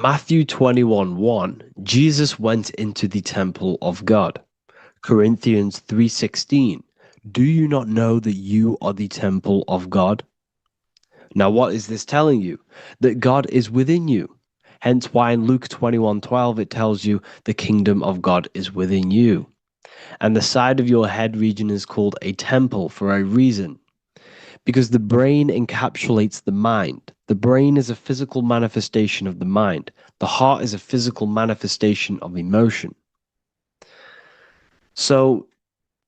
Matthew 21:1, Jesus went into the temple of God. Corinthians 3:16, do you not know that you are the temple of God? Now, what is this telling you? That God is within you. Hence why in Luke 21:12 it tells you the kingdom of God is within you. And the side of your head region is called a temple for a reason. Because the brain encapsulates the mind. The brain is a physical manifestation of the mind. The heart is a physical manifestation of emotion. So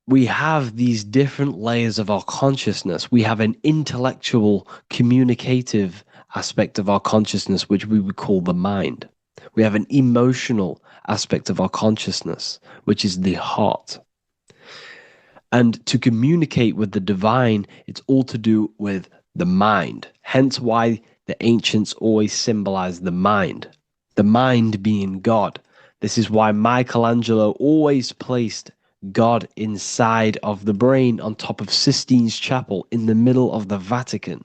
we have these different layers of our consciousness. We have an intellectual, communicative aspect of our consciousness, which we would call the mind. We have an emotional aspect of our consciousness, which is the heart. And to communicate with the divine, it's all to do with the mind. Hence why the ancients always symbolize the mind being God. This is why Michelangelo always placed God inside of the brain on top of Sistine Chapel in the middle of the Vatican.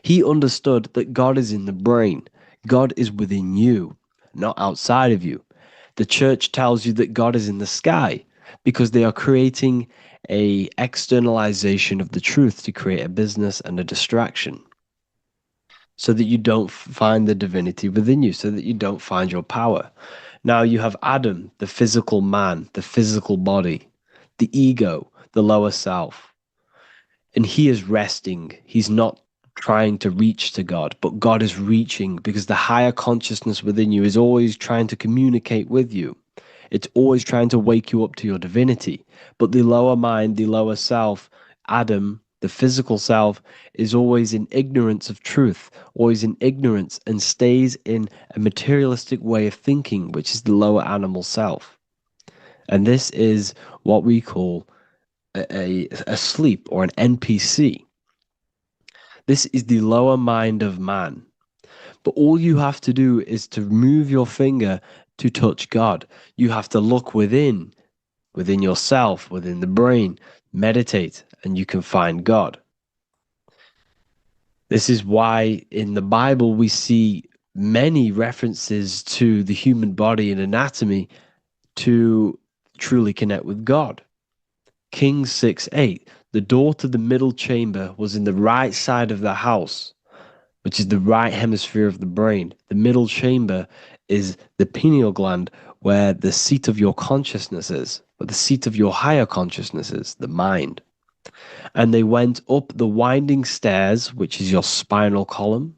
He understood that God is in the brain. God is within you, not outside of you. The church tells you that God is in the sky because they are creating a externalization of the truth to create a business and a distraction so that you don't find the divinity within you, so that you don't find your power. Now you have Adam, the physical man, the physical body, the ego, the lower self, and he is resting. He's not trying to reach to God, but God is reaching because the higher consciousness within you is always trying to communicate with you. It's always trying to wake you up to your divinity. But the lower mind, the lower self, Adam, the physical self, is always in ignorance of truth, always in ignorance, and stays in a materialistic way of thinking, which is the lower animal self. And this is what we call a sleep or an NPC. This is the lower mind of man. But all you have to do is to move your finger to touch God. You have to look within yourself, within the brain, meditate, and you can find God. This is why in the Bible we see many references to the human body and anatomy to truly connect with God. Kings 6:8, the door to the middle chamber was in the right side of the house, which is the right hemisphere of the brain. The middle chamber is the pineal gland, where the seat of your consciousness is, where the seat of your higher consciousness is, the mind. And they went up the winding stairs, which is your spinal column,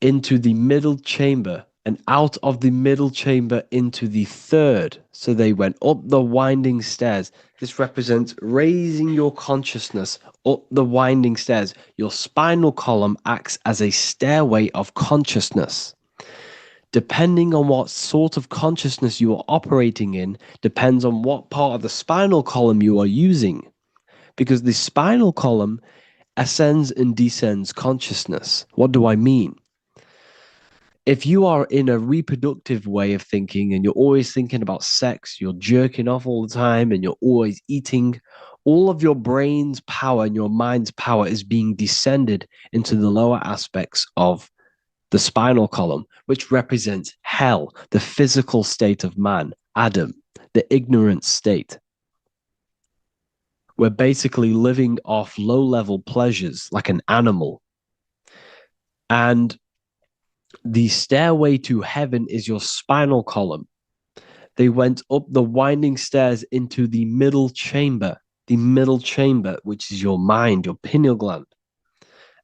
into the middle chamber and out of the middle chamber into the third. So they went up the winding stairs. This represents raising your consciousness up the winding stairs. Your spinal column acts as a stairway of consciousness. Depending on what sort of consciousness you are operating in, depends on what part of the spinal column you are using. Because the spinal column ascends and descends consciousness. What do I mean? If you are in a reproductive way of thinking and you're always thinking about sex, you're jerking off all the time and you're always eating, all of your brain's power and your mind's power is being descended into the lower aspects of the spinal column, which represents hell, the physical state of man, Adam, the ignorant state. We're basically living off low level pleasures like an animal. And the stairway to heaven is your spinal column. They went up the winding stairs into the middle chamber, which is your mind, your pineal gland,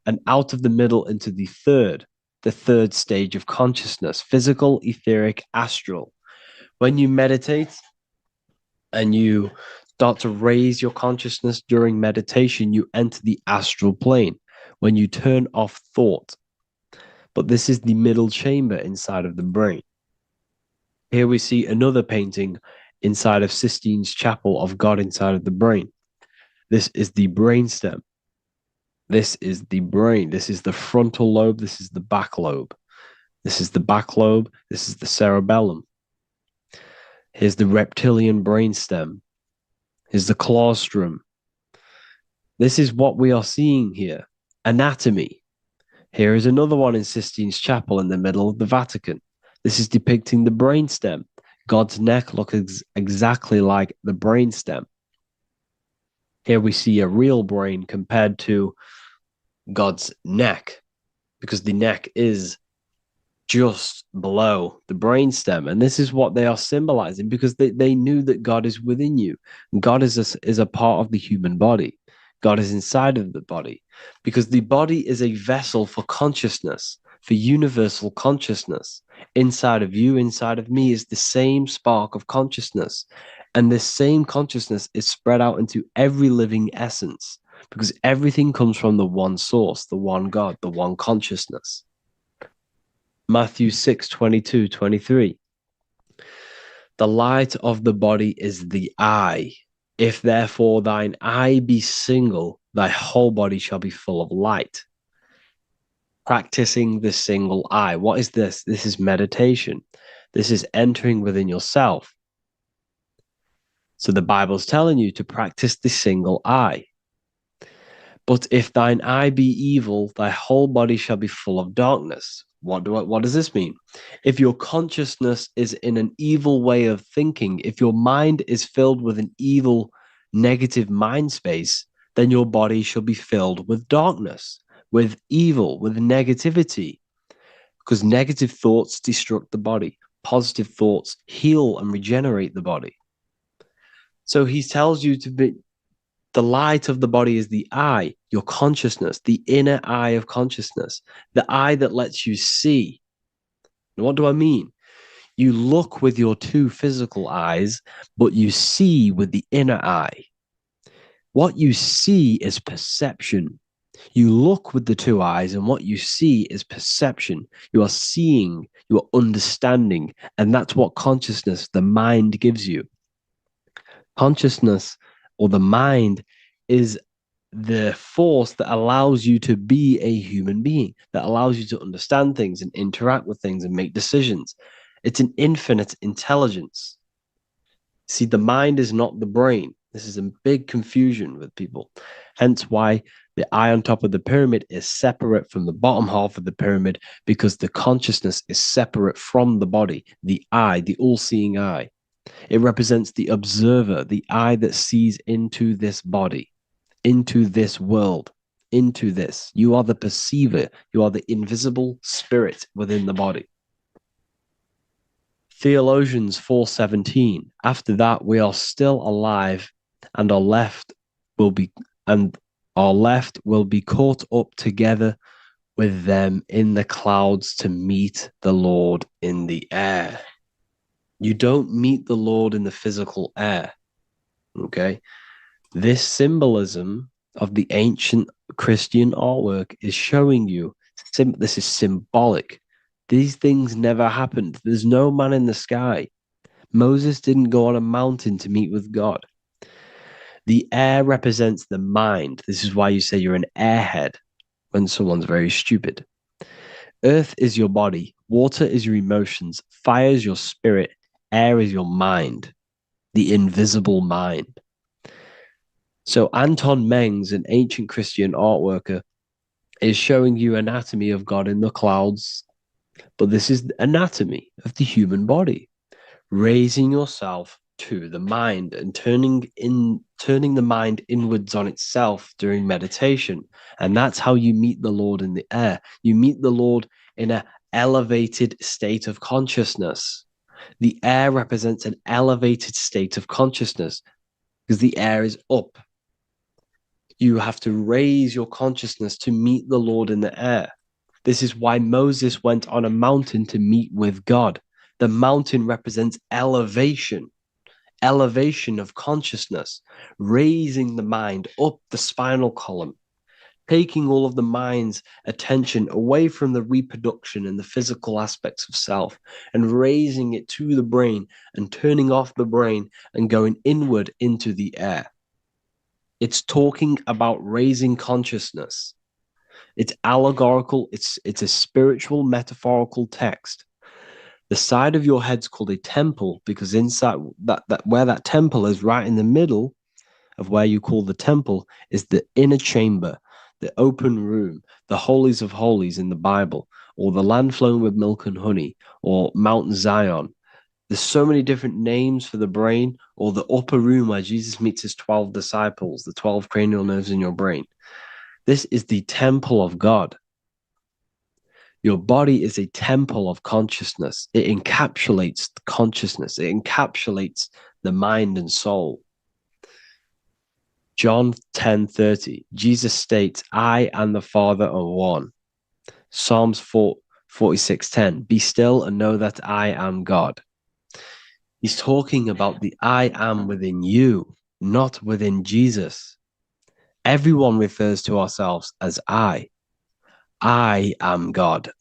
and out of the middle into the third stage of consciousness, physical, etheric, astral. When you meditate and you start to raise your consciousness during meditation, you enter the astral plane when you turn off thought. But this is the middle chamber inside of the brain. Here we see another painting inside of Sistine's chapel of God inside of the brain. This is the brainstem. This is the brain. This is the frontal lobe. This is the back lobe. This is the back lobe. This is the cerebellum. Here's the reptilian brainstem. Here's the claustrum. This is what we are seeing here. Anatomy. Here is another one in Sistine Chapel in the middle of the Vatican. This is depicting the brainstem. God's neck looks exactly like the brainstem. Here we see a real brain compared to God's neck, because the neck is just below the brainstem. And this is what they are symbolizing, because they knew that God is within you. God is a part of the human body. God is inside of the body, because the body is a vessel for consciousness, for universal consciousness. Inside of you, inside of me, is the same spark of consciousness. And this same consciousness is spread out into every living essence, because everything comes from the one source, the one God, the one consciousness. Matthew 6:22-23. The light of the body is the eye. If therefore thine eye be single, thy whole body shall be full of light. Practicing the single eye. What is this? This is meditation. This is entering within yourself. So the Bible's telling you to practice the single eye. But if thine eye be evil, thy whole body shall be full of darkness. What does this mean? If your consciousness is in an evil way of thinking, if your mind is filled with an evil, negative mind space, then your body shall be filled with darkness, with evil, with negativity. Because negative thoughts destruct the body. Positive thoughts heal and regenerate the body. So he tells you to be, the light of the body is the eye, your consciousness, the inner eye of consciousness, the eye that lets you see. And what do I mean? You look with your two physical eyes, but you see with the inner eye. What you see is perception. You look with the two eyes, and what you see is perception. You are seeing, you are understanding, and that's what consciousness, the mind, gives you. Consciousness, or the mind, is the force that allows you to be a human being, that allows you to understand things and interact with things and make decisions. It's an infinite intelligence. See, the mind is not the brain. This is a big confusion with people. Hence why the eye on top of the pyramid is separate from the bottom half of the pyramid, because the consciousness is separate from the body, the eye, the all-seeing eye. It represents the observer, the eye that sees into this body, into this world, into this. You are the perceiver. You are the invisible spirit within the body. Theologians 4:17. After that, we are still alive, and our left will be caught up together with them in the clouds to meet the Lord in the air. You don't meet the Lord in the physical air. Okay? This symbolism of the ancient Christian artwork is showing you this is symbolic. These things never happened. There's no man in the sky. Moses didn't go on a mountain to meet with God. The air represents the mind. This is why you say you're an airhead when someone's very stupid. Earth is your body. Water is your emotions. Fire is your spirit. Air is your mind, the invisible mind. So Anton Mengs, an ancient Christian art worker, is showing you anatomy of God in the clouds. But this is the anatomy of the human body, raising yourself to the mind and turning the mind inwards on itself during meditation. And that's how you meet the Lord in the air. You meet the Lord in an elevated state of consciousness. The air represents an elevated state of consciousness because the air is up. You have to raise your consciousness to meet the Lord in the air. This is why Moses went on a mountain to meet with God. The mountain represents elevation of consciousness, raising the mind up the spinal column, taking all of the mind's attention away from the reproduction and the physical aspects of self and raising it to the brain and turning off the brain and going inward into the air. It's talking about raising consciousness. It's allegorical. It's a spiritual, metaphorical text. The side of your head's called a temple because inside that where that temple is, right in the middle of where you call the temple, is the inner chamber. the open room, the holies of holies in the Bible, or the land flowing with milk and honey, or Mount Zion. There's so many different names for the brain, or the upper room where Jesus meets his 12 disciples, the 12 cranial nerves in your brain. This is the temple of God. Your body is a temple of consciousness. It encapsulates the consciousness. It encapsulates the mind and soul. John 10:30, Jesus states, I and the Father are one. Psalms 46:10, be still and know that I am God. He's talking about the I am within you, not within Jesus. Everyone refers to ourselves as I. I am God.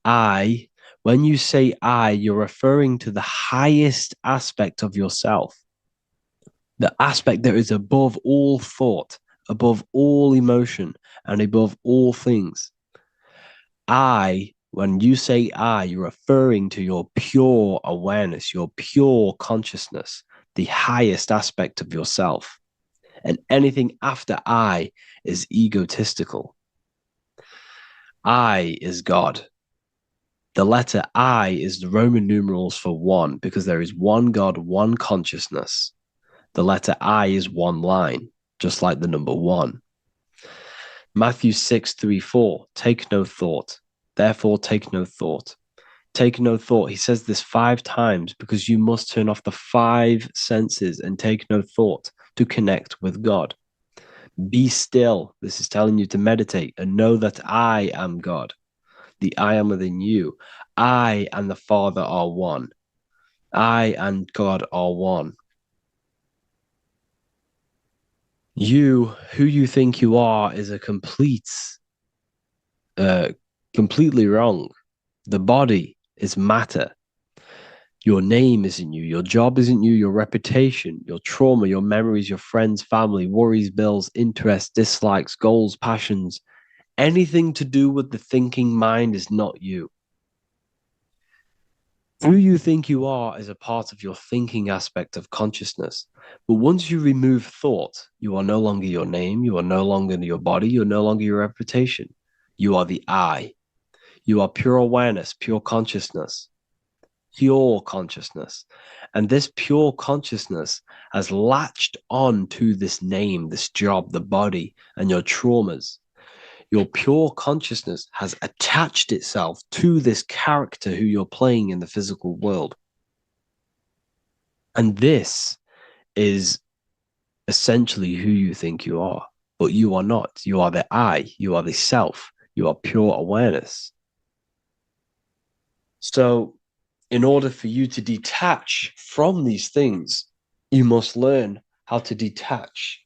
When you say I, you're referring to the highest aspect of yourself, the aspect that is above all thought, above all emotion, and above all things. When you say I, you're referring to your pure awareness, your pure consciousness, the highest aspect of yourself. And anything after I is egotistical. I is God. The letter I is the Roman numerals for one, because there is one God, one consciousness. The letter I is one line, just like the number one. Matthew 6:3-4, take no thought. Therefore, take no thought. Take no thought. He says this 5 times because you must turn off the 5 senses and take no thought to connect with God. Be still. This is telling you to meditate and know that I am God. The I am within you. I and the Father are one. I and God are one. You, who you think you are, is a completely wrong. The body is matter. Your name isn't you. Your job isn't you. Your reputation, your trauma, your memories, your friends, family, worries, bills, interests, dislikes, goals, passions, anything to do with the thinking mind is not you. Who you think you are is a part of your thinking aspect of consciousness. But once you remove thought, you are no longer your name. You are no longer your body. You're no longer your reputation. You are the I. You are pure awareness, pure consciousness. Pure consciousness. And this pure consciousness has latched on to this name, this job, the body, and your traumas. Your pure consciousness has attached itself to this character who you're playing in the physical world. And this is essentially who you think you are, but you are not. You are the I, you are the self, you are pure awareness. So, in order for you to detach from these things, you must learn how to detach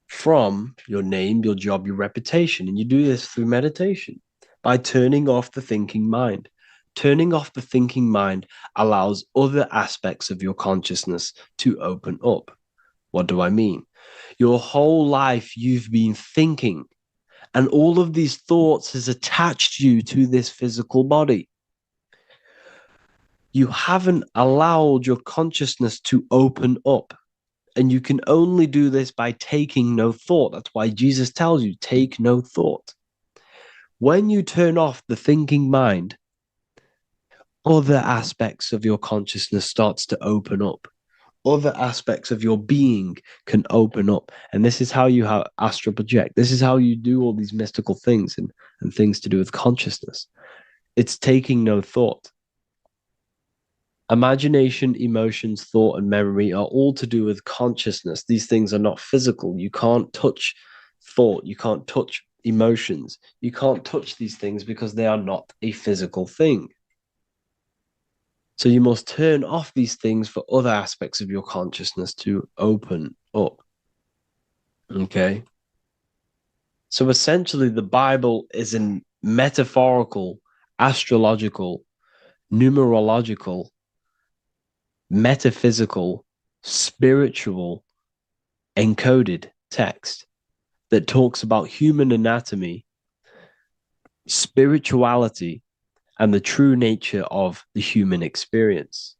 from your name, your job, your reputation. And you do this through meditation by turning off the thinking mind. Turning off the thinking mind allows other aspects of your consciousness to open up. What do I mean? Your whole life, you've been thinking, and all of these thoughts has attached you to this physical body. You haven't allowed your consciousness to open up. And you can only do this by taking no thought. That's why Jesus tells you, take no thought. When you turn off the thinking mind, other aspects of your consciousness starts to open up. Other aspects of your being can open up. And this is how you have astral project. This is how you do all these mystical things and things to do with consciousness. It's taking no thought. Imagination, emotions, thought, and memory are all to do with consciousness. These things are not physical. You can't touch thought. You can't touch emotions. You can't touch these things because they are not a physical thing. So you must turn off these things for other aspects of your consciousness to open up. Okay. So essentially, the Bible is a metaphorical, astrological, numerological, metaphysical, spiritual, encoded text that talks about human anatomy, spirituality, and the true nature of the human experience.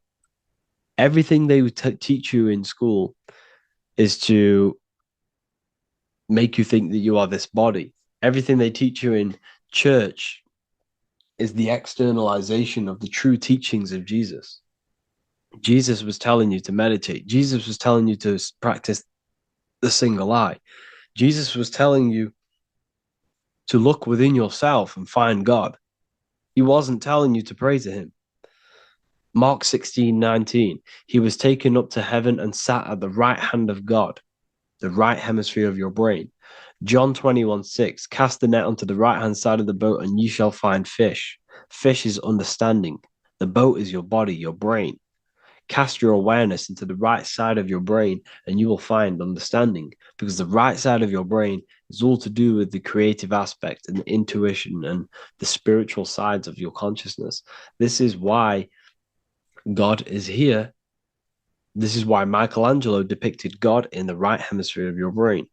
Everything they would teach you in school is to make you think that you are this body. Everything they teach you in church is the externalization of the true teachings of Jesus. Jesus was telling you to meditate. Jesus was telling you to practice the single eye. Jesus was telling you to look within yourself and find God. He wasn't telling you to pray to him. Mark 16:19, he was taken up to heaven and sat at the right hand of God, the right hemisphere of your brain. John 21:6, cast the net onto the right hand side of the boat and ye shall find fish. Fish is understanding. The boat is your body, your brain. Cast your awareness into the right side of your brain and you will find understanding, because the right side of your brain is all to do with the creative aspect and the intuition and the spiritual sides of your consciousness. This is why God is here. This is why Michelangelo depicted God in the right hemisphere of your brain,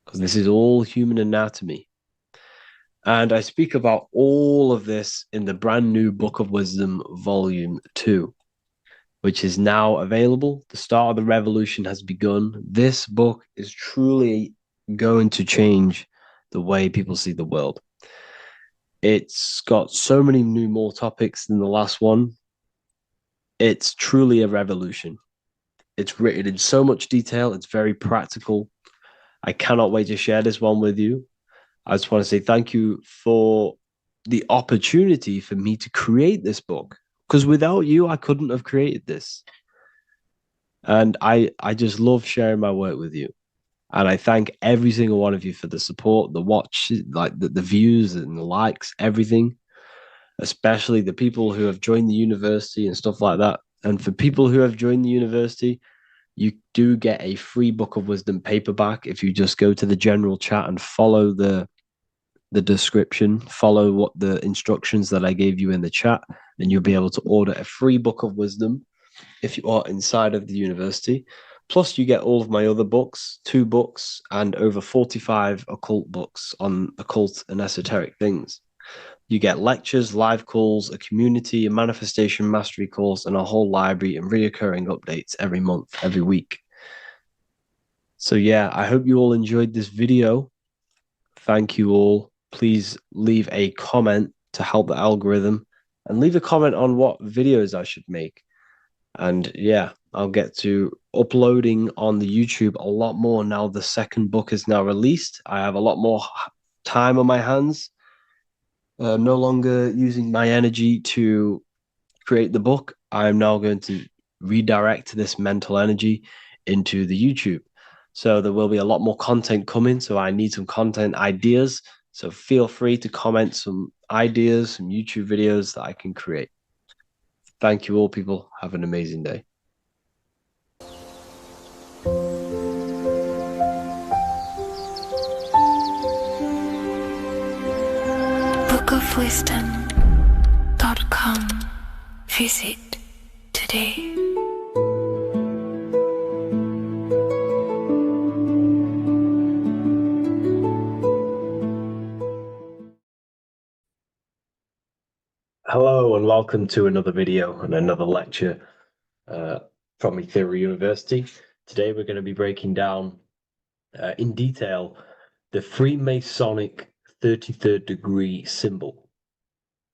because this is all human anatomy. And I speak about all of this in the brand new Book of Wisdom, Volume 2, which is now available. The start of the revolution has begun. This book is truly going to change the way people see the world. It's got so many more topics than the last one. It's truly a revolution. It's written in so much detail. It's very practical. I cannot wait to share this one with you. I just want to say thank you for the opportunity for me to create this book, because without you, I couldn't have created this. And I just love sharing my work with you. And I thank every single one of you for the support, the watch, like the views and the likes, everything, especially the people who have joined the university and stuff like that. And for people who have joined the university, you do get a free Book of Wisdom paperback if you just go to the general chat and follow the description, follow what the instructions that I gave you in the chat, and you'll be able to order a free Book of Wisdom if you are inside of the university. Plus, you get all of my other books, 2 books, and over 45 occult books on occult and esoteric things. You get lectures, live calls, a community, a manifestation mastery course, and a whole library and reoccurring updates every month, every week. So yeah, I hope you all enjoyed this video. Thank you all. Please leave a comment to help the algorithm, and leave a comment on what videos I should make. And yeah, I'll get to uploading on the YouTube a lot more now. The second book is now released. I have a lot more time on my hands. No longer using my energy to create the book. I'm now going to redirect this mental energy into the YouTube. So there will be a lot more content coming. So I need some content ideas. So feel free to comment some ideas, some YouTube videos that I can create. Thank you all, people. Have an amazing day. bookofwisdom.com. Visit today. Hello and welcome to another video and another lecture from Ethereum University. Today we're going to be breaking down in detail the Freemasonic 33rd degree symbol.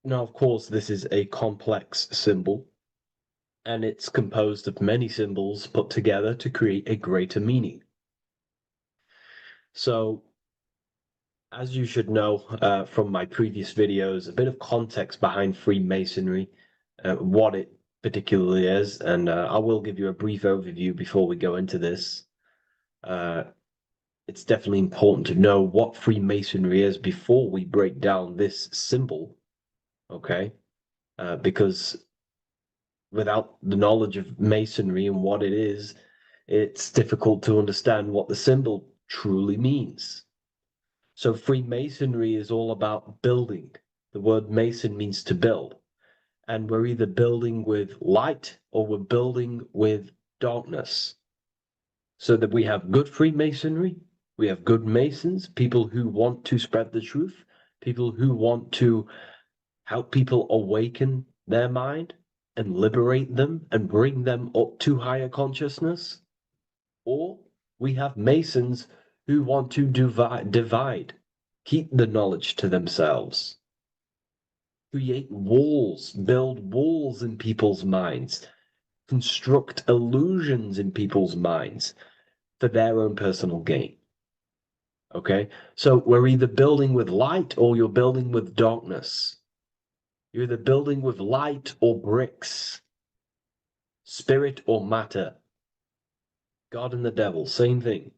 Now, of course, this is a complex symbol, and it's composed of many symbols put together to create a greater meaning. So, as you should know from my previous videos, a bit of context behind Freemasonry, what it particularly is, and I will give you a brief overview before we go into this. It's definitely important to know what Freemasonry is before we break down this symbol, okay? Because without the knowledge of Masonry and what it is, it's difficult to understand what the symbol truly means. So Freemasonry is all about building. The word Mason means to build. And we're either building with light or we're building with darkness. So that we have good Freemasonry, we have good Masons, people who want to spread the truth, people who want to help people awaken their mind and liberate them and bring them up to higher consciousness. Or we have Masons who want to divide, keep the knowledge to themselves, create walls, build walls in people's minds, construct illusions in people's minds for their own personal gain. Okay? So we're either building with light or you're building with darkness. You're either building with light or bricks, spirit or matter. God and the devil, same thing.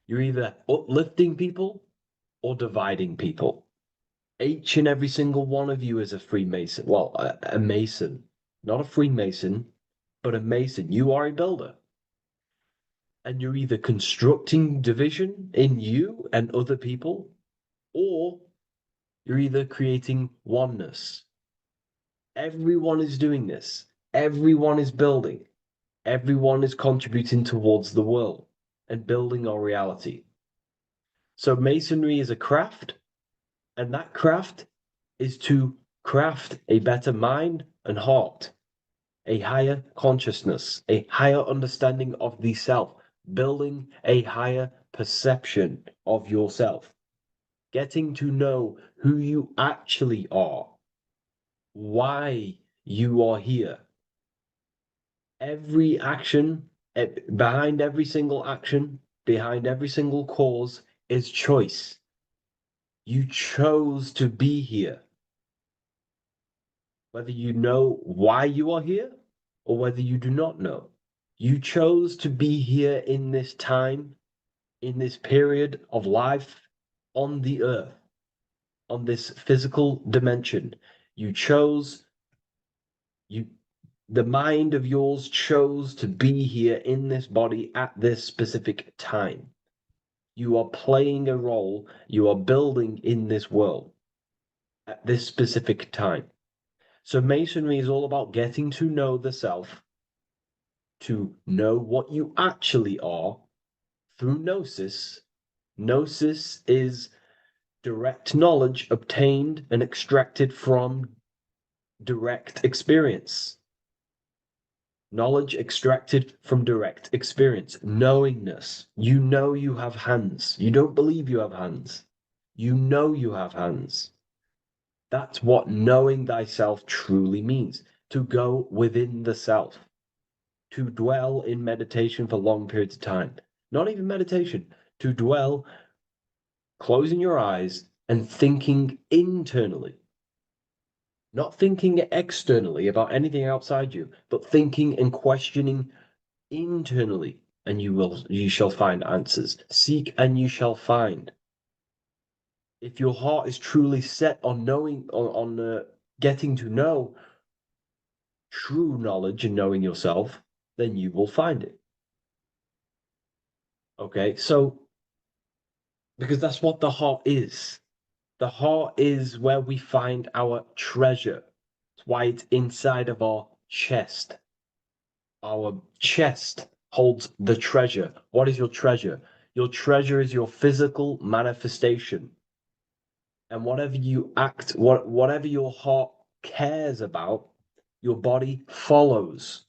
You're either uplifting people or dividing people. Each and every single one of you is a Freemason. Well, a Mason. Not a Freemason, but a Mason. You are a builder. And you're either constructing division in you and other people, or you're either creating oneness. Everyone is doing this. Everyone is building. Everyone is contributing towards the world and building our reality. So masonry is a craft, and that craft is to craft a better mind and heart, a higher consciousness, a higher understanding of the self, building a higher perception of yourself, getting to know who you actually are, why you are here. Every action, behind every single action, behind every single cause is choice. You chose to be here. Whether you know why you are here or whether you do not know. You chose to be here in this time, in this period of life on the earth, on this physical dimension. You chose, you, the mind of yours chose to be here in this body at this specific time. You are playing a role, you are building in this world at this specific time. So masonry is all about getting to know the self, to know what you actually are through gnosis. Gnosis is direct knowledge obtained and extracted from direct experience. Knowledge extracted from direct experience. Knowingness. You know you have hands. You don't believe you have hands. You know you have hands. That's what knowing thyself truly means. To go within the self. To dwell in meditation for long periods of time. Not even meditation. To dwell closing your eyes and thinking internally. Not thinking externally about anything outside you, but thinking and questioning internally, and you shall find answers. Seek and you shall find. If your heart is truly set on knowing, on getting to know true knowledge and knowing yourself, then you will find it. Okay, so because that's what the heart is. The heart is where we find our treasure. It's why it's inside of our chest. Our chest holds the treasure. What is your treasure? Your treasure is your physical manifestation. And whatever you act, whatever your heart cares about, your body follows.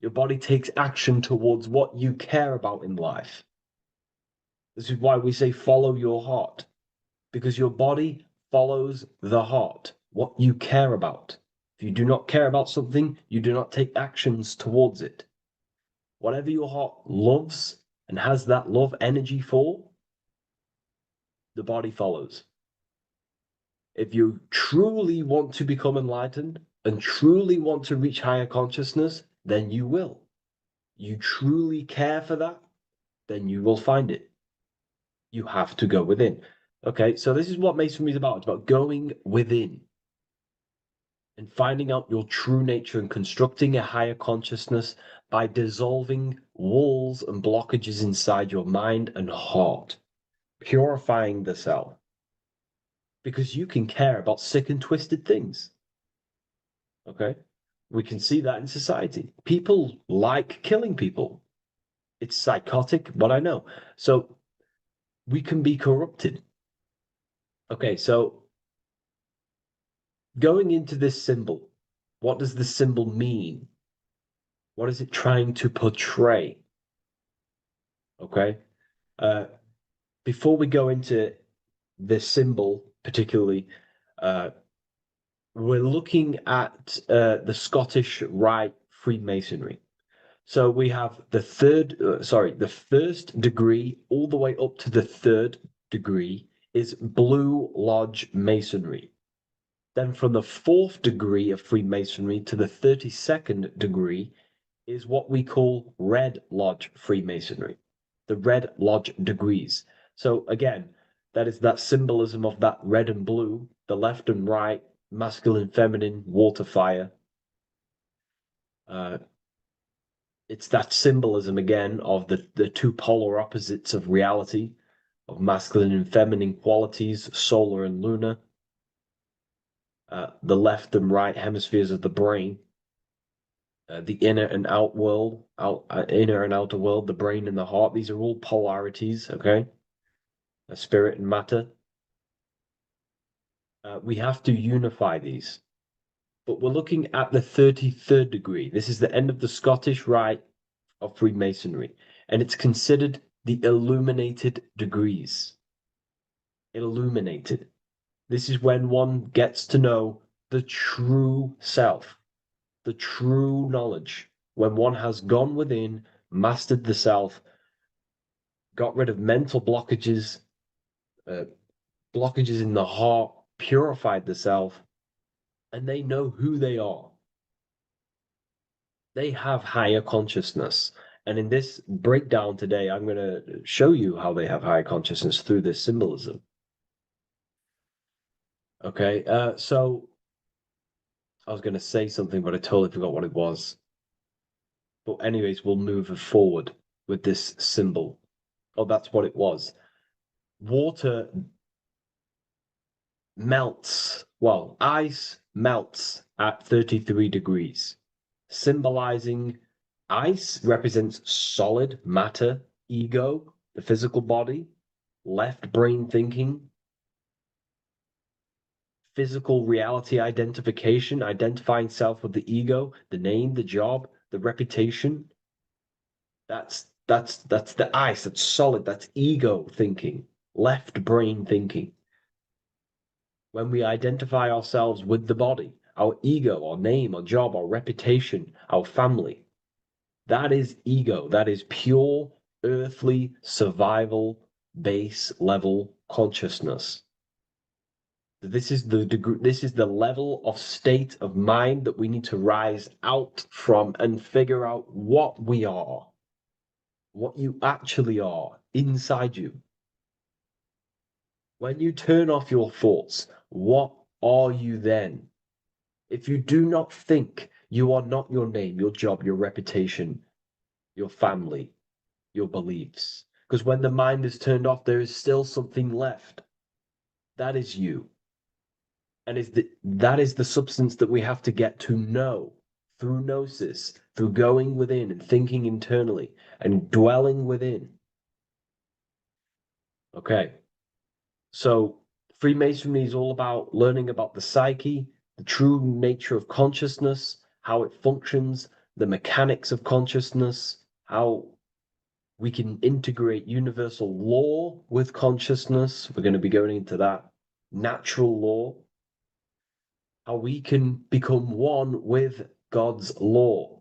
Your body takes action towards what you care about in life. This is why we say follow your heart, because your body follows the heart, what you care about. If you do not care about something, you do not take actions towards it. Whatever your heart loves and has that love energy for, the body follows. If you truly want to become enlightened and truly want to reach higher consciousness, then you will. You truly care for that, then you will find it. You have to go within. Okay, so this is what masonry is about. It's about going within and finding out your true nature and constructing a higher consciousness by dissolving walls and blockages inside your mind and heart, purifying the self. Because you can care about sick and twisted things. Okay? We can see that in society. People like killing people. It's psychotic, but I know. So we can be corrupted. Okay, so going into this symbol, what does this symbol mean? What is it trying to portray? Okay. before we go into this symbol particularly, uh, we're looking at the Scottish Rite Freemasonry. So we have the first degree all the way up to the third degree is Blue Lodge Masonry. Then from the fourth degree of Freemasonry to the 32nd degree is what we call Red Lodge Freemasonry, the Red Lodge degrees. So again, that is that symbolism of that red and blue, the left and right, masculine, feminine, water, fire. Uh, it's that symbolism again of the two polar opposites of reality, of masculine and feminine qualities, solar and lunar, the left and right hemispheres of the brain, the inner and inner and outer world, the brain and the heart. These are all polarities, okay? Spirit and matter. We have to unify these. But we're looking at the 33rd degree. This is the end of the Scottish Rite of Freemasonry, and it's considered the illuminated degrees. Illuminated. This is when one gets to know the true self, the true knowledge, when one has gone within, mastered the self, got rid of mental blockages, uh, blockages in the heart, purified the self, and they know who they are. They have higher consciousness. And in this breakdown today, I'm going to show you how they have higher consciousness through this symbolism. Okay, so I was going to say something, but I totally forgot what it was. But anyways, we'll move forward with this symbol. Oh, that's what it was. Water melts. Well, ice melts at 33 degrees, symbolizing ice represents solid matter, ego, the physical body, left brain thinking, physical reality identification, identifying self with the ego, the name, the job, the reputation. That's the ice, that's solid, that's ego thinking, left brain thinking. When we identify ourselves with the body, our ego, our name, our job, our reputation, our family, that is ego. That is pure earthly survival base level consciousness. This is the degree, this is the level of state of mind that we need to rise out from and figure out what we are, what you actually are inside you. When you turn off your thoughts, what are you then? If you do not think, you are not your name, your job, your reputation, your family, your beliefs. Because when the mind is turned off, there is still something left. That is you. And that is the substance that we have to get to know through gnosis, through going within and thinking internally and dwelling within. Okay. So Freemasonry is all about learning about the psyche, the true nature of consciousness, how it functions, the mechanics of consciousness, how we can integrate universal law with consciousness. We're going to be going into that. Natural law, how we can become one with God's law.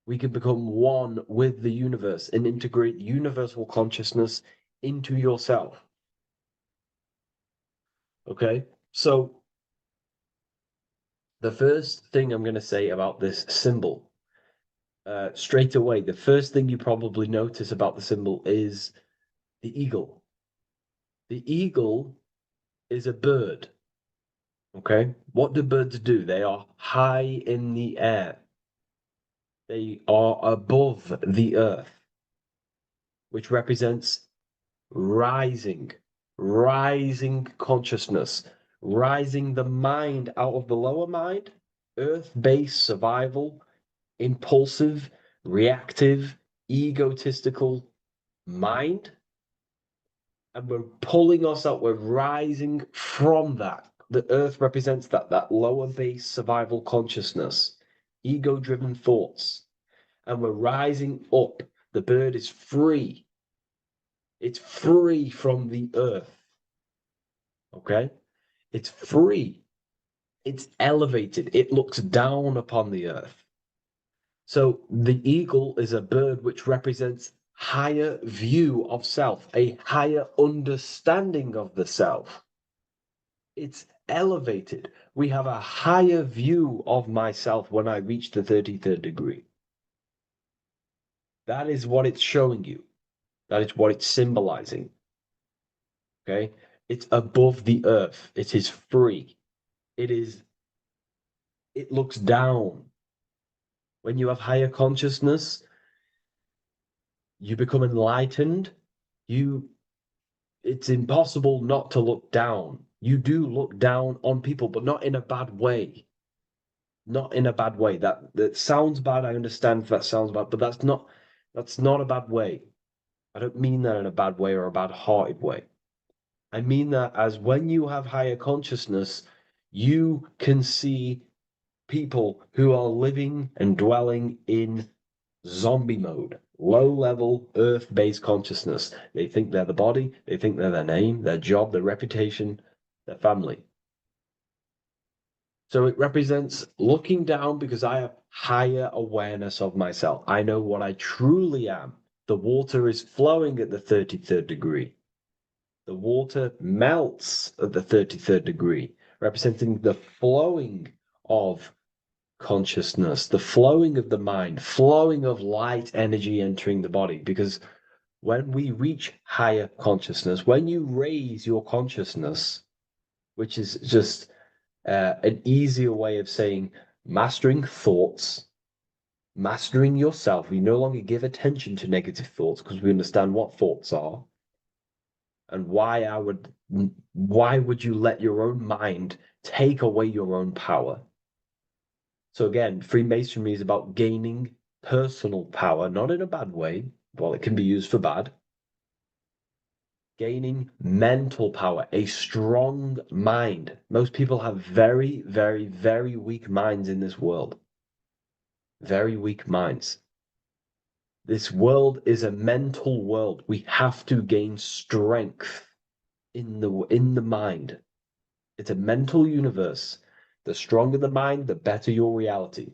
We can become one with the universe and integrate universal consciousness into yourself. Okay, so the first thing I'm going to say about this symbol, straight away, the first thing you probably notice about the symbol is the eagle. The eagle is a bird. Okay, what do birds do? They are high in the air. They are above the earth, which represents rising, rising consciousness, rising the mind out of the lower mind, earth-based survival, impulsive, reactive, egotistical mind. And we're pulling us out, we're rising from that. The earth represents that lower base survival consciousness, ego-driven thoughts. And we're rising up. The bird is free. It's free from the earth. Okay? It's free. It's elevated. It looks down upon the earth. So the eagle is a bird which represents higher view of self, a higher understanding of the self. It's elevated. We have a higher view of myself when I reach the 33rd degree. That is what it's showing you. That is what it's symbolizing. Okay? It's above the earth. It is free. It is, it looks down. When you have higher consciousness, you become enlightened. You, it's impossible not to look down. You do look down on people, but not in a bad way. Not in a bad way. That sounds bad. I understand if that sounds bad, but that's not a bad way. I don't mean that in a bad way or a bad-hearted way. I mean that as when you have higher consciousness, you can see people who are living and dwelling in zombie mode, low level earth based consciousness. They think they're the body, they think they're their name, their job, their reputation, their family. So it represents looking down because I have higher awareness of myself. I know what I truly am. The water is flowing at the 33rd degree. The water melts at the 33rd degree, representing the flowing of consciousness, the flowing of the mind, flowing of light energy entering the body. Because when we reach higher consciousness, when you raise your consciousness, which is just an easier way of saying mastering thoughts, mastering yourself, we no longer give attention to negative thoughts because we understand what thoughts are and why would you let your own mind take away your own power? So again, Freemasonry is about gaining personal power, not in a bad way. Well, it can be used for bad. Gaining mental power, a strong mind. Most people have very, very, very weak minds in this world. Very weak minds. This world is a mental world. We have to gain strength in the mind. It's a mental universe. The stronger the mind, the better your reality.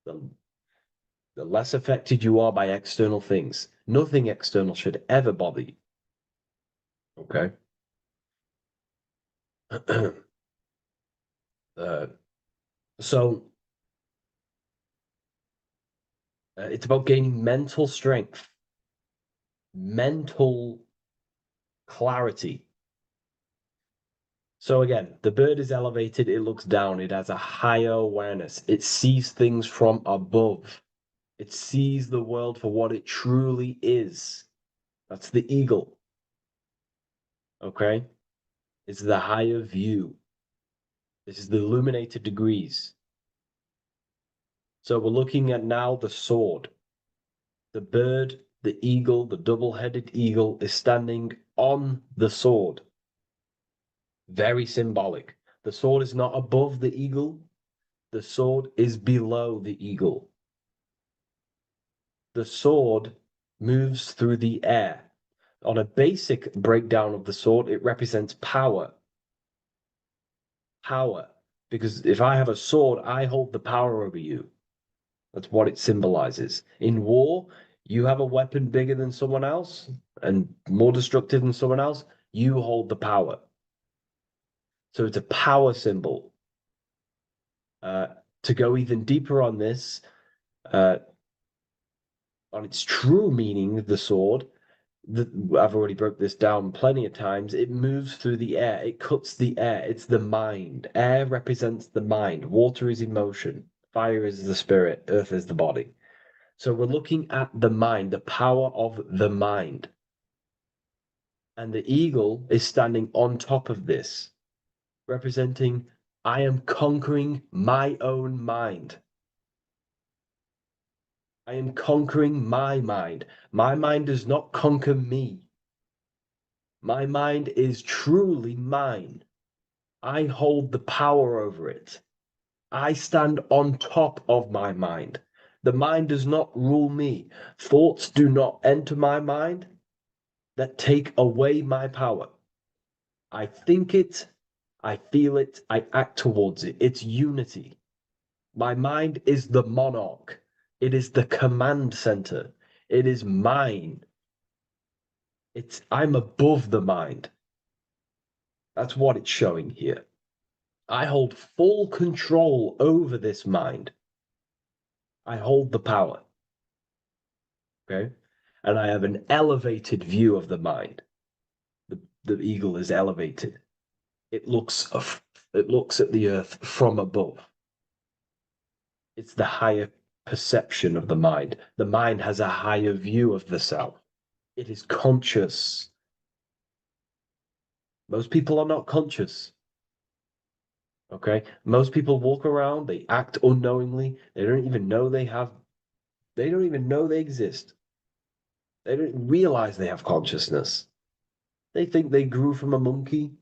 The the less affected you are by external things. Nothing external should ever bother you. Okay. uh, so it's about gaining mental strength, mental clarity. So again, the bird is elevated, it looks down, it has a higher awareness, it sees things from above, it sees the world for what it truly is. That's the eagle. Okay. It's the higher view. This is the illuminated degrees. So we're looking at now the sword. The bird, the eagle, the double-headed eagle is standing on the sword. Very symbolic. The sword is not above the eagle. The sword is below the eagle. The sword moves through the air. On a basic breakdown of the sword, it represents power. Power. Because if I have a sword, I hold the power over you. That's what it symbolizes. In war, you have a weapon bigger than someone else and more destructive than someone else, you hold the power. So it's a power symbol. Uh, to go even deeper on this, uh, on its true meaning, the sword, I've already broke this down plenty of times. It moves through the air, it cuts the air. It's the mind. Air represents the mind, water is emotion, fire is the spirit, earth is the body. So we're looking at the mind, the power of the mind. And the eagle is standing on top of this, representing I am conquering my own mind. I am conquering my mind. My mind does not conquer me. My mind is truly mine. I hold the power over it. I stand on top of my mind. The mind does not rule me. Thoughts do not enter my mind. that take away my power. I think it, I feel it, I act towards it. It's unity. My mind is the monarch. It is the command center. It is mine. I'm above the mind. That's what it's showing here. I hold full control over this mind. I hold the power. Okay. And I have an elevated view of the mind. The eagle is elevated. It looks it looks at the earth from above. It's the higher perception of the mind. The mind has a higher view of the self. It is conscious. Most people are not conscious. Okay. Most people walk around, they act unknowingly. They don't even know they don't even know they exist. They don't realize they have consciousness. They think they grew from a monkey.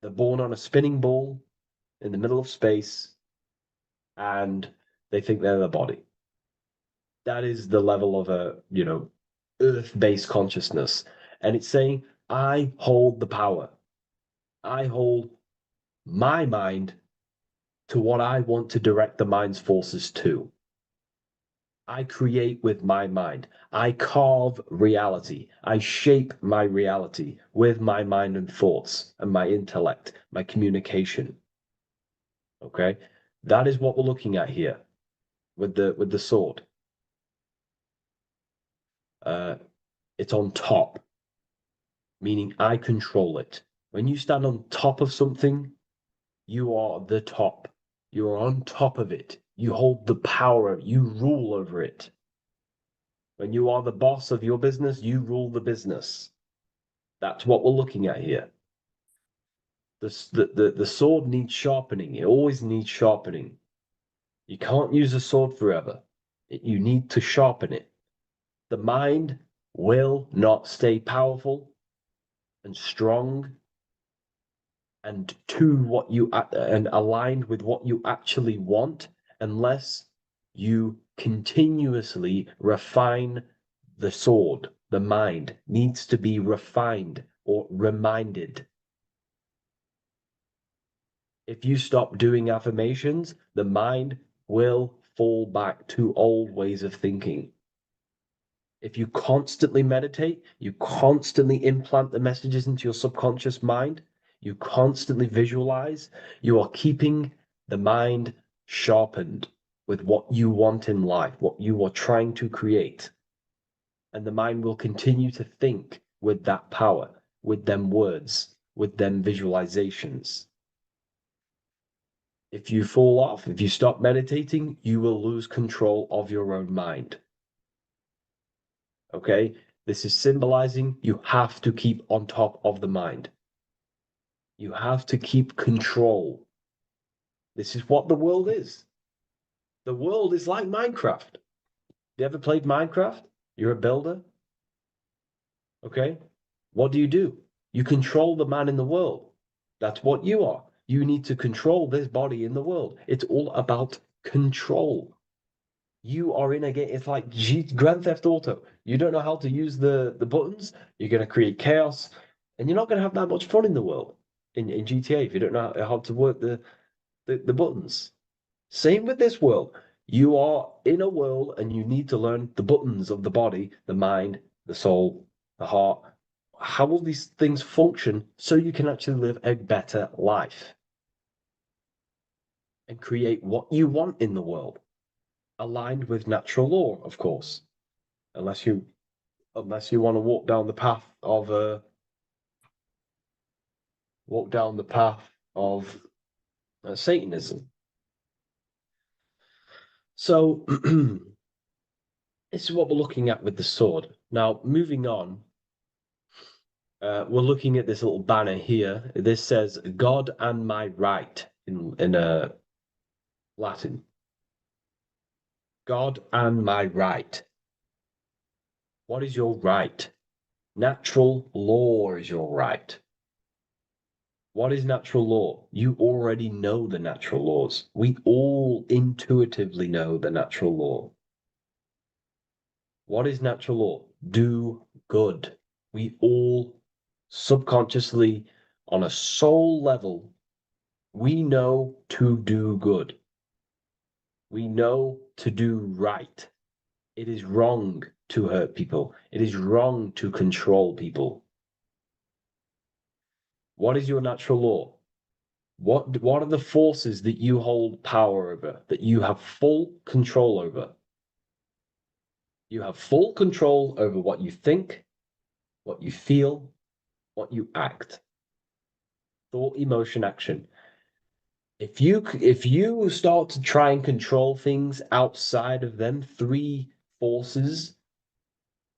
They're born on a spinning ball in the middle of space, and they think they're the body. That is the level of earth-based consciousness. And it's saying, I hold the power. I hold my mind to what I want to direct the mind's forces to. I create with my mind. I carve reality. I shape my reality with my mind and thoughts and my intellect, my communication. Okay? That is what we're looking at here with the sword. Uh, it's on top, meaning I control it. When you stand on top of something, you are the top. You are on top of it. You hold the power. You rule over it. When you are the boss of your business, you rule the business. That's what we're looking at here. The sword needs sharpening. It always needs sharpening. You can't use a sword forever. You need to sharpen it. The mind will not stay powerful and strong and and aligned with what you actually want unless you continuously refine the sword. The mind needs to be refined or reminded. If you stop doing affirmations, the mind will fall back to old ways of thinking. If you constantly meditate, you constantly implant the messages into your subconscious mind, you constantly visualize, you are keeping the mind sharpened with what you want in life, what you are trying to create. And the mind will continue to think with that power, with them words, with them visualizations. If you fall off, if you stop meditating, you will lose control of your own mind. Okay? This is symbolizing you have to keep on top of the mind. You have to keep control. This is what the world is. The world is like Minecraft. You ever played Minecraft? You're a builder. Okay? What do? You control the man in the world. That's what you are. You need to control this body in the world. It's all about control. You are in a game. It's like Grand Theft Auto. You don't know how to use the buttons. You're going to create chaos, and you're not going to have that much fun in the world in GTA if you don't know how to work the buttons. Same with this world. You are in a world, and you need to learn the buttons of the body, the mind, the soul, the heart. How will these things function so you can actually live a better life and create what you want in the world, aligned with natural law, of course, unless you want to walk down the path of Satanism. So this is what we're looking at with the sword. Now, moving on, we're looking at this little banner here. This says "God and my right" in Latin. God and my right. What is your right? Natural law is your right. What is natural law? You already know the natural laws. We all intuitively know the natural law. What is natural law? Do good. We all subconsciously, on a soul level, we know to do good. We know to do right. It is wrong to hurt people. It is wrong to control people. What is your natural law? What are the forces that you hold power over, that you have full control over? You have full control over what you think, what you feel, what you act. Thought, emotion, action. If you start to try and control things outside of them three forces,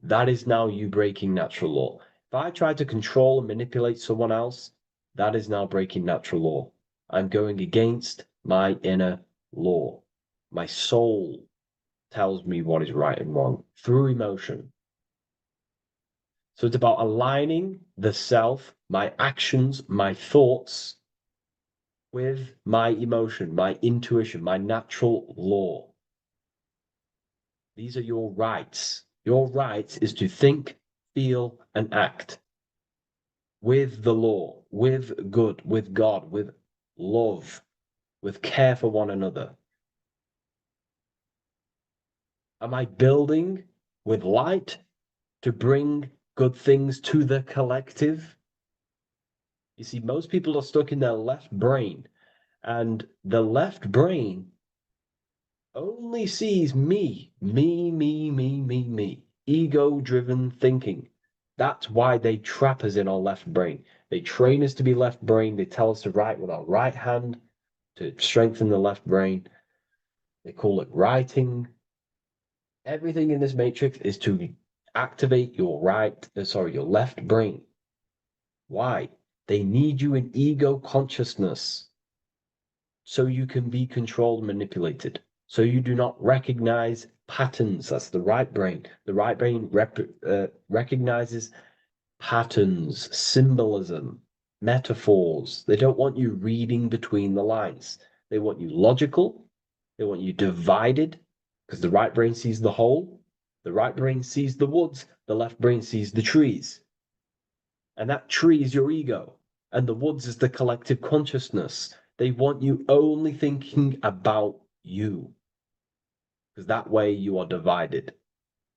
that is now you breaking natural law. If I try to control and manipulate someone else, that is now breaking natural law. I'm going against my inner law. My soul tells me what is right and wrong through emotion. So it's about aligning the self, my actions, my thoughts with my emotion, my intuition, my natural law. These are your rights. Your rights is to think, feel, and act with the law, with good, with God, with love, with care for one another. Am I building with light to bring good things to the collective? You see, most people are stuck in their left brain, and the left brain only sees me, me, me, me, me, me. Ego driven thinking. That's why they trap us in our left brain. They train us to be left brain. They tell us to write with our right hand to strengthen the left brain. They call it writing. Everything in this matrix is to activate your your left brain. Why? They need you in ego consciousness so you can be controlled and manipulated. So you do not recognize patterns. That's the right brain. The right brain recognizes patterns, symbolism, metaphors. They don't want you reading between the lines. They want you logical. They want you divided because the right brain sees the whole. The right brain sees the woods. The left brain sees the trees. And that tree is your ego. And the woods is the collective consciousness. They want you only thinking about you. Because that way you are divided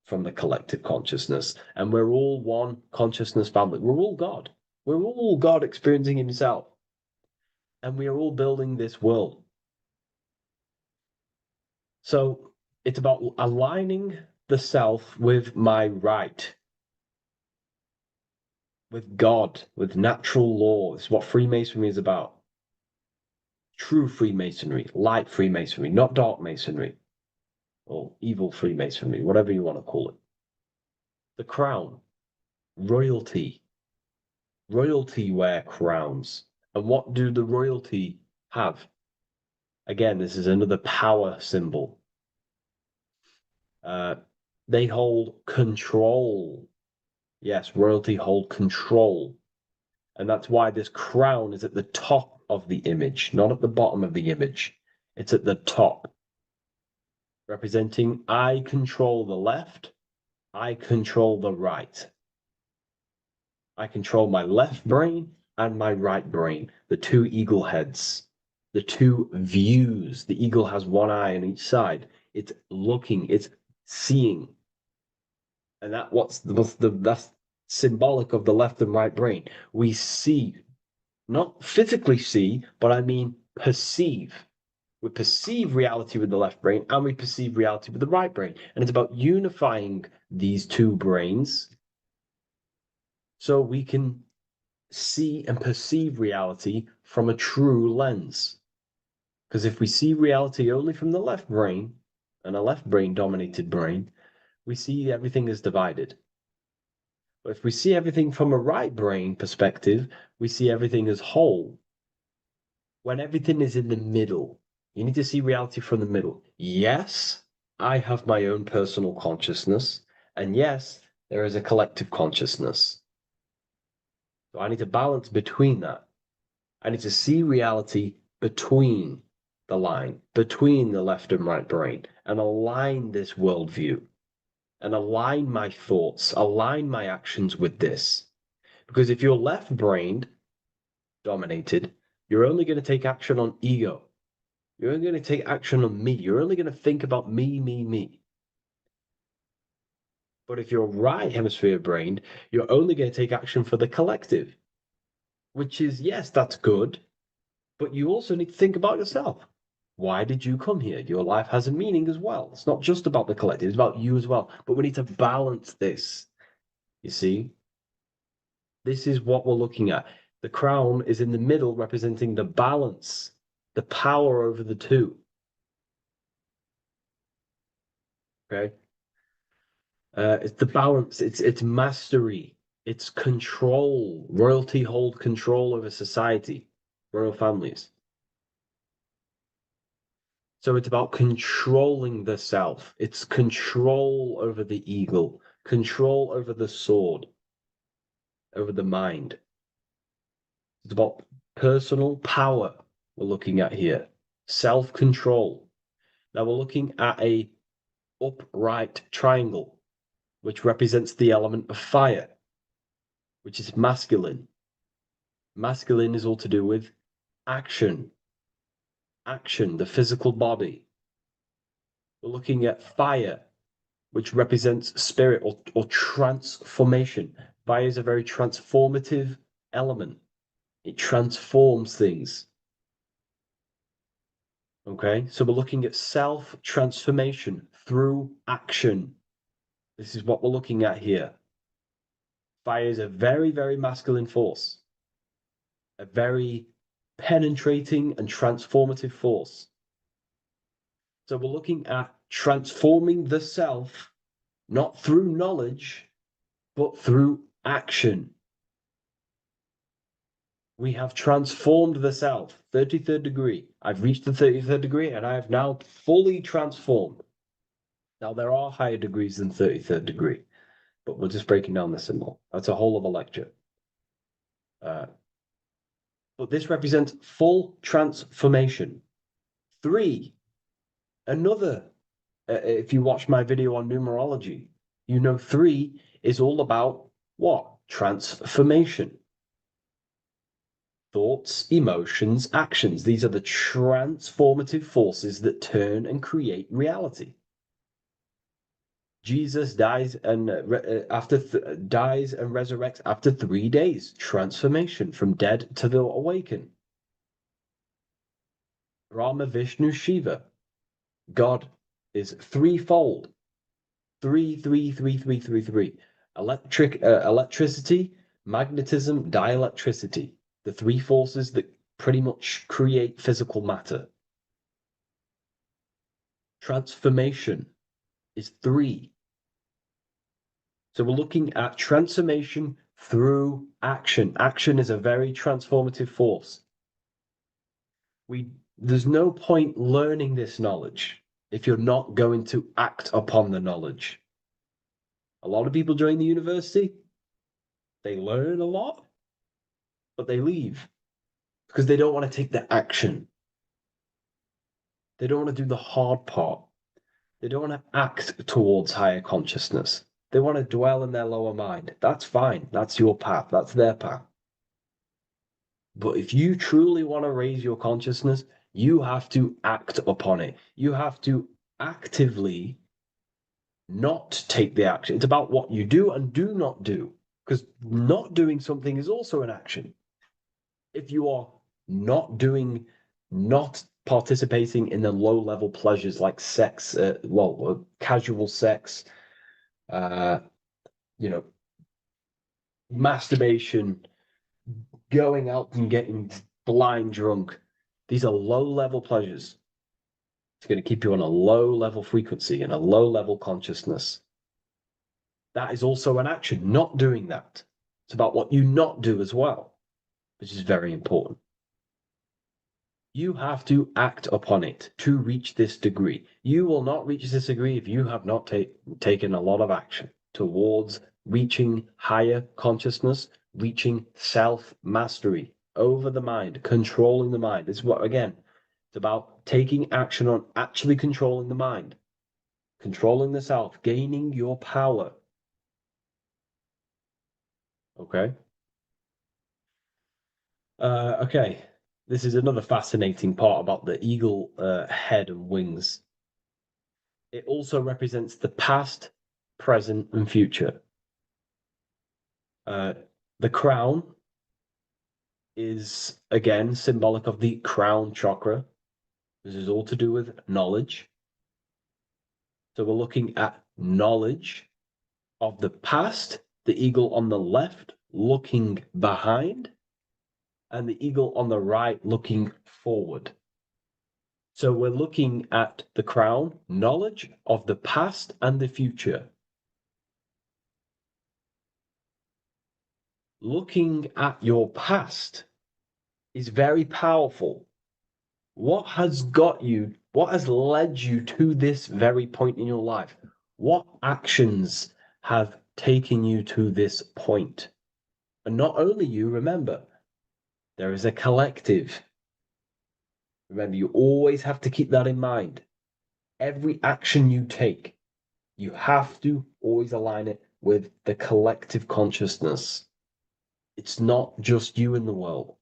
from the collective consciousness. And we're all one consciousness family. We're all God. We're all God experiencing Himself. And we are all building this world. So it's about aligning the self with my right, with God, with natural law. It's what Freemasonry is about. True Freemasonry, light Freemasonry, not dark Masonry or evil Freemasonry, whatever you want to call it. The crown, royalty. Royalty wear crowns. And what do the royalty have? Again, this is another power symbol. Uh, they hold control. Yes, royalty hold control. And that's why this crown is at the top of the image, not at the bottom of the image. It's at the top, representing I control the left, I control the right. I control my left brain and my right brain, the two eagle heads, the two views. The eagle has one eye on each side. It's looking, it's seeing. And that's symbolic of the left and right brain. We see, not physically see, but I mean perceive. We perceive reality with the left brain and we perceive reality with the right brain. And it's about unifying these two brains so we can see and perceive reality from a true lens. Because if we see reality only from the left brain, and a left brain dominated brain, we see everything as divided. But if we see everything from a right brain perspective, we see everything as whole. When everything is in the middle, you need to see reality from the middle. Yes, I have my own personal consciousness, and yes, there is a collective consciousness. So I need to balance between that. I need to see reality between the line, between the left and right brain, and align this worldview. and align my thoughts, align my actions with this. Because if you're left-brained dominated, you're only going to take action on ego. You're only going to take action on me. You're only going to think about me, me, me. But if you're right hemisphere brained, you're only going to take action for the collective, which is, yes, that's good, but you also need to think about yourself. Why did you come here? Your life has a meaning as well. It's not just about the collective, it's about you as well. But we need to balance this. You see, this is what we're looking at. The crown is in the middle, representing the balance, the power over the two. Okay. It's the balance, it's mastery, it's control. Royalty hold control over society, royal families. So it's about controlling the self. It's control over the ego, control over the sword, over the mind. It's about personal power we're looking at here. Self-control. Now we're looking at a upright triangle, which represents the element of fire, which is masculine. Masculine is all to do with action, action, the physical body. We're looking at fire, which represents spirit or transformation. Fire is a very transformative element. It transforms things. Okay, so we're looking at self-transformation through action. This is what we're looking at here. Fire is a very, very masculine force, a very penetrating and transformative force. So we're looking at transforming the self, not through knowledge, but through action. We have transformed the self, 33rd degree. I've reached the 33rd degree and I have now fully transformed. Now, there are higher degrees than 33rd degree, but we're just breaking down the symbol. That's a whole of a lecture. But this represents full transformation. 3, another, if you watch my video on numerology, you know 3 is all about what? Transformation. Thoughts, emotions, actions. These are the transformative forces that turn and create reality. Jesus dies and dies and resurrects after 3 days. Transformation from dead to the awaken. Brahma, Vishnu, Shiva. God is threefold. 3, 3, 3, 3, 3, 3. Electricity, magnetism, dielectricity. The 3 forces that pretty much create physical matter. Transformation is 3. So we're looking at transformation through action. Action is a very transformative force. There's no point learning this knowledge if you're not going to act upon the knowledge. A lot of people join the university, they learn a lot, but they leave because they don't want to take the action. They don't want to do the hard part. They don't want to act towards higher consciousness. They want to dwell in their lower mind. That's fine. That's your path. That's their path. But if you truly want to raise your consciousness, you have to act upon it. You have to actively not take the action. It's about what you do and do not do, because not doing something is also an action. If you are not participating in the low level pleasures like sex, casual sex, masturbation, going out and getting blind drunk. These are low level pleasures. It's going to keep you on a low level frequency and a low level consciousness. That is also an action, not doing that. It's about what you not do as well, which is very important. You have to act upon it to reach this degree. You will not reach this degree if you have not taken a lot of action towards reaching higher consciousness, reaching self-mastery over the mind, controlling the mind. This is what, again, it's about taking action on actually controlling the mind, controlling the self, gaining your power. Okay. Okay. This is another fascinating part about the eagle head and wings. It also represents the past, present, and future. Uh, the crown is again symbolic of the crown chakra. This is all to do with knowledge. So we're looking at knowledge of the past, the eagle on the left looking behind, and the eagle on the right looking forward. So we're looking at the crown, knowledge of the past and the future. Looking at your past is very powerful. What has got you, what has led you to this very point in your life? What actions have taken you to this point? And not only you, remember, there is a collective. Remember, you always have to keep that in mind. Every action you take, you have to always align it with the collective consciousness. It's not just you in the world.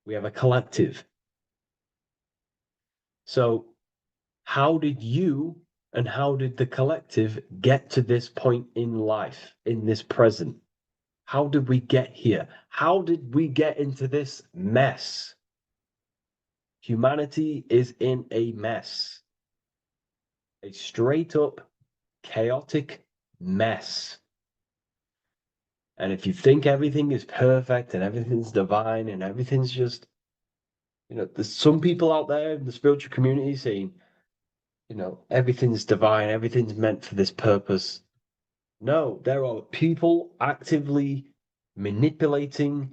We have a collective. So, how did you and how did the collective get to this point in life, in this present? How did we get here? How did we get into this mess? Humanity is in a mess, a straight up chaotic mess. And if you think everything is perfect and everything's divine and everything's just, there's some people out there in the spiritual community saying, everything's divine, everything's meant for this purpose. No, there are people actively manipulating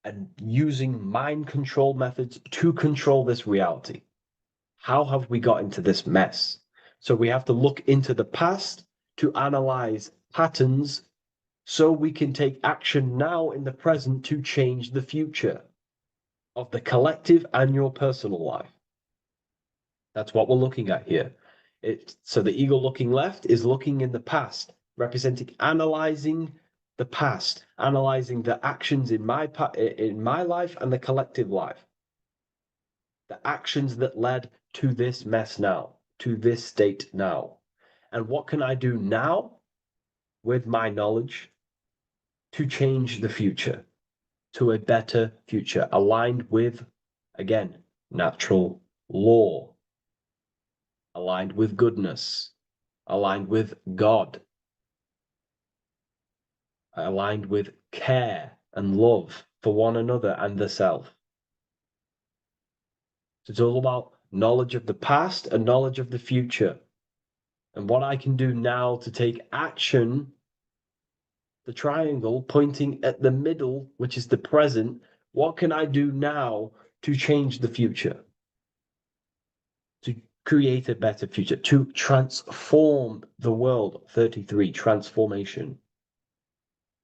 and using mind control methods to control this reality. How have we got into this mess? So we have to look into the past to analyze patterns so we can take action now in the present to change the future of the collective and your personal life. That's what we're looking at here. So the eagle looking left is looking in the past, representing analyzing the past, analyzing the actions in my life and the collective life, the actions that led to this mess now, to this state now. And what can I do now with my knowledge to change the future to a better future aligned with, again, natural law, aligned with goodness, aligned with God, aligned with care and love for one another and the self. So it's all about knowledge of the past and knowledge of the future. And what I can do now to take action, the triangle pointing at the middle, which is the present, what can I do now to change the future? To create a better future, to transform the world. 33, transformation.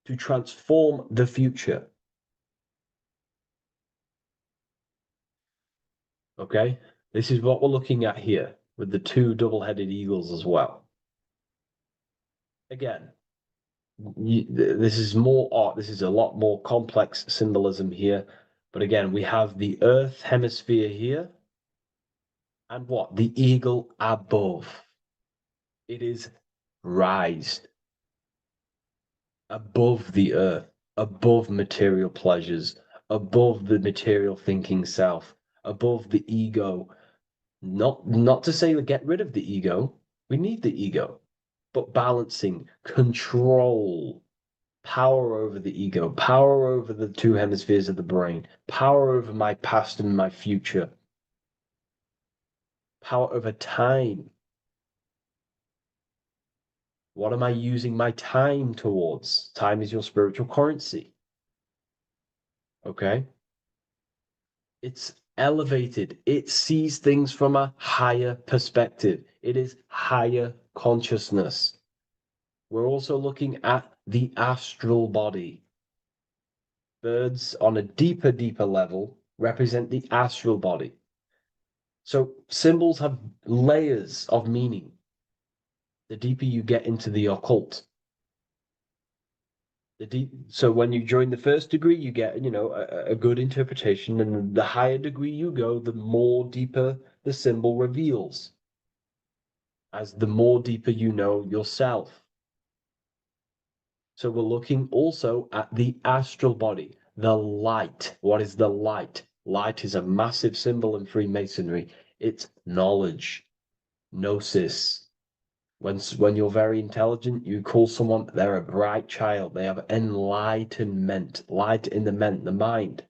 To transform the future. Okay, this is what we're looking at here with the two double-headed eagles as well. Again, this is more art. This is a lot more complex symbolism here. But again, we have the Earth hemisphere here. And what? The eagle above. It is raised above the earth, above material pleasures, above the material thinking self, above the ego. Not to say get rid of the ego. We need the ego, but balancing control, power over the ego, power over the two hemispheres of the brain, power over my past and my future, power over time. What am I using my time towards? Time is your spiritual currency. Okay? It's elevated. It sees things from a higher perspective. It is higher consciousness. We're also looking at the astral body. Birds on a deeper level represent the astral body. So symbols have layers of meaning. The deeper you get into the occult, so when you join the first degree, you get, a good interpretation, and the higher degree you go, the more deeper the symbol reveals, as the more deeper you know yourself. So we're looking also at the astral body, the light. What is the light? Light is a massive symbol in Freemasonry. It's knowledge, gnosis. When you're very intelligent, you call someone, they're a bright child. They have enlightenment, light in the mind.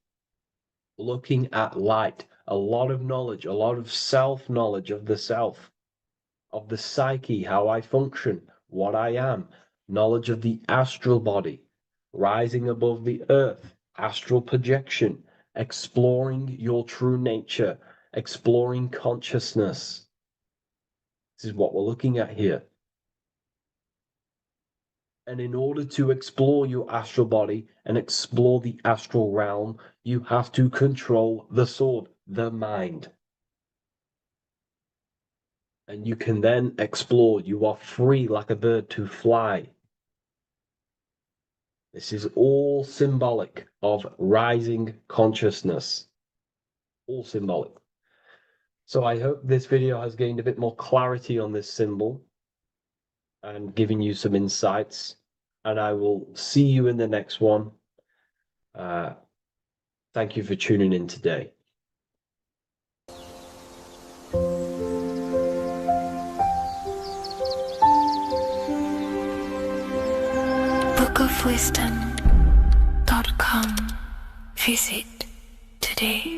Looking at light, a lot of knowledge, a lot of self-knowledge of the self, of the psyche, how I function, what I am, knowledge of the astral body, rising above the earth, astral projection, exploring your true nature, exploring consciousness. This is what we're looking at here. And in order to explore your astral body and explore the astral realm, you have to control the sword, the mind. And you can then explore. You are free like a bird to fly. This is all symbolic of rising consciousness. All symbolic. So I hope this video has gained a bit more clarity on this symbol and given you some insights. And I will see you in the next one. Thank you for tuning in today. bookofwisdom.com. Visit today.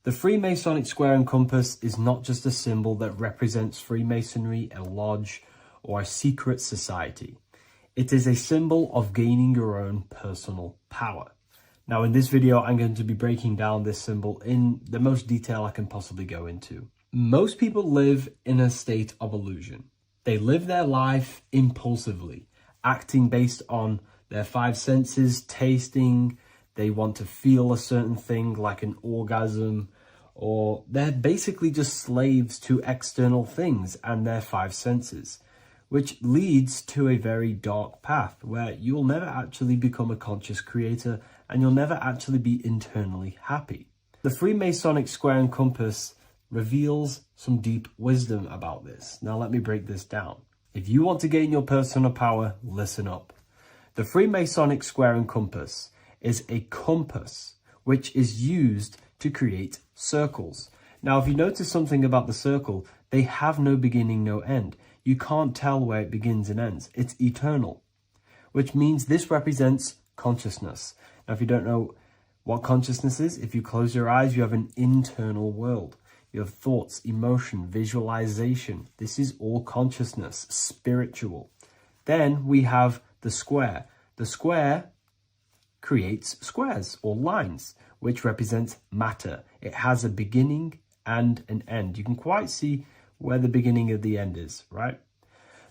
The Freemasonic square and compass is not just a symbol that represents Freemasonry, a lodge, or a secret society. It is a symbol of gaining your own personal power. Now, in this video, I'm going to be breaking down this symbol in the most detail I can possibly go into. Most people live in a state of illusion. They live their life impulsively, acting based on their five senses, tasting. They want to feel a certain thing like an orgasm, or they're basically just slaves to external things and their five senses, which leads to a very dark path where you'll never actually become a conscious creator and you'll never actually be internally happy. The Freemasonic square and compass reveals some deep wisdom about this. Now let me break this down. If you want to gain your personal power, listen up. The Freemasonic square and compass is a compass which is used to create circles. Now, if you notice something about the circle, they have no beginning, no end. You can't tell where it begins and ends. It's eternal, which means this represents consciousness. Now, if you don't know what consciousness is, if you close your eyes, you have an internal world. You have thoughts, emotion, visualization. This is all consciousness, spiritual. Then we have the square. The square creates squares or lines, which represents matter. It has a beginning and an end. You can quite see where the beginning of the end is, right?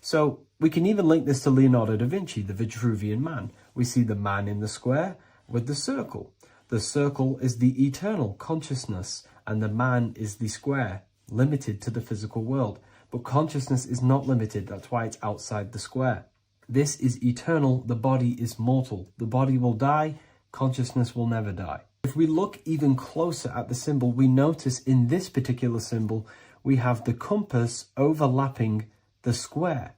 So we can even link this to Leonardo da Vinci, the Vitruvian Man. We see the man in the square with the circle. The circle is the eternal consciousness, and the man is the square, limited to the physical world. But consciousness is not limited. That's why it's outside the square. This is eternal. The body is mortal. The body will die. Consciousness will never die. If we look even closer at the symbol, we notice in this particular symbol, we have the compass overlapping the square.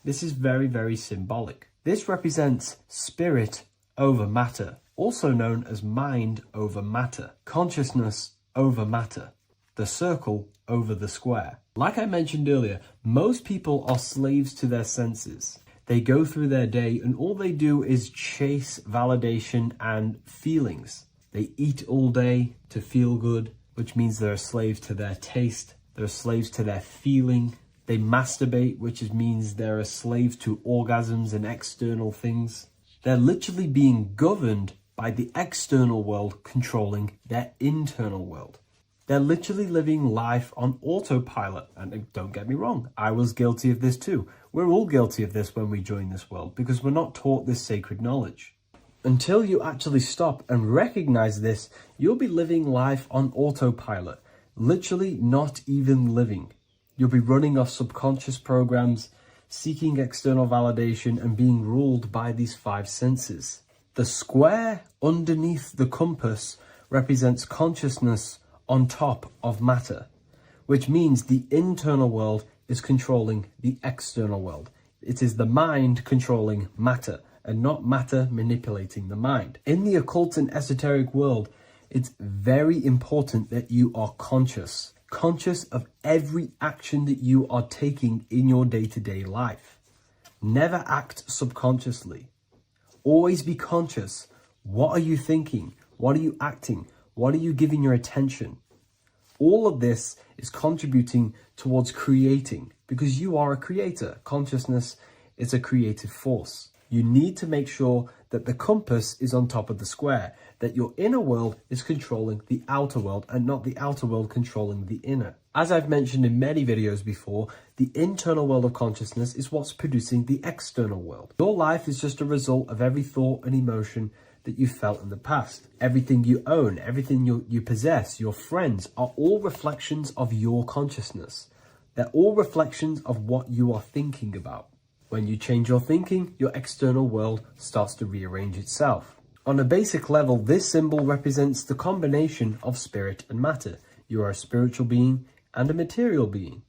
This is very, very symbolic. This represents spirit over matter, also known as mind over matter, consciousness over matter, the circle over the square. Like I mentioned earlier, most people are slaves to their senses. They go through their day and all they do is chase validation and feelings. They eat all day to feel good, which means they're a slave to their taste. They're slaves to their feeling. They masturbate, which means they're a slave to orgasms and external things. They're literally being governed by the external world controlling their internal world. They're literally living life on autopilot. And don't get me wrong, I was guilty of this too. We're all guilty of this when we join this world because we're not taught this sacred knowledge. Until you actually stop and recognize this, you'll be living life on autopilot, literally not even living. You'll be running off subconscious programs, seeking external validation and being ruled by these five senses. The square underneath the compass represents consciousness on top of matter, which means the internal world is controlling the external world. It is the mind controlling matter and not matter manipulating the mind. In the occult and esoteric world, it's very important that you are conscious of every action that you are taking in your day-to-day life. Never act subconsciously. Always be conscious. What are you thinking? What are you acting? What are you giving your attention? All of this is contributing towards creating because you are a creator. Consciousness is a creative force. You need to make sure that the compass is on top of the square, that your inner world is controlling the outer world and not the outer world controlling the inner. As I've mentioned in many videos before, the internal world of consciousness is what's producing the external world. Your life is just a result of every thought and emotion that you felt in the past. Everything you own, everything you possess, your friends are all reflections of your consciousness. They're all reflections of what you are thinking about. When you change your thinking, your external world starts to rearrange itself. On a basic level, this symbol represents the combination of spirit and matter. You are a spiritual being and a material being.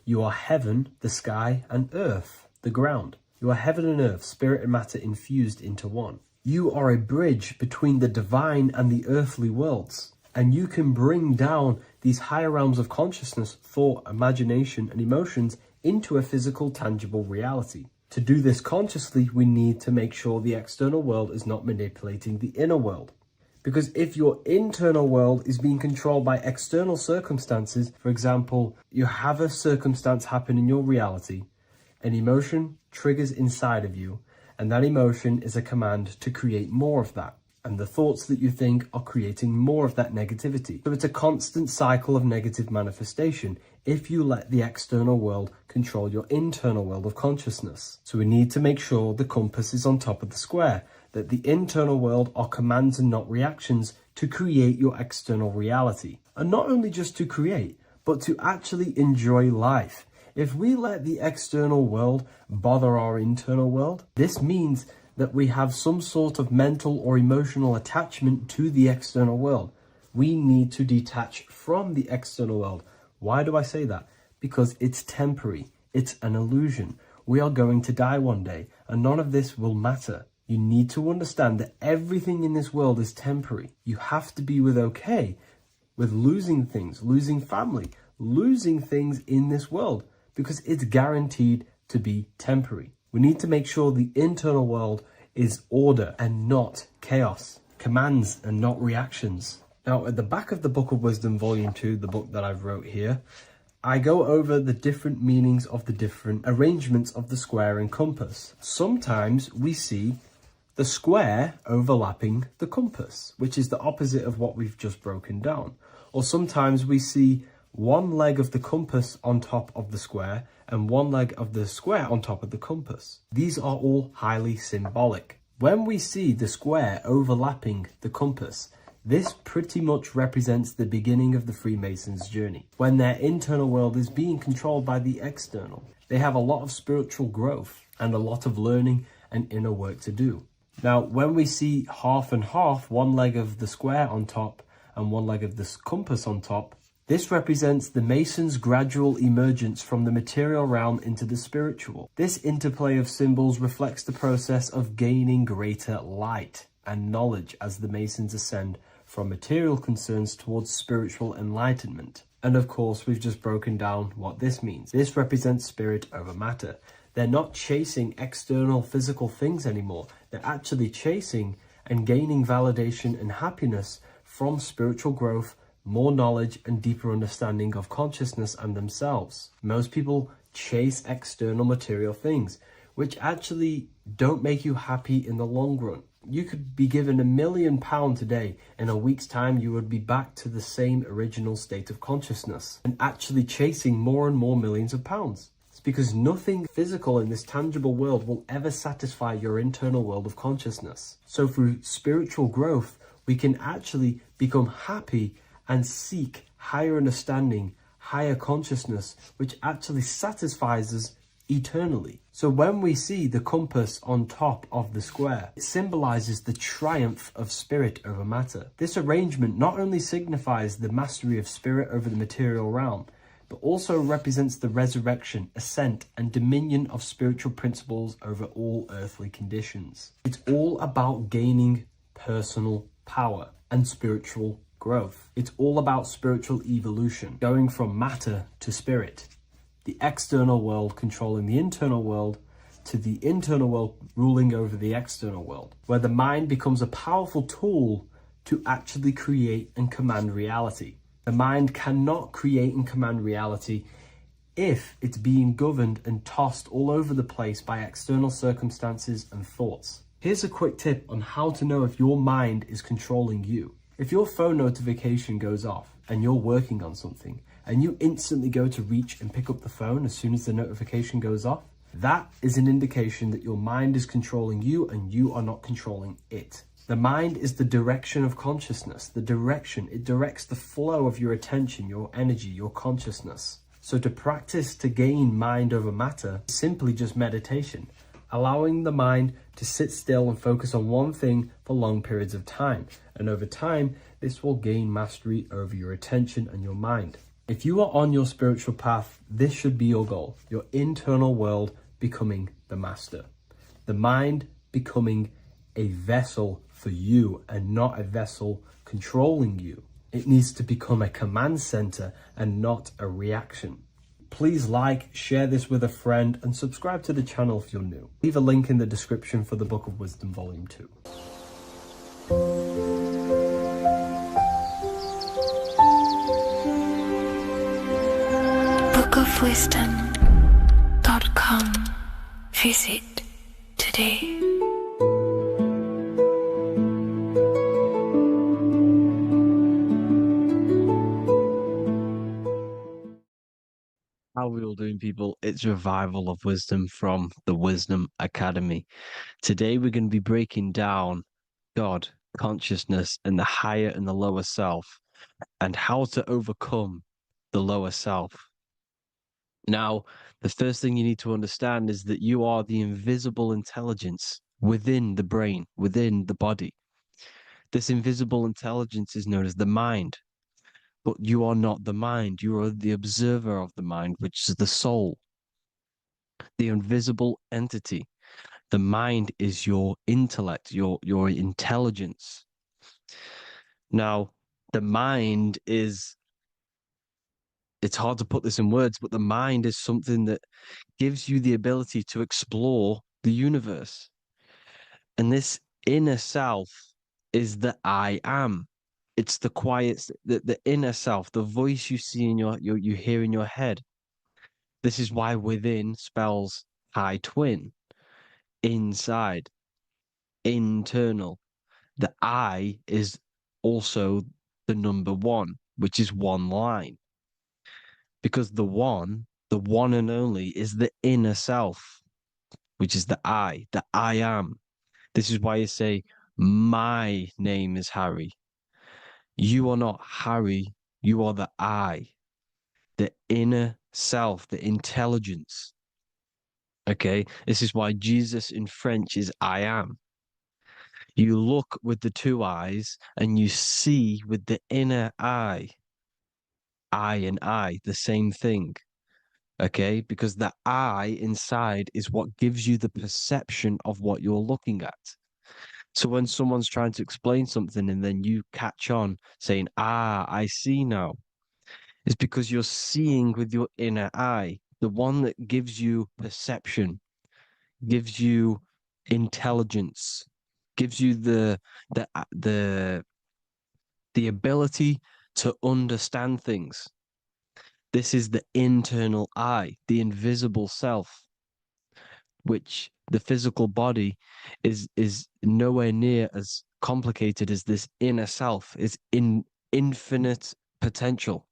You are heaven, the sky, and earth, the ground. You are heaven and earth, spirit and matter infused into one. You are a bridge between the divine and the earthly worlds. And you can bring down these higher realms of consciousness, thought, imagination, and emotions into a physical, tangible reality. To do this consciously, we need to make sure the external world is not manipulating the inner world. Because if your internal world is being controlled by external circumstances, for example, you have a circumstance happen in your reality, an emotion triggers inside of you, and that emotion is a command to create more of that. And the thoughts that you think are creating more of that negativity. So it's a constant cycle of negative manifestation if you let the external world control your internal world of consciousness. So we need to make sure the compass is on top of the square, that the internal world are commands and not reactions to create your external reality. And not only just to create, but to actually enjoy life. If we let the external world bother our internal world, this means that we have some sort of mental or emotional attachment to the external world. We need to detach from the external world. Why do I say that? Because it's temporary. It's an illusion. We are going to die one day, and none of this will matter. You need to understand that everything in this world is temporary. You have to be okay with losing things, losing family, losing things in this world, because it's guaranteed to be temporary. We need to make sure the internal world is order and not chaos, commands and not reactions. Now, at the back of the Book of Wisdom, Volume 2, the book that I've wrote here, I go over the different meanings of the different arrangements of the square and compass. Sometimes we see the square overlapping the compass, which is the opposite of what we've just broken down. Or sometimes we see one leg of the compass on top of the square and one leg of the square on top of the compass. These are all highly symbolic. When we see the square overlapping the compass, this pretty much represents the beginning of the Freemasons' journey, when their internal world is being controlled by the external. They have a lot of spiritual growth and a lot of learning and inner work to do. Now, when we see half and half, one leg of the square on top and one leg of the compass on top, this represents the Masons' gradual emergence from the material realm into the spiritual. This interplay of symbols reflects the process of gaining greater light and knowledge as the Masons ascend from material concerns towards spiritual enlightenment. And of course, we've just broken down what this means. This represents spirit over matter. They're not chasing external physical things anymore. They're actually chasing and gaining validation and happiness from spiritual growth, more knowledge and deeper understanding of consciousness and themselves. Most people chase external material things, which actually don't make you happy in the long run. You could be given £1 million today. In a week's time, you would be back to the same original state of consciousness and actually chasing more and more millions of pounds. It's because nothing physical in this tangible world will ever satisfy your internal world of consciousness. So through spiritual growth, we can actually become happy and seek higher understanding, higher consciousness, which actually satisfies us eternally. So when we see the compass on top of the square, it symbolizes the triumph of spirit over matter. This arrangement not only signifies the mastery of spirit over the material realm, but also represents the resurrection, ascent, and dominion of spiritual principles over all earthly conditions. It's all about gaining personal power and spiritual growth. It's all about spiritual evolution, going from matter to spirit. The external world controlling the internal world, to the internal world ruling over the external world, where the mind becomes a powerful tool to actually create and command reality. The mind cannot create and command reality if it's being governed and tossed all over the place by external circumstances and thoughts. Here's a quick tip on how to know if your mind is controlling you. If your phone notification goes off and you're working on something, and you instantly go to reach and pick up the phone as soon as the notification goes off, that is an indication that your mind is controlling you and you are not controlling it. The mind is the direction of consciousness. The direction, it directs the flow of your attention, your energy, your consciousness. So to practice to gain mind over matter is simply just meditation, allowing the mind to sit still and focus on one thing for long periods of time. And over time, this will gain mastery over your attention and your mind. If you are on your spiritual path, this should be your goal. Your internal world becoming the master. The mind becoming a vessel for you and not a vessel controlling you. It needs to become a command center and not a reaction. Please like, share this with a friend, and subscribe to the channel if you're new. Leave a link in the description for the Book of Wisdom Volume 2. bookofwisdom.com. Visit today. How are we all doing, people? It's Revival of Wisdom from the Wisdom Academy. Today we're going to be breaking down God, consciousness, and the higher and the lower self, and how to overcome the lower self. Now, the first thing you need to understand is that you are the invisible intelligence within the brain, within the body. This invisible intelligence is known as the mind. But you are not the mind. You are the observer of the mind, which is the soul, the invisible entity. The mind is your intellect, your intelligence. Now, the mind is, it's hard to put this in words, but the mind is something that gives you the ability to explore the universe. And this inner self is the I am. It's the quiet, the inner self, the voice you see in you hear in your head. This is why within spells high twin, inside, internal. The I is also the number one, which is one line. Because the one and only, is the inner self, which is the I am. This is why you say, my name is Harry. You are not Harry, you are the I, the inner self, the intelligence. Okay, this is why Jesus in French is I am. You look with the two eyes and you see with the inner eye, I and I, the same thing. Okay, because the I inside is what gives you the perception of what you're looking at. So when someone's trying to explain something and then you catch on saying, I see now, it's because you're seeing with your inner eye, the one that gives you perception, gives you intelligence, gives you the ability to understand things. This is the internal eye, the invisible self, which the physical body is nowhere near as complicated as this inner self. It's in infinite potential,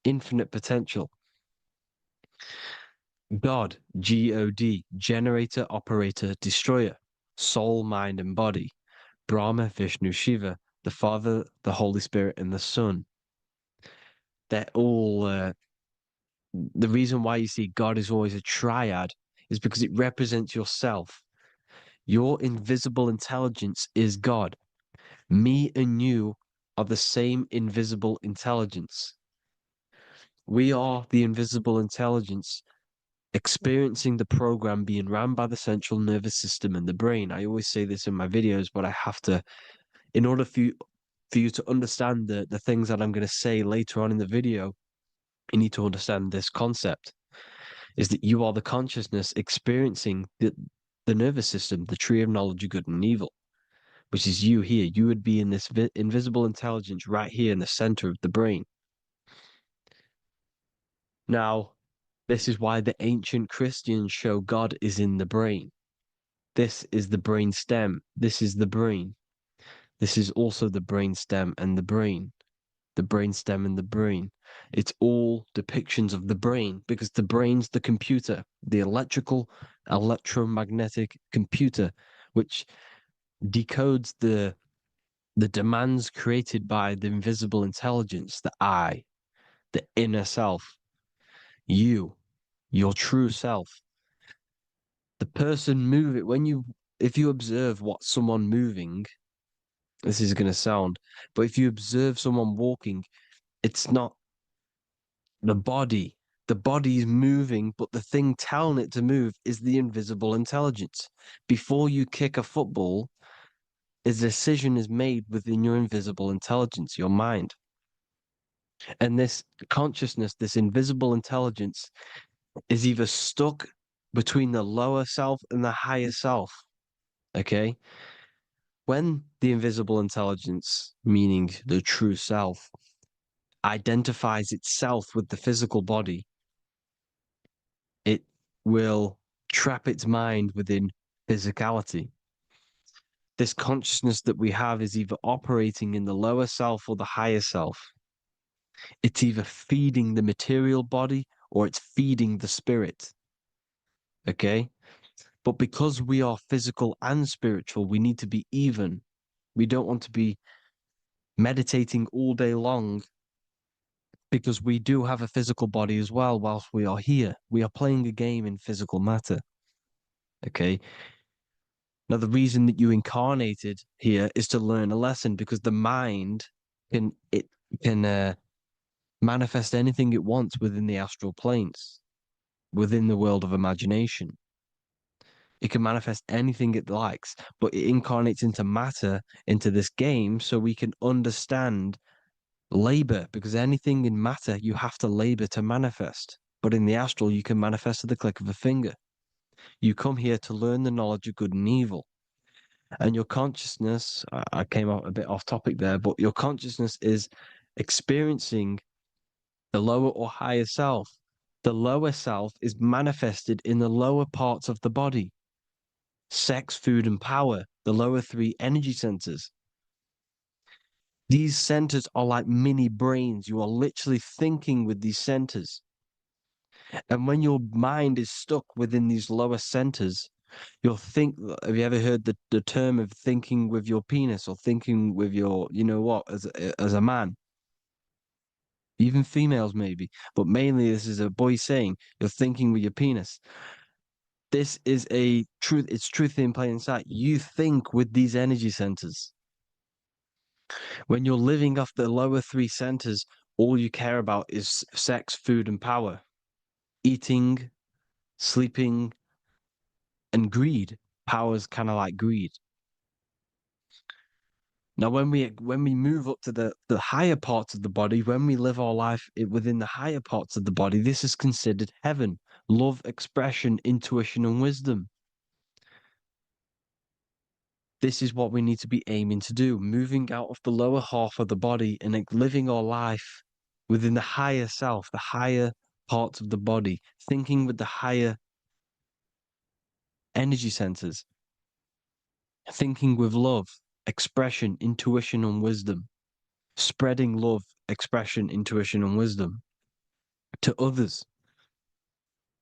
infinite potential. God, God, generator, operator, destroyer, soul, mind, and body. Brahma, Vishnu, Shiva, the Father, the Holy Spirit, and the Son. They're all the reason why you see God is always a triad is because it represents yourself. Your invisible intelligence is God. Me and you are the same invisible intelligence. We are the invisible intelligence experiencing the program being run by the central nervous system and the brain. I always say this in my videos, but I have to, in order for you to understand the things that I'm going to say later on in the video, you need to understand this concept is that you are the consciousness experiencing the nervous system, the tree of knowledge of good and evil, which is you here. You would be in this invisible intelligence right here in the center of the brain. Now, this is why the ancient Christians show God is in the brain. This is the brain stem. This is the brain. This is also the brain stem and the brain. The brain stem and the brain. It's all depictions of the brain because the brain's the computer, the electromagnetic computer, which decodes the demands created by the invisible intelligence, the I, the inner self, you, your true self. The person moving if you observe what someone moving, this is going to sound, but if you observe someone walking, it's not the body. The body is moving, but the thing telling it to move is the invisible intelligence. Before you kick a football, a decision is made within your invisible intelligence, your mind. And this consciousness, this invisible intelligence, is either stuck between the lower self and the higher self. Okay? When the invisible intelligence, meaning the true self, identifies itself with the physical body, it will trap its mind within physicality. This consciousness that we have is either operating in the lower self or the higher self. It's either feeding the material body or it's feeding the spirit. Okay? But because we are physical and spiritual, we need to be even. We don't want to be meditating all day long because we do have a physical body as well whilst we are here. We are playing a game in physical matter. Okay? Now, the reason that you incarnated here is to learn a lesson because the mind can manifest anything it wants within the astral planes, within the world of imagination. It can manifest anything it likes, but it incarnates into matter, into this game, so we can understand labor, because anything in matter you have to labor to manifest. But in the astral, you can manifest at the click of a finger. You come here to learn the knowledge of good and evil. And your consciousness, I came out a bit off topic there, but your consciousness is experiencing the lower or higher self. The lower self is manifested in the lower parts of the body. Sex, food, and power, the lower three energy centers. These centers are like mini brains. You are literally thinking with these centers. And when your mind is stuck within these lower centers, you'll think, have you ever heard the term of thinking with your penis or thinking with your, you know what, as a man? Even females maybe, but mainly this is a boy saying you're thinking with your penis. This is a truth, it's truth in plain sight. You think with these energy centers. When you're living off the lower three centers, all you care about is sex, food, and power. Eating, sleeping, and greed. Power's kind of like greed. Now, when we move up to the higher parts of the body, when we live our life within the higher parts of the body, this is considered heaven, love, expression, intuition, and wisdom. This is what we need to be aiming to do, moving out of the lower half of the body and living our life within the higher self, the higher parts of the body, thinking with the higher energy centers, thinking with love, expression, intuition, and wisdom, spreading love, expression, intuition, and wisdom to others.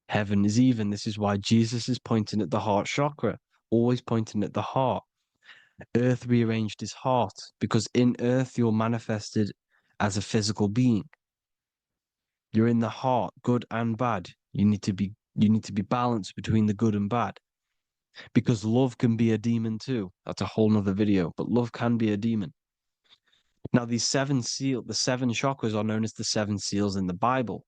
Heaven is even. This is why Jesus is pointing at the heart chakra, always pointing at the heart. Earth rearranged his heart because in earth you're manifested as a physical being. You're in the heart, good and bad. You need to be balanced between the good and bad. Because love can be a demon too. That's a whole nother video, but love can be a demon. Now, the seven chakras are known as the seven seals in the Bible.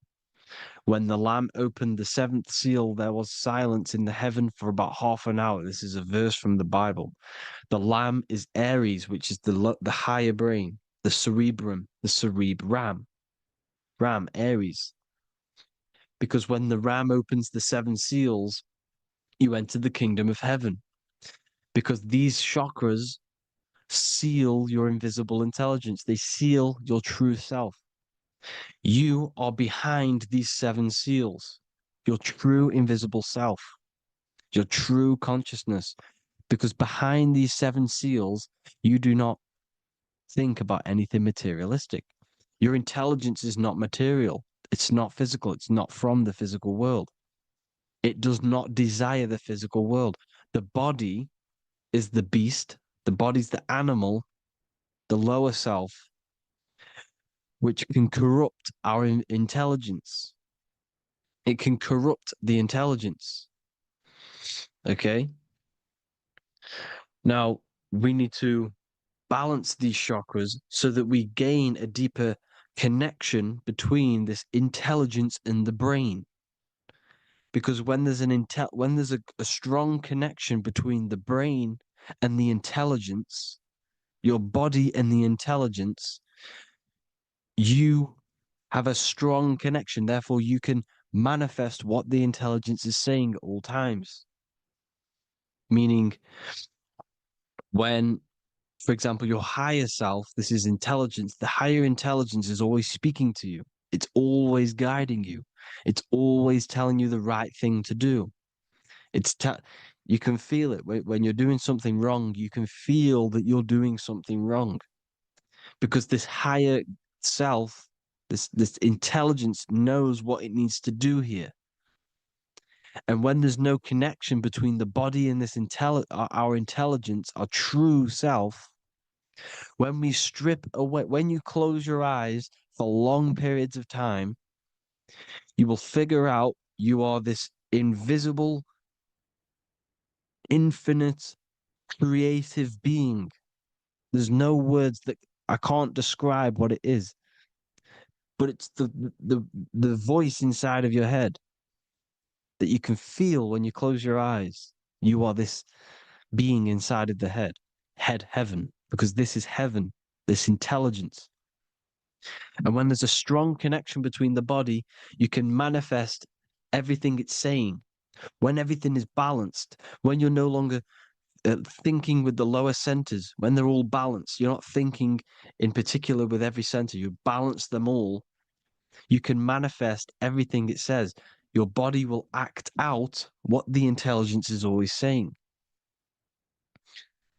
When the Lamb opened the seventh seal, there was silence in the heaven for about half an hour. This is a verse from the Bible. The Lamb is Aries, which is the higher brain, the cerebrum, Ram, Aries. Because when the Ram opens the seven seals, you enter the kingdom of heaven. Because these chakras seal your invisible intelligence. They seal your true self. You are behind these seven seals, your true invisible self, your true consciousness. Because behind these seven seals, you do not think about anything materialistic. Your intelligence is not material. It's not physical. It's not from the physical world. It does not desire the physical world. The body is the beast. The body's the animal, the lower self, which can corrupt our intelligence. It can corrupt the intelligence. Okay. Now, we need to balance these chakras so that we gain a deeper connection between this intelligence and the brain. Because when there's a strong connection between the brain and the intelligence, your body and the intelligence, you have a strong connection. Therefore, you can manifest what the intelligence is saying at all times. Meaning, when, for example, your higher self, this is intelligence, the higher intelligence is always speaking to you. It's always guiding you. It's always telling you the right thing to do. You can feel it when you're doing something wrong. You can feel that you're doing something wrong because this higher self, this intelligence knows what it needs to do here. And when there's no connection between the body and our intelligence, our true self, when we strip away, when you close your eyes for long periods of time, you will figure out you are this invisible, infinite, creative being. There's no words that I can't describe what it is, but it's the voice inside of your head that you can feel when you close your eyes. You are this being inside of the heaven, because this is heaven, this intelligence. And when there's a strong connection between the body, you can manifest everything it's saying. When everything is balanced, when you're no longer thinking with the lower centers, when they're all balanced, you're not thinking in particular with every center, you balance them all, you can manifest everything it says. Your body will act out what the intelligence is always saying.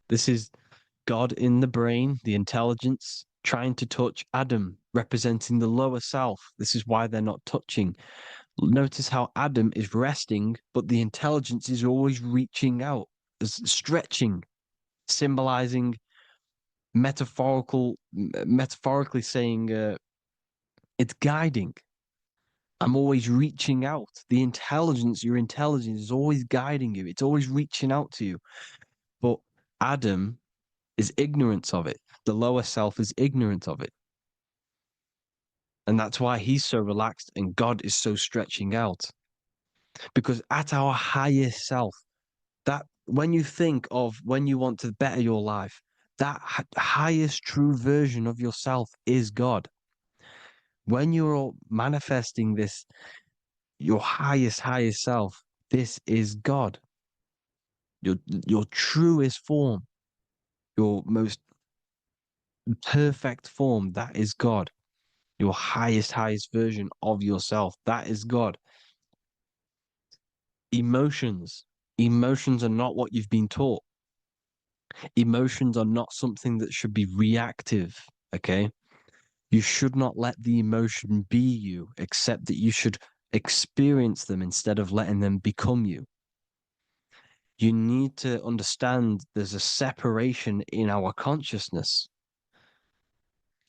This is God in the brain, the intelligence, trying to touch Adam, representing the lower self. This is why they're not touching. Notice how Adam is resting, but the intelligence is always reaching out, stretching, symbolizing metaphorically saying it's guiding. I'm always reaching out. Your intelligence is always guiding you. It's always reaching out to you. But Adam is ignorant of it. The lower self is ignorant of it. And that's why he's so relaxed and God is so stretching out. Because at our highest self, that when you think of when you want to better your life, that highest true version of yourself is God. When you're manifesting this, your highest self, this is God. Your truest form, your most perfect form, that is God. Your highest version of yourself, that is God. Emotions. Emotions are not what you've been taught. Emotions are not something that should be reactive, okay? You should not let the emotion be you, except that you should experience them instead of letting them become you. You need to understand there's a separation in our consciousness.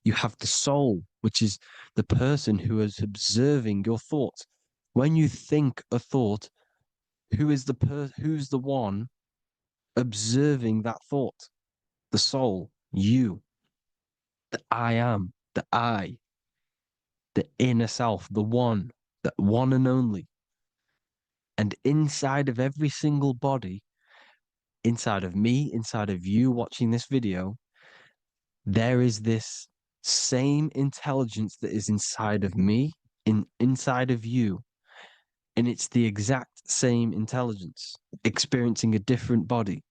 You have the soul, which is the person who is observing your thoughts. When you think a thought, who's the one observing that thought? The soul, you, the I am, the I, the inner self, the one and only. And inside of every single body, inside of me, inside of you watching this video, there is this same intelligence that is inside of me, inside of you. And it's the exact same intelligence, experiencing a different body.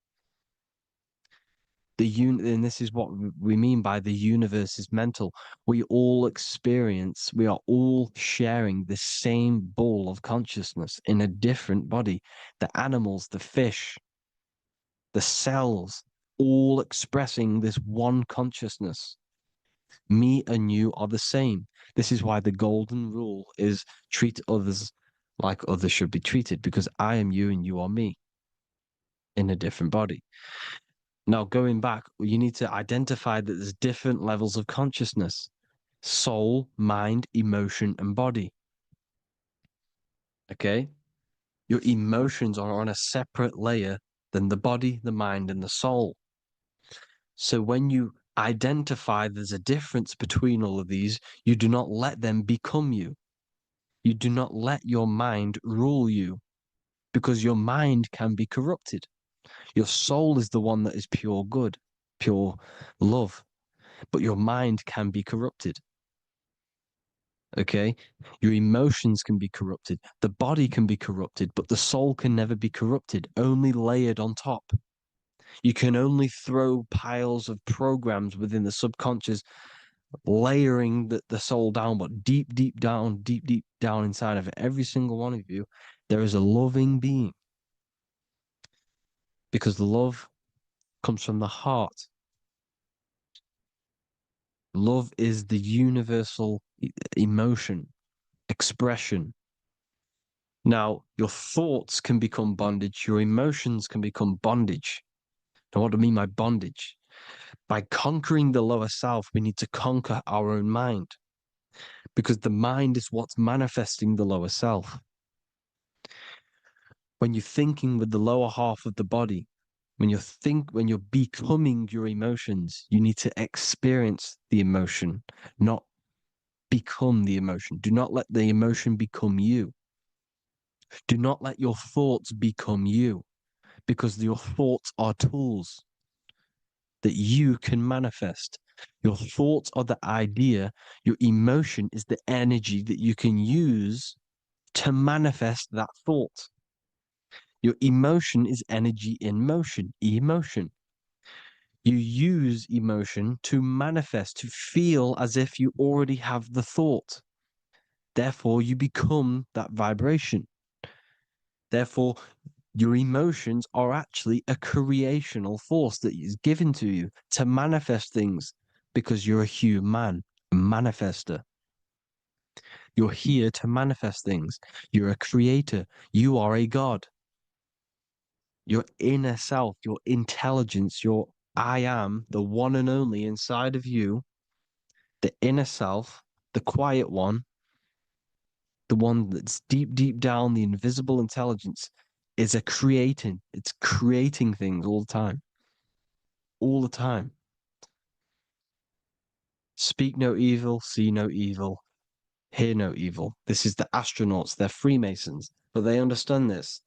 And this is what we mean by the universe is mental. We are all sharing the same ball of consciousness in a different body. The animals, the fish, the cells, all expressing this one consciousness. Me and you are the same. This is why the golden rule is treat others like others should be treated, because I am you and you are me in a different body. Now, going back, you need to identify that there's different levels of consciousness: soul, mind, emotion, and body. Okay? Your emotions are on a separate layer than the body, the mind, and the soul. So when you identify there's a difference between all of these, you do not let them become you. You do not let your mind rule you, because your mind can be corrupted. Your soul is the one that is pure good, pure love, but your mind can be corrupted. Okay? Your emotions can be corrupted. The body can be corrupted, but the soul can never be corrupted, only layered on top. You can only throw piles of programs within the subconscious, layering the soul down, but deep down inside of every single one of you, there is a loving being. Because love comes from the heart. Love is the universal emotion, expression. Now, your thoughts can become bondage, your emotions can become bondage. Now, what do I mean by bondage? By conquering the lower self, we need to conquer our own mind, because the mind is what's manifesting the lower self. When you're thinking with the lower half of the body, when you're becoming your emotions, you need to experience the emotion, not become the emotion. Do not let the emotion become you. Do not let your thoughts become you, because your thoughts are tools that you can manifest. Your thoughts are the idea. Your emotion is the energy that you can use to manifest that thought. Your emotion is energy in motion, emotion. You use emotion to manifest, to feel as if you already have the thought. Therefore, you become that vibration. Therefore, your emotions are actually a creational force that is given to you to manifest things, because you're a human, a manifester. You're here to manifest things. You're a creator. You are a god. Your inner self, your intelligence, your I am, the one and only inside of you, the inner self, the quiet one, the one that's deep down, the invisible intelligence, is it's creating things all the time. All the time. Speak no evil, see no evil, hear no evil. This is the astronauts, they're Freemasons, but they understand this,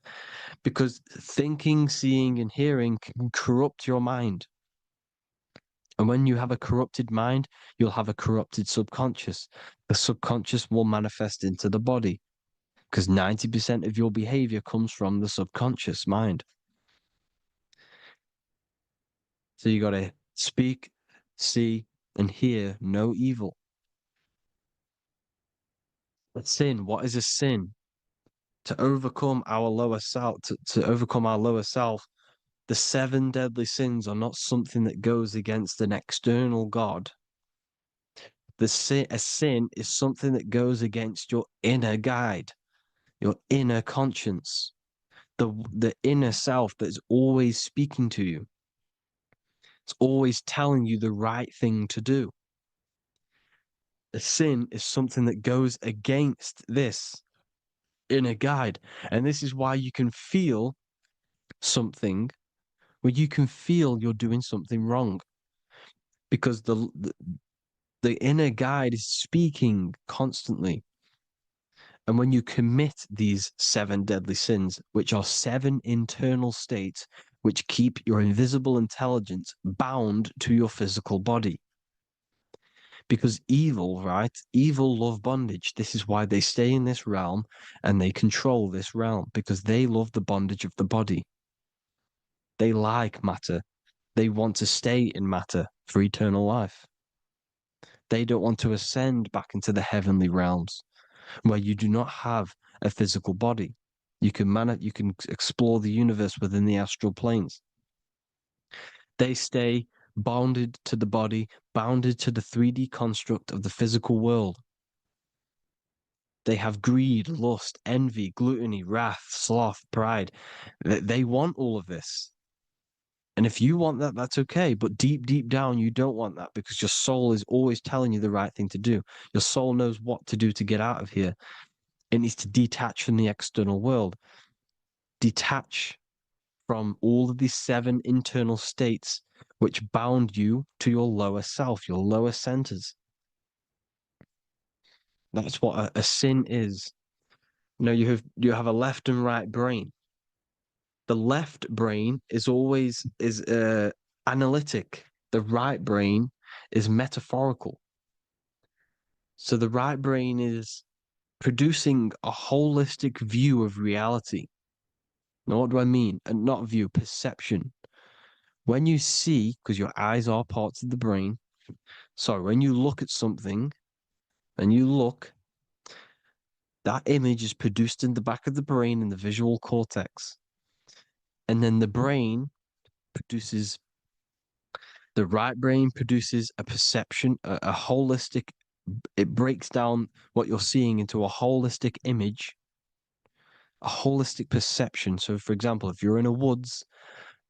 because thinking, seeing, and hearing can corrupt your mind. And when you have a corrupted mind, you'll have a corrupted subconscious. The subconscious will manifest into the body, because 90% of your behavior comes from the subconscious mind. So you got to speak, see, and hear no evil. A sin, what is a sin? To overcome our lower self, to overcome our lower self, the seven deadly sins are not something that goes against an external God. A sin is something that goes against your inner guide, your inner conscience, the inner self that is always speaking to you. It's always telling you the right thing to do. A sin is something that goes against this inner guide. And this is why you can feel something where you can feel you're doing something wrong because the inner guide is speaking constantly. And when you commit these seven deadly sins, which are seven internal states which keep your invisible intelligence bound to your physical body. Because evil, right? Evil love bondage. This is why they stay in this realm and they control this realm because they love the bondage of the body. They like matter. They want to stay in matter for eternal life. They don't want to ascend back into the heavenly realms where you do not have a physical body. You can explore the universe within the astral planes. They stay bounded to the body, bounded to the 3D construct of the physical world. They have greed, lust, envy, gluttony, wrath, sloth, pride. They want all of this. And if you want that, that's okay. But deep, deep down, you don't want that because your soul is always telling you the right thing to do. Your soul knows what to do to get out of here. It needs to detach from the external world, detach from all of these seven internal states which bound you to your lower self, your lower centers. That's what a sin is. You know, you have a left and right brain. The left brain is always analytic. The right brain is metaphorical. So the right brain is producing a holistic view of reality. Now, what do I mean? And not view, perception. When you see, because your eyes are parts of the brain, so when you look at something and you look, that image is produced in the back of the brain in the visual cortex. And then produces, the right brain produces a perception, a holistic, it breaks down what you're seeing into a holistic image, a holistic perception. So, for example, if you're in a woods,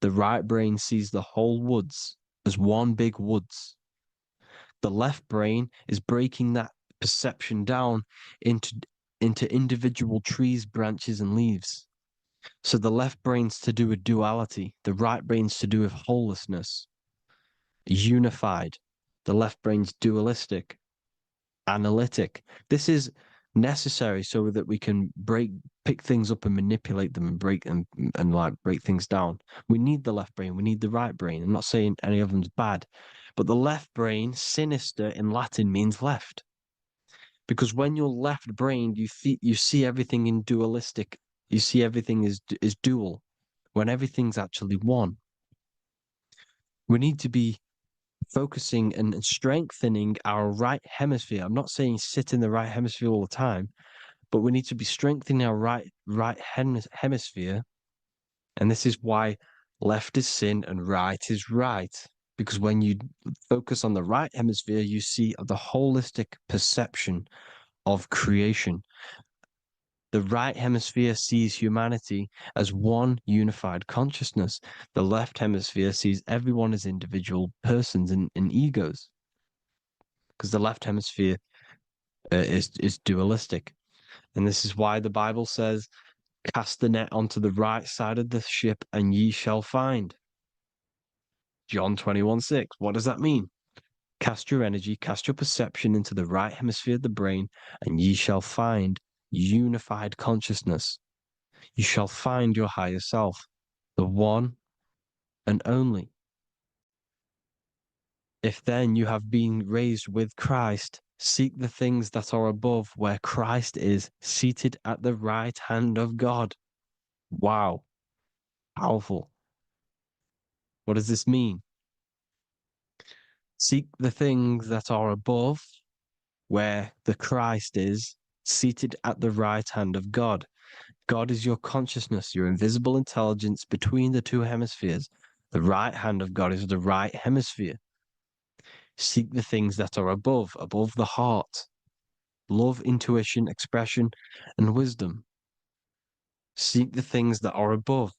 the right brain sees the whole woods as one big woods. The left brain is breaking that perception down into individual trees, branches, and leaves. So the left brain's to do with duality, the right brain's to do with wholeness, unified. The left brain's dualistic, analytic. This is necessary so that we can pick things up and manipulate them and break things down. We need the left brain, we need the right brain. I'm not saying any of them's bad, but the left brain, sinister in Latin, means left. Because when you're left brained, you see everything in dualistic. You see everything is dual, when everything's actually one. We need to be focusing and strengthening our right hemisphere. I'm not saying sit in the right hemisphere all the time, but we need to be strengthening our hemisphere. And this is why left is sin and right is right. Because when you focus on the right hemisphere, you see the holistic perception of creation. The right hemisphere sees humanity as one unified consciousness. The left hemisphere sees everyone as individual persons and egos. Because the left hemisphere is dualistic. And this is why the Bible says, cast the net onto the right side of the ship and ye shall find. John 21:6. What does that mean? Cast your energy, cast your perception into the right hemisphere of the brain, and ye shall find unified consciousness. You shall find your higher self, the one and only. If then you have been raised with Christ, seek the things that are above where Christ is seated at the right hand of God. Wow. Powerful. What does this mean? Seek the things that are above where the Christ is seated at the right hand of God. God is your consciousness, your invisible intelligence between the two hemispheres. The right hand of God is the right hemisphere. Seek the things that are above the heart. Love, intuition, expression, and wisdom. Seek the things that are above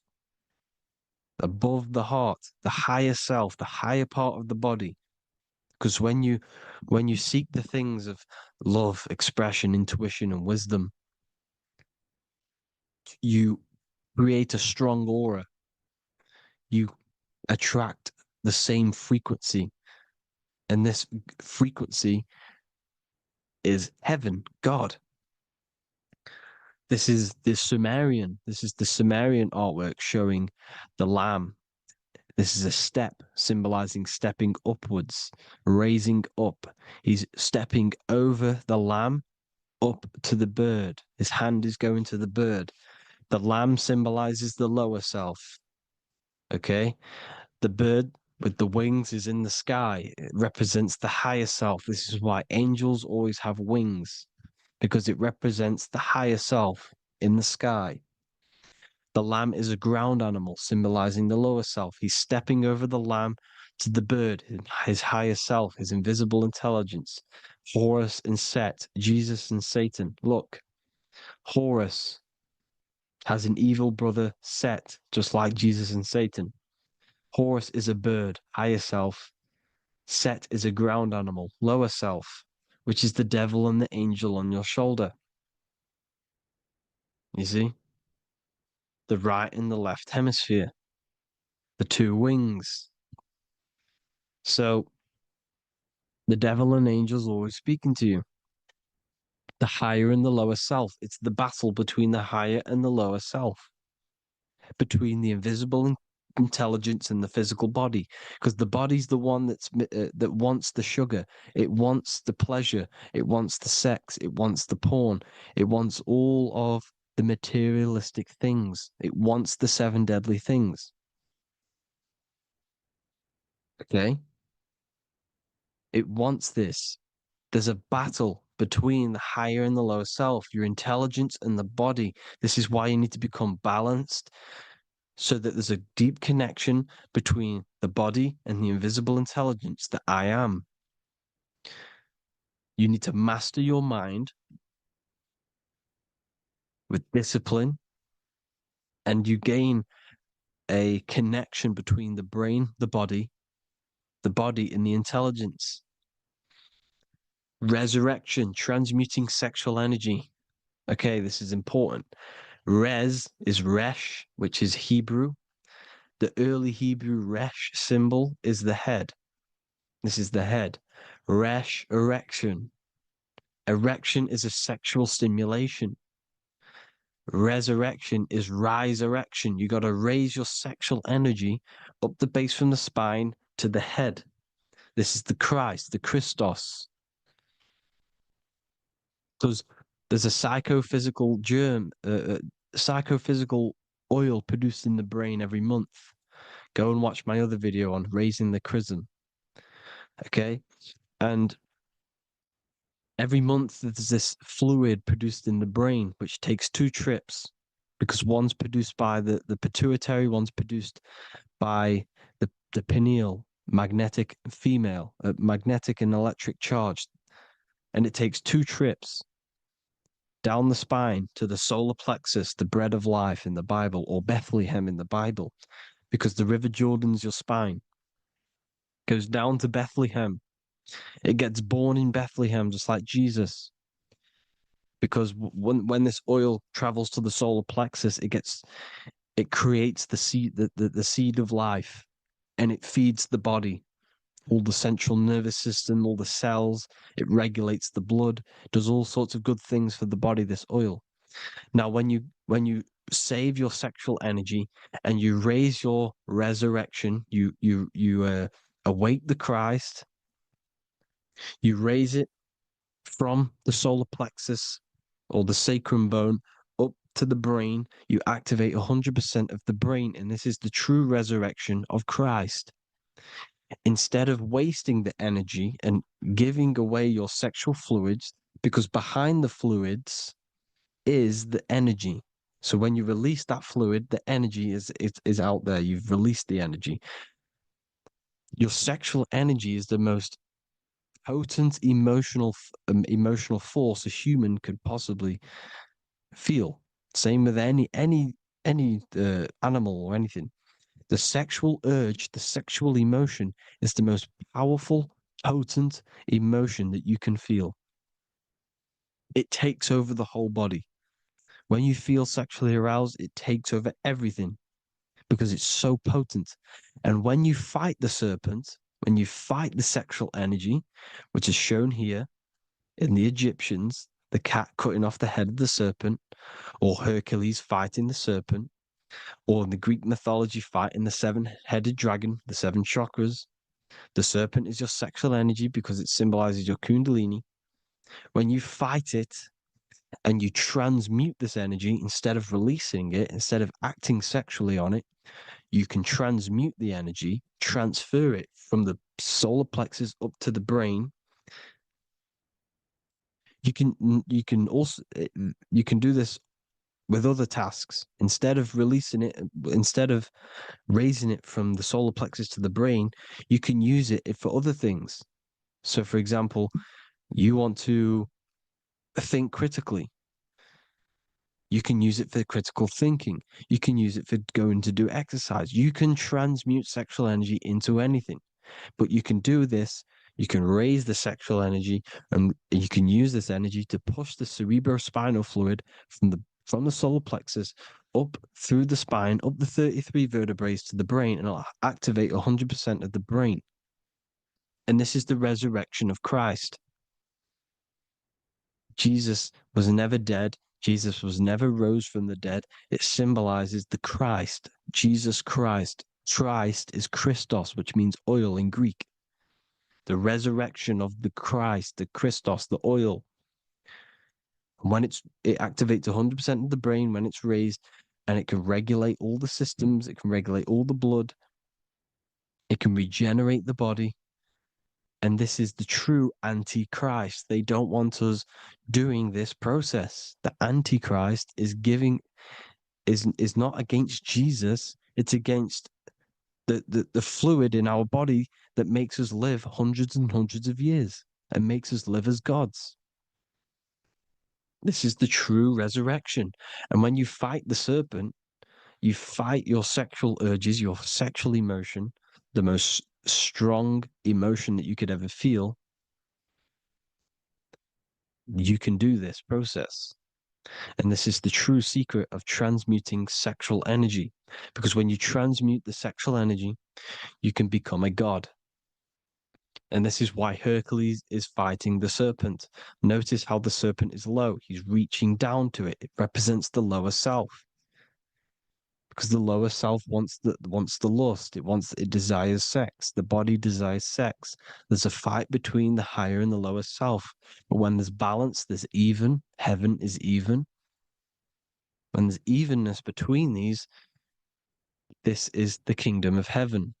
the heart, the higher self, the higher part of the body. Because when you seek the things of love, expression, intuition, and wisdom, you create a strong aura. You attract the same frequency. And this frequency is heaven, God. This is the Sumerian. This is the Sumerian artwork showing the lamb. This is a step symbolizing stepping upwards, raising up. He's stepping over the lamb up to the bird. His hand is going to the bird. The lamb symbolizes the lower self. Okay. The bird with the wings is in the sky. It represents the higher self. This is why angels always have wings, because it represents the higher self in the sky. The lamb is a ground animal, symbolizing the lower self. He's stepping over the lamb to the bird, his higher self, his invisible intelligence. Horus and Set, Jesus and Satan. Look, Horus has an evil brother, Set, just like Jesus and Satan. Horus is a bird, higher self. Set is a ground animal, lower self, which is the devil and the angel on your shoulder. You see? The right and the left hemisphere, the two wings. So the devil and angels always speaking to you. The higher and the lower self. It's the battle between the higher and the lower self, between the invisible intelligence and the physical body, because the body's the one that wants the sugar, it wants the pleasure, it wants the sex, it wants the porn, it wants all of the materialistic things, it wants the seven deadly things. Okay, it wants this. There's a battle between the higher and the lower self, your intelligence and the body. This is why you need to become balanced, so that there's a deep connection between the body and the invisible intelligence that I am. You need to master your mind with discipline, and you gain a connection between the brain, the body, and the intelligence. Resurrection, transmuting sexual energy. Okay, this is important. Res is Resh, which is Hebrew. The early Hebrew Resh symbol is the head. This is the head. Resh, erection. Erection is a sexual stimulation. Resurrection is rise erection. You got to raise your sexual energy up the base from the spine to the head. This is the Christ, the Christos. Because there's a psychophysical psychophysical oil produced in the brain every month. Go and watch my other video on raising the chrism. Okay. And every month there's this fluid produced in the brain, which takes two trips, because one's produced by the pituitary, one's produced by the pineal, magnetic female, magnetic and electric charge. And it takes two trips down the spine to the solar plexus, the bread of life in the Bible, or Bethlehem in the Bible, because the River Jordan's your spine. Goes down to Bethlehem. It gets born in Bethlehem, just like Jesus. Because when this oil travels to the solar plexus, it creates the seed, the seed of life, and it feeds the body, all the central nervous system, all the cells. It regulates the blood, does all sorts of good things for the body, this oil. Now, when you save your sexual energy and you raise your resurrection, you awake the Christ, you raise it from the solar plexus or the sacrum bone up to the brain, you activate 100% of the brain, and this is the true resurrection of Christ. Instead of wasting the energy and giving away your sexual fluids, because behind the fluids is the energy. So when you release that fluid, the energy is out there. You've released the energy. Your sexual energy is the most potent emotional force a human could possibly feel. Same with any animal or anything. The sexual urge, the sexual emotion is the most powerful, potent emotion that you can feel. It takes over the whole body. When you feel sexually aroused, it takes over everything because it's so potent. And when you fight the serpent, when you fight the sexual energy, which is shown here in the Egyptians, the cat cutting off the head of the serpent, or Hercules fighting the serpent, or in the Greek mythology fighting the seven-headed dragon, the seven chakras. The serpent is your sexual energy because it symbolizes your kundalini. When you fight it and you transmute this energy instead of releasing it, instead of acting sexually on it, you can transmute the energy, transfer it from the solar plexus up to the brain. You can do this with other tasks. Instead of releasing it, instead of raising it from the solar plexus to the brain, you can use it for other things. So, for example, you want to think critically. You can use it for critical thinking. You can use it for going to do exercise. You can transmute sexual energy into anything, but you can do this. You can raise the sexual energy and you can use this energy to push the cerebrospinal fluid from the solar plexus up through the spine, up the 33 vertebrae to the brain, and it'll activate 100% of the brain. And this is the resurrection of Christ. Jesus was never dead. Jesus was never rose from the dead. It symbolizes the Christ, Jesus Christ. Christ is Christos, which means oil in Greek. The resurrection of the Christ, the Christos, the oil. When it activates 100% of the brain when it's raised, and it can regulate all the systems, it can regulate all the blood, it can regenerate the body. And this is the true antichrist. They don't want us doing this process. The antichrist is not against Jesus, it's against the fluid in our body that makes us live hundreds and hundreds of years and makes us live as gods. This is the true resurrection. And when you fight the serpent, you fight your sexual urges, your sexual emotion, the most strong emotion that you could ever feel. You can do this process. And this is the true secret of transmuting sexual energy. Because when you transmute the sexual energy, you can become a god. And this is why Hercules is fighting the serpent. Notice how the serpent is low. He's reaching down to it. It represents the lower self. Because the lower self wants the lust. It desires sex. The body desires sex. There's a fight between the higher and the lower self. But when there's balance, there's even. Heaven is even. When there's evenness between these, this is the kingdom of heaven.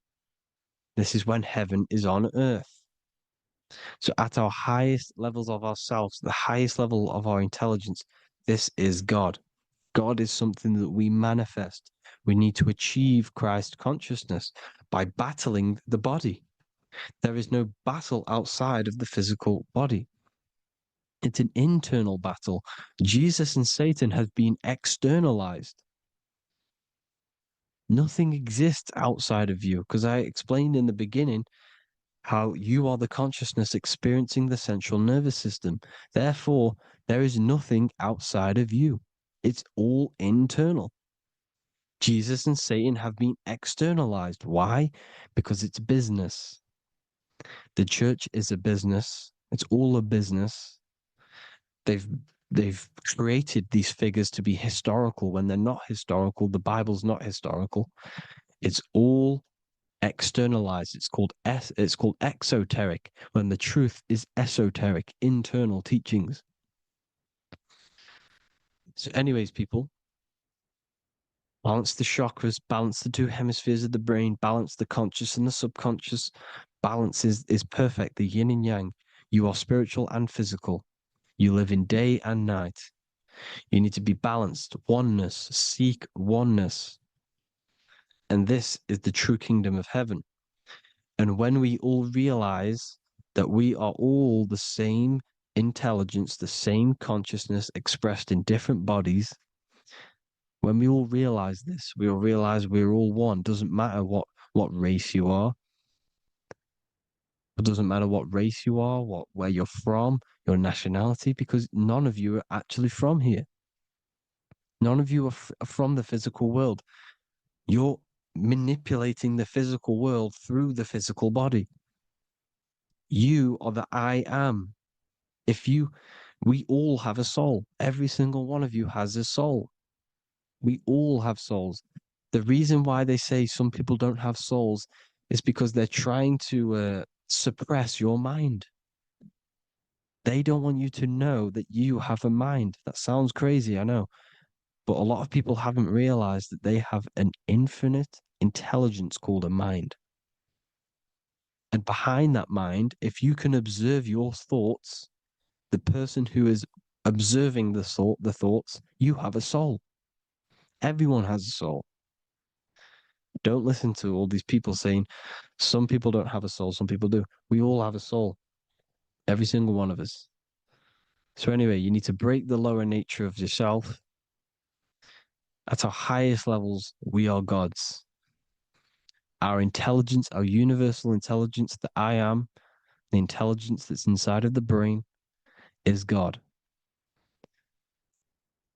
This is when heaven is on earth. So at our highest levels of ourselves, the highest level of our intelligence, this is God. God is something that we manifest. We need to achieve Christ consciousness by battling the body. There is no battle outside of the physical body. It's an internal battle. Jesus and Satan have been externalized. Nothing exists outside of you, because I explained in the beginning how you are the consciousness experiencing the central nervous system. Therefore, there is nothing outside of you. It's all internal. Jesus and Satan have been externalized. Why? Because it's business. The church is a business. It's all a business. They've created these figures to be historical when they're not historical. The Bible's not historical. It's all externalized. It's called exoteric when the truth is esoteric, internal teachings. So, anyways, people, balance the chakras, balance the two hemispheres of the brain, balance the conscious and the subconscious. Balance is perfect, the yin and yang. You are spiritual and physical. You live in day and night. You need to be balanced, oneness, seek oneness. And this is the true kingdom of heaven. And when we all realize that we are all the same intelligence, the same consciousness expressed in different bodies, when we all realize this, we all realize we're all one. Doesn't matter what race you are. It doesn't matter what race you are, where you're from, your nationality, because none of you are actually from here. None of you are from the physical world. You're manipulating the physical world through the physical body. You are the I am. We all have a soul. Every single one of you has a soul. We all have souls. The reason why they say some people don't have souls is because they're trying to suppress your mind. They don't want you to know that you have a mind. That sounds crazy, I know. But a lot of people haven't realized that they have an infinite intelligence called a mind. And behind that mind, if you can observe your thoughts, the person who is observing the thoughts, you have a soul. Everyone has a soul. Don't listen to all these people saying some people don't have a soul, some people do. We all have a soul. Every single one of us. So anyway, you need to break the lower nature of yourself. At our highest levels, we are gods. Our intelligence, our universal intelligence, the I am, the intelligence that's inside of the brain, is God.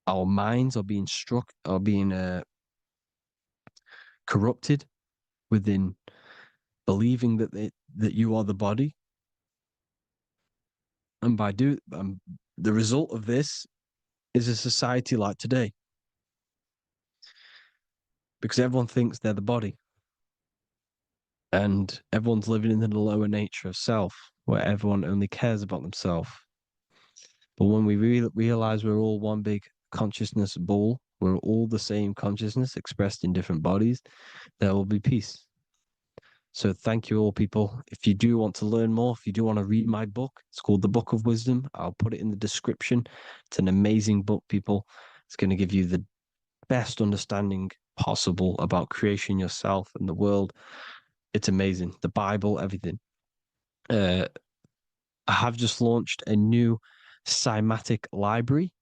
Our minds are being corrupted within believing that you are the body, and the result of this is a society like today, because everyone thinks they're the body, and everyone's living in the lower nature of self, where everyone only cares about themselves. But when we realize we're all one big consciousness ball, we're all the same consciousness expressed in different bodies, there will be peace. So thank you all, people. If you do want to learn more, if you do want to read my book, it's called The Book of Wisdom. I'll put it in the description. It's an amazing book, people. It's going to give you the best understanding possible about creation, yourself, and the world. It's amazing. The Bible, everything. I have just launched a new cymatic library.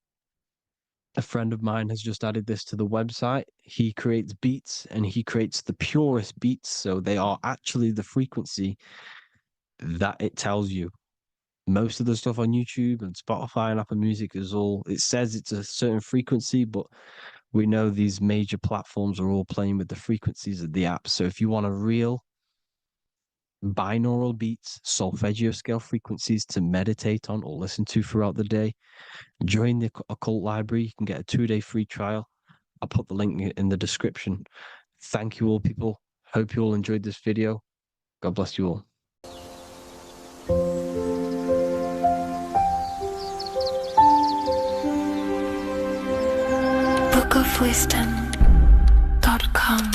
A friend of mine has just added this to the website. He creates beats and he creates the purest beats. So they are actually the frequency that it tells you. Most of the stuff on YouTube and Spotify and Apple Music it says it's a certain frequency, but we know these major platforms are all playing with the frequencies of the app. So if you want a real binaural beats, solfeggio scale frequencies to meditate on or listen to throughout the day, join the Occult Library. You can get a 2-day free trial. I'll put the link in the description. Thank you all, people. Hope you all enjoyed this video. God bless you all. bookofwisdom.com.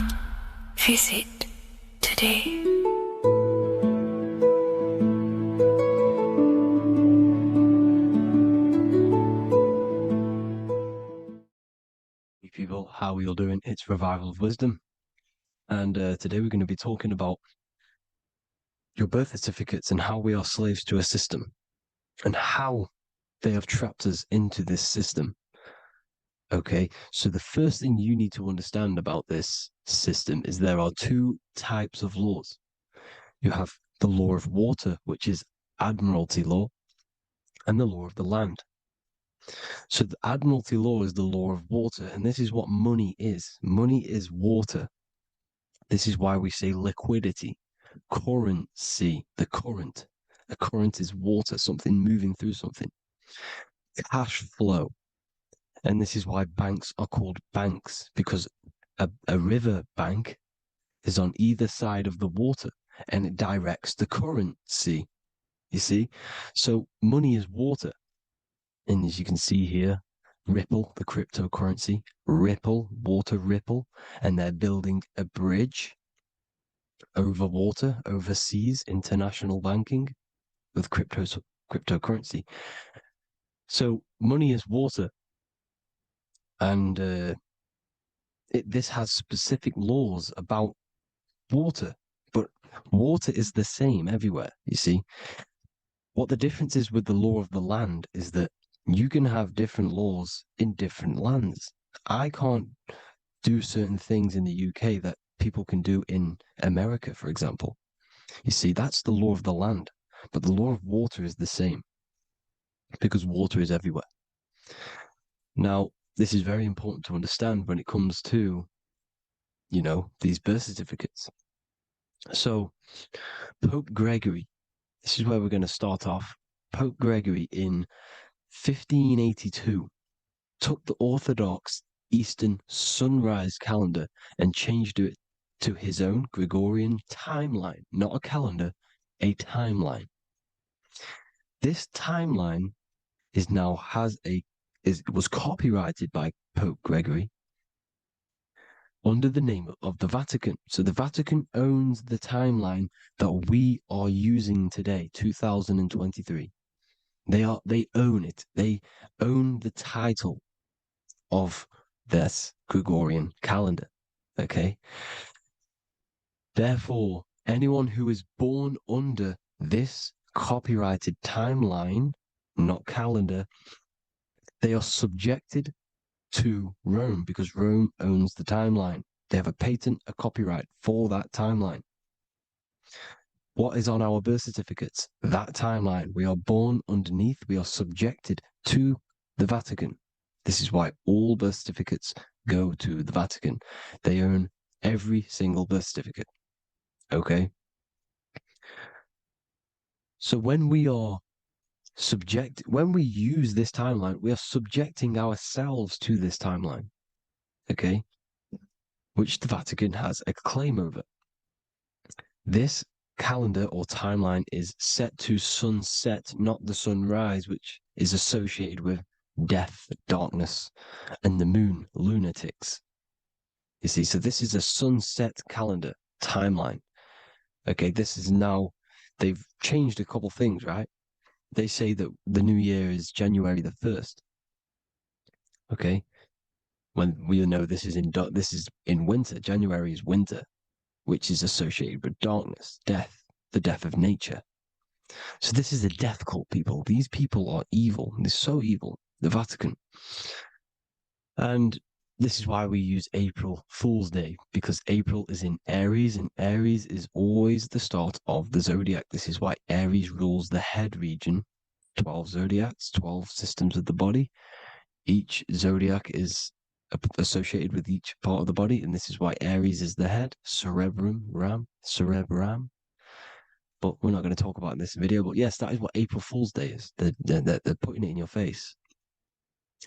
Visit today. People, how are you all doing? It's Revival of Wisdom, and today we're going to be talking about your birth certificates and how we are slaves to a system and how they have trapped us into this system. Okay, so the first thing you need to understand about this system is there are two types of laws. You have the law of water, which is admiralty law, and the law of the land. So the admiralty law is the law of water, and this is what money is. Money is water. This is why we say liquidity, currency, the current. A current is water, something moving through something. Cash flow. And this is why banks are called banks, because a river bank is on either side of the water and it directs the currency. You see? So money is water. And as you can see here, Ripple, the cryptocurrency, Ripple, water Ripple, and they're building a bridge over water, overseas, international banking with cryptocurrency. So money is water. And this has specific laws about water, but water is the same everywhere, you see. What the difference is with the law of the land is that you can have different laws in different lands. I can't do certain things in the UK that people can do in America, for example. You see, that's the law of the land, but the law of water is the same because water is everywhere. Now, this is very important to understand when it comes to, these birth certificates. So, Pope Gregory, this is where we're going to start off. Pope Gregory in 1582 took the Orthodox Eastern sunrise calendar and changed it to his own Gregorian timeline, not a calendar, a timeline. This timeline was copyrighted by Pope Gregory under the name of the Vatican. So the Vatican owns the timeline that we are using today, 2023. They own it. They own the title of this Gregorian calendar. Okay. Therefore, anyone who is born under this copyrighted timeline, not calendar, they are subjected to Rome because Rome owns the timeline. They have a patent, a copyright for that timeline. What is on our birth certificates? That timeline. We are born underneath, we are subjected to the Vatican. This is why all birth certificates go to the Vatican. They own every single birth certificate. Okay? So when we use this timeline, we are subjecting ourselves to this timeline. Okay? Which the Vatican has a claim over. This calendar or timeline is set to sunset, not the sunrise, which is associated with death, darkness, and the moon, lunatics. You see, so this is a sunset calendar timeline. Okay, this is now, they've changed a couple things, right? They say that the new year is January the 1st. Okay, when we know this is in winter. January is winter, which is associated with darkness, death, the death of nature. So this is a death cult, people. These people are evil. They're so evil. The Vatican. And this is why we use April Fool's Day, because April is in Aries, and Aries is always the start of the zodiac. This is why Aries rules the head region. 12 zodiacs, 12 systems of the body. Each zodiac is associated with each part of the body, and this is why Aries is the head, cerebrum. But we're not going to talk about in this video. But yes, that is what April Fool's Day is. They're putting it in your face.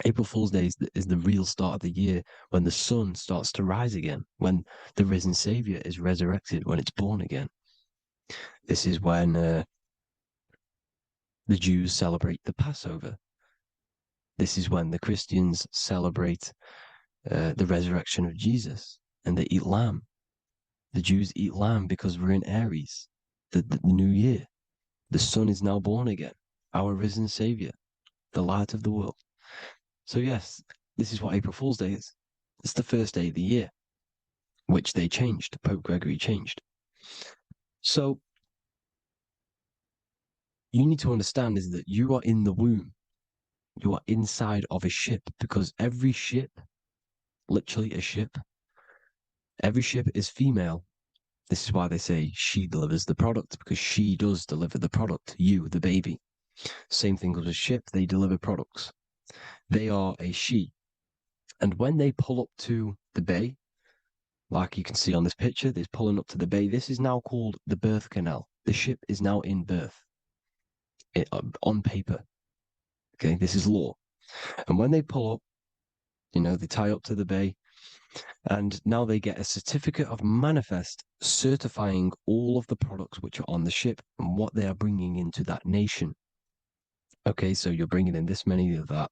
April Fool's Day is the real start of the year, when the sun starts to rise again, when the risen Savior is resurrected, when it's born again. This is when the Jews celebrate the Passover. This is when the Christians celebrate the resurrection of Jesus, and they eat lamb. The Jews eat lamb because we're in Aries, the new year. The sun is now born again, our risen Savior, the light of the world. So yes, this is what April Fool's Day is. It's the first day of the year, which they changed. Pope Gregory changed. So you need to understand is that you are in the womb. You are inside of a ship, because every ship, literally a ship, every ship is female. This is why they say she delivers the product, because she does deliver the product, you, the baby. Same thing with a ship, they deliver products. They are a she. And when they pull up to the bay, like you can see on this picture, they're pulling up to the bay. This is now called the birth canal. The ship is now in birth on paper. Okay, this is law. And when they pull up, they tie up to the bay, and now they get a certificate of manifest certifying all of the products which are on the ship and what they are bringing into that nation. Okay, so you're bringing in this many of that,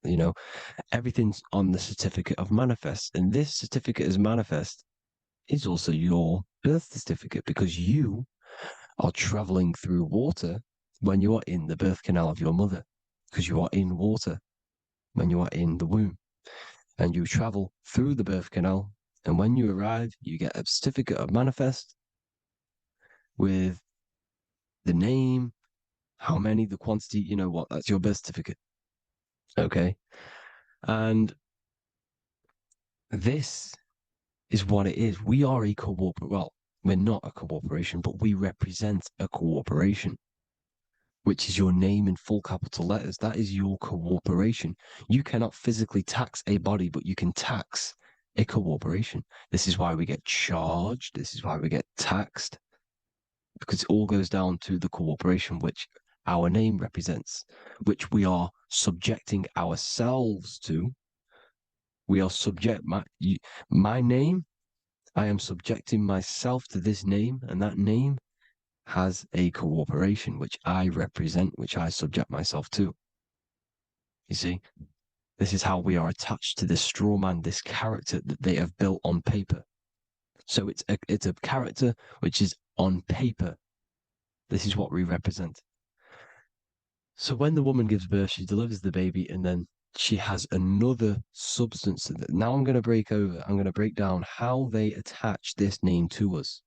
everything's on the certificate of manifest. And this certificate as manifest is also your birth certificate, because you are traveling through water when you are in the birth canal of your mother, because you are in water when you are in the womb. and you travel through the birth canal. And when you arrive, you get a certificate of manifest with the name, how many, the quantity, you know what, that's your birth certificate. Okay. And this is what it is. We are a well, we're not a corporation, but we represent a corporation, which is your name in full capital letters. That is your corporation. You cannot physically tax a body, but you can tax a corporation. This is why we get charged. This is why we get taxed, because it all goes down to the corporation, which our name represents, which we are subjecting ourselves to. We are my name. I am subjecting myself to this name, and that name has a corporation which I represent, which I subject myself to. You see, this is how we are attached to this straw man, this character that they have built on paper. So it's a character which is on paper. This is what we represent. So when the woman gives birth, she delivers the baby, and then she has another substance. Now I'm going to break down how they attach this name to us,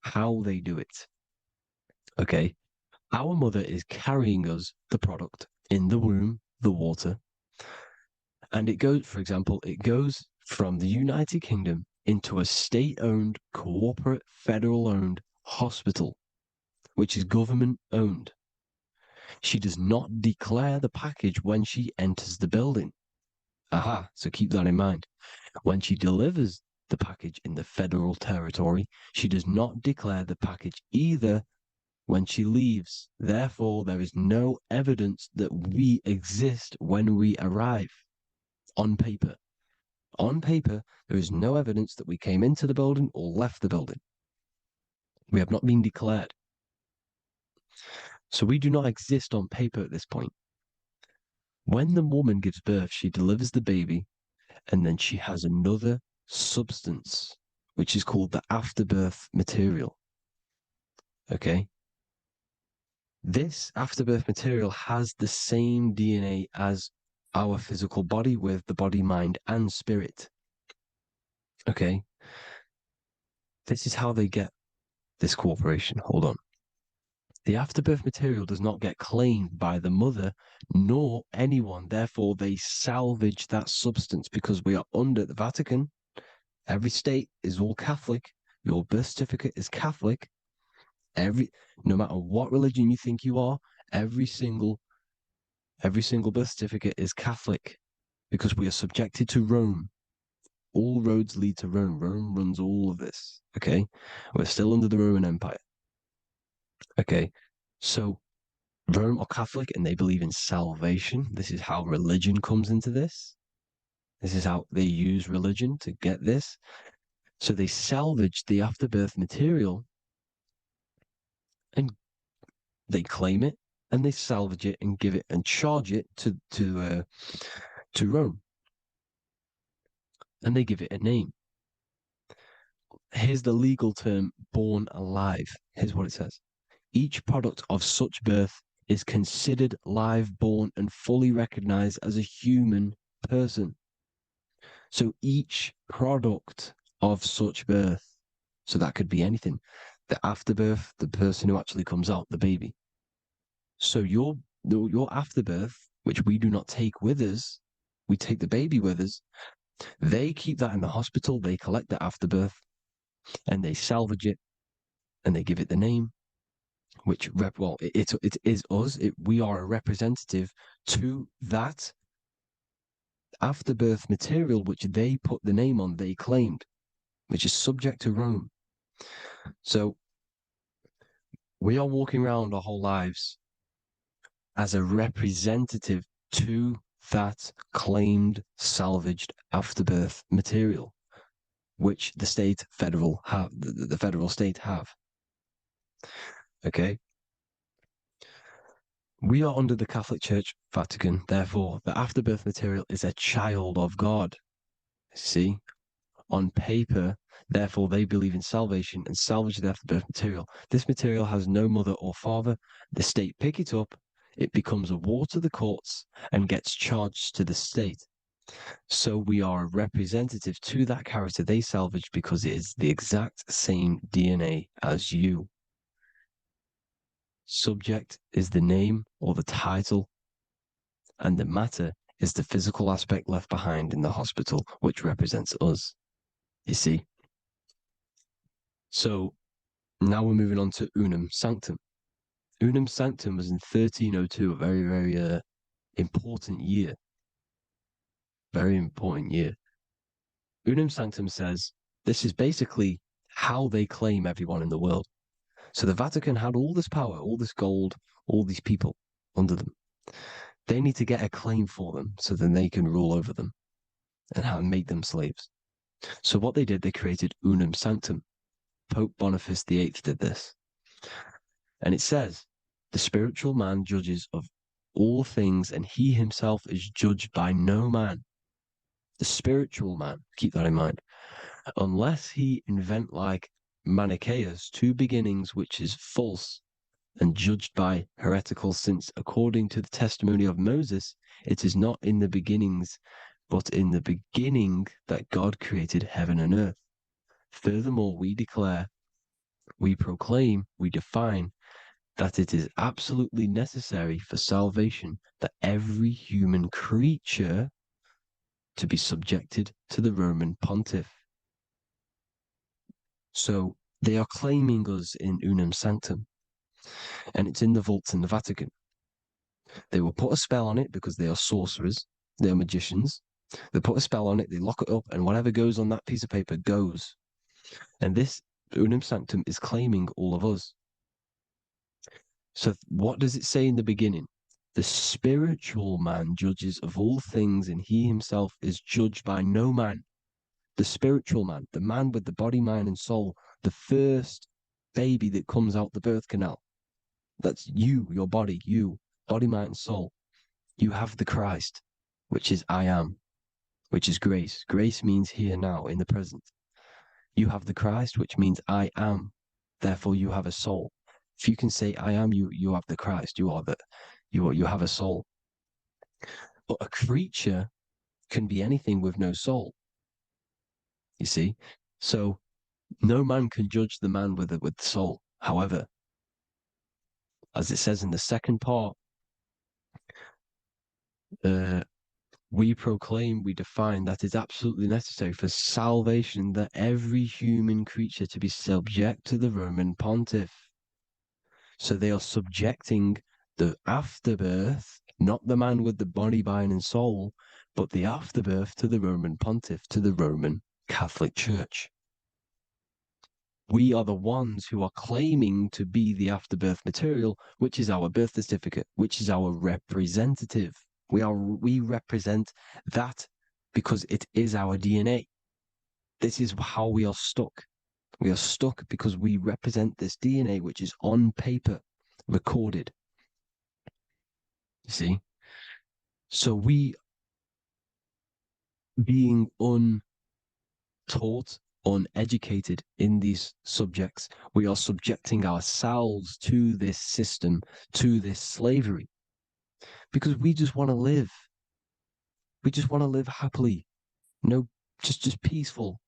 how they do it. Okay. Our mother is carrying us the product in the womb, the water. And it goes, for example, it goes from the United Kingdom into a state-owned, corporate, federal-owned hospital, which is government-owned. She does not declare the package when she enters the building. Aha, so keep that in mind. When she delivers the package in the federal territory, she does not declare the package either when she leaves. Therefore, there is no evidence that we exist when we arrive on paper. On paper, there is no evidence that we came into the building or left the building. We have not been declared. So we do not exist on paper at this point. When the woman gives birth, she delivers the baby, and then she has another substance, which is called the afterbirth material. Okay? This afterbirth material has the same DNA as our physical body with the body, mind, and spirit. Okay? This is how they get this corporation. Hold on. The afterbirth material does not get claimed by the mother nor anyone. Therefore, they salvage that substance because we are under the Vatican. Every state is all Catholic. Your birth certificate is Catholic. No matter what religion you think you are, every single birth certificate is Catholic because we are subjected to Rome. All roads lead to Rome. Rome runs all of this. Okay. We're still under the Roman Empire. Okay. So Rome are Catholic and they believe in salvation. This is how religion comes into this. This is how they use religion to get this. So they salvage the afterbirth material and they claim it and they salvage it and give it and charge it to Rome. And they give it a name. Here's the legal term, born alive. Here's what it says. Each product of such birth is considered live born and fully recognized as a human person. So each product of such birth, so that could be anything, the afterbirth, the person who actually comes out, the baby. So your afterbirth, which we do not take with us, we take the baby with us, they keep that in the hospital, they collect the afterbirth, and they salvage it, and they give it the name, which, it is us. We are a representative to that afterbirth material, which they put the name on, they claimed, which is subject to Rome. So we are walking around our whole lives as a representative to that claimed salvaged afterbirth material, which the federal state have. Okay. We are under the Catholic Church, Vatican. Therefore, the afterbirth material is a child of God. See, on paper, therefore, they believe in salvation and salvage the afterbirth material. This material has no mother or father. The state pick it up. It becomes a war to the courts and gets charged to the state. So we are a representative to that character they salvaged because it is the exact same DNA as you. Subject is the name or the title, and the matter is the physical aspect left behind in the hospital, which represents us. You see? So now we're moving on to Unum Sanctum. Unum Sanctum was in 1302, a very, very important year. Very important year. Unum Sanctum says this is basically how they claim everyone in the world. So the Vatican had all this power, all this gold, all these people under them. They need to get a claim for them so then they can rule over them and make them slaves. So what they did, they created Unum Sanctum. Pope Boniface VIII did this. And it says, the spiritual man judges of all things, and he himself is judged by no man. The spiritual man, keep that in mind, unless he invent like Manichaeus, two beginnings, which is false and judged by heretical, since according to the testimony of Moses, it is not in the beginnings, but in the beginning that God created heaven and earth. Furthermore, we declare, we proclaim, we define that it is absolutely necessary for salvation that every human creature to be subjected to the Roman pontiff. So they are claiming us in Unum Sanctum, and it's in the vaults in the Vatican. They will put a spell on it because they are sorcerers, they are magicians. They put a spell on it, they lock it up, and whatever goes on that piece of paper goes. And this Unum Sanctum is claiming all of us. So what does it say in the beginning? The spiritual man judges of all things, and he himself is judged by no man. The spiritual man, the man with the body, mind, and soul, the first baby that comes out the birth canal. That's you, your body, you, body, mind, and soul. You have the Christ, which is I am, which is grace. Grace means here now, in the present. You have the Christ, which means I am. Therefore, you have a soul. If you can say I am, you have the Christ. You have a soul. But a creature can be anything with no soul. You see? So no man can judge the man with the soul. However, as it says in the second part, we proclaim, we define that it's absolutely necessary for salvation that every human creature to be subject to the Roman pontiff. So they are subjecting the afterbirth, not the man with the body, mind, and soul, but the afterbirth to the Roman pontiff, to the Roman Catholic Church. We are the ones who are claiming to be the afterbirth material, which is our birth certificate, which is our representative. We represent that because it is our DNA. This is how we are stuck. We are stuck because we represent this DNA, which is on paper, recorded. You see? So we, being untaught, uneducated in these subjects, we are subjecting ourselves to this system, to this slavery, because we just want to live. We just want to live happily, just peaceful.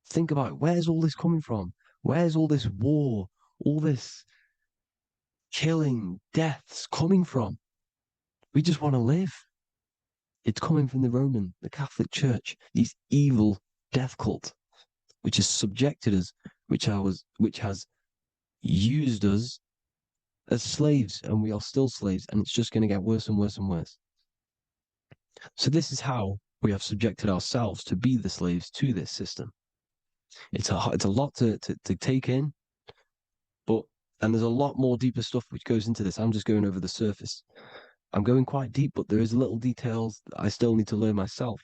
Think about it. Where's all this coming from? Where's all this war, all this killing, deaths coming from? We just want to live. It's coming from the Catholic Church, these evil death cult, which has subjected us, which has used us as slaves, and we are still slaves, and it's just going to get worse and worse and worse. So this is how we have subjected ourselves to be the slaves to this system. It's a lot to take in, and there's a lot more deeper stuff which goes into this. I'm just going over the surface. I'm going quite deep, but there is little details that I still need to learn myself.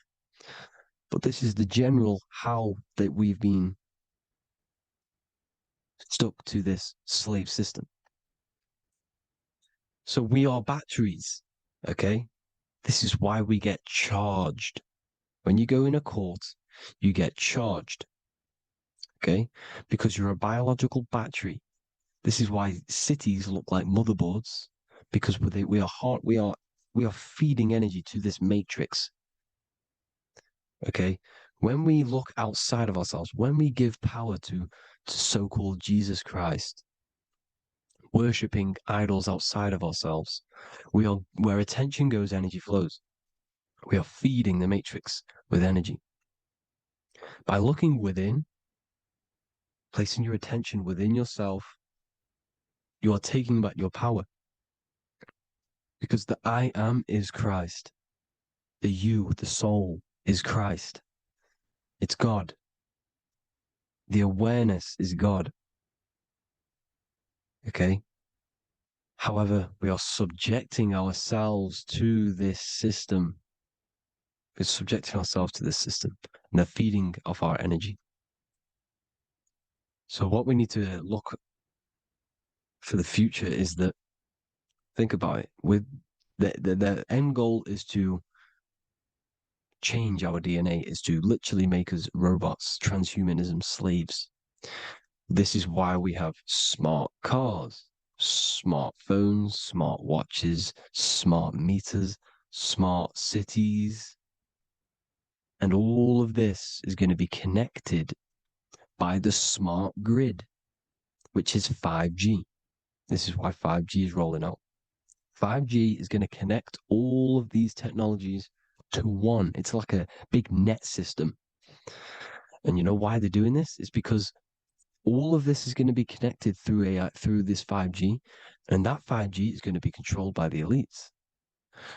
But this is the general how that we've been stuck to this slave system. So we are batteries, okay? This is why we get charged. When you go in a court, you get charged, okay? Because you're a biological battery. This is why cities look like motherboards, because we are feeding energy to this matrix. Okay. When we look outside of ourselves, when we give power to so-called Jesus Christ, worshipping idols outside of ourselves, where attention goes, energy flows. We are feeding the matrix with energy. By looking within, placing your attention within yourself, you are taking back your power. Because the I am is Christ. The you, the soul, is Christ. It's God. The awareness is God. Okay? However, we are subjecting ourselves to this system. We're subjecting ourselves to this system and the feeding of our energy. So what we need to look for the future is that, think about it, with the end goal is to change our DNA, is to literally make us robots, transhumanism, slaves. This is why we have smart cars, smartphones, smart watches, smart meters, smart cities. And all of this is going to be connected by the smart grid, which is 5G. This is why 5G is rolling out. 5G is going to connect all of these technologies to one. It's like a big net system. And you know why they're doing this? It's because all of this is going to be connected through AI, through this 5G, and that 5G is going to be controlled by the elites.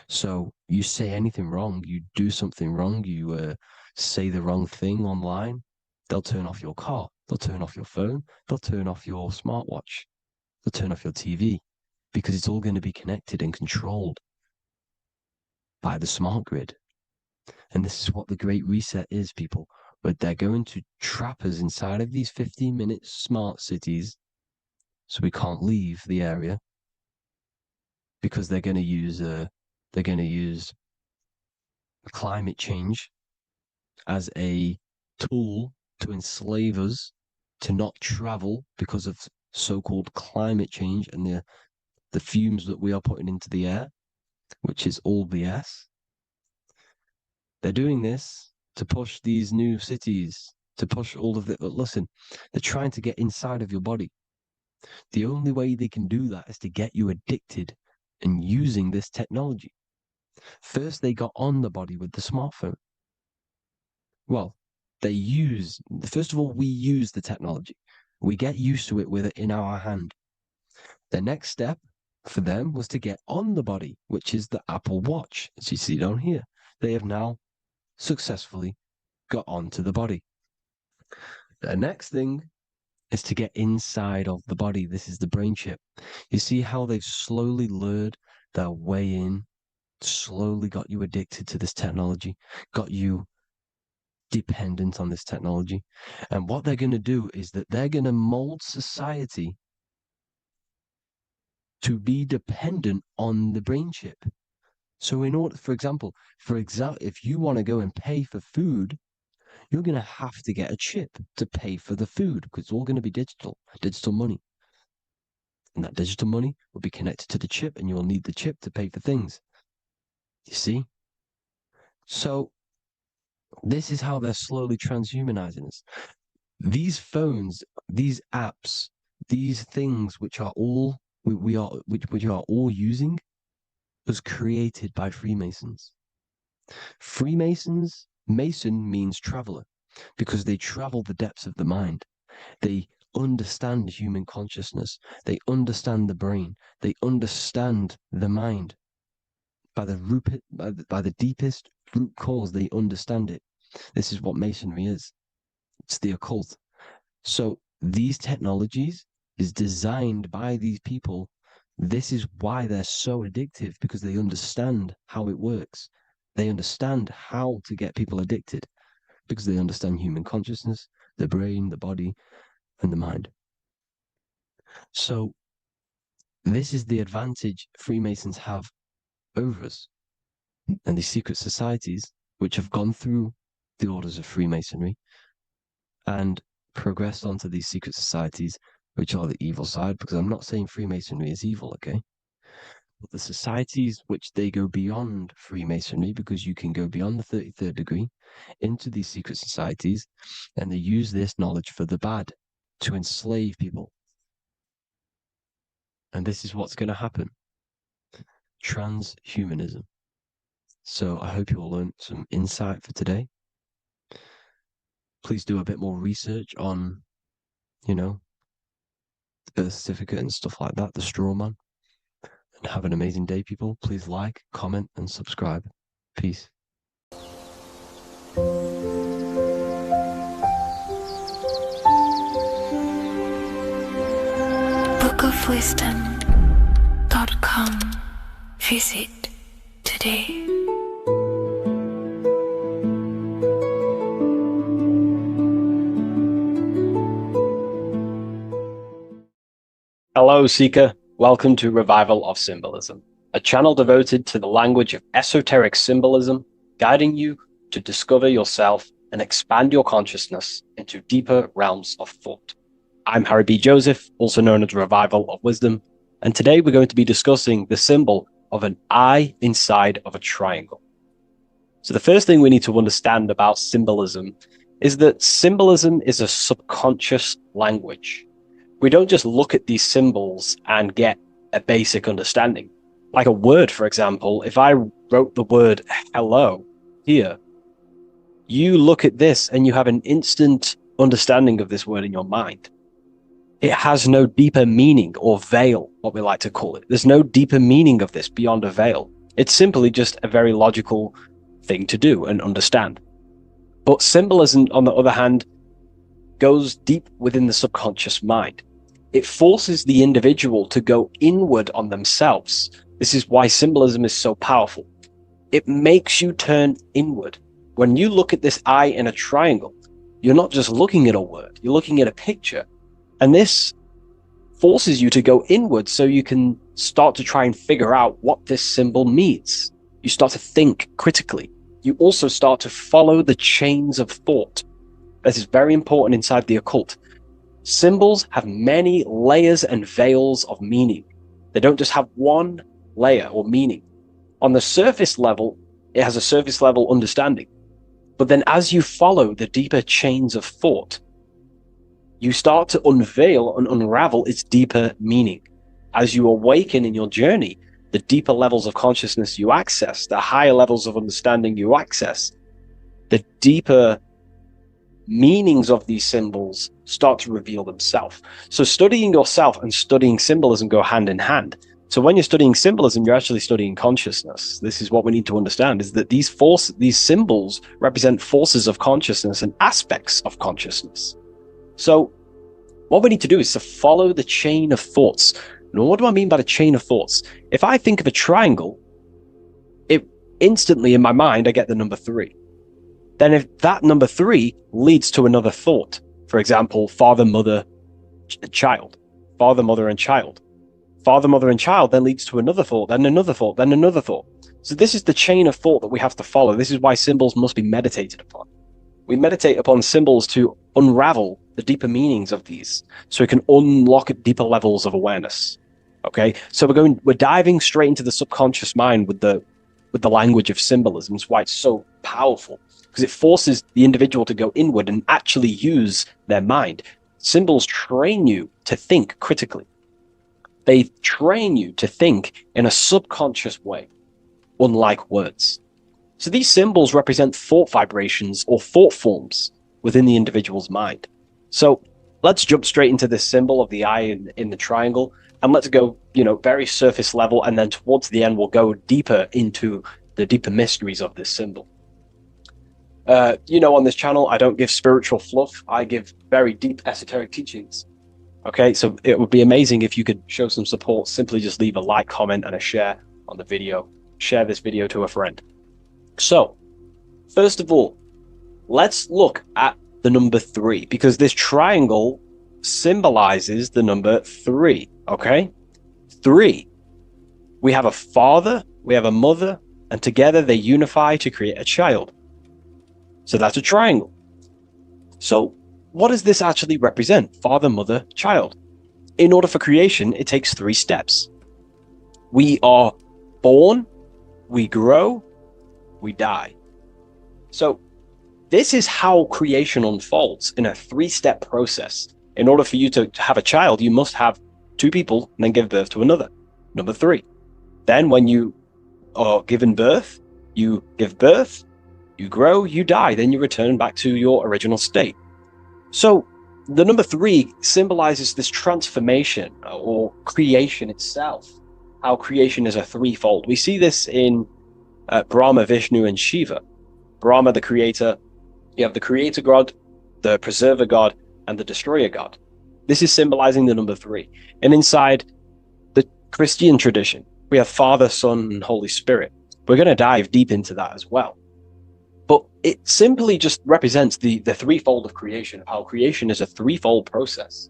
So you say anything wrong, you do something wrong, you say the wrong thing online, they'll turn off your car, they'll turn off your phone, they'll turn off your smartwatch, they'll turn off your TV, because it's all going to be connected and controlled by the smart grid. And this is what the Great Reset is, people. But they're going to trap us inside of these 15-minute smart cities so we can't leave the area because they're going to use climate change as a tool to enslave us to not travel because of so-called climate change and the fumes that we are putting into the air, which is all BS. They're doing this to push these new cities, to push all of it. But listen, they're trying to get inside of your body. The only way they can do that is to get you addicted and using this technology. First, they got on the body with the smartphone. Well, first of all, we use the technology. We get used to it with it in our hand. The next step for them was to get on the body, which is the Apple Watch, as you see down here. They have now successfully got onto the body. The next thing is to get inside of the body. This is the brain chip. You see how they've slowly lured their way in, slowly got you addicted to this technology, got you dependent on this technology. And what they're going to do is that they're going to mold society to be dependent on the brain chip. So in order, for example, if you want to go and pay for food, you're going to have to get a chip to pay for the food because it's all going to be digital money. And that digital money will be connected to the chip and you will need the chip to pay for things. You see? So this is how they're slowly transhumanizing us. These phones, these apps, these things which are all which are all using was created by Freemasons. Mason means traveler because they travel the depths of the mind. They understand human consciousness. They understand the brain. They understand the mind. By the deepest root cause, they understand it. This is what Masonry is. It's the occult. So these technologies is designed by these people. This is why they're so addictive, because they understand how it works. They understand how to get people addicted because they understand human consciousness, the brain, the body, and the mind. So this is the advantage Freemasons have over us. And these secret societies, which have gone through the orders of Freemasonry and progressed onto these secret societies, which are the evil side, because I'm not saying Freemasonry is evil, okay? But the societies which they go beyond Freemasonry, because you can go beyond the 33rd degree into these secret societies, and they use this knowledge for the bad, to enslave people. And this is what's going to happen. Transhumanism. So I hope you all learned some insight for today. Please do a bit more research on, the birth certificate and stuff like that, the straw man. And have an amazing day, people. Please like, comment, and subscribe. Peace. bookofwisdom.com. Visit today. Hello, Seeker. Welcome to Revival of Symbolism, a channel devoted to the language of esoteric symbolism, guiding you to discover yourself and expand your consciousness into deeper realms of thought. I'm Harry B. Joseph, also known as Revival of Wisdom, and today we're going to be discussing the symbol of an eye inside of a triangle. So the first thing we need to understand about symbolism is that symbolism is a subconscious language. We don't just look at these symbols and get a basic understanding. Like a word, for example, if I wrote the word hello here, you look at this and you have an instant understanding of this word in your mind. It has no deeper meaning, or veil, what we like to call it. There's no deeper meaning of this beyond a veil. It's simply just a very logical thing to do and understand. But symbolism, on the other hand, goes deep within the subconscious mind. It forces the individual to go inward on themselves. This is why symbolism is so powerful. It makes you turn inward. When you look at this eye in a triangle, you're not just looking at a word, you're looking at a picture. And this forces you to go inward so you can start to try and figure out what this symbol means. You start to think critically. You also start to follow the chains of thought. This is very important inside the occult. Symbols have many layers and veils of meaning. They don't just have one layer or meaning. On the surface level, it has a surface level understanding. But then as you follow the deeper chains of thought, you start to unveil and unravel its deeper meaning. As you awaken in your journey, the deeper levels of consciousness you access, the higher levels of understanding you access, the deeper meanings of these symbols start to reveal themselves. So studying yourself and studying symbolism go hand in hand. So when you're studying symbolism, you're actually studying consciousness. This is what we need to understand, is that these symbols represent forces of consciousness and aspects of consciousness. So what we need to do is to follow the chain of thoughts. Now, what do I mean by the chain of thoughts? If I think of a triangle, it instantly in my mind, I get the number 3. Then if that number 3 leads to another thought, for example, father, mother, child, father, mother, and child. Father, mother, and child then leads to another thought, then another thought, then another thought. So this is the chain of thought that we have to follow. This is why symbols must be meditated upon. We meditate upon symbols to unravel the deeper meanings of these, so we can unlock deeper levels of awareness. Okay, so we're diving straight into the subconscious mind with the language of symbolism. It's why it's so powerful, because it forces the individual to go inward and actually use their mind. Symbols train you to think critically. They train you to think in a subconscious way, unlike words. So these symbols represent thought vibrations or thought forms within the individual's mind. So let's jump straight into this symbol of the eye in the triangle, and let's go, very surface level, and then towards the end, we'll go deeper into the deeper mysteries of this symbol. On this channel, I don't give spiritual fluff. I give very deep esoteric teachings. Okay, so it would be amazing if you could show some support. Simply just leave a like, comment, and a share on the video. Share this video to a friend. So, first of all, let's look at the number 3, because this triangle symbolizes the number 3, okay? 3. We have a father, we have a mother, and together they unify to create a child. So that's a triangle. So what does this actually represent? Father, mother, child. In order for creation, it takes 3 steps. We are born, we grow, we die. So this is how creation unfolds in a 3-step process. In order for you to have a child, you must have 2 people and then give birth to another. Number 3. Then when you are given birth, you give birth, you grow, you die, then you return back to your original state. So the number 3 symbolizes this transformation or creation itself, how creation is a threefold. We see this in Brahma, Vishnu, and Shiva. Brahma, the creator, you have the creator god, the preserver god, and the destroyer god. This is symbolizing the number 3. And inside the Christian tradition, we have Father, Son, and Holy Spirit. We're going to dive deep into that as well. But it simply just represents the threefold of creation, how creation is a threefold process.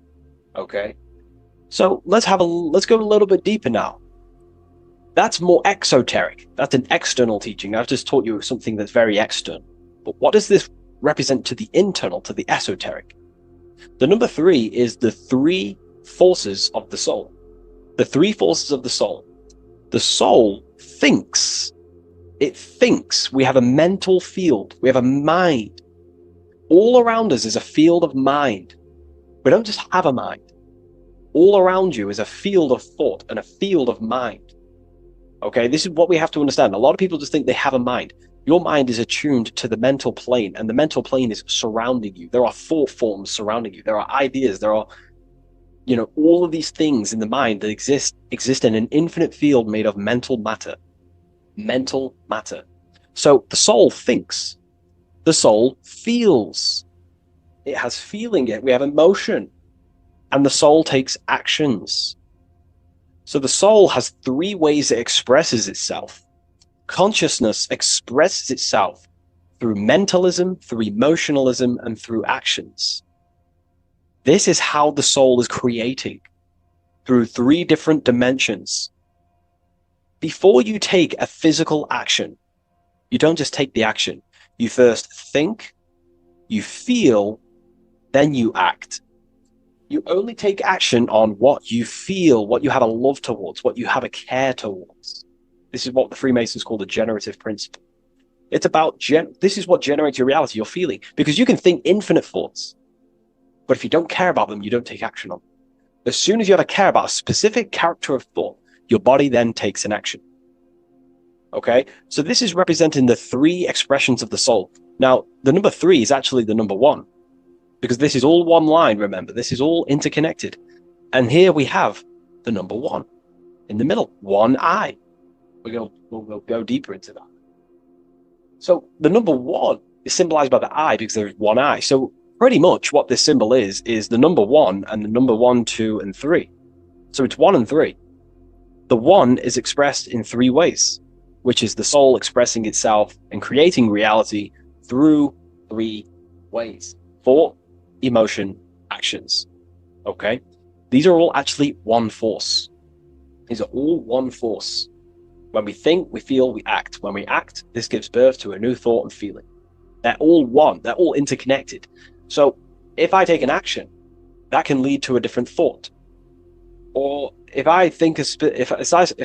Okay? So let's go a little bit deeper now. That's more exoteric. That's an external teaching. I've just taught you something that's very external. But what does this represent to the internal, to the esoteric? The number 3 is the 3 forces of the soul. The 3 forces of the soul. The soul thinks. It thinks. We have a mental field. We have a mind. All around us is a field of mind. We don't just have a mind. All around you is a field of thought and a field of mind. Okay, this is what we have to understand. A lot of people just think they have a mind. Your mind is attuned to the mental plane, and the mental plane is surrounding you. There are thought forms surrounding you. There are ideas. There are, all of these things in the mind that exist in an infinite field made of mental matter. Mental matter. So the soul thinks. The soul feels. It has feeling. We have emotion. And the soul takes actions. So the soul has 3 ways it expresses itself. Consciousness expresses itself through mentalism, through emotionalism, and through actions. This is how the soul is creating, through 3 different dimensions. Before you take a physical action, you don't just take the action. You first think, you feel, then you act. You only take action on what you feel, what you have a love towards, what you have a care towards. This is what the Freemasons call the generative principle. It's about, this is what generates your reality, your feeling. Because you can think infinite thoughts, but if you don't care about them, you don't take action on them. As soon as you have a care about a specific character of thought, your body then takes an action. Okay? So this is representing the 3 expressions of the soul. Now, the number 3 is actually the number 1. Because this is all one line, remember. This is all interconnected. And here we have the number 1 in the middle, one eye. We'll go deeper into that. So the number 1 is symbolized by the eye because there's one eye. So pretty much what this symbol is the number 1 and the number 1, 2, and 3. So it's 1 and 3. The 1 is expressed in 3 ways, which is the soul expressing itself and creating reality through 3 ways. Thought, emotion, actions. Okay? These are all actually one force. These are all one force. When we think, we feel, we act. When we act, this gives birth to a new thought and feeling. They're all one. They're all interconnected. So if I take an action, that can lead to a different thought. Or if I think, if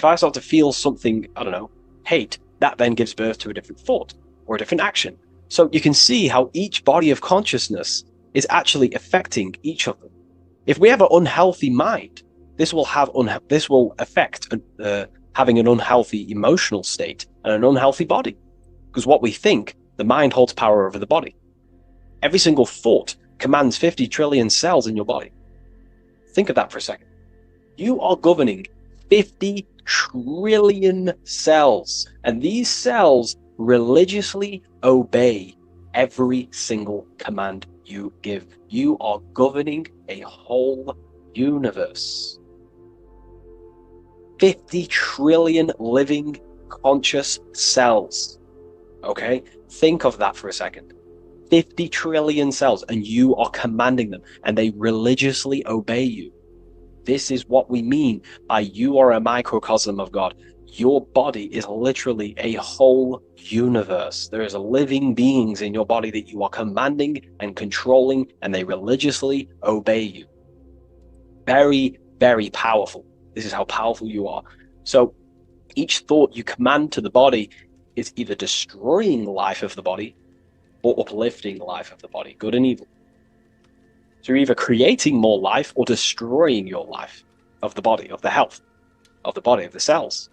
I start to feel something, I don't know, hate, that then gives birth to a different thought or a different action. So you can see how each body of consciousness is actually affecting each of them. If we have an unhealthy mind, this will affect having an unhealthy emotional state and an unhealthy body. Because what we think, the mind holds power over the body. Every single thought commands 50 trillion cells in your body. Think of that for a second. You are governing 50 trillion cells, and these cells religiously obey every single command you give. You are governing a whole universe. 50 trillion living conscious cells. Okay? Think of that for a second. 50 trillion cells, and you are commanding them, and they religiously obey you. This is what we mean by you are a microcosm of God. Your body is literally a whole universe. There is living beings in your body that you are commanding and controlling, and they religiously obey you. Very, very powerful. This is how powerful you are. So Each thought you command to the body is either destroying the life of the body or uplifting the life of the body, good and evil. So you're either creating more life or destroying your life of the body, of the health, of the body, of the cells.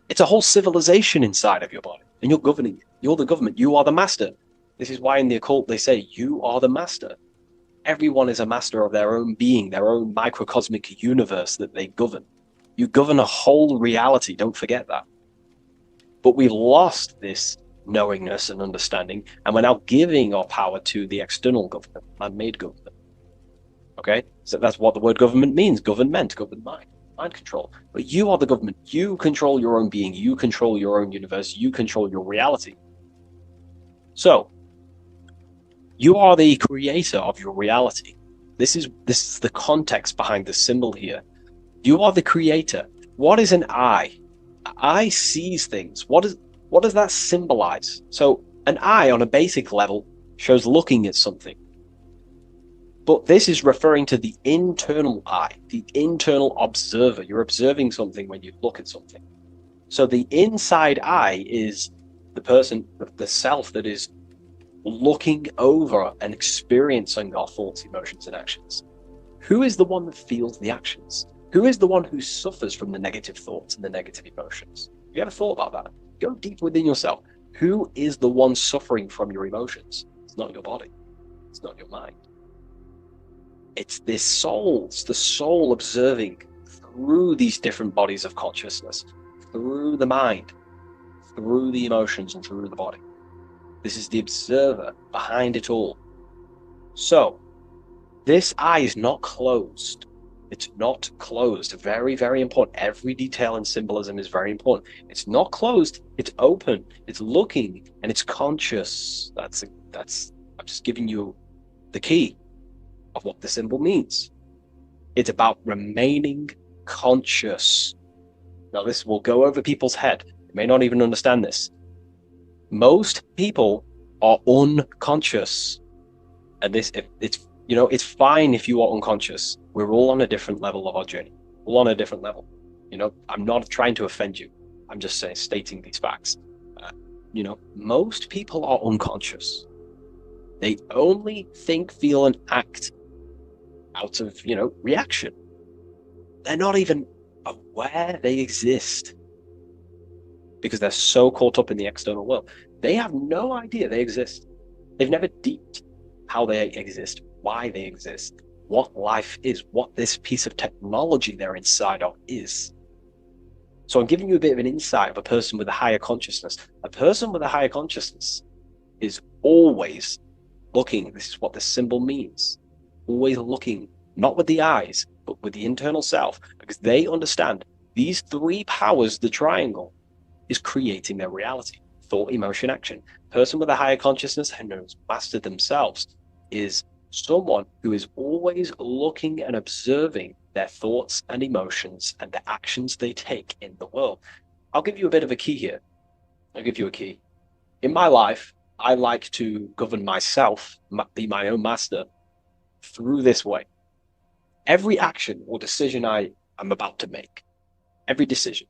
It's a whole civilization inside of your body, and you're governing it. You're the government. You are the master. This is why in the occult they say you are the master. Everyone is a master of their own being, their own microcosmic universe that they govern. You govern a whole reality. Don't forget that. But we've lost this knowingness and understanding, and we're now giving our power to the external government, man-made government. Okay? So that's what the word government means. Government, govern mind control. But you are the government. You control your own being. You control your own universe. You control your reality. So, you are the creator of your reality. This is the context behind the symbol here. You are the creator. What is an eye? An eye sees things. What does that symbolize? So an eye on a basic level shows looking at something. But this is referring to the internal eye, the internal observer. You're observing something when you look at something. So the inside eye is the person, the self that is looking over and experiencing our thoughts, emotions, and actions. Who is the one that feels the actions? Who is the one who suffers from the negative thoughts and the negative emotions? Have you ever thought about that? Go deep within yourself. Who is the one suffering from your emotions? It's not your body. It's not your mind. It's this soul. It's the soul observing through these different bodies of consciousness, through the mind, through the emotions, and through the body. This is the observer behind it all. So, this eye is not closed. It's not closed. Very, very important. Every detail in symbolism is very important. It's not closed. It's open. It's looking, and it's conscious. That's. I'm just giving you the key of what the symbol means. It's about remaining conscious. Now, this will go over people's head. They may not even understand this. Most people are unconscious, and it's fine if you are unconscious. We're all on a different level of our journey. All on a different level. I'm not trying to offend you. I'm just stating these facts. Most people are unconscious. They only think, feel, and act out of, reaction. They're not even aware they exist because they're so caught up in the external world. They have no idea they exist. They've never deeped how they exist, why they exist, what life is, what this piece of technology they're inside of is. So I'm giving you a bit of an insight of a person with a higher consciousness. A person with a higher consciousness is always looking. This is what the symbol means. Always looking, not with the eyes, but with the internal self, because they understand these three powers, the triangle, is creating their reality. Thought, emotion, action. Person with a higher consciousness who knows mastered themselves is someone who is always looking and observing their thoughts and emotions and the actions they take in the world. I'll give you a bit of a key here. I'll give you a key. In my life, I like to govern myself, be my own master, through this way. Every action or decision I am about to make, every decision,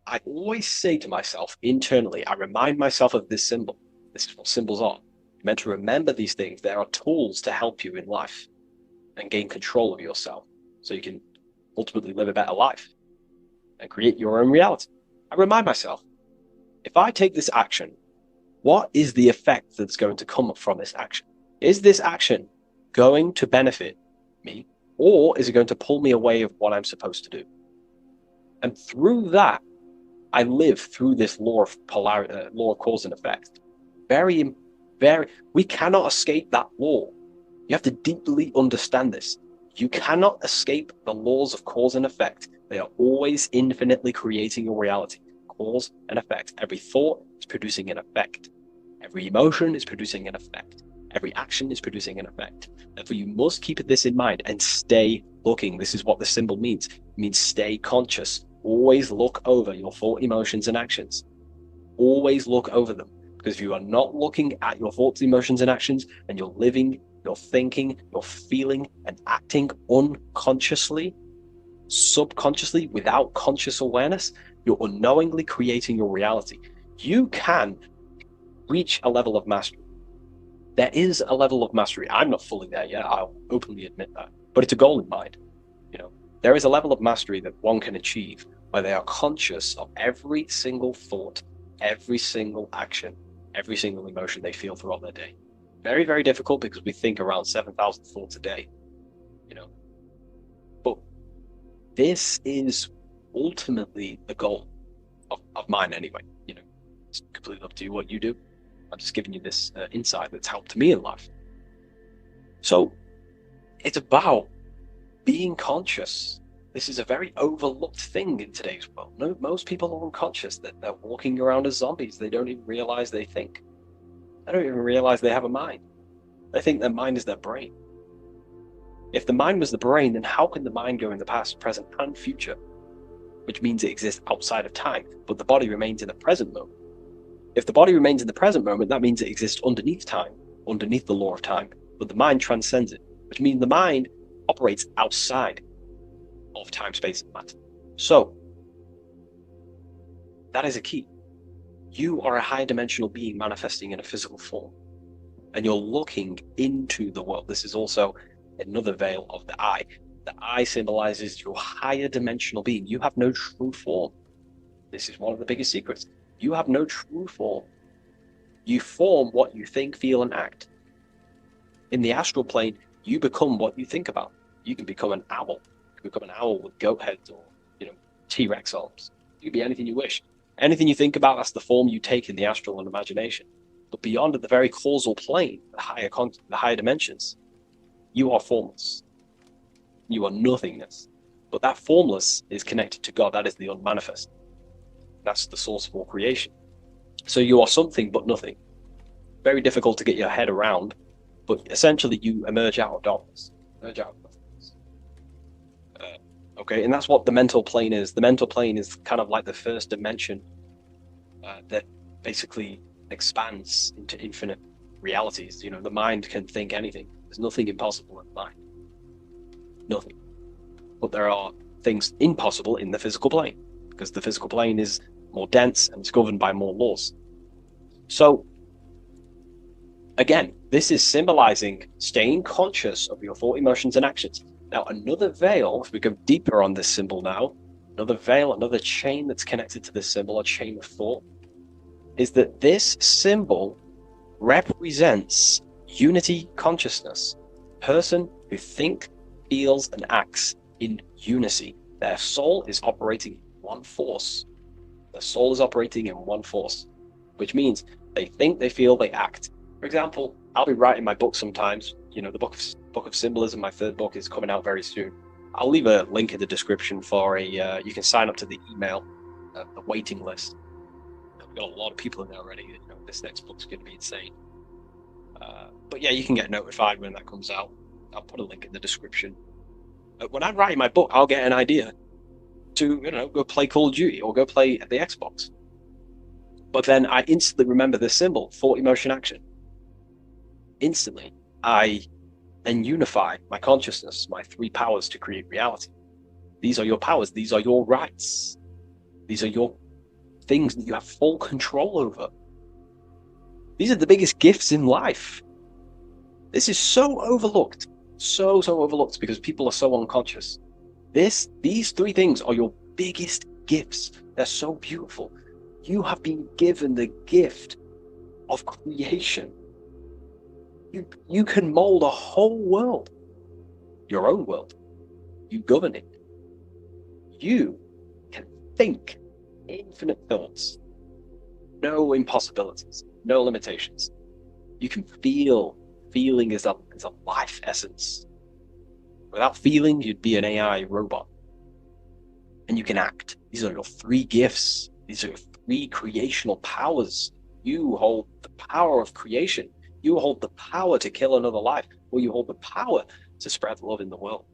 I always say to myself internally, I remind myself of this symbol. This is what symbols are. You're meant to remember these things. There are tools to help you in life and gain control of yourself so you can ultimately live a better life and create your own reality. I remind myself, if I take this action, what is the effect that's going to come from this action? Is this action going to benefit me, or is it going to pull me away of what I'm supposed to do? And through that, I live through this law of polarity, law of cause and effect. We cannot escape that law. You have to deeply understand this. You cannot escape the laws of cause and effect. They are always infinitely creating your reality. Cause and effect. Every thought is producing an effect. Every emotion is producing an effect. Every action is producing an effect. Therefore, you must keep this in mind and stay looking. This is what the symbol means. It means stay conscious. Always look over your thought, emotions, and actions. Always look over them. Because if you are not looking at your thoughts, emotions, and actions, and you're living, you're thinking, you're feeling, and acting unconsciously, subconsciously, without conscious awareness, you're unknowingly creating your reality. You can reach a level of mastery. There is a level of mastery. I'm not fully there yet. I'll openly admit that. But it's a goal in mind. There is a level of mastery that one can achieve where they are conscious of every single thought, every single action, every single emotion they feel throughout their day. Very, very difficult because we think around 7,000 thoughts a day, But this is ultimately the goal of mine anyway. It's completely up to you what you do. I'm just giving you this insight that's helped me in life. So it's about being conscious. This is a very overlooked thing in today's world. No, most people are unconscious, that they're walking around as zombies. They don't even realize they think. They don't even realize they have a mind. They think their mind is their brain. If the mind was the brain, then how can the mind go in the past, present, and future? Which means it exists outside of time, but the body remains in the present moment. If the body remains in the present moment, that means it exists underneath time, underneath the law of time, but the mind transcends it, which means the mind operates outside of time, space, and matter. So, that is a key. You are a higher dimensional being manifesting in a physical form, and you're looking into the world. This is also another veil of the eye. The eye symbolizes your higher dimensional being. You have no true form. This is one of the biggest secrets. You have no true form. You form what you think, feel, and act. In the astral plane, you become what you think about. You can become an owl. You can become an owl with goat heads or, T-Rex arms. You can be anything you wish. Anything you think about, that's the form you take in the astral and imagination. But beyond the very causal plane, the higher dimensions, you are formless. You are nothingness. But that formless is connected to God. That is the unmanifest. That's the source of all creation. So you are something but nothing. Very difficult to get your head around, but essentially you emerge out of darkness. Emerge out of nothingness. Okay, and that's what the mental plane is. The mental plane is kind of like the first dimension that basically expands into infinite realities. The mind can think anything. There's nothing impossible in the mind. Nothing. But there are things impossible in the physical plane, because the physical plane is more dense and it's governed by more laws. So, again, this is symbolizing staying conscious of your thought, emotions, and actions. Now, another veil, if we go deeper on this symbol now, another veil, another chain that's connected to this symbol, a chain of thought, is that this symbol represents unity consciousness. Person who thinks, feels, and acts in unity. Their soul is operating in one force. Their soul is operating in one force, which means they think, they feel, they act. For example, I'll be writing my book sometimes. The book of symbolism, my third book, is coming out very soon. I'll leave a link in the description for you can sign up to the email, the waiting list. We've got a lot of people in there already. This next book's going to be insane. But yeah, you can get notified when that comes out. I'll put a link in the description. When I'm writing my book, I'll get an idea to, go play Call of Duty or go play the Xbox. But then I instantly remember this symbol, thought, emotion, action. Instantly, I then unify my consciousness, my three powers to create reality. These are your powers. These are your rights. These are your things that you have full control over. These are the biggest gifts in life. This is so overlooked. So overlooked because people are so unconscious. These three things are your biggest gifts. They're so beautiful. You have been given the gift of creation. You can mold a whole world, your own world. You govern it. You can think infinite thoughts, no impossibilities, no limitations. You can feel. Feeling is a life essence. Without feeling, you'd be an AI robot. And you can act. These are your three gifts. These are your three creational powers. You hold the power of creation. You hold the power to kill another life, or you hold the power to spread love in the world,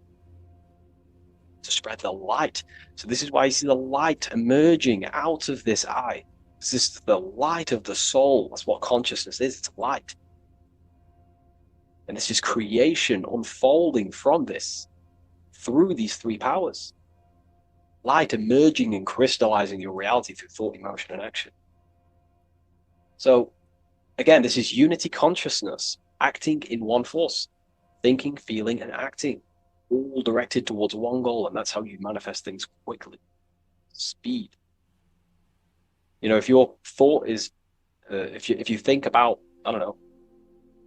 to spread the light. So this is why you see the light emerging out of this eye. This is the light of the soul. That's what consciousness is. It's light. And this is creation unfolding from this through these three powers. light emerging and crystallizing your reality through thought, emotion, and action. So again, this is unity consciousness acting in one force, thinking, feeling, and acting, all directed towards one goal. And that's how you manifest things quickly. Speed. You know, if your thought is, if you think about, I don't know,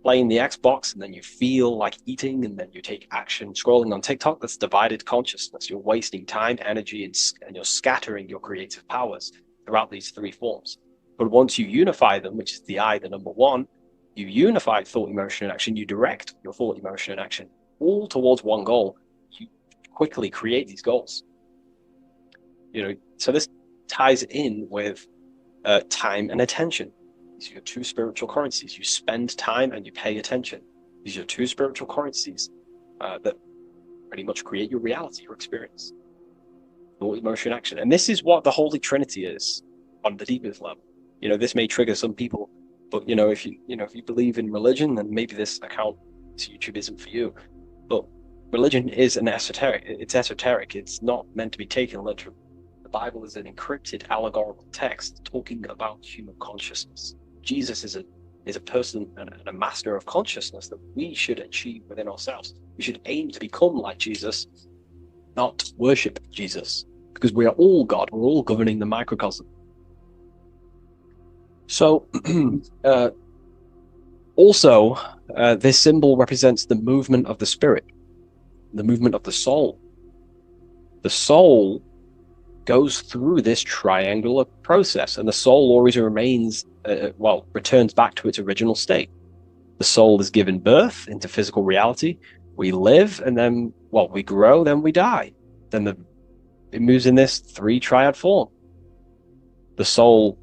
playing the Xbox and then you feel like eating and then you take action scrolling on TikTok, that's divided consciousness. You're wasting time, energy, and you're scattering your creative powers throughout these three forms. But once you unify them, which is the I, the number one, you unify thought, emotion, and action, you direct your thought, emotion, and action all towards one goal. You quickly create these goals. You know, so this ties in with time and attention. These are your two spiritual currencies. You spend time and you pay attention. These are your two spiritual currencies that pretty much create your reality, your experience. Thought, emotion, action. And this is what the Holy Trinity is on the deepest level. You know, this may trigger some people, but you know, if you believe in religion, then maybe this account, this YouTube isn't for you. But religion is an esoteric. It's esoteric. It's not meant to be taken literally. The Bible is an encrypted allegorical text talking about human consciousness. Jesus is a person and a master of consciousness that we should achieve within ourselves. We should aim to become like Jesus, not worship Jesus, because we are all God. We're all governing the microcosm. So, also, this symbol represents the movement of the spirit, the movement of the soul. The soul goes through this triangular process, and the soul always remains, returns back to its original state. The soul is given birth into physical reality. We live, and then, we grow, then we die. Then it moves in this three triad form. The soul,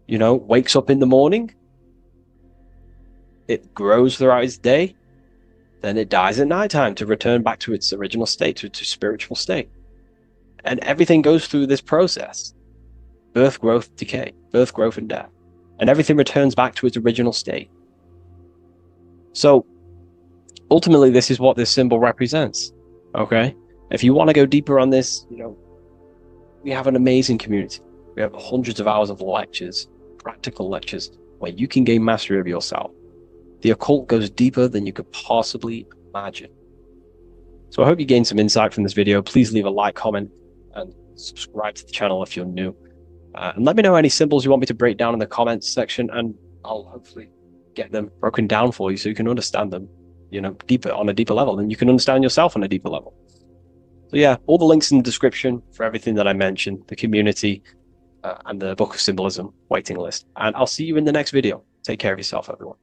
wakes up in the morning. It grows throughout its day. Then it dies at nighttime to return back to its original state, to spiritual state. And everything goes through this process. Birth, growth, decay. Birth, growth, and death. And everything returns back to its original state. So, ultimately, this is what this symbol represents. Okay? If you want to go deeper on this, we have an amazing community. We have hundreds of hours of lectures, practical lectures, where you can gain mastery of yourself. The occult goes deeper than you could possibly imagine. So I hope you gained some insight from this video. Please leave a like, comment, and subscribe to the channel if you're new. And let me know any symbols you want me to break down in the comments section, and I'll hopefully get them broken down for you so you can understand them, deeper, on a deeper level, and you can understand yourself on a deeper level. So yeah, all the links in the description for everything that I mentioned, the community, and the Book of Symbolism waiting list. And I'll see you in the next video. Take care of yourself, everyone.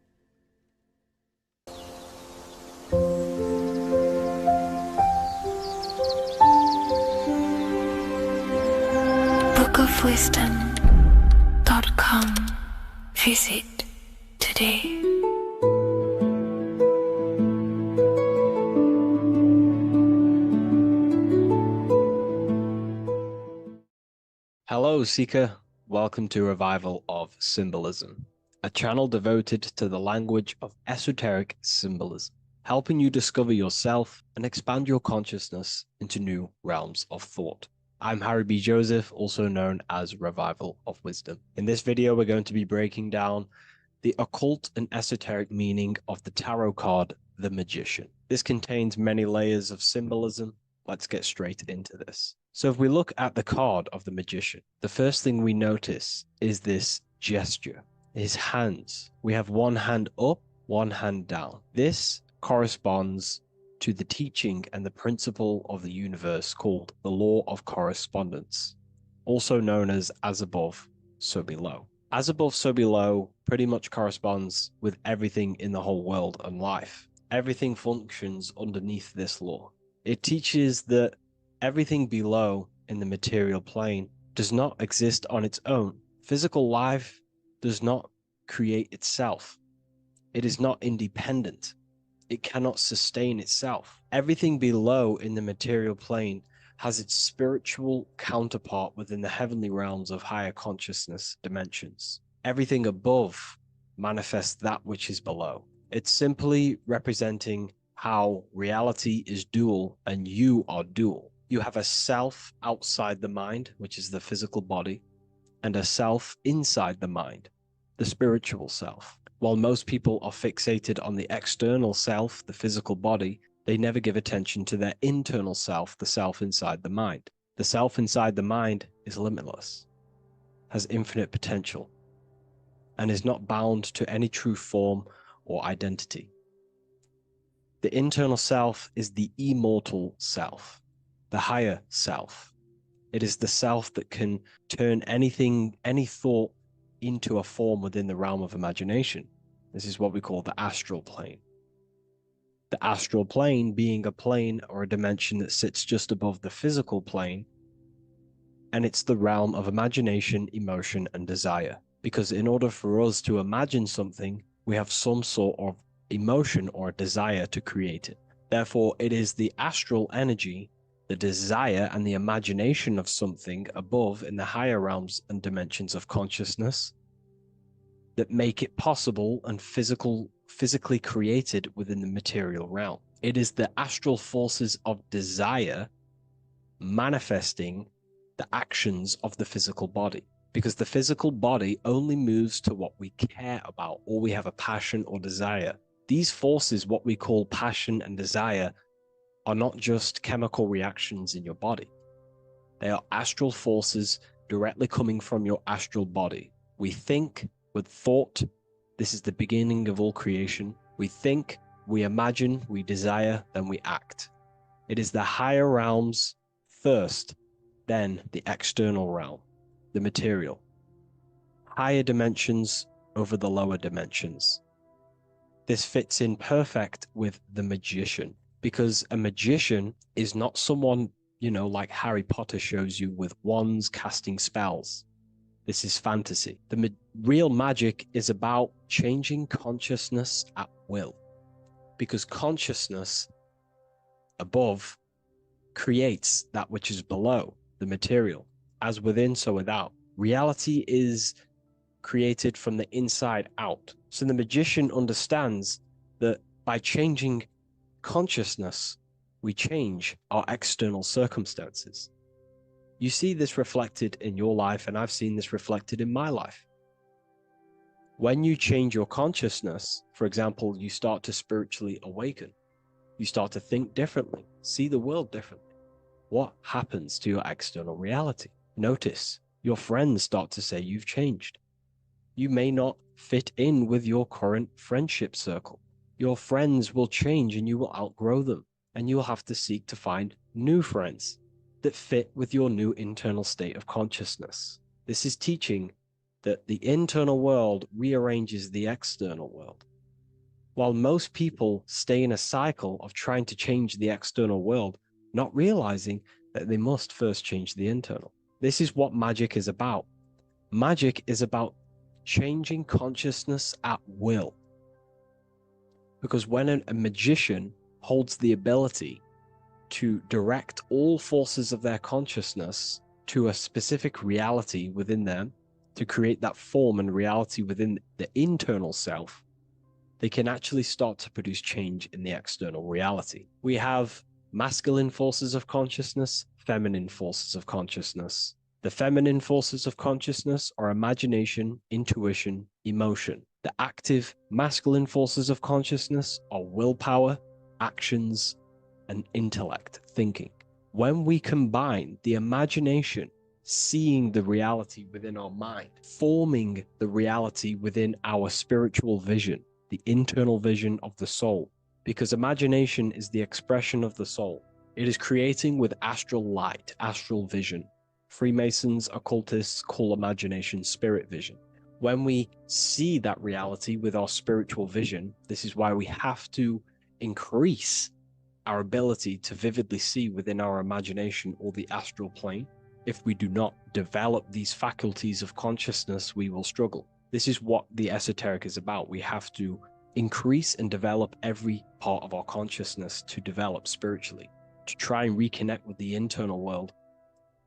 bookofwisdom.com. Visit today. Hello, Seeker. Welcome to Revival of Symbolism, a channel devoted to the language of esoteric symbolism, helping you discover yourself and expand your consciousness into new realms of thought. I'm Harry B. Joseph, also known as Revival of Wisdom. In this video, we're going to be breaking down the occult and esoteric meaning of the tarot card, the Magician. This contains many layers of symbolism. Let's get straight into this. So if we look at the card of the Magician, the first thing we notice is this gesture, his hands. We have one hand up, one hand down. This corresponds to the teaching and the principle of the universe called the law of correspondence, also known as above, so below. As above, so below pretty much corresponds with everything in the whole world and life. Everything functions underneath this law. It teaches that everything below in the material plane does not exist on its own. Physical life does not create itself. It is not independent. It cannot sustain itself. Everything below in the material plane has its spiritual counterpart within the heavenly realms of higher consciousness dimensions. Everything above manifests that which is below. It's simply representing how reality is dual and you are dual. You have a self outside the mind, which is the physical body, and a self inside the mind, the spiritual self. While most people are fixated on the external self, the physical body, they never give attention to their internal self, the self inside the mind. The self inside the mind is limitless, has infinite potential, and is not bound to any true form or identity. The internal self is the immortal self, the higher self. It is the self that can turn anything, any thought, into a form within the realm of imagination. This is what we call the astral plane. The astral plane being a plane or a dimension that sits just above the physical plane, and it's the realm of imagination, emotion, and desire. Because in order for us to imagine something, we have some sort of emotion or desire to create it. Therefore, it is the astral energy, the desire and the imagination of something above in the higher realms and dimensions of consciousness that make it possible and physically created within the material realm. It is the astral forces of desire manifesting the actions of the physical body, because the physical body only moves to what we care about or we have a passion or desire. These forces, what we call passion and desire, are not just chemical reactions in your body. They are astral forces directly coming from your astral body. We think with thought. This is the beginning of all creation. We think, we imagine, we desire, then we act. It is the higher realms first, then the external realm, the material. Higher dimensions over the lower dimensions. This fits in perfect with the magician, because a magician is not someone, like Harry Potter shows you with wands casting spells. This is fantasy. The real magic is about changing consciousness at will, because consciousness above creates that which is below, the material. As within, so without. Reality is created from the inside out. So the magician understands that by changing consciousness, we change our external circumstances. You see this reflected in your life, and I've seen this reflected in my life. When you change your consciousness, for example, you start to spiritually awaken. You start to think differently, see the world differently. What happens to your external reality? Notice your friends start to say you've changed. You may not fit in with your current friendship circle. Your friends will change and you will outgrow them, and you will have to seek to find new friends that fit with your new internal state of consciousness. This is teaching that the internal world rearranges the external world. While most people stay in a cycle of trying to change the external world, not realizing that they must first change the internal. This is what magic is about. Magic is about changing consciousness at will. Because when a magician holds the ability to direct all forces of their consciousness to a specific reality within them, to create that form and reality within the internal self, they can actually start to produce change in the external reality. We have masculine forces of consciousness, feminine forces of consciousness. The feminine forces of consciousness are imagination, intuition, emotion. The active masculine forces of consciousness are willpower, actions, and intellect, thinking. When we combine the imagination, seeing the reality within our mind, forming the reality within our spiritual vision, the internal vision of the soul, because imagination is the expression of the soul. It is creating with astral light, astral vision. Freemasons, occultists call imagination spirit vision. When we see that reality with our spiritual vision, this is why we have to increase our ability to vividly see within our imagination or the astral plane. If we do not develop these faculties of consciousness, we will struggle. This is what the esoteric is about. We have to increase and develop every part of our consciousness to develop spiritually, to try and reconnect with the internal world,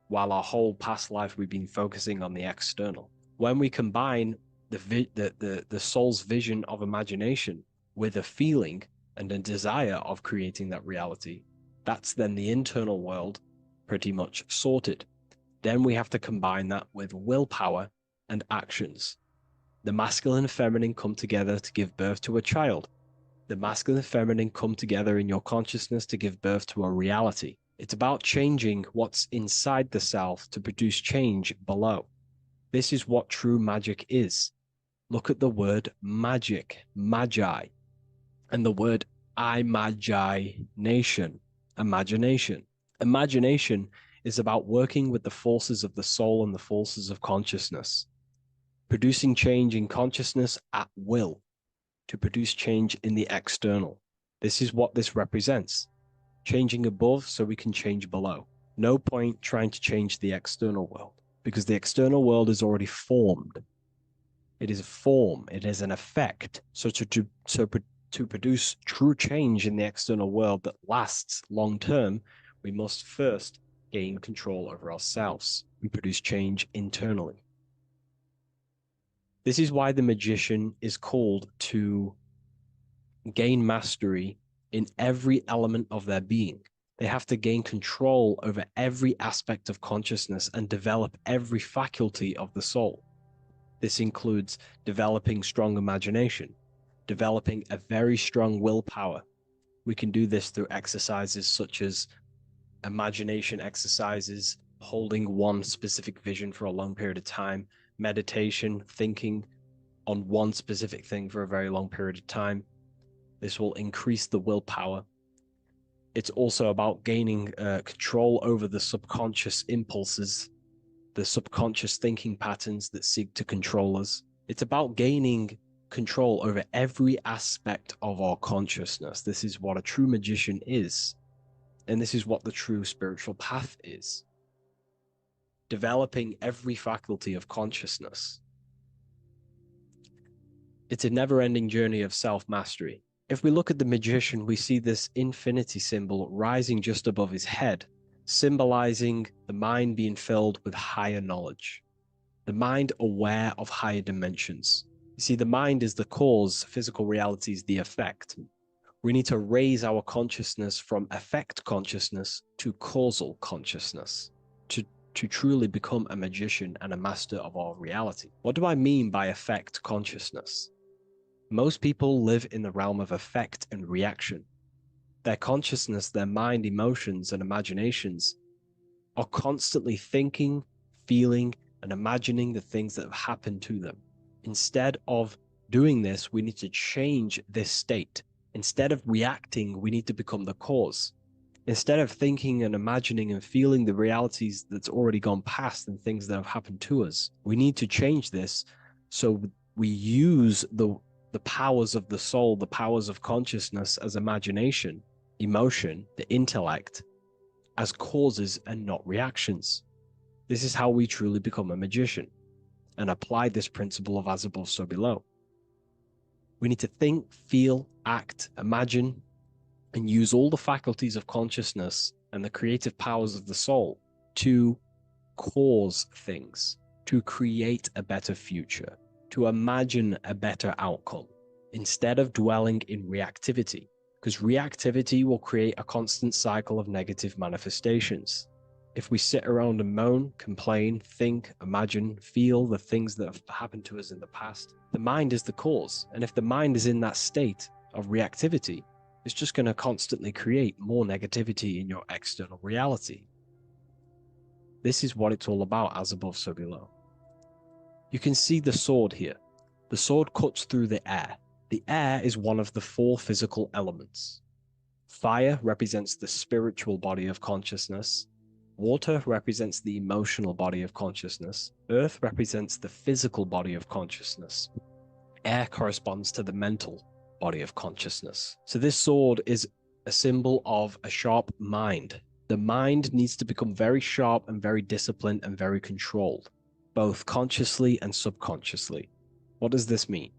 while our whole past life we've been focusing on the external. When we combine the soul's vision of imagination with a feeling and a desire of creating that reality, that's then the internal world pretty much sorted. Then we have to combine that with willpower and actions. The masculine and feminine come together to give birth to a child. The masculine and feminine come together in your consciousness to give birth to a reality. It's about changing what's inside the self to produce change below. This is what true magic is. Look at the word magic, magi, and the word imagination, imagination. Imagination is about working with the forces of the soul and the forces of consciousness, producing change in consciousness at will to produce change in the external. This is what this represents. Changing above so we can change below. No point trying to change the external world because the external world is already formed. It is a form, it is an effect. So to produce true change in the external world that lasts long term, we must first gain control over ourselves. We produce change internally. This is why the magician is called to gain mastery in every element of their being. They have to gain control over every aspect of consciousness and develop every faculty of the soul. This includes developing strong imagination, developing a very strong willpower. We can do this through exercises such as imagination exercises, holding one specific vision for a long period of time, meditation, thinking on one specific thing for a very long period of time. This will increase the willpower. It's also about gaining control over the subconscious impulses, the subconscious thinking patterns that seek to control us. It's about gaining control over every aspect of our consciousness. This is what a true magician is. And this is what the true spiritual path is. Developing every faculty of consciousness. It's a never-ending journey of self-mastery. If we look at the magician, we see this infinity symbol rising just above his head, symbolizing the mind being filled with higher knowledge, the mind aware of higher dimensions. You see, the mind is the cause, physical reality is the effect. We need to raise our consciousness from effect consciousness to causal consciousness to truly become a magician and a master of our reality. What do I mean by effect consciousness? Most people live in the realm of effect and reaction. Their consciousness, their mind, emotions, and imaginations are constantly thinking, feeling, and imagining the things that have happened to them. Instead of doing this, we need to change this state. Instead of reacting, we need to become the cause. Instead of thinking and imagining and feeling the realities that's already gone past and things that have happened to us, we need to change this so we use the powers of the soul, the powers of consciousness as imagination, emotion, the intellect, as causes and not reactions. This is how we truly become a magician and apply this principle of as above, so below. We need to think, feel, act, imagine, and use all the faculties of consciousness and the creative powers of the soul to cause things, to create a better future, to imagine a better outcome, instead of dwelling in reactivity, because reactivity will create a constant cycle of negative manifestations. If we sit around and moan, complain, think, imagine, feel the things that have happened to us in the past, the mind is the cause. And if the mind is in that state of reactivity, it's just going to constantly create more negativity in your external reality. This is what it's all about, as above, so below. You can see the sword here. The sword cuts through the air. The air is one of the 4 physical elements. Fire represents the spiritual body of consciousness. Water represents the emotional body of consciousness. Earth represents the physical body of consciousness. Air corresponds to the mental body of consciousness. So this sword is a symbol of a sharp mind. The mind needs to become very sharp and very disciplined and very controlled, both consciously and subconsciously. What does this mean?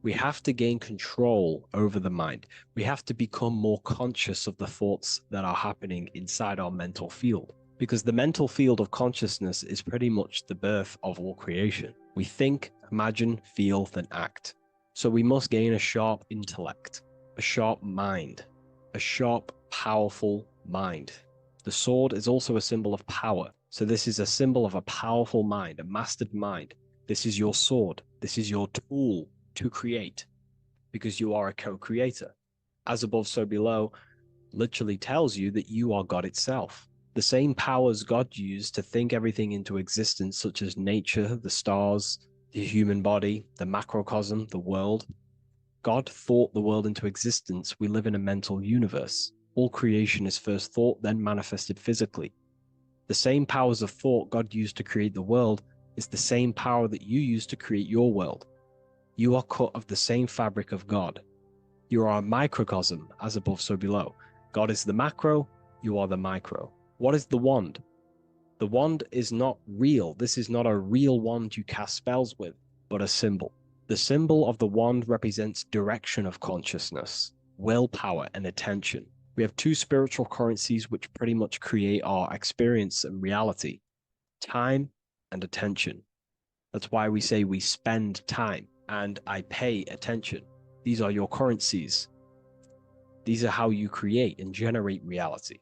We have to gain control over the mind. We have to become more conscious of the thoughts that are happening inside our mental field, because the mental field of consciousness is pretty much the birth of all creation. We think, imagine, feel, then act. So we must gain a sharp intellect, a sharp mind, a sharp, powerful mind. The sword is also a symbol of power. So this is a symbol of a powerful mind, a mastered mind. This is your sword. This is your tool to create, because you are a co-creator. As above, so below literally tells you that you are God itself. The same powers God used to think everything into existence, such as nature, the stars, the human body, the macrocosm, the world. God thought the world into existence. We live in a mental universe. All creation is first thought, then manifested physically. The same powers of thought God used to create the world is the same power that you use to create your world. You are cut of the same fabric of God. You are a microcosm, as above, so below. God is the macro, you are the micro. What is the wand? The wand is not real. This is not a real wand you cast spells with, but a symbol. The symbol of the wand represents direction of consciousness, willpower, and attention. We have two spiritual currencies which pretty much create our experience and reality: time and attention. That's why we say we spend time and I pay attention. These are your currencies. These are how you create and generate reality.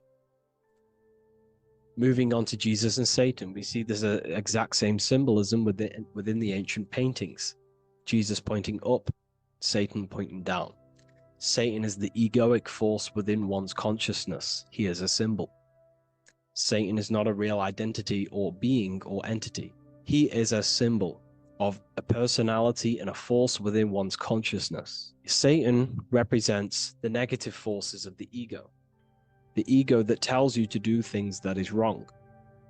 Moving on to Jesus and Satan, we see there's an exact same symbolism within the ancient paintings. Jesus pointing up, Satan pointing down. Satan is the egoic force within one's consciousness. He is a symbol. Satan is not a real identity or being or entity. He is a symbol of a personality and a force within one's consciousness. Satan represents the negative forces of the ego that tells you to do things that is wrong.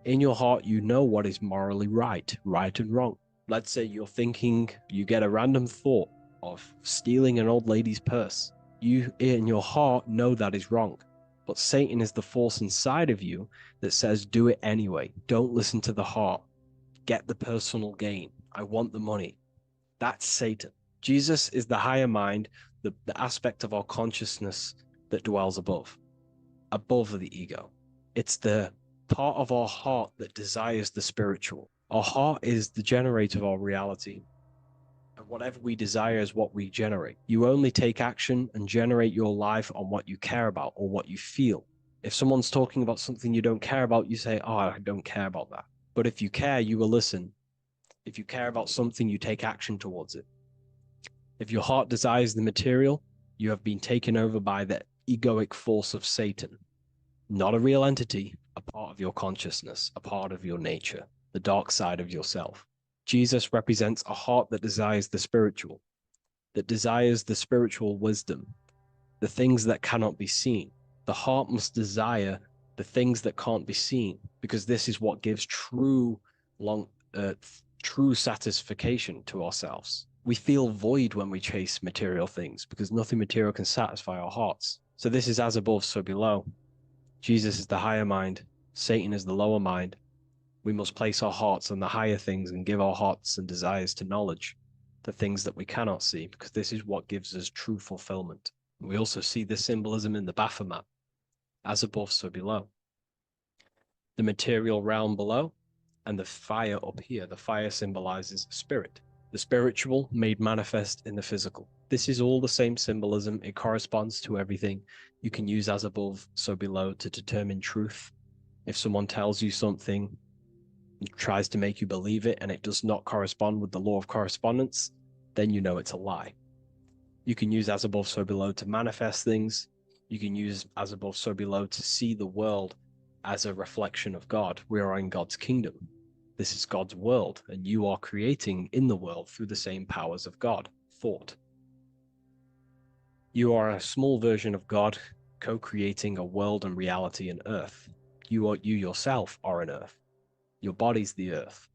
In your heart, you know what is morally right and wrong. Let's say you're thinking, you get a random thought of stealing an old lady's purse. You, in your heart, know that is wrong. But Satan is the force inside of you that says, do it anyway. Don't listen to the heart. Get the personal gain. I want the money. That's Satan. Jesus is the higher mind, the aspect of our consciousness that dwells above the ego. It's the part of our heart that desires the spiritual. Our heart is the generator of our reality. And whatever we desire is what we generate. You only take action and generate your life on what you care about or what you feel. If someone's talking about something you don't care about, you say, oh, I don't care about that. But if you care, you will listen. If you care about something, you take action towards it. If your heart desires the material, you have been taken over by the egoic force of Satan. Not a real entity, a part of your consciousness, a part of your nature, the dark side of yourself. Jesus represents a heart that desires the spiritual wisdom, the things that cannot be seen. The heart must desire the things that can't be seen, because this is what gives true satisfaction to ourselves. We feel void when we chase material things because nothing material can satisfy our hearts. So this is as above, so below. Jesus is the higher mind. Satan is the lower mind. We must place our hearts on the higher things and give our hearts and desires to knowledge, the things that we cannot see, because this is what gives us true fulfillment. We also see this symbolism in the Baphomet. As above, so below. The material realm below and the fire up here. The fire symbolizes spirit. The spiritual made manifest in the physical. This is all the same symbolism. It corresponds to everything. You can use as above, so below to determine truth. If someone tells you something and tries to make you believe it and it does not correspond with the law of correspondence, then you know it's a lie. You can use as above, so below to manifest things. You can use as above, so below to see the world as a reflection of God. We are in God's kingdom. This is God's world, and you are creating in the world through the same powers of God, thought. You are a small version of God, co-creating a world and reality in earth. You yourself are an earth. Your body's the earth.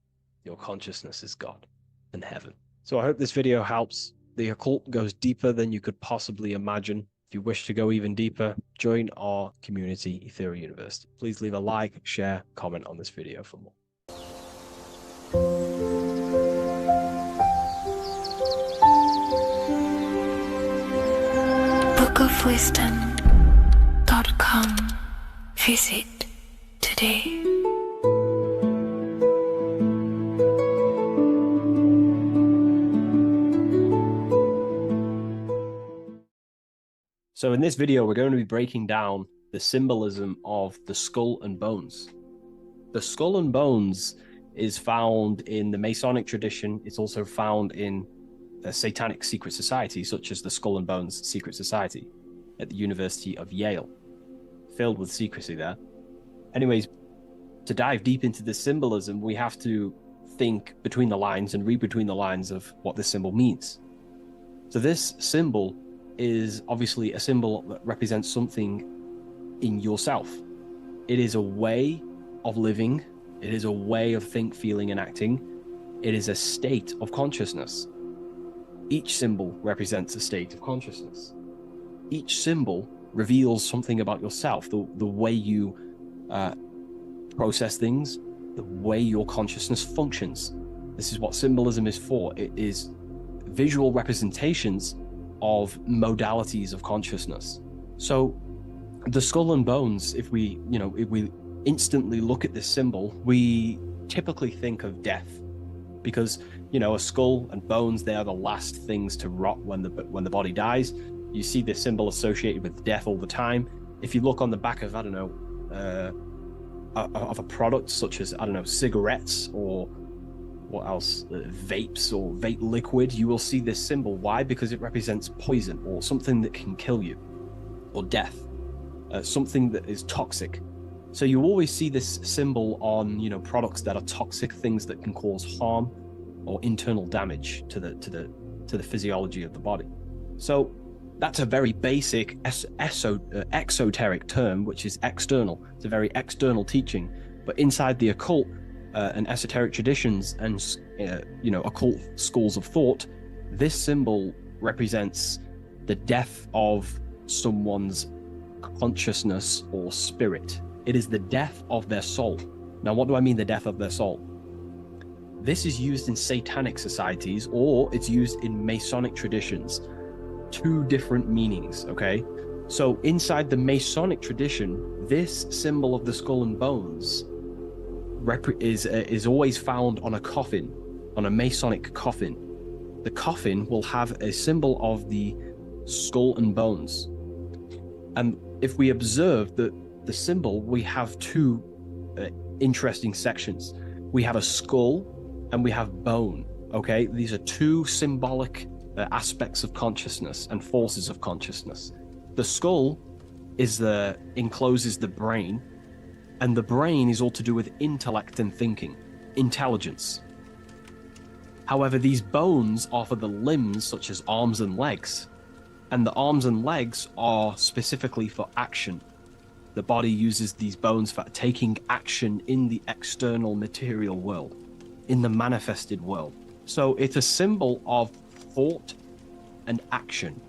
Your consciousness is God and heaven. So I hope this video helps. The occult goes deeper than you could possibly imagine. If you wish to go even deeper, join our community, Ethereal University. Please leave a like, share, comment on this video for more. bookofwisdom.com. Visit today. So in this video, we're going to be breaking down the symbolism of the skull and bones. The skull and bones is found in the Masonic tradition. It's also found in a satanic secret society, such as the Skull and Bones Secret Society at the University of Yale, filled with secrecy there. Anyways, to dive deep into the symbolism, we have to think between the lines and read between the lines of what this symbol means. So this symbol is obviously a symbol that represents something in yourself. It is a way of living. It is a way of think, feeling, and acting. It is a state of consciousness. Each symbol represents a state of consciousness. Each symbol reveals something about yourself, the way you process things, the way your consciousness functions. This is what symbolism is for. It is visual representations of modalities of consciousness. So the skull and bones, if we instantly look at this symbol, we typically think of death, because a skull and bones, they are the last things to rot when the body dies. You see this symbol associated with death all the time. If you look on the back of of a product such as cigarettes, or what else, vapes or vape liquid, you will see this symbol. Why? Because it represents poison or something that can kill you, or death, something that is toxic. So you always see this symbol on products that are toxic, things that can cause harm or internal damage to the physiology of the body. So that's a very basic exoteric term, which is external. It's a very external teaching. But inside the occult and esoteric traditions and occult schools of thought, this symbol represents the death of someone's consciousness or spirit. It is the death of their soul. Now, what do I mean, the death of their soul? This is used in satanic societies, or it's used in Masonic traditions. Two different meanings, okay? So inside the Masonic tradition, this symbol of the skull and bones is always found on a coffin, on a Masonic coffin. The coffin will have a symbol of the skull and bones. And if we observe the symbol, we have two interesting sections. We have a skull and we have bone, okay? These are two symbolic aspects of consciousness and forces of consciousness. The skull encloses the brain, and the brain is all to do with intellect and thinking, intelligence. However, these bones are for the limbs, such as arms and legs, and the arms and legs are specifically for action. The body uses these bones for taking action in the external material world, in the manifested world. So it's a symbol of thought and action,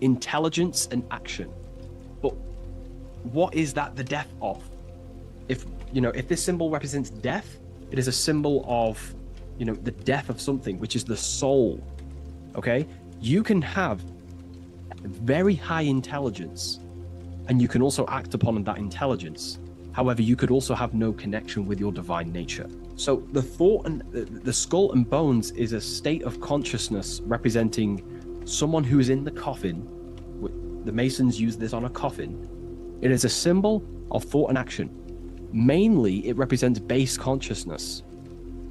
intelligence and action. But what is that the death of? If this symbol represents death, it is a symbol of the death of something, which is the soul. Okay, you can have very high intelligence, and you can also act upon that intelligence. However, you could also have no connection with your divine nature. So the thought and the skull and bones is a state of consciousness representing someone who is in the coffin. The Masons use this on a coffin. It is a symbol of thought and action. Mainly, it represents base consciousness.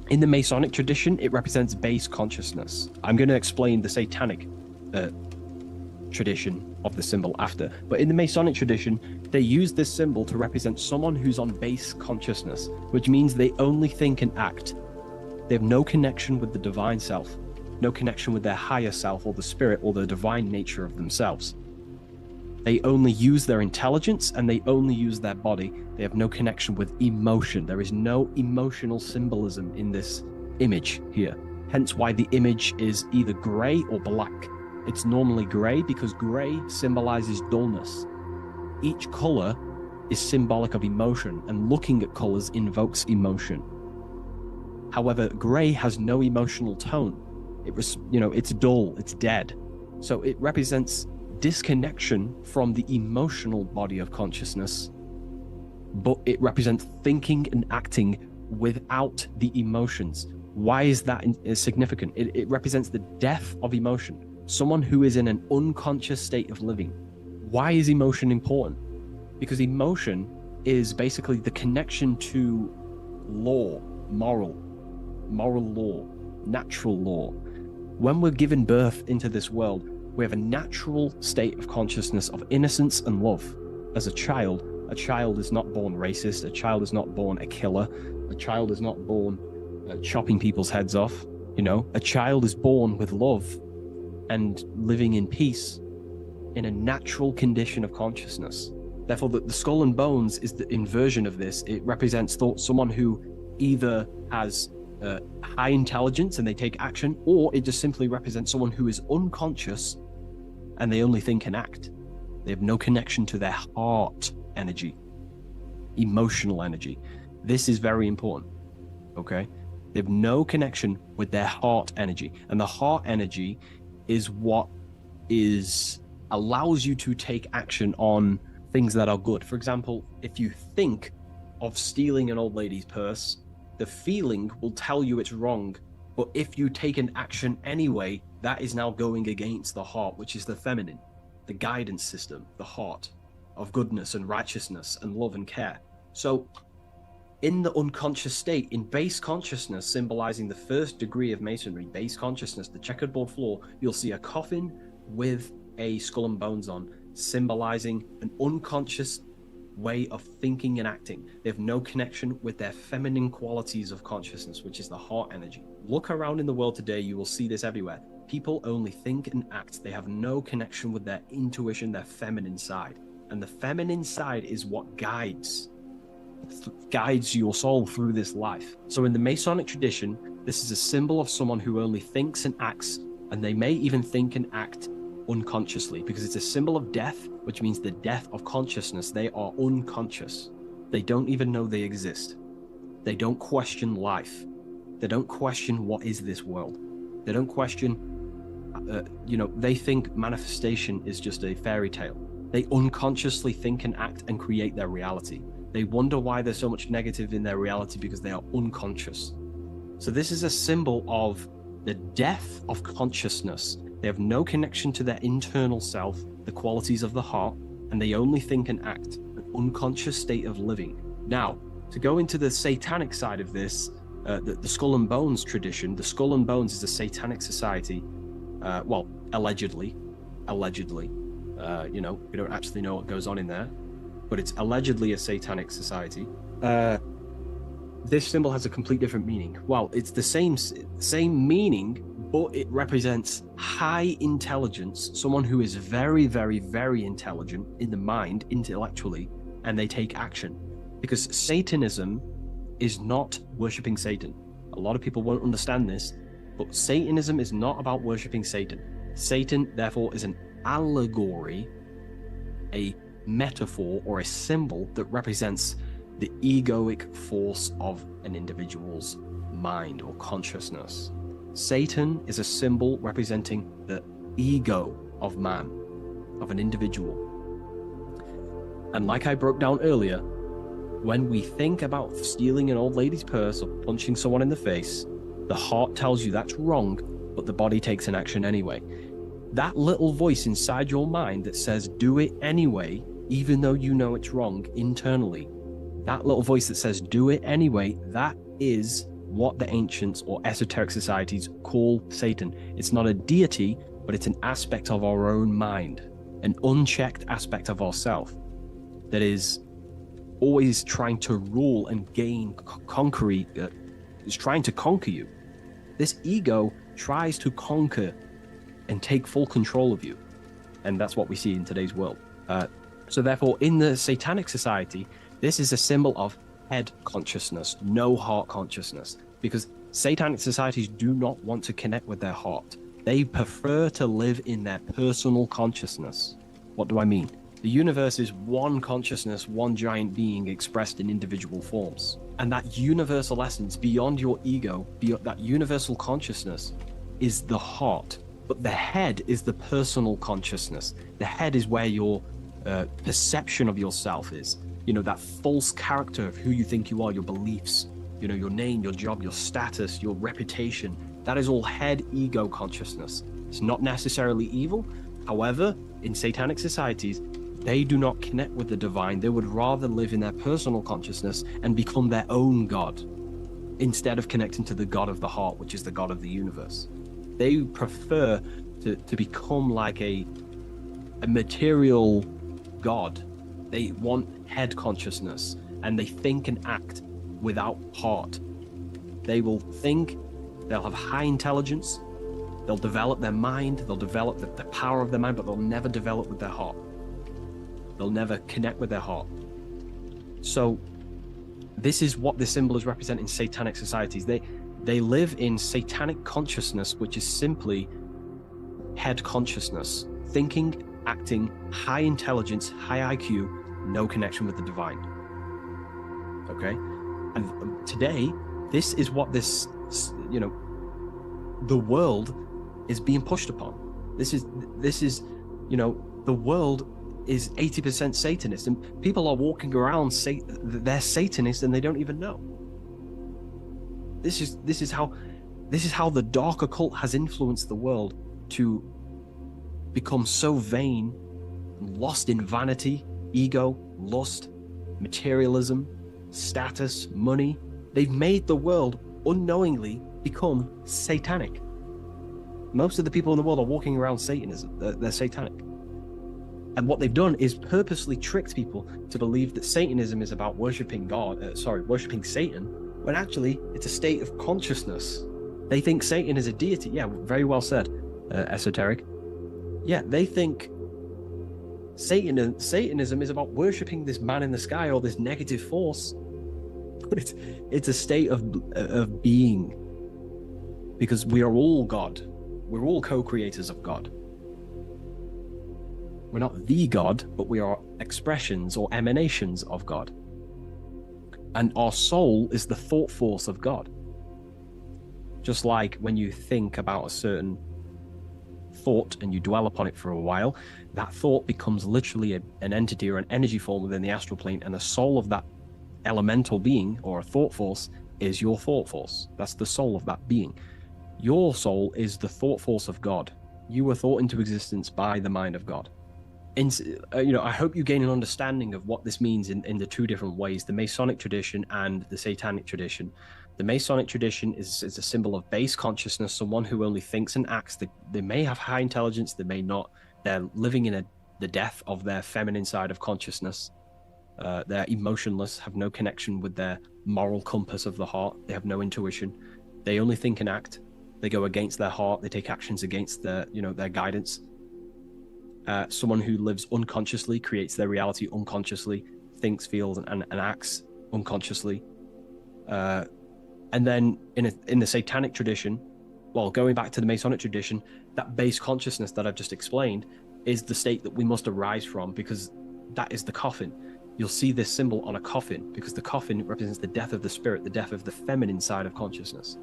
In the Masonic tradition, it represents base consciousness. I'm going to explain the satanic tradition of the symbol after. But in the Masonic tradition, they use this symbol to represent someone who's on base consciousness, which means they only think and act. They have no connection with the divine self, no connection with their higher self or the spirit or the divine nature of themselves. They only use their intelligence and they only use their body. They have no connection with emotion. There is no emotional symbolism in this image here. Hence why the image is either gray or black. It's normally gray because gray symbolizes dullness. Each color is symbolic of emotion, and looking at colors invokes emotion. However, gray has no emotional tone. It's dull, it's dead. So it represents disconnection from the emotional body of consciousness, but it represents thinking and acting without the emotions. Why is that significant? It represents the death of emotion. Someone who is in an unconscious state of living. Why is emotion important? Because emotion is basically the connection to law, moral law, natural law. When we're given birth into this world, we have a natural state of consciousness of innocence and love. As a child is not born racist, a child is not born a killer, a child is not born chopping people's heads off. A child is born with love and living in peace in a natural condition of consciousness. Therefore, the skull and bones is the inversion of this. It represents someone who either has high intelligence and they take action, or it just simply represents someone who is unconscious and they only think and act. They have no connection to their heart energy, emotional energy. This is very important, okay? They have no connection with their heart energy. And the heart energy is what allows you to take action on things that are good. For example, if you think of stealing an old lady's purse, the feeling will tell you it's wrong. But if you take an action anyway, that is now going against the heart, which is the feminine, the guidance system, the heart of goodness and righteousness and love and care. So in the unconscious state, in base consciousness, symbolizing the first degree of masonry, base consciousness, the checkerboard floor, you'll see a coffin with a skull and bones on, symbolizing an unconscious way of thinking and acting. They have no connection with their feminine qualities of consciousness, which is the heart energy. Look around in the world today, you will see this everywhere. People only think and act. They have no connection with their intuition, their feminine side. And the feminine side is what guides your soul through this life. So in the Masonic tradition, this is a symbol of someone who only thinks and acts, and they may even think and act unconsciously, because it's a symbol of death, which means the death of consciousness. They are unconscious. They don't even know they exist. They don't question life. They don't question what is this world. They don't question, they think manifestation is just a fairy tale. They unconsciously think and act and create their reality. They wonder why there's so much negative in their reality because they are unconscious. So this is a symbol of the death of consciousness. They have no connection to their internal self, the qualities of the heart, and they only think and act, an unconscious state of living. Now, to go into the satanic side of this, the Skull and Bones tradition, the Skull and Bones is a satanic society, allegedly. We don't actually know what goes on in there, but it's allegedly a satanic society. This symbol has a complete different meaning. Well, it's the same meaning, but it represents high intelligence, someone who is very, very, very intelligent in the mind, intellectually, and they take action. Because Satanism is not worshipping Satan. A lot of people won't understand this, but Satanism is not about worshipping Satan. Satan, therefore, is an allegory, a metaphor, or a symbol that represents the egoic force of an individual's mind or consciousness. Satan is a symbol representing the ego of man, of an individual. And like I broke down earlier, when we think about stealing an old lady's purse or punching someone in the face, the heart tells you that's wrong, but the body takes an action anyway. That little voice inside your mind that says, do it anyway, even though you know it's wrong internally, that little voice that says, do it anyway, that is what the ancients or esoteric societies call Satan. It's not a deity, but it's an aspect of our own mind, an unchecked aspect of ourself that is always trying to rule and gain is trying to conquer you. This ego tries to conquer and take full control of you. And that's what we see in today's world. So therefore, in the satanic society, this is a symbol of head consciousness, no heart consciousness, because satanic societies do not want to connect with their heart. They prefer to live in their personal consciousness. What do I mean? The universe is one consciousness, one giant being expressed in individual forms. And that universal essence beyond your ego, beyond that universal consciousness, is the heart. But the head is the personal consciousness. The head is where your perception of yourself is. That false character of who you think you are, your beliefs, your name, your job, your status, your reputation. That is all head ego consciousness. It's not necessarily evil. However, in satanic societies, They do not connect with the divine. They would rather live in their personal consciousness and become their own God instead of connecting to the God of the heart, which is the God of the universe. They prefer to become like a material God. They want head consciousness, and they think and act without heart. They will think, they'll have high intelligence, they'll develop their mind, they'll develop the power of their mind, but they'll never develop with their heart. They'll never connect with their heart. So this is what the symbols represent in satanic societies. They live in satanic consciousness, which is simply head consciousness, thinking, acting, high intelligence, high IQ, no connection with the divine. Okay? And today, this is what this, the world is being pushed upon. This is, the world is 80% Satanist, and people are walking around they're Satanists and they don't even know. This is how the dark occult has influenced the world to become so vain, lost in vanity, ego, lust, materialism, status, money. They've made the world unknowingly become satanic. Most of the people in the world are walking around Satanism. They're satanic. And what they've done is purposely tricked people to believe that Satanism is about worshipping worshipping Satan, when actually it's a state of consciousness. They think Satan is a deity. Yeah, very well said, esoteric. Yeah, they think Satanism is about worshipping this man in the sky or this negative force. But it's a state of being, because we are all God. We're all co-creators of God. We're not the God, but we are expressions or emanations of God. And our soul is the thought force of God. Just like when you think about a certain thought and you dwell upon it for a while, that thought becomes literally an entity or an energy form within the astral plane, and the soul of that elemental being or a thought force is your thought force. That's the soul of that being. Your soul is the thought force of God. You were thought into existence by the mind of God. I hope you gain an understanding of what this means in the two different ways, the Masonic tradition and the Satanic tradition. The Masonic tradition is a symbol of base consciousness, someone who only thinks and acts. They may have high intelligence, they may not. They're living in the death of their feminine side of consciousness. They're emotionless, have no connection with their moral compass of the heart. They have no intuition. They only think and act. They go against their heart. They take actions against their guidance. Someone who lives unconsciously, creates their reality unconsciously, thinks, feels, and acts unconsciously. And then in the Satanic tradition, well, going back to the Masonic tradition, that base consciousness that I've just explained is the state that we must arise from, because that is the coffin. You'll see this symbol on a coffin, because the coffin represents the death of the spirit, the death of the feminine side of consciousness,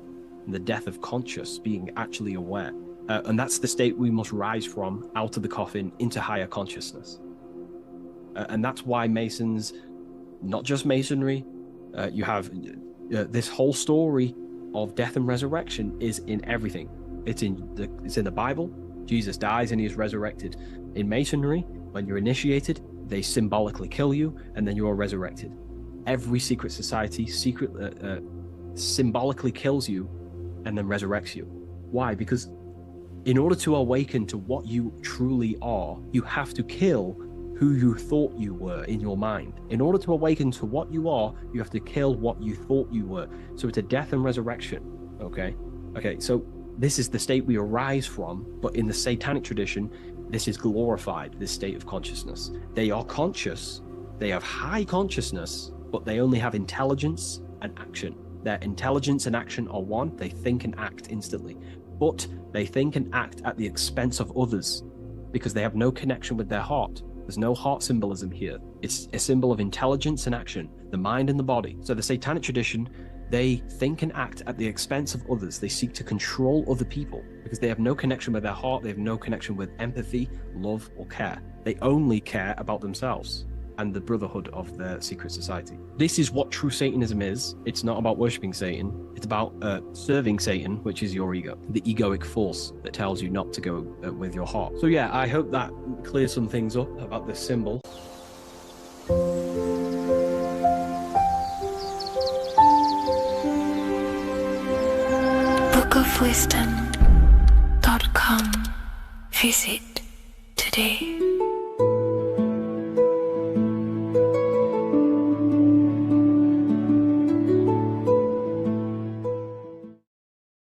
and the death of conscious, being actually aware. And that's the state we must rise from, out of the coffin into higher consciousness. And that's why Masons, not just Masonry, you have this whole story of death and resurrection is in everything. It's in the Bible. Jesus dies and he is resurrected. In Masonry, when you're initiated, they symbolically kill you and then you are resurrected. Every secret society symbolically kills you and then resurrects you. Why? Because in order to awaken to what you truly are, you have to kill who you thought you were in your mind. In order to awaken to what you are, you have to kill what you thought you were. So it's a death and resurrection. Okay, so this is the state we arise from, but in the Satanic tradition, this is glorified, this state of consciousness. They are conscious, they have high consciousness, but they only have intelligence and action. Their intelligence and action are one. They think and act instantly, but they think and act at the expense of others because they have no connection with their heart. There's no heart symbolism here. It's a symbol of intelligence and action, the mind and the body. So the Satanic tradition, they think and act at the expense of others. They seek to control other people because they have no connection with their heart. They have no connection with empathy, love, or care. They only care about themselves. and the brotherhood of their secret society. This is what true Satanism is. It's not about worshipping Satan. It's about serving Satan, which is your ego, the egoic force that tells you not to go with your heart. So yeah, I hope that clears some things up about this symbol. bookofwisdom.com. Visit today.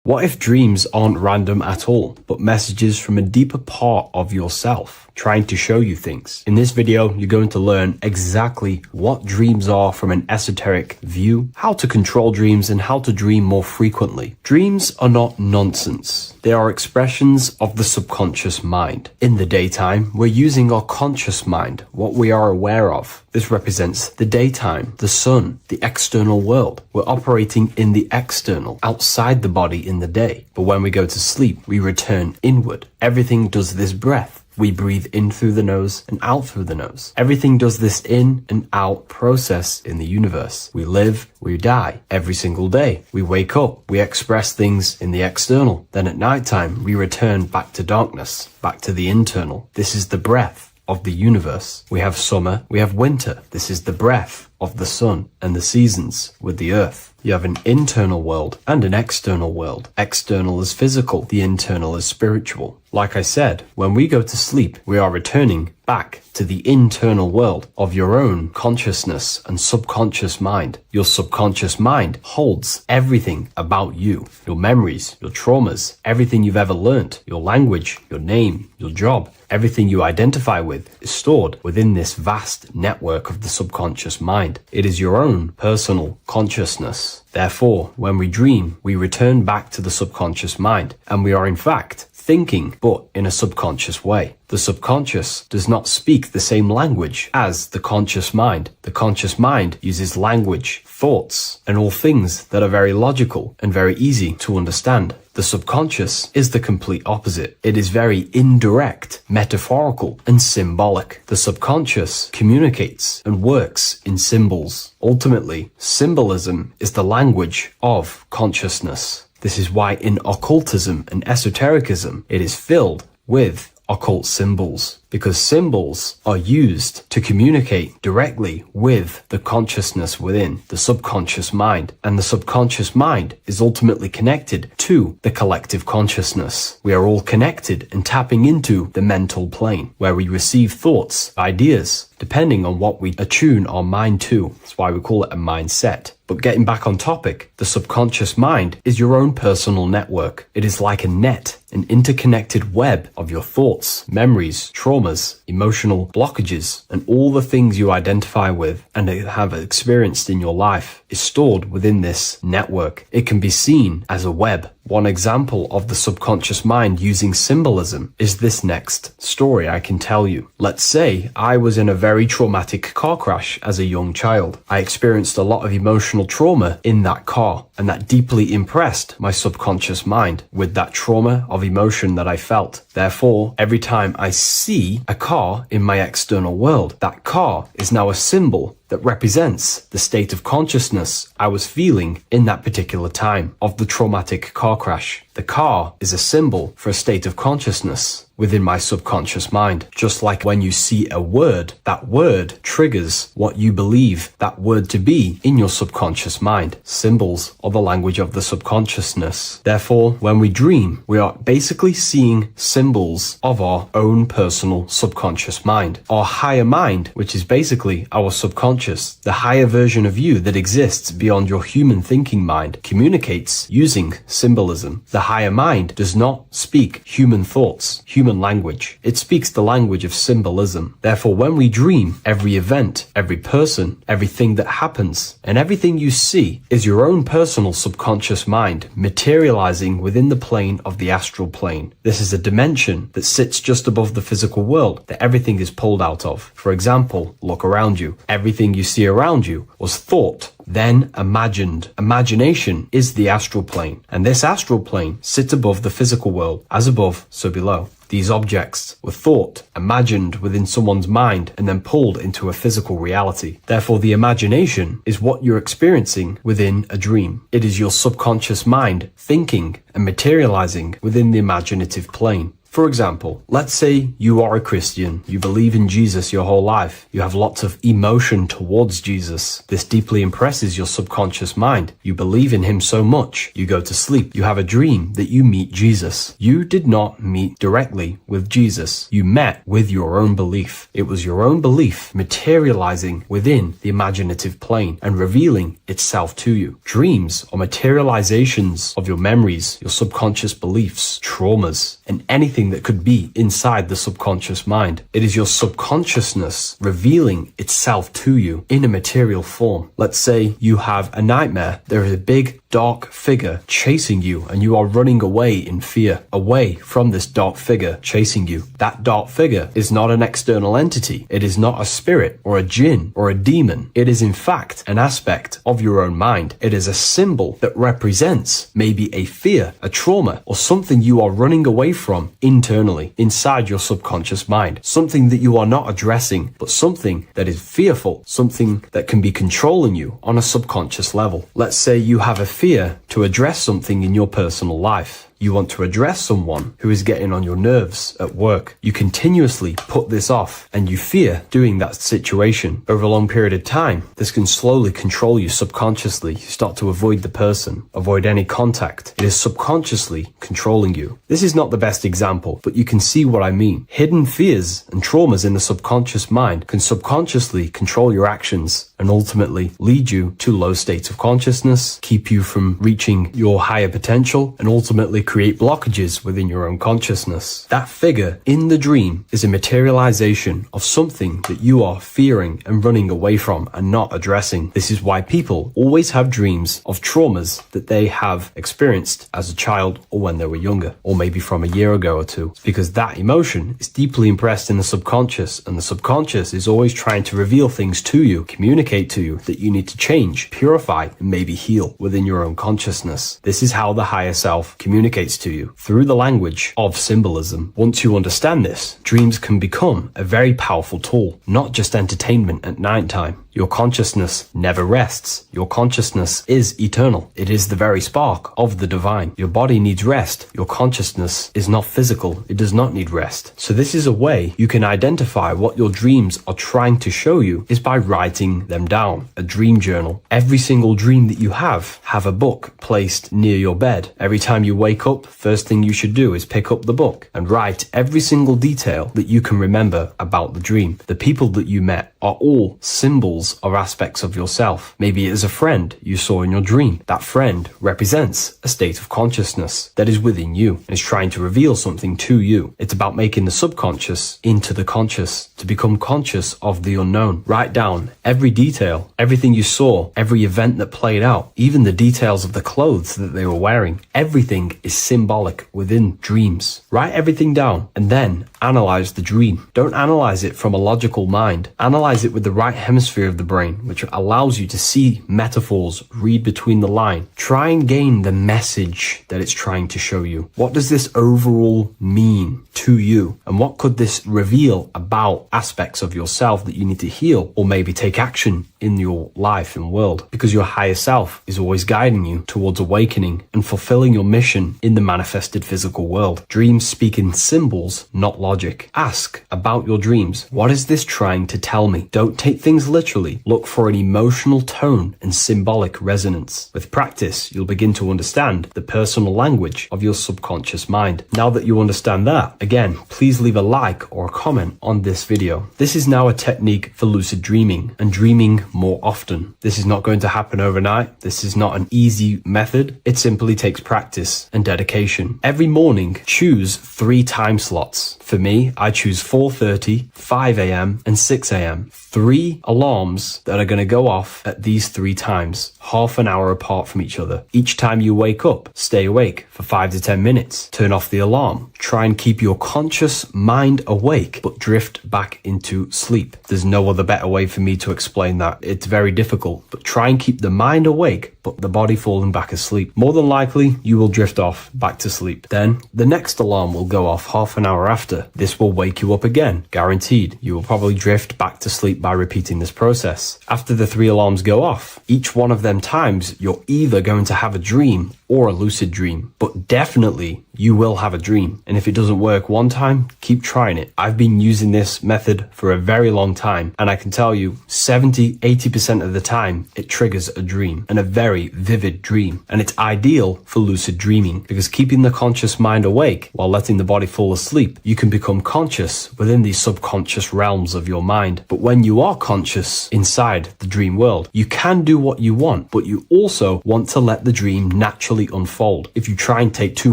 What if dreams aren't random at all, but messages from a deeper part of yourself, trying to show you things? In this video, you're going to learn exactly what dreams are from an esoteric view, how to control dreams, and how to dream more frequently. Dreams are not nonsense. They are expressions of the subconscious mind. In the daytime, we're using our conscious mind, what we are aware of. This represents the daytime, the sun, the external world. We're operating in the external, outside the body in the day. But when we go to sleep, we return inward. Everything does this breath. We breathe in through the nose and out through the nose. Everything does this in and out process in the universe. We live, we die every single day. We wake up, we express things in the external. Then at nighttime, we return back to darkness, back to the internal. This is the breath of the universe. We have summer, we have winter. This is the breath of the sun and the seasons with the earth. You have an internal world and an external world. External is physical, the internal is spiritual. Like I said, when we go to sleep, we are returning back to the internal world of your own consciousness and subconscious mind. Your subconscious mind holds everything about you, your memories, your traumas, everything you've ever learnt, your language, your name, your job. Everything you identify with is stored within this vast network of the subconscious mind. It is your own personal consciousness. Therefore, when we dream, we return back to the subconscious mind, and we are in fact thinking, but in a subconscious way. The subconscious does not speak the same language as the conscious mind. The conscious mind uses language, thoughts, and all things that are very logical and very easy to understand. The subconscious is the complete opposite. It is very indirect, metaphorical, and symbolic. The subconscious communicates and works in symbols. Ultimately, symbolism is the language of consciousness. This is why in occultism and esotericism, it is filled with occult symbols, because symbols are used to communicate directly with the consciousness within, the subconscious mind. And the subconscious mind is ultimately connected to the collective consciousness. We are all connected and tapping into the mental plane, where we receive thoughts, ideas, depending on what we attune our mind to. That's why we call it a mindset. But getting back on topic, the subconscious mind is your own personal network. It is like a net, an interconnected web of your thoughts, memories, traumas, emotional blockages, and all the things you identify with and have experienced in your life is stored within this network. It can be seen as a web. One example of the subconscious mind using symbolism is this next story I can tell you. Let's say I was in a very traumatic car crash as a young child. I experienced a lot of emotional trauma in that car, and that deeply impressed my subconscious mind with that trauma of emotion that I felt. Therefore, every time I see a car in my external world, that car is now a symbol that represents the state of consciousness I was feeling in that particular time of the traumatic car crash. The car is a symbol for a state of consciousness within my subconscious mind. Just like when you see a word, that word triggers what you believe that word to be in your subconscious mind. Symbols are the language of the subconsciousness. Therefore, when we dream, we are basically seeing symbols of our own personal subconscious mind. Our higher mind, which is basically our subconscious, the higher version of you that exists beyond your human thinking mind, communicates using symbolism. The higher mind does not speak human thoughts, human language. It speaks the language of symbolism. Therefore, when we dream, every event, every person, everything that happens, and everything you see is your own personal subconscious mind materializing within the plane of the astral plane. This is a dimension that sits just above the physical world that everything is pulled out of. For example, look around you. Everything you see around you was thought, then imagined. Imagination is the astral plane, and this astral plane sits above the physical world. As above, so below. These objects were thought, imagined within someone's mind, and then pulled into a physical reality. Therefore, the imagination is what you're experiencing within a dream. It is your subconscious mind thinking and materializing within the imaginative plane. For example, let's say you are a Christian, you believe in Jesus your whole life, you have lots of emotion towards Jesus. This deeply impresses your subconscious mind. You believe in him so much, you go to sleep, you have a dream that you meet Jesus. You did not meet directly with Jesus. You met with your own belief. It was your own belief materializing within the imaginative plane and revealing itself to you. Dreams are materializations of your memories, your subconscious beliefs, traumas, and anything that could be inside the subconscious mind. It is your subconsciousness revealing itself to you in a material form. Let's say you have a nightmare. There is a big dark figure chasing you and you are running away in fear, away from this dark figure chasing you. That dark figure is not an external entity. It is not a spirit or a jinn or a demon. It is in fact an aspect of your own mind. It is a symbol that represents maybe a fear, a trauma, or something you are running away from internally, inside your subconscious mind. Something that you are not addressing, but something that is fearful, something that can be controlling you on a subconscious level. Let's say you have a fear to address something in your personal life. You want to address someone who is getting on your nerves at work. You continuously put this off and you fear doing that situation. Over a long period of time, this can slowly control you subconsciously. You start to avoid the person, avoid any contact. It is subconsciously controlling you. This is not the best example, but you can see what I mean. Hidden fears and traumas in the subconscious mind can subconsciously control your actions and ultimately lead you to low states of consciousness, keep you from reaching your higher potential, and ultimately create blockages within your own consciousness. That figure in the dream is a materialization of something that you are fearing and running away from and not addressing. This is why people always have dreams of traumas that they have experienced as a child or when they were younger, or maybe from a year ago or two. It's because that emotion is deeply impressed in the subconscious, and the subconscious is always trying to reveal things to you, communicate to you that you need to change, purify, and maybe heal within your own consciousness. This is how the higher self communicates to you, through the language of symbolism. Once you understand this, dreams can become a very powerful tool, not just entertainment at night time. Your consciousness never rests. Your consciousness is eternal. It is the very spark of the divine. Your body needs rest. Your consciousness is not physical. It does not need rest. So this is a way you can identify what your dreams are trying to show you is by writing them down. A dream journal. Every single dream that you have a book placed near your bed. Every time you wake up, first thing you should do is pick up the book and write every single detail that you can remember about the dream. The people that you met are all symbols or aspects of yourself. Maybe it is a friend you saw in your dream. That friend represents a state of consciousness that is within you and is trying to reveal something to you. It's about making the subconscious into the conscious, to become conscious of the unknown. Write down every detail, everything you saw, every event that played out, even the details of the clothes that they were wearing. Everything is symbolic within dreams. Write everything down and then analyze the dream. Don't analyze it from a logical mind. Analyze it with the right hemisphere of the brain, which allows you to see metaphors, read between the line. Try and gain the message that it's trying to show you. What does this overall mean to you? And what could this reveal about aspects of yourself that you need to heal or maybe take action in your life and world? Because your higher self is always guiding you towards awakening and fulfilling your mission in the manifested physical world. Dreams speak in symbols, not logic. Ask about your dreams. What is this trying to tell me? Don't take things literally. Look for an emotional tone and symbolic resonance. With practice, you'll begin to understand the personal language of your subconscious mind. Now that you understand that, again, please leave a like or a comment on this video. This is now a technique for lucid dreaming and dreaming more often. This is not going to happen overnight. This is not an easy method. It simply takes practice and dedication. Every morning, choose 3 time slots. For me, I choose 4:30, 5 a.m. and 6 a.m. 3 alarms that are going to go off at these 3 times, half an hour apart from each other. Each time you wake up, stay awake for 5 to 10 minutes. Turn off the alarm. Try and keep your conscious mind awake, but drift back into sleep. There's no other better way for me to explain that. It's very difficult, but try and keep the mind awake, but but the body falling back asleep. More than likely, you will drift off back to sleep. Then, the next alarm will go off half an hour after. This will wake you up again, guaranteed. You will probably drift back to sleep by repeating this process. After the 3 alarms go off, each one of them times, you're either going to have a dream or a lucid dream, but definitely you will have a dream. And if it doesn't work one time, keep trying it. I've been using this method for a very long time, and I can tell you 70-80% of the time it triggers a dream, and a very vivid dream. And it's ideal for lucid dreaming because keeping the conscious mind awake while letting the body fall asleep, you can become conscious within these subconscious realms of your mind. But when you are conscious inside the dream world, you can do what you want, but you also want to let the dream naturally unfold. If you try and take too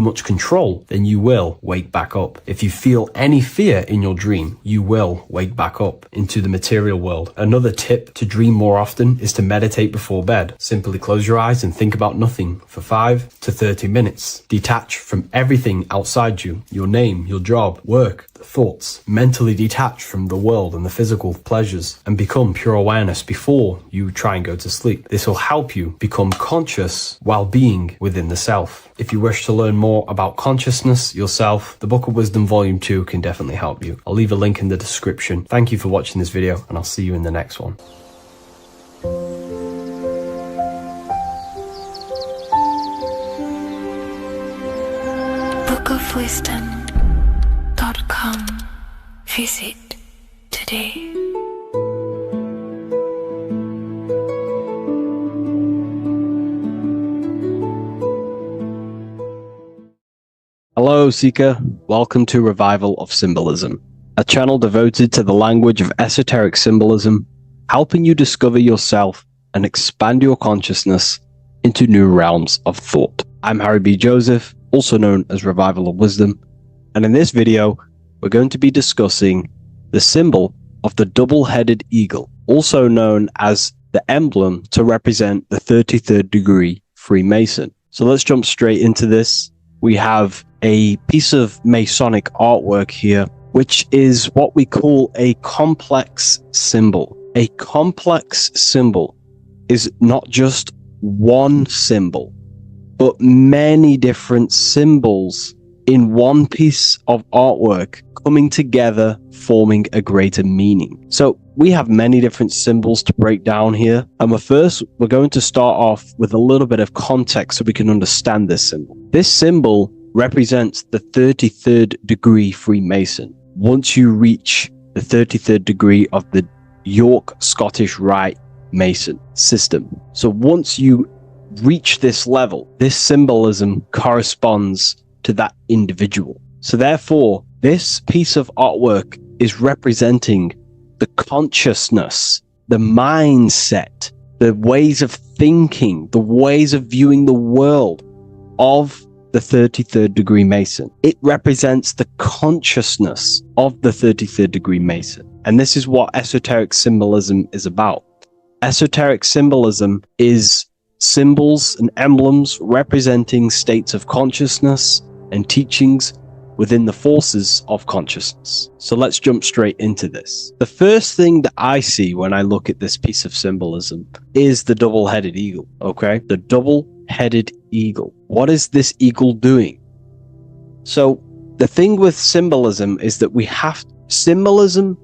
much control, then you will wake back up. If you feel any fear in your dream, you will wake back up into the material world. Another tip to dream more often is to meditate before bed. Simply close your eyes and think about nothing for 5 to 30 minutes. Detach from everything outside you, your name, your job, work, thoughts. Mentally detach from the world and the physical pleasures and become pure awareness before you try and go to sleep. This will help you become conscious while being within the self. If you wish to learn more about consciousness, yourself, the Book of Wisdom Volume 2 can definitely help you. I'll leave a link in the description. Thank you for watching this video, and I'll see you in the next one. bookofwisdom.com. Visit today. Hello, Seeker. Welcome to Revival of Symbolism, a channel devoted to the language of esoteric symbolism, helping you discover yourself and expand your consciousness into new realms of thought. I'm Harry B. Joseph, also known as Revival of Wisdom, and in this video, we're going to be discussing the symbol of the double-headed eagle, also known as the emblem to represent the 33rd degree Freemason. So let's jump straight into this. We have a piece of Masonic artwork here, which is what we call a complex symbol. A complex symbol is not just one symbol, but many different symbols in one piece of artwork coming together, forming a greater meaning. So we have many different symbols to break down here. And we're going to start off with a little bit of context so we can understand this symbol. This symbol represents the 33rd degree Freemason. Once you reach the 33rd degree of the York Scottish Rite Mason system. So once you reach this level, this symbolism corresponds to that individual. So therefore, this piece of artwork is representing the consciousness, the mindset, the ways of thinking, the ways of viewing the world of the 33rd degree Mason. It represents the consciousness of the 33rd degree Mason. And this is what esoteric symbolism is about. Esoteric symbolism is symbols and emblems representing states of consciousness and teachings within the forces of consciousness. So let's jump straight into this. The first thing that I see when I look at this piece of symbolism is the double-headed eagle, okay? The double-headed eagle. What is this eagle doing? So the thing with symbolism is that symbolism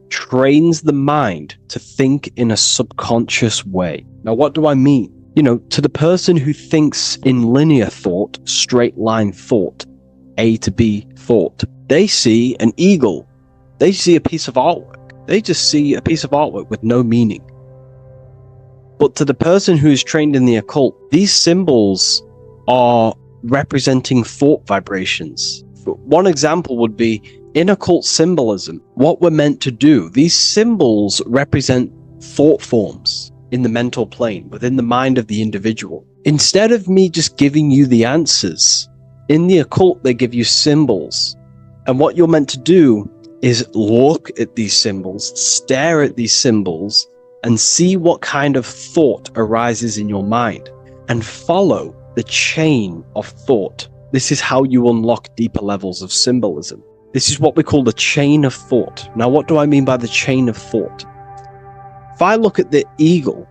trains the mind to think in a subconscious way. Now, what do I mean? To the person who thinks in linear thought, straight line thought, A to B thought, they see an eagle. They see a piece of artwork. They just see a piece of artwork with no meaning. But to the person who is trained in the occult, these symbols are representing thought vibrations. One example would be in occult symbolism, what we're meant to do. These symbols represent thought forms in the mental plane, within the mind of the individual. Instead of me just giving you the answers, in the occult, they give you symbols. And what you're meant to do is look at these symbols, stare at these symbols, and see what kind of thought arises in your mind, and follow the chain of thought. This is how you unlock deeper levels of symbolism. This is what we call the chain of thought. Now, what do I mean by the chain of thought? If I look at the eagle,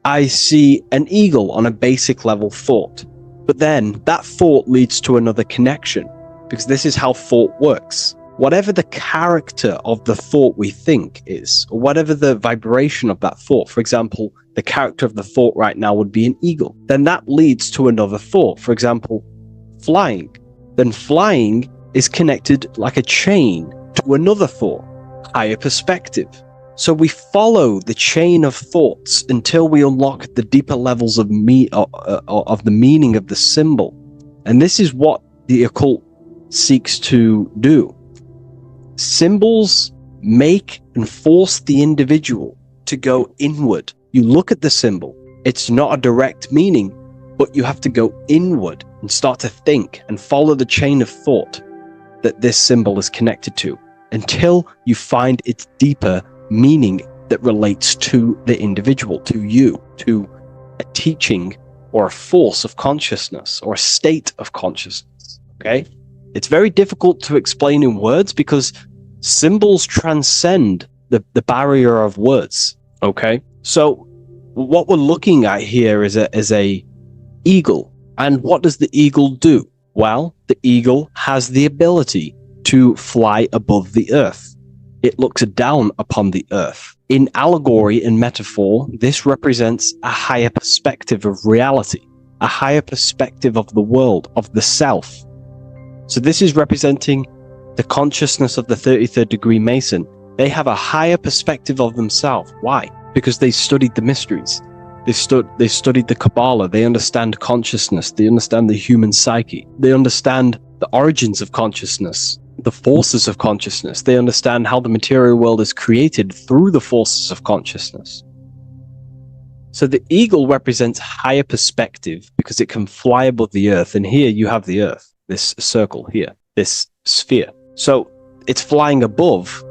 I see an eagle on a basic level thought. But then that thought leads to another connection, because this is how thought works. Whatever the character of the thought we think is, or whatever the vibration of that thought, for example, the character of the thought right now would be an eagle, then that leads to another thought. For example, flying. Then flying is connected like a chain to another thought, higher perspective. So we follow the chain of thoughts until we unlock the deeper levels of the meaning of the symbol. And this is what the occult seeks to do. Symbols make and force the individual to go inward. You look at the symbol, it's not a direct meaning, but you have to go inward and start to think and follow the chain of thought that this symbol is connected to until you find its deeper meaning that relates to the individual, to you, to a teaching or a force of consciousness or a state of consciousness. Okay? It's very difficult to explain in words because symbols transcend the barrier of words. Okay? So what we're looking at here is a eagle. And what does the eagle do? Well, the eagle has the ability to fly above the earth. It looks down upon the earth. In allegory and metaphor, this represents a higher perspective of reality, a higher perspective of the world, of the self. So this is representing the consciousness of the 33rd degree Mason. They have a higher perspective of themselves. Why? Because they studied the mysteries. They studied the Kabbalah. They understand consciousness. They understand the human psyche. They understand the origins of consciousness, the forces of consciousness. They understand how the material world is created through the forces of consciousness. So the eagle represents higher perspective because it can fly above the earth. And here you have the earth, this circle here, this sphere. So it's flying above,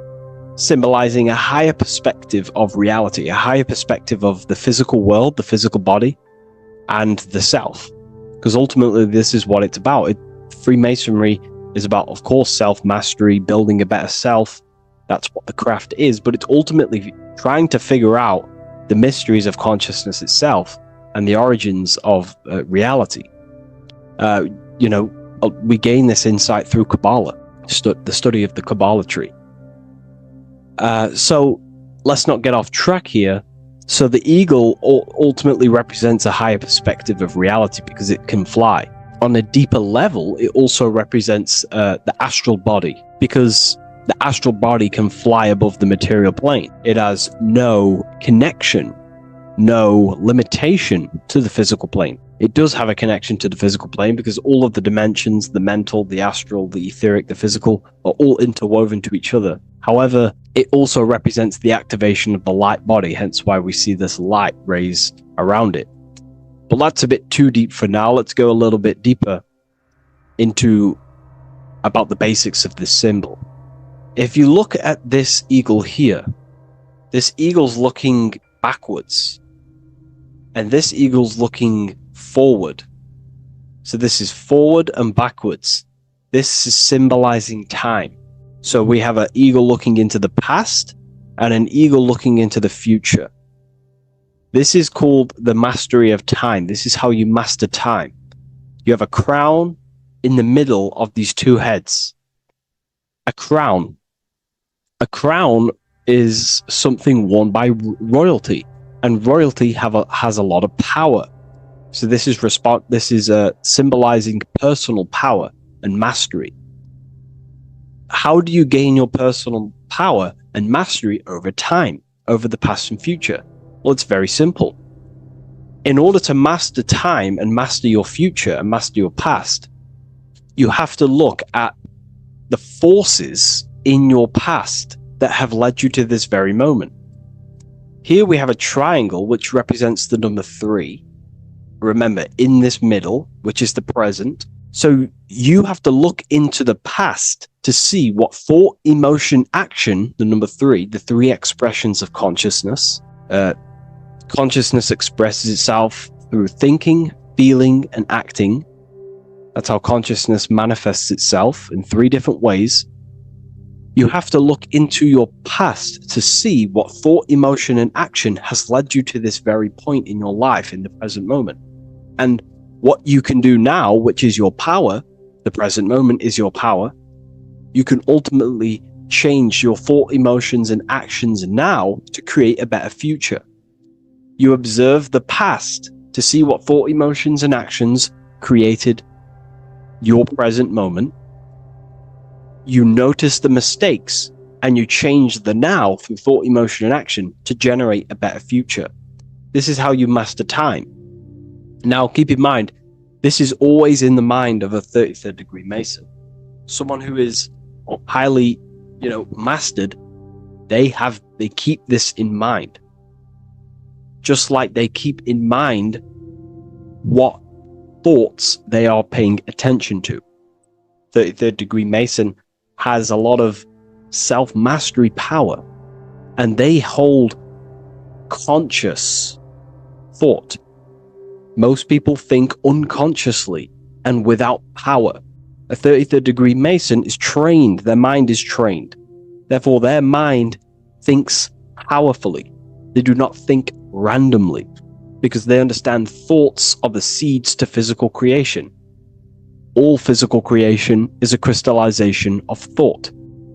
symbolizing a higher perspective of reality, a higher perspective of the physical world, the physical body, and the self. Because ultimately, this is what it's about. Freemasonry is about, of course, self-mastery, building a better self. That's what the craft is. But it's ultimately trying to figure out the mysteries of consciousness itself and the origins of reality. We gain this insight through Kabbalah, the study of the Kabbalah tree. So let's not get off track here. So the eagle ultimately represents a higher perspective of reality because it can fly. On a deeper level, it also represents the astral body because the astral body can fly above the material plane. It has no connection, no limitation to the physical plane. It does have a connection to the physical plane because all of the dimensions, the mental, the astral, the etheric, the physical, are all interwoven to each other. However, it also represents the activation of the light body, hence why we see this light rays around it. But that's a bit too deep for now. Let's go a little bit deeper into about the basics of this symbol. If you look at this eagle here, this eagle's looking backwards, and this eagle's looking forward. So this is forward and backwards. This is symbolizing time. So we have an eagle looking into the past and an eagle looking into the future. This is called the mastery of time. This is how you master time. You have a crown in the middle of these two heads. A crown. A crown is something worn by royalty, and royalty has a lot of power. So this is symbolizing personal power and mastery. How do you gain your personal power and mastery over time, over the past and future? Well, it's very simple. In order to master time and master your future and master your past, you have to look at the forces in your past that have led you to this very moment. Here we have a triangle which represents the number 3. Remember, in this middle, which is the present. So you have to look into the past to see what thought, emotion, action, the number 3, the 3 expressions of consciousness. Consciousness expresses itself through thinking, feeling, and acting. That's how consciousness manifests itself in 3 different ways. You have to look into your past to see what thought, emotion, and action has led you to this very point in your life in the present moment. And what you can do now, which is your power, the present moment is your power, you can ultimately change your thought, emotions, and actions now to create a better future. You observe the past to see what thought, emotions, and actions created your present moment. You notice the mistakes and you change the now through thought, emotion, and action to generate a better future. This is how you master time. Now, keep in mind, this is always in the mind of a 33rd degree Mason. Someone who is highly, mastered, they keep this in mind. Just like they keep in mind what thoughts they are paying attention to. 33rd degree Mason has a lot of self-mastery power, and they hold conscious thought. Most people think unconsciously and without power. A 33rd degree Mason is trained, their mind is trained. Therefore, their mind thinks powerfully. They do not think randomly, because they understand thoughts are the seeds to physical creation. All physical creation is a crystallization of thought.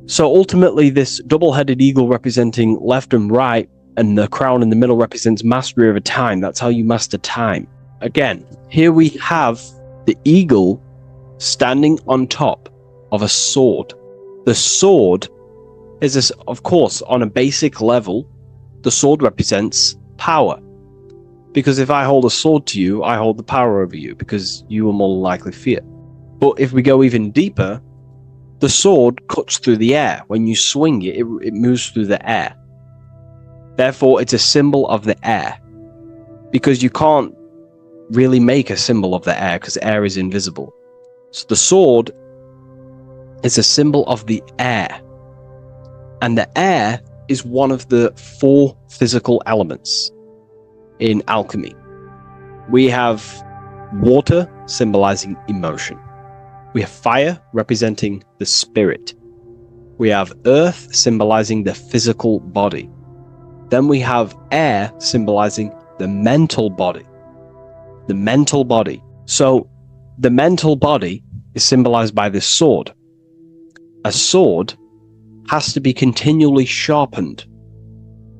So ultimately, this double-headed eagle representing left and right, and the crown in the middle represents mastery over time. That's how you master time. Again, here we have the eagle standing on top of a sword. The sword is, of course, on a basic level, the sword represents power. Because if I hold a sword to you, I hold the power over you, because you will more likely fear. But if we go even deeper, the sword cuts through the air. When you swing it, it moves through the air. Therefore, it's a symbol of the air. Because you can't really make a symbol of the air, because air is invisible. So the sword is a symbol of the air. And the air is one of the 4 physical elements in alchemy. We have water, symbolizing emotion. We have fire, representing the spirit. We have earth, symbolizing the physical body. Then we have air, symbolizing the mental body. The mental body. So the mental body is symbolized by this sword. A sword has to be continually sharpened.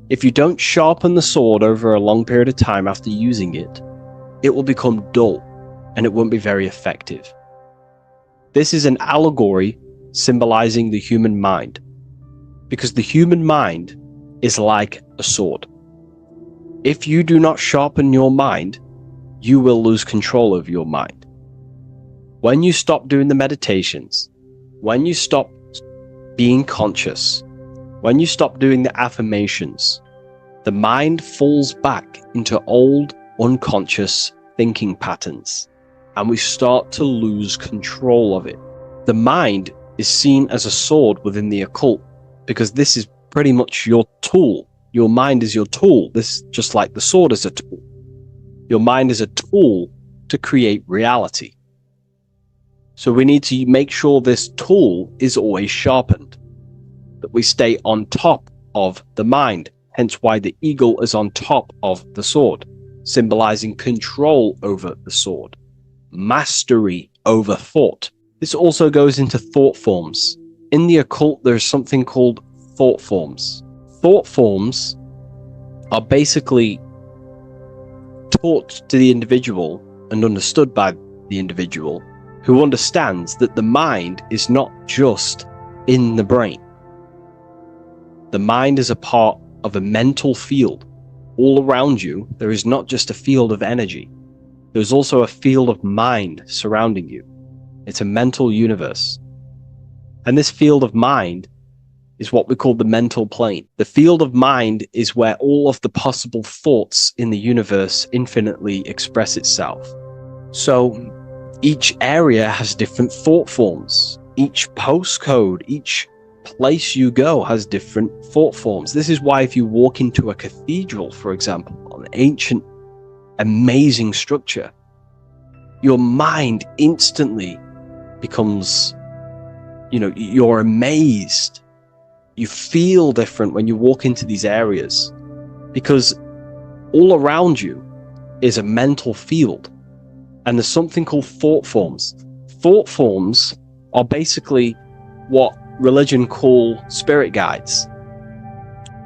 If you don't sharpen the sword over a long period of time after using it, it will become dull and it won't be very effective. This is an allegory symbolizing the human mind, because the human mind is like a sword. If you do not sharpen your mind, you will lose control of your mind. When you stop doing the meditations, when you stop being conscious, when you stop doing the affirmations, the mind falls back into old, unconscious thinking patterns, and we start to lose control of it. The mind is seen as a sword within the occult, because this is pretty much your tool. Your mind is your tool. This, just like the sword is a tool. Your mind is a tool to create reality. So we need to make sure this tool is always sharpened, that we stay on top of the mind, hence why the eagle is on top of the sword, symbolizing control over the sword, mastery over thought. This also goes into thought forms. In the occult, there's something called thought forms. Thought forms are basically taught to the individual and understood by the individual, who understands that the mind is not just in the brain. The mind is a part of a mental field. All around you, there is not just a field of energy. There's also a field of mind surrounding you. It's a mental universe. And this field of mind is what we call the mental plane. The field of mind is where all of the possible thoughts in the universe infinitely express itself. So each area has different thought forms. Each postcode, each place you go has different thought forms. This is why if you walk into a cathedral, for example, an ancient, amazing structure, your mind instantly becomes, you're amazed You feel different when you walk into these areas because all around you is a mental field. And there's something called thought forms. Thought forms are basically what religion call spirit guides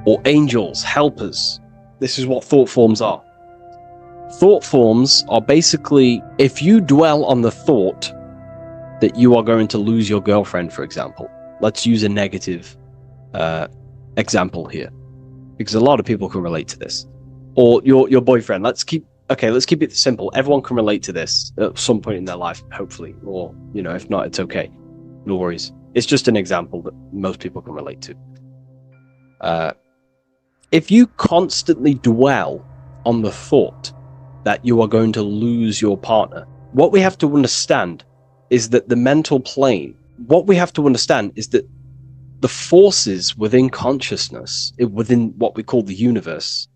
or angels, helpers. This is what thought forms are. Thought forms are basically, if you dwell on the thought that you are going to lose your girlfriend, for example. Let's use a negative example here, because a lot of people can relate to this. Or your boyfriend. Let's keep it simple. Everyone can relate to this at some point in their life, hopefully. Or, if not, it's okay. No worries. It's just an example that most people can relate to. If you constantly dwell on the thought that you are going to lose your partner, what we have to understand is that the mental plane, what we have to understand is that the forces within consciousness, within what we call the universe,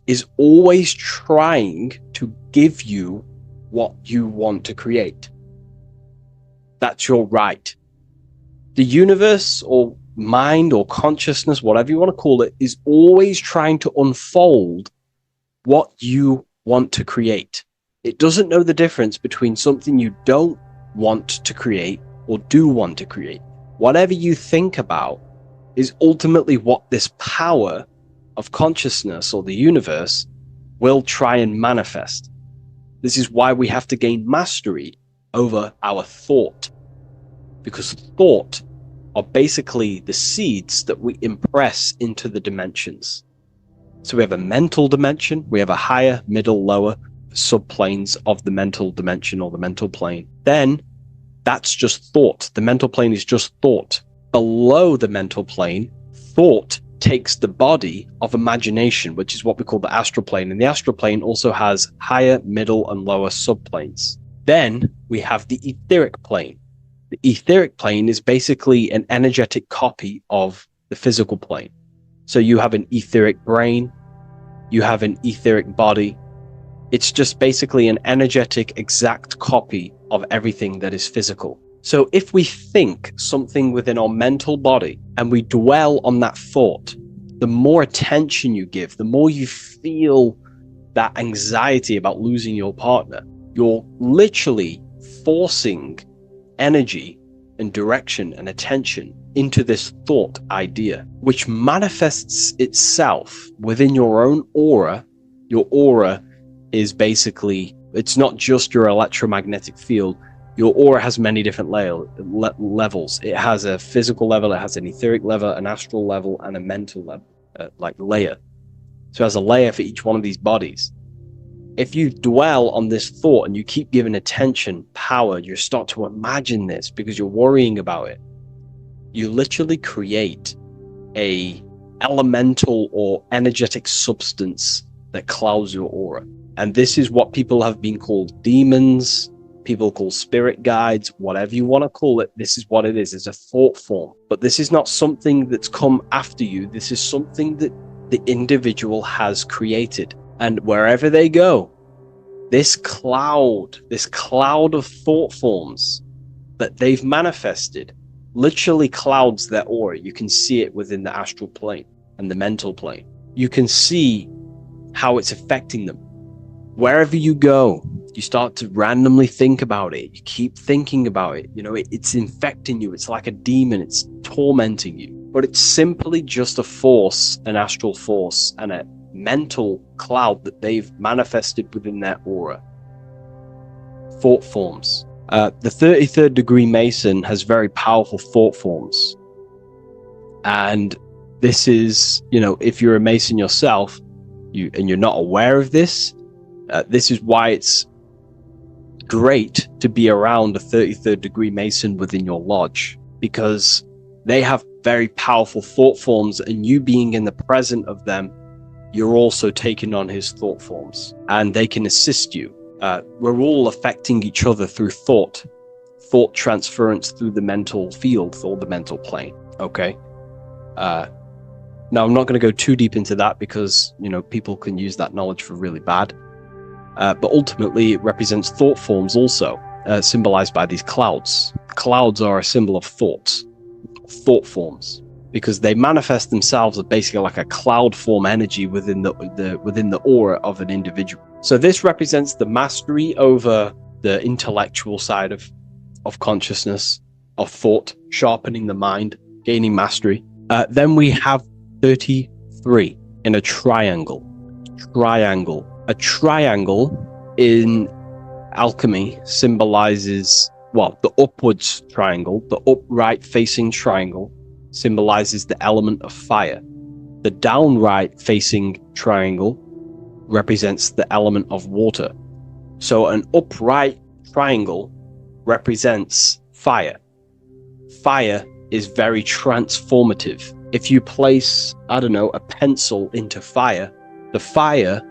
is always trying to give you what you want to create. That's your right. The universe or mind or consciousness, whatever you want to call it, is always trying to unfold what you want to create. It doesn't know the difference between something you don't want to create or do want to create. Whatever you think about is ultimately what this power of consciousness or the universe will try and manifest. This is why we have to gain mastery over our thought, because thought are basically the seeds that we impress into the dimensions. So we have a mental dimension, we have a higher, middle, lower subplanes of the mental dimension or the mental plane. Then that's just thought. The mental plane is just thought. Below the mental plane, thought takes the body of imagination, which is what we call the astral plane. And the astral plane also has higher, middle, and lower subplanes. Then we have the etheric plane. The etheric plane is basically an energetic copy of the physical plane. So you have an etheric brain, you have an etheric body. It's just basically an energetic, exact copy of everything that is physical. So if we think something within our mental body and we dwell on that thought, the more attention you give, the more you feel that anxiety about losing your partner, you're literally forcing energy and direction and attention into this thought idea, which manifests itself within your own aura. Your aura is basically, it's not just your electromagnetic field. Your aura has many different levels. It has a physical level, it has an etheric level, an astral level, and a mental level, layer. So it has a layer for each one of these bodies. If you dwell on this thought and you keep giving attention, power, you start to imagine this because you're worrying about it. You literally create a elemental or energetic substance that clouds your aura. And this is what people have been called demons, people call spirit guides, whatever you want to call it. This is what it is. It's a thought form. But this is not something that's come after you. This is something that the individual has created. And wherever they go, this cloud of thought forms that they've manifested literally clouds their aura. You can see it within the astral plane and the mental plane. You can see how it's affecting them. Wherever you go, you start to randomly think about it. You keep thinking about it. It's infecting you. It's like a demon. It's tormenting you. But it's simply just a force, an astral force, and a mental cloud that they've manifested within their aura. Thought forms. The 33rd degree Mason has very powerful thought forms. And this is, if you're a Mason yourself, and you're not aware of this, this is why it's great to be around a 33rd degree Mason within your lodge, because they have very powerful thought forms, and you being in the present of them, you're also taking on his thought forms, and they can assist you. We're all affecting each other through thought transference through the mental field or the mental plane. Okay. Now I'm not going to go too deep into that because, people can use that knowledge for really bad. But ultimately it represents thought forms also, symbolized by these clouds. Clouds are a symbol of thoughts, thought forms. because they manifest themselves as basically like a cloud form energy within the aura of an individual. So this represents the mastery over the intellectual side of consciousness, of thought, sharpening the mind, gaining mastery. Then we have 33 in a triangle. A triangle in alchemy symbolizes, well, the upwards triangle, the upright facing triangle symbolizes the element of fire. The downright facing triangle represents the element of water. So an upright triangle represents fire. Fire is very transformative. If you place, I don't know, a pencil into fire, the fire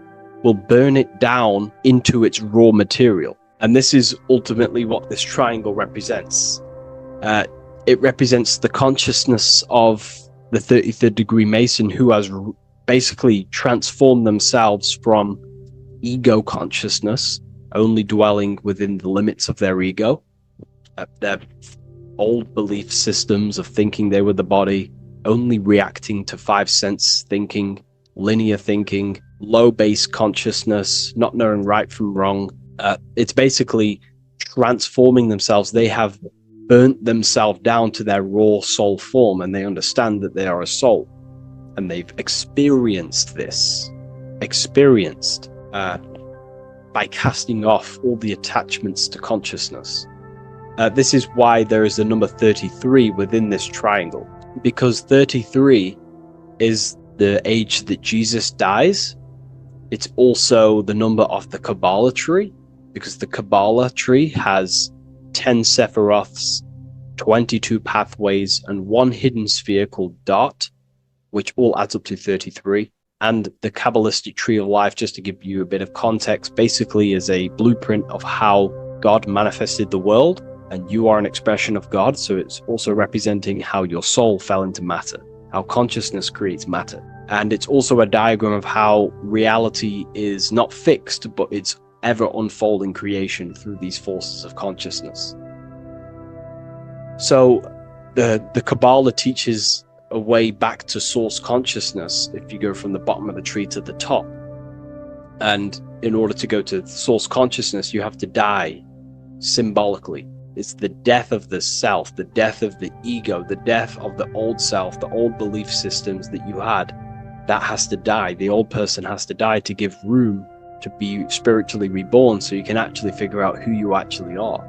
will burn it down into its raw material. And this is ultimately what this triangle represents. It represents the consciousness of the 33rd degree Mason, who has basically transformed themselves from ego consciousness, only dwelling within the limits of their ego, their old belief systems of thinking they were the body, only reacting to five sense thinking, linear thinking, low base consciousness, not knowing right from wrong. It's basically transforming themselves. They have burnt themselves down to their raw soul form, and they understand that they are a soul, and they've experienced this, by casting off all the attachments to consciousness. This is why there is the number 33 within this triangle, because 33 is the age that Jesus dies. It's also the number of the Kabbalah tree, because the Kabbalah tree has 10 Sephiroths, 22 pathways, and one hidden sphere called Dart, which all adds up to 33. And the Kabbalistic tree of life, just to give you a bit of context, basically is a blueprint of how God manifested the world, and you are an expression of God. So it's also representing how your soul fell into matter, how consciousness creates matter. And it's also a diagram of how reality is not fixed, but it's ever unfolding creation through these forces of consciousness. So the Kabbalah teaches a way back to source consciousness if you go from the bottom of the tree to the top. And in order to go to source consciousness, you have to die symbolically. It's the death of the self, the death of the ego, the death of the old self, the old belief systems that you had. That has to die. The old person has to die to give room to be spiritually reborn, so you can actually figure out who you actually are.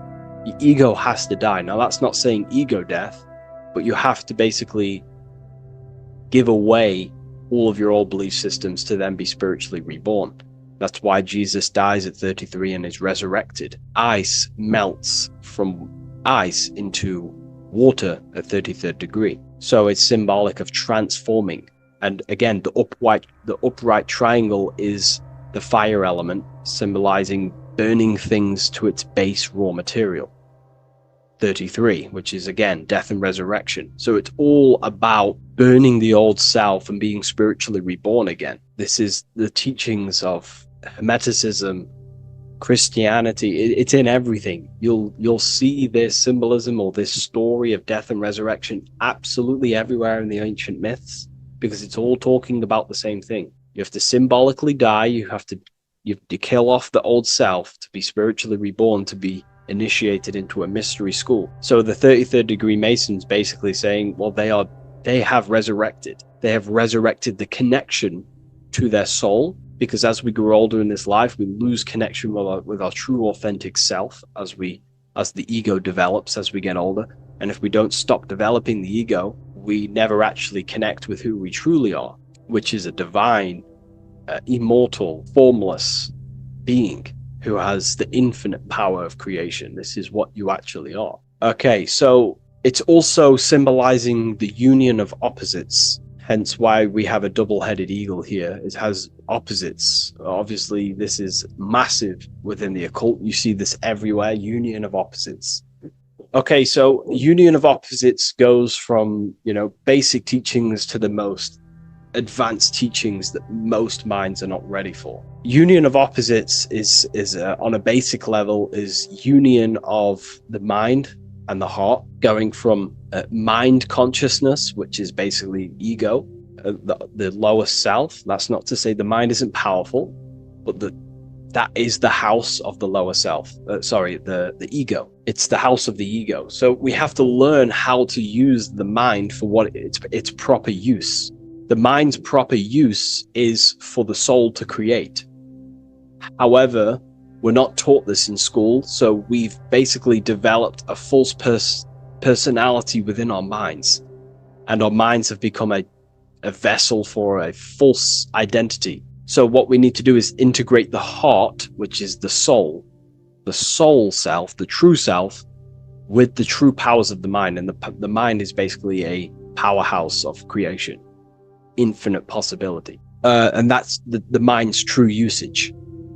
Your ego has to die. Now, that's not saying ego death, but you have to basically give away all of your old belief systems to then be spiritually reborn. That's why Jesus dies at 33 and is resurrected. Ice melts from ice into water at 33rd degree. So it's symbolic of transforming. And again, the upright triangle is the fire element, symbolizing burning things to its base raw material. 33, which is again death and resurrection. So it's all about burning the old self and being spiritually reborn again. This is the teachings of Hermeticism, Christianity. It's in everything. You'll see this symbolism or this story of death and resurrection absolutely everywhere in the ancient myths, because it's all talking about the same thing. You have to symbolically die. You have to kill off the old self to be spiritually reborn, to be initiated into a mystery school. So the 33rd degree Masons basically saying, well, they have resurrected. They have resurrected the connection to their soul, because as we grow older in this life, we lose connection with our true authentic self as the ego develops as we get older. And if we don't stop developing the ego, we never actually connect with who we truly are, which is a divine, immortal, formless being who has the infinite power of creation. This is what you actually are. Okay, so it's also symbolizing the union of opposites, hence why we have a double-headed eagle here. It has opposites. Obviously, this is massive within the occult. You see this everywhere, union of opposites. Okay, so union of opposites goes from, basic teachings to the most advanced teachings that most minds are not ready for. Union of opposites is on a basic level is union of the mind and the heart, going from mind consciousness, which is basically ego, the lower self. That's not to say the mind isn't powerful, but that is the house of the lower self. The ego. It's the house of the ego. So we have to learn how to use the mind for what its proper use. The mind's proper use is for the soul to create. However, we're not taught this in school, so we've basically developed a false personality within our minds, and our minds have become a vessel for a false identity. So what we need to do is integrate the heart, which is the soul self, the true self, with the true powers of the mind. And the mind is basically a powerhouse of creation, infinite possibility. And that's the mind's true usage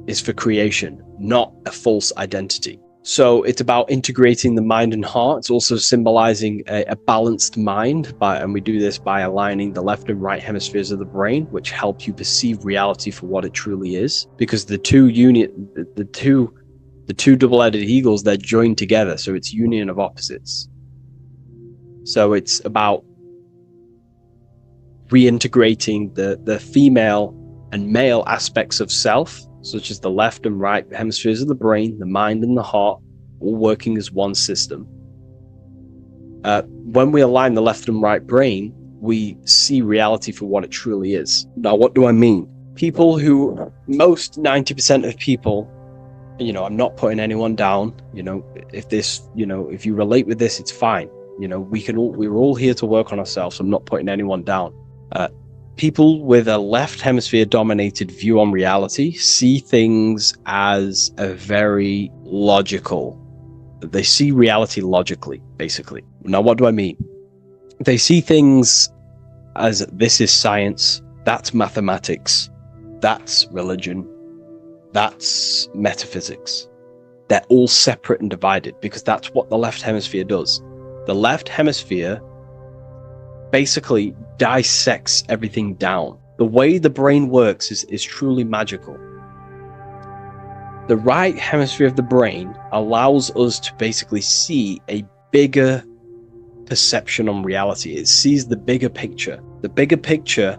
is for creation, not a false identity. So it's about integrating the mind and heart. It's also symbolizing a balanced mind, and we do this by aligning the left and right hemispheres of the brain, which help you perceive reality for what it truly is. Because the two double-headed eagles, they're joined together, so it's union of opposites. So it's about reintegrating the female and male aspects of self, such as the left and right hemispheres of the brain, the mind and the heart, all working as one system. When we align the left and right brain, we see reality for what it truly is. Now, what do I mean? Most 90% of people, I'm not putting anyone down, if you relate with this, it's fine. We're all here to work on ourselves. So I'm not putting anyone down. People with a left hemisphere dominated view on reality see things as a very logical. They see reality logically, basically. Now, what do I mean? They see things as this is science, that's mathematics, that's religion, that's metaphysics. They're all separate and divided because that's what the left hemisphere does. The left hemisphere basically dissects everything down. The way the brain works is truly magical. The right hemisphere of the brain allows us to basically see a bigger perception on reality. It sees the bigger picture. The bigger picture,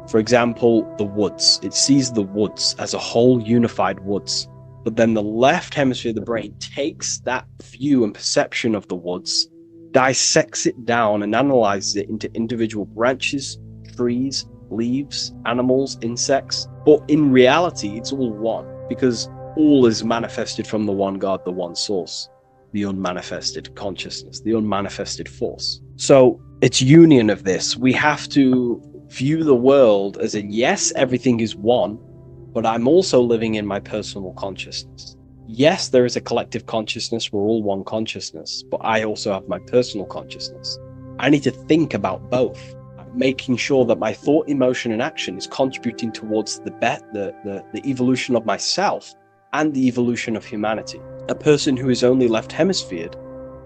for example, the woods. It sees the woods as a whole unified woods. But then the left hemisphere of the brain takes that view and perception of the woods, dissects it down and analyzes it into individual branches, trees, leaves, animals, insects. But in reality, it's all one, because all is manifested from the one God, the one source, the unmanifested consciousness, the unmanifested force. So it's union of this. We have to view the world as yes, everything is one, but I'm also living in my personal consciousness. Yes, there is a collective consciousness. We're all one consciousness, but I also have my personal consciousness. I need to think about both, making sure that my thought, emotion, and action is contributing towards the evolution of myself and the evolution of humanity. A person who is only left hemisphered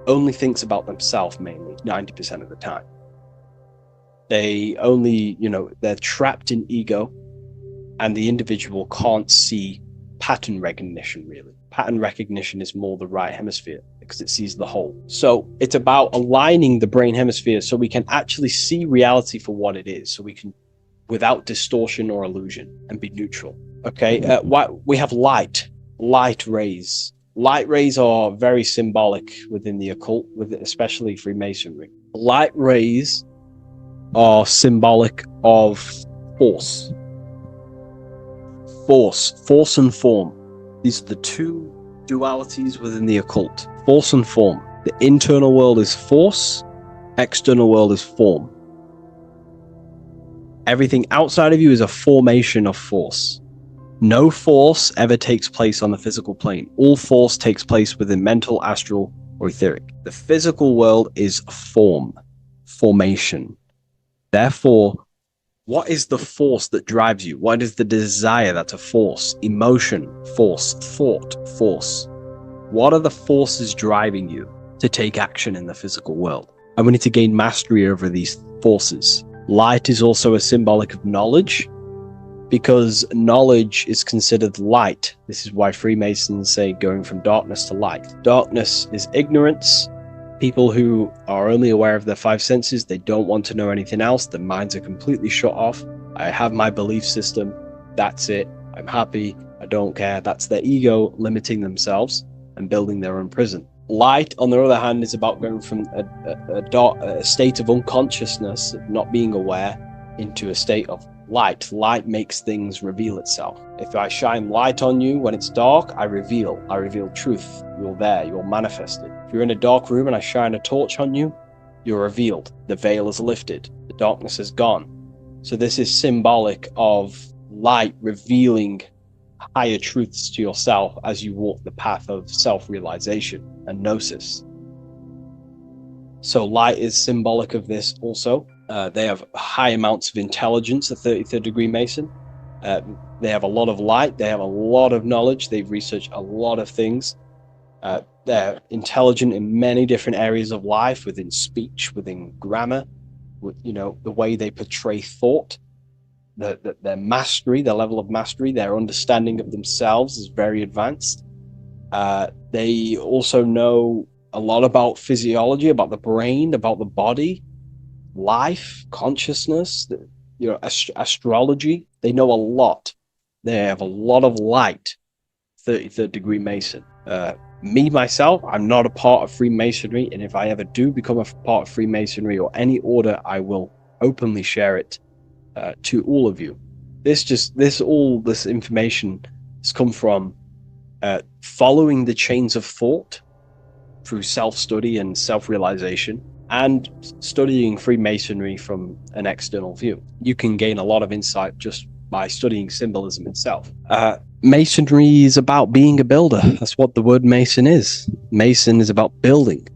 only thinks about themselves mainly, 90% of the time. They only, they're trapped in ego, and the individual can't see pattern recognition, really. Pattern recognition is more the right hemisphere because it sees the whole. So it's about aligning the brain hemisphere so we can actually see reality for what it is, so we can, without distortion or illusion, and be neutral. Okay, we have light rays. Light rays are very symbolic within the occult, especially Freemasonry. Light rays are symbolic of force and form. These are the two dualities within the occult, force and form. The internal world is force, external world is form. Everything outside of you is a formation of force. No force ever takes place on the physical plane. All force takes place within mental, astral, or etheric. The physical world is formation. Therefore, what is the force that drives you? What is the desire that's a force? Emotion, force, thought, force. What are the forces driving you to take action in the physical world? And we need to gain mastery over these forces. Light is also a symbolic of knowledge, because knowledge is considered light. This is why Freemasons say going from darkness to light. Darkness is ignorance, People who are only aware of their five senses, they don't want to know anything else. Their minds are completely shut off. I have my belief system. That's it. I'm happy. I don't care. That's their ego limiting themselves and building their own prison. Light, on the other hand, is about going from a state of unconsciousness, not being aware, into a state of light. Light makes things reveal itself. If I shine light on you when it's dark, I reveal truth. You're there, you're manifested. If you're in a dark room and I shine a torch on you, you're revealed. The veil is lifted. The darkness is gone. So this is symbolic of light revealing higher truths to yourself as you walk the path of self-realization and gnosis. So light is symbolic of this also. They have high amounts of intelligence, a 33rd degree Mason. They have a lot of light. They have a lot of knowledge. They've researched a lot of things. They're intelligent in many different areas of life, within speech, within grammar, with, the way they portray thought, their mastery, their level of mastery, their understanding of themselves is very advanced. They also know a lot about physiology, about the brain, about the body, life, consciousness, astrology. They know a lot. They have a lot of light. 33rd degree Mason. Me, myself, I'm not a part of Freemasonry, and if I ever do become a part of Freemasonry or any order, I will openly share it to all of you. This information has come from following the chains of thought through self-study and self-realization, and studying Freemasonry from an external view. You can gain a lot of insight just by studying symbolism itself. Masonry is about being a builder. That's what the word Mason is. Mason is about building.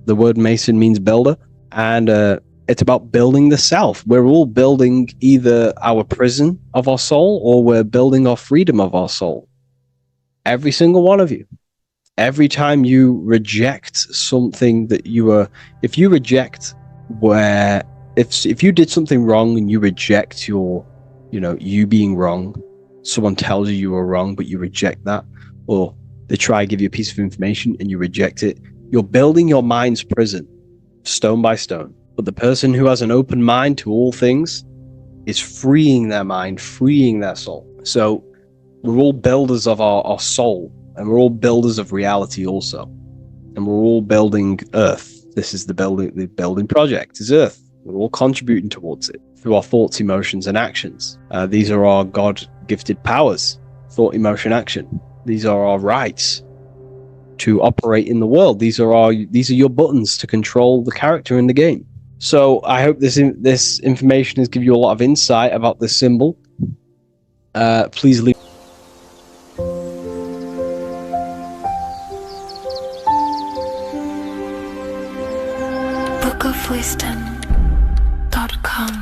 The word Mason means builder, and it's about building the self. We're all building either our prison of our soul, or we're building our freedom of our soul. Every single one of you. Every time you reject something that if you did something wrong and you reject you being wrong, someone tells you were wrong, but you reject that, or they try to give you a piece of information and you reject it, you're building your mind's prison, stone by stone. But the person who has an open mind to all things is freeing their mind, freeing their soul. So we're all builders of our soul, and we're all builders of reality also. And we're all building Earth. This is the building project is Earth. We're all contributing towards it through our thoughts, emotions, and actions. These are our God-gifted powers: thought, emotion, action. These are our rights to operate in the world. These are your buttons to control the character in the game. So I hope this information has given you a lot of insight about this symbol. Please leave. bookofwisdom.com.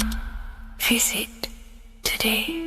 Visit today.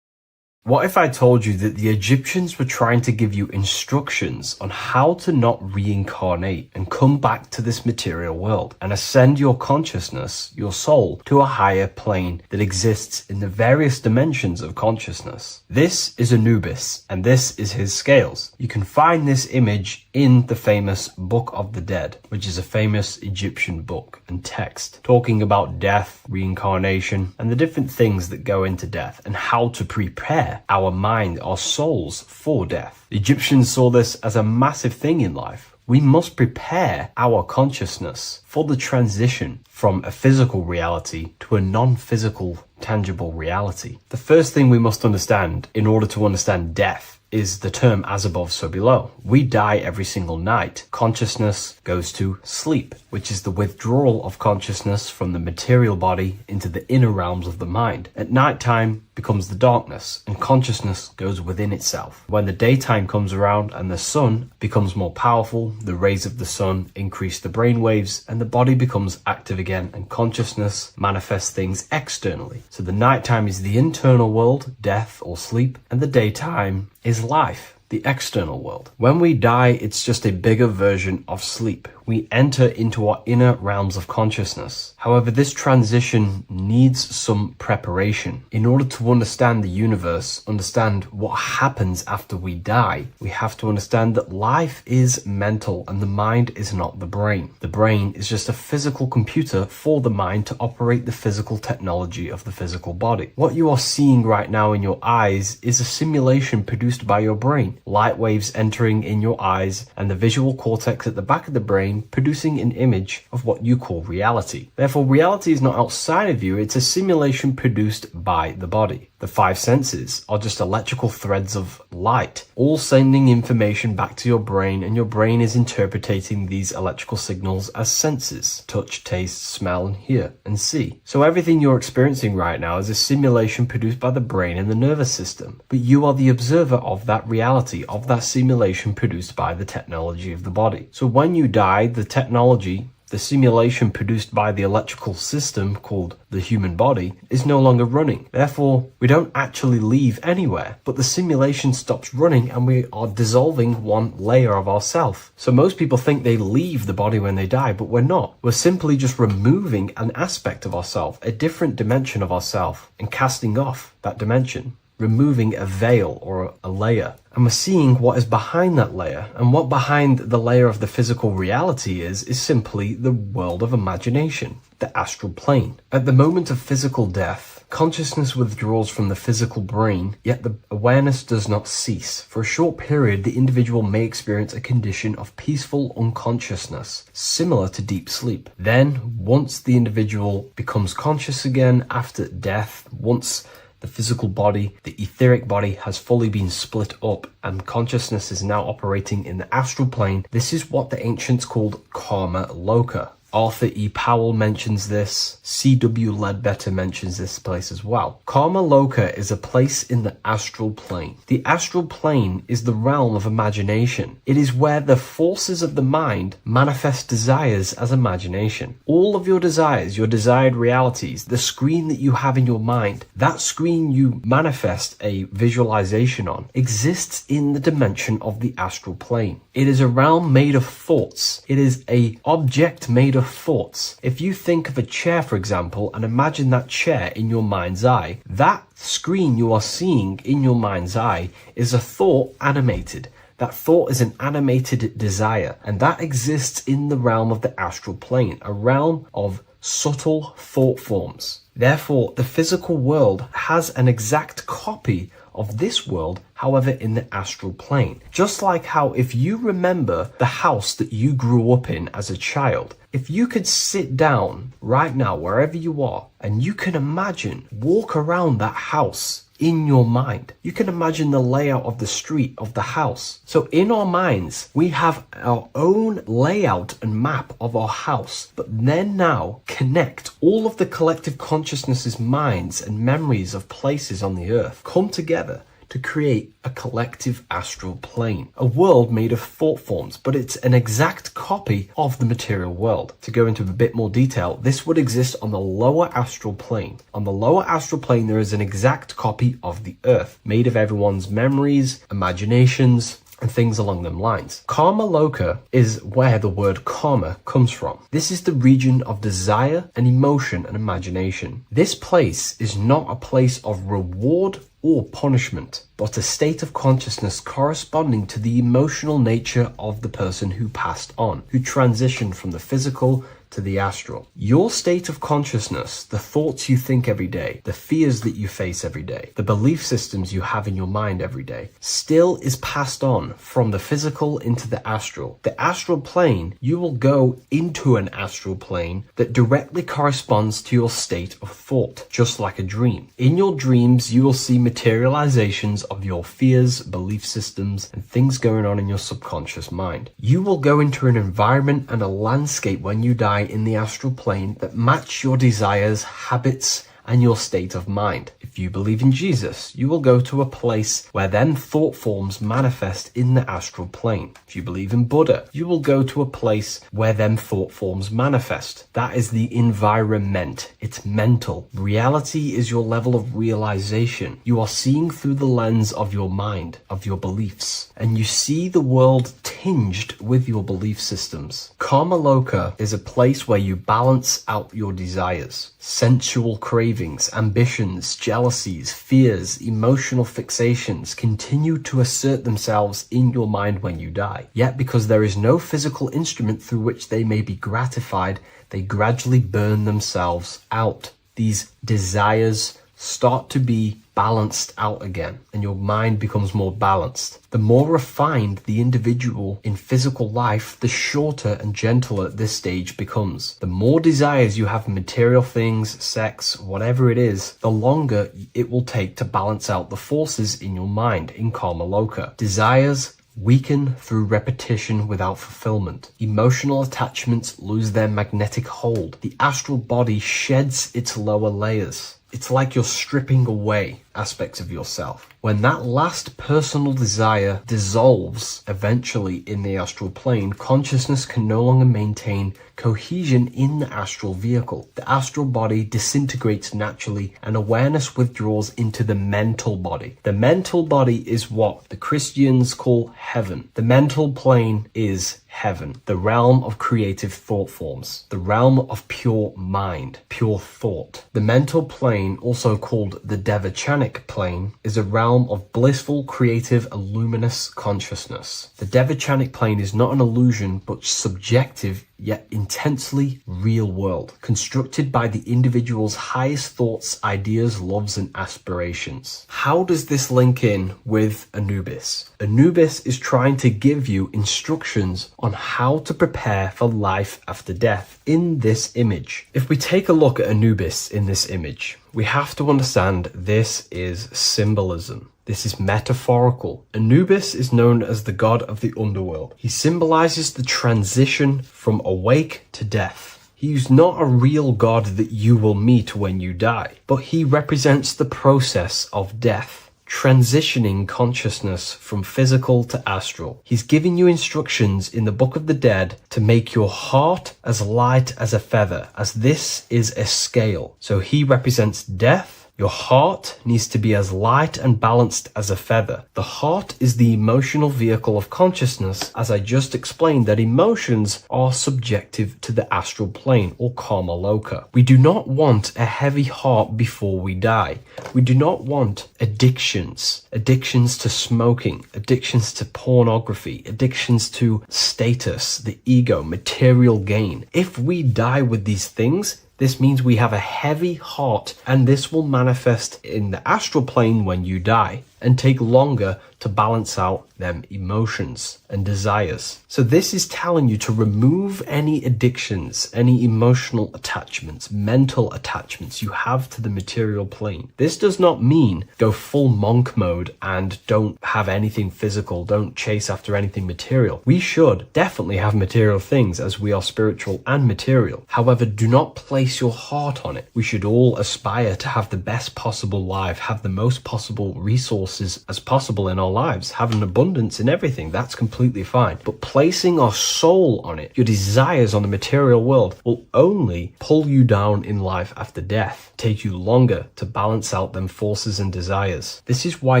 What if I told you that the Egyptians were trying to give you instructions on how to not reincarnate and come back to this material world and ascend your consciousness, your soul, to a higher plane that exists in the various dimensions of consciousness? This is Anubis, and this is his scales. You can find this image in the famous Book of the Dead, which is a famous Egyptian book and text talking about death, reincarnation, and the different things that go into death and how to prepare our mind, our souls for death. The Egyptians saw this as a massive thing in life. We must prepare our consciousness for the transition from a physical reality to a non-physical, tangible reality. The first thing we must understand in order to understand death is the term as above, so below. We die every single night. Consciousness goes to sleep, which is the withdrawal of consciousness from the material body into the inner realms of the mind. At nighttime becomes the darkness, and consciousness goes within itself. When the daytime comes around and the sun becomes more powerful, the rays of the sun increase the brain waves, and the body becomes active again, and consciousness manifests things externally. So the nighttime is the internal world, death or sleep, and the daytime is life, the external world. When we die, it's just a bigger version of sleep. we enter into our inner realms of consciousness. However, this transition needs some preparation. In order to understand the universe, understand what happens after we die, we have to understand that life is mental and the mind is not the brain. The brain is just a physical computer for the mind to operate the physical technology of the physical body. What you are seeing right now in your eyes is a simulation produced by your brain. Light waves entering in your eyes and the visual cortex at the back of the brain producing an image of what you call reality. Therefore, reality is not outside of you, it's a simulation produced by the body. The five senses are just electrical threads of light, all sending information back to your brain, and your brain is interpreting these electrical signals as senses: touch, taste, smell, and hear, and see. So everything you're experiencing right now is a simulation produced by the brain and the nervous system, but you are the observer of that reality, of that simulation produced by the technology of the body. So when you die, the technology, the simulation produced by the electrical system called the human body, is no longer running. Therefore, we don't actually leave anywhere, but the simulation stops running and we are dissolving one layer of ourself. So most people think they leave the body when they die, but we're not. We're simply just removing an aspect of ourself, a different dimension of ourself, and casting off that dimension, removing a veil or a layer. And we're seeing what is behind that layer. And what behind the layer of the physical reality is simply the world of imagination, the astral plane. At the moment of physical death, consciousness withdraws from the physical brain, yet the awareness does not cease. For a short period, the individual may experience a condition of peaceful unconsciousness, similar to deep sleep. Then, once the individual becomes conscious again after death, once the physical body, the etheric body, has fully been split up and consciousness is now operating in the astral plane, this is what the ancients called karma loka. Arthur E. Powell mentions this. C.W. Ledbetter mentions this place as well. Karma Loka is a place in the astral plane. The astral plane is the realm of imagination. It is where the forces of the mind manifest desires as imagination. All of your desires, your desired realities, the screen that you have in your mind, that screen you manifest a visualization on, exists in the dimension of the astral plane. It is a realm made of thoughts. It is an object made of thoughts. If you think of a chair, for example, and imagine that chair in your mind's eye, that screen you are seeing in your mind's eye is a thought animated. That thought is an animated desire, and that exists in the realm of the astral plane, a realm of subtle thought forms. Therefore, the physical world has an exact copy of this world, however, in the astral plane. Just like how if you remember the house that you grew up in as a child, if you could sit down right now, wherever you are, and you can imagine, walk around that house in your mind. You can imagine the layout of the street of the house. So in our minds, we have our own layout and map of our house, but then now connect all of the collective consciousness's minds and memories of places on the earth come together to create a collective astral plane, a world made of thought forms, but it's an exact copy of the material world. To go into a bit more detail, this would exist on the lower astral plane. On the lower astral plane, there is an exact copy of the earth, made of everyone's memories, imaginations, and things along them lines. Karma Loka is where the word karma comes from. This is the region of desire and emotion and imagination. This place is not a place of reward or punishment, but a state of consciousness corresponding to the emotional nature of the person who passed on, who transitioned from the physical to the astral. Your state of consciousness, the thoughts you think every day, the fears that you face every day, the belief systems you have in your mind every day, still is passed on from the physical into the astral. The astral plane, you will go into an astral plane that directly corresponds to your state of thought, just like a dream. In your dreams, you will see materializations of your fears, belief systems, and things going on in your subconscious mind. You will go into an environment and a landscape when you die in the astral plane that match your desires, habits, and your state of mind. If you believe in Jesus, you will go to a place where then thought forms manifest in the astral plane. If you believe in Buddha, you will go to a place where then thought forms manifest. That is the environment. It's mental. Reality is your level of realization. You are seeing through the lens of your mind, of your beliefs, and you see the world tinged with your belief systems. Kamaloka is a place where you balance out your desires, sensual cravings, ambitions, jealousies, fears, emotional fixations continue to assert themselves in your mind when you die. Yet because there is no physical instrument through which they may be gratified, they gradually burn themselves out. These desires start to be balanced out again, and your mind becomes more balanced. The more refined the individual in physical life, the shorter and gentler this stage becomes. The more desires you have for material things, sex, whatever it is, the longer it will take to balance out the forces in your mind in Kamaloka. Desires weaken through repetition without fulfillment. Emotional attachments lose their magnetic hold. The astral body sheds its lower layers. It's like you're stripping away aspects of yourself. When that last personal desire dissolves eventually in the astral plane, consciousness can no longer maintain cohesion in the astral vehicle. The astral body disintegrates naturally and awareness withdraws into the mental body. The mental body is what the Christians call heaven. The mental plane is heaven, the realm of creative thought forms, the realm of pure mind, pure thought. The mental plane, also called the Devachanic plane, is a realm of blissful, creative, and luminous consciousness. The Devachanic plane is not an illusion, but subjective yet intensely real world, constructed by the individual's highest thoughts, ideas, loves, and aspirations. How does this link in with Anubis? Anubis is trying to give you instructions on how to prepare for life after death in this image. If we take a look at Anubis in this image, we have to understand this is symbolism. This is metaphorical. Anubis is known as the god of the underworld. He symbolizes the transition from awake to death. He is not a real god that you will meet when you die, but he represents the process of death, transitioning consciousness from physical to astral. He's giving you instructions in the Book of the Dead to make your heart as light as a feather, as this is a scale. So he represents death. Your heart needs to be as light and balanced as a feather. The heart is the emotional vehicle of consciousness, as I just explained that emotions are subjective to the astral plane or Kamaloka. We do not want a heavy heart before we die. We do not want addictions to smoking, addictions to pornography, addictions to status, the ego, material gain. If we die with these things, this means we have a heavy heart, and this will manifest in the astral plane when you die and take longer to balance out them emotions and desires. So this is telling you to remove any addictions, any emotional attachments, mental attachments you have to the material plane. This does not mean go full monk mode and don't have anything physical, don't chase after anything material. We should definitely have material things as we are spiritual and material. However, do not place your heart on it. We should all aspire to have the best possible life, have the most possible resources as possible in our lives, have an abundance in everything. That's completely fine. But placing our soul on it, your desires on the material world, will only pull you down in life after death, take you longer to balance out them forces and desires. This is why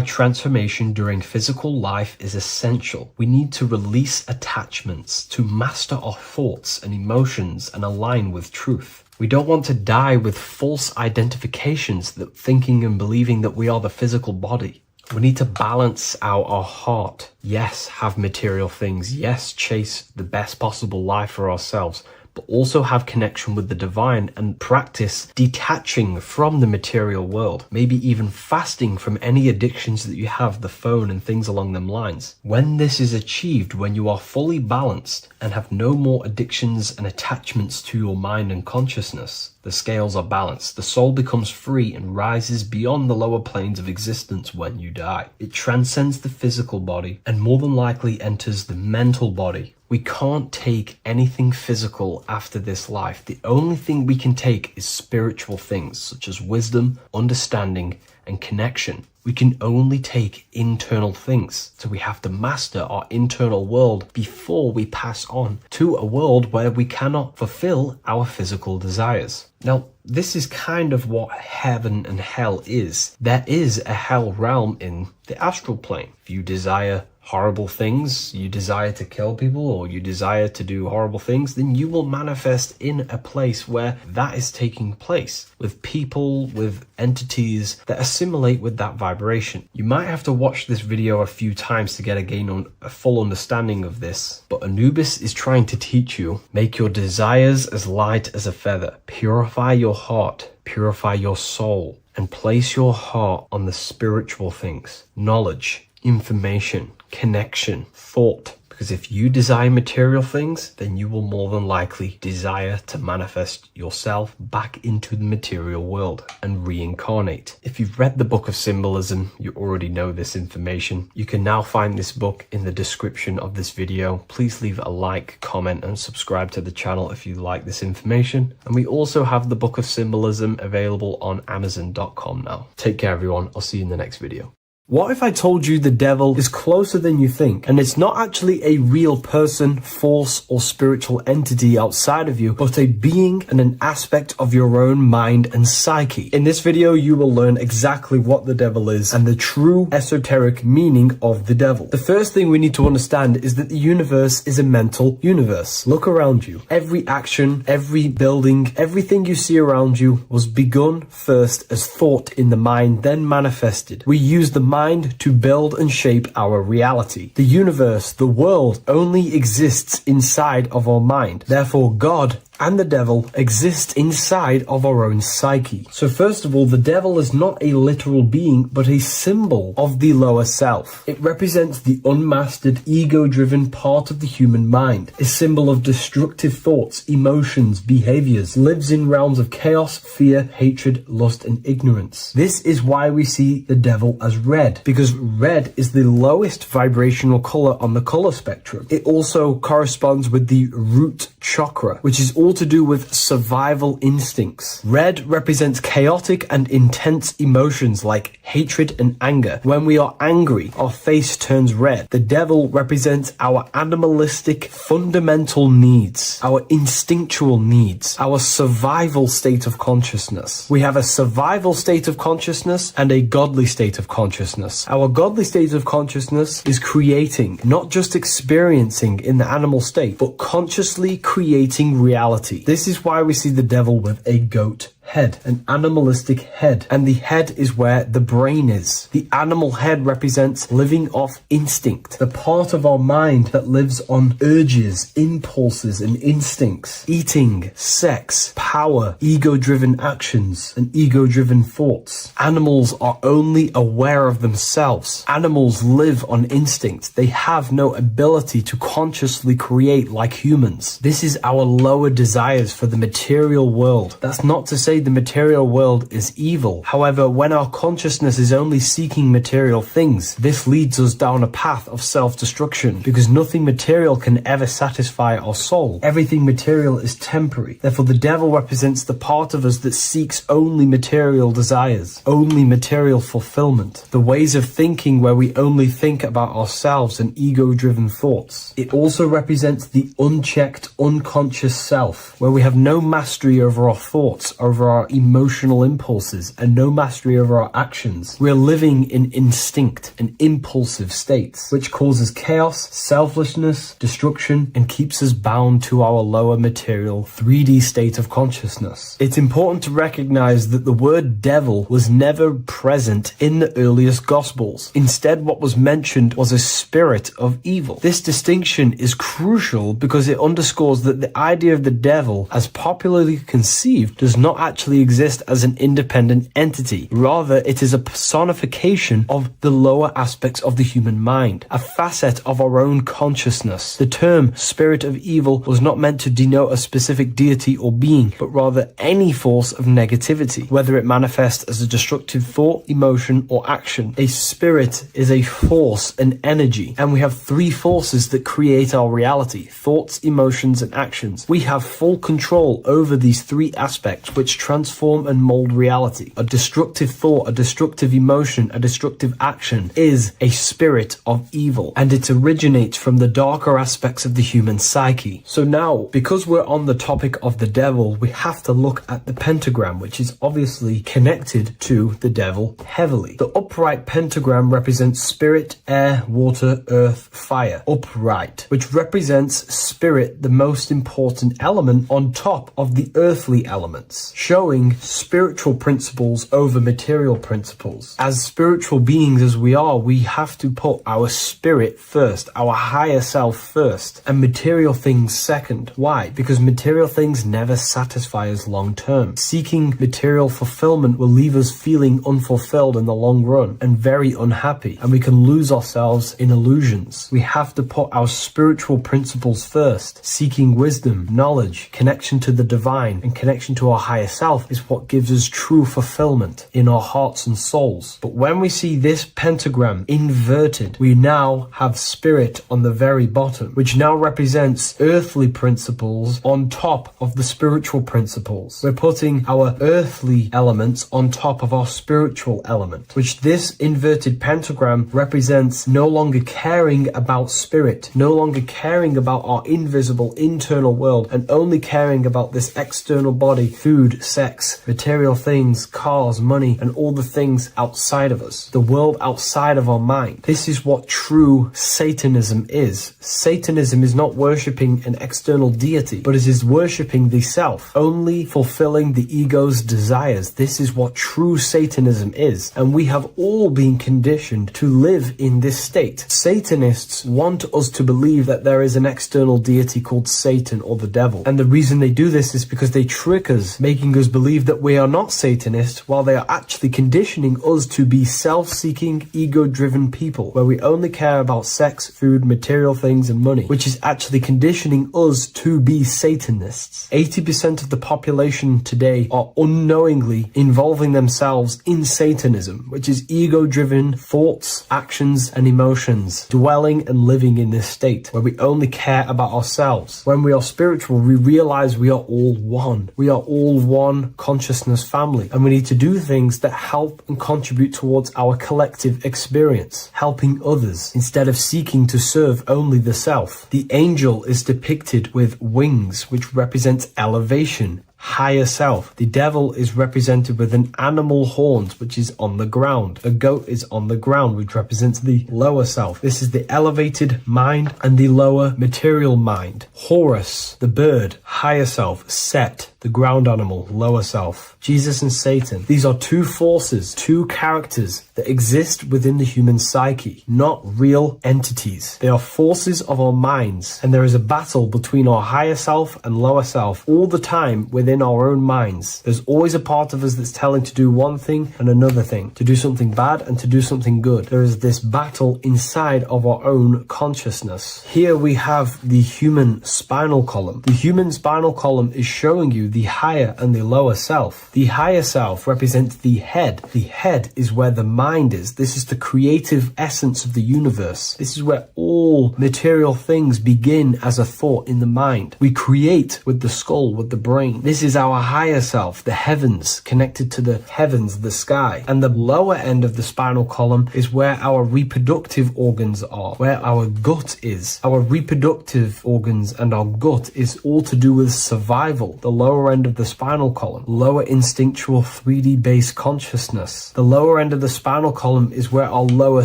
transformation during physical life is essential. We need to release attachments to master our thoughts and emotions and align with truth. We don't want to die with false identifications, that thinking and believing that we are the physical body. We need to balance out our heart. Yes, have material things. Yes, chase the best possible life for ourselves, but also have connection with the divine and practice detaching from the material world. Maybe even fasting from any addictions that you have, the phone and things along them lines. When this is achieved, when you are fully balanced and have no more addictions and attachments to your mind and consciousness, the scales are balanced. The soul becomes free and rises beyond the lower planes of existence when you die. It transcends the physical body and more than likely enters the mental body, We can't take anything physical after this life. The only thing we can take is spiritual things, such as wisdom, understanding, and connection. We can only take internal things. So we have to master our internal world before we pass on to a world where we cannot fulfill our physical desires. Now, this is kind of what heaven and hell is. There is a hell realm in the astral plane. If you desire horrible things, you desire to kill people, or you desire to do horrible things, then you will manifest in a place where that is taking place, with people, with entities that assimilate with that vibration. You might have to watch this video a few times to get a full understanding of this, but Anubis is trying to teach you, make your desires as light as a feather, purify your heart, purify your soul, and place your heart on the spiritual things, knowledge, information, connection, thought. Because if you desire material things, then you will more than likely desire to manifest yourself back into the material world and reincarnate. If you've read the Book of Symbolism, you already know this information. You can now find this book in the description of this video. Please leave a like, comment, and subscribe to the channel if you like this information. And we also have the Book of Symbolism available on Amazon.com now. Take care, everyone. I'll see you in the next video. What if I told you the devil is closer than you think, and it's not actually a real person, force, or spiritual entity outside of you, but a being and an aspect of your own mind and psyche? In this video, you will learn exactly what the devil is and the true esoteric meaning of the devil. The first thing we need to understand is that the universe is a mental universe. Look around you. Every action, every building, everything you see around you was begun first as thought in the mind, then manifested. We use the mind to build and shape our reality. The universe, the world, only exists inside of our mind. Therefore, God and the devil exist inside of our own psyche. So first of all, the devil is not a literal being, but a symbol of the lower self. It represents the unmastered, ego-driven part of the human mind, a symbol of destructive thoughts, emotions, behaviors, lives in realms of chaos, fear, hatred, lust, and ignorance. This is why we see the devil as red, because red is the lowest vibrational color on the color spectrum. It also corresponds with the root chakra, which is all to do with survival instincts. Red represents chaotic and intense emotions like hatred and anger. When we are angry, our face turns red. The devil represents our animalistic fundamental needs, our instinctual needs, our survival state of consciousness. We have a survival state of consciousness and a godly state of consciousness. Our godly state of consciousness is creating, not just experiencing in the animal state, but consciously creating reality. This is why we see the devil with a goat head, an animalistic head, and the head is where the brain is. The animal head represents living off instinct, the part of our mind that lives on urges, impulses, and instincts, eating, sex, power, ego-driven actions, and ego-driven thoughts. Animals are only aware of themselves. Animals live on instinct. They have no ability to consciously create like humans. This is our lower desires for the material world. That's not to say the material world is evil. However, when our consciousness is only seeking material things, this leads us down a path of self-destruction, because nothing material can ever satisfy our soul. Everything material is temporary. Therefore, the devil represents the part of us that seeks only material desires, only material fulfillment, the ways of thinking where we only think about ourselves and ego-driven thoughts. It also represents the unchecked, unconscious self, where we have no mastery over our thoughts, over our emotional impulses, and no mastery over our actions. We're living in instinct and impulsive states, which causes chaos, selflessness, destruction, and keeps us bound to our lower material 3D state of consciousness. It's important to recognize that the word devil was never present in the earliest Gospels. Instead, what was mentioned was a spirit of evil. This distinction is crucial because it underscores that the idea of the devil, as popularly conceived, does not actually exist as an independent entity. Rather, it is a personification of the lower aspects of the human mind, a facet of our own consciousness. The term spirit of evil was not meant to denote a specific deity or being, but rather any force of negativity, whether it manifests as a destructive thought, emotion, or action. A spirit is a force, an energy, and we have three forces that create our reality: thoughts, emotions, and actions. We have full control over these three aspects which transform and mold reality. A destructive thought, a destructive emotion, a destructive action is a spirit of evil, and it originates from the darker aspects of the human psyche. So now, because we're on the topic of the devil, we have to look at the pentagram, which is obviously connected to the devil heavily. The upright pentagram represents spirit, air, water, earth, fire. Upright, which represents spirit, the most important element on top of the earthly elements, showing spiritual principles over material principles. As spiritual beings as we are, we have to put our spirit first, our higher self first, and material things second. Why? Because material things never satisfy us long term. Seeking material fulfillment will leave us feeling unfulfilled in the long run and very unhappy, and we can lose ourselves in illusions. We have to put our spiritual principles first. Seeking wisdom, knowledge, connection to the divine, and connection to our higher self is what gives us true fulfillment in our hearts and souls. But when we see this pentagram inverted, we now have spirit on the very bottom, which now represents earthly principles on top of the spiritual principles. We're putting our earthly elements on top of our spiritual element, which this inverted pentagram represents no longer caring about spirit, no longer caring about our invisible internal world, and only caring about this external body, food, sex, material things, cars, money, and all the things outside of us, the world outside of our mind. This is what true Satanism is. Satanism is not worshipping an external deity, but it is worshipping the self, only fulfilling the ego's desires. This is what true Satanism is, and we have all been conditioned to live in this state. Satanists want us to believe that there is an external deity called Satan or the devil, and the reason they do this is because they trick us, making us believe that we are not Satanists, while they are actually conditioning us to be self-seeking, ego-driven people, where we only care about sex, food, material things, and money, which is actually conditioning us to be Satanists. 80% of the population today are unknowingly involving themselves in Satanism, which is ego-driven thoughts, actions, and emotions, dwelling and living in this state where we only care about ourselves. When we are spiritual, we realize we are all one. We are all one consciousness family, and we need to do things that help and contribute towards our collective experience, helping others instead of seeking to serve only the self. The angel is depicted with wings, which represents elevation, higher self. The devil is represented with an animal horns, which is on the ground. A goat is on the ground, which represents the lower self. This is the elevated mind and the lower material mind. Horus, the bird, higher self. Set, the ground animal, lower self. Jesus and Satan. These are two forces, two characters that exist within the human psyche, not real entities. They are forces of our minds, and there is a battle between our higher self and lower self all the time within our own minds. There's always a part of us that's telling to do one thing and another thing, to do something bad and to do something good. There is this battle inside of our own consciousness. Here we have the human spinal column. The human spinal column is showing you the higher and the lower self. The higher self represents the head. The head is where the mind is. This is the creative essence of the universe. This is where all material things begin as a thought in the mind. We create with the skull, with the brain. This is our higher self, the heavens, connected to the heavens, the sky. And the lower end of the spinal column is where our reproductive organs are, where our gut is. Our reproductive organs and our gut is all to do with survival. The lower end of the spinal column, lower instinctual 3D based consciousness. The lower end of the spinal column is where our lower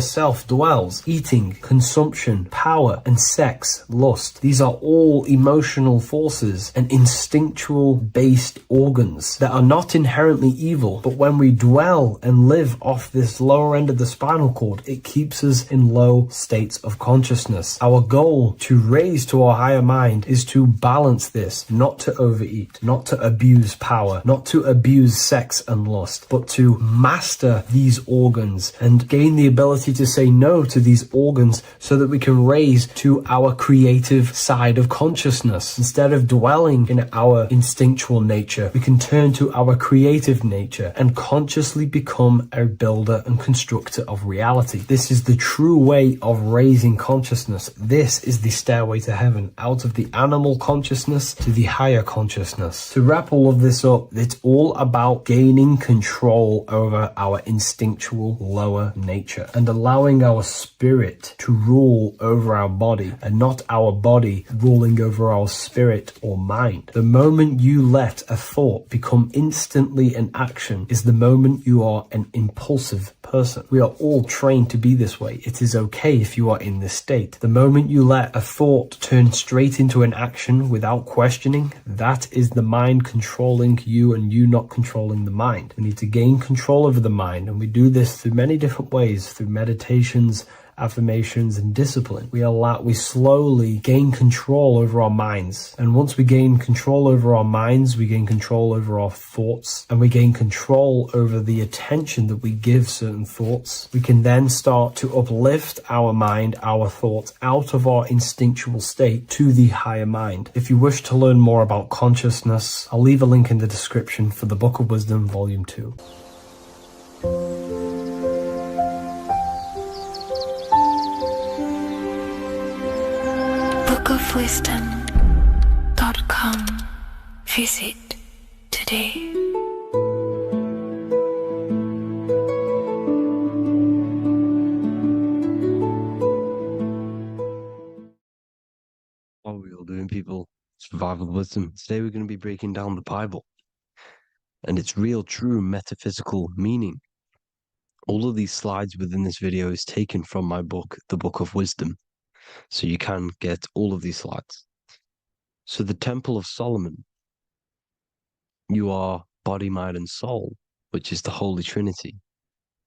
self dwells. Eating, consumption, power, and sex, lust. These are all emotional forces and instinctual based based organs that are not inherently evil, but when we dwell and live off this lower end of the spinal cord, it keeps us in low states of consciousness. Our goal to raise to our higher mind is to balance this, not to overeat, not to abuse power, not to abuse sex and lust, but to master these organs and gain the ability to say no to these organs so that we can raise to our creative side of consciousness. Instead of dwelling in our instinctual nature, we can turn to our creative nature and consciously become a builder and constructor of reality. This is the true way of raising consciousness. This is the stairway to heaven, out of the animal consciousness to the higher consciousness. To wrap all of this up, it's all about gaining control over our instinctual lower nature and allowing our spirit to rule over our body and not our body ruling over our spirit or mind. The moment you let a thought become instantly an action is the moment you are an impulsive person. We are all trained to be this way. It is okay if you are in this state. The moment you let a thought turn straight into an action without questioning, that is the mind controlling you and you not controlling the mind. We need to gain control over the mind, and we do this through many different ways, through meditations, affirmations, and discipline. We slowly gain control over our minds. And once we gain control over our minds, we gain control over our thoughts, and we gain control over the attention that we give certain thoughts. We can then start to uplift our mind, our thoughts, out of our instinctual state to the higher mind. If you wish to learn more about consciousness, I'll leave a link in the description for the Book of Wisdom, Volume 2. bookofwisdom.com. Visit today. What are we all doing, people? Survival wisdom. Today we're going to be breaking down the Bible and its real, true metaphysical meaning. All of these slides within this video is taken from my book, The Book of Wisdom, so you can get all of these slides. So the Temple of Solomon, you are body, mind, and soul, which is the Holy Trinity,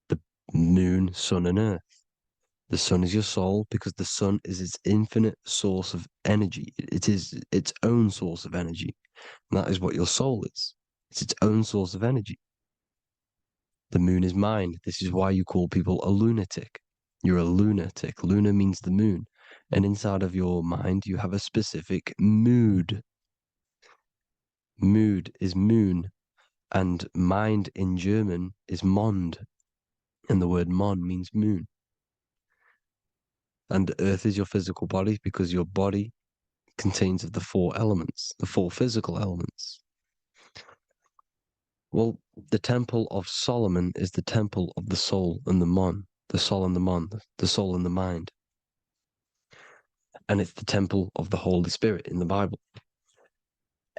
the moon, sun, and earth. The sun is your soul because the sun is its infinite source of energy. It is its own source of energy. And that is what your soul is. It's its own source of energy. The moon is mind. This is why you call people a lunatic. You're a lunatic. Luna means the moon. And inside of your mind, you have a specific mood. Mood is moon. And mind in German is Mond. And the word Mond means moon. And earth is your physical body because your body contains of the four elements, the four physical elements. Well, the Temple of Solomon is the temple of the soul and the mon, the soul and the mon, the soul and the mind. And it's the temple of the Holy Spirit in the Bible.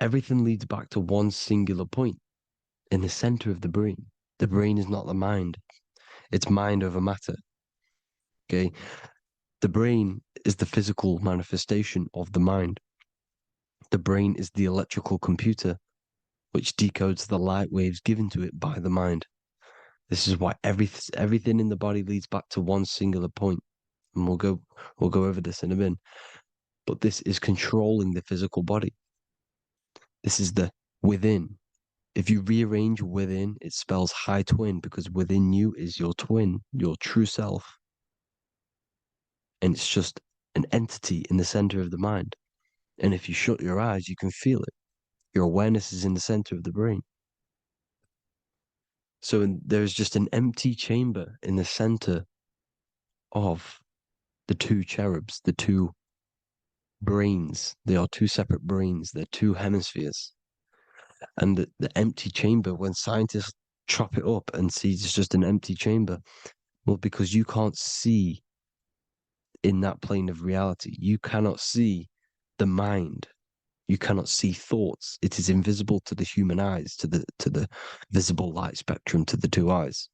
Everything leads back to one singular point in the center of the brain. The brain is not the mind. It's mind over matter. Okay? The brain is the physical manifestation of the mind. The brain is the electrical computer which decodes the light waves given to it by the mind. This is why everything in the body leads back to one singular point. And we'll go over this in a minute. But this is controlling the physical body. This is the within. If you rearrange within, it spells high twin because within you is your twin, your true self. And it's just an entity in the center of the mind. And if you shut your eyes, you can feel it. Your awareness is in the center of the brain. So there's just an empty chamber in the center of the two cherubs, the two brains. They are two separate brains. They're two hemispheres. And the empty chamber, when scientists chop it up and see it's just an empty chamber, well, because you can't see in that plane of reality. You cannot see the mind. You cannot see thoughts. It is invisible to the human eyes, to the visible light spectrum, to the two eyes.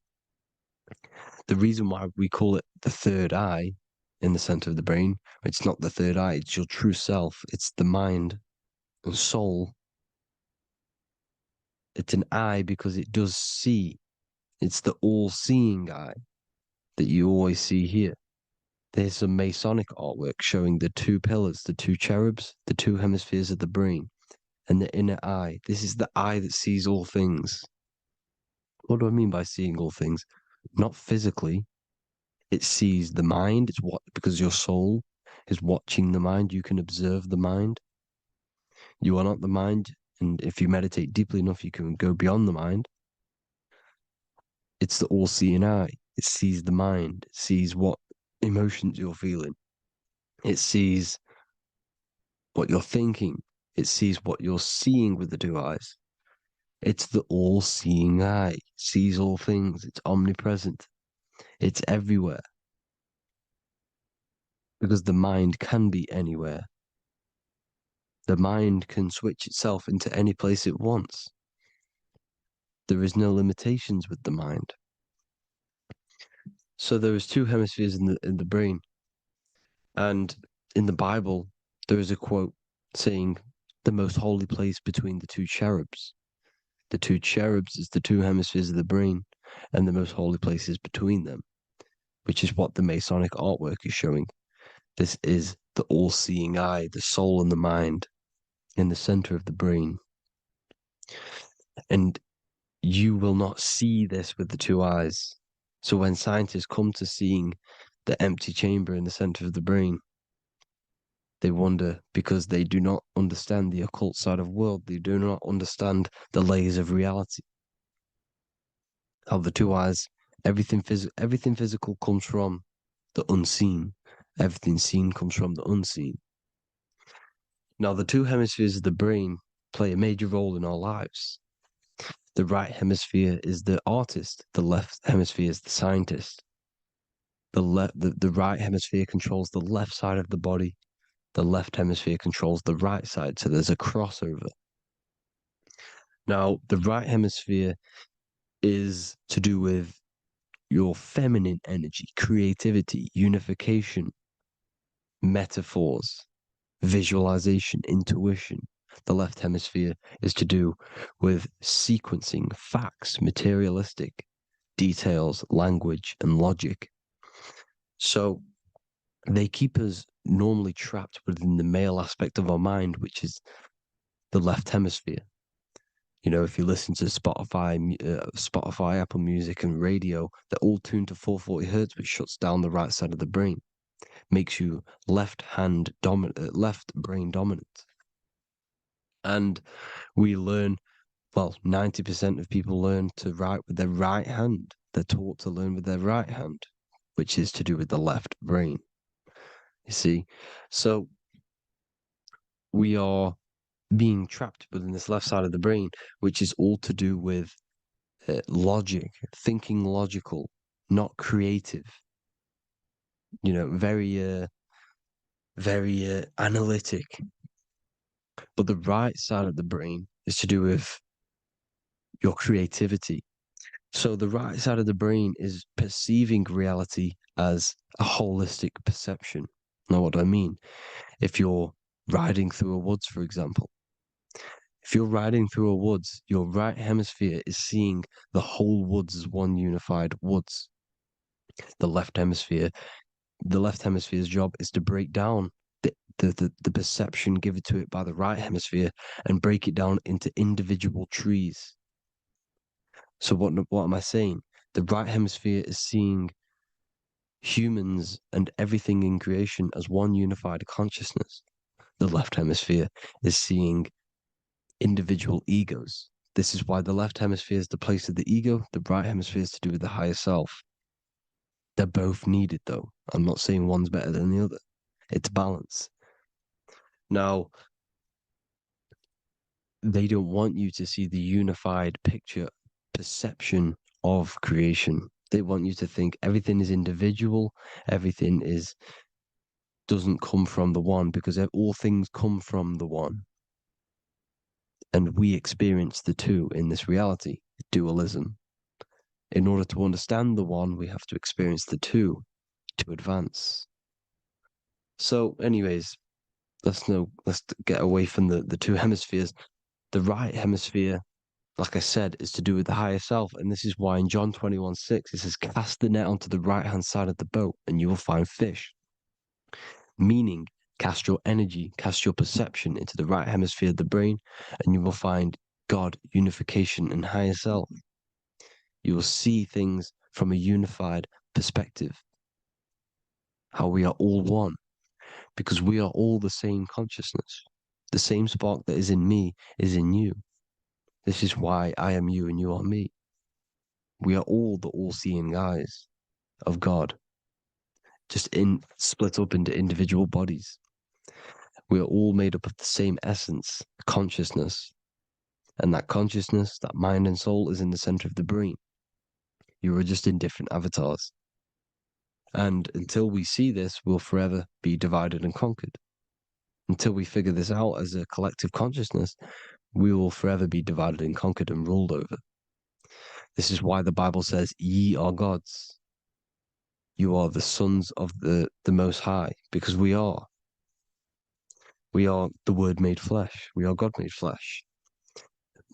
The reason why we call it the third eye in the center of the brain, it's not the third eye, it's your true self. It's the mind and soul It's an eye because it does see. It's the all-seeing eye that you always see here. There's some Masonic artwork showing the two pillars, the two cherubs, the two hemispheres of the brain, and the inner eye. This is the eye that sees all things. What do I mean by seeing all things? Not physically. It sees the mind. It's what because your soul is watching the mind. You can observe the mind. You are not the mind, and if you meditate deeply enough, you can go beyond the mind. It's the all-seeing eye. It sees the mind. It sees what emotions you're feeling. It sees what you're thinking. It sees what you're seeing with the two eyes. It's the all-seeing eye. It sees all things. It's omnipresent. It's everywhere. Because the mind can be anywhere. The mind can switch itself into any place it wants. There is no limitations with the mind. So there is two hemispheres in the brain. And in the Bible, there is a quote saying the most holy place between the two cherubs. The two cherubs is the two hemispheres of the brain, and the most holy place is between them, which is what the Masonic artwork is showing. This is the all-seeing eye, the soul and the mind in the center of the brain. And you will not see this with the two eyes. So when scientists come to seeing the empty chamber in the center of the brain, they wonder because they do not understand the occult side of the world. They do not understand the layers of reality. How the two eyes, everything physical comes from the unseen. Everything seen comes from the unseen. Now, the two hemispheres of the brain play a major role in our lives. The right hemisphere is the artist. The left hemisphere is the scientist. The right hemisphere controls the left side of the body. The left hemisphere controls the right side. So there's a crossover. Now, the right hemisphere is to do with your feminine energy, creativity, unification, metaphors, visualization, intuition. The left hemisphere is to do with sequencing, facts, materialistic details, language, and logic. So they keep us normally trapped within the male aspect of our mind, which is the left hemisphere. You know, if you listen to Spotify, Apple Music, and radio, they're all tuned to 440 hertz, which shuts down the right side of the brain, makes you left brain dominant. And we learn, well, 90% of people learn to write with their right hand. They're taught to learn with their right hand, which is to do with the left brain. You see, so we are being trapped within this left side of the brain, which is all to do with logic, thinking logical, not creative. You know, very analytic. But the right side of the brain is to do with your creativity. So the right side of the brain is perceiving reality as a holistic perception. Now, what do I mean? If you're riding through a woods, for example, if you're riding through a woods, your right hemisphere is seeing the whole woods as one unified woods. The left hemisphere's job is to break down the perception given to it by the right hemisphere and break it down into individual trees. So what am I saying? The right hemisphere is seeing humans and everything in creation as one unified consciousness. The left hemisphere is seeing individual egos. This is why the left hemisphere is the place of the ego, the right hemisphere is to do with the higher self. They're both needed, though. I'm not saying one's better than the other. It's balance. Now, they don't want you to see the unified picture, perception of creation. They want you to think everything is individual, everything doesn't come from the one, because all things come from the one. And we experience the two in this reality, dualism. In order to understand the one, we have to experience the two to advance. So, anyways, let's get away from the two hemispheres. The right hemisphere like I said, is to do with the higher self. And this is why in John 21:6, it says, cast the net onto the right-hand side of the boat and you will find fish. Meaning, cast your energy, cast your perception into the right hemisphere of the brain, and you will find God, unification, and higher self. You will see things from a unified perspective. How we are all one, because we are all the same consciousness. The same spark that is in me is in you. This is why I am you and you are me. We are all the all-seeing eyes of God, just split up into individual bodies. We are all made up of the same essence, consciousness, and that consciousness, that mind and soul, is in the center of the brain. You are just in different avatars. And until we see this, we'll forever be divided and conquered. Until we figure this out as a collective consciousness, we will forever be divided and conquered and ruled over. This is why the Bible says, ye are gods. You are the sons of the Most High, because we are. We are the Word made flesh. We are God made flesh.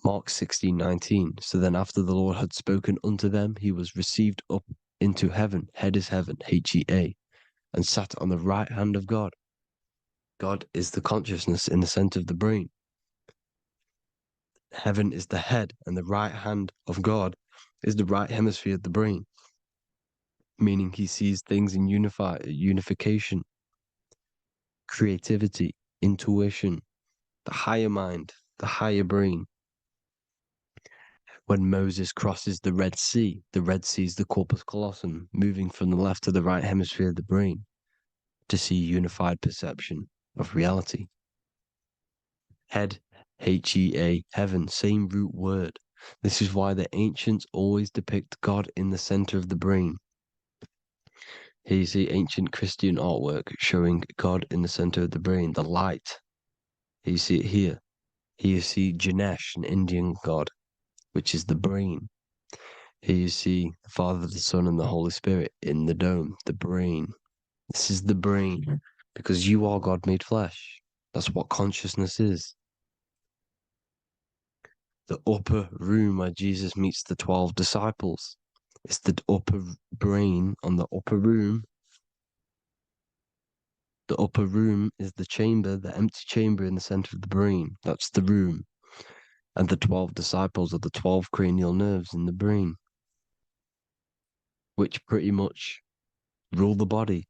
Mark 16:19. So then after the Lord had spoken unto them, he was received up into heaven. Head is heaven, H-E-A, and sat on the right hand of God. God is the consciousness in the center of the brain. Heaven is the head, and the right hand of God is the right hemisphere of the brain, meaning he sees things in unification, creativity, intuition, the higher mind, the higher brain. When Moses crosses the Red Sea is the corpus callosum, moving from the left to the right hemisphere of the brain to see unified perception of reality. Head, H-E-A, heaven, same root word. This is why the ancients always depict God in the center of the brain. Here you see ancient Christian artwork showing God in the center of the brain, the light. Here you see it here. Here you see Ganesh, an Indian god, which is the brain. Here you see the Father, the Son, and the Holy Spirit in the dome, the brain. This is the brain, because you are God made flesh. That's what consciousness is. The upper room where Jesus meets the 12 disciples. It's the upper brain on the upper room. The upper room is the chamber, the empty chamber in the center of the brain. That's the room. And the 12 disciples are the 12 cranial nerves in the brain, which pretty much rule the body,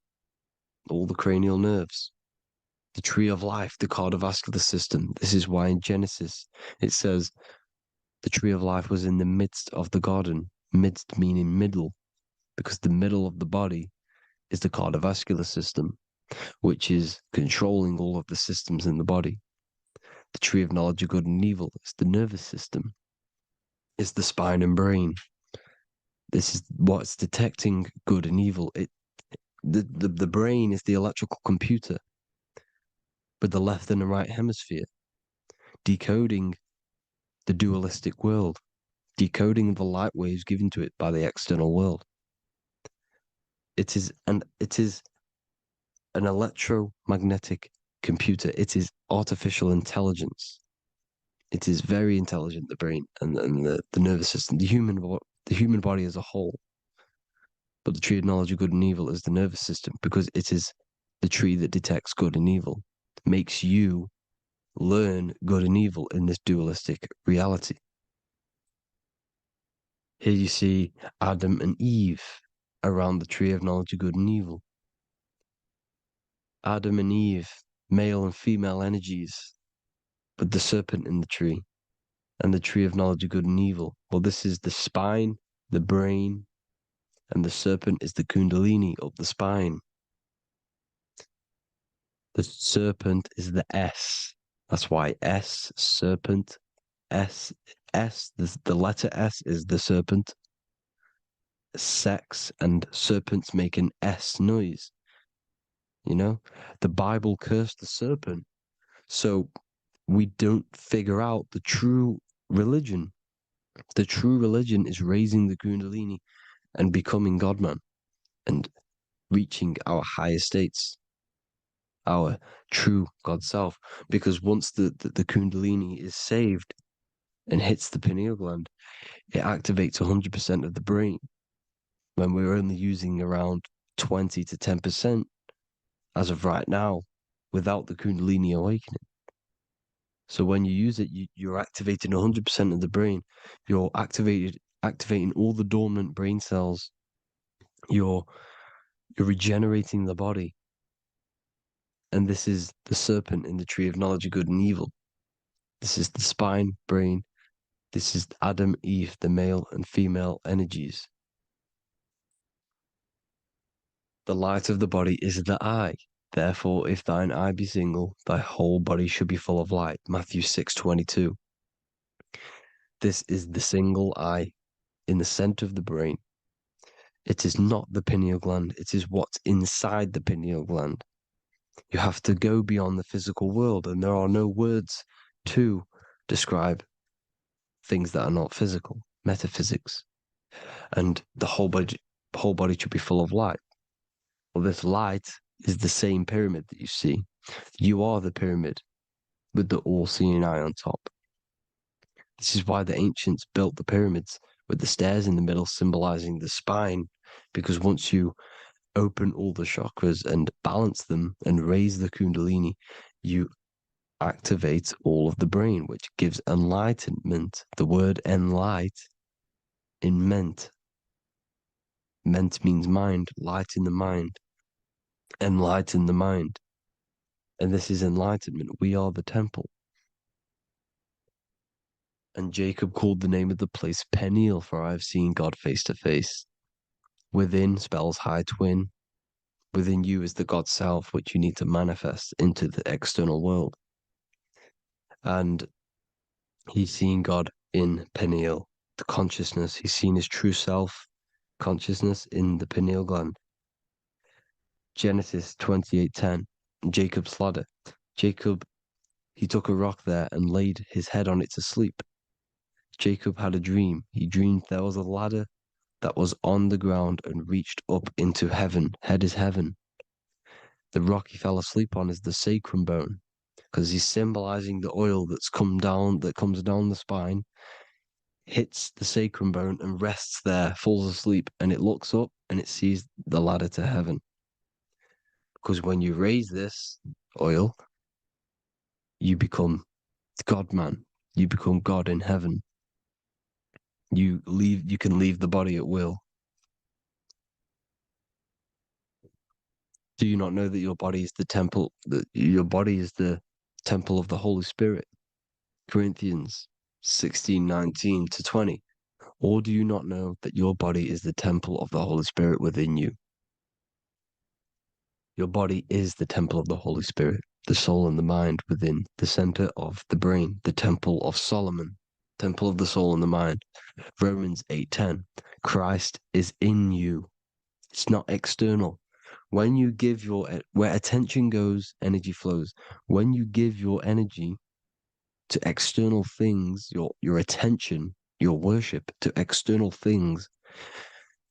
all the cranial nerves. The tree of life, the cardiovascular system. This is why in Genesis it says the tree of life was in the midst of the garden. Midst meaning middle, because the middle of the body is the cardiovascular system, which is controlling all of the systems in the body. The tree of knowledge of good and evil is the nervous system, is the spine and brain. This is what's detecting good and evil. The brain is the electrical computer with the left and the right hemisphere, decoding the dualistic world, decoding the light waves given to it by the external world. It is an electromagnetic computer. It is artificial intelligence. It is very intelligent, the brain and the nervous system, the human body as a whole. But the tree of knowledge of good and evil is the nervous system, because it is the tree that detects good and evil, makes you learn good and evil in this dualistic reality. Here you see Adam and Eve around the tree of knowledge of good and evil. Adam and Eve, male and female energies, but the serpent in the tree, and the tree of knowledge of good and evil. Well, this is the spine, the brain, and the serpent is the kundalini up the spine. The serpent is the S. That's why S, serpent, S, the letter S is the serpent. Sex and serpents make an S noise. You know, the Bible cursed the serpent. So we don't figure out the true religion. The true religion is raising the kundalini and becoming God-man and reaching our higher states, our true God self. Because once the kundalini is saved, and hits the pineal gland, it activates 100% of the brain when we're only using around 20 to 10% as of right now without the Kundalini awakening. So when you use it, you're activating 100% of the brain. You're activating all the dormant brain cells. You're regenerating the body. And this is the serpent in the tree of knowledge of good and evil. This is the spine, brain. This is Adam, Eve, the male and female energies. The light of the body is the eye. Therefore, if thine eye be single, thy whole body should be full of light. Matthew 6:22. This is the single eye in the center of the brain. It is not the pineal gland. It is what's inside the pineal gland. You have to go beyond the physical world, and there are no words to describe things that are not physical, metaphysics. And the whole body should be full of light. Well, this light is the same pyramid that you see. You are the pyramid with the all-seeing eye on top. This is why the ancients built the pyramids with the stairs in the middle symbolizing the spine, because once you open all the chakras and balance them and raise the kundalini, you activate all of the brain, which gives enlightenment. The word enlight in ment. Ment means mind, light in the mind. Enlighten the mind. And this is enlightenment. We are the temple. And Jacob called the name of the place Peniel, for I have seen God face to face. Within spells high twin. Within you is the God self, which you need to manifest into the external world. And he's seen God in Peniel, the consciousness. He's seen his true self, consciousness in the pineal gland. Genesis 28:10, Jacob's ladder. Jacob, he took a rock there and laid his head on it to sleep. Jacob had a dream. He dreamed there was a ladder that was on the ground and reached up into heaven. Head is heaven. The rock he fell asleep on is the sacrum bone, because he's symbolizing the oil that comes down the spine, hits the sacrum bone and rests there, falls asleep, and it looks up and it sees the ladder to heaven. Because when you raise this oil, you become God man. You become God in heaven. You can leave the body at will. Do you not know that your body is the temple, that your body is the temple of the Holy Spirit? Corinthians 16:19-20. Or do you not know that your body is the temple of the Holy Spirit within you? Your body is the temple of the Holy Spirit, the soul and the mind within the center of the brain, the temple of Solomon, temple of the soul and the mind. Romans 8:10. Christ is in you. It's not external. When you give where attention goes, energy flows. When you give your energy to external things, your attention, your worship to external things,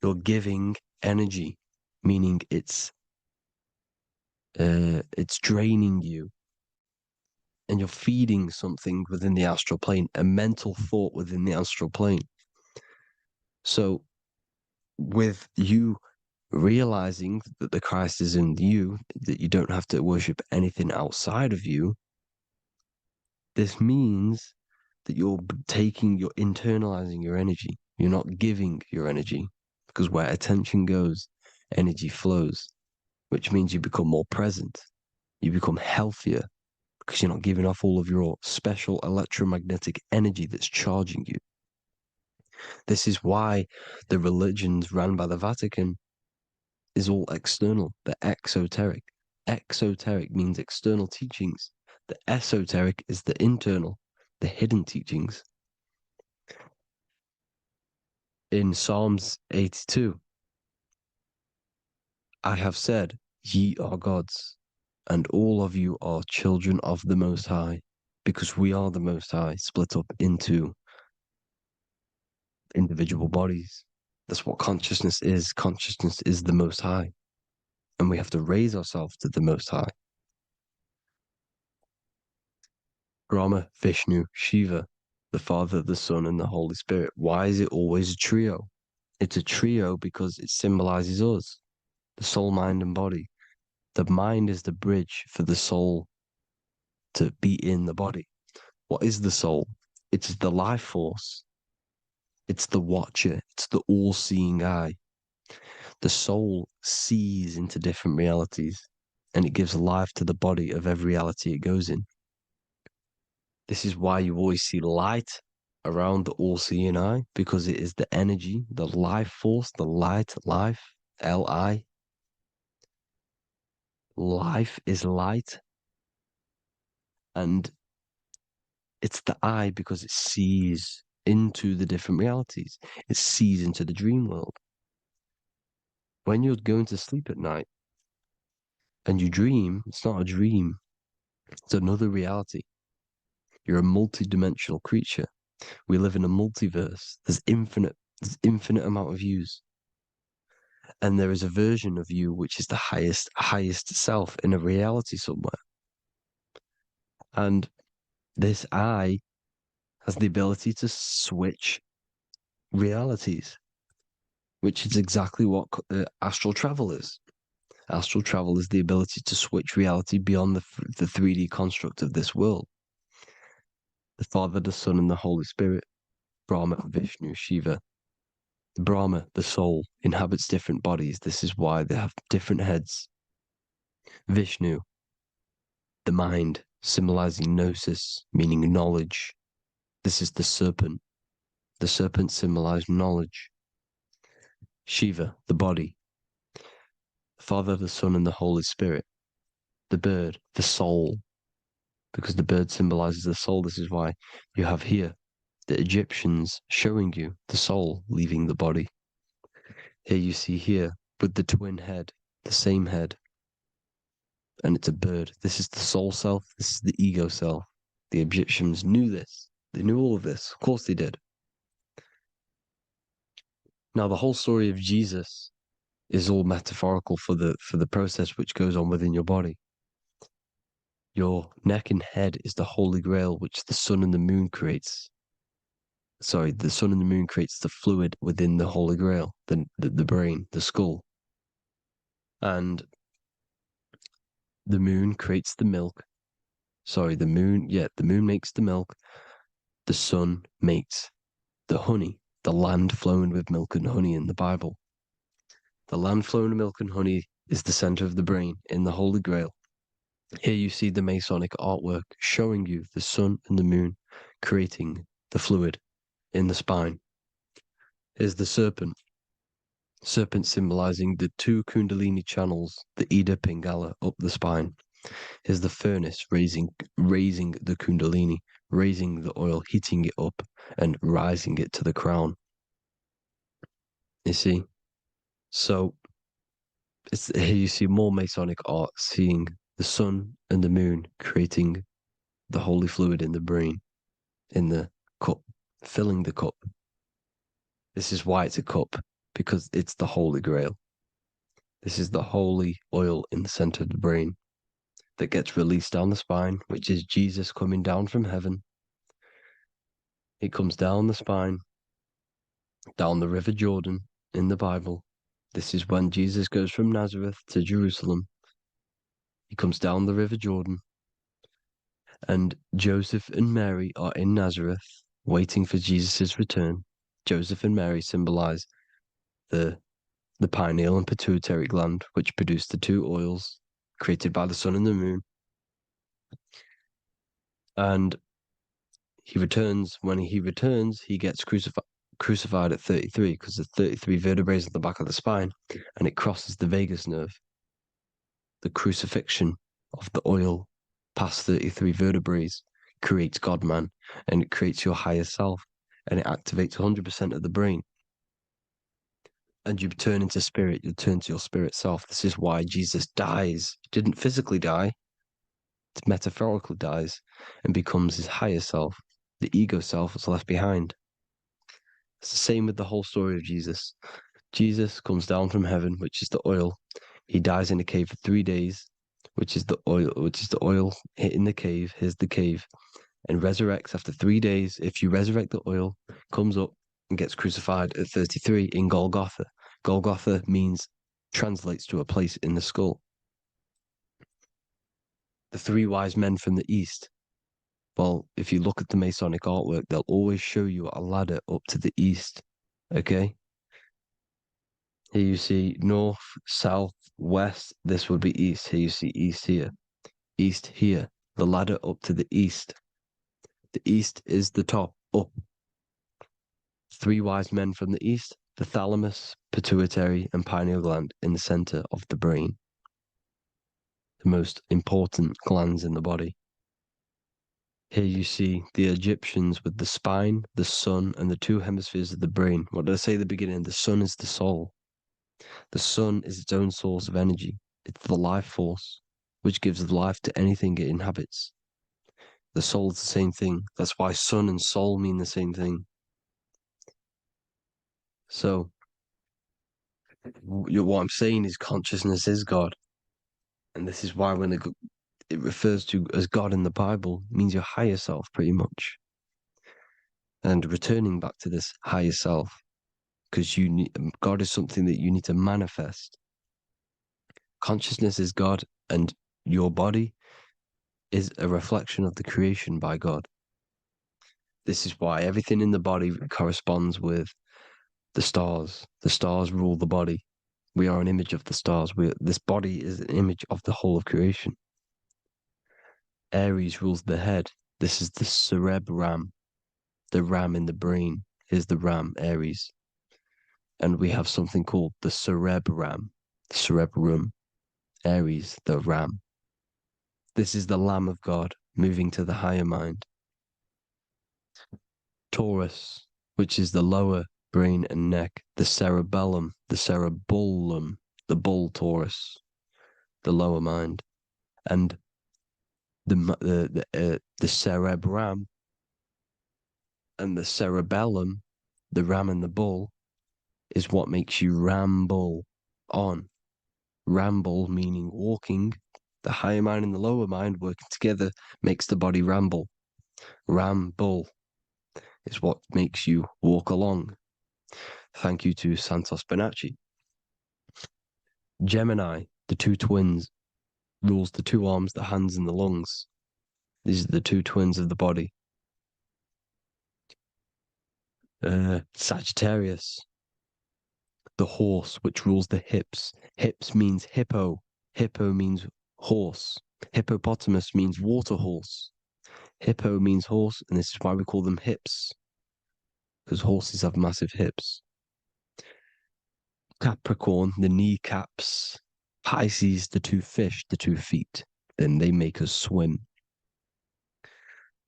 you're giving energy, meaning it's draining you, and you're feeding something within the astral plane, a mental thought within the astral plane. So with you realizing that the Christ is in you, that you don't have to worship anything outside of you, this means that you're internalizing your energy. You're not giving your energy, because where attention goes, energy flows, which means you become more present. You become healthier because you're not giving off all of your special electromagnetic energy that's charging you. This is why the religions run by the Vatican is all external. They're exoteric. Exoteric means external teachings. The esoteric is the internal, the hidden teachings. In Psalms 82, I have said, ye are gods, and all of you are children of the Most High, because we are the Most High, split up into individual bodies. That's what consciousness is. Consciousness is the Most High, and we have to raise ourselves to the Most High. Brahma, Vishnu, Shiva. the Father, the Son, and the Holy Spirit. Why is it always a trio? It's a trio because it symbolizes us, the soul, mind, and body. The mind is the bridge for the soul to be in the body. What is the soul? It's the life force. It's the watcher. It's the all-seeing eye. The soul sees into different realities and it gives life to the body of every reality it goes in. This is why you always see light around the all-seeing eye, because it is the energy, the life force, the light, life, Li. Life is light. And it's the eye because it sees into the different realities. It sees into the dream world. When you're going to sleep at night and you dream, it's not a dream. It's another reality. You're a multi-dimensional creature. We live in a multiverse. There's infinite amount of yous. And there is a version of you which is the highest self in a reality somewhere. And this I has the ability to switch realities, which is exactly what astral travel is. Astral travel is the ability to switch reality beyond the 3D construct of this world. The Father, the Son, and the Holy Spirit, Brahma, Vishnu, Shiva. Brahma, the soul, inhabits different bodies. This is why they have different heads. Vishnu, the mind, symbolizing gnosis, meaning knowledge. This is the serpent. The serpent symbolized knowledge. Shiva, the body. The Father, the Son, and the Holy Spirit. The bird, the soul, because the bird symbolizes the soul. This is why you have here the Egyptians showing you the soul leaving the body. Here you see here with the twin head, the same head, and it's a bird. This is the soul self. This is the ego self. The Egyptians knew this. They knew all of this. Of course they did. Now the whole story of Jesus is all metaphorical for the process which goes on within your body. Your neck and head is the holy grail which the sun and the moon creates. Sorry, the sun and the moon creates the fluid within the holy grail, the brain, the skull. And the moon creates the milk. Sorry, the moon makes the milk. The sun makes the honey, the land flowing with milk and honey in the Bible. The land flowing with milk and honey is the center of the brain in the Holy Grail. Here you see the Masonic artwork showing you the sun and the moon creating the fluid in the spine. Here's the serpent. Serpent symbolizing the two Kundalini channels, the Ida Pingala up the spine. Here's the furnace raising the Kundalini, raising the oil, heating it up, and rising it to the crown. You see? So here you see more Masonic art, seeing the sun and the moon creating the holy fluid in the brain, in the cup, filling the cup. This is why it's a cup, because it's the Holy Grail. This is the holy oil in the center of the brain that gets released down the spine, which is Jesus coming down from heaven. It comes down the spine, down the River Jordan in the Bible. This is when Jesus goes from Nazareth to Jerusalem. He comes down the River Jordan, and Joseph and Mary are in Nazareth waiting for Jesus' return. Joseph and Mary symbolize the pineal and pituitary gland, which produce the two oils created by the sun and the moon. And he returns. When he returns, he gets crucified at 33, because there's 33 vertebrae at the back of the spine, and it crosses the vagus nerve. The crucifixion of the oil past 33 vertebrae creates God-man, and it creates your higher self, and it activates 100% of the brain. And you turn into spirit, you turn to your spirit self. This is why Jesus dies. He didn't physically die, it metaphorically dies and becomes his higher self. The ego self is left behind. It's the same with the whole story of Jesus. Jesus comes down from heaven, which is the oil. He dies in a cave for 3 days, which is the oil hitting the cave. Here's the cave. and resurrects after 3 days. If you resurrect the oil, comes up and gets crucified at 33 in Golgotha. Golgotha translates to a place in the skull. The three wise men from the east. Well, if you look at the Masonic artwork, they'll always show you a ladder up to the east. Okay? Here you see north, south, west. This would be east. Here you see east here. East here. The ladder up to the east. The east is the top, up. Three wise men from the east, the thalamus, pituitary, and pineal gland in the center of the brain. The most important glands in the body. Here you see the Egyptians with the spine, the sun, and the two hemispheres of the brain. What did I say at the beginning? The sun is the soul. The sun is its own source of energy. It's the life force, which gives life to anything it inhabits. The soul is the same thing. That's why sun and soul mean the same thing. So, what I'm saying is consciousness is God. And this is why when it refers to as God in the Bible, it means your higher self, pretty much. And returning back to this higher self, because God is something that you need to manifest. Consciousness is God, and your body is a reflection of the creation by God. This is why everything in the body corresponds with the stars. The stars rule the body. We are an image of the stars. This body is an image of the whole of creation. Aries rules the head. This is the cerebrum, the ram in the brain. Is the ram, Aries. And we have something called the cerebrum, Aries, the ram. This is the Lamb of God moving to the higher mind. Taurus, which is the lower brain and neck, the cerebellum, the bull Taurus, the lower mind, and the cerebrum and the cerebellum, the ram and the bull, is what makes you ramble on. Ramble meaning walking. The higher mind and the lower mind working together makes the body ramble. Ramble is what makes you walk along. Thank you to Santos Bonacci. Gemini, the two twins, rules the two arms, the hands, and the lungs. These are the two twins of the body. Sagittarius, the horse, which rules the hips. Hips means hippo. Hippo means horse. Hippopotamus means water horse. Hippo means horse, and this is why we call them hips, because horses have massive hips. Capricorn, the kneecaps. Pisces, the two fish, the 2 feet. Then they make us swim.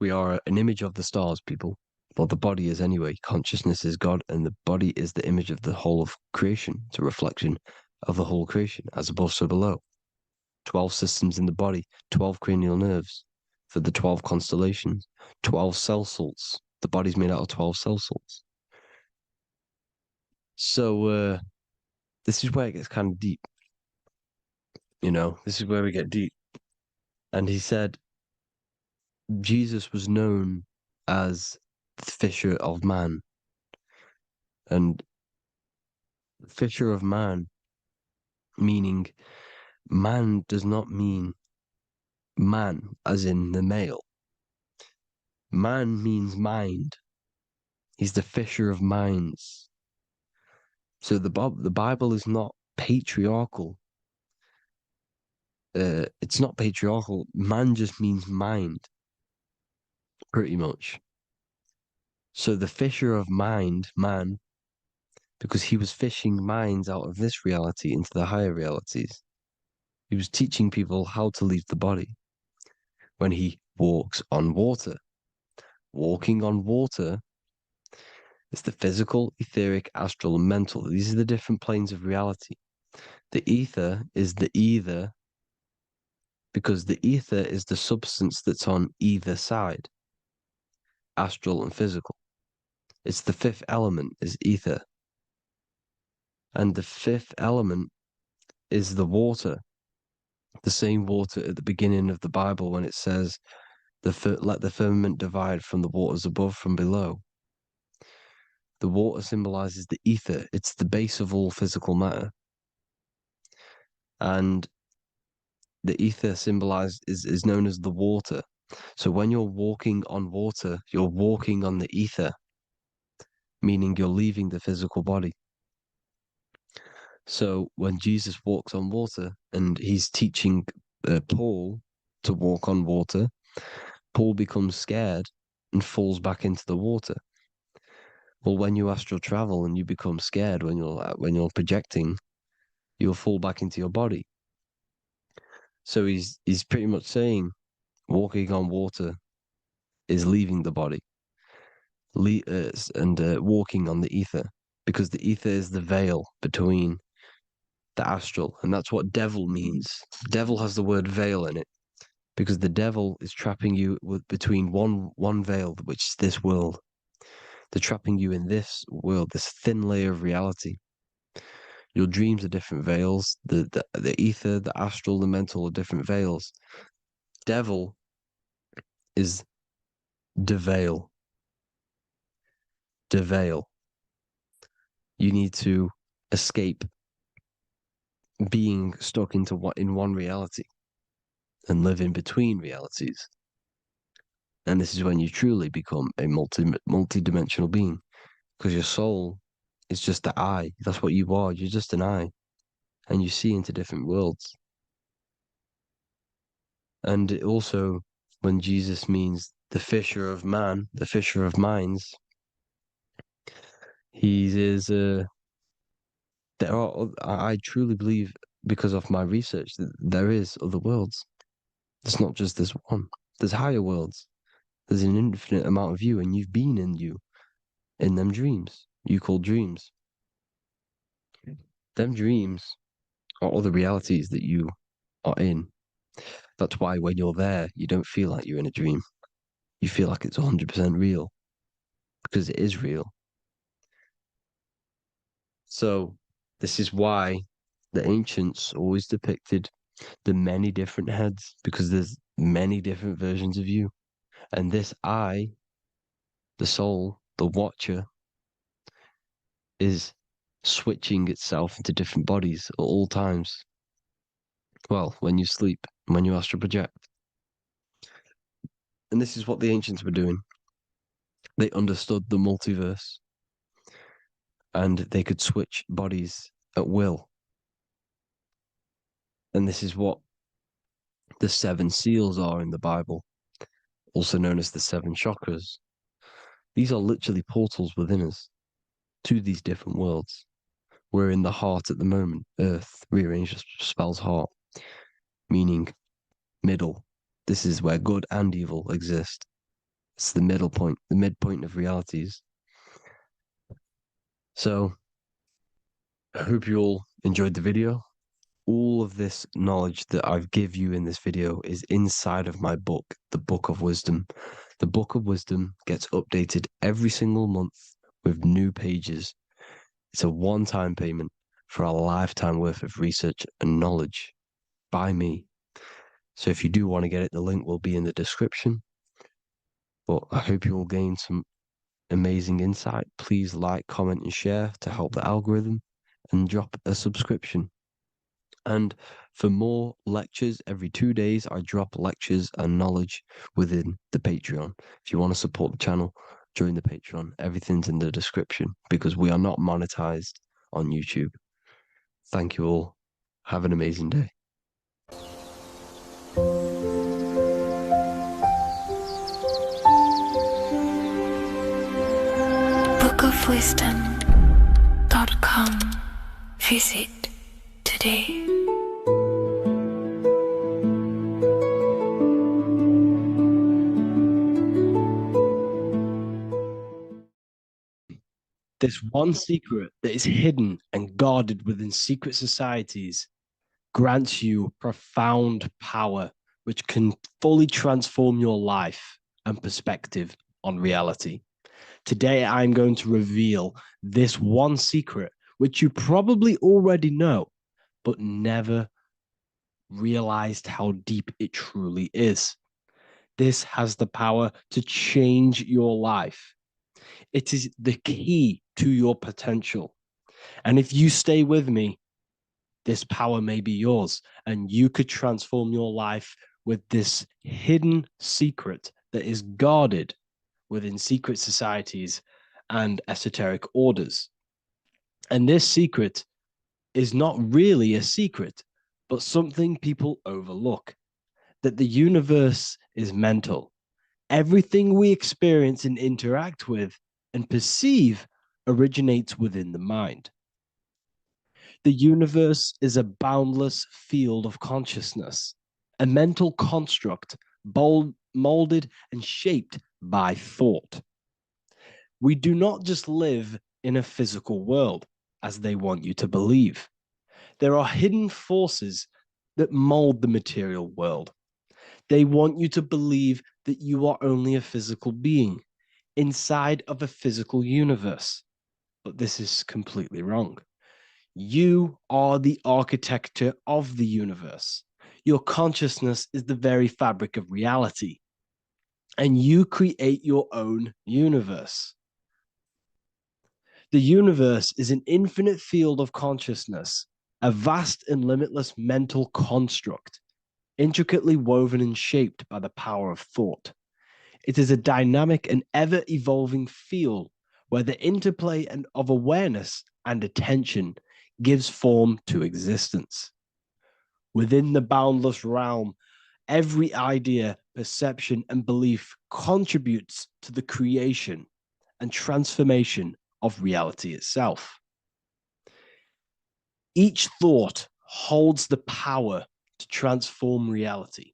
We are an image of the stars, people. Well, the body is anyway. Consciousness is God, and the body is the image of the whole of creation. It's a reflection of the whole creation, as above, so below. 12 systems in the body, 12 cranial nerves for the 12 constellations, 12 cell salts. The body's made out of 12 cell salts. So, this is where it gets kind of deep. This is where we get deep. And he said Jesus was known as the fisher of man. And fisher of man, meaning man does not mean man as in the male. Man means mind. He's the fisher of minds. So the Bible is not patriarchal. It's not patriarchal. Man just means mind, pretty much. So the fisher of mind, man, because he was fishing minds out of this reality into the higher realities. He was teaching people how to leave the body when he walks on water. Walking on water is the physical, etheric, astral, and mental. These are the different planes of reality. The ether is the either, because the ether is the substance that's on either side, astral and physical. It's the fifth element, is ether. And the fifth element is the water, the same water at the beginning of the Bible when it says, Let the firmament divide from the waters above from below. The water symbolizes the ether. It's the base of all physical matter. And the ether symbolized is known as the water. So when you're walking on water, you're walking on the ether, meaning you're leaving the physical body. So when Jesus walks on water and he's teaching Paul to walk on water, Paul becomes scared and falls back into the water. Well, when you astral travel and you become scared when you're projecting, you'll fall back into your body. So he's pretty much saying walking on water is leaving the body, and walking on the ether, because the ether is the veil between the astral, and that's what devil means. Devil has the word veil in it, because the devil is trapping you between one veil, which is this world. They're trapping you in this world, this thin layer of reality. Your dreams are different veils. The ether, the astral, the mental are different veils. Devil is deveil. Deveil. You need to escape being stuck into in one reality and live in between realities. And this is when you truly become a multi-dimensional being, because your soul is just the eye. That's what you are. You're just an eye, and you see into different worlds. And it also, when Jesus means the fisher of man, the fisher of minds, he is. There are. I truly believe, because of my research, that there is other worlds. It's not just this one. There's higher worlds. There's an infinite amount of you, and you've been in you, in them dreams. You call dreams. Them dreams are other realities that you are in. That's why when you're there, you don't feel like you're in a dream. You feel like it's 100% real, because it is real. So this is why the ancients always depicted the many different heads, because there's many different versions of you. And this I, the soul, the watcher, is switching itself into different bodies at all times. Well, when you sleep, when you astral project. And this is what the ancients were doing. They understood the multiverse, and they could switch bodies at will. And this is what the seven seals are in the Bible, also known as the seven chakras. These are literally portals within us to these different worlds. We're in the heart at the moment. Earth, rearranged, spells heart, meaning middle. This is where good and evil exist. It's the middle point, the midpoint of realities. So I hope you all enjoyed the video. All of this knowledge that I've give you in this video is inside of my book, the Book of Wisdom. The Book of Wisdom gets updated every single month with new pages. It's a one-time payment for a lifetime worth of research and knowledge by me. So if you do want to get it, the link will be in the description. But I hope you will gain some amazing insight. Please like, comment, and share to help the algorithm, and drop a subscription. And for more lectures, every 2 days, I drop lectures and knowledge within the Patreon. If you want to support the channel, join the Patreon. Everything's in the description, because we are not monetized on YouTube. Thank you all. Have an amazing day. bookofwisdom.com. Visit today. This one secret that is hidden and guarded within secret societies grants you profound power, which can fully transform your life and perspective on reality. Today, I'm going to reveal this one secret, which you probably already know, but never realized how deep it truly is. This has the power to change your life. It is the key to your potential. And if you stay with me, this power may be yours, and you could transform your life with this hidden secret that is guarded within secret societies and esoteric orders. And this secret is not really a secret, but something people overlook, that the universe is mental. Everything we experience and interact with and perceive originates within the mind. The universe is a boundless field of consciousness, a mental construct molded and shaped by thought. We do not just live in a physical world, as they want you to believe. There are hidden forces that mold the material world. They want you to believe that you are only a physical being inside of a physical universe. But this is completely wrong. You are the architecture of the universe. Your consciousness is the very fabric of reality, and you create your own universe. The universe is an infinite field of consciousness, a vast and limitless mental construct, intricately woven and shaped by the power of thought. It is a dynamic and ever evolving field where the interplay of awareness and attention gives form to existence. Within the boundless realm, every idea, perception, and belief contributes to the creation and transformation of reality itself. Each thought holds the power to transform reality.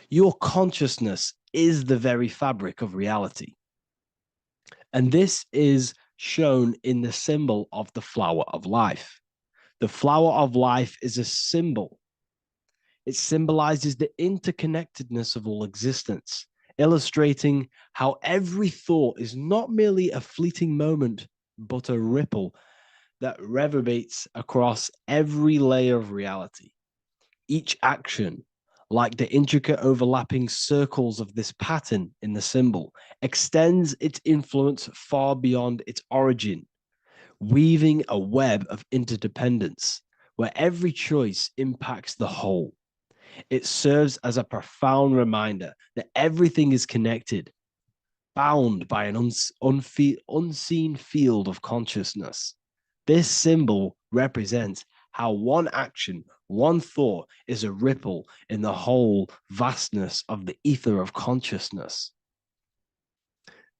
Your consciousness is the very fabric of reality. And this is shown in the symbol of the flower of life. The flower of life is a symbol. It symbolizes the interconnectedness of all existence, illustrating how every thought is not merely a fleeting moment, but a ripple that reverberates across every layer of reality. Each action, like the intricate overlapping circles of this pattern in the symbol, extends its influence far beyond its origin, weaving a web of interdependence where every choice impacts the whole. It serves as a profound reminder that everything is connected, bound by an unseen field of consciousness. This symbol represents how one action, one thought is a ripple in the whole vastness of the ether of consciousness.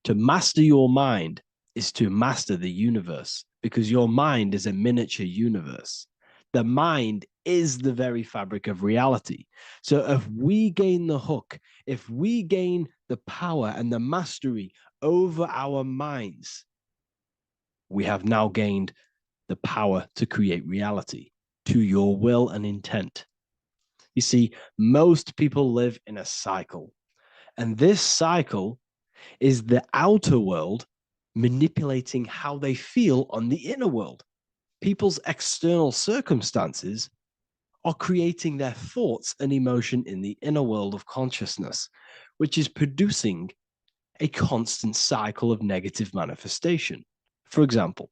To master your mind is to master the universe, because your mind is a miniature universe. The mind is the very fabric of reality. So if we gain the hook, if we gain the power and the mastery over our minds, we have now gained the power to create reality to your will and intent. You see, most people live in a cycle, and this cycle is the outer world manipulating how they feel on the inner world. People's external circumstances are creating their thoughts and emotion in the inner world of consciousness, which is producing a constant cycle of negative manifestation. For example,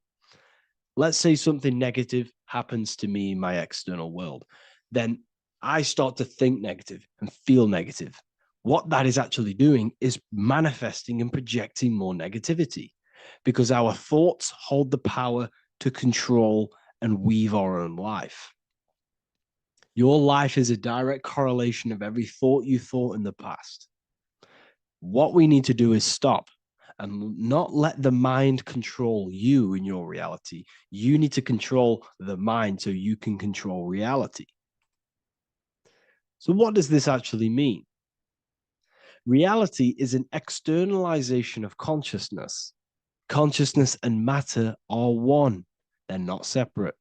let's say something negative happens to me in my external world, then I start to think negative and feel negative. What that is actually doing is manifesting and projecting more negativity, because our thoughts hold the power to control and weave our own life. Your life is a direct correlation of every thought you thought in the past. What we need to do is stop and not let the mind control you in your reality. You need to control the mind so you can control reality. So, what does this actually mean? Reality is an externalization of consciousness. Consciousness and matter are one, they're not separate.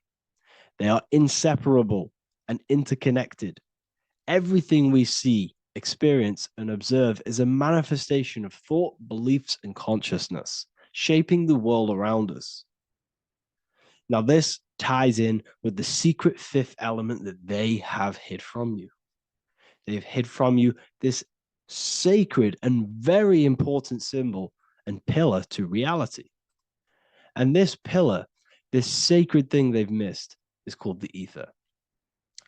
They are inseparable and interconnected. Everything we see, experience, and observe is a manifestation of thought, beliefs, and consciousness, shaping the world around us. Now, this ties in with the secret fifth element that they have hid from you. They've hid from you this sacred and very important symbol and pillar to reality. And this pillar, this sacred thing they've missed, is called the ether.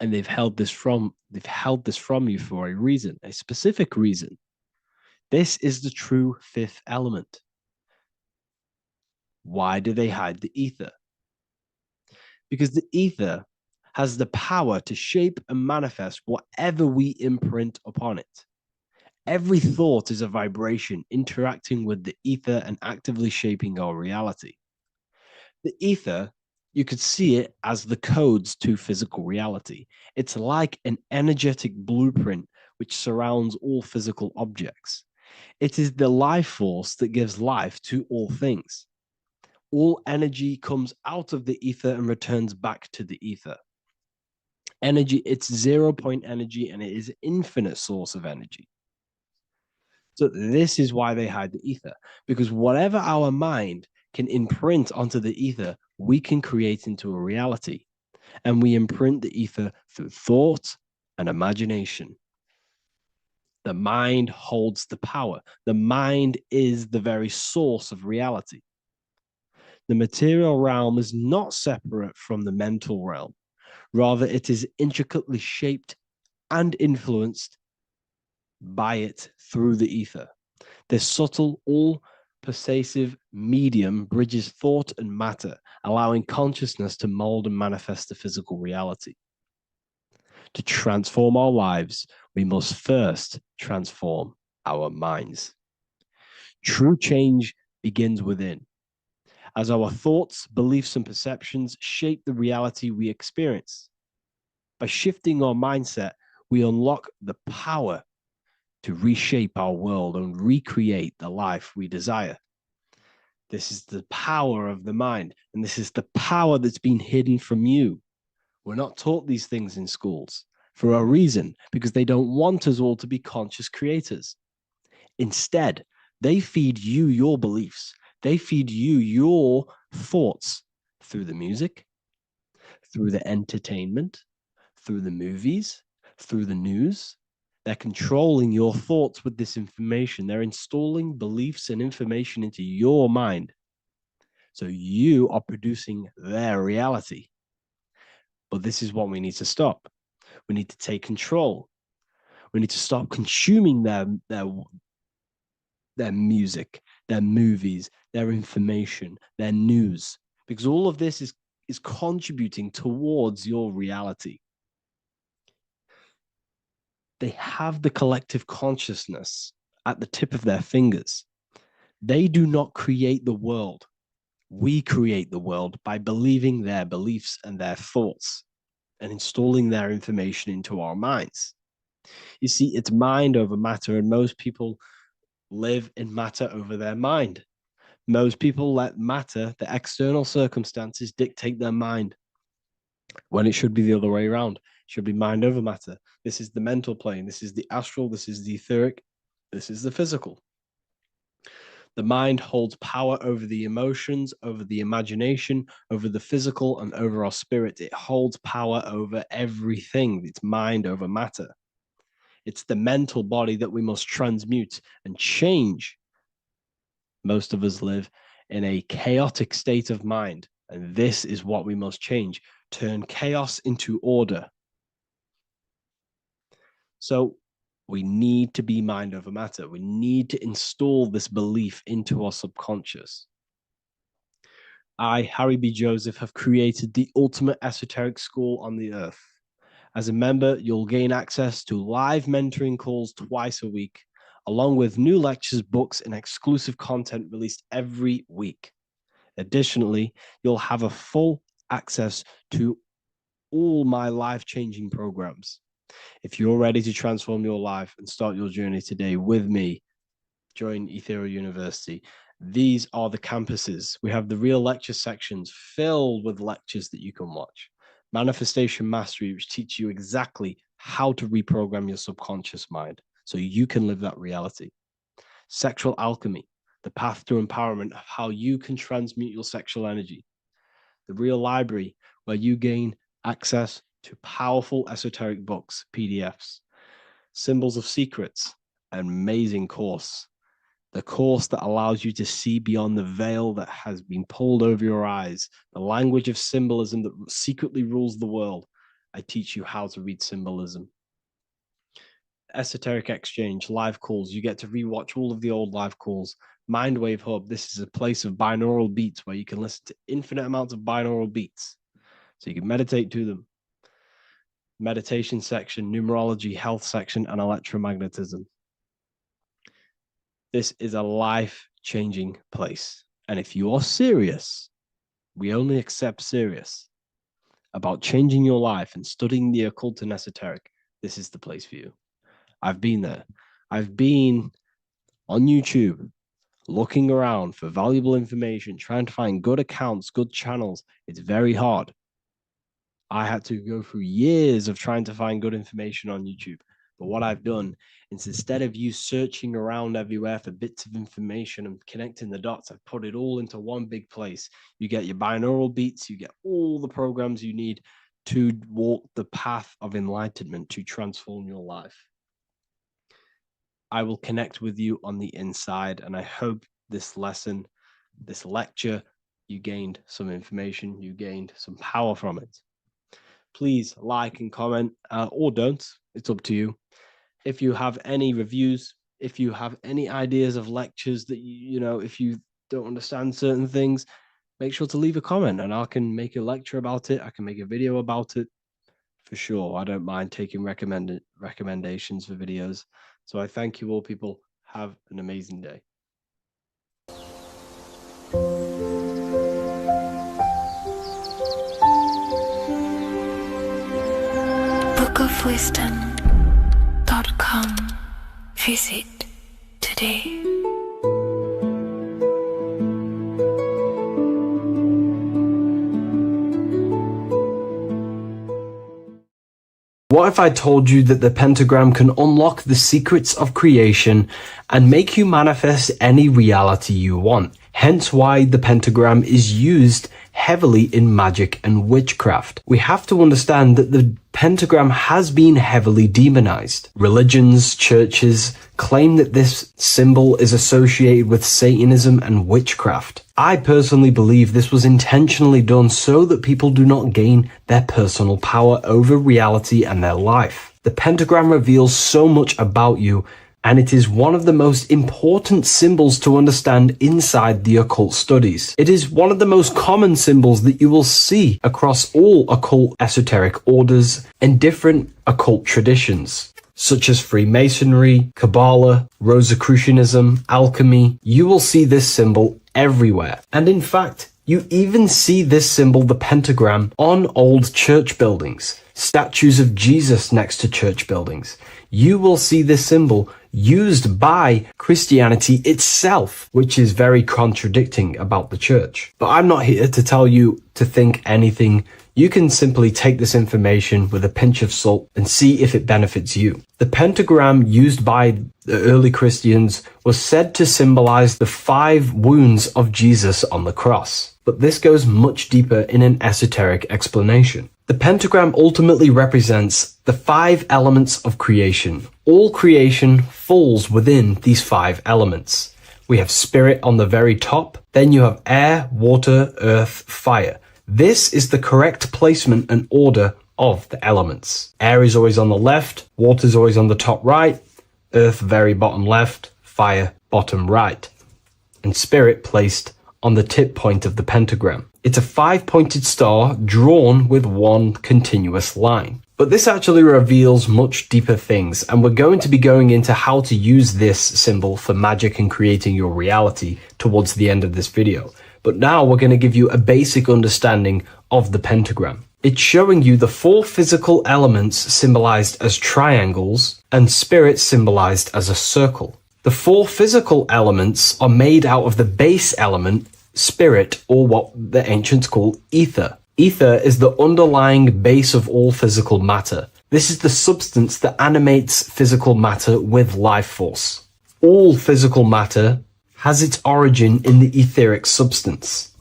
And they've held this from you for a reason, a specific reason. This is the true fifth element. Why do they hide the ether? Because the ether has the power to shape and manifest whatever we imprint upon it. Every thought is a vibration interacting with the ether and actively shaping our reality. The ether, you could see it as the codes to physical reality. It's like an energetic blueprint which surrounds all physical objects. It is the life force that gives life to all things. All energy comes out of the ether and returns back to the ether. Energy, it's 0 point energy and it is an infinite source of energy. So this is why they hide the ether, because whatever our mind can imprint onto the ether, we can create into a reality. And we imprint the ether through thought and imagination. The mind holds the power. The mind is the very source of reality. The material realm is not separate from the mental realm. Rather, it is intricately shaped and influenced by it through the ether. This subtle, all pervasive medium bridges thought and matter, allowing consciousness to mold and manifest the physical reality. To transform our lives, we must first transform our minds. True change begins within, as our thoughts, beliefs, and perceptions shape the reality we experience. By shifting our mindset, we unlock the power to reshape our world and recreate the life we desire. This is the power of the mind, and this is the power that's been hidden from you. We're not taught these things in schools for a reason, because they don't want us all to be conscious creators. Instead, they feed you your beliefs, they feed you your thoughts through the music, through the entertainment, through the movies, through the news. They're controlling your thoughts with this information. They're installing beliefs and information into your mind. So you are producing their reality. But this is what we need to stop. We need to take control. We need to stop consuming their music, their movies, their information, their news, because all of this is contributing towards your reality. They have the collective consciousness at the tip of their fingers. They do not create the world. We create the world by believing their beliefs and their thoughts and installing their information into our minds. You see, it's mind over matter, and most people live in matter over their mind. Most people let matter, the external circumstances, dictate their mind when it should be the other way around. It should be mind over matter. This is the mental plane. This is the astral. This is the etheric. This is the physical. The mind holds power over the emotions, over the imagination, over the physical, and over our spirit. It holds power over everything. It's mind over matter. It's the mental body that we must transmute and change. Most of us live in a chaotic state of mind, and this is what we must change. Turn chaos into order. So we need to be mind over matter. We need to install this belief into our subconscious. I, Harry B. Joseph, have created the ultimate esoteric school on the earth. As a member, you'll gain access to live mentoring calls twice a week, along with new lectures, books, and exclusive content released every week. Additionally, you'll have a full access to all my life-changing programs. If you're ready to transform your life and start your journey today with me, join Ethereal University. These are the campuses. We have the real lecture sections filled with lectures that you can watch. Manifestation Mastery, which teach you exactly how to reprogram your subconscious mind so you can live that reality. Sexual Alchemy, the path to empowerment of how you can transmute your sexual energy. The Real Library, where you gain access to powerful esoteric books, PDFs. Symbols of Secrets, an amazing course. The course that allows you to see beyond the veil that has been pulled over your eyes, the language of symbolism that secretly rules the world. I teach you how to read symbolism. Esoteric Exchange, live calls. You get to rewatch all of the old live calls. Mindwave Hub, this is a place of binaural beats where you can listen to infinite amounts of binaural beats. So you can meditate to them. Meditation section, numerology, health section, and electromagnetism. This is a life-changing place. And if you are serious, we only accept serious about changing your life and studying the occult and esoteric, this is the place for you. I've been there. I've been on YouTube looking around for valuable information, trying to find good accounts, good channels. It's very hard. I had to go through years of trying to find good information on YouTube. But what I've done is, instead of you searching around everywhere for bits of information and connecting the dots, I've put it all into one big place. You get your binaural beats, you get all the programs you need to walk the path of enlightenment to transform your life. I will connect with you on the inside, and I hope this lesson, this lecture, you gained some information, you gained some power from it. Please like and comment, or don't. It's up to you. If you have any reviews, if you have any ideas of lectures that you know, if you don't understand certain things, make sure to leave a comment and I can make a lecture about it. I can make a video about it for sure. I don't mind taking recommendations for videos. So I thank you all, people. Have an amazing day. bookofwisdom.com. Visit today. What if I told you that the pentagram can unlock the secrets of creation and make you manifest any reality you want? Hence why the pentagram is used heavily in magic and witchcraft. We have to understand that the pentagram has been heavily demonized. Religions, churches claim that this symbol is associated with Satanism and witchcraft. I personally believe this was intentionally done so that people do not gain their personal power over reality and their life. The pentagram reveals so much about you, and it is one of the most important symbols to understand inside the occult studies. It is one of the most common symbols that you will see across all occult esoteric orders and different occult traditions, such as Freemasonry, Kabbalah, Rosicrucianism, alchemy. You will see this symbol everywhere. And in fact, you even see this symbol, the pentagram, on old church buildings, statues of Jesus next to church buildings. You will see this symbol used by Christianity itself, which is very contradicting about the church. But I'm not here to tell you to think anything. You can simply take this information with a pinch of salt and see if it benefits you. The pentagram used by the early Christians was said to symbolize the 5 wounds of Jesus on the cross. But this goes much deeper in an esoteric explanation. The pentagram ultimately represents the 5 elements of creation. All creation falls within these 5 elements. We have spirit on the very top, then you have air, water, earth, fire. This is the correct placement and order of the elements. Air is always on the left, water is always on the top right, earth very bottom left, fire bottom right, and spirit placed on the tip point of the pentagram. It's a 5-pointed star drawn with one continuous line. But this actually reveals much deeper things, and we're going to be going into how to use this symbol for magic and creating your reality towards the end of this video. But now we're going to give you a basic understanding of the pentagram. It's showing you the 4 physical elements symbolized as triangles and spirit symbolized as a circle. The 4 physical elements are made out of the base element, spirit, or what the ancients call ether. Ether is the underlying base of all physical matter. This is the substance that animates physical matter with life force. All physical matter has its origin in the etheric substance,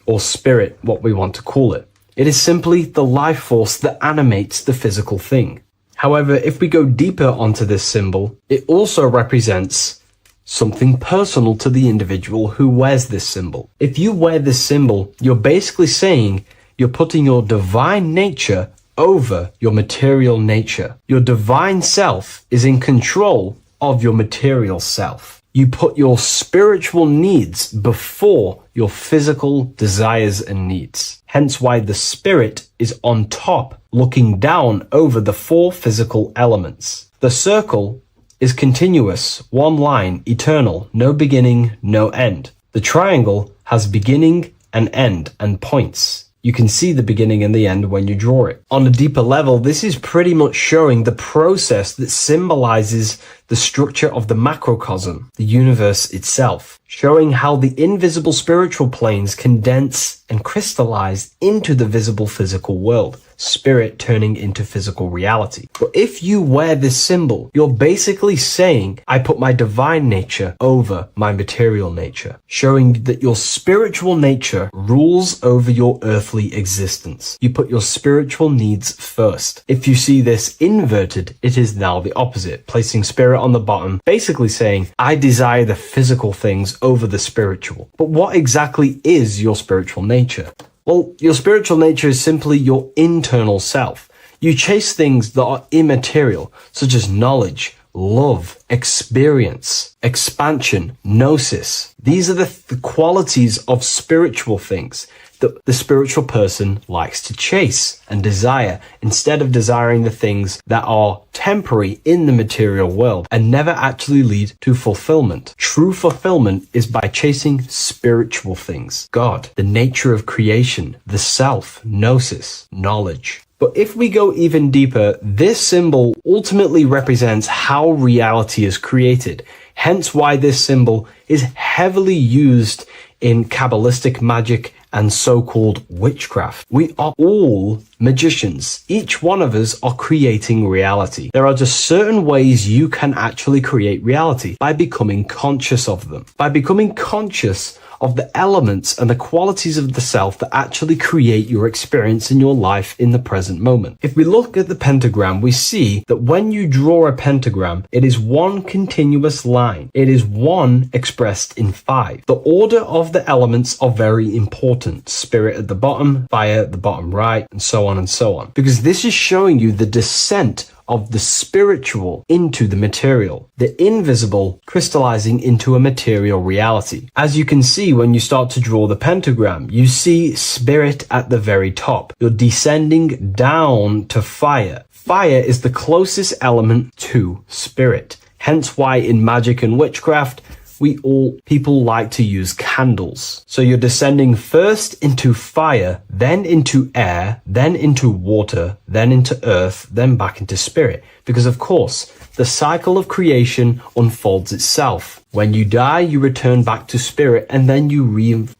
or spirit, what we want to call it. It is simply the life force that animates the physical thing. However, if we go deeper onto this symbol, it also represents something personal to the individual who wears this symbol. If you wear this symbol, you're basically saying you're putting your divine nature over your material nature. Your divine self is in control of your material self. You put your spiritual needs before your physical desires and needs. Hence why the spirit is on top, looking down over the 4 physical elements. The circle is continuous, one line, eternal, no beginning, no end. The triangle has beginning and end and points. You can see the beginning and the end when you draw it. On a deeper level, this is pretty much showing the process that symbolizes the structure of the macrocosm, the universe itself, showing how the invisible spiritual planes condense and crystallize into the visible physical world, spirit turning into physical reality. But if you wear this symbol, you're basically saying, I put my divine nature over my material nature, showing that your spiritual nature rules over your earthly existence. You put your spiritual needs first. If you see this inverted, it is now the opposite, placing spirit on the bottom, basically saying, I desire the physical things over the spiritual. But what exactly is your spiritual nature? Well, your spiritual nature is simply your internal self. You chase things that are immaterial, such as knowledge, love, experience, expansion, gnosis. These are the qualities of spiritual things that the spiritual person likes to chase and desire, instead of desiring the things that are temporary in the material world and never actually lead to fulfillment. True fulfillment is by chasing spiritual things. God, the nature of creation, the self, gnosis, knowledge. But if we go even deeper, this symbol ultimately represents how reality is created. Hence why this symbol is heavily used in Kabbalistic magic and so-called witchcraft. We are all magicians. Each one of us are creating reality. There are just certain ways you can actually create reality by becoming conscious of them. By becoming conscious of the elements and the qualities of the self that actually create your experience in your life in the present moment. If we look at the pentagram, we see that when you draw a pentagram, it is one continuous line. It is one expressed in 5. The order of the elements are very important. Spirit at the bottom, fire at the bottom right, and so on and so on. Because this is showing you the descent of the spiritual into the material, the invisible crystallizing into a material reality. As you can see when you start to draw the pentagram, you see spirit at the very top. You're descending down to fire. Fire is the closest element to spirit. Hence why in magic and witchcraft, people like to use candles. So you're descending first into fire, then into air, then into water, then into earth, then back into spirit. Because of course, the cycle of creation unfolds itself. When you die, you return back to spirit, and then you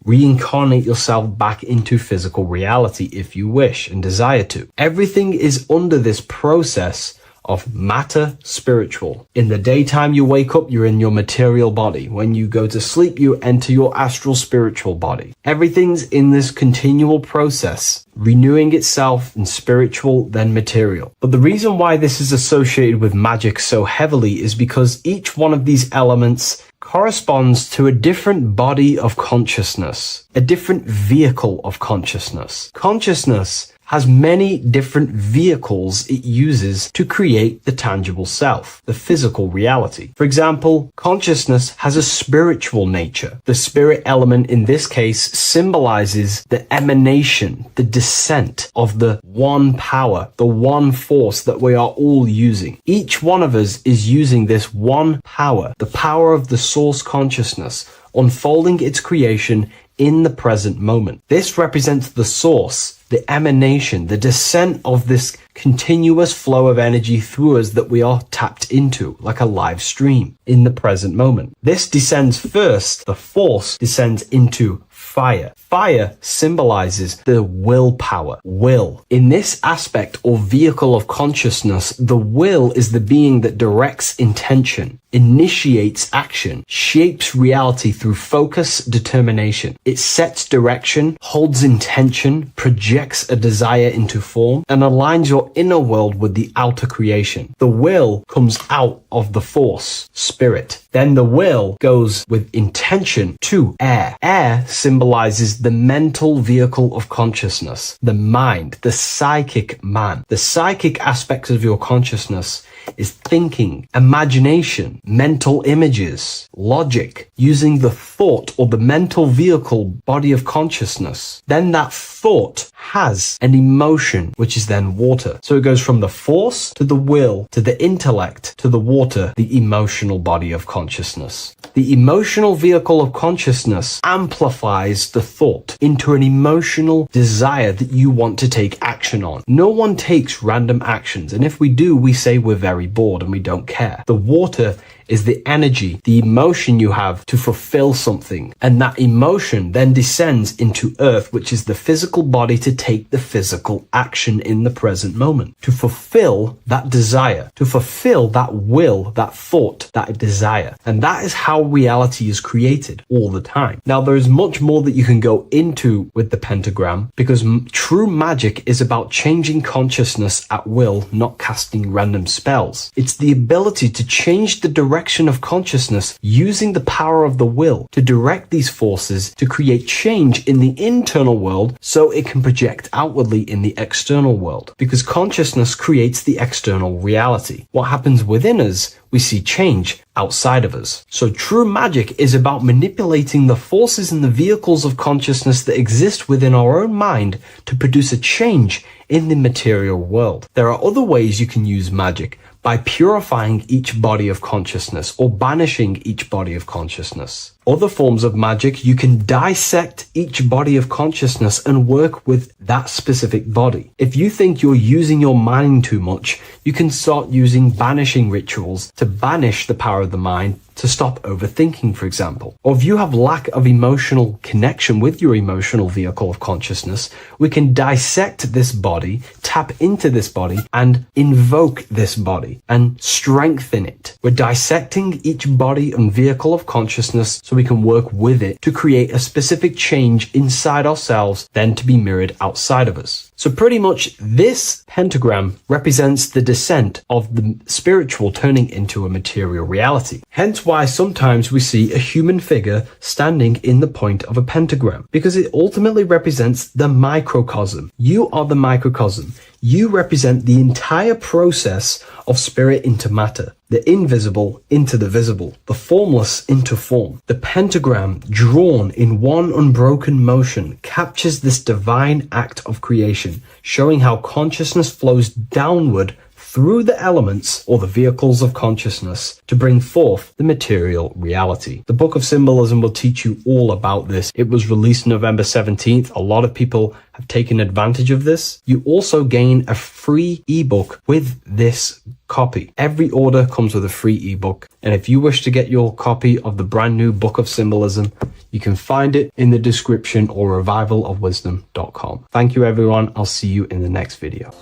reincarnate yourself back into physical reality if you wish and desire to. Everything is under this process of matter spiritual. In the daytime you wake up, you're in your material body. When you go to sleep, you enter your astral spiritual body. Everything's in this continual process, renewing itself in spiritual, then material. But the reason why this is associated with magic so heavily is because each one of these elements corresponds to a different body of consciousness, a different vehicle of consciousness. Consciousness has many different vehicles it uses to create the tangible self, the physical reality. For example, consciousness has a spiritual nature. The spirit element in this case symbolizes the emanation, the descent of the one power, the one force that we are all using. Each one of us is using this one power, the power of the source consciousness, unfolding its creation in the present moment. This represents the source, the emanation, the descent of this continuous flow of energy through us that we are tapped into, like a live stream in the present moment. This descends first, the force descends into fire. Fire symbolizes the willpower, will. In this aspect or vehicle of consciousness, the will is the being that directs intention. initiates action, shapes reality through focus, determination. It sets direction, holds intention, projects a desire into form, and aligns your inner world with the outer creation. The will comes out of the force, spirit. Then the will goes with intention to air. Air symbolizes the mental vehicle of consciousness, the mind, the psychic man. The psychic aspects of your consciousness is thinking, imagination, mental images, logic, using the thought or the mental vehicle body of consciousness. Then that thought has an emotion, which is then water. So it goes from the force to the will to the intellect to the water, the emotional body of consciousness. The emotional vehicle of consciousness amplifies the thought into an emotional desire that you want to take action on. No one takes random actions, and if we do, we say we're very bored and we don't care. The water is the energy, the emotion you have to fulfill something. And that emotion then descends into earth, which is the physical body to take the physical action in the present moment, to fulfill that desire, to fulfill that will, that thought, that desire. And that is how reality is created all the time. Now, there is much more that you can go into with the pentagram, because true magic is about changing consciousness at will, not casting random spells. It's the ability to change the direction of consciousness using the power of the will to direct these forces to create change in the internal world so it can project outwardly in the external world. Because consciousness creates the external reality. What happens within us, we see change outside of us. So true magic is about manipulating the forces and the vehicles of consciousness that exist within our own mind to produce a change in the material world. There are other ways you can use magic, by purifying each body of consciousness or banishing each body of consciousness. Other forms of magic, you can dissect each body of consciousness and work with that specific body. If you think you're using your mind too much, you can start using banishing rituals to banish the power of the mind, to stop overthinking, for example. Or if you have lack of emotional connection with your emotional vehicle of consciousness, we can dissect this body, tap into this body, and invoke this body and strengthen it. We're dissecting each body and vehicle of consciousness so we can work with it to create a specific change inside ourselves, then to be mirrored outside of us. So pretty much this pentagram represents the descent of the spiritual turning into a material reality. Hence why sometimes we see a human figure standing in the point of a pentagram, because it ultimately represents the microcosm. You are the microcosm. You represent the entire process of spirit into matter, the invisible into the visible, the formless into form. The pentagram, drawn in one unbroken motion, captures this divine act of creation, showing how consciousness flows downward through the elements or the vehicles of consciousness to bring forth the material reality. The Book of Symbolism will teach you all about this. It was released November 17th. A lot of people have taken advantage of this. You also gain a free ebook with this copy. Every order comes with a free ebook. And if you wish to get your copy of the brand new Book of Symbolism, you can find it in the description or revivalofwisdom.com. Thank you, everyone. I'll see you in the next video.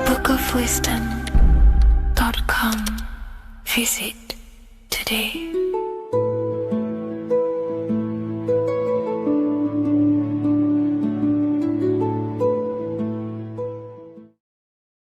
bookofwisdom.com. Visit today.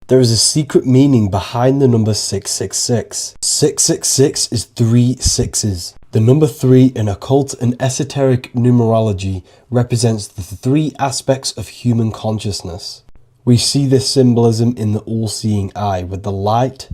There is a secret meaning behind the number 666. 666 is 3 sixes. The number 3 in occult and esoteric numerology represents the 3 aspects of human consciousness. We see this symbolism in the all-seeing eye with the light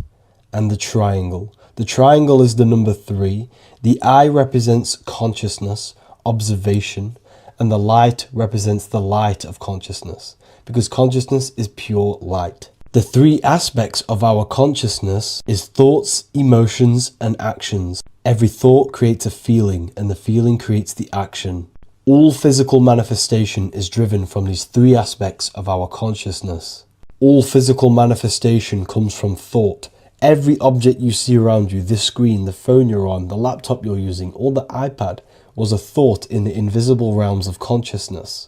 and the triangle. The triangle is the number 3. The eye represents consciousness, observation, and the light represents the light of consciousness, because consciousness is pure light. The 3 aspects of our consciousness is thoughts, emotions, and actions. Every thought creates a feeling, and the feeling creates the action. All physical manifestation is driven from these 3 aspects of our consciousness. All physical manifestation comes from thought. Every object you see around you, this screen, the phone you're on, the laptop you're using, or the iPad, was a thought in the invisible realms of consciousness.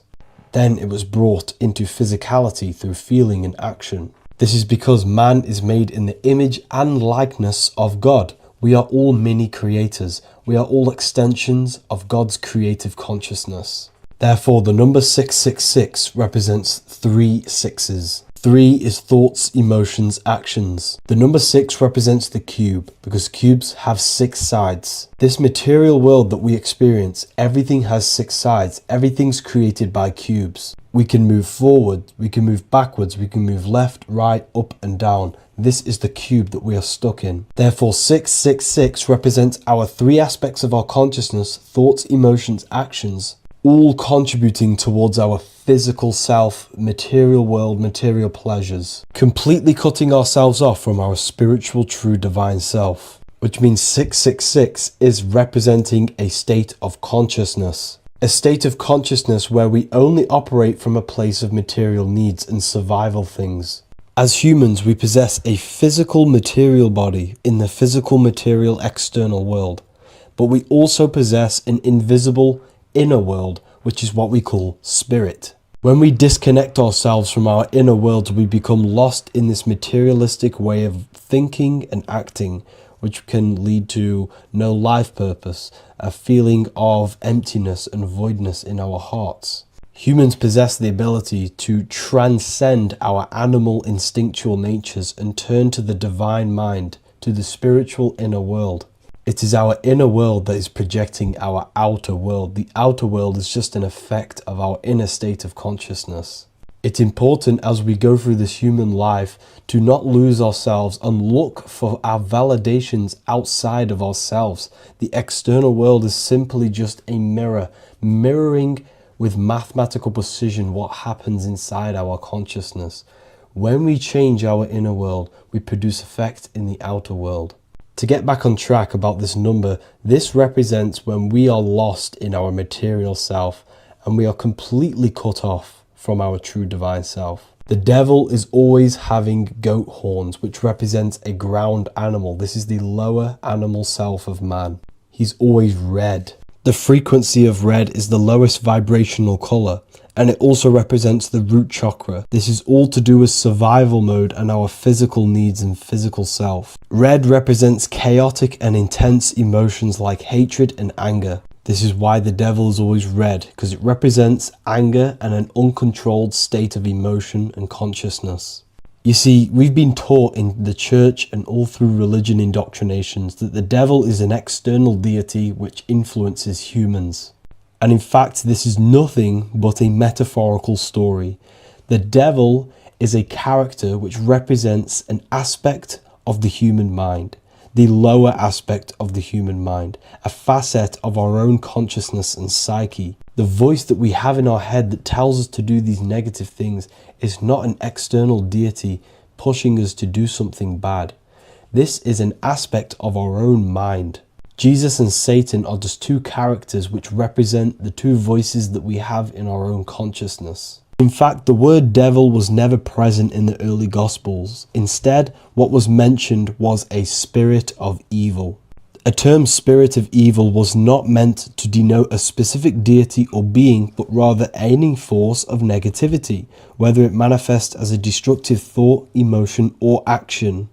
Then it was brought into physicality through feeling and action. This is because man is made in the image and likeness of God. We are all mini creators. We are all extensions of God's creative consciousness. Therefore, the number 666 represents 3 sixes. 3 is thoughts, emotions, actions. The number 6 represents the cube because cubes have 6 sides. This material world that we experience, everything has 6 sides. Everything's created by cubes. We can move forward, we can move backwards, we can move left, right, up and down. This is the cube that we are stuck in. Therefore, 666 represents our 3 aspects of our consciousness, thoughts, emotions, actions, all contributing towards our physical self, material world, material pleasures, completely cutting ourselves off from our spiritual, true, divine self, which means 666 is representing a state of consciousness. A state of consciousness where we only operate from a place of material needs and survival things. As humans, we possess a physical material body in the physical material external world, but we also possess an invisible inner world, which is what we call spirit. When we disconnect ourselves from our inner world, we become lost in this materialistic way of thinking and acting, which can lead to no life purpose, a feeling of emptiness and voidness in our hearts. Humans possess the ability to transcend our animal instinctual natures and turn to the divine mind, to the spiritual inner world. It is our inner world that is projecting our outer world. The outer world is just an effect of our inner state of consciousness. It's important as we go through this human life to not lose ourselves and look for our validations outside of ourselves. The external world is simply just a mirror, mirroring with mathematical precision what happens inside our consciousness. When we change our inner world, we produce effect in the outer world. To get back on track about this number, this represents when we are lost in our material self and we are completely cut off from our true divine self. The devil is always having goat horns, which represents a ground animal. This is the lower animal self of man. He's always red. The frequency of red is the lowest vibrational color, and it also represents the root chakra. This is all to do with survival mode and our physical needs and physical self. Red represents chaotic and intense emotions like hatred and anger. This is why the devil is always red, because it represents anger and an uncontrolled state of emotion and consciousness. You see, we've been taught in the church and all through religion indoctrinations that the devil is an external deity which influences humans. And in fact, this is nothing but a metaphorical story. The devil is a character which represents an aspect of the human mind, the lower aspect of the human mind, a facet of our own consciousness and psyche. The voice that we have in our head that tells us to do these negative things is not an external deity pushing us to do something bad. This is an aspect of our own mind. Jesus and Satan are just 2 characters which represent the 2 voices that we have in our own consciousness. In fact, the word devil was never present in the early Gospels. Instead, what was mentioned was a spirit of evil. A term spirit of evil was not meant to denote a specific deity or being, but rather any force of negativity, whether it manifests as a destructive thought, emotion, or action.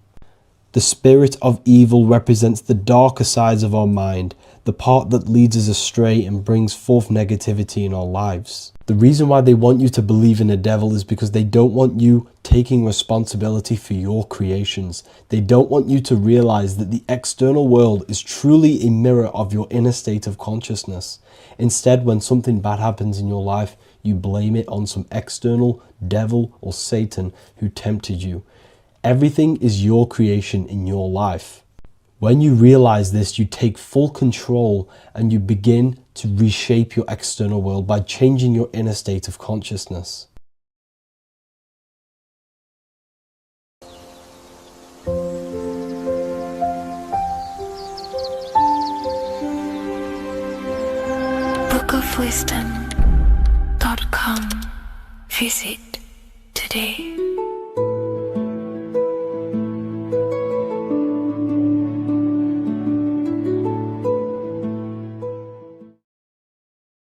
The spirit of evil represents the darker sides of our mind, the part that leads us astray and brings forth negativity in our lives. The reason why they want you to believe in a devil is because they don't want you taking responsibility for your creations. They don't want you to realize that the external world is truly a mirror of your inner state of consciousness. Instead, when something bad happens in your life, you blame it on some external devil or Satan who tempted you. Everything is your creation in your life. When you realize this, you take full control and you begin to reshape your external world by changing your inner state of consciousness. bookofwisdom.com. Visit today.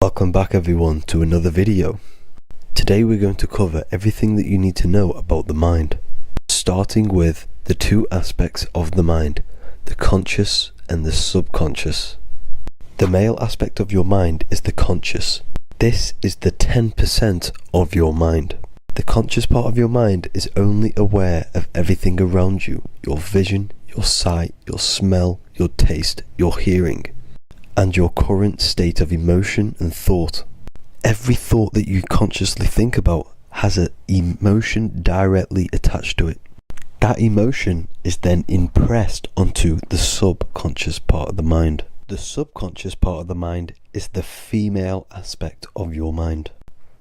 Welcome back everyone to another video. Today we're going to cover everything that you need to know about the mind, starting with the two aspects of the mind, the conscious and the subconscious. The male aspect of your mind is the conscious. This is the 10% of your mind. The conscious part of your mind is only aware of everything around you, your vision, your sight, your smell, your taste, your hearing, and your current state of emotion and thought. Every thought that you consciously think about has an emotion directly attached to it. That emotion is then impressed onto the subconscious part of the mind. The subconscious part of the mind is the female aspect of your mind.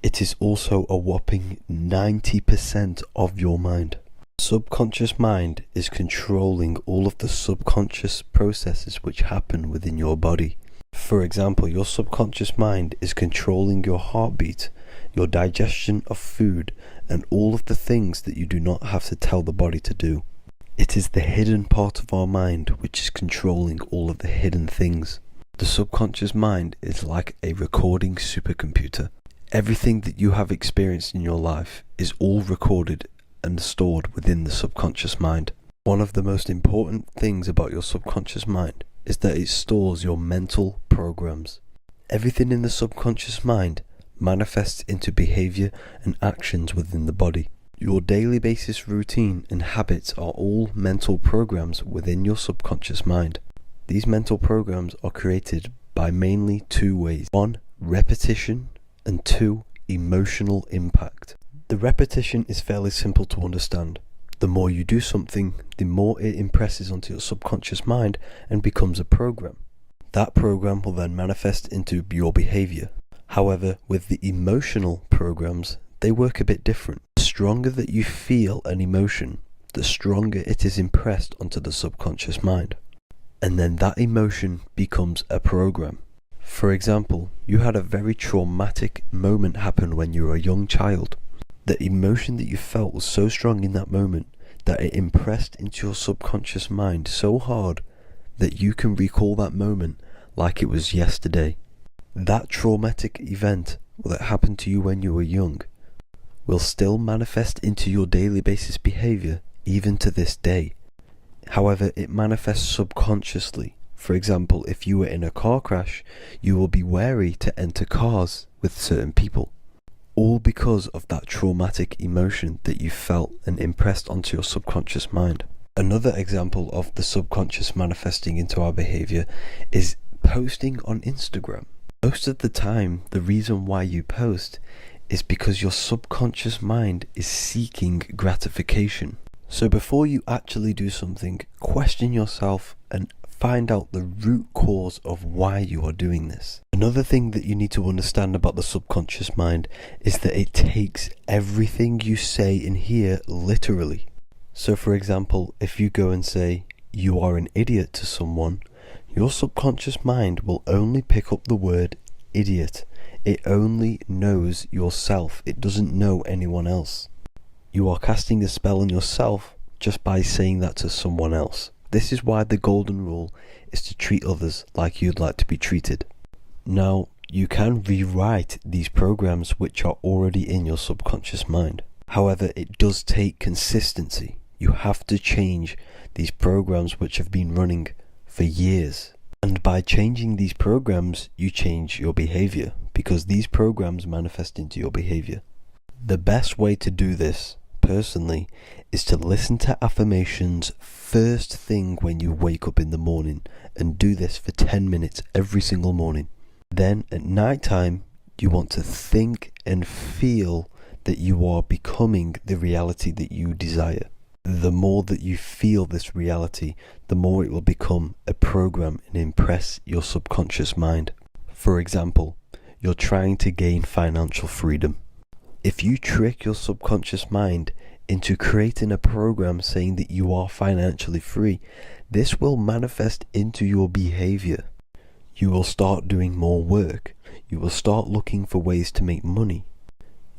It is also a whopping 90% of your mind. Subconscious mind is controlling all of the subconscious processes which happen within your body. For example, your subconscious mind is controlling your heartbeat, your digestion of food, and all of the things that you do not have to tell the body to do. It is the hidden part of our mind which is controlling all of the hidden things. The subconscious mind is like a recording supercomputer. Everything that you have experienced in your life is all recorded and stored within the subconscious mind. One of the most important things about your subconscious mind is that it stores your mental programs. Everything in the subconscious mind manifests into behavior and actions within the body. Your daily basis routine and habits are all mental programs within your subconscious mind. These mental programs are created by mainly two ways. 1. Repetition, and 2. Emotional impact. The repetition is fairly simple to understand. The more you do something, the more it impresses onto your subconscious mind and becomes a program. That program will then manifest into your behavior. However, with the emotional programs, they work a bit different. The stronger that you feel an emotion, the stronger it is impressed onto the subconscious mind. And then that emotion becomes a program. For example, you had a very traumatic moment happen when you were a young child. The emotion that you felt was so strong in that moment that it impressed into your subconscious mind so hard that you can recall that moment like it was yesterday. That traumatic event that happened to you when you were young will still manifest into your daily basis behavior even to this day. However, it manifests subconsciously. For example, if you were in a car crash, you will be wary to enter cars with certain people. All because of that traumatic emotion that you felt and impressed onto your subconscious mind. Another example of the subconscious manifesting into our behavior is posting on Instagram. Most of the time, the reason why you post is because your subconscious mind is seeking gratification. So before you actually do something, question yourself and find out the root cause of why you are doing this. Another thing that you need to understand about the subconscious mind is that it takes everything you say in here literally. So for example, if you go and say, "You are an idiot" to someone, your subconscious mind will only pick up the word idiot. It only knows yourself. It doesn't know anyone else. You are casting a spell on yourself just by saying that to someone else. This is why the golden rule is to treat others like you'd like to be treated. Now, you can rewrite these programs which are already in your subconscious mind. However, it does take consistency. You have to change these programs which have been running for years. And by changing these programs, you change your behavior, because these programs manifest into your behavior. The best way to do this, personally, is to listen to affirmations first thing when you wake up in the morning, and do this for 10 minutes every single morning. Then at night time, you want to think and feel that you are becoming the reality that you desire. The more that you feel this reality, the more it will become a program and impress your subconscious mind. For example, you're trying to gain financial freedom. If you trick your subconscious mind into creating a program saying that you are financially free, this will manifest into your behavior. You will start doing more work. You will start looking for ways to make money.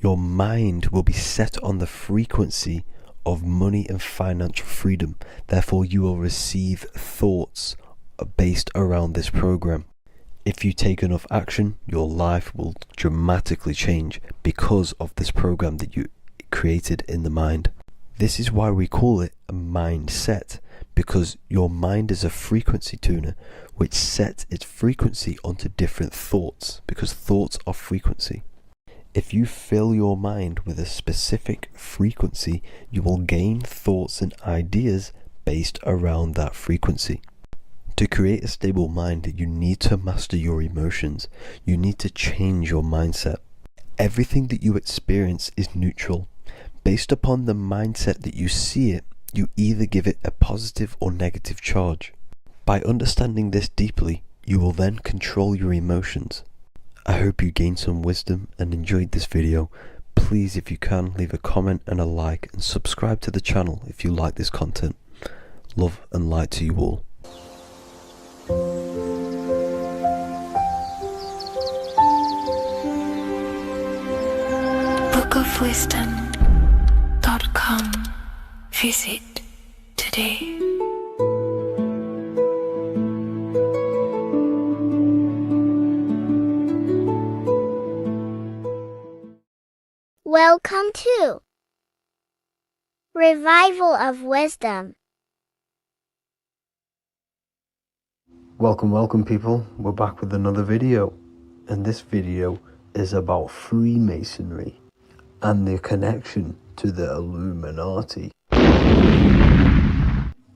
Your mind will be set on the frequency of money and financial freedom. Therefore, you will receive thoughts based around this program. If you take enough action, your life will dramatically change because of this program that you created in the mind. This is why we call it a mindset, because your mind is a frequency tuner which sets its frequency onto different thoughts, because thoughts are frequency. If you fill your mind with a specific frequency, you will gain thoughts and ideas based around that frequency. To create a stable mind, you need to master your emotions. You need to change your mindset. Everything that you experience is neutral. Based upon the mindset that you see it, you either give it a positive or negative charge. By understanding this deeply, you will then control your emotions. I hope you gained some wisdom and enjoyed this video. Please, if you can, leave a comment and a like, and subscribe to the channel if you like this content. Love and light to you all. bookofwisdom.com. Visit today. Welcome to Revival of Wisdom. Welcome people, we're back with another video, and this video is about Freemasonry and the connection to the Illuminati.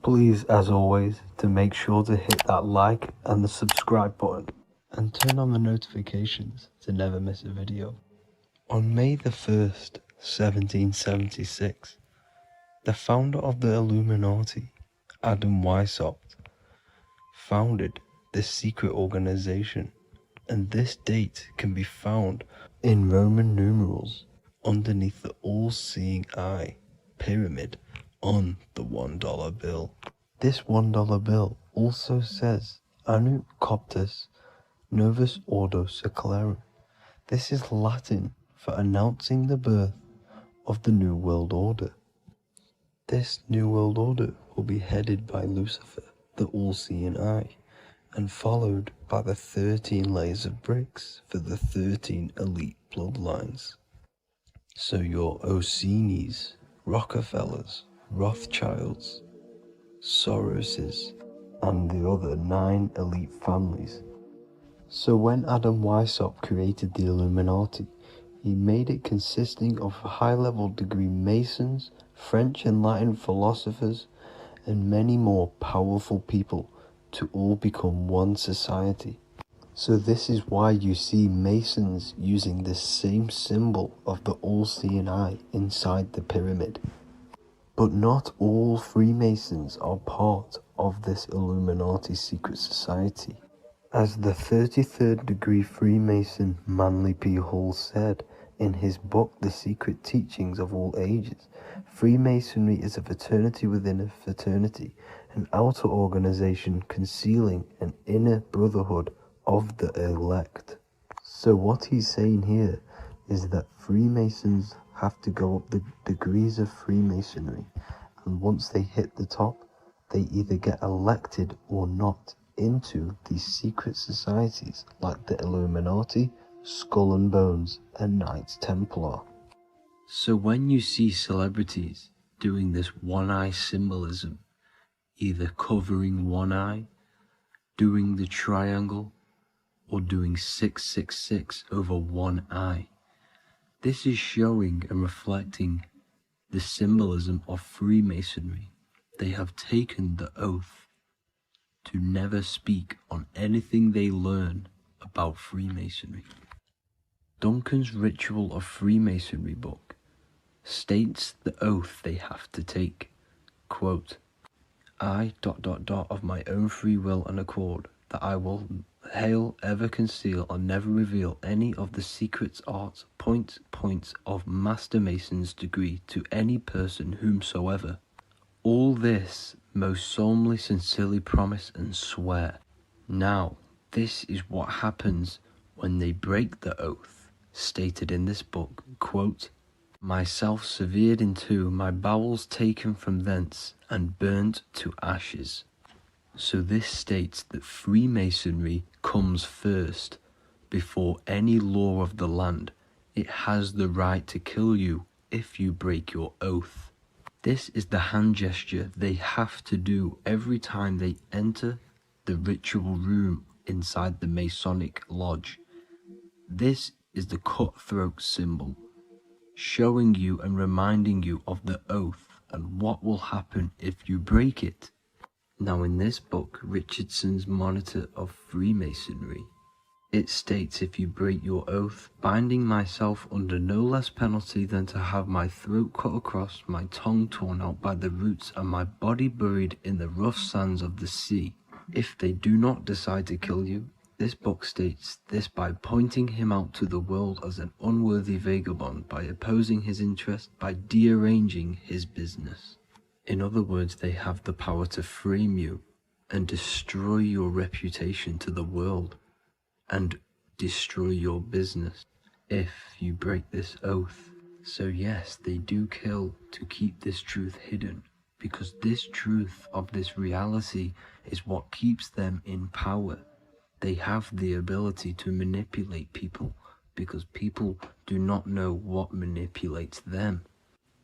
Please, as always, to make sure to hit that like and the subscribe button and turn on the notifications to never miss a video. On May the 1st, 1776, the founder of the Illuminati, Adam Weishaupt, founded this secret organization, and this date can be found in Roman numerals underneath the all-seeing eye pyramid on the $1 bill. This $1 bill also says Anu Coptus Novus Ordo Secularum. This is Latin for announcing the birth of the New World Order. This New World Order will be headed by Lucifer, the all-seeing eye, and followed by the 13 layers of bricks for the 13 elite bloodlines. So your Orsini's, Rockefellers, Rothschilds, Soroses, and the other 9 elite families. So when Adam Weishaupt created the Illuminati, he made it consisting of high-level degree Masons, French and Latin philosophers, and many more powerful people to all become one society. So this is why you see Masons using this same symbol of the all-seeing eye inside the pyramid. But not all Freemasons are part of this Illuminati secret society. As the 33rd degree Freemason Manly P. Hall said in his book The Secret Teachings of All Ages, Freemasonry is a fraternity within a fraternity, an outer organization concealing an inner brotherhood of the elect. So what he's saying here is that Freemasons have to go up the degrees of Freemasonry, and once they hit the top, they either get elected or not into these secret societies like the Illuminati, Skull and Bones, and Knights Templar. So when you see celebrities doing this one-eye symbolism, either covering one eye, doing the triangle, or doing 666 over one eye, this is showing and reflecting the symbolism of Freemasonry. They have taken the oath to never speak on anything they learn about Freemasonry. Duncan's Ritual of Freemasonry book states the oath they have to take. Quote, I ... of my own free will and accord, that I will hail, ever conceal, or never reveal any of the secrets, arts, points of Master Mason's degree to any person whomsoever. All this most solemnly, sincerely promise and swear. Now, this is what happens when they break the oath, stated in this book, quote, myself severed in two, my bowels taken from thence, and burnt to ashes. So this states that Freemasonry comes first. Before any law of the land, it has the right to kill you if you break your oath. This is the hand gesture they have to do every time they enter the ritual room inside the Masonic lodge. This is the cutthroat symbol, showing you and reminding you of the oath and what will happen if you break it. Now in this book, Richardson's Monitor of Freemasonry, it states, if you break your oath, binding myself under no less penalty than to have my throat cut across, my tongue torn out by the roots, and my body buried in the rough sands of the sea. If they do not decide to kill you, this book states this by pointing him out to the world as an unworthy vagabond, by opposing his interest, by dearranging his business. In other words, they have the power to frame you and destroy your reputation to the world and destroy your business if you break this oath. So yes, they do kill to keep this truth hidden, because this truth of this reality is what keeps them in power. They have the ability to manipulate people because people do not know what manipulates them.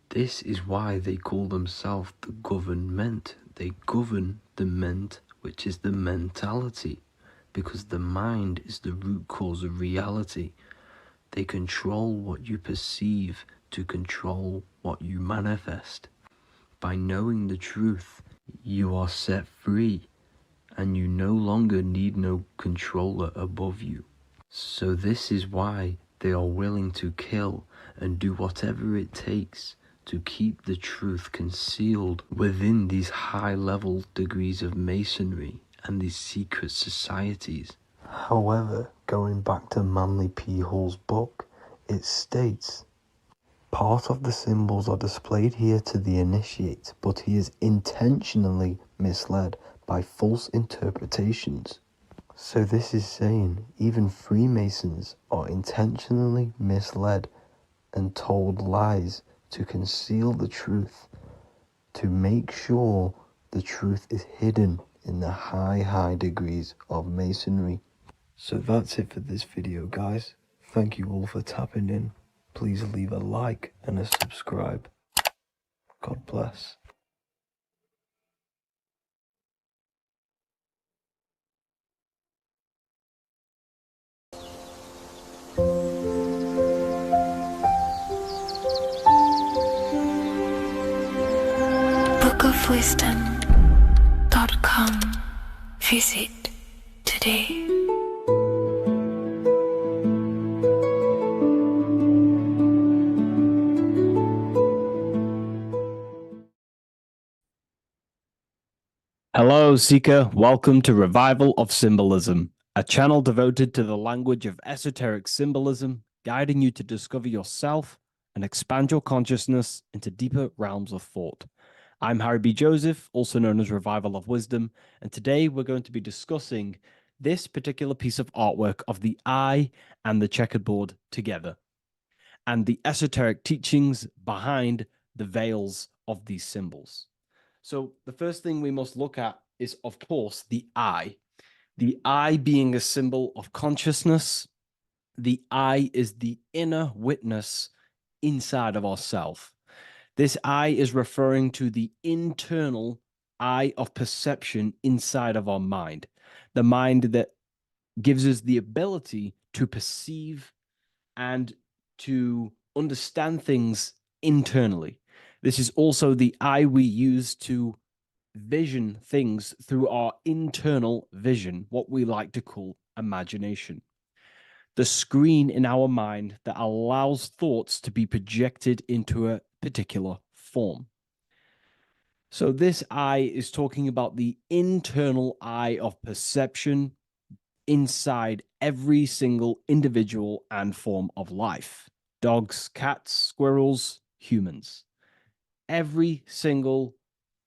This is why they call themselves the government. They govern the ment, which is the mentality, because the mind is the root cause of reality. They control what you perceive to control what you manifest. By knowing the truth, you are set free, and you no longer need no controller above you. So this is why they are willing to kill and do whatever it takes to keep the truth concealed within these high-level degrees of masonry and these secret societies. However, going back to Manly P. Hall's book, it states, part of the symbols are displayed here to the initiate, but he is intentionally misled by false interpretations. So this is saying even Freemasons are intentionally misled and told lies to conceal the truth, to make sure the truth is hidden in the high degrees of masonry. So that's it for this video, guys. Thank you all for tapping in. Please leave a like and a subscribe. God bless. bookofwisdom.com. Visit today. Hello, Seeker. Welcome to Revival of Symbolism, a channel devoted to the language of esoteric symbolism, guiding you to discover yourself and expand your consciousness into deeper realms of thought. I'm Harry B. Joseph, also known as Revival of Wisdom, and today we're going to be discussing this particular piece of artwork of the eye and the checkerboard together, and the esoteric teachings behind the veils of these symbols. So the first thing we must look at is, of course, the eye. The eye being a symbol of consciousness. The eye is the inner witness inside of ourself. This eye is referring to the internal eye of perception inside of our mind. The mind that gives us the ability to perceive and to understand things internally. This is also the eye we use to vision things through our internal vision, what we like to call imagination. The screen in our mind that allows thoughts to be projected into a particular form. So this eye is talking about the internal eye of perception inside every single individual and form of life. Dogs, cats, squirrels, humans. Every single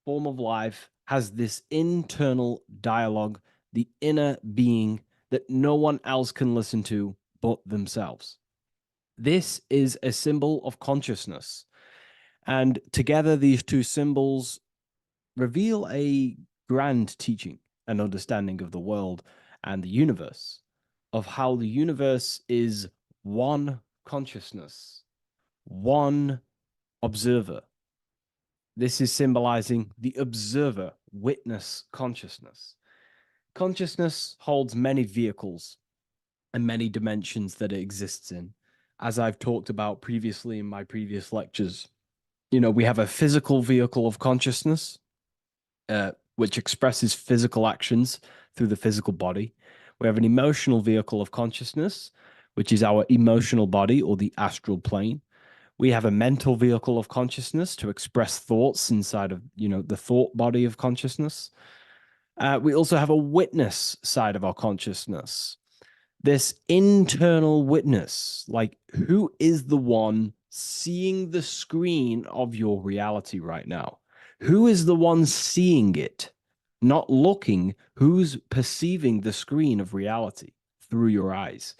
form of life has this internal dialogue, the inner being that no one else can listen to but themselves. This is a symbol of consciousness. And together, these two symbols reveal a grand teaching and understanding of the world and the universe, of how the universe is one consciousness, one observer. This is symbolizing the observer witness consciousness. Consciousness holds many vehicles and many dimensions that it exists in. As I've talked about previously in my previous lectures, we have a physical vehicle of consciousness, which expresses physical actions through the physical body. We have an emotional vehicle of consciousness, which is our emotional body or the astral plane. We have a mental vehicle of consciousness to express thoughts inside of, the thought body of consciousness. We also have a witness side of our consciousness, this internal witness, like who is the one seeing the screen of your reality right now? Who is the one seeing it? Not looking, who's perceiving the screen of reality through your eyes?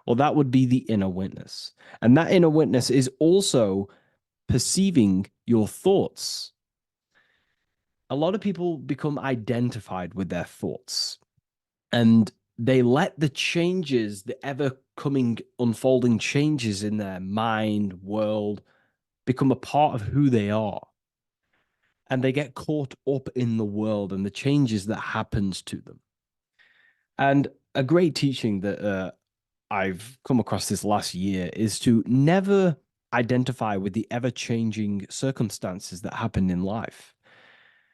Well, that would be the inner witness. And that inner witness is also perceiving your thoughts. A lot of people become identified with their thoughts, and they let the changes, the ever coming, unfolding changes in their mind, world, become a part of who they are. And they get caught up in the world and the changes that happens to them. And a great teaching that I've come across this last year is to never identify with the ever changing circumstances that happen in life.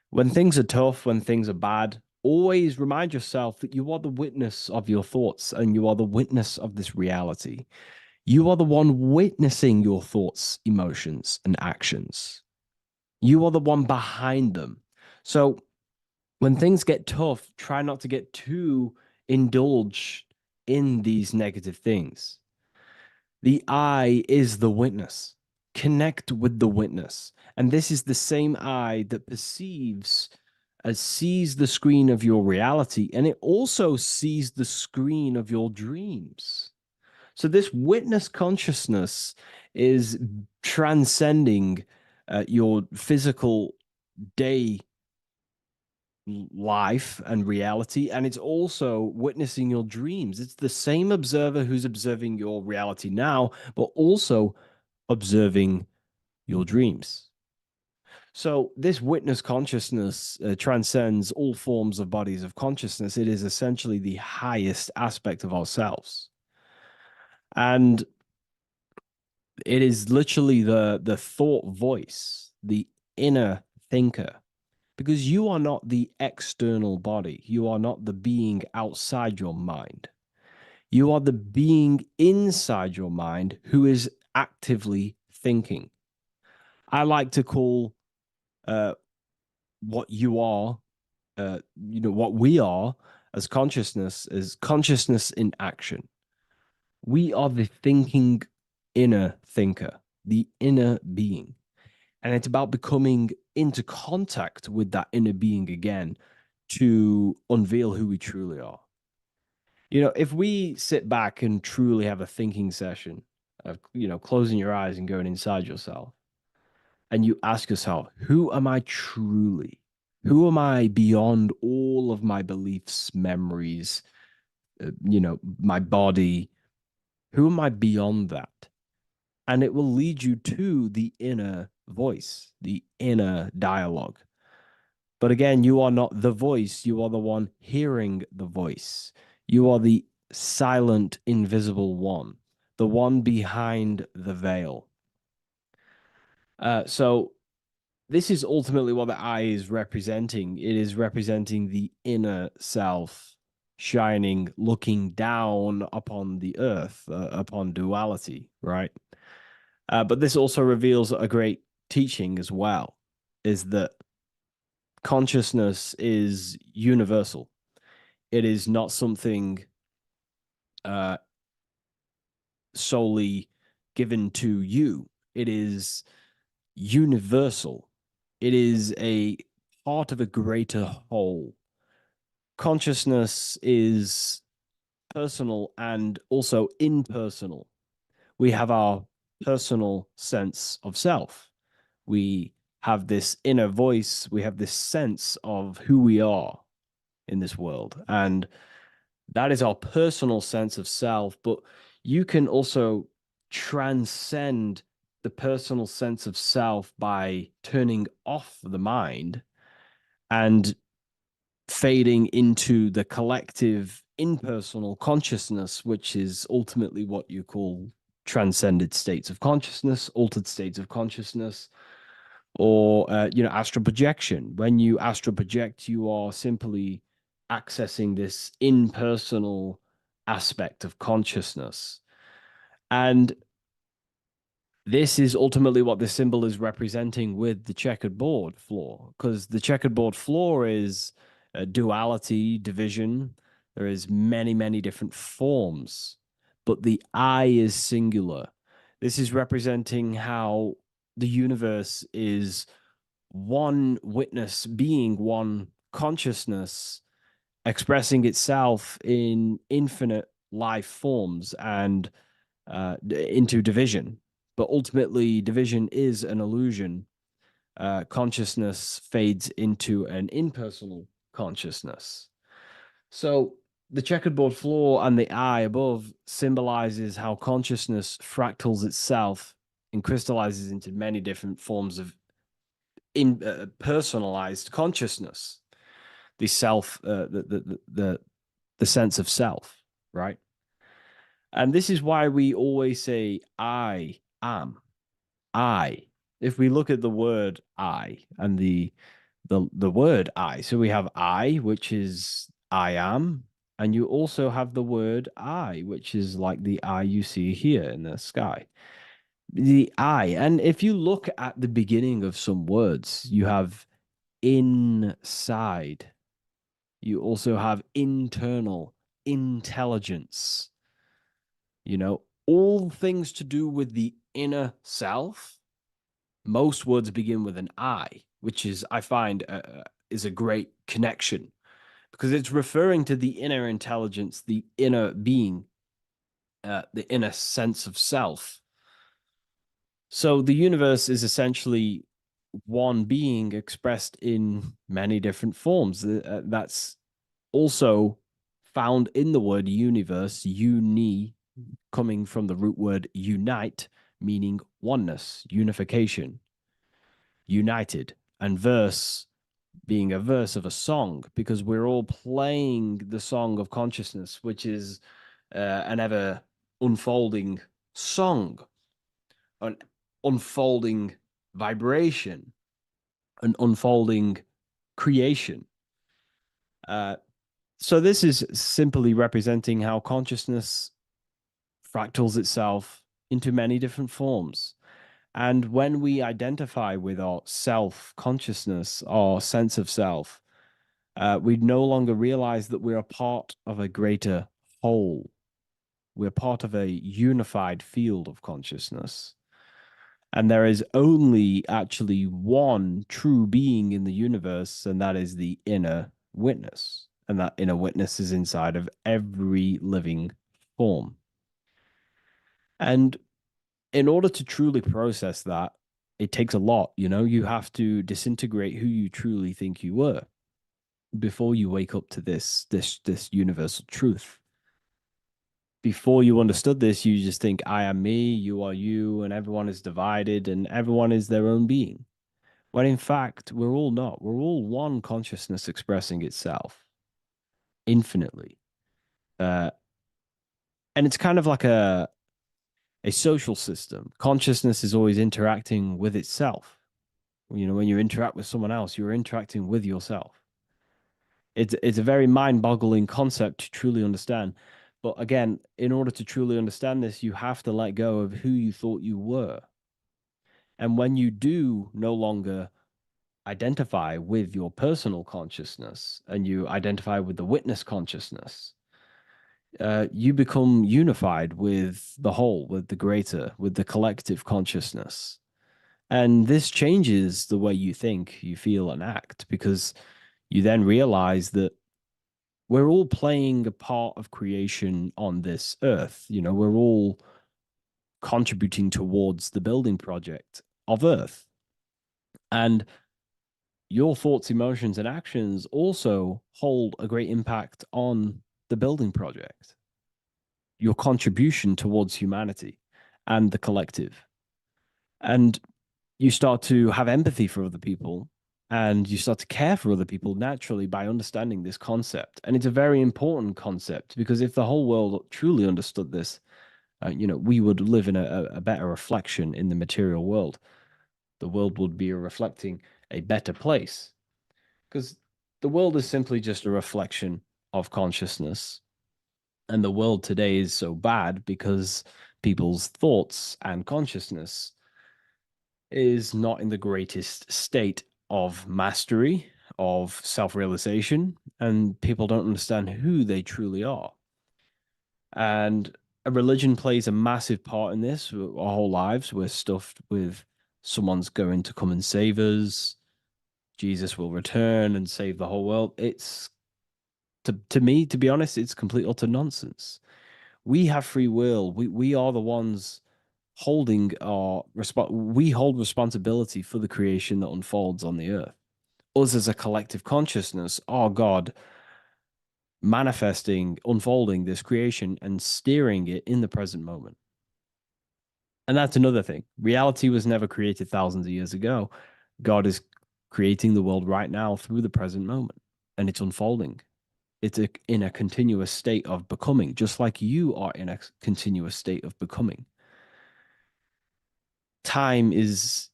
When things are tough, when things are bad, always remind yourself that you are the witness of your thoughts and you are the witness of this reality. You are the one witnessing your thoughts, emotions, and actions. You are the one behind them. So when things get tough, try not to get too indulged in these negative things. The eye is the witness. Connect with the witness. And this is the same eye that sees the screen of your reality, and it also sees the screen of your dreams. So this witness consciousness is transcending your physical day life and reality, and it's also witnessing your dreams. It's the same observer who's observing your reality now, but also observing your dreams. So this witness consciousness transcends all forms of bodies of consciousness. It is essentially the highest aspect of ourselves, and it is literally the thought voice, the inner thinker, because you are not the external body. You are not the being outside your mind. You are the being inside your mind who is actively thinking. I like to call uh, what you are, what we are as consciousness is consciousness in action. We are the thinking inner thinker, the inner being. And it's about becoming into contact with that inner being again to unveil who we truly are. If we sit back and truly have a thinking session of, closing your eyes and going inside yourself, and you ask yourself, who am I truly? Who am I beyond all of my beliefs, memories, my body? Who am I beyond that? And it will lead you to the inner voice, the inner dialogue. But again, you are not the voice. You are the one hearing the voice. You are the silent, invisible one, the one behind the veil. So this is ultimately what the eye is representing. It is representing the inner self shining, looking down upon the earth, upon duality, right? But this also reveals a great teaching as well, is that consciousness is universal. It is not something solely given to you. It is universal. It is a part of a greater whole. Consciousness is personal and also impersonal. We have our personal sense of self. We have this inner voice. We have this sense of who we are in this world. And That is our personal sense of self, but you can also transcend the personal sense of self by turning off the mind and fading into the collective impersonal consciousness, which is ultimately what you call transcended states of consciousness, altered states of consciousness, or astral projection. When you astral project, you are simply accessing this impersonal aspect of consciousness. And this is ultimately what the symbol is representing with the checkered board floor, because the checkered board floor is duality, division. There is many, many different forms, but the I is singular. This is representing how the universe is one witness being, one consciousness expressing itself in infinite life forms and into division. But ultimately, division is an illusion. Consciousness fades into an impersonal consciousness. So the checkerboard floor and the eye above symbolizes how consciousness fractals itself and crystallizes into many different forms of in personalized consciousness, the self, the sense of self, right? And this is why we always say, I am, I. If we look at the word I and the word I, so we have I, which is I am, and you also have the word I, which is like the eye you see here in the sky. The I, and if you look at the beginning of some words, you have inside. You also have internal intelligence, all things to do with the inner self. Most words begin with an I, which is, I find, is a great connection because it's referring to the inner intelligence, the inner being, the inner sense of self. So the universe is essentially one being expressed in many different forms. That's also found in the word universe, uni, coming from the root word unite, meaning oneness, unification, united, and verse being a verse of a song, because we're all playing the song of consciousness, which is an ever unfolding song, an unfolding vibration, an unfolding creation. So this is simply representing how consciousness fractals itself into many different forms. And when we identify with our self consciousness, our sense of self, we no longer realize that we're a part of a greater whole. We're part of a unified field of consciousness. And there is only actually one true being in the universe, and that is the inner witness. And that inner witness is inside of every living form. And in order to truly process that, it takes a lot. You have to disintegrate who you truly think you were before you wake up to this universal truth. Before you understood this, you just think, I am me, you are you, and everyone is divided and everyone is their own being. When in fact, we're all not. We're all one consciousness expressing itself infinitely. Uh, and it's kind of like a social system. Consciousness is always interacting with itself. When you interact with someone else, you're interacting with yourself. It's a very mind-boggling concept to truly understand. But again, in order to truly understand this, you have to let go of who you thought you were. And when you do no longer identify with your personal consciousness and you identify with the witness consciousness, you become unified with the whole, with the greater, with the collective consciousness. And this changes the way you think, you feel, and act because you then realize that we're all playing a part of creation on this earth. We're all contributing towards the building project of earth. And your thoughts, emotions, and actions also hold a great impact on the building project, your contribution towards humanity and the collective. And you start to have empathy for other people and you start to care for other people naturally by understanding this concept. And it's a very important concept because if the whole world truly understood this, we would live in a better reflection in the material world. The world would be reflecting a better place because the world is simply just a reflection of consciousness. And the world today is so bad because people's thoughts and consciousness is not in the greatest state of mastery, of self realization, and people don't understand who they truly are. And a religion plays a massive part in this. Our whole lives, we're stuffed with someone's going to come and save us. Jesus will return and save the whole world. It's to me, to be honest, it's complete utter nonsense. We have free will. We are the ones holding we hold responsibility for the creation that unfolds on the earth. Us as a collective consciousness are God manifesting, unfolding this creation and steering it in the present moment. And that's another thing. Reality was never created thousands of years ago. God is creating the world right now through the present moment, and it's unfolding. In a continuous state of becoming, just like you are in a continuous state of becoming. Time is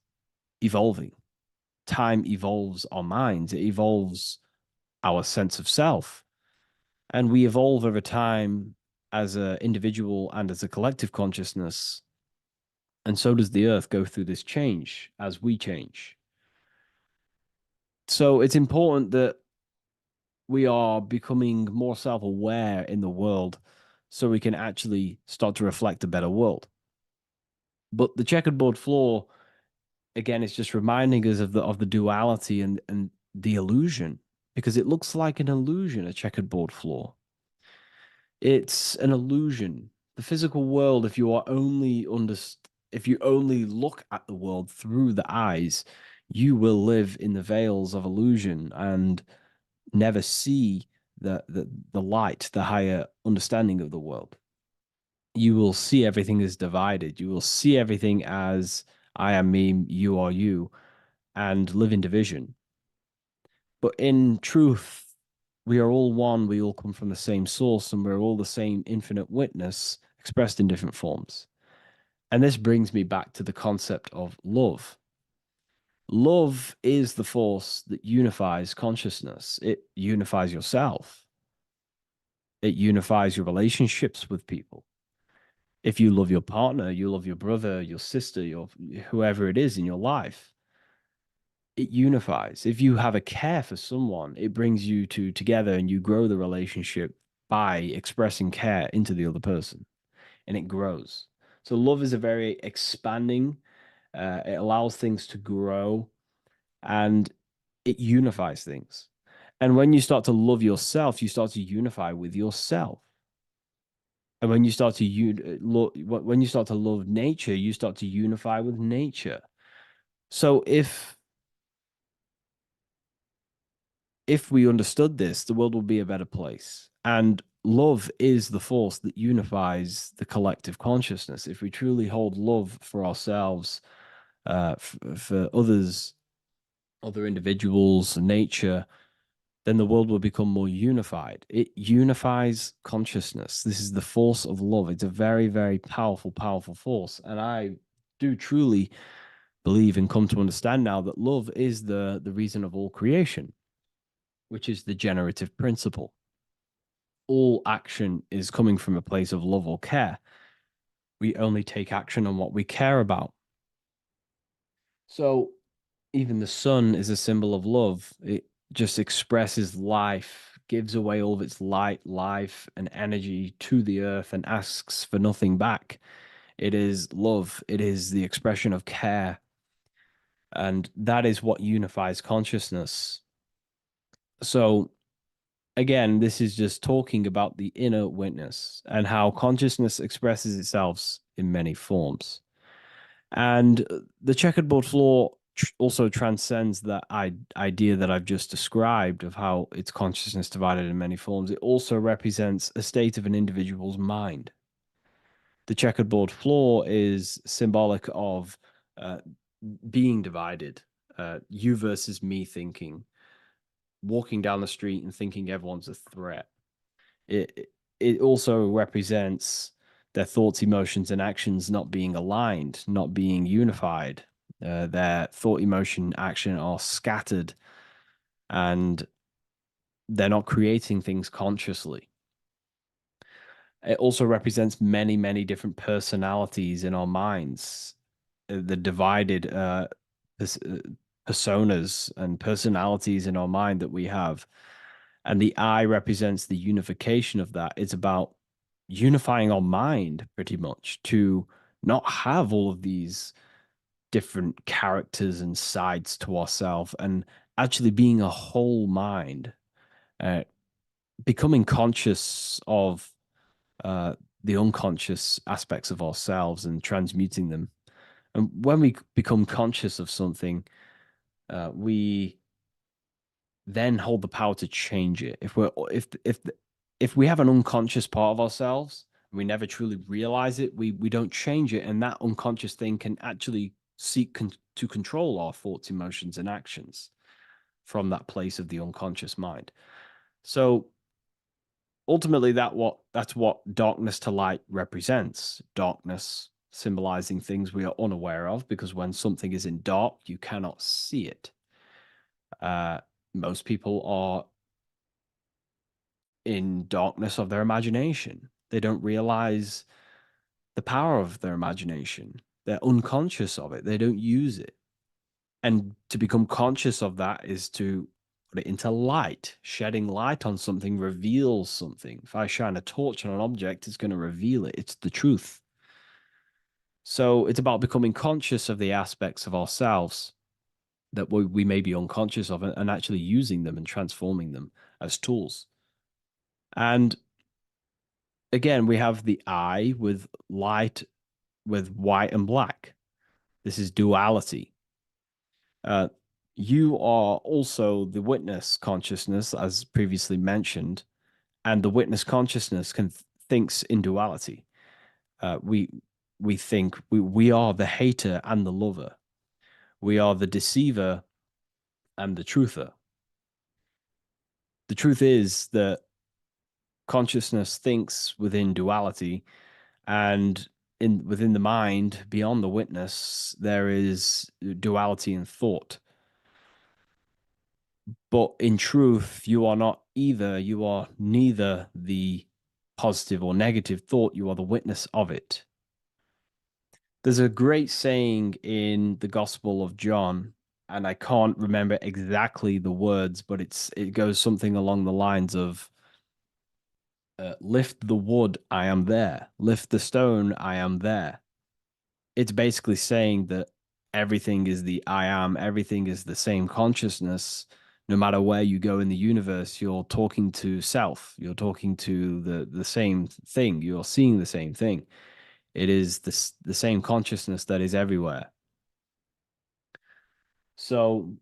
evolving. Time evolves our minds. It evolves our sense of self. And we evolve over time as an individual and as a collective consciousness. And so does the earth go through this change as we change. So it's important that we are becoming more self-aware in the world so we can actually start to reflect a better world. But the checkerboard floor, again, is just reminding us of the duality and the illusion, because it looks like an illusion, a checkerboard floor. It's an illusion. The physical world, if you only look at the world through the eyes, you will live in the veils of illusion and never see the light, the higher understanding of the world. You will see everything as divided. You will see everything as I am me, you are you, and live in division. But in truth, we are all one. We all come from the same source, and we're all the same infinite witness expressed in different forms. And this brings me back to the concept of love. Love is the force that unifies consciousness. It unifies yourself. It unifies your relationships with people. If you love your partner, you love your brother, your sister, your whoever it is in your life, it unifies. If you have a care for someone, it brings you two together and you grow the relationship by expressing care into the other person, and it grows. So love is a very expanding, it allows things to grow and it unifies things. And when you start to love yourself, you start to unify with yourself. And when you start to when you start to love nature, you start to unify with nature. So if we understood this, the world would be a better place. And love is the force that unifies the collective consciousness. If we truly hold love for ourselves, for others, other individuals, nature, then the world will become more unified. It unifies consciousness. This is the force of love. It's a very, very powerful, powerful force. And I do truly believe and come to understand now that love is the reason of all creation, which is the generative principle. All action is coming from a place of love or care. We only take action on what we care about. So even the sun is a symbol of love. It just expresses life, gives away all of its light, life, and energy to the earth and asks for nothing back. It is love, it is the expression of care. And that is what unifies consciousness. So, again, this is just talking about the inner witness and how consciousness expresses itself in many forms. And the checkerboard floor also transcends that idea that I've just described of how it's consciousness divided in many forms. It also represents a state of an individual's mind. The checkerboard floor is symbolic of uh, being divided, you versus me thinking, walking down the street and thinking everyone's a threat. It also represents their thoughts, emotions, and actions not being aligned, not being unified. Their thought, emotion, action are scattered, and they're not creating things consciously. It also represents many, many different personalities in our minds, the divided personas and personalities in our mind that we have. And the I represents the unification of that. It's about unifying our mind pretty much to not have all of these different characters and sides to ourselves and actually being a whole mind, uh, becoming conscious of uh, the unconscious aspects of ourselves and transmuting them. And when we become conscious of something, we then hold the power to change it. If we have an unconscious part of ourselves and we never truly realize it, we don't change it, and that unconscious thing can actually seek to control our thoughts, emotions, and actions from that place of the unconscious mind. So ultimately, that's what darkness to light represents. Darkness symbolizing things we are unaware of, because when something is in dark, you cannot see it. Uh, Most people are in darkness of their imagination. They don't realize the power of their imagination. They're unconscious of it. They don't use it. And to become conscious of that is to put it into light. Shedding light on something reveals something. If I shine a torch on an object, it's going to reveal it. It's the truth. So it's about becoming conscious of the aspects of ourselves that we may be unconscious of, and actually using them and transforming them as tools. And again, we have the I with light, with white and black. This is duality. Uh, you are also the witness consciousness, as previously mentioned, and the witness consciousness thinks in duality. We think we are the hater and the lover. We are the deceiver and the truther. The truth is that consciousness thinks within duality, and in within the mind beyond the witness there is duality in thought. But in truth, you are not either. You are neither the positive or negative thought. You are the witness of it. There's a great saying in the Gospel of John, and I can't remember exactly the words, but it goes something along the lines of lift the wood, I am there. Lift the stone, I am there. It's basically saying that everything is the I am, everything is the same consciousness. No matter where you go in the universe, you're talking to self. You're talking to the same thing. You're seeing the same thing. It is the same consciousness that is everywhere. So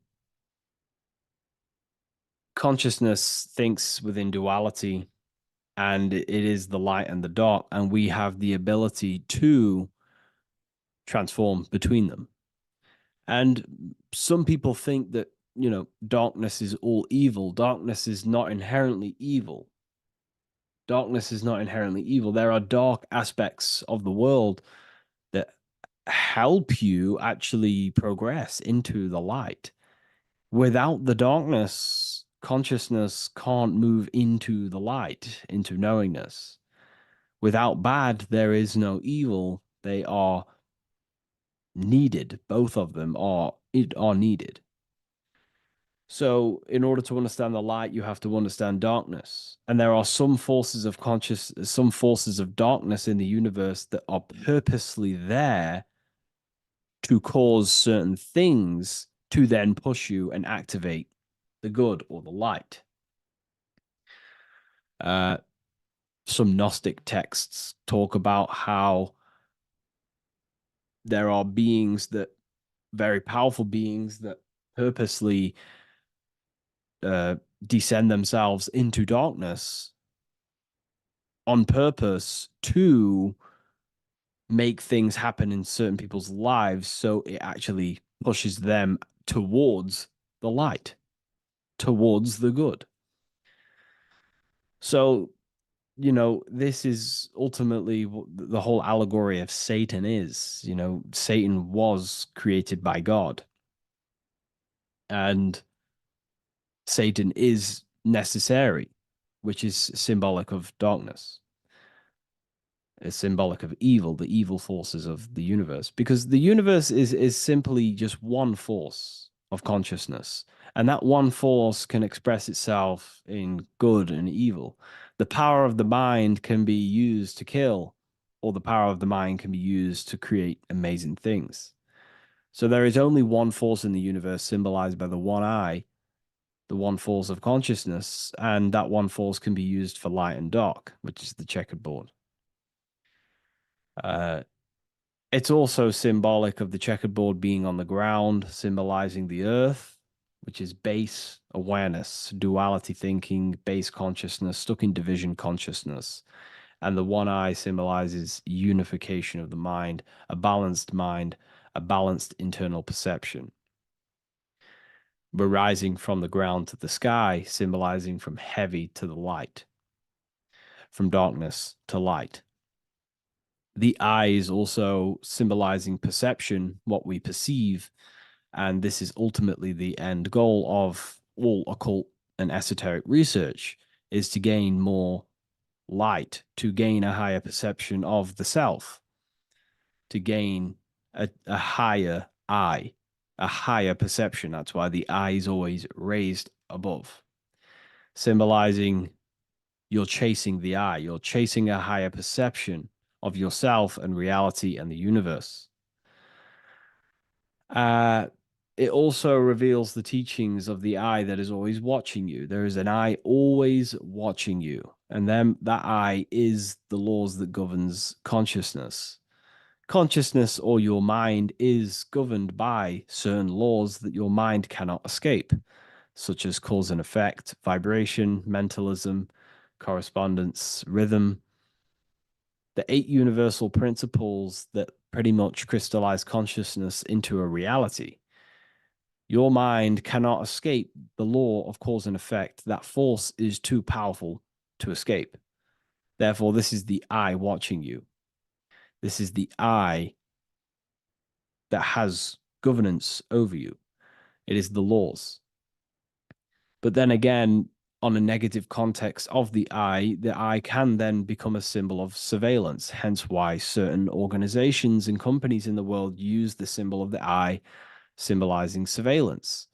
consciousness thinks within duality, and it is the light and the dark, and we have the ability to transform between them. And some people think that, darkness is all evil. Darkness is not inherently evil. Darkness is not inherently evil. There are dark aspects of the world that help you actually progress into the light. Without the darkness, consciousness can't move into the light, into knowingness. Without bad, there is no evil. They are needed. Both of them are needed. So, in order to understand the light, you have to understand darkness. And there are some forces of darkness in the universe that are purposely there to cause certain things to then push you and activate the good or the light. Uh, some Gnostic texts talk about how there are beings that very powerful beings that purposely descend themselves into darkness on purpose to make things happen in certain people's lives, so it actually pushes them towards the light, towards the good. So, this is ultimately what the whole allegory of Satan is. Satan was created by God, and Satan is necessary, which is symbolic of darkness. Is symbolic of evil, the evil forces of the universe, because the universe is simply just one force of consciousness, and that one force can express itself in good and evil. The power of the mind can be used to kill, or the power of the mind can be used to create amazing things. So there is only one force in the universe, symbolized by the one eye, the one force of consciousness, and that one force can be used for light and dark, which is the checkered board. It's also symbolic of the checkered board being on the ground, symbolizing the earth, which is base awareness, duality thinking, base consciousness, stuck in division consciousness. And the one eye symbolizes unification of the mind, a balanced mind, a balanced internal perception. We're rising from the ground to the sky, symbolizing from heavy to the light, from darkness to light. The eye is also symbolizing perception, what we perceive, and this is ultimately the end goal of all occult and esoteric research, is to gain more light, to gain a higher perception of the self, to gain a higher eye, a higher perception. That's why the eye is always raised above, symbolizing you're chasing the eye, you're chasing a higher perception of yourself and reality and the universe. It also reveals the teachings of the eye that is always watching you. There is an eye always watching you, and then that eye is the laws that governs consciousness. Consciousness, or your mind, is governed by certain laws that your mind cannot escape, such as cause and effect, vibration, mentalism, correspondence, rhythm. The 8 universal principles that pretty much crystallize consciousness into a reality. Your mind cannot escape the law of cause and effect. That force is too powerful to escape. Therefore, this is the eye watching you. This is the eye that has governance over you. It is the laws. But then again, on a negative context of the eye can then become a symbol of surveillance. Hence why certain organizations and companies in the world use the symbol of the eye, symbolizing surveillance,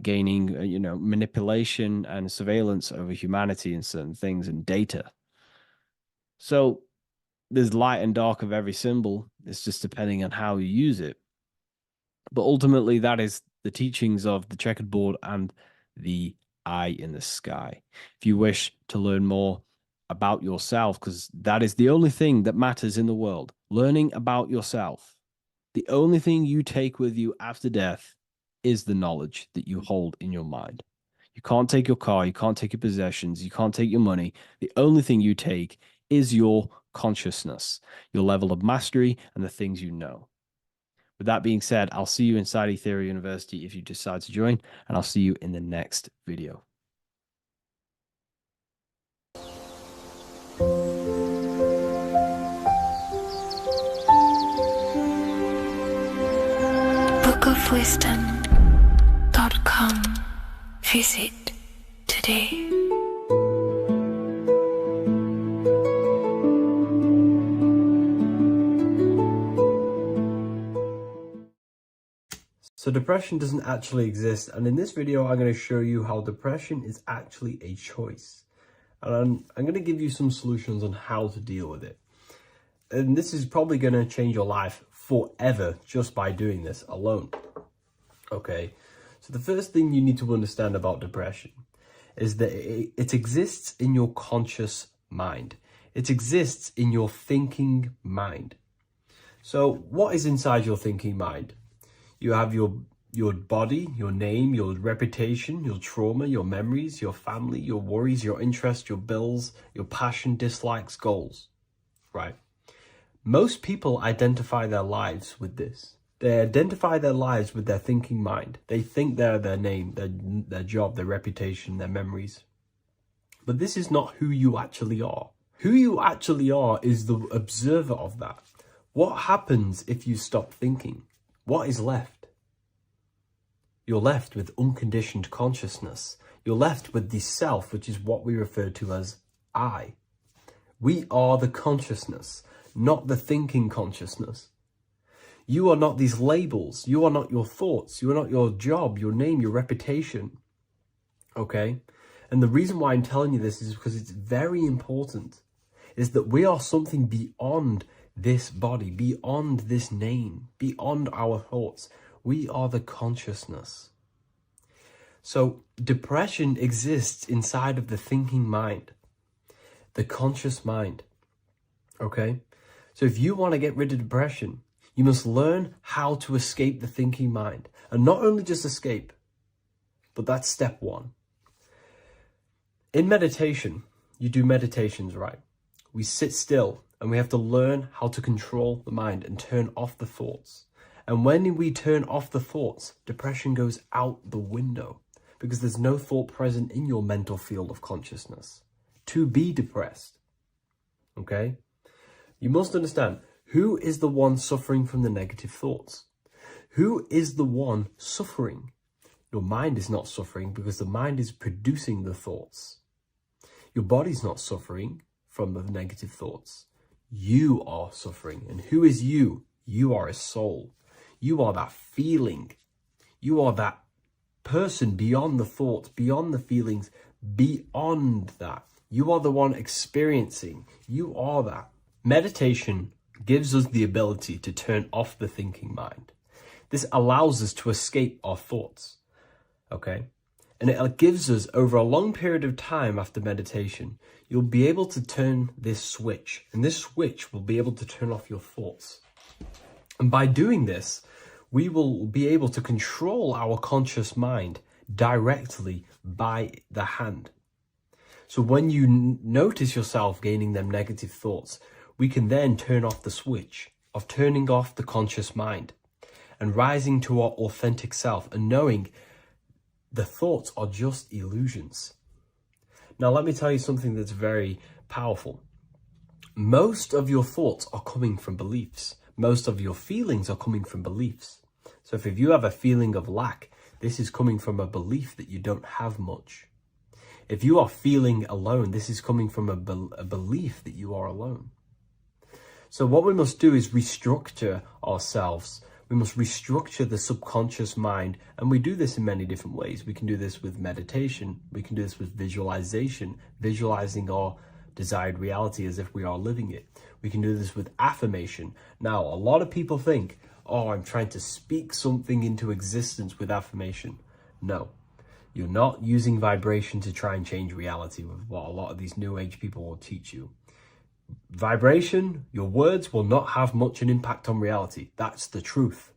gaining, manipulation and surveillance over humanity and certain things and data. So there's light and dark of every symbol. It's just depending on how you use it. But ultimately, that is the teachings of the checkered board and the eye in the sky. If you wish to learn more about yourself, because that is the only thing that matters in the world, learning about yourself. The only thing you take with you after death is the knowledge that you hold in your mind. You can't take your car, you can't take your possessions, you can't take your money. The only thing you take is your consciousness, your level of mastery, and the things you know. With that being said, I'll see you inside Ethereum University if you decide to join, and I'll see you in the next video. bookofwisdom.com. Visit today. So depression doesn't actually exist, and in this video I'm going to show you how depression is actually a choice. And I'm going to give you some solutions on how to deal with it. And this is probably going to change your life forever just by doing this alone. Okay, so the first thing you need to understand about depression is that it exists in your conscious mind. It exists in your thinking mind. So what is inside your thinking mind? You have your body, your name, your reputation, your trauma, your memories, your family, your worries, your interests, your bills, your passion, dislikes, goals, right? Most people identify their lives with this. They identify their lives with their thinking mind. They think they're their name, their job, their reputation, their memories. But this is not who you actually are. Who you actually are is the observer of that. What happens if you stop thinking? What is left? You're left with unconditioned consciousness. You're left with the self, which is what we refer to as I. We are the consciousness, not the thinking consciousness. You are not these labels. You are not your thoughts. You are not your job, your name, your reputation. Okay? And the reason why I'm telling you this is because it's very important, is that we are something beyond this body, beyond this name, beyond our thoughts. We are the consciousness. So depression exists inside of the thinking mind, the conscious mind. Okay? So if you want to get rid of depression, you must learn how to escape the thinking mind. And not only just escape, but that's step one. In meditation, you do meditations, right? We sit still and we have to learn how to control the mind and turn off the thoughts. And when we turn off the thoughts, depression goes out the window because there's no thought present in your mental field of consciousness to be depressed. Okay? You must understand, who is the one suffering from the negative thoughts? Who is the one suffering? Your mind is not suffering because the mind is producing the thoughts. Your body's not suffering from the negative thoughts. You are suffering. And who is you? You are a soul. You are that feeling. You are that person beyond the thoughts, beyond the feelings, beyond that. You are the one experiencing. You are that. Meditation gives us the ability to turn off the thinking mind. This allows us to escape our thoughts. Okay? And it gives us, over a long period of time after meditation, you'll be able to turn this switch. And this switch will be able to turn off your thoughts. And by doing this, we will be able to control our conscious mind directly by the hand. So when you notice yourself gaining them negative thoughts, we can then turn off the switch of turning off the conscious mind and rising to our authentic self and knowing the thoughts are just illusions. Now, let me tell you something that's very powerful. Most of your thoughts are coming from beliefs. Most of your feelings are coming from beliefs. So if you have a feeling of lack, this is coming from a belief that you don't have much. If you are feeling alone, this is coming from a belief that you are alone. So what we must do is restructure ourselves. We must restructure the subconscious mind. And we do this in many different ways. We can do this with meditation. We can do this with visualization, visualizing our desired reality as if we are living it. We can do this with affirmation. Now, a lot of people think, oh, I'm trying to speak something into existence with affirmation. No, you're not using vibration to try and change reality with what a lot of these new age people will teach you. Vibration, your words will not have much an impact on reality. That's the truth.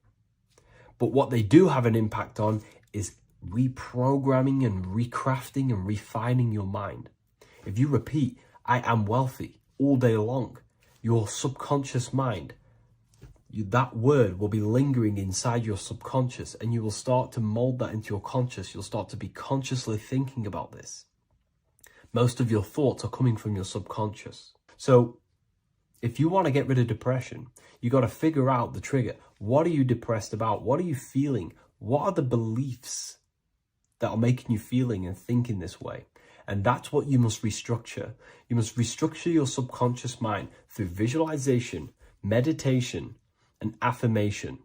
But what they do have an impact on is reprogramming and recrafting and refining your mind. If you repeat, I am wealthy all day long, your subconscious mind, that word will be lingering inside your subconscious and you will start to mold that into your conscious. You'll start to be consciously thinking about this. Most of your thoughts are coming from your subconscious. So if you want to get rid of depression, you got to figure out the trigger. What are you depressed about? What are you feeling? What are the beliefs that are making you feeling and thinking this way? And that's what you must restructure. You must restructure your subconscious mind through visualization, meditation, and affirmation.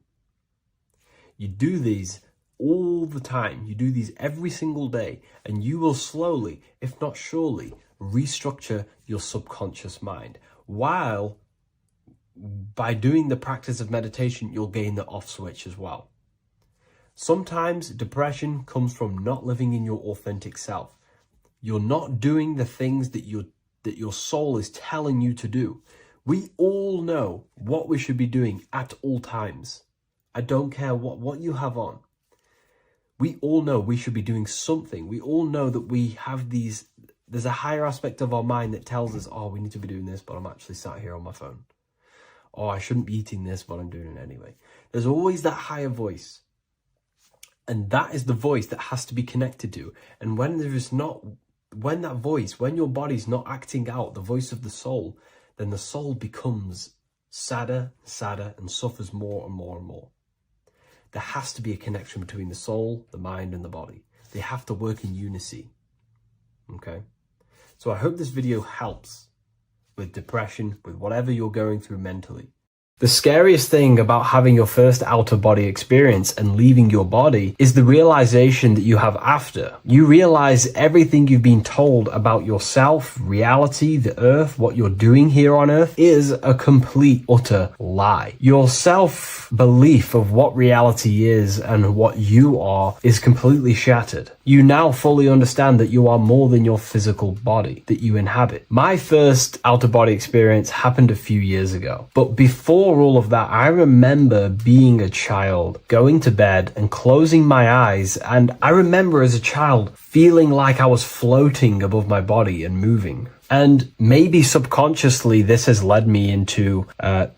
You do these all the time. You do these every single day, and you will slowly, if not surely, restructure your subconscious mind. While by doing the practice of meditation, you'll gain the off switch as well. Sometimes depression comes from not living in your authentic self. You're not doing the things that your soul is telling you to do. We all know what we should be doing at all times. I don't care what you have on. We all know we should be doing something. We all know that we have there's a higher aspect of our mind that tells us, oh, we need to be doing this, but I'm actually sat here on my phone. Oh, I shouldn't be eating this, but I'm doing it anyway. There's always that higher voice. And that is the voice that has to be connected to. And when your body's not acting out the voice of the soul, then the soul becomes sadder, and suffers more and more and more. There has to be a connection between the soul, the mind, and the body. They have to work in unison. Okay? So I hope this video helps with depression, with whatever you're going through mentally. The scariest thing about having your first out-of-body experience and leaving your body is the realization that you have after. You realize everything you've been told about yourself, reality, the earth, what you're doing here on earth is a complete, utter lie. Your self-belief of what reality is and what you are is completely shattered. You now fully understand that you are more than your physical body that you inhabit. My first out-of-body experience happened a few years ago, but before all of that, I remember being a child, going to bed and closing my eyes, and I remember as a child feeling like I was floating above my body and moving. And maybe subconsciously this has led me into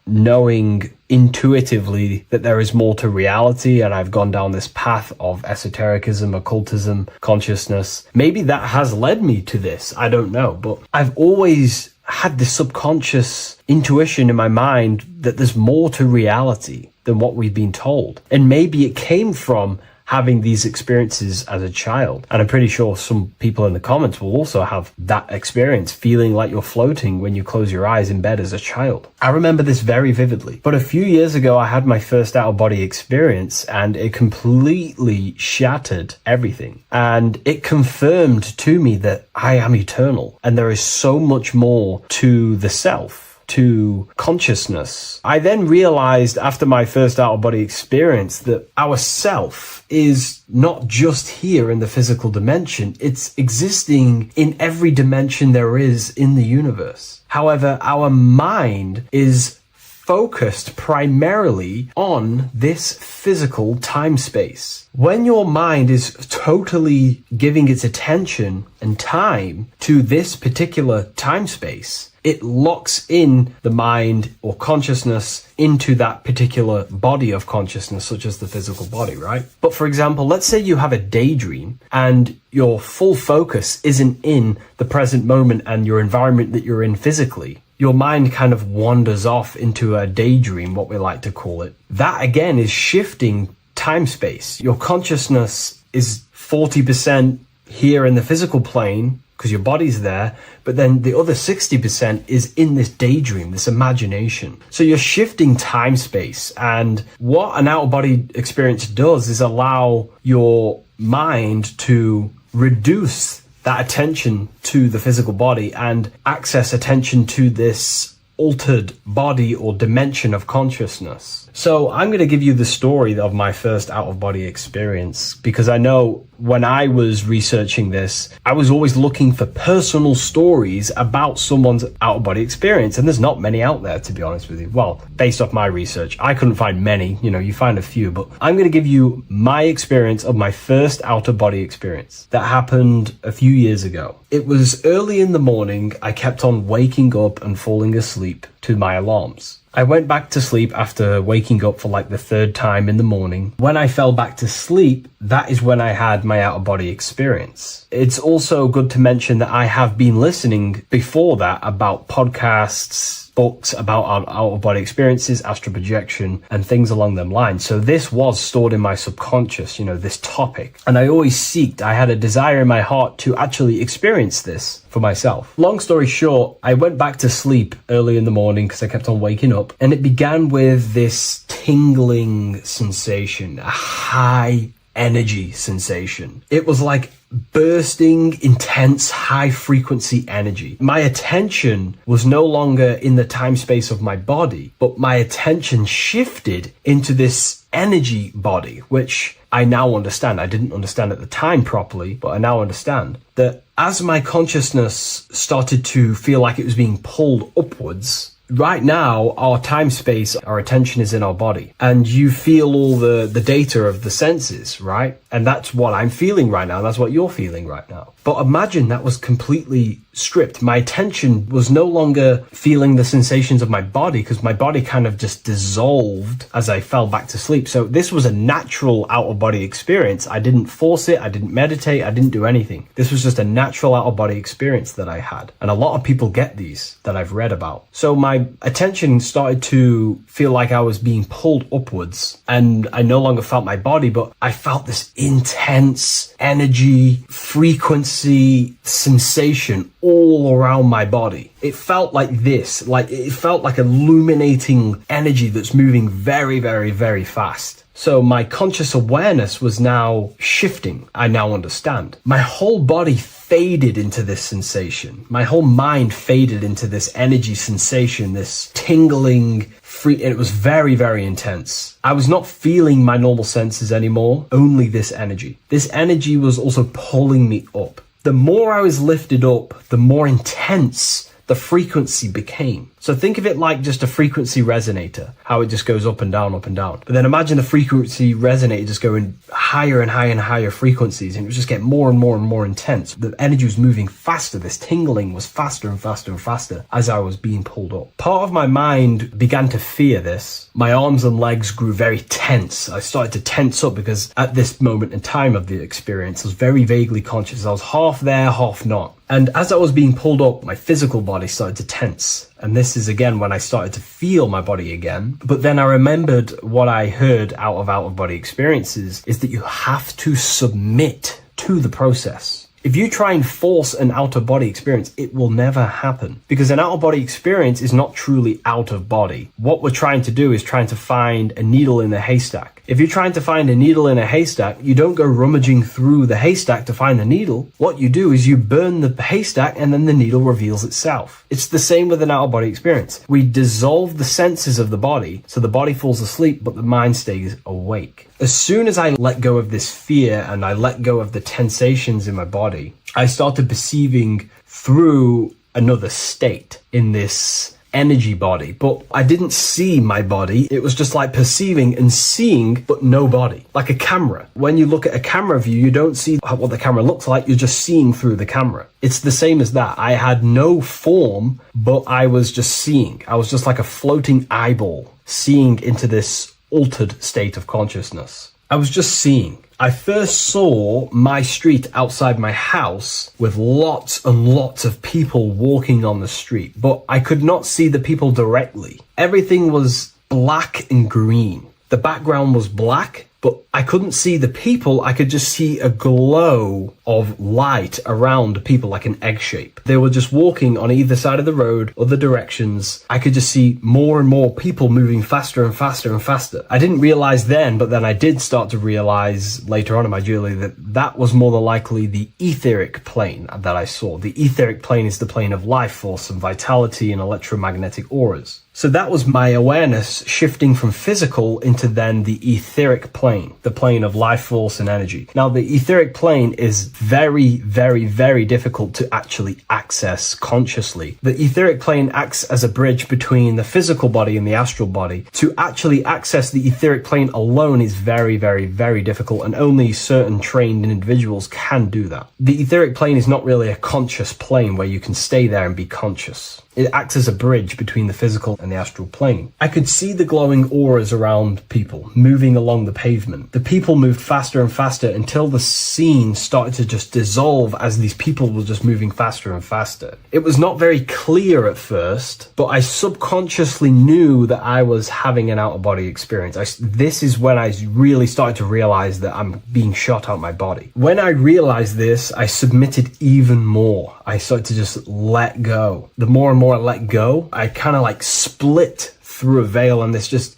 knowing intuitively that there is more to reality, and I've gone down this path of esotericism, occultism, consciousness. Maybe that has led me to this, I don't know, but I've always had this subconscious intuition in my mind that there's more to reality than what we've been told. And maybe it came from having these experiences as a child. And I'm pretty sure some people in the comments will also have that experience, feeling like you're floating when you close your eyes in bed as a child. I remember this very vividly. But a few years ago, I had my first out-of-body experience, and it completely shattered everything. And it confirmed to me that I am eternal, and there is so much more to the self, to consciousness. I then realized after my first out-of-body experience that our self is not just here in the physical dimension, it's existing in every dimension there is in the universe. However, our mind is focused primarily on this physical time space. When your mind is totally giving its attention and time to this particular time space, it locks in the mind or consciousness into that particular body of consciousness, such as the physical body, right? But for example, let's say you have a daydream and your full focus isn't in the present moment and your environment that you're in physically. Your mind kind of wanders off into a daydream, what we like to call it. That again is shifting time space. Your consciousness is 40% here in the physical plane because your body's there, but then the other 60% is in this daydream, this imagination. So you're shifting time space, and what an out-of-body experience does is allow your mind to reduce that attention to the physical body and access attention to this altered body or dimension of consciousness. So I'm going to give you the story of my first out-of-body experience, because I know when I was researching this, I was always looking for personal stories about someone's out-of-body experience, and there's not many out there, to be honest with you. Well, based off my research, I couldn't find many. You find a few, but I'm going to give you my experience of my first out-of-body experience that happened a few years ago. It was early in the morning. I kept on waking up and falling asleep to my alarms. I went back to sleep after waking up for like the third time in the morning. When I fell back to sleep, that is when I had my out-of-body experience. It's also good to mention that I have been listening before that about podcasts, books about our out-of-body experiences, astral projection, and things along them lines. So this was stored in my subconscious, this topic. And I had a desire in my heart to actually experience this for myself. Long story short, I went back to sleep early in the morning because I kept on waking up, and it began with this tingling sensation, a high energy sensation. It was like bursting, intense, high frequency energy. My attention was no longer in the time space of my body, but my attention shifted into this energy body, which I now understand. I didn't understand at the time properly, but I now understand that as my consciousness started to feel like it was being pulled upwards, right now, our time space, our attention is in our body, and you feel all the data of the senses, right? And that's what I'm feeling right now. That's what you're feeling right now. But imagine that was completely stripped. My attention was no longer feeling the sensations of my body, because my body kind of just dissolved as I fell back to sleep. So this was a natural out-of-body experience. I didn't force it. I didn't meditate. I didn't do anything. This was just a natural out-of-body experience that I had. And a lot of people get these that I've read about. So my attention started to feel like I was being pulled upwards, and I no longer felt my body, but I felt this intense energy, frequency, sensation all around my body. It felt like this, like it felt like illuminating energy that's moving very, very, very fast. So my conscious awareness was now shifting. I now understand. My whole body faded into this sensation. My whole mind faded into this energy sensation, this tingling, free, and it was very, very intense. I was not feeling my normal senses anymore, only this energy. This energy was also pulling me up. The more I was lifted up, the more intense the frequency became. So think of it like just a frequency resonator, how it just goes up and down, up and down. But then imagine the frequency resonator just going higher and higher and higher frequencies, and it would just get more and more and more intense. The energy was moving faster. This tingling was faster and faster and faster as I was being pulled up. Part of my mind began to fear this. My arms and legs grew very tense. I started to tense up because at this moment in time of the experience, I was very vaguely conscious. I was half there, half not. And as I was being pulled up, my physical body started to tense. And this is again when I started to feel my body again. But then I remembered what I heard out of body experiences is that you have to submit to the process. If you try and force an out-of-body experience, it will never happen, because an out-of-body experience is not truly out of body. What we're trying to do is trying to find a needle in a haystack. If you're trying to find a needle in a haystack, you don't go rummaging through the haystack to find the needle. What you do is you burn the haystack and then the needle reveals itself. It's the same with an out-of-body experience. We dissolve the senses of the body, so the body falls asleep, but the mind stays awake. As soon as I let go of this fear and I let go of the tensations in my body, I started perceiving through another state in this energy body, but I didn't see my body. It was just like perceiving and seeing, but no body, like a camera. When you look at a camera view, you don't see what the camera looks like. You're just seeing through the camera. It's the same as that. I had no form, but I was just seeing. I was just like a floating eyeball, seeing into this altered state of consciousness. I was just seeing. I first saw my street outside my house with lots and lots of people walking on the street, but I could not see the people directly. Everything was black and green. The background was black, but I couldn't see the people. I could just see a glow of light around the people, like an egg shape. They were just walking on either side of the road, other directions. I could just see more and more people moving faster and faster and faster. I didn't realize then, but then I did start to realize later on in my journey that that was more than likely the etheric plane that I saw. The etheric plane is the plane of life force and vitality and electromagnetic auras. So that was my awareness shifting from physical into then the etheric plane, the plane of life force and energy. Now, the etheric plane is very, very, very difficult to actually access consciously. The etheric plane acts as a bridge between the physical body and the astral body. To actually access the etheric plane alone is very, very, very difficult, and only certain trained individuals can do that. The etheric plane is not really a conscious plane where you can stay there and be conscious. It acts as a bridge between the physical and the astral plane. I could see the glowing auras around people moving along the pavement. The people moved faster and faster until the scene started to just dissolve as these people were just moving faster and faster. It was not very clear at first, but I subconsciously knew that I was having an out-of-body experience. This is when I really started to realize that I'm being shot out my body. When I realized this, I submitted even more. I started to just let go. The more and more I let go, I kind of like split through a veil, and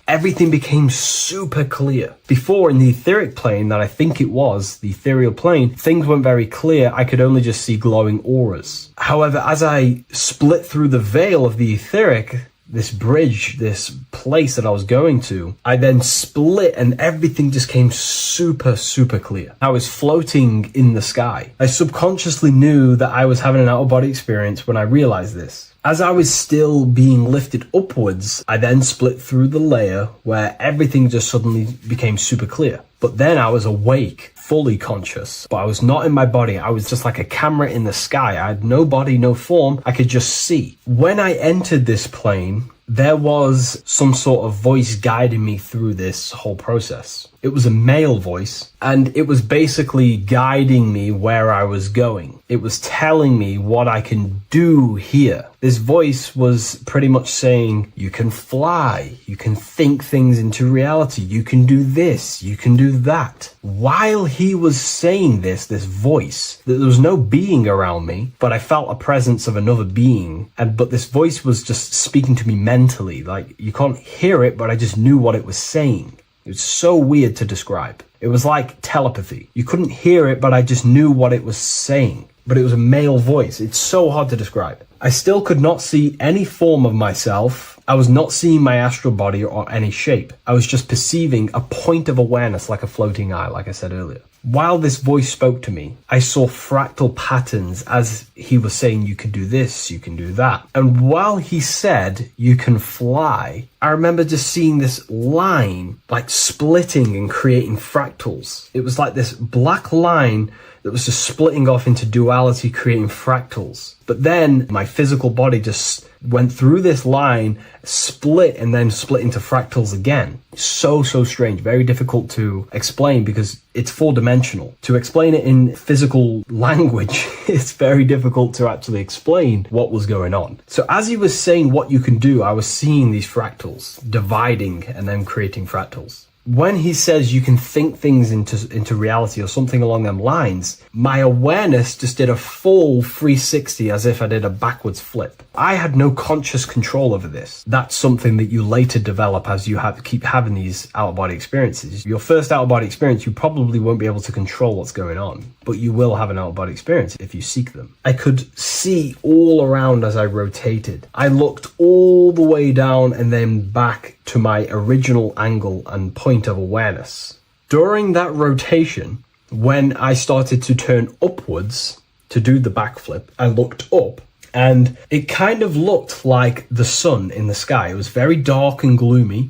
everything became super clear. Before, in the etheric plane that I think it was, the ethereal plane, things weren't very clear. I could only just see glowing auras. However, as I split through the veil of the etheric, this bridge, this place that I was going to, I then split and everything just came super, super clear. I was floating in the sky. I subconsciously knew that I was having an out-of-body experience when I realized this. As I was still being lifted upwards, I then split through the layer where everything just suddenly became super clear. But then I was awake, fully conscious, but I was not in my body. I was just like a camera in the sky. I had no body, no form. I could just see. When I entered this plane, there was some sort of voice guiding me through this whole process. It was a male voice, and it was basically guiding me where I was going. It was telling me what I can do here. This voice was pretty much saying, you can fly, you can think things into reality, you can do this, you can do that. While he was saying this voice, there was no being around me, but I felt a presence of another being. But this voice was just speaking to me mentally. Like, you can't hear it, but I just knew what it was saying. It was so weird to describe. It was like telepathy. You couldn't hear it, but I just knew what it was saying. But it was a male voice. It's so hard to describe. I still could not see any form of myself. I was not seeing my astral body or any shape. I was just perceiving a point of awareness like a floating eye, like I said earlier. While this voice spoke to me, I saw fractal patterns as he was saying, you can do this, you can do that. And while he said, you can fly, I remember just seeing this line like splitting and creating fractals. It was like this black line that was just splitting off into duality, creating fractals. But then my physical body just went through this line, split, and then split into fractals again. So strange, very difficult to explain because it's four-dimensional. To explain it in physical language, it's very difficult to actually explain what was going on. So as he was saying what you can do, I was seeing these fractals dividing and then creating fractals. When he says you can think things into reality or something along them lines, my awareness just did a full 360 as if I did a backwards flip. I had no conscious control over this. That's something that you later develop as you keep having these out-of-body experiences. Your first out-of-body experience, you probably won't be able to control what's going on, but you will have an out-of-body experience if you seek them. I could see all around as I rotated. I looked all the way down and then back to my original angle and point of awareness. During that rotation, when I started to turn upwards to do the backflip, I looked up and it kind of looked like the sun in the sky. It was very dark and gloomy.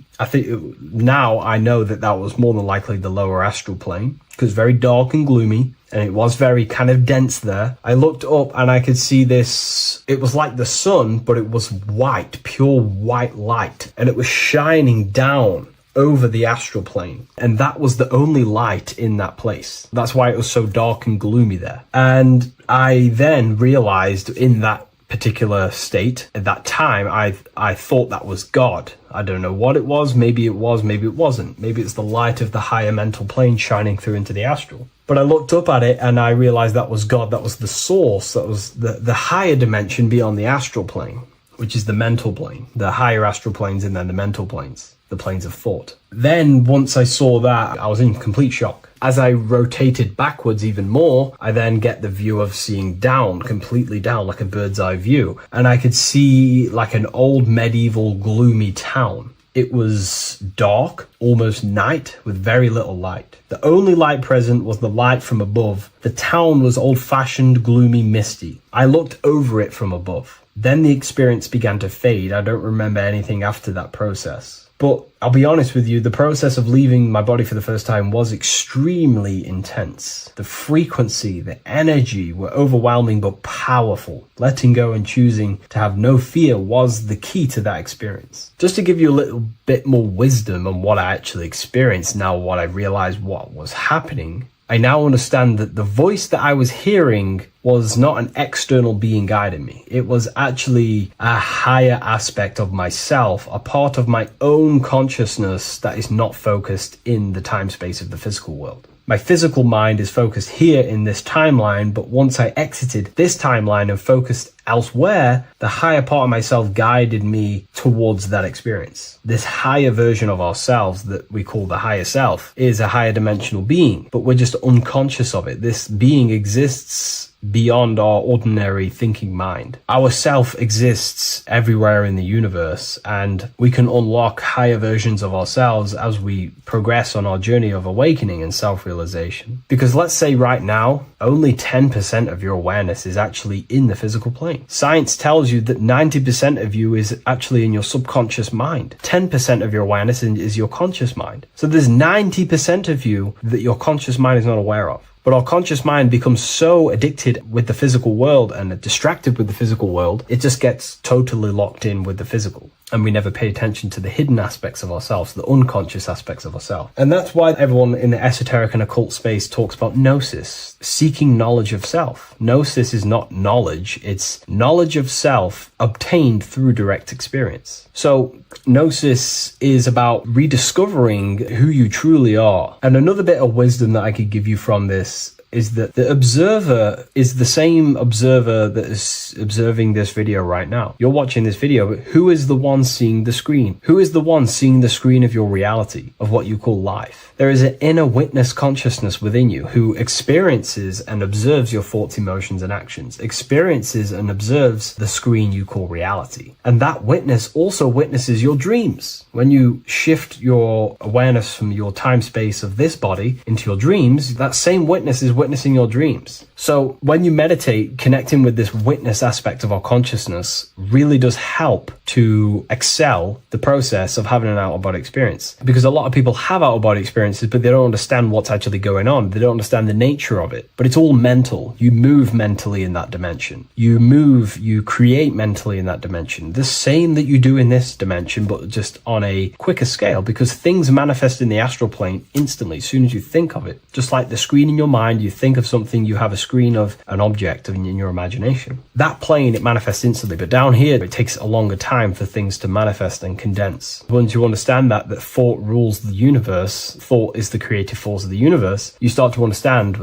Now I know that was more than likely the lower astral plane because very dark and gloomy. And it was very kind of dense there. I looked up and I could see this. It was like the sun, but it was white, pure white light. And it was shining down over the astral plane. And that was the only light in that place. That's why it was so dark and gloomy there. And I then realized in that particular state, at that time, I thought that was God. I don't know what it was. Maybe it was, maybe it wasn't. Maybe it's the light of the higher mental plane shining through into the astral. But I looked up at it and I realized that was God. That was the source. That was the higher dimension beyond the astral plane, which is the mental plane. The higher astral planes and then the mental planes, the planes of thought. Then once I saw that, I was in complete shock. As I rotated backwards even more, I then get the view of seeing down, completely down, like a bird's eye view. And I could see like an old medieval gloomy town. It was dark, almost night, with very little light. The only light present was the light from above. The town was old-fashioned, gloomy, misty. I looked over it from above. Then the experience began to fade. I don't remember anything after that process. But I'll be honest with you, the process of leaving my body for the first time was extremely intense. The frequency, the energy were overwhelming but powerful. Letting go and choosing to have no fear was the key to that experience. Just to give you a little bit more wisdom on what I actually experienced now, what I realized what was happening, I now understand that the voice that I was hearing was not an external being guiding me. It was actually a higher aspect of myself, a part of my own consciousness that is not focused in the time space of the physical world. My physical mind is focused here in this timeline, but once I exited this timeline and focused elsewhere, the higher part of myself guided me towards that experience. This higher version of ourselves that we call the higher self is a higher dimensional being, but we're just unconscious of it. This being exists beyond our ordinary thinking mind. Our self exists everywhere in the universe, and we can unlock higher versions of ourselves as we progress on our journey of awakening and self-realization. Because let's say right now, only 10% of your awareness is actually in the physical plane. Science tells you that 90% of you is actually in your subconscious mind. 10% of your awareness is your conscious mind. So there's 90% of you that your conscious mind is not aware of. But our conscious mind becomes so addicted with the physical world and distracted with the physical world, it just gets totally locked in with the physical. And we never pay attention to the hidden aspects of ourselves, the unconscious aspects of ourselves. And that's why everyone in the esoteric and occult space talks about gnosis, seeking knowledge of self. Gnosis is not knowledge, it's knowledge of self obtained through direct experience. So gnosis is about rediscovering who you truly are. And another bit of wisdom that I could give you from this is that the observer is the same observer that is observing this video right now. You're watching this video, but who is the one seeing the screen? Who is the one seeing the screen of your reality, of what you call life? There is an inner witness consciousness within you who experiences and observes your thoughts, emotions, and actions, experiences and observes the screen you call reality. And that witness also witnesses your dreams. When you shift your awareness from your time space of this body into your dreams, that same witness is witnessing your dreams. So when you meditate, connecting with this witness aspect of our consciousness really does help to excel the process of having an out-of-body experience. Because a lot of people have out-of-body experiences, but they don't understand what's actually going on. They don't understand the nature of it. But it's all mental. You move mentally in that dimension. You create mentally in that dimension. The same that you do in this dimension, but just on a quicker scale, because things manifest in the astral plane instantly as soon as you think of it. Just like the screen in your mind, you think of something, you have a screen of an object in your imagination. That plane, it manifests instantly, but down here, it takes a longer time for things to manifest and condense. Once you understand that thought rules the universe, thought is the creative force of the universe, you start to understand,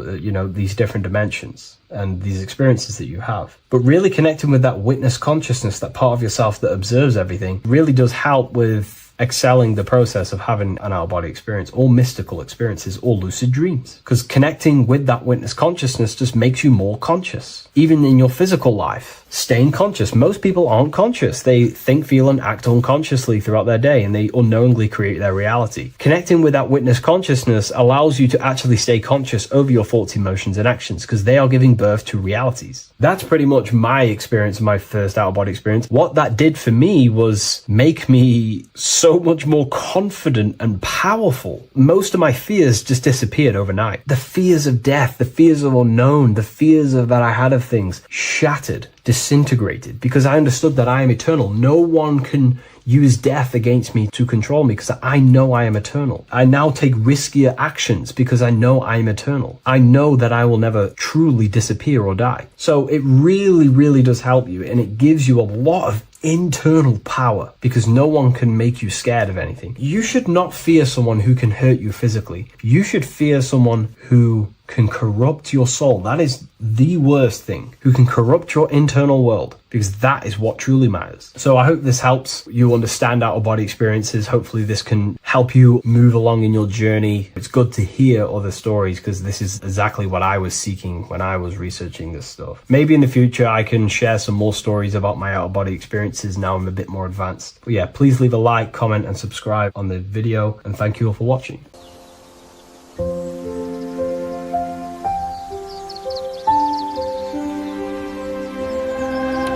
these different dimensions and these experiences that you have. But really connecting with that witness consciousness, that part of yourself that observes everything, really does help with excelling the process of having an out-of-body experience, or mystical experiences, or lucid dreams. Because connecting with that witness consciousness just makes you more conscious. Even in your physical life, staying conscious. Most people aren't conscious. They think, feel, and act unconsciously throughout their day, and they unknowingly create their reality. Connecting with that witness consciousness allows you to actually stay conscious over your thoughts, emotions, and actions, because they are giving birth to realities. That's pretty much my experience, my first out-of-body experience. What that did for me was make me so much more confident and powerful. Most of my fears just disappeared overnight. The fears of death, the fears of unknown, the fears that I had of things shattered, disintegrated, because I understood that I am eternal. No one can use death against me to control me, because I know I am eternal. I now take riskier actions because I know I am eternal. I know that I will never truly disappear or die. So it really, really does help you, and it gives you a lot of internal power, because no one can make you scared of anything. You should not fear someone who can hurt you physically. You should fear someone who can corrupt your soul. That is the worst thing, who can corrupt your internal world, because that is what truly matters. So I hope this helps you understand out-of-body experiences. Hopefully this can help you move along in your journey. It's good to hear other stories, because this is exactly what I was seeking when I was researching this stuff. Maybe in the future I can share some more stories about my out-of-body experiences now I'm a bit more advanced. But yeah, please leave a like, comment, and subscribe on the video, and thank you all for watching.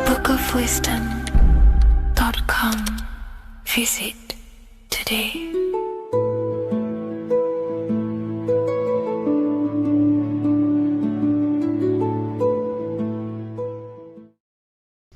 bookofwisdom.com. Visit today.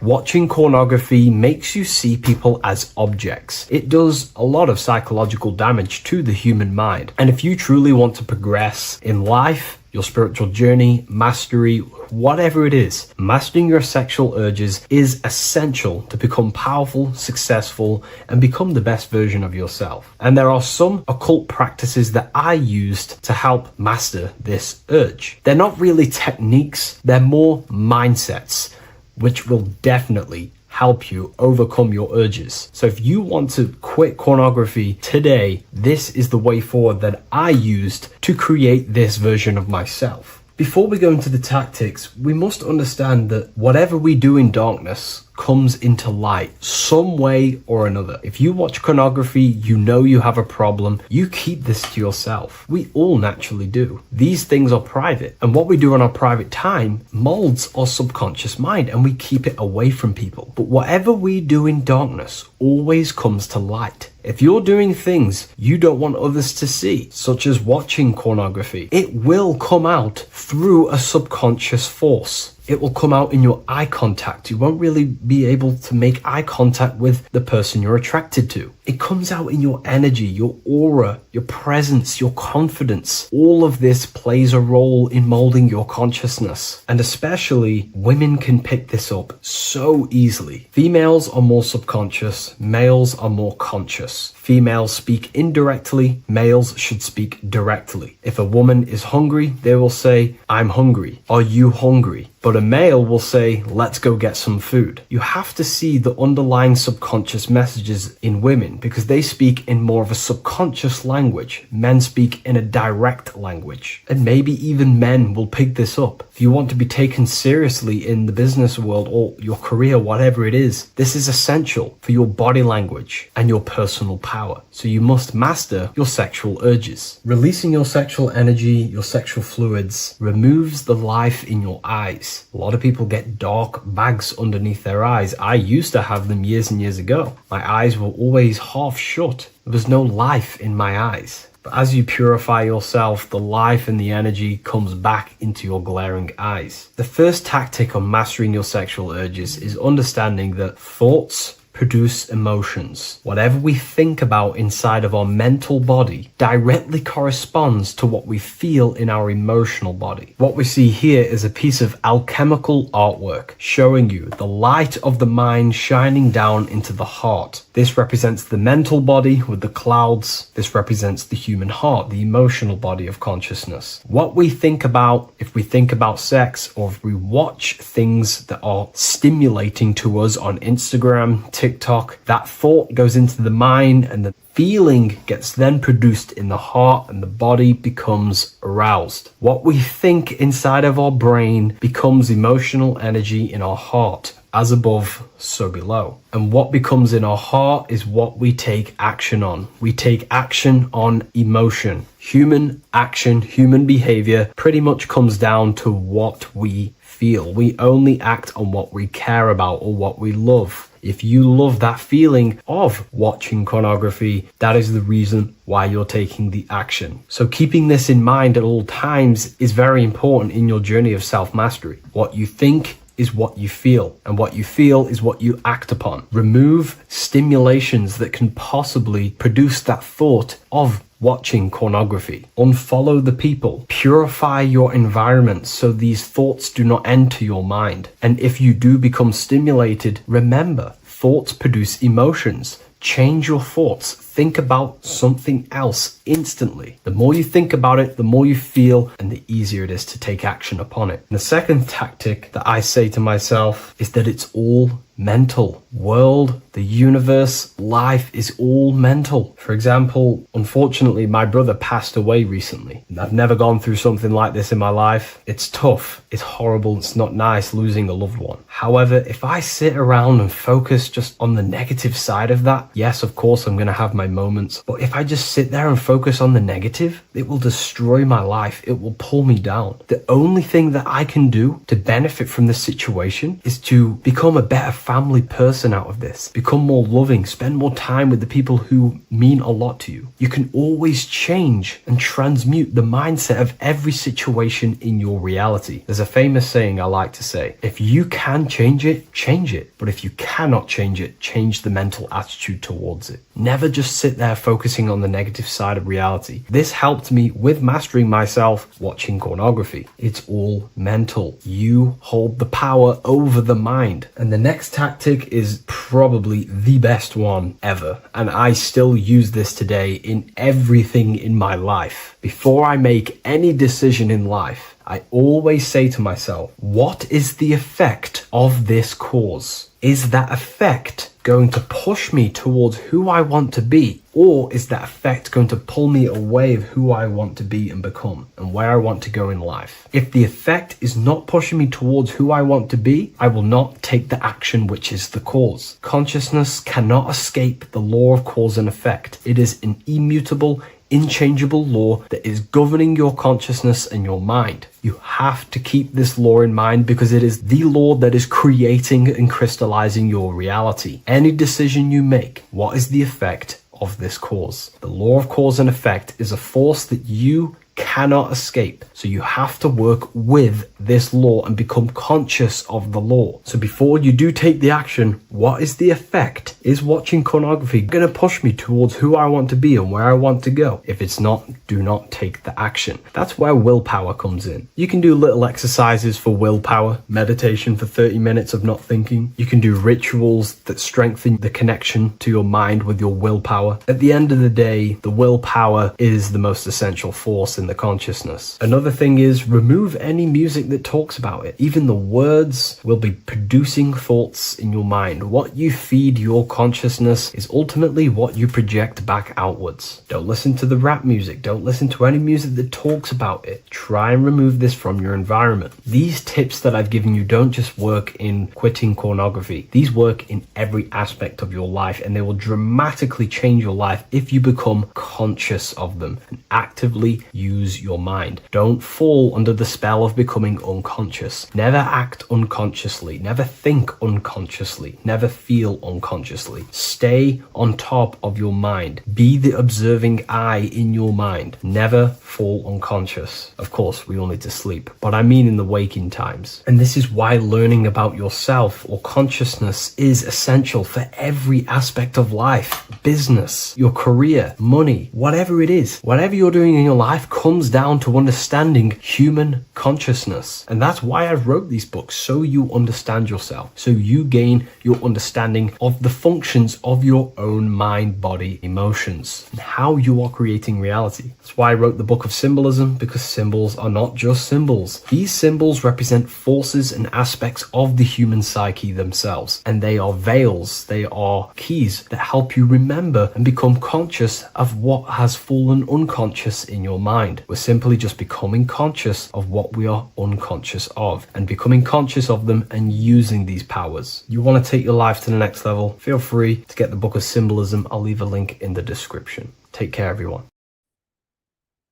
Watching pornography makes you see people as objects. It does a lot of psychological damage to the human mind. And if you truly want to progress in life, your spiritual journey, mastery, whatever it is, mastering your sexual urges is essential to become powerful, successful, and become the best version of yourself. And there are some occult practices that I used to help master this urge. They're not really techniques, they're more mindsets, which will definitely help you overcome your urges. So if you want to quit pornography today, this is the way forward that I used to create this version of myself. Before we go into the tactics, we must understand that whatever we do in darkness comes into light some way or another. If you watch pornography, you know you have a problem. You keep this to yourself. We all naturally do. These things are private, and what we do in our private time molds our subconscious mind, and we keep it away from people. But whatever we do in darkness always comes to light. If you're doing things you don't want others to see, such as watching pornography, it will come out through a subconscious force. It will come out in your eye contact. You won't really be able to make eye contact with the person you're attracted to. It comes out in your energy, your aura, your presence, your confidence. All of this plays a role in molding your consciousness. And especially women can pick this up so easily. Females are more subconscious, males are more conscious. Females speak indirectly, males should speak directly. If a woman is hungry, they will say, "I'm hungry." "Are you hungry?" But a male will say, "Let's go get some food." You have to see the underlying subconscious messages in women because they speak in more of a subconscious language. Men speak in a direct language. And maybe even men will pick this up. If you want to be taken seriously in the business world or your career, whatever it is, this is essential for your body language and your personal power. So you must master your sexual urges. Releasing your sexual energy, your sexual fluids, removes the life in your eyes. A lot of people get dark bags underneath their eyes. I used to have them years and years ago. My eyes were always half shut. There was no life in my eyes. But as you purify yourself, the life and the energy comes back into your glaring eyes. The first tactic on mastering your sexual urges is understanding that thoughts produce emotions. Whatever we think about inside of our mental body directly corresponds to what we feel in our emotional body. What we see here is a piece of alchemical artwork showing you the light of the mind shining down into the heart. This represents the mental body with the clouds. This represents the human heart, the emotional body of consciousness. What we think about, if we think about sex, or if we watch things that are stimulating to us on Instagram, TikTok, that thought goes into the mind and the feeling gets then produced in the heart and the body becomes aroused. What we think inside of our brain becomes emotional energy in our heart. As above, so below. And what becomes in our heart is what we take action on. We take action on emotion. Human action, human behavior pretty much comes down to what we feel. We only act on what we care about or what we love. If you love that feeling of watching pornography, that is the reason why you're taking the action. So keeping this in mind at all times is very important in your journey of self-mastery. What you think is what you feel, and what you feel is what you act upon. Remove stimulations that can possibly produce that thought of watching pornography. Unfollow the people. Purify your environment so these thoughts do not enter your mind. And if you do become stimulated, remember, thoughts produce emotions. Change your thoughts. Think about something else instantly. The more you think about it, the more you feel, and the easier it is to take action upon it. And the second tactic that I say to myself is that it's all mental. World, the universe, life is all mental. For example, unfortunately, my brother passed away recently. I've never gone through something like this in my life. It's tough. It's horrible. It's not nice losing a loved one. However, if I sit around and focus just on the negative side of that, yes, of course, I'm going to have my moments. But if I just sit there and focus on the negative, it will destroy my life. It will pull me down. The only thing that I can do to benefit from this situation is to become a better family person out of this. Become more loving. Spend more time with the people who mean a lot to you. You can always change and transmute the mindset of every situation in your reality. There's a famous saying I like to say, if you can change it, change it. But if you cannot change it, change the mental attitude towards it. Never just sit there focusing on the negative side of reality. This helped me with mastering myself watching pornography. It's all mental. You hold the power over the mind. And the next tactic is probably the best one ever. And I still use this today in everything in my life. Before I make any decision in life, I always say to myself, what is the effect of this cause? Is that effect going to push me towards who I want to be? Or is that effect going to pull me away of who I want to be and become and where I want to go in life? If the effect is not pushing me towards who I want to be, I will not take the action which is the cause. Consciousness cannot escape the law of cause and effect. It is an immutable, inchangeable law that is governing your consciousness and your mind. You have to keep this law in mind because it is the law that is creating and crystallizing your reality. Any decision you make, what is the effect of this cause? The law of cause and effect is a force that you cannot escape. So you have to work with this law and become conscious of the law. So before you do take the action, what is the effect? Is watching pornography going to push me towards who I want to be and where I want to go? If it's not, do not take the action. That's where willpower comes in. You can do little exercises for willpower, meditation for 30 minutes of not thinking. You can do rituals that strengthen the connection to your mind with your willpower. At the end of the day, the willpower is the most essential force in the consciousness. Another thing is remove any music that talks about it. Even the words will be producing thoughts in your mind. What you feed your consciousness is ultimately what you project back outwards. Don't listen to the rap music. Don't listen to any music that talks about it. Try and remove this from your environment. These tips that I've given you don't just work in quitting pornography. These work in every aspect of your life, and they will dramatically change your life if you become conscious of them and actively use your mind. Don't fall under the spell of becoming unconscious. Never act unconsciously. Never think unconsciously. Never feel unconsciously. Stay on top of your mind. Be the observing eye in your mind. Never fall unconscious. Of course, we all need to sleep, but I mean in the waking times. And this is why learning about yourself or consciousness is essential for every aspect of life. Business, your career, money, whatever it is. Whatever you're doing in your life comes down to understanding human consciousness. And that's why I wrote these books, so you understand yourself, so you gain your understanding of the functions of your own mind, body, emotions, and how you are creating reality. That's why I wrote the book of symbolism, because symbols are not just symbols. These symbols represent forces and aspects of the human psyche themselves, and they are veils, they are keys that help you remember and become conscious of what has fallen unconscious in your mind. We're simply just becoming conscious of what we are unconscious of and becoming conscious of them and using these powers. You want to take your life to the next level? Feel free to get the book of symbolism. I'll leave a link in the description. Take care, everyone.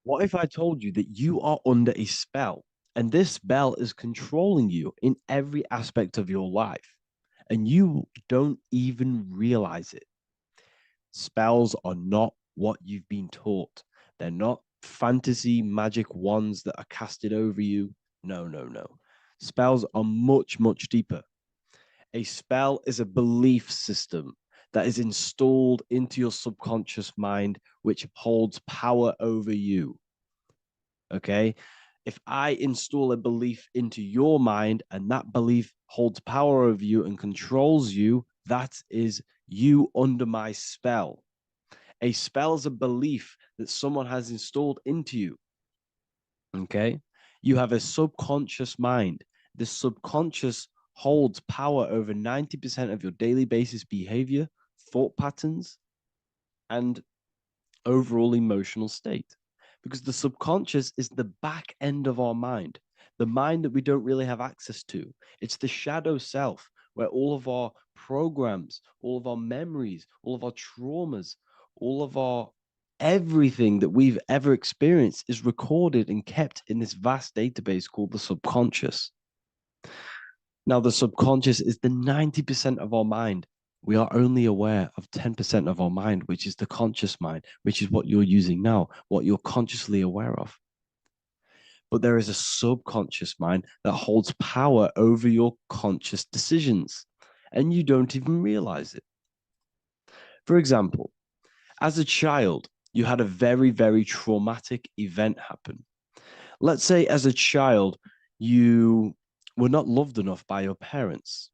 What if I told you that you are under a spell and this spell is controlling you in every aspect of your life and you don't even realize it? Spells are not what you've been taught. They're not fantasy magic wands that are casted over you. No, no, no. Spells are much, much deeper. A spell is a belief system that is installed into your subconscious mind, which holds power over you. Okay? If I install a belief into your mind and that belief holds power over you and controls you, that is you under my spell. A spell is a belief that someone has installed into you. Okay? You have a subconscious mind. The subconscious holds power over 90% of your daily basis behavior, thought patterns, and overall emotional state. Because the subconscious is the back end of our mind, the mind that we don't really have access to. It's the shadow self where all of our programs, all of our memories, all of our traumas, all of our everything that we've ever experienced is recorded and kept in this vast database called the subconscious. Now, the subconscious is the 90% of our mind. We are only aware of 10% of our mind, which is the conscious mind, which is what you're using now, what you're consciously aware of. But there is a subconscious mind that holds power over your conscious decisions, and you don't even realize it. For example, as a child, you had a very, very traumatic event happen. Let's say as a child, you were not loved enough by your parents.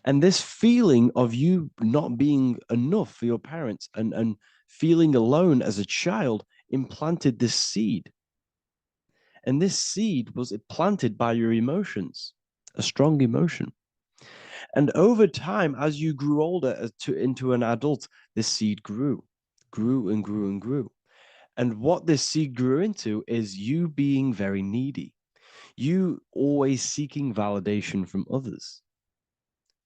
And this feeling of you not being enough for your parents and feeling alone as a child implanted this seed. And this seed was planted by your emotions, a strong emotion. And over time, as you grew older into an adult, this seed grew and grew and grew. And what this seed grew into is you being very needy, you always seeking validation from others.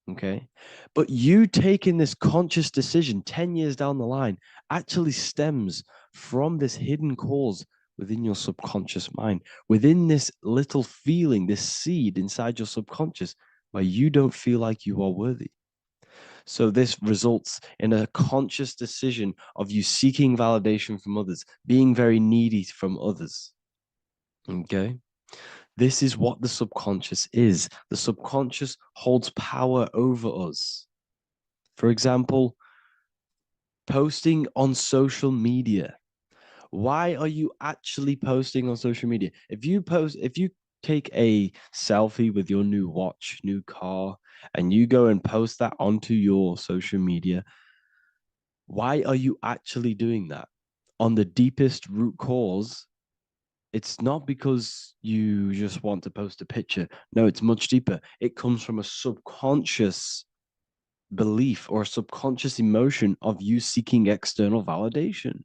Okay. But you taking this conscious decision 10 years down the line actually stems from this hidden cause within your subconscious mind, within this little feeling, this seed inside your subconscious where you don't feel like you are worthy. So this results in a conscious decision of you seeking validation from others, being very needy from others. Okay. This is what the subconscious is. The subconscious holds power over us. For example, posting on social media. Why are you actually posting on social media? If you take a selfie with your new watch, new car, and you go and post that onto your social media, why are you actually doing that? On the deepest root cause, it's not because you just want to post a picture. No, it's much deeper. It comes from a subconscious belief or a subconscious emotion of you seeking external validation,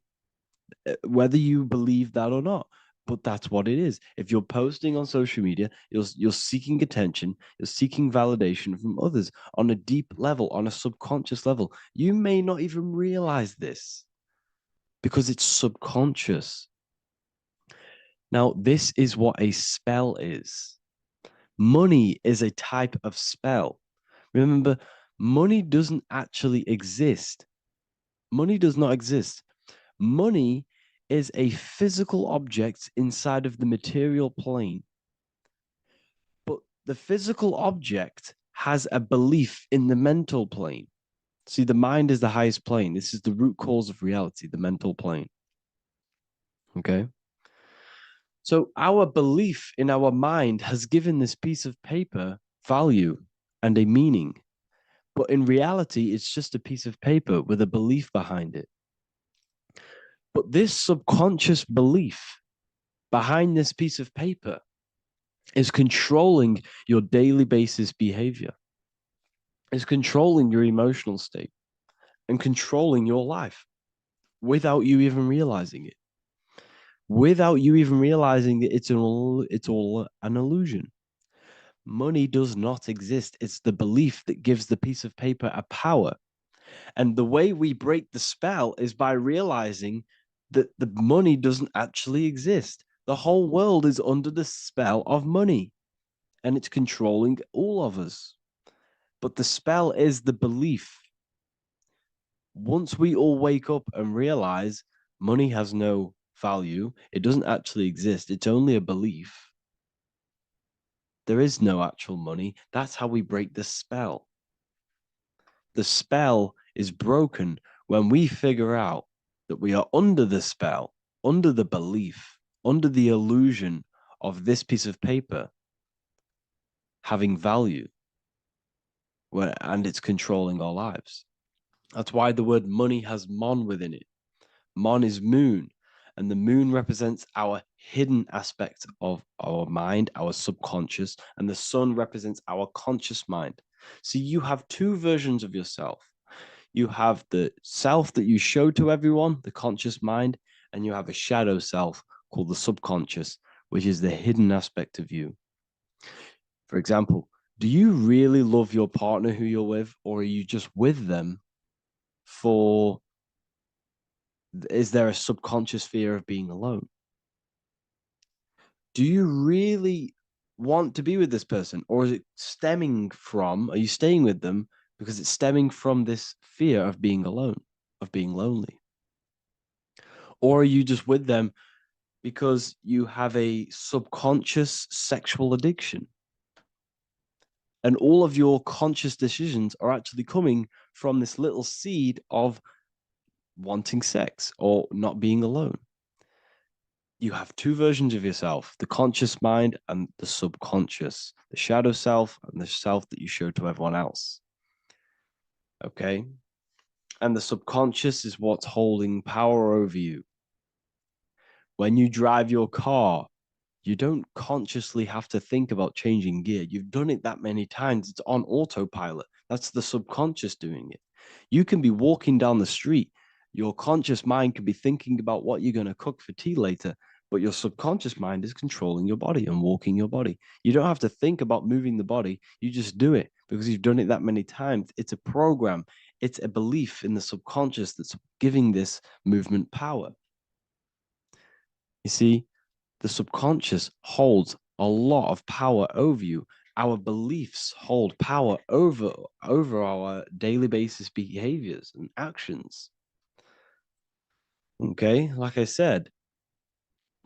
whether you believe that or not. But that's what it is. If you're posting on social media, you're seeking attention, you're seeking validation from others on a deep level, on a subconscious level. You may not even realize this because it's subconscious. Now, this is what a spell is. Money is a type of spell. Remember, money doesn't actually exist. Money does not exist. Money is a physical object inside of the material plane. But the physical object has a belief in the mental plane. See, the mind is the highest plane. This is the root cause of reality, the mental plane. Okay. So our belief in our mind has given this piece of paper value and a meaning. But in reality, it's just a piece of paper with a belief behind it. But this subconscious belief behind this piece of paper is controlling your daily basis behavior, is controlling your emotional state and controlling your life without you even realizing it, without you even realizing that it's all an illusion. Money does not exist. It's the belief that gives the piece of paper a power. And the way we break the spell is by realizing that the money doesn't actually exist. The whole world is under the spell of money and it's controlling all of us. But the spell is the belief. Once we all wake up and realize money has no value, it doesn't actually exist, it's only a belief. There is no actual money. That's how we break the spell. The spell is broken when we figure out that we are under the spell, under the belief, under the illusion of this piece of paper having value, and it's controlling our lives. That's why the word money has mon within it. Mon is moon, and the moon represents our hidden aspect of our mind, our subconscious, and the sun represents our conscious mind. So you have two versions of yourself. You have the self that you show to everyone, the conscious mind, and you have a shadow self called the subconscious, which is the hidden aspect of you. For example, do you really love your partner who you're with, or are you just with them for, is there a subconscious fear of being alone? Do you really want to be with this person, or is it stemming from, are you staying with them because it's stemming from this fear of being alone, of being lonely? Or are you just with them because you have a subconscious sexual addiction? And all of your conscious decisions are actually coming from this little seed of wanting sex or not being alone. You have two versions of yourself, the conscious mind and the subconscious, the shadow self and the self that you show to everyone else. Okay. And the subconscious is what's holding power over you. When you drive your car, you don't consciously have to think about changing gear. You've done it that many times. It's on autopilot That's the subconscious doing it. You can be walking down the street. Your conscious mind can be thinking about what you're going to cook for tea later, but your subconscious mind is controlling your body and walking your body. You don't have to think about moving the body. You just do it because you've done it that many times. It's a program. It's a belief in the subconscious that's giving this movement power. You see, the subconscious holds a lot of power over you. Our beliefs hold power over our daily basis behaviors and actions. Okay, like I said,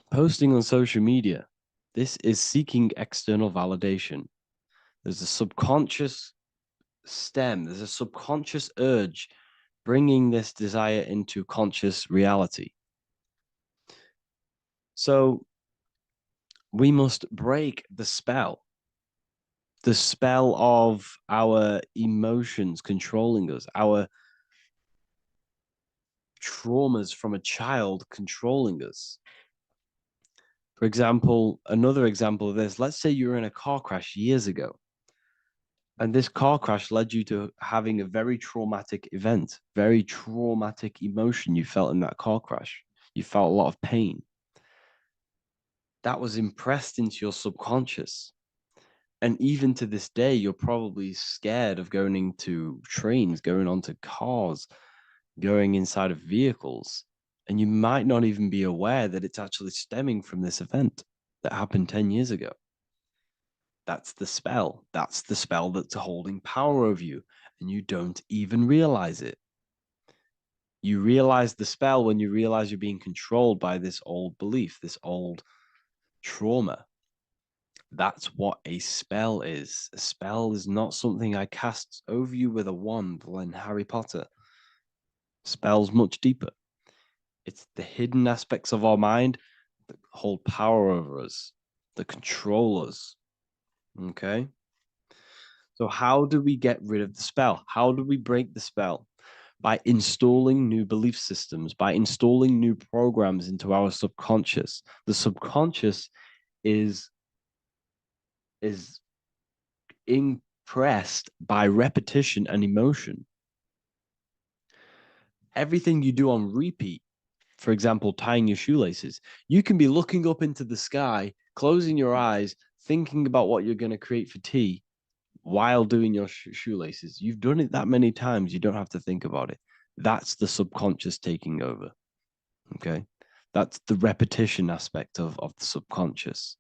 posting on social media, this is seeking external validation. There's a subconscious there's a subconscious urge bringing this desire into conscious reality. So we must break the spell of our emotions controlling us, our traumas from a child controlling us. For example, another example of this, let's say you were in a car crash years ago, and this car crash led you to having a very traumatic event, very traumatic emotion you felt in that car crash. You felt a lot of pain. That was impressed into your subconscious. And even to this day, you're probably scared of going into trains, going onto cars, going inside of vehicles. And you might not even be aware that it's actually stemming from this event that happened 10 years ago. That's the spell. That's the spell that's holding power over you. And you don't even realize it. You realize the spell when you realize you're being controlled by this old belief, this old trauma. That's what a spell is. A spell is not something I cast over you with a wand like Harry Potter. Spell's much deeper. It's the hidden aspects of our mind that hold power over us, that control us. Okay? So, how do we get rid of the spell? How do we break the spell? By installing new belief systems, by installing new programs into our subconscious. The subconscious is impressed by repetition and emotion. Everything you do on repeat, for example, tying your shoelaces, you can be looking up into the sky, closing your eyes, thinking about what you're going to create for tea while doing your shoelaces. You've done it that many times, you don't have to think about it. That's the subconscious taking over. Okay. That's the repetition aspect of the subconscious.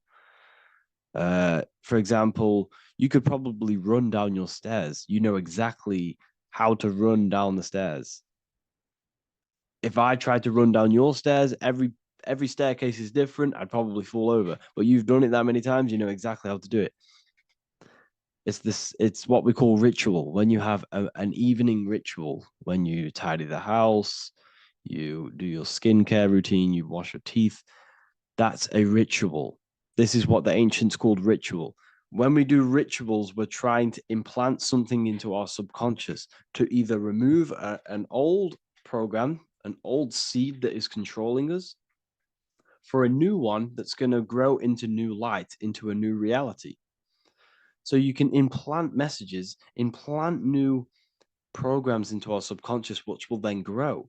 For example, you could probably run down your stairs. You know exactly how to run down the stairs. If I tried to run down your stairs, every staircase is different. I'd probably fall over. But you've done it that many times, you know exactly how to do it. It's what we call ritual. When you have an evening ritual, when you tidy the house, you do your skincare routine, you wash your teeth, that's a ritual. This is what the ancients called ritual. When we do rituals, we're trying to implant something into our subconscious to either remove an old program, an old seed that is controlling us, for a new one that's going to grow into new light, into a new reality. So you can implant messages, implant new programs into our subconscious, which will then grow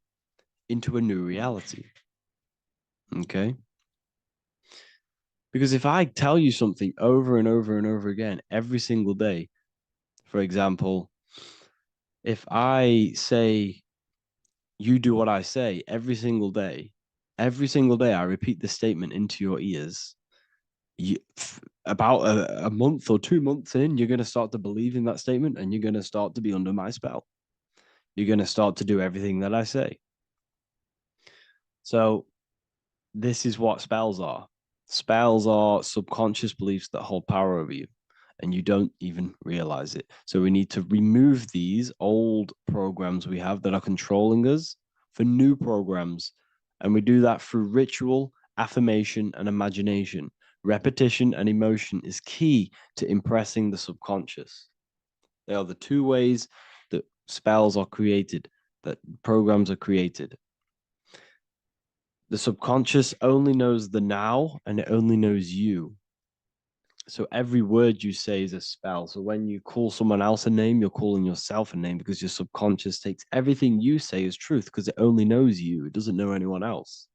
into a new reality. Okay. Because if I tell you something over and over and over again every single day, for example, if I say, you do what I say every single day I repeat this statement into your ears, about a month or 2 months in, you're going to start to believe in that statement and you're going to start to be under my spell. You're going to start to do everything that I say. So this is what spells are. Spells are subconscious beliefs that hold power over you, and you don't even realize it. So we need to remove these old programs we have that are controlling us for new programs. And we do that through ritual, affirmation, and imagination. Repetition and emotion is key to impressing the subconscious. They are the two ways that spells are created, that programs are created. The subconscious only knows the now and it only knows you. So every word you say is a spell. So when you call someone else a name, you're calling yourself a name because your subconscious takes everything you say as truth because it only knows you. It doesn't know anyone else.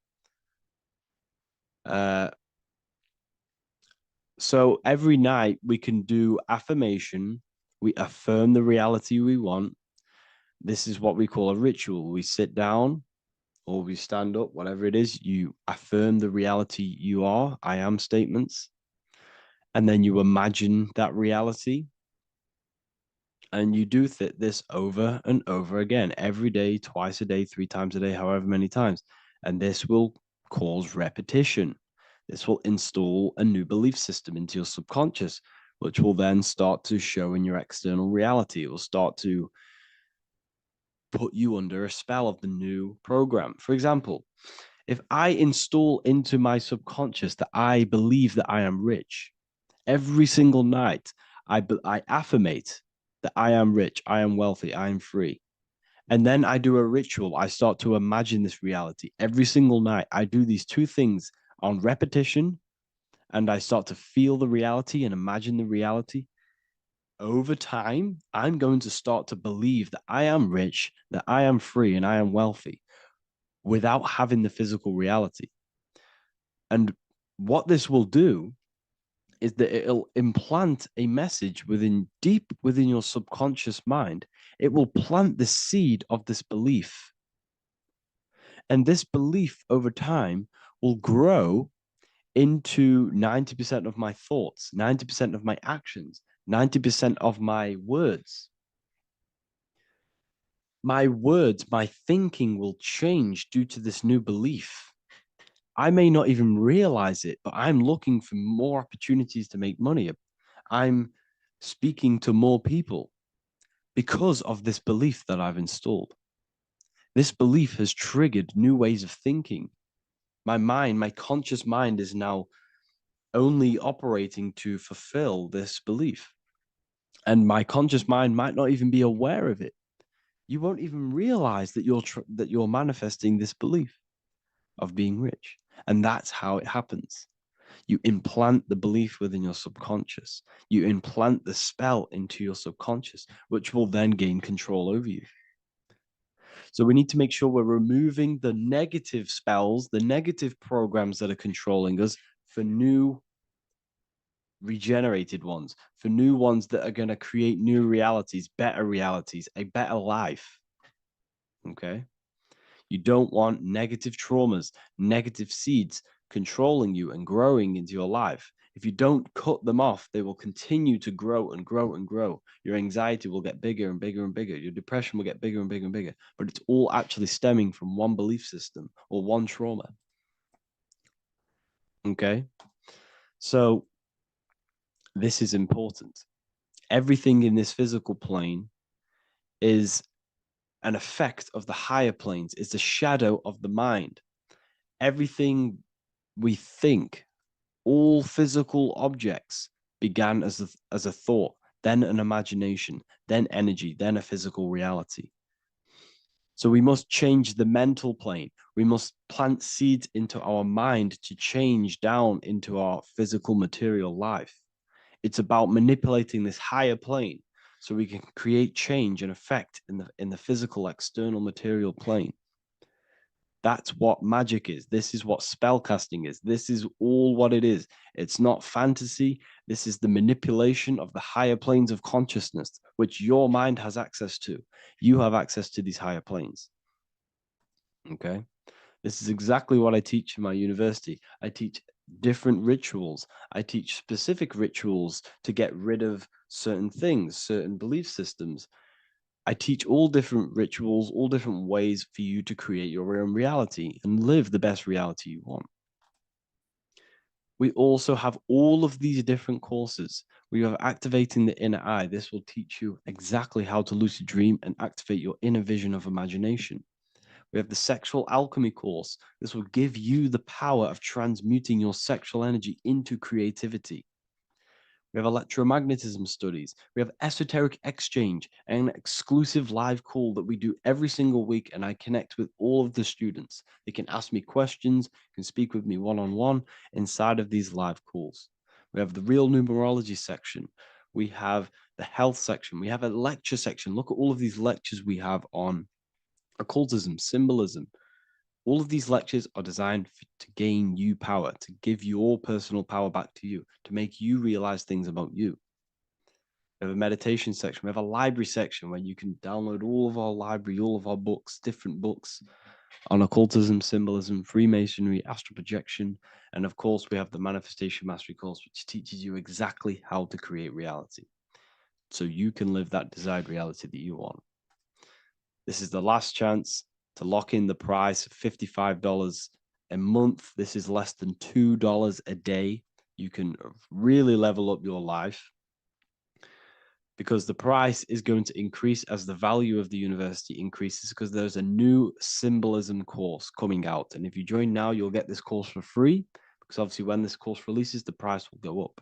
So every night we can do affirmation. We affirm the reality we want. This is what we call a ritual. We sit down or we stand up, whatever it is, you affirm the reality you are, I am statements, and then you imagine that reality. And you do this over and over again, every day, twice a day, 3 times a day, however many times. And this will cause repetition. This will install a new belief system into your subconscious, which will then start to show in your external reality. It will start to put you under a spell of the new program. For example, if I install into my subconscious that I believe that I am rich, every single night I affirmate that I am rich, I am wealthy, I am free. And then I do a ritual. I start to imagine this reality every single night. I do these two things on repetition, and I start to feel the reality and imagine the reality. Over time, I'm going to start to believe that I am rich, that I am free, and I am wealthy without having the physical reality. And what this will do is that it'll implant a message deep within your subconscious mind. It will plant the seed of this belief. And this belief over time will grow into 90% of my thoughts, 90% of my actions, 90% of my words. My words, my thinking will change due to this new belief. I may not even realize it, but I'm looking for more opportunities to make money. I'm speaking to more people because of this belief that I've installed. This belief has triggered new ways of thinking. My mind, my conscious mind is now only operating to fulfill this belief. And my conscious mind might not even be aware of it. You won't even realize that you're manifesting this belief of being rich. And that's how it happens. You implant the belief within your subconscious. You implant the spell into your subconscious, which will then gain control over you. So we need to make sure we're removing the negative spells, the negative programs that are controlling us for new regenerated ones, for new ones that are going to create new realities, a better life. Okay. You don't want negative traumas, negative seeds controlling you and growing into your life. If you don't cut them off, they will continue to grow and grow and grow. Your anxiety will get bigger and bigger and bigger. Your depression will get bigger and bigger and bigger. But it's all actually stemming from one belief system or one trauma. Okay. So this is important. Everything in this physical plane is an effect of the higher planes, is the shadow of the mind. Everything we think, all physical objects began as a thought, then an imagination, then energy, then a physical reality. So we must change the mental plane. We must plant seeds into our mind to change down into our physical material life. It's about manipulating this higher plane so we can create change and effect in the physical external material plane. That's what magic is. This is what spellcasting is. This is all what it is. It's not fantasy. This is the manipulation of the higher planes of consciousness, which your mind has access to. You have access to these higher planes. Okay. This is exactly what I teach in my university. I teach different rituals. I teach specific rituals to get rid of certain things, certain belief systems. I teach all different rituals, all different ways for you to create your own reality and live the best reality you want. We also have all of these different courses. We have activating the inner eye. This will teach you exactly how to lucid dream and activate your inner vision of imagination. We have the sexual alchemy course. This will give you the power of transmuting your sexual energy into creativity. We have electromagnetism studies. We have esoteric exchange and an exclusive live call that we do every single week. And I connect with all of the students. They can ask me questions, can speak with me one-on-one inside of these live calls. We have the real numerology section. We have the health section. We have a lecture section. Look at all of these lectures we have on occultism, symbolism. All of these lectures are designed to gain you power, to give your personal power back to you, to make you realize things about you. We have a meditation section. We have a library section where you can download all of our library, all of our books, different books on occultism, symbolism, Freemasonry, astral projection. And of course, we have the Manifestation Mastery course, which teaches you exactly how to create reality so you can live that desired reality that you want. This is the last chance to lock in the price of $55 a month. This is less than $2 a day. You can really level up your life, because the price is going to increase as the value of the university increases, because there's a new symbolism course coming out. And if you join now, you'll get this course for free, because obviously when this course releases, the price will go up.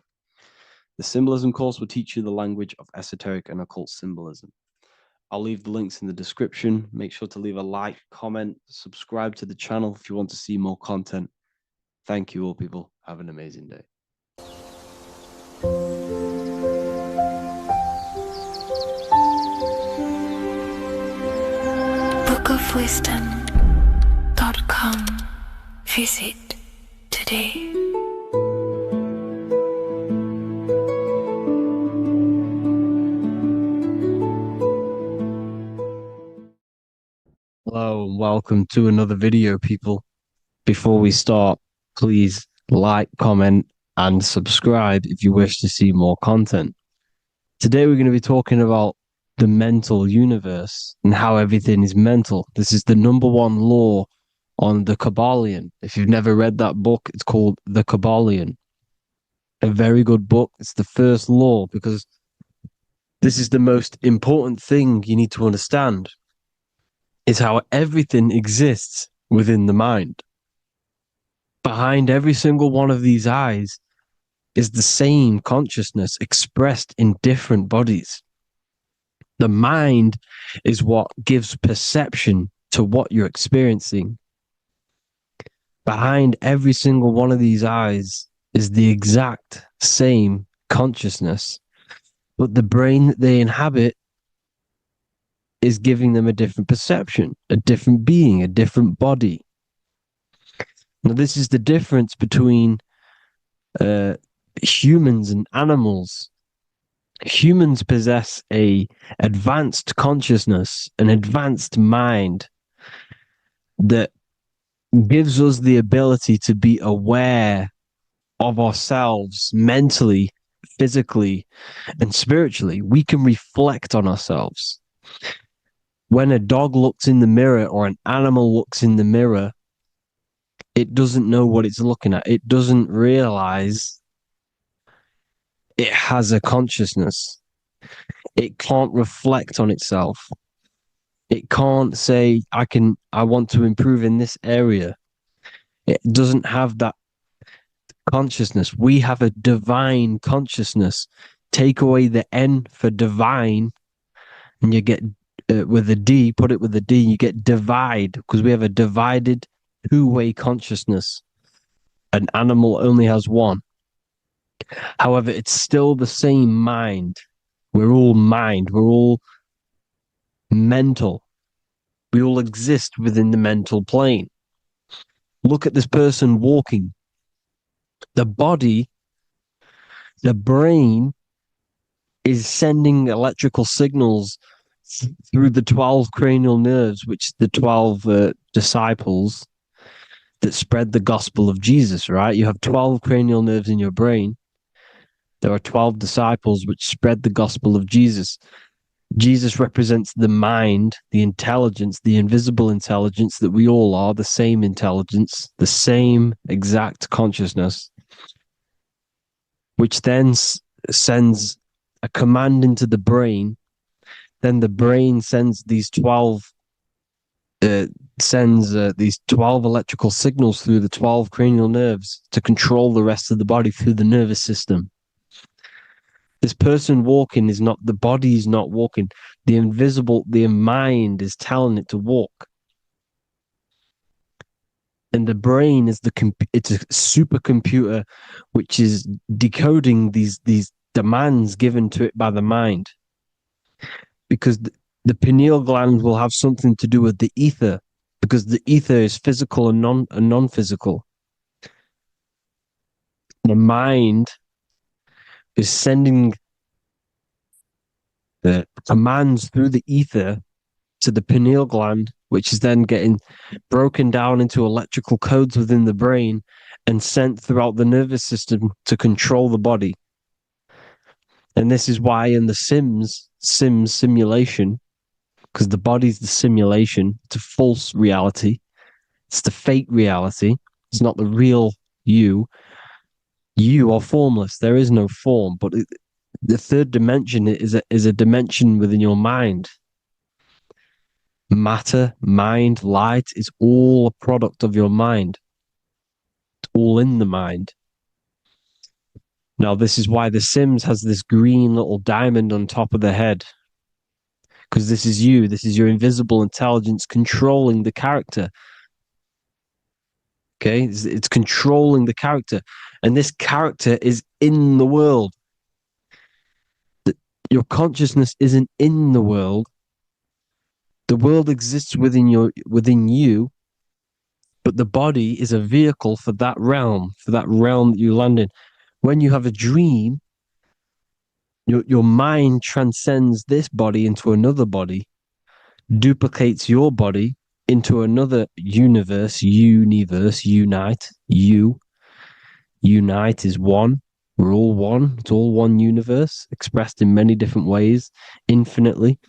The symbolism course will teach you the language of esoteric and occult symbolism. I'll leave the links in the description. Make sure to leave a like, comment, subscribe to the channel if you want to see more content. Thank you all, people. Have an amazing day. bookofwisdom.com. Visit today. Hello and welcome to another video, people. Before we start, please like, comment, and subscribe if you wish to see more content. Today we're going to be talking about the mental universe and how everything is mental. This is the #1 law on the Kabbalion. If you've never read that book, it's called The Kabbalion. A very good book. It's the first law, because this is the most important thing you need to understand, is how everything exists within the mind. Behind every single one of these eyes is the same consciousness expressed in different bodies. The mind is what gives perception to what you're experiencing. Behind every single one of these eyes is the exact same consciousness, but the brain that they inhabit is giving them a different perception, a different being, a different body. Now, this is the difference between humans and animals. Humans possess a advanced consciousness, an advanced mind that gives us the ability to be aware of ourselves mentally, physically, and spiritually. We can reflect on ourselves. When a dog looks in the mirror or an animal looks in the mirror, it doesn't know what it's looking at. It doesn't realize it has a consciousness. It can't reflect on itself. It can't say, I want to improve in this area. It doesn't have that consciousness. We have a divine consciousness. Take away the N for divine, and you get with a D, put it with a D, you get divide, because we have a divided two-way consciousness. An animal only has one. However, it's still the same mind. We're all mind. We're all mental. We all exist within the mental plane. Look at this person walking. The body, the brain, is sending electrical signals through the 12 cranial nerves, which the 12 disciples that spread the gospel of Jesus, right? You have 12 cranial nerves in your brain. There are 12 disciples which spread the gospel of Jesus. Jesus represents the mind, the intelligence, the invisible intelligence that we all are, the same intelligence, the same exact consciousness, which then sends a command into the brain. Then the brain sends these 12 electrical signals through the 12 cranial nerves to control the rest of the body through the nervous system. This person walking is not, the body is not walking. The mind is telling it to walk. And the brain is it's a supercomputer which is decoding these demands given to it by the mind. Because the pineal gland will have something to do with the ether, because the ether is physical and non-physical. The mind is sending the commands through the ether to the pineal gland, which is then getting broken down into electrical codes within the brain and sent throughout the nervous system to control the body. And this is why in the Sims simulation, because the body's the simulation, it's a false reality, it's the fake reality, it's not the real you. You are formless. There is no form, but the third dimension is a dimension within your mind. Matter, mind, light is all a product of your mind. It's all in the mind. Now, this is why The Sims has this green little diamond on top of the head. Because this is you. This is your invisible intelligence controlling the character. Okay? It's controlling the character. And this character is in the world. Your consciousness isn't in the world. The world exists within you, but the body is a vehicle for that realm that you land in. When you have a dream, your mind transcends this body into another body, duplicates your body into another universe, unite. Unite is one. We're all one. It's all one universe, expressed in many different ways, infinitely.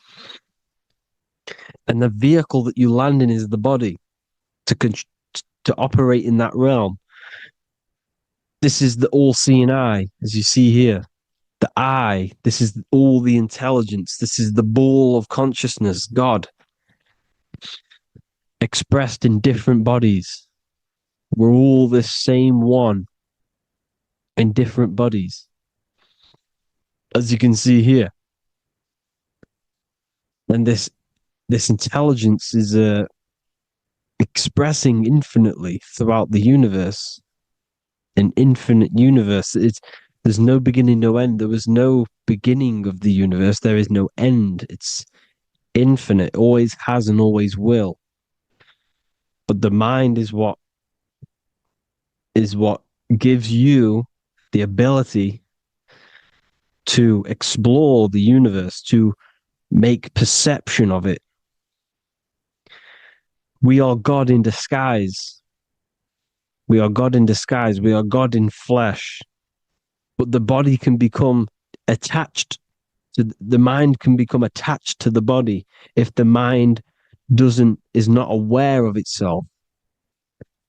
And the vehicle that you land in is the body to operate in that realm. This is the all-seeing eye, as you see here. The I, this is all the intelligence. This is the ball of consciousness, God, expressed in different bodies. We're all this same one in different bodies, as you can see here. And this intelligence is expressing infinitely throughout the universe. An infinite universe. There's no beginning, no end. There was no beginning of the universe. There is no end. It's infinite, always has and always will. But the mind is what gives you the ability to explore the universe, to make perception of it. We are God in disguise. We are God in disguise. We are God in flesh. But the body can become attached to the mind, can become attached to the body if the mind is not aware of itself.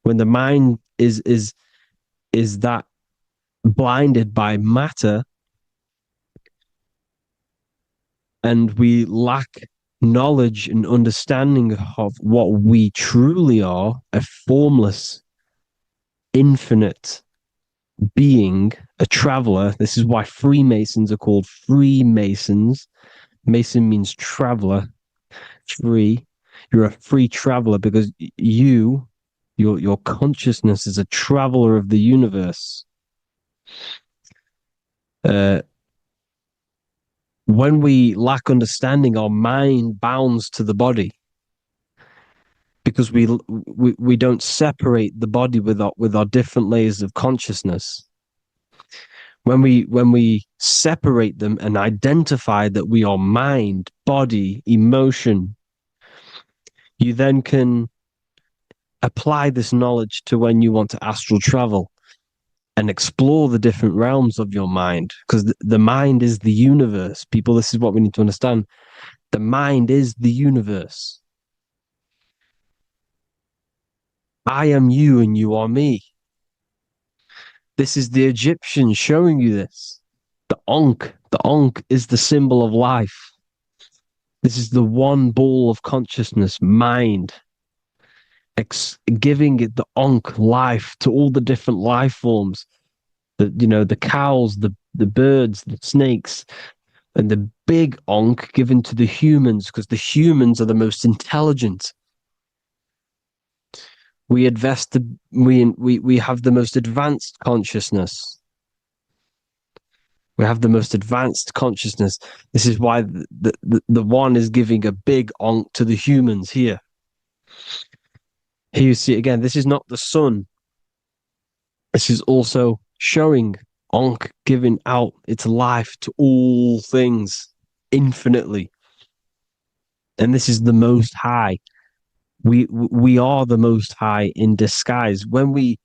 When the mind is that blinded by matter, and we lack knowledge and understanding of what we truly are, a formless, infinite being, a traveler. This is why Freemasons are called Freemasons. Mason means traveler. Free. You're a free traveler because your consciousness is a traveler of the universe. When we lack understanding, our mind bounds to the body because we don't separate the body with our different layers of consciousness. When we separate them and identify that we are mind, body, emotion, you then can apply this knowledge to when you want to astral travel and explore the different realms of your mind, because the mind is the universe. People, this is what we need to understand. The mind is the universe. I am you and you are me. This is the Egyptians showing you this. The Ankh is the symbol of life. This is the one ball of consciousness, mind, giving it the Ankh life to all the different life forms. The cows, the birds, the snakes, and the big Ankh given to the humans, because the humans are the most intelligent. We invest the we have the most advanced consciousness. We have the most advanced consciousness. This is why the one is giving a big onk to the humans here. Here you see again, this is not the sun. This is also showing onk giving out its life to all things infinitely. And this is the most high. We are the most high in disguise. When we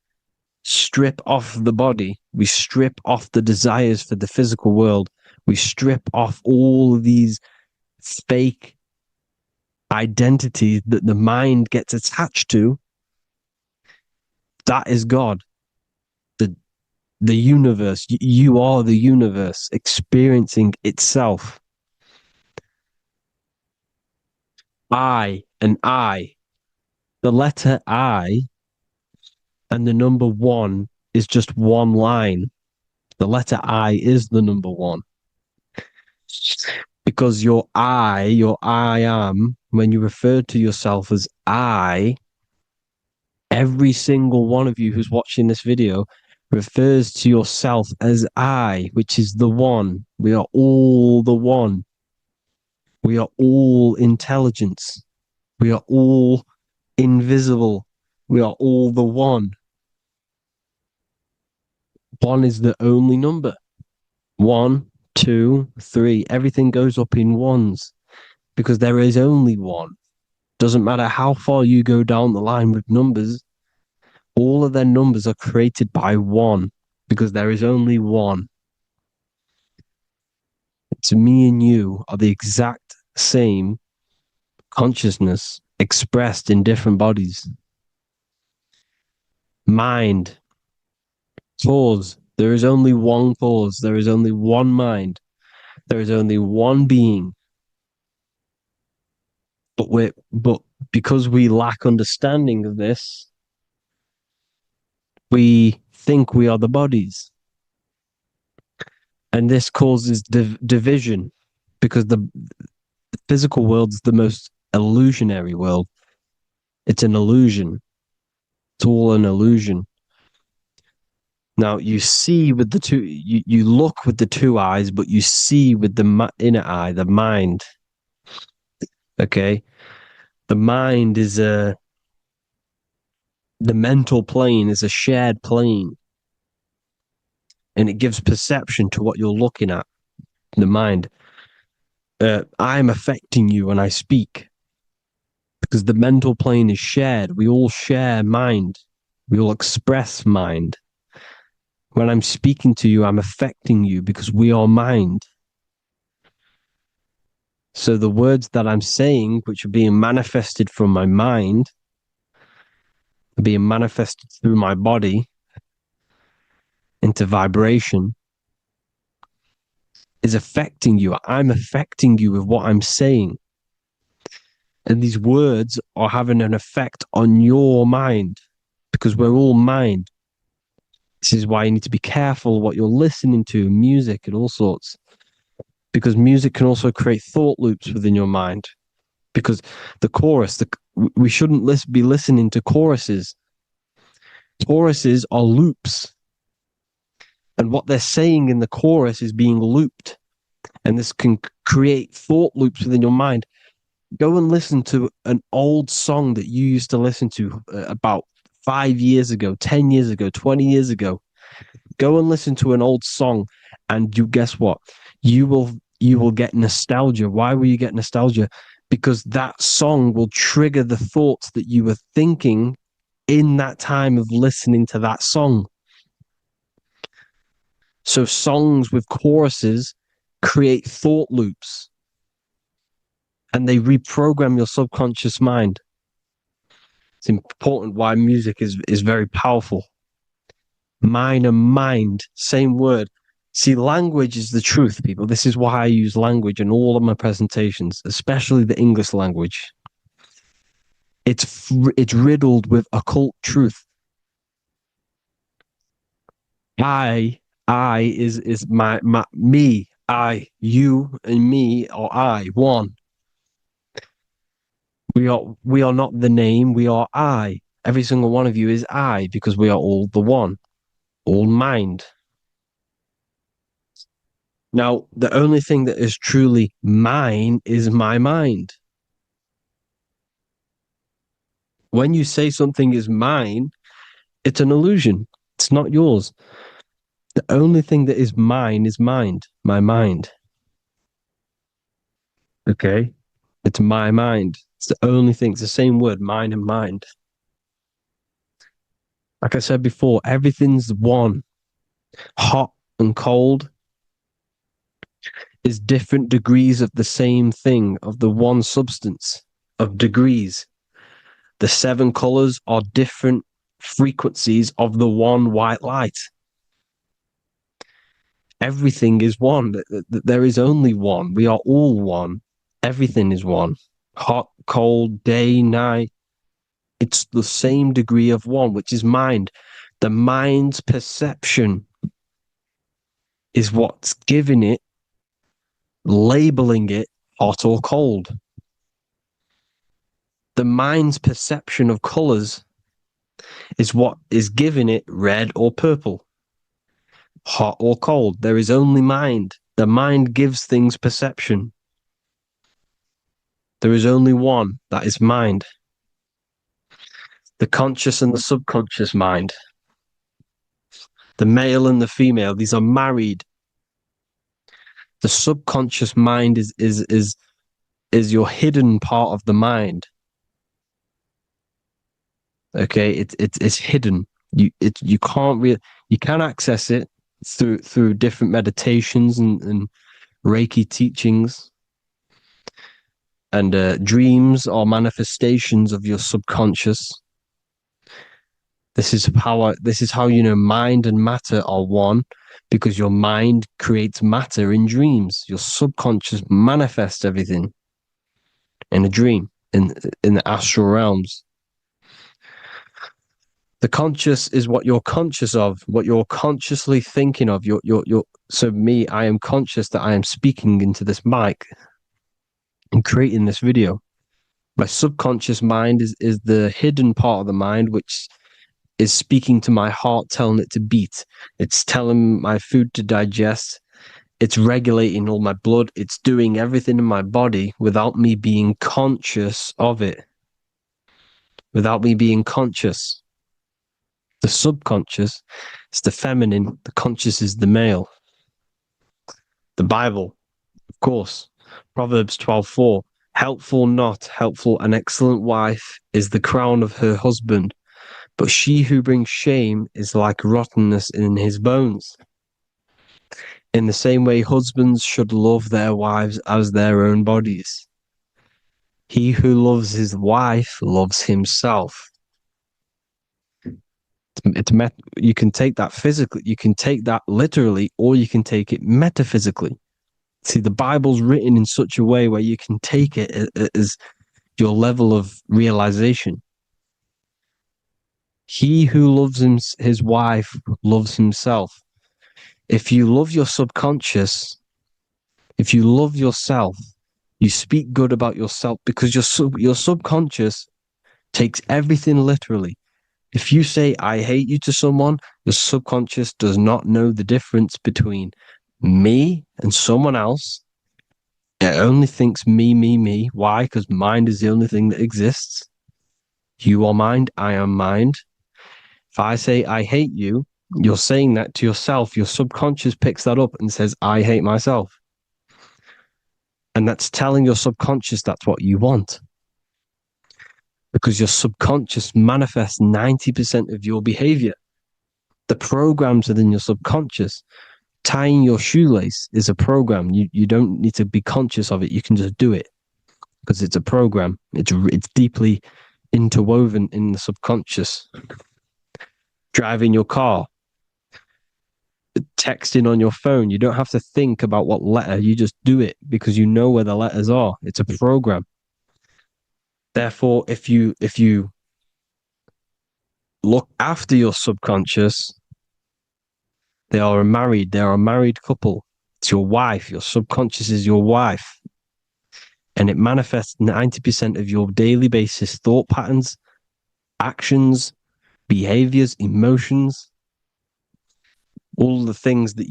strip off the body, we strip off the desires for the physical world, we strip off all of these fake identities that the mind gets attached to. That is God, the universe. You are the universe experiencing itself. I and I. The letter I and the number one is just one line. The letter I is the number one. Because your I am, when you refer to yourself as I, every single one of you who's watching this video refers to yourself as I, which is the one. We are all the one. We are all intelligence. We are all invisible. We are all the one. One is the only number. 1, 2, 3. Everything goes up in ones because there is only one. Doesn't matter how far you go down the line with numbers, all of their numbers are created by one because there is only one. It's me and you are the exact same consciousness expressed in different bodies. Mind, cause. There is only one cause. There is only one mind. There is only one being. But because we lack understanding of this, we think we are the bodies. And this causes division because the physical world is the most illusionary world. It's an illusion. It's all an illusion. Now you see with the two, you look with the two eyes, but you see with the inner eye, the mind. Okay, the mind is the mental plane is a shared plane, and it gives perception to what you're looking at. The mind. I'm affecting you when I speak because the mental plane is shared. We all share mind. We all express mind. When I'm speaking to you, I'm affecting you because we are mind. So the words that I'm saying, which are being manifested from my mind, are being manifested through my body into vibration, is affecting you. I'm affecting you with what I'm saying. And these words are having an effect on your mind because we're all mind. This is why you need to be careful what you're listening to, music and all sorts. Because music can also create thought loops within your mind. Because the chorus, we shouldn't be listening to choruses. Choruses are loops. And what they're saying in the chorus is being looped. And this can create thought loops within your mind. Go and listen to an old song that you used to listen to about 5 years ago, 10 years ago, 20 years ago. Go and listen to an old song and you guess what? You will get nostalgia. Why will you get nostalgia? Because that song will trigger the thoughts that you were thinking in that time of listening to that song. So songs with choruses create thought loops and they reprogram your subconscious mind. It's important why music is very powerful. Mine and mind, same word. See, language is the truth, people. This is why I use language in all of my presentations, especially the English language. It's riddled with occult truth. I is my me. I, you, and me are I, one. We are not the name. We are I. Every single one of you is I, because we are all the one, all mind. Now, the only thing that is truly mine is my mind. When you say something is mine, it's an illusion. It's not yours. The only thing that is mine is mind, my mind. Okay? It's my mind. It's the only thing. It's the same word, mind and mind. Like I said before, everything's one. Hot and cold is different degrees of the same thing, of the one substance, of degrees. The 7 colors are different frequencies of the one white light. Everything is one. There is only one. We are all one. Everything is one. Hot, cold, day, night. It's the same degree of one, which is mind. The mind's perception is what's giving it, labeling it hot or cold. The mind's perception of colors is what is giving it red or purple, hot or cold. There is only mind. The mind gives things perception. There is only one, that is mind. The conscious and the subconscious mind. The male and the female, these are married. The subconscious mind is your hidden part of the mind. Okay, it's hidden. You can't really, you can access it through different meditations and Reiki teachings, and dreams are manifestations of your subconscious. This is how you know mind and matter are one, because your mind creates matter in dreams. Your subconscious manifests everything in a dream, in the astral realms. The conscious is what you're conscious of, what you're consciously thinking of. So me, I am conscious that I am speaking into this mic and creating this video. My subconscious mind is the hidden part of the mind, which is speaking to my heart, telling it to beat. It's telling my food to digest. It's regulating all my blood. It's doing everything in my body without me being conscious of it. Without me being conscious. The subconscious is the feminine. The conscious is the male. The Bible, of course. Proverbs 12:4. Helpful, not helpful, an excellent wife is the crown of her husband, but she who brings shame is like rottenness in his bones. In the same way, husbands should love their wives as their own bodies. He who loves his wife loves himself. You can take that physically, you can take that literally, or you can take it metaphysically. See, the Bible's written in such a way where you can take it as your level of realization. He who loves his wife loves himself. If you love your subconscious, if you love yourself, you speak good about yourself, because your subconscious takes everything literally. If you say, I hate you to someone, your subconscious does not know the difference between me and someone else. It only thinks me, me, me. Why? Because mind is the only thing that exists. You are mind, I am mind. If I say, I hate you, you're saying that to yourself. Your subconscious picks that up and says, I hate myself. And that's telling your subconscious that's what you want. Because your subconscious manifests 90% of your behavior. The programs within your subconscious. Tying your shoelace is a program. You don't need to be conscious of it. You can just do it because it's a program. It's deeply interwoven in the subconscious. Driving your car, texting on your phone. You don't have to think about what letter. You just do it because you know where the letters are. It's a program. Therefore, if you look after your subconscious, they are a married couple. It's your wife. Your subconscious is your wife. And it manifests 90% of your daily basis thought patterns actions, behaviors, emotions, all the things that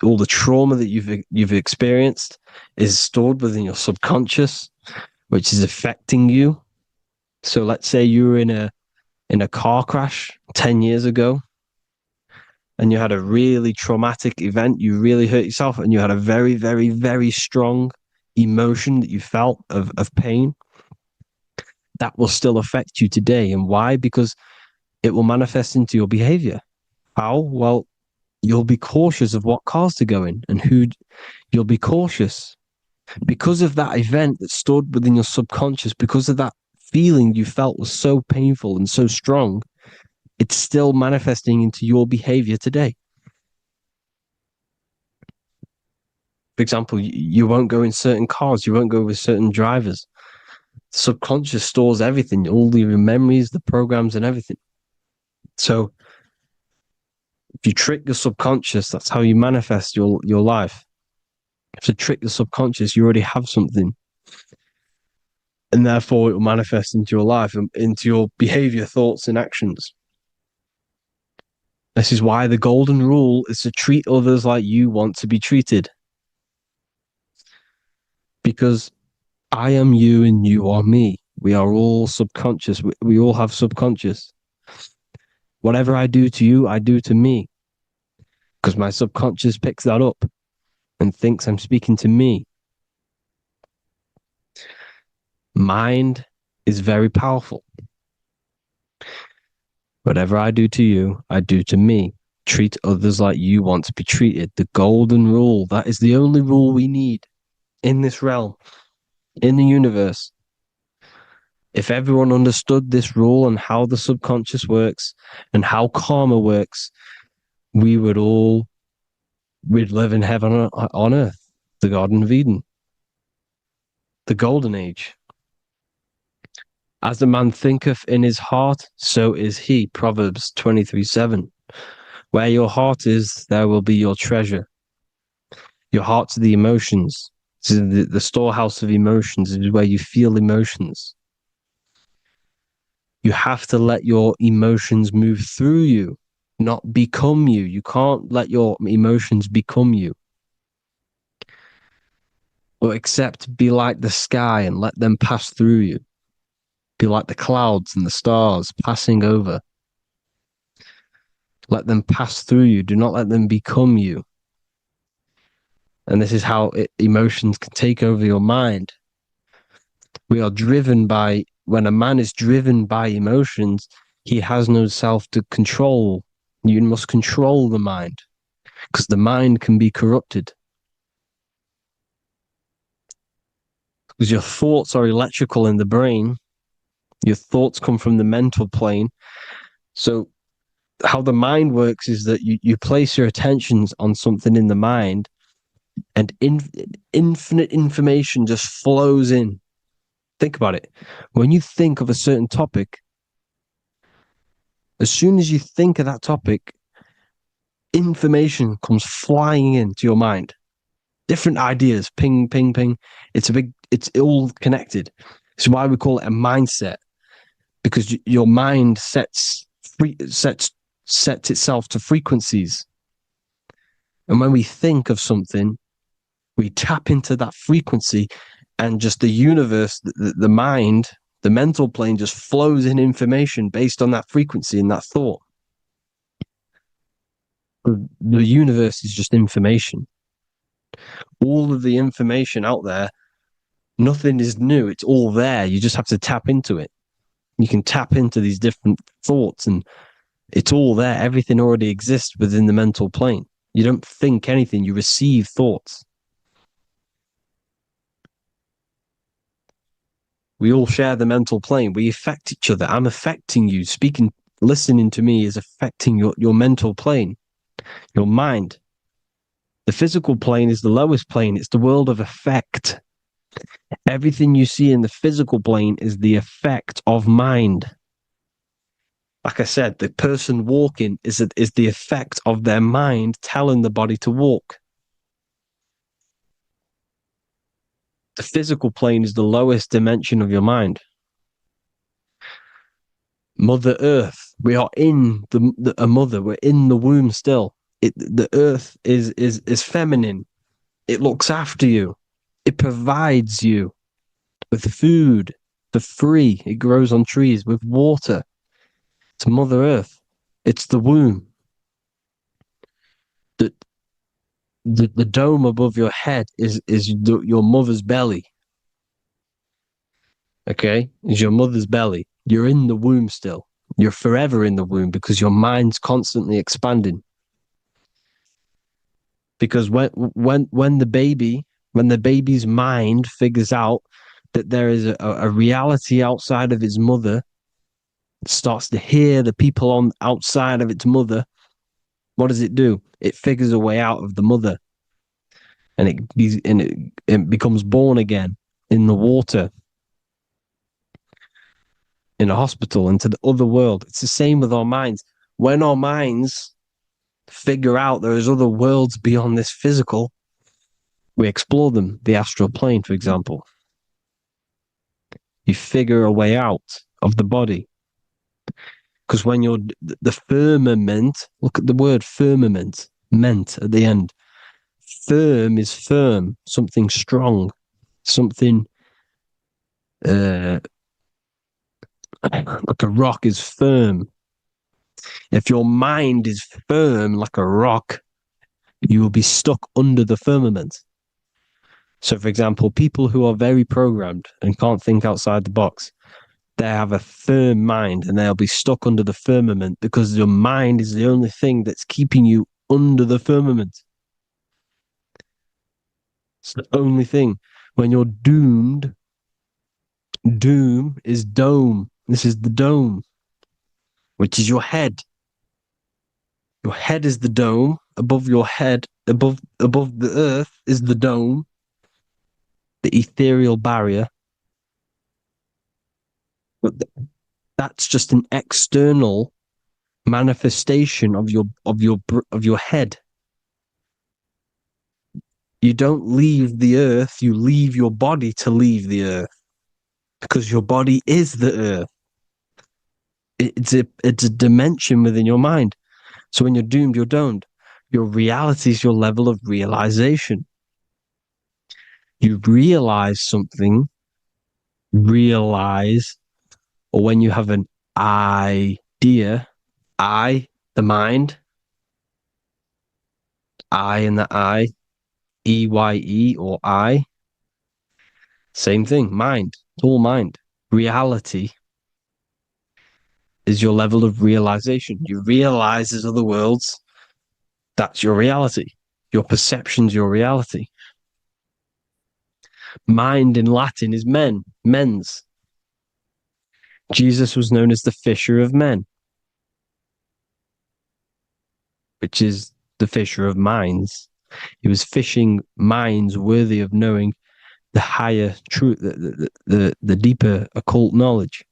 all the trauma that you've experienced is stored within your subconscious, which is affecting you. So let's say you were in a car crash 10 years ago and you had a really traumatic event, you really hurt yourself, and you had a very, very, very strong emotion that you felt of pain. That will still affect you today. And why? Because it will manifest into your behavior. How? Well, you'll be cautious of what cars to go in and who. You'll be cautious because of that event that stored within your subconscious, because of that feeling you felt was so painful and so strong. It's still manifesting into your behavior today. For example, you won't go in certain cars, you won't go with certain drivers. The subconscious stores everything, all your memories, the programs, and everything. So if you trick your subconscious, that's how you manifest your life. If you trick the subconscious, you already have something. And therefore, it will manifest into your life, into your behavior, thoughts, and actions. This is why the golden rule is to treat others like you want to be treated. Because I am you and you are me. We are all subconscious. We all have subconscious. Whatever I do to you, I do to me. Because my subconscious picks that up and thinks I'm speaking to me. Mind is very powerful. Whatever I do to you, I do to me. Treat others like you want to be treated. The golden rule. That is the only rule we need in this realm, in the universe. If everyone understood this rule and how the subconscious works and how karma works, we'd live in heaven on earth, the Garden of Eden, the golden age. As a man thinketh in his heart, so is he. Proverbs 23:7. Where your heart is, there will be your treasure. Your heart's the emotions. The storehouse of emotions is where you feel emotions. You have to let your emotions move through you, not become you. You can't let your emotions become you. Or except be like the sky and let them pass through you. Be like the clouds and the stars passing over. Let them pass through you. Do not let them become you. And this is how emotions can take over your mind. We are driven by, when a man is driven by emotions, he has no self to control. You must control the mind because the mind can be corrupted. Because your thoughts are electrical in the brain. Your thoughts come from the mental plane. So how the mind works is that you place your attentions on something in the mind and infinite information just flows in. Think about it. When you think of a certain topic, as soon as you think of that topic, information comes flying into your mind. Different ideas, ping, ping, ping. It's all connected. It's why we call it a mindset, because your mind sets itself to frequencies. And when we think of something, we tap into that frequency, and just the universe, the mind, the mental plane just flows in information based on that frequency and that thought. The universe is just information. All of the information out there, nothing is new. It's all there. You just have to tap into it. You can tap into these different thoughts and it's all there. Everything already exists within the mental plane. You don't think anything. You receive thoughts. We all share the mental plane. We affect each other. I'm affecting you. Listening to me is affecting your mental plane, your mind. The physical plane is the lowest plane. It's the world of effect. Everything you see in the physical plane is the effect of mind. Like I said, the person walking is the effect of their mind telling the body to walk. The physical plane is the lowest dimension of your mind. Mother Earth. We are in a mother. We're in the womb still. The earth is feminine. It looks after you. It provides you with food for free. It grows on trees with water. It's Mother Earth. It's the womb. The dome above your head is your mother's belly. Okay, is your mother's belly. You're in the womb still. You're forever in the womb because your mind's constantly expanding. Because when the baby's mind figures out that there is a reality outside of its mother, starts to hear the people on outside of its mother, what does it do? It figures a way out of the mother, and it becomes born again in the water, in a hospital, into the other world. It's the same with our minds. When our minds figure out there is other worlds beyond this physical, we explore them. The astral plane, for example. You figure a way out of the body. Because when you're the firmament, look at the word firmament, meant at the end. Firm is firm, something strong, something like a rock is firm. If your mind is firm like a rock, you will be stuck under the firmament. So, for example, people who are very programmed and can't think outside the box, they have a firm mind and they'll be stuck under the firmament because your mind is the only thing that's keeping you under the firmament. It's the only thing. When you're doomed, doom is dome. This is the dome, which is your head. Your head is the dome. Above your head, above the earth is the dome, the ethereal barrier. But that's just an external manifestation of your head. You don't leave the earth, you leave your body to leave the earth, because your body is the earth. It's a dimension within your mind. So when you're doomed, you're domed. Your reality is your level of realization. You realize something, or when you have an idea, the mind, in the EYE or I. Same thing, mind. It's all mind. Reality is your level of realization. You realize there's other worlds. That's your reality. Your perception's your reality. Mind in Latin is mens. Jesus was known as the fisher of men, which is the fisher of minds. He was fishing minds worthy of knowing the higher truth, the deeper occult knowledge.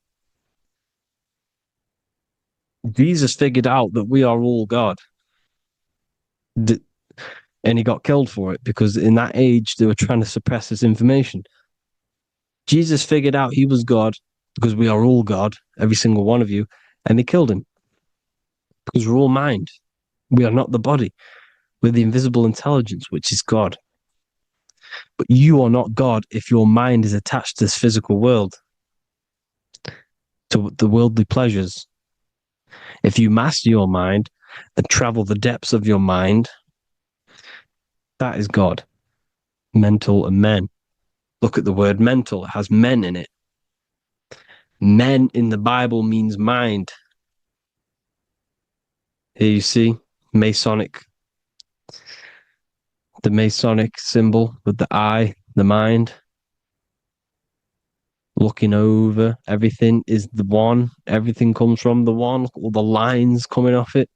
Jesus figured out that we are all God. And he got killed for it because in that age they were trying to suppress this information. Jesus figured out he was God because we are all God, every single one of you, and they killed him because we're all mind. We are not the body. We're the invisible intelligence, which is God. But you are not God if your mind is attached to this physical world, to the worldly pleasures. If you master your mind and travel the depths of your mind, that is God. Mental and men. Look at the word mental. It has men in it. Men in the Bible means mind. Here you see the Masonic symbol with the eye, the mind. Looking over everything is the one. Everything comes from the one. All the lines coming off it,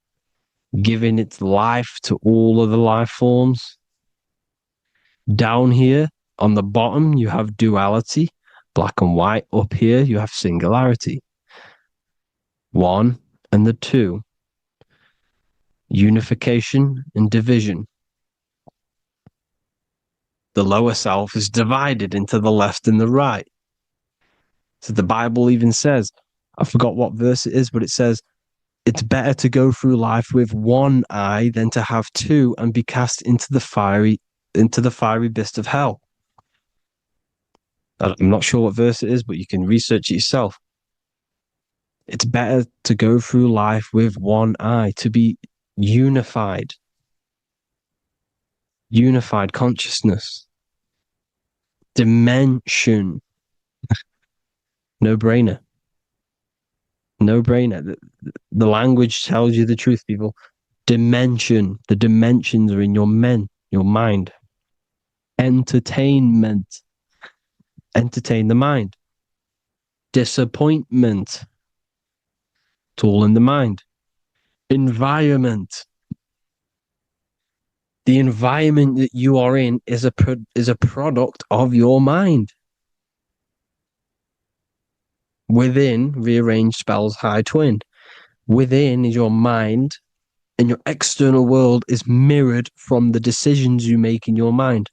giving its life to all of the life forms. Down here on the bottom, you have duality, black and white. Up here, you have singularity. One and the two. Unification and division. The lower self is divided into the left and the right. So the Bible even says, I forgot what verse it is, but it says, it's better to go through life with one eye than to have two and be cast into the fiery abyss of hell. I'm not sure what verse it is, but you can research it yourself. It's better to go through life with one eye, to be unified consciousness, dimension. No brainer. No brainer. The language tells you the truth, people. Dimension. The dimensions are in your mind. Entertainment. Entertain the mind. Disappointment. It's all in the mind. Environment. The environment that you are in is a product of your mind. Within, rearranged spells high twin. Within is your mind, and your external world is mirrored from the decisions you make in your mind.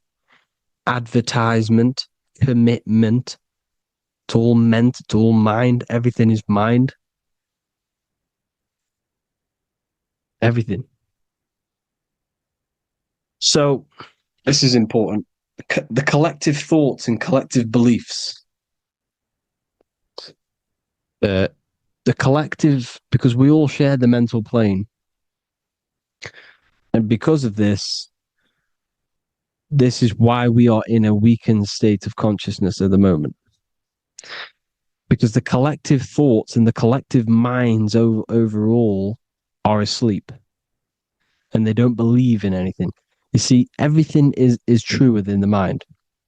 Advertisement, commitment, it's all meant, it's all mind. Everything is mind. Everything. So, this is important. The collective thoughts and collective beliefs. The collective, because we all share the mental plane. And because of this is why we are in a weakened state of consciousness at the moment. Because the collective thoughts and the collective minds overall are asleep. And they don't believe in anything. You see, everything is true within the mind.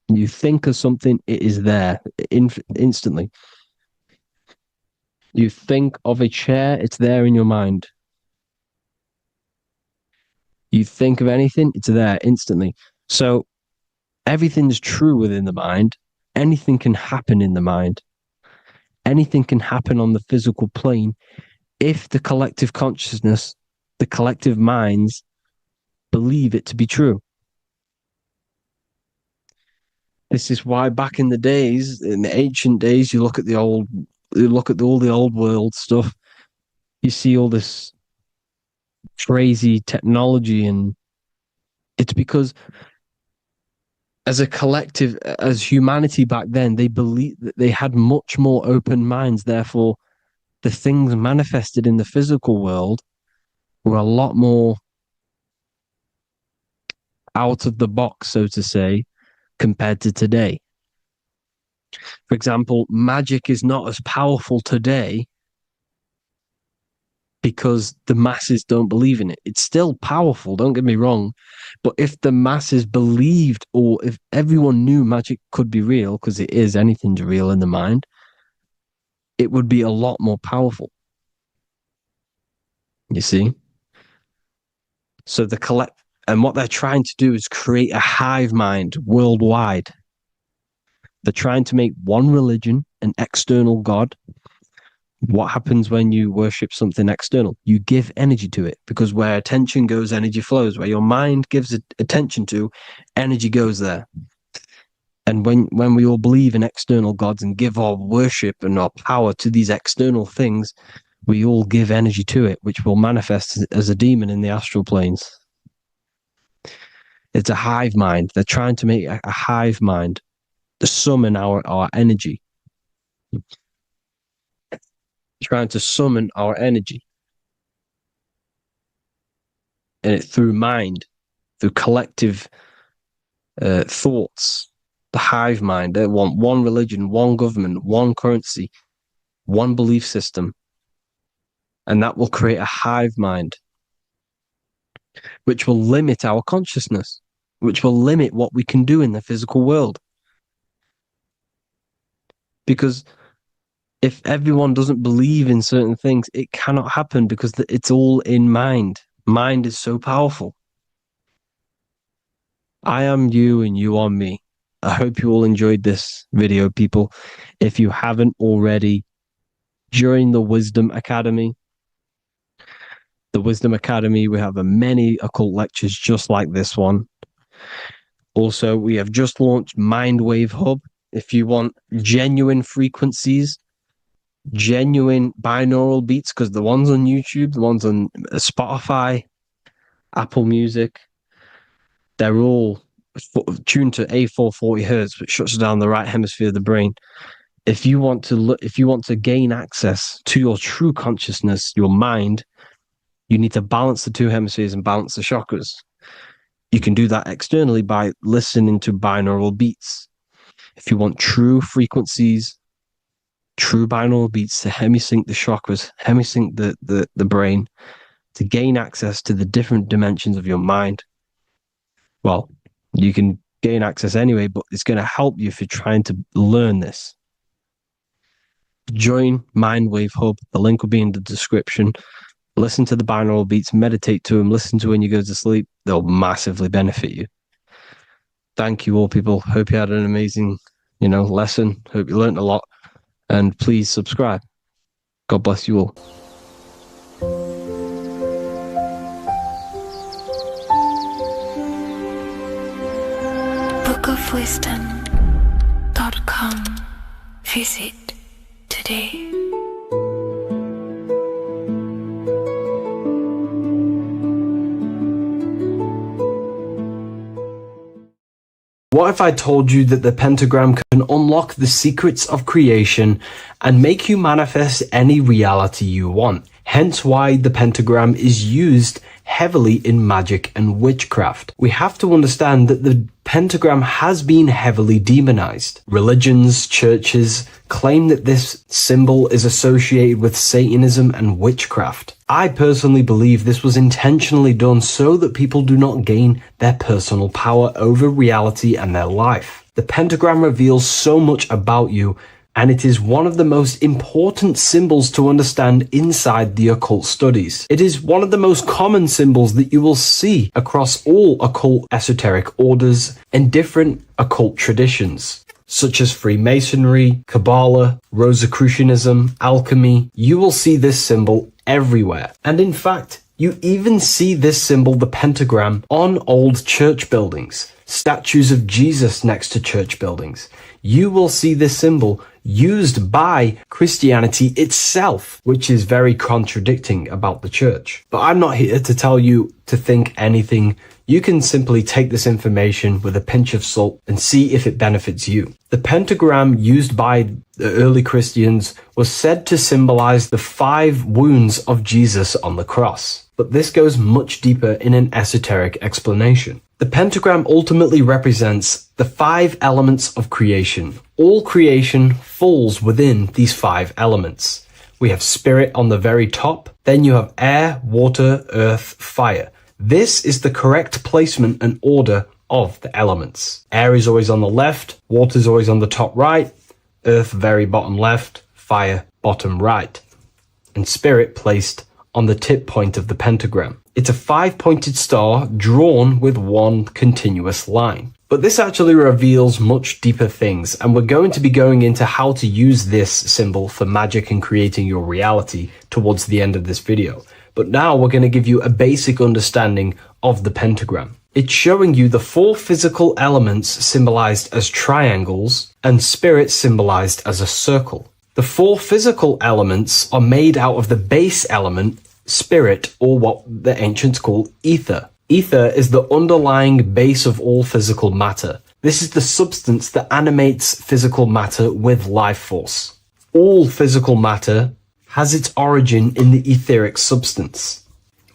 You think of something, it is there instantly. You think of a chair, it's there in your mind. You think of anything, it's there instantly. So everything's true within the mind. Anything can happen in the mind. Anything can happen on the physical plane if the collective consciousness, the collective minds, believe it to be true. This is why back in the days, in the ancient days, you look at all the old world stuff, you see all this crazy technology, and it's because as a collective, as humanity back then, they believed that they had much more open minds. Therefore, the things manifested in the physical world were a lot more out of the box, so to say, compared to today. For example, magic is not as powerful today because the masses don't believe in it. It's still powerful, don't get me wrong, but if the masses believed, or if everyone knew magic could be real, because it is, anything's real in the mind, it would be a lot more powerful. You see? So and what they're trying to do is create a hive mind worldwide. They're trying to make one religion, an external God. What happens when you worship something external? You give energy to it, because where attention goes, energy flows. Where your mind gives attention to, energy goes there. And when we all believe in external gods and give our worship and our power to these external things, we all give energy to it, which will manifest as a demon in the astral planes. It's a hive mind. They're trying to make a hive mind to summon our energy. Trying to summon our energy. And it through mind, through collective thoughts. The hive mind. They want one religion, one government, one currency, one belief system. And that will create a hive mind, which will limit our consciousness, which will limit what we can do in the physical world. Because if everyone doesn't believe in certain things, it cannot happen, because it's all in mind. Mind is so powerful. I am you and you are me. I hope you all enjoyed this video, people. If you haven't already, join the Wisdom Academy. The Wisdom Academy, we have many occult lectures just like this one. Also, we have just launched Mindwave Hub. If you want genuine frequencies genuine binaural beats, because the ones on YouTube, the ones on Spotify, Apple Music, they're all tuned to A440 hertz, which shuts down the right hemisphere of the brain. If you want to gain access to your true consciousness, your mind, you need to balance the two hemispheres and balance the chakras. You can do that externally by listening to binaural beats. If you want true frequencies, true binaural beats to hemisync the chakras, hemisync the brain, to gain access to the different dimensions of your mind, well, you can gain access anyway, but it's going to help you if you're trying to learn this. Join Mindwave Hub. The link will be in the description. Listen to the binaural beats, meditate to them, listen to when you go to sleep. They'll massively benefit you. Thank you all, people. Hope you had an amazing, lesson. Hope you learned a lot. And please subscribe. God bless you all. bookofwisdom.com. Visit today. What if I told you that the pentagram can unlock the secrets of creation and make you manifest any reality you want? Hence why the pentagram is used heavily in magic and witchcraft. We have to understand that the pentagram has been heavily demonized. Religions, churches claim that this symbol is associated with Satanism and witchcraft. I personally believe this was intentionally done so that people do not gain their personal power over reality and their life. The pentagram reveals so much about you, and it is one of the most important symbols to understand inside the occult studies. It is one of the most common symbols that you will see across all occult esoteric orders and different occult traditions, such as Freemasonry, Kabbalah, Rosicrucianism, alchemy. You will see this symbol everywhere. And in fact, you even see this symbol, the pentagram, on old church buildings, statues of Jesus next to church buildings. You will see this symbol used by Christianity itself, which is very contradicting about the church. But I'm not here to tell you to think anything. You can simply take this information with a pinch of salt and see if it benefits you. The pentagram used by the early Christians was said to symbolize the 5 wounds of Jesus on the cross. But this goes much deeper in an esoteric explanation. The pentagram ultimately represents the 5 elements of creation. All creation falls within these 5 elements. We have spirit on the very top, then you have air, water, earth, fire. This is the correct placement and order of the elements. Air is always on the left, water is always on the top right, earth very bottom left, fire bottom right, and spirit placed on the tip point of the pentagram. It's a 5-pointed star drawn with one continuous line. But this actually reveals much deeper things, and we're going to be going into how to use this symbol for magic and creating your reality towards the end of this video. But now we're going to give you a basic understanding of the pentagram. It's showing you the 4 physical elements symbolized as triangles and spirit symbolized as a circle. The 4 physical elements are made out of the base element, spirit, or what the ancients call ether. Ether is the underlying base of all physical matter. This is the substance that animates physical matter with life force. All physical matter has its origin in the etheric substance,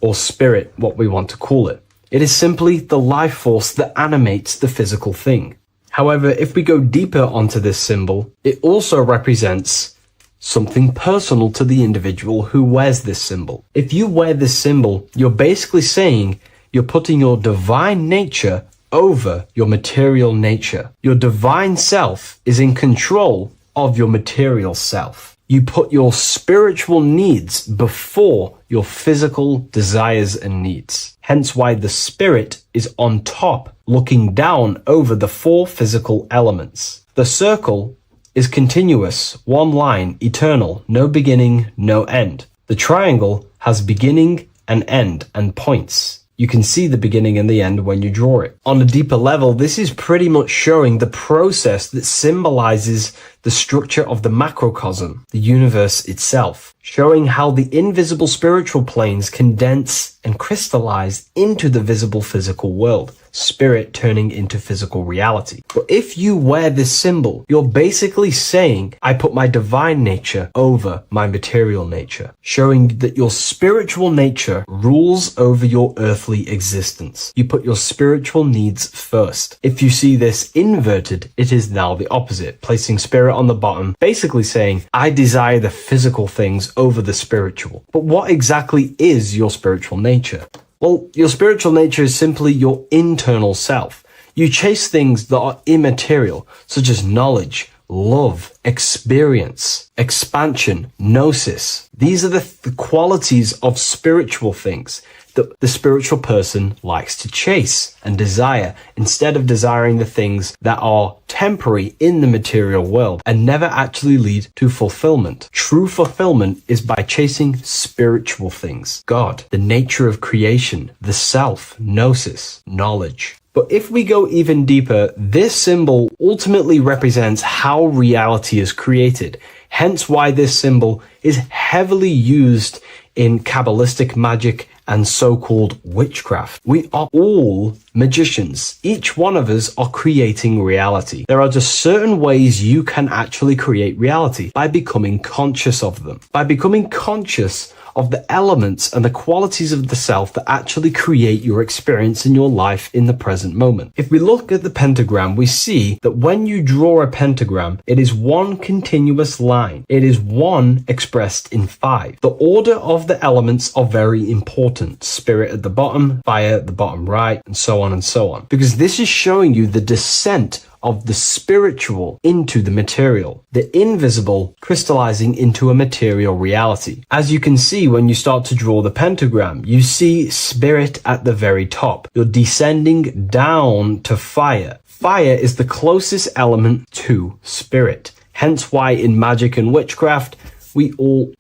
or spirit, what we want to call it. It is simply the life force that animates the physical thing. However, if we go deeper onto this symbol, it also represents something personal to the individual who wears this symbol. If you wear this symbol, you're basically saying you're putting your divine nature over your material nature. Your divine self is in control of your material self. You put your spiritual needs before your physical desires and needs. Hence why the spirit is on top, looking down over the 4 physical elements. The circle is continuous, one line, eternal, no beginning, no end. The triangle has beginning and end and points. You can see the beginning and the end when you draw it. On a deeper level, this is pretty much showing the process that symbolizes the structure of the macrocosm, the universe itself, showing how the invisible spiritual planes condense and crystallize into the visible physical world, spirit turning into physical reality. But if you wear this symbol, you're basically saying, I put my divine nature over my material nature, showing that your spiritual nature rules over your earthly existence. You put your spiritual needs first. If you see this inverted, it is now the opposite, placing spirit on the bottom, basically saying, I desire the physical things over the spiritual. But what exactly is your spiritual nature? Well, your spiritual nature is simply your internal self. You chase things that are immaterial, such as knowledge, love, experience, expansion, gnosis. These are the qualities of spiritual things that the spiritual person likes to chase and desire, instead of desiring the things that are temporary in the material world and never actually lead to fulfillment. True fulfillment is by chasing spiritual things. God, the nature of creation, the self, gnosis, knowledge. But if we go even deeper, this symbol ultimately represents how reality is created. Hence why this symbol is heavily used in Kabbalistic magic and so-called witchcraft. We are all magicians. Each one of us are creating reality. There are just certain ways you can actually create reality by becoming conscious of them. By becoming conscious of the elements and the qualities of the self that actually create your experience in your life in the present moment. If we look at the pentagram, we see that when you draw a pentagram, it is one continuous line. It is one expressed in 5. The order of the elements are very important. Spirit at the bottom, fire at the bottom right, and so on and so on. Because this is showing you the descent of the spiritual into the material, the invisible crystallizing into a material reality. As you can see when you start to draw the pentagram, you see spirit at the very top. You're descending down to fire. Fire is the closest element to spirit. Hence why in magic and witchcraft,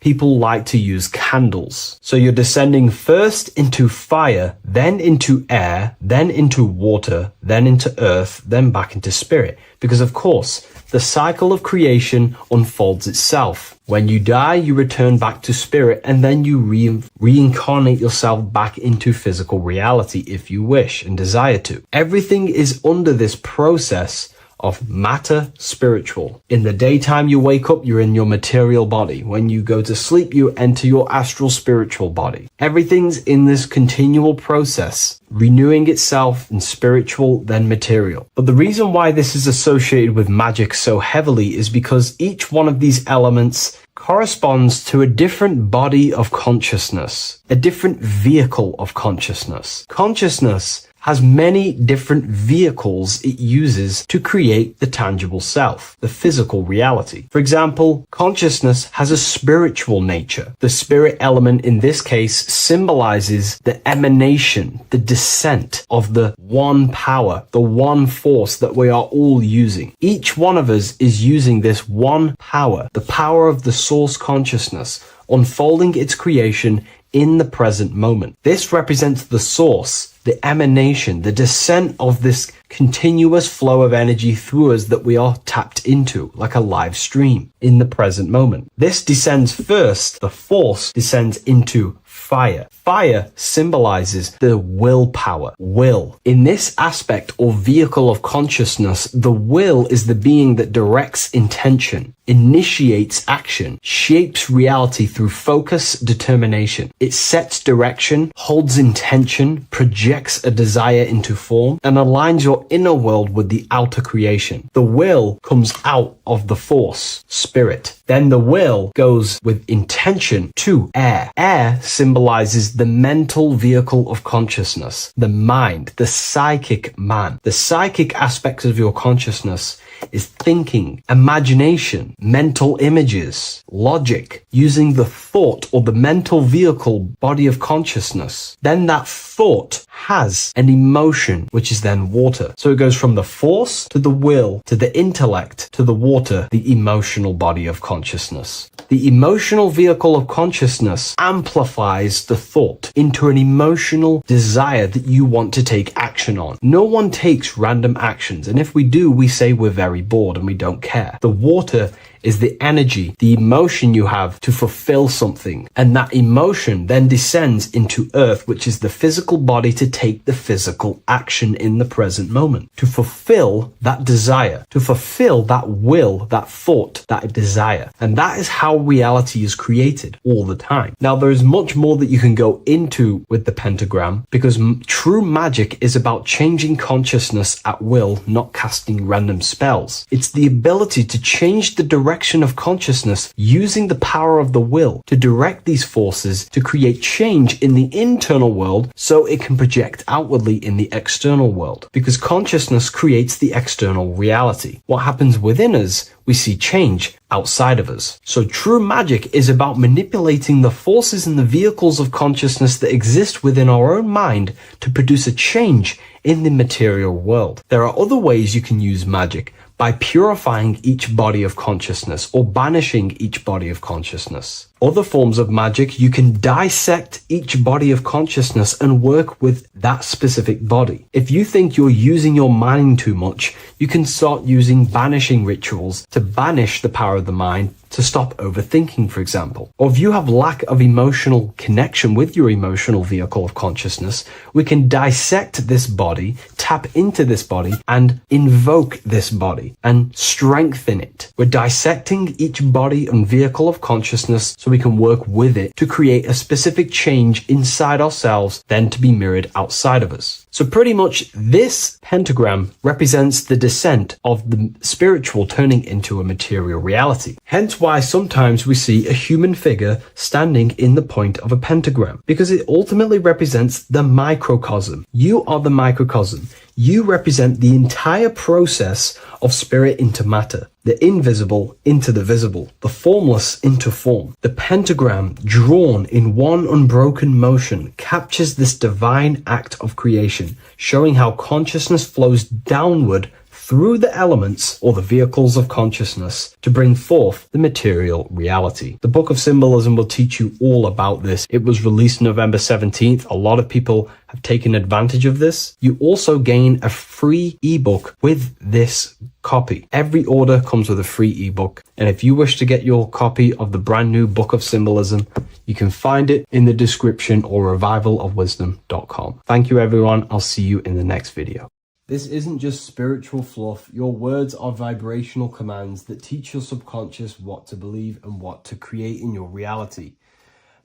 people like to use candles. So you're descending first into fire, then into air, then into water, then into earth, then back into spirit. Because of course, the cycle of creation unfolds itself. When you die, you return back to spirit, and then you reincarnate yourself back into physical reality if you wish and desire to. Everything is under this process of matter spiritual. In the daytime you wake up, you're in your material body. When you go to sleep, you enter your astral spiritual body. Everything's in this continual process, renewing itself in spiritual, then material. But the reason why this is associated with magic so heavily is because each one of these elements corresponds to a different body of consciousness, a different vehicle of consciousness. Consciousness has many different vehicles it uses to create the tangible self, the physical reality. For example, consciousness has a spiritual nature. The spirit element in this case symbolizes the emanation, the descent of the one power, the one force that we are all using. Each one of us is using this one power, the power of the source consciousness, unfolding its creation in the present moment. This represents the source, the emanation, the descent of this continuous flow of energy through us that we are tapped into, like a live stream in the present moment. This descends first, the force descends into fire. Fire symbolizes the willpower, will. In this aspect or vehicle of consciousness, the will is the being that directs intention, initiates action, shapes reality through focus, determination. It sets direction, holds intention, projects a desire into form, and aligns your inner world with the outer creation. The will comes out of the force, spirit. Then the will goes with intention to air. Air symbolizes the mental vehicle of consciousness, the mind, the psychic man. The psychic aspects of your consciousness is thinking, imagination, mental images, logic, using the thought or the mental vehicle body of consciousness. Then that thought has an emotion, which is then water. So it goes from the force to the will to the intellect to the water, the emotional body of consciousness. The emotional vehicle of consciousness amplifies the thought into an emotional desire that you want to take action on. No one takes random actions, and if we do, we say we're very very bored and we don't care. The water is the energy, the emotion you have to fulfill something. And that emotion then descends into earth, which is the physical body to take the physical action in the present moment, to fulfill that desire, to fulfill that will, that thought, that desire. And that is how reality is created all the time. Now, there is much more that you can go into with the pentagram, because true magic is about changing consciousness at will, not casting random spells. It's the ability to change the direction of consciousness using the power of the will to direct these forces to create change in the internal world so it can project outwardly in the external world. Because consciousness creates the external reality. What happens within us, we see change outside of us. So true magic is about manipulating the forces and the vehicles of consciousness that exist within our own mind to produce a change in the material world. There are other ways you can use magic, by purifying each body of consciousness or banishing each body of consciousness. Other forms of magic, you can dissect each body of consciousness and work with that specific body. If you think you're using your mind too much, you can start using banishing rituals to banish the power of the mind, to stop overthinking, for example. Or if you have lack of emotional connection with your emotional vehicle of consciousness, we can dissect this body, tap into this body, and invoke this body and strengthen it. We're dissecting each body and vehicle of consciousness so we can work with it to create a specific change inside ourselves, then to be mirrored outside of us. So pretty much this pentagram represents the descent of the spiritual turning into a material reality. Hence why sometimes we see a human figure standing in the point of a pentagram, because it ultimately represents the microcosm. You are the microcosm. You represent the entire process of spirit into matter, the invisible into the visible, the formless into form. The pentagram, drawn in one unbroken motion, captures this divine act of creation, showing how consciousness flows downward through the elements or the vehicles of consciousness to bring forth the material reality. The Book of Symbolism will teach you all about this. It was released November 17th. A lot of people have taken advantage of this. You also gain a free ebook with this copy. Every order comes with a free ebook. And if you wish to get your copy of the brand new Book of Symbolism, you can find it in the description or revivalofwisdom.com. Thank you, everyone. I'll see you in the next video. This isn't just spiritual fluff. Your words are vibrational commands that teach your subconscious what to believe and what to create in your reality.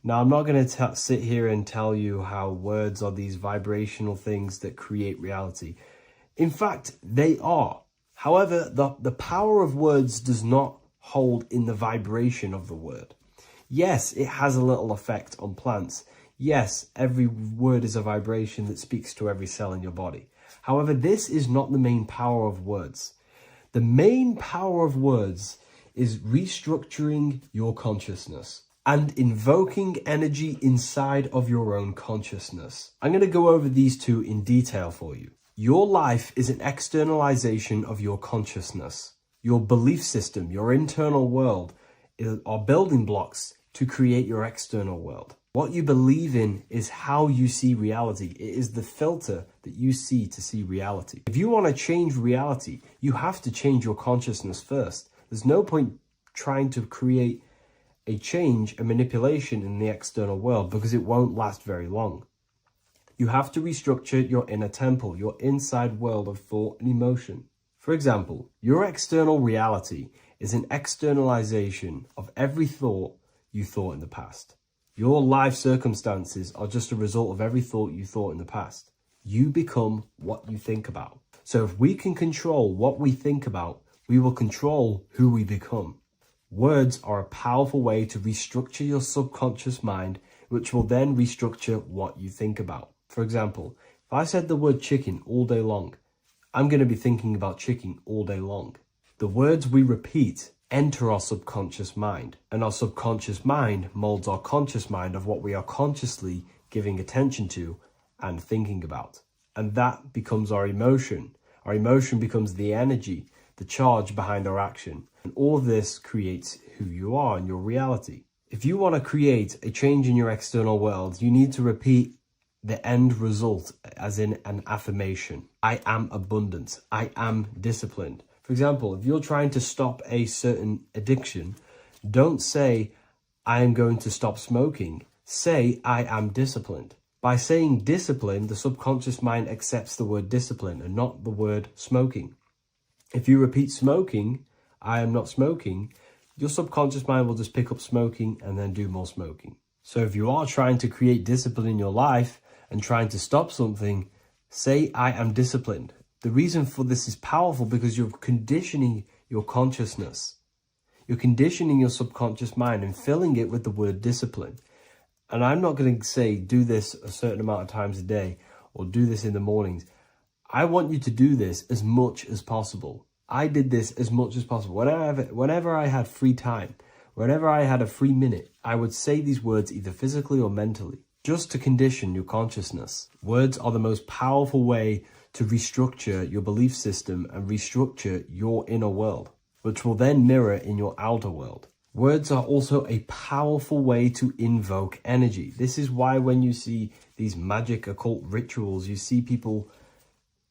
Now, I'm not going to sit here and tell you how words are these vibrational things that create reality. In fact, they are. However, the power of words does not hold in the vibration of the word. Yes, it has a little effect on plants. Yes, every word is a vibration that speaks to every cell in your body. However, this is not the main power of words. The main power of words is restructuring your consciousness and invoking energy inside of your own consciousness. I'm going to go over these two in detail for you. Your life is an externalization of your consciousness. Your belief system, your internal world, are building blocks to create your external world. What you believe in is how you see reality. It is the filter that you see to see reality. If you want to change reality, you have to change your consciousness first. There's no point trying to create a change, a manipulation in the external world, because it won't last very long. You have to restructure your inner temple, your inside world of thought and emotion. For example, your external reality is an externalization of every thought you thought in the past. Your life circumstances are just a result of every thought you thought in the past. You become what you think about. So if we can control what we think about, we will control who we become. Words are a powerful way to restructure your subconscious mind, which will then restructure what you think about. For example, if I said the word chicken all day long, I'm going to be thinking about chicken all day long. The words we repeat enter our subconscious mind, and our subconscious mind molds our conscious mind of what we are consciously giving attention to and thinking about. And that becomes our emotion. Our emotion becomes the energy, the charge behind our action. And all this creates who you are and your reality. If you want to create a change in your external world, you need to repeat the end result as in an affirmation. I am abundant. I am disciplined. For example, if you're trying to stop a certain addiction, don't say, I am going to stop smoking. Say, I am disciplined. By saying discipline, the subconscious mind accepts the word discipline and not the word smoking. If you repeat smoking, I am not smoking, your subconscious mind will just pick up smoking and then do more smoking. So if you are trying to create discipline in your life and trying to stop something, say, I am disciplined. The reason for this is powerful because you're conditioning your consciousness. You're conditioning your subconscious mind and filling it with the word discipline. And I'm not going to say do this a certain amount of times a day or do this in the mornings. I want you to do this as much as possible. I did this as much as possible. Whenever I had free time, whenever I had a free minute, I would say these words either physically or mentally, just to condition your consciousness. Words are the most powerful way to restructure your belief system and restructure your inner world, which will then mirror in your outer world. Words are also a powerful way to invoke energy. This is why when you see these magic occult rituals, you see people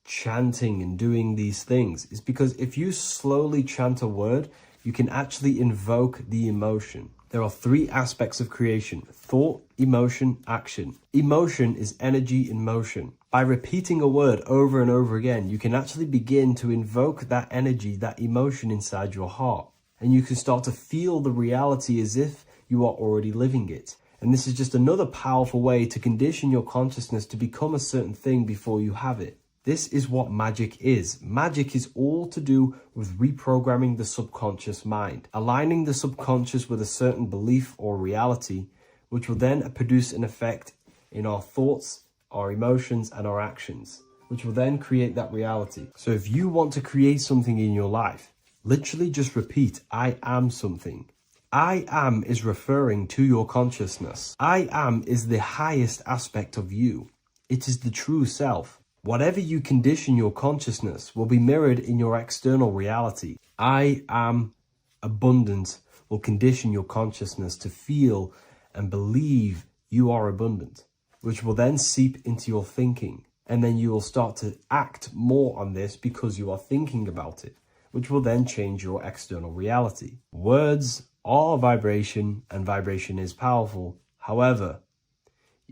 chanting and doing these things. It's because if you slowly chant a word, you can actually invoke the emotion. There are three aspects of creation: thought, emotion, action. Emotion is energy in motion. By repeating a word over and over again, you can actually begin to invoke that energy, that emotion inside your heart. And you can start to feel the reality as if you are already living it. And this is just another powerful way to condition your consciousness to become a certain thing before you have it. This is what magic is. Magic is all to do with reprogramming the subconscious mind, aligning the subconscious with a certain belief or reality, which will then produce an effect in our thoughts, our emotions, and our actions, which will then create that reality. So if you want to create something in your life, literally just repeat, I am something. I am is referring to your consciousness. I am is the highest aspect of you. It is the true self. Whatever you condition your consciousness will be mirrored in your external reality. I am abundant will condition your consciousness to feel and believe you are abundant, which will then seep into your thinking. And then you will start to act more on this because you are thinking about it, which will then change your external reality. Words are vibration, and vibration is powerful. However,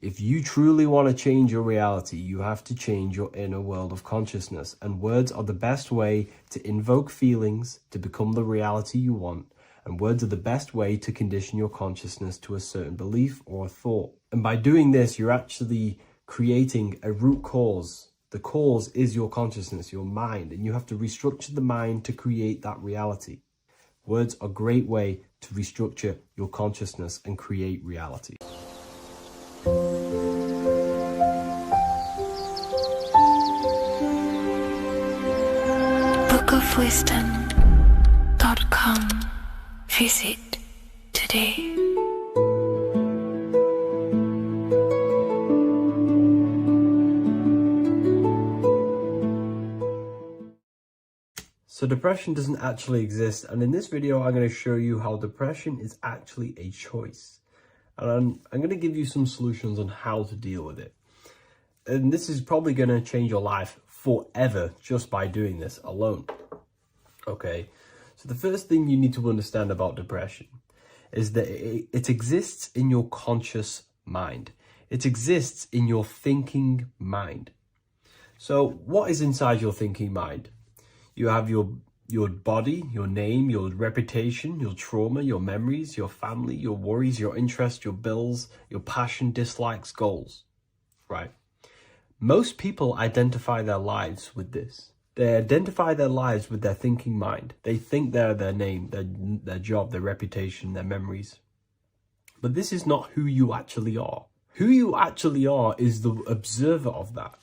if you truly want to change your reality, you have to change your inner world of consciousness. And words are the best way to invoke feelings to become the reality you want. And words are the best way to condition your consciousness to a certain belief or a thought. And by doing this, you're actually creating a root cause. The cause is your consciousness, your mind, and you have to restructure the mind to create that reality. Words are a great way to restructure your consciousness and create reality. bookofwisdom.com. Visit today. So depression doesn't actually exist, and in this video I'm going to show you how depression is actually a choice. And I'm going to give you some solutions on how to deal with it. And this is probably going to change your life forever just by doing this alone. Okay, so the first thing you need to understand about depression is that it exists in your conscious mind. It exists in your thinking mind. So what is inside your thinking mind? You have your body, your name, your reputation, your trauma, your memories, your family, your worries, your interests, your bills, your passion, dislikes, goals, right? Most people identify their lives with this. They identify their lives with their thinking mind. They think they're their name, their job, their reputation, their memories. But this is not who you actually are. Who you actually are is the observer of that.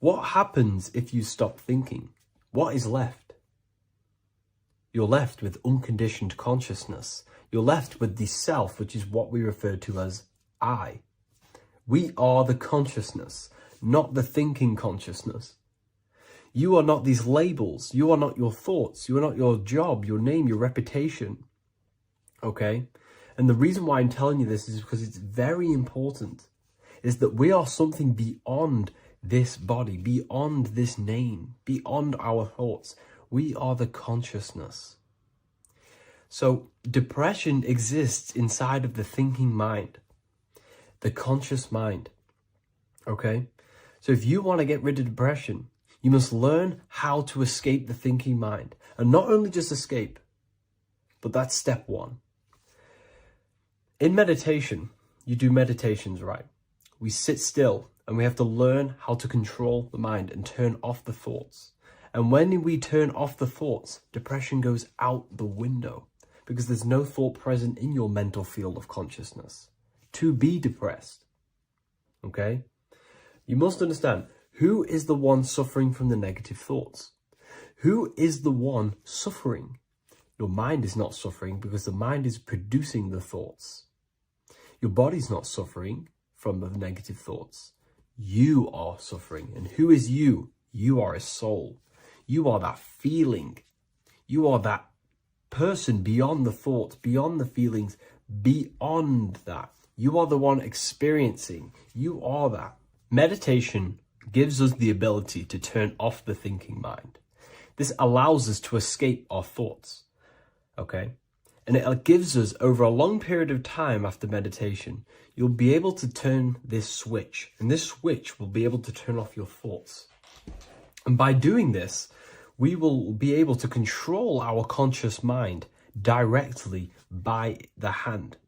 What happens if you stop thinking? What is left? You're left with unconditioned consciousness. You're left with the self, which is what we refer to as I. We are the consciousness, not the thinking consciousness. You are not these labels. You are not your thoughts. You are not your job, your name, your reputation. Okay? And the reason why I'm telling you this is because it's very important, is that we are something beyond this body, beyond this name, beyond our thoughts. We are the consciousness. So depression exists inside of the thinking mind, the conscious mind. Okay? So if you want to get rid of depression, you must learn how to escape the thinking mind. And not only just escape, but that's step one. In meditation, you do meditations, right? We sit still and we have to learn how to control the mind and turn off the thoughts. And when we turn off the thoughts, depression goes out the window because there's no thought present in your mental field of consciousness to be depressed. Okay? You must understand, who is the one suffering from the negative thoughts? Who is the one suffering? Your mind is not suffering because the mind is producing the thoughts. Your body's not suffering from the negative thoughts. You are suffering. And who is you? You are a soul. You are that feeling. You are that person beyond the thoughts, beyond the feelings, beyond that. You are the one experiencing. You are that. Meditation gives us the ability to turn off the thinking mind. This allows us to escape our thoughts. Okay? And it gives us, over a long period of time after meditation, you'll be able to turn this switch. And this switch will be able to turn off your thoughts. And by doing this, we will be able to control our conscious mind directly by the hand.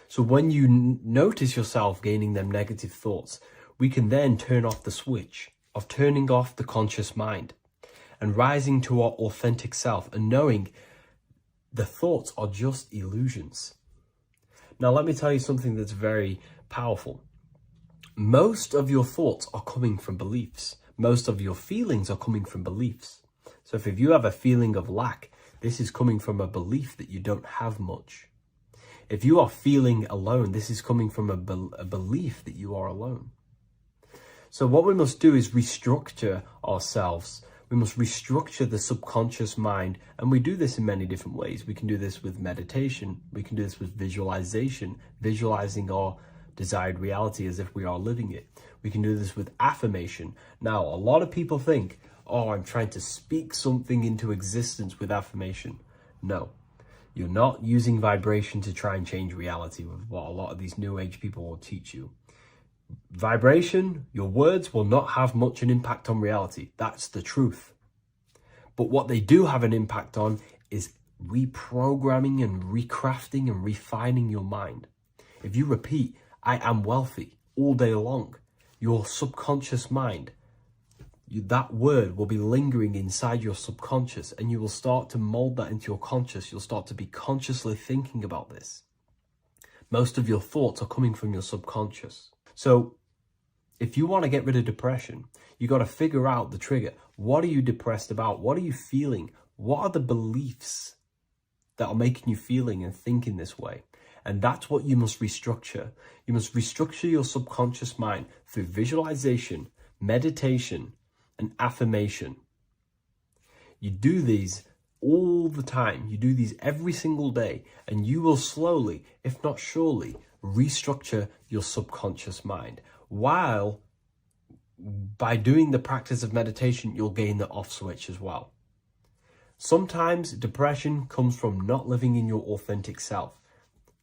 So when you notice yourself gaining them negative thoughts, we can then turn off the switch of turning off the conscious mind and rising to our authentic self and knowing the thoughts are just illusions. Now, let me tell you something that's very powerful. Most of your thoughts are coming from beliefs. Most of your feelings are coming from beliefs. So if you have a feeling of lack, this is coming from a belief that you don't have much. If you are feeling alone, this is coming from a belief that you are alone. So what we must do is restructure ourselves. We must restructure the subconscious mind. And we do this in many different ways. We can do this with meditation. We can do this with visualization, visualizing our desired reality as if we are living it. We can do this with affirmation. Now, a lot of people think, oh, I'm trying to speak something into existence with affirmation. No, you're not using vibration to try and change reality with what a lot of these new age people will teach you. Vibration, your words will not have much an impact on reality. That's the truth. But what they do have an impact on is reprogramming and recrafting and refining your mind. If you repeat, I am wealthy all day long, your subconscious mind, that word will be lingering inside your subconscious and you will start to mold that into your conscious. You'll start to be consciously thinking about this. Most of your thoughts are coming from your subconscious. So if you want to get rid of depression, you got to figure out the trigger. What are you depressed about? What are you feeling? What are the beliefs that are making you feeling and thinking this way? And that's what you must restructure. You must restructure your subconscious mind through visualization, meditation, and affirmation. You do these all the time. You do these every single day, and you will slowly, if not surely, restructure your subconscious mind. While by doing the practice of meditation, you'll gain the off switch as well. Sometimes depression comes from not living in your authentic self.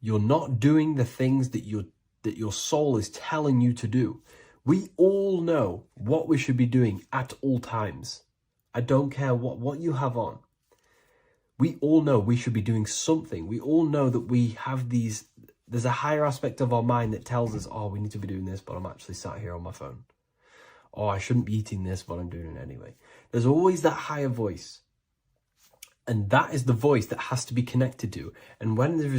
You're not doing the things that your soul is telling you to do. We all know what we should be doing at all times. I don't care what you have on. We all know we should be doing something. We all know that we have there's a higher aspect of our mind that tells us, oh, we need to be doing this, but I'm actually sat here on my phone. Oh, I shouldn't be eating this, but I'm doing it anyway. There's always that higher voice. And that is the voice that has to be connected to. And when your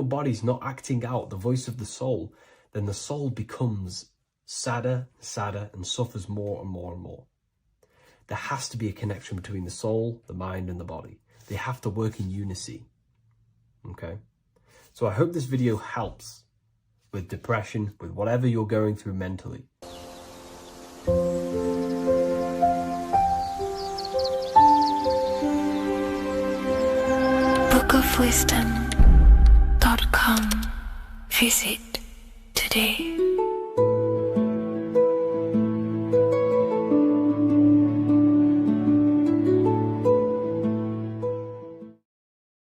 body's not acting out the voice of the soul, then the soul becomes sadder, and suffers more and more and more. There has to be a connection between the soul, the mind, and the body. They have to work in unison. Okay? So I hope this video helps with depression, with whatever you're going through mentally. bookofwisdom.com. Visit today.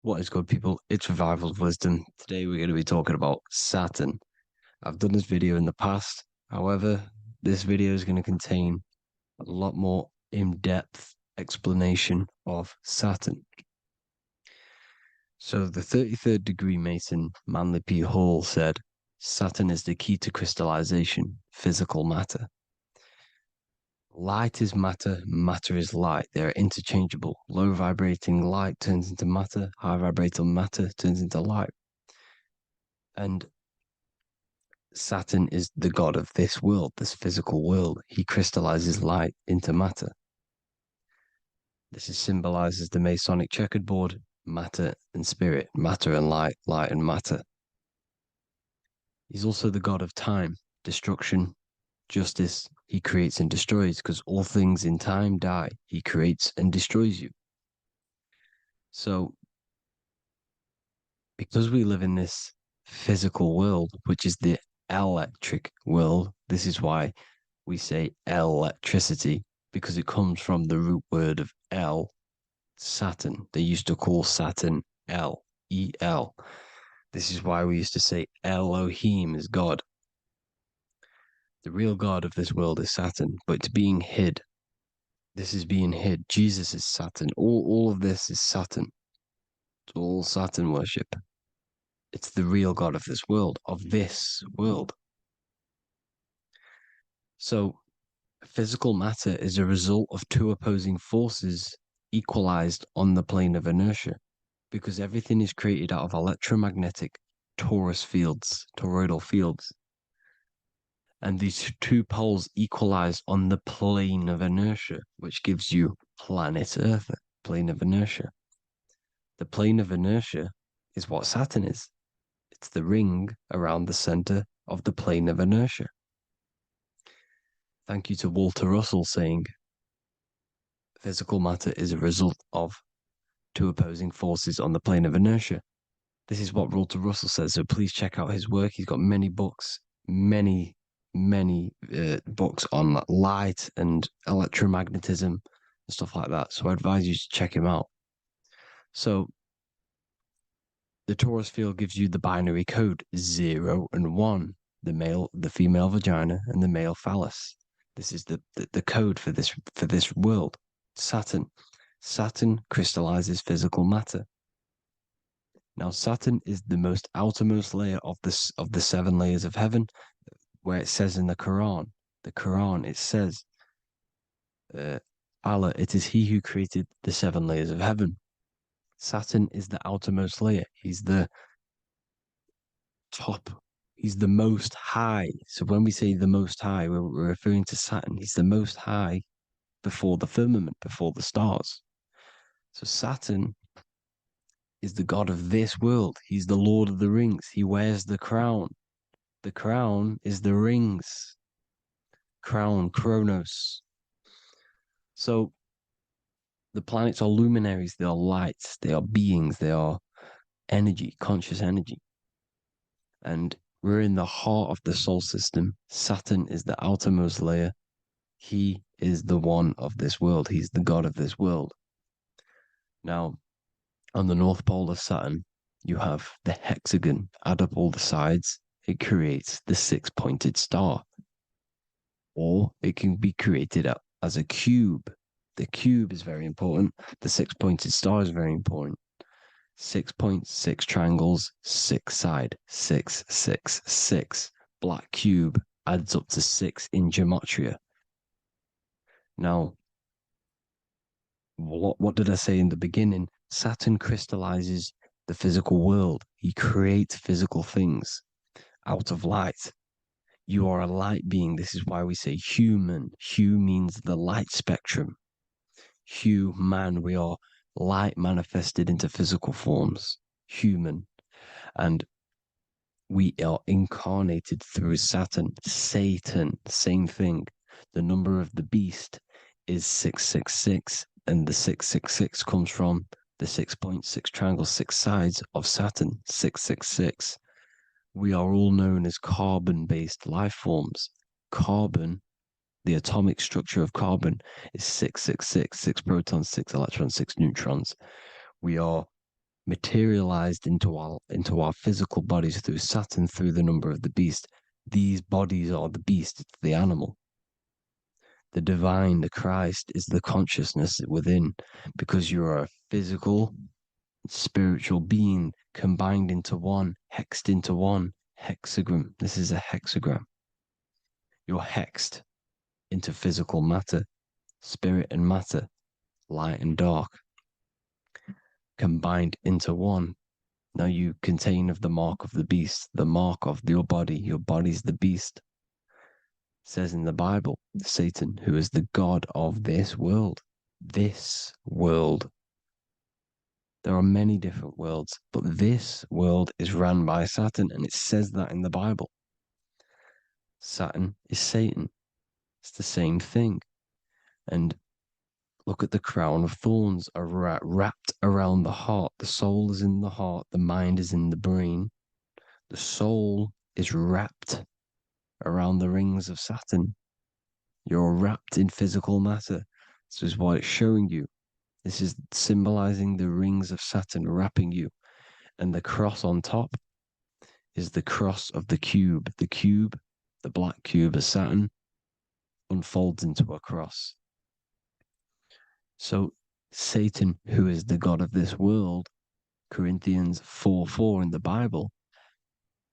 What is good, people? It's Revival of Wisdom. Today we're going to be talking about Saturn. I've done this video in the past. However, this video is going to contain a lot more in-depth explanation of Saturn. So the 33rd degree Mason, Manly P. Hall, said, Saturn is the key to crystallization, physical matter. Light is matter, matter is light. They are interchangeable. Low vibrating light turns into matter, high vibrating matter turns into light. And Saturn is the god of this world, this physical world. He crystallizes light into matter. This is symbolized as the Masonic checkerboard, matter and spirit, matter and light, light and matter. He's also the god of time, destruction, justice. He creates and destroys because all things in time die. He creates and destroys you. So, because we live in this physical world, which is the electric world, this is why we say electricity, because it comes from the root word of El, Saturn. They used to call Saturn El, E-L. This is why we used to say Elohim is God. The real God of this world is Saturn, but it's being hid. This is being hid. Jesus is Saturn. All of this is Saturn. It's all Saturn worship. It's the real God of this world, So, physical matter is a result of two opposing forces equalized on the plane of inertia, because everything is created out of electromagnetic toroidal fields. And these two poles equalize on the plane of inertia, which gives you planet Earth, plane of inertia. The plane of inertia is what Saturn is. It's the ring around the center of the plane of inertia. Thank you to Walter Russell saying, physical matter is a result of two opposing forces on the plane of inertia. This is what Walter Russell says, so please check out his work. He's got many books, many books on light and electromagnetism and stuff like that. So I advise you to check him out. So the torus field gives you the binary code 0 and 1, the female vagina and the male phallus. This is the code for this world. Saturn crystallizes physical matter. Now Saturn is the most outermost layer of the 7 layers of heaven, where it says in the Quran, it says, Allah, it is He who created the 7 layers of heaven. Saturn is the outermost layer. He's the top. He's the most high. So when we say the most high, we're referring to Saturn. He's the most high before the firmament, before the stars. So Saturn is the god of this world. He's the Lord of the Rings. He wears the crown. The crown is the rings. Crown, Kronos. So the planets are luminaries. They are lights. They are beings. They are energy, conscious energy. And we're in the heart of the solar system. Saturn is the outermost layer. He is the one of this world. He's the god of this world. Now, on the North Pole of Saturn, you have the hexagon. Add up all the sides. It creates the 6-pointed star. Or it can be created as a cube. The cube is very important. The 6-pointed star is very important. 6.6 triangles, 6 side, 6, 6, 6. Black cube adds up to 6 in gematria. Now, what did I say in the beginning? Saturn crystallizes the physical world. He creates physical things out of light. You are a light being. This is why we say human. Hue means the light spectrum. Hue, man, we are light manifested into physical forms, human. And we are incarnated through Saturn. Satan, same thing. The number of the beast is 666, and the 666 comes from the 6.6 triangle, 6 sides of Saturn, 666. We are all known as carbon-based life forms. Carbon, the atomic structure of carbon, is 666, 6 protons, 6 electrons, 6 neutrons. We are materialized into our physical bodies through Saturn, through the number of the beast. These bodies are the beast, it's the animal. The divine, the Christ, is the consciousness within, because you are a physical, spiritual being combined into one, hexed into one. Hexagram. This is a hexagram. You're hexed into physical matter, spirit and matter, light and dark, combined into one. Now you contain of the mark of the beast, the mark of your body. Your body's the beast. It says in the Bible, Satan, who is the god of this world. This world. There are many different worlds, but this world is run by Saturn, and it says that in the Bible. Saturn is Satan. It's the same thing. And look at the crown of thorns are wrapped around the heart. The soul is in the heart. The mind is in the brain. The soul is wrapped around the rings of Saturn. You're wrapped in physical matter. This is what it's showing you. This is symbolizing the rings of Saturn wrapping you. And the cross on top is the cross of the cube. The cube, the black cube of Saturn, unfolds into a cross. So Satan, who is the god of this world, Corinthians 4:4 in the Bible,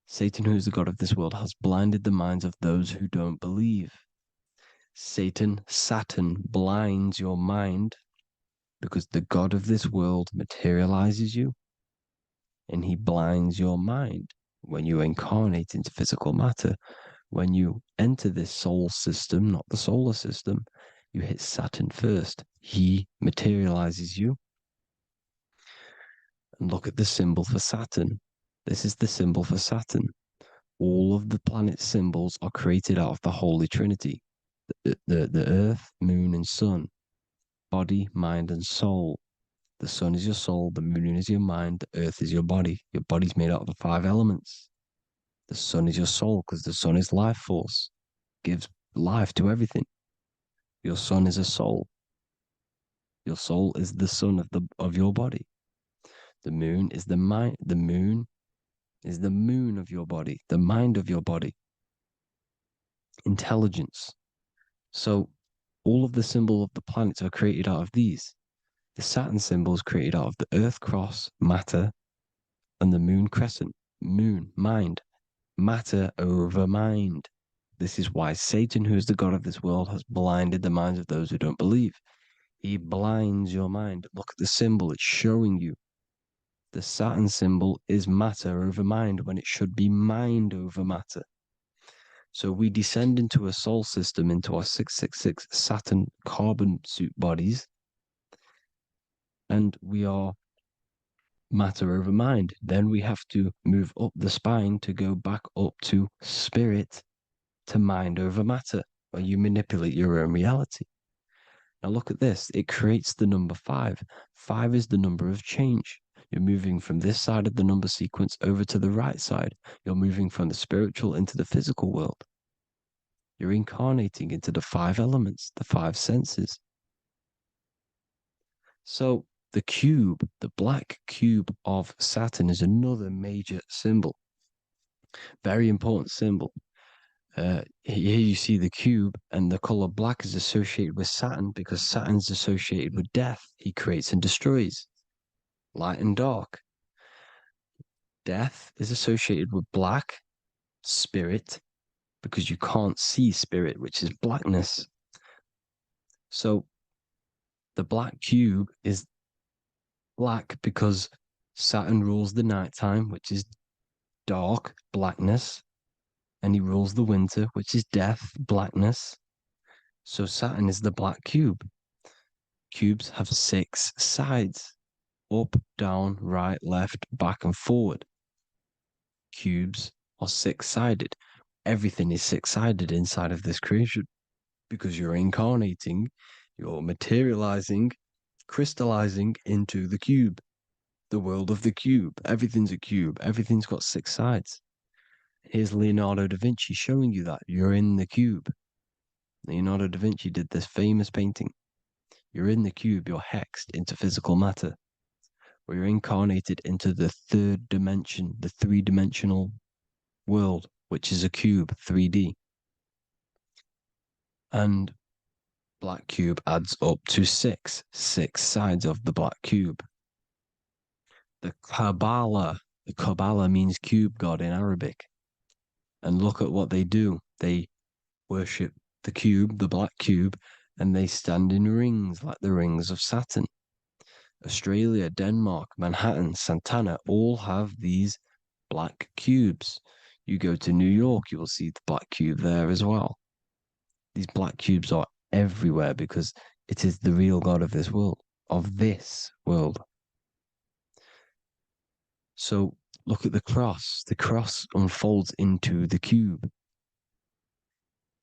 Satan, who is the god of this world, has blinded the minds of those who don't believe. Saturn blinds your mind because the god of this world materializes you, and he blinds your mind when you incarnate into physical matter. When you enter this soul system, not the solar system, you hit Saturn first. He materializes you. And look at the symbol for Saturn. This is the symbol for Saturn. All of the planet symbols are created out of the Holy Trinity. The earth, moon, and sun. Body, mind, and soul. The sun is your soul, the moon is your mind, the earth is your body. Your body's made out of the 5 elements. The sun is your soul because the sun is life force, gives life to everything. Your sun is a soul. Your soul is the sun of your body. The moon is the mind. The moon is the moon of your body, the mind of your body. Intelligence. So all of the symbol of the planets are created out of these. The Saturn symbol is created out of the Earth cross, matter, and the moon crescent, moon, mind, matter over mind. This is why Satan, who is the god of this world, has blinded the minds of those who don't believe. He blinds your mind. Look at the symbol, it's showing you. The Saturn symbol is matter over mind when it should be mind over matter. So we descend into a soul system, into our 666 Saturn carbon suit bodies, and we are matter over mind. Then we have to move up the spine to go back up to spirit, to mind over matter, where you manipulate your own reality. Now look at this. It creates the number 5. 5 is the number of change. You're moving from this side of the number sequence over to the right side. You're moving from the spiritual into the physical world. You're incarnating into the 5 elements, the 5 senses. So the cube, the black cube of Saturn, is another major symbol. Very important symbol. Here you see the cube, and the color black is associated with Saturn because Saturn's associated with death. He creates and destroys. Light and dark. Death is associated with black, spirit, because you can't see spirit, which is blackness. So the black cube is black because Saturn rules the nighttime, which is dark, blackness, and he rules the winter, which is death, blackness. So Saturn is the black cube. Cubes have 6 sides. Up, down, right, left, back, and forward. Cubes are 6-sided. Everything is 6-sided inside of this creation because you're incarnating, you're materializing, crystallizing into the cube, the world of the cube. Everything's a cube. Everything's got 6 sides. Here's Leonardo da Vinci showing you that you're in the cube. Leonardo da Vinci did this famous painting. You're in the cube, you're hexed into physical matter. We're incarnated into the third dimension, the three-dimensional world, which is a cube, 3D. And black cube adds up to six sides of the black cube. The Kabbalah means cube god in Arabic. And look at what they do. They worship the cube, the black cube, and they stand in rings like the rings of Saturn. Australia, Denmark, Manhattan, Santana all have these black cubes. You go to New York, you will see the black cube there as well. These black cubes are everywhere because it is the real God of this world, So look at the cross. The cross unfolds into the cube.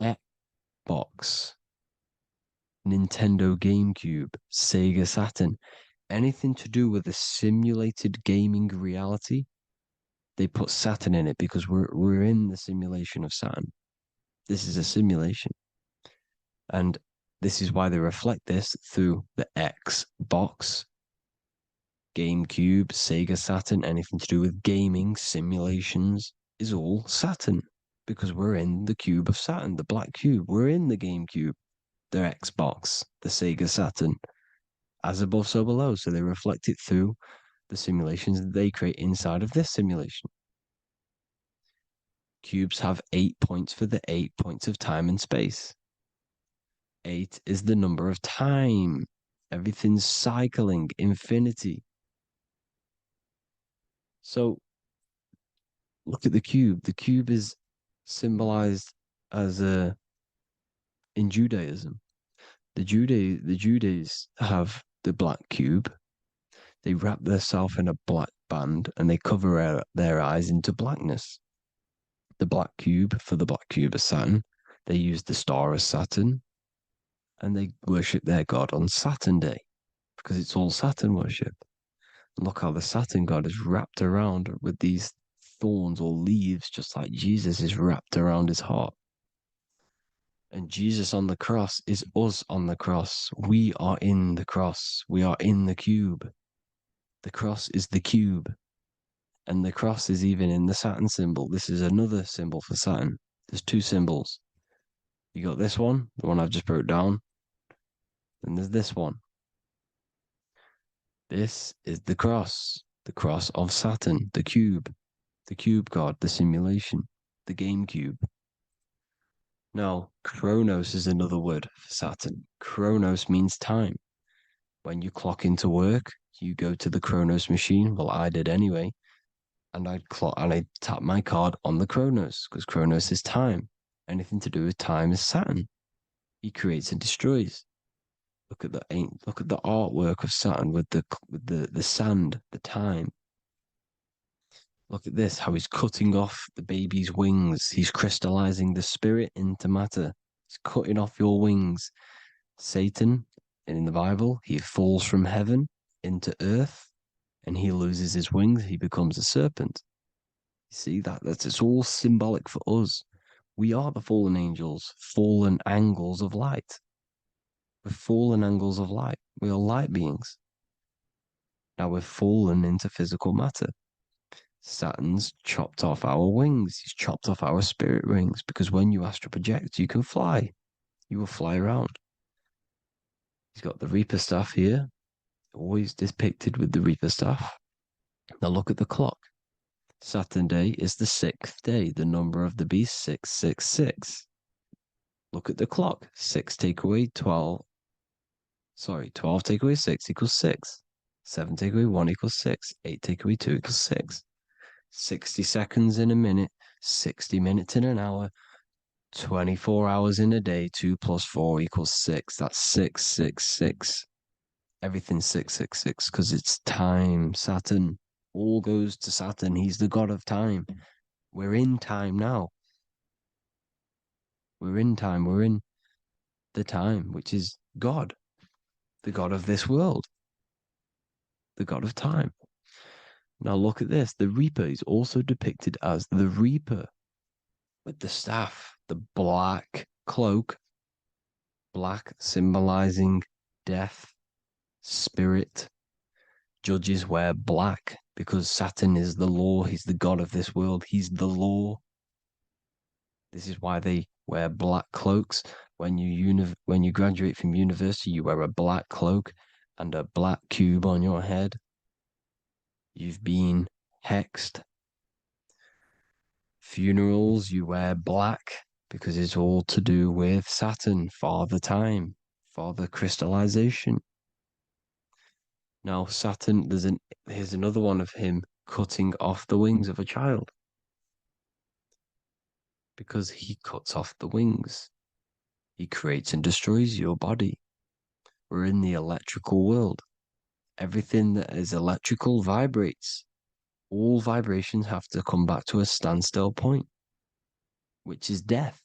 Xbox, Nintendo GameCube, Sega Saturn, anything to do with a simulated gaming reality, they put Saturn in it because we're in the simulation of Saturn. This is a simulation. And this is why they reflect this through the Xbox, GameCube, Sega Saturn, anything to do with gaming, simulations, is all Saturn. Because we're in the cube of Saturn, the black cube. We're in the GameCube, the Xbox, the Sega Saturn. As above, so below. So they reflect it through the simulations that they create inside of this simulation. Cubes have 8 points for the 8 points of time and space. 8 is the number of time. Everything's cycling, infinity. So look at the cube. The cube is symbolized as in Judaism. The Judays have the black cube. They wrap themselves in a black band and they cover their eyes into blackness. The black cube for the black cube of Saturn. They use the star as Saturn and they worship their god on Saturn Day because it's all Saturn worship. And look how the Saturn god is wrapped around with these thorns or leaves, just like Jesus is wrapped around his heart. And Jesus on the cross is us on the cross. We are in the cross. We are in the cube. The cross is the cube. And the cross is even in the Saturn symbol. This is another symbol for Saturn. There's two symbols. You got this one, the one I've just broke down. And there's this one. This is the cross of Saturn, the cube god, the simulation, the game cube. Now, Chronos is another word for Saturn. Chronos means time. When you clock into work, you go to the Chronos machine. Well, I did anyway. And I'd tap my card on the Chronos because Chronos is time. Anything to do with time is Saturn. He creates and destroys. Look at the artwork of Saturn with the sand, the time. Look at this, how he's cutting off the baby's wings. He's crystallizing the spirit into matter. He's cutting off your wings. Satan, in the Bible, he falls from heaven into earth and he loses his wings. He becomes a serpent. You see that's it's all symbolic for us. We are the fallen angels, fallen angles of light. We're fallen angles of light. We are light beings. Now we're fallen into physical matter. Saturn's chopped off our wings. He's chopped off our spirit wings because when you astral project, you can fly. You will fly around. He's got the Reaper staff here, always depicted with the Reaper staff. Now look at the clock. Saturn Day is the 6th day. The number of the beast, 666. Look at the clock. 6 take away 12. 12 take away 6 equals 6. 7 take away 1 equals 6. 8 take away 2 equals 6. 60 seconds in a minute, 60 minutes in an hour, 24 hours in a day, 2 plus 4 equals 6. That's 666. Everything's 666 because it's time. Saturn, all goes to Saturn. He's the god of time. We're in time now. We're in time. We're in the time, which is God, the god of this world, the god of time. Now look at this. The Reaper is also depicted as the Reaper with the staff, the black cloak, black symbolizing death, spirit, Judges wear black because Saturn is the law. He's the god of this world. He's the law. This is why they wear black cloaks. When you graduate from university, you wear a black cloak and a black cube on your head. You've been hexed. Funerals, you wear black because it's all to do with Saturn, Father Time, Father Crystallization. Now, Saturn, here's another one of him cutting off the wings of a child because he cuts off the wings. He creates and destroys your body. We're in the electrical world. Everything that is electrical vibrates. All vibrations have to come back to a standstill point, which is death.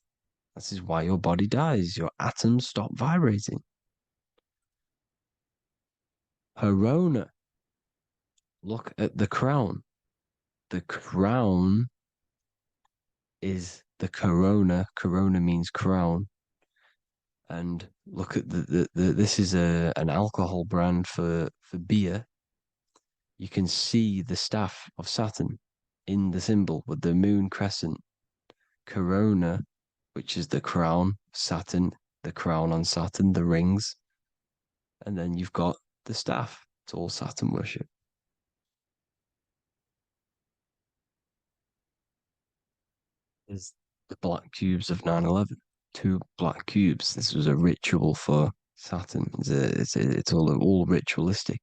This is why your body dies. Your atoms stop vibrating. Corona. Look at the crown. The crown is the corona. Corona means crown. And look at this is an alcohol brand for beer. You can see the staff of Saturn in the symbol with the moon crescent. Corona, which is the crown, Saturn, the crown on Saturn, the rings. And then you've got the staff. It's all Saturn worship. Is the black cubes of 9/11. Two black cubes. This was a ritual for Saturn. It's all ritualistic.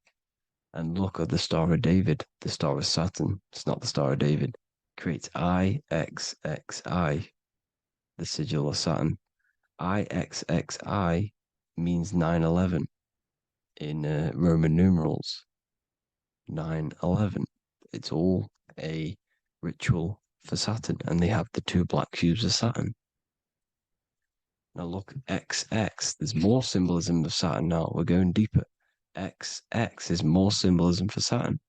And look at the Star of David, the Star of Saturn. It's not the Star of David. Creates IXXI, the sigil of Saturn. IXXI means 9/11 in Roman numerals. 9/11. It's all a ritual for Saturn, and they have the two black cubes of Saturn. Now look, XX, there's more symbolism of Saturn now. We're going deeper. XX is more symbolism for Saturn.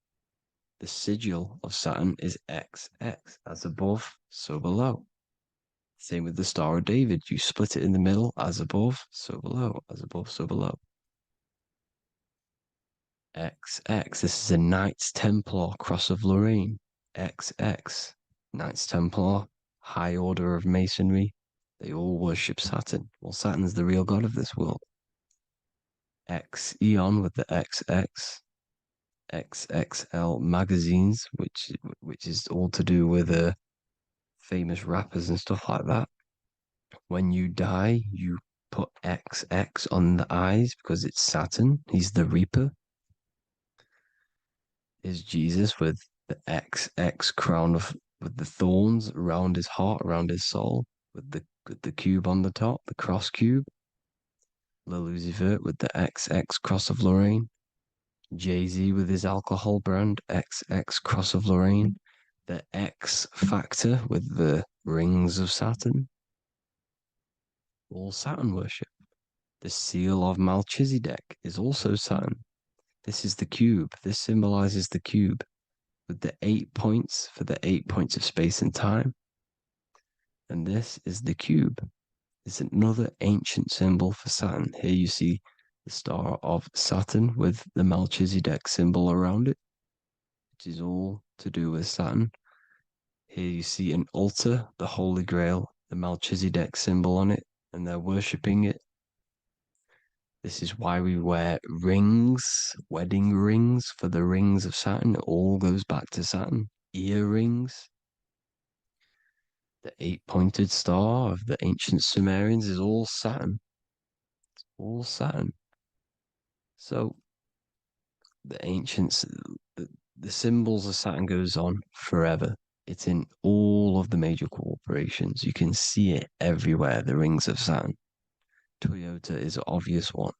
The sigil of Saturn is XX, as above, so below. Same with the Star of David. You split it in the middle, as above, so below, as above, so below. XX, this is a Knights Templar Cross of Lorraine. XX, Knights Templar, High Order of Masonry. They all worship Saturn. Well, Saturn's the real god of this world. X Eon with the XX, XXL magazines, which is all to do with famous rappers and stuff like that. When you die, you put XX on the eyes because it's Saturn. He's the Reaper. Is Jesus with the XX crown with the thorns around his heart, around his soul, with the cube on the top, the cross cube. Lil Uzi Vert with the XX Cross of Lorraine. Jay-Z with his alcohol brand, XX Cross of Lorraine. The X Factor with the rings of Saturn. All Saturn worship. The seal of Melchizedek is also Saturn. This is the cube. This symbolizes the cube with the 8 points for the 8 points of space and time. And this is the cube. It's another ancient symbol for Saturn. Here you see the star of Saturn with the Melchizedek symbol around it, which is all to do with Saturn. Here you see an altar, the Holy Grail, the Melchizedek symbol on it, and they're worshipping it. This is why we wear rings, wedding rings for the rings of Saturn. It all goes back to Saturn. Earrings. The 8-pointed star of the ancient Sumerians is all Saturn. It's all Saturn. So the ancients, the symbols of Saturn goes on forever. It's in all of the major corporations. You can see it everywhere, the rings of Saturn. Toyota is an obvious one.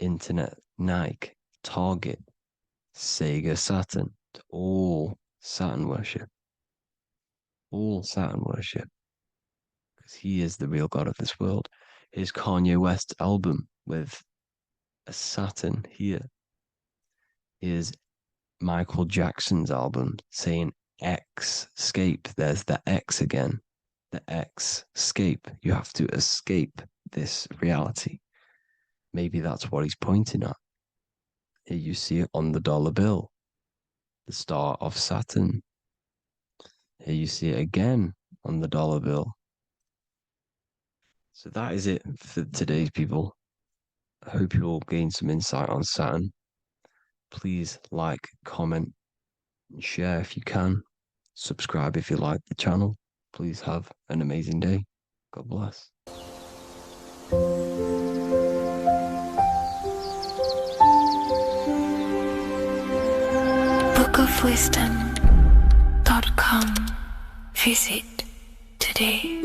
Internet, Nike, Target, Sega, Saturn. It's all Saturn worship. All Saturn worship. Because he is the real god of this world. Here's Kanye West's album with a Saturn here. Here's Michael Jackson's album saying X escape. There's the X again. The X escape. You have to escape this reality. Maybe that's what he's pointing at. Here you see it on the dollar bill, the star of Saturn. Here you see it again on the dollar bill. So that is it for today's people. I hope you all gain some insight on Saturn. Please like, comment, and share if you can. Subscribe if you like the channel. Please have an amazing day. God bless. bookofwisdom.com. Visit today.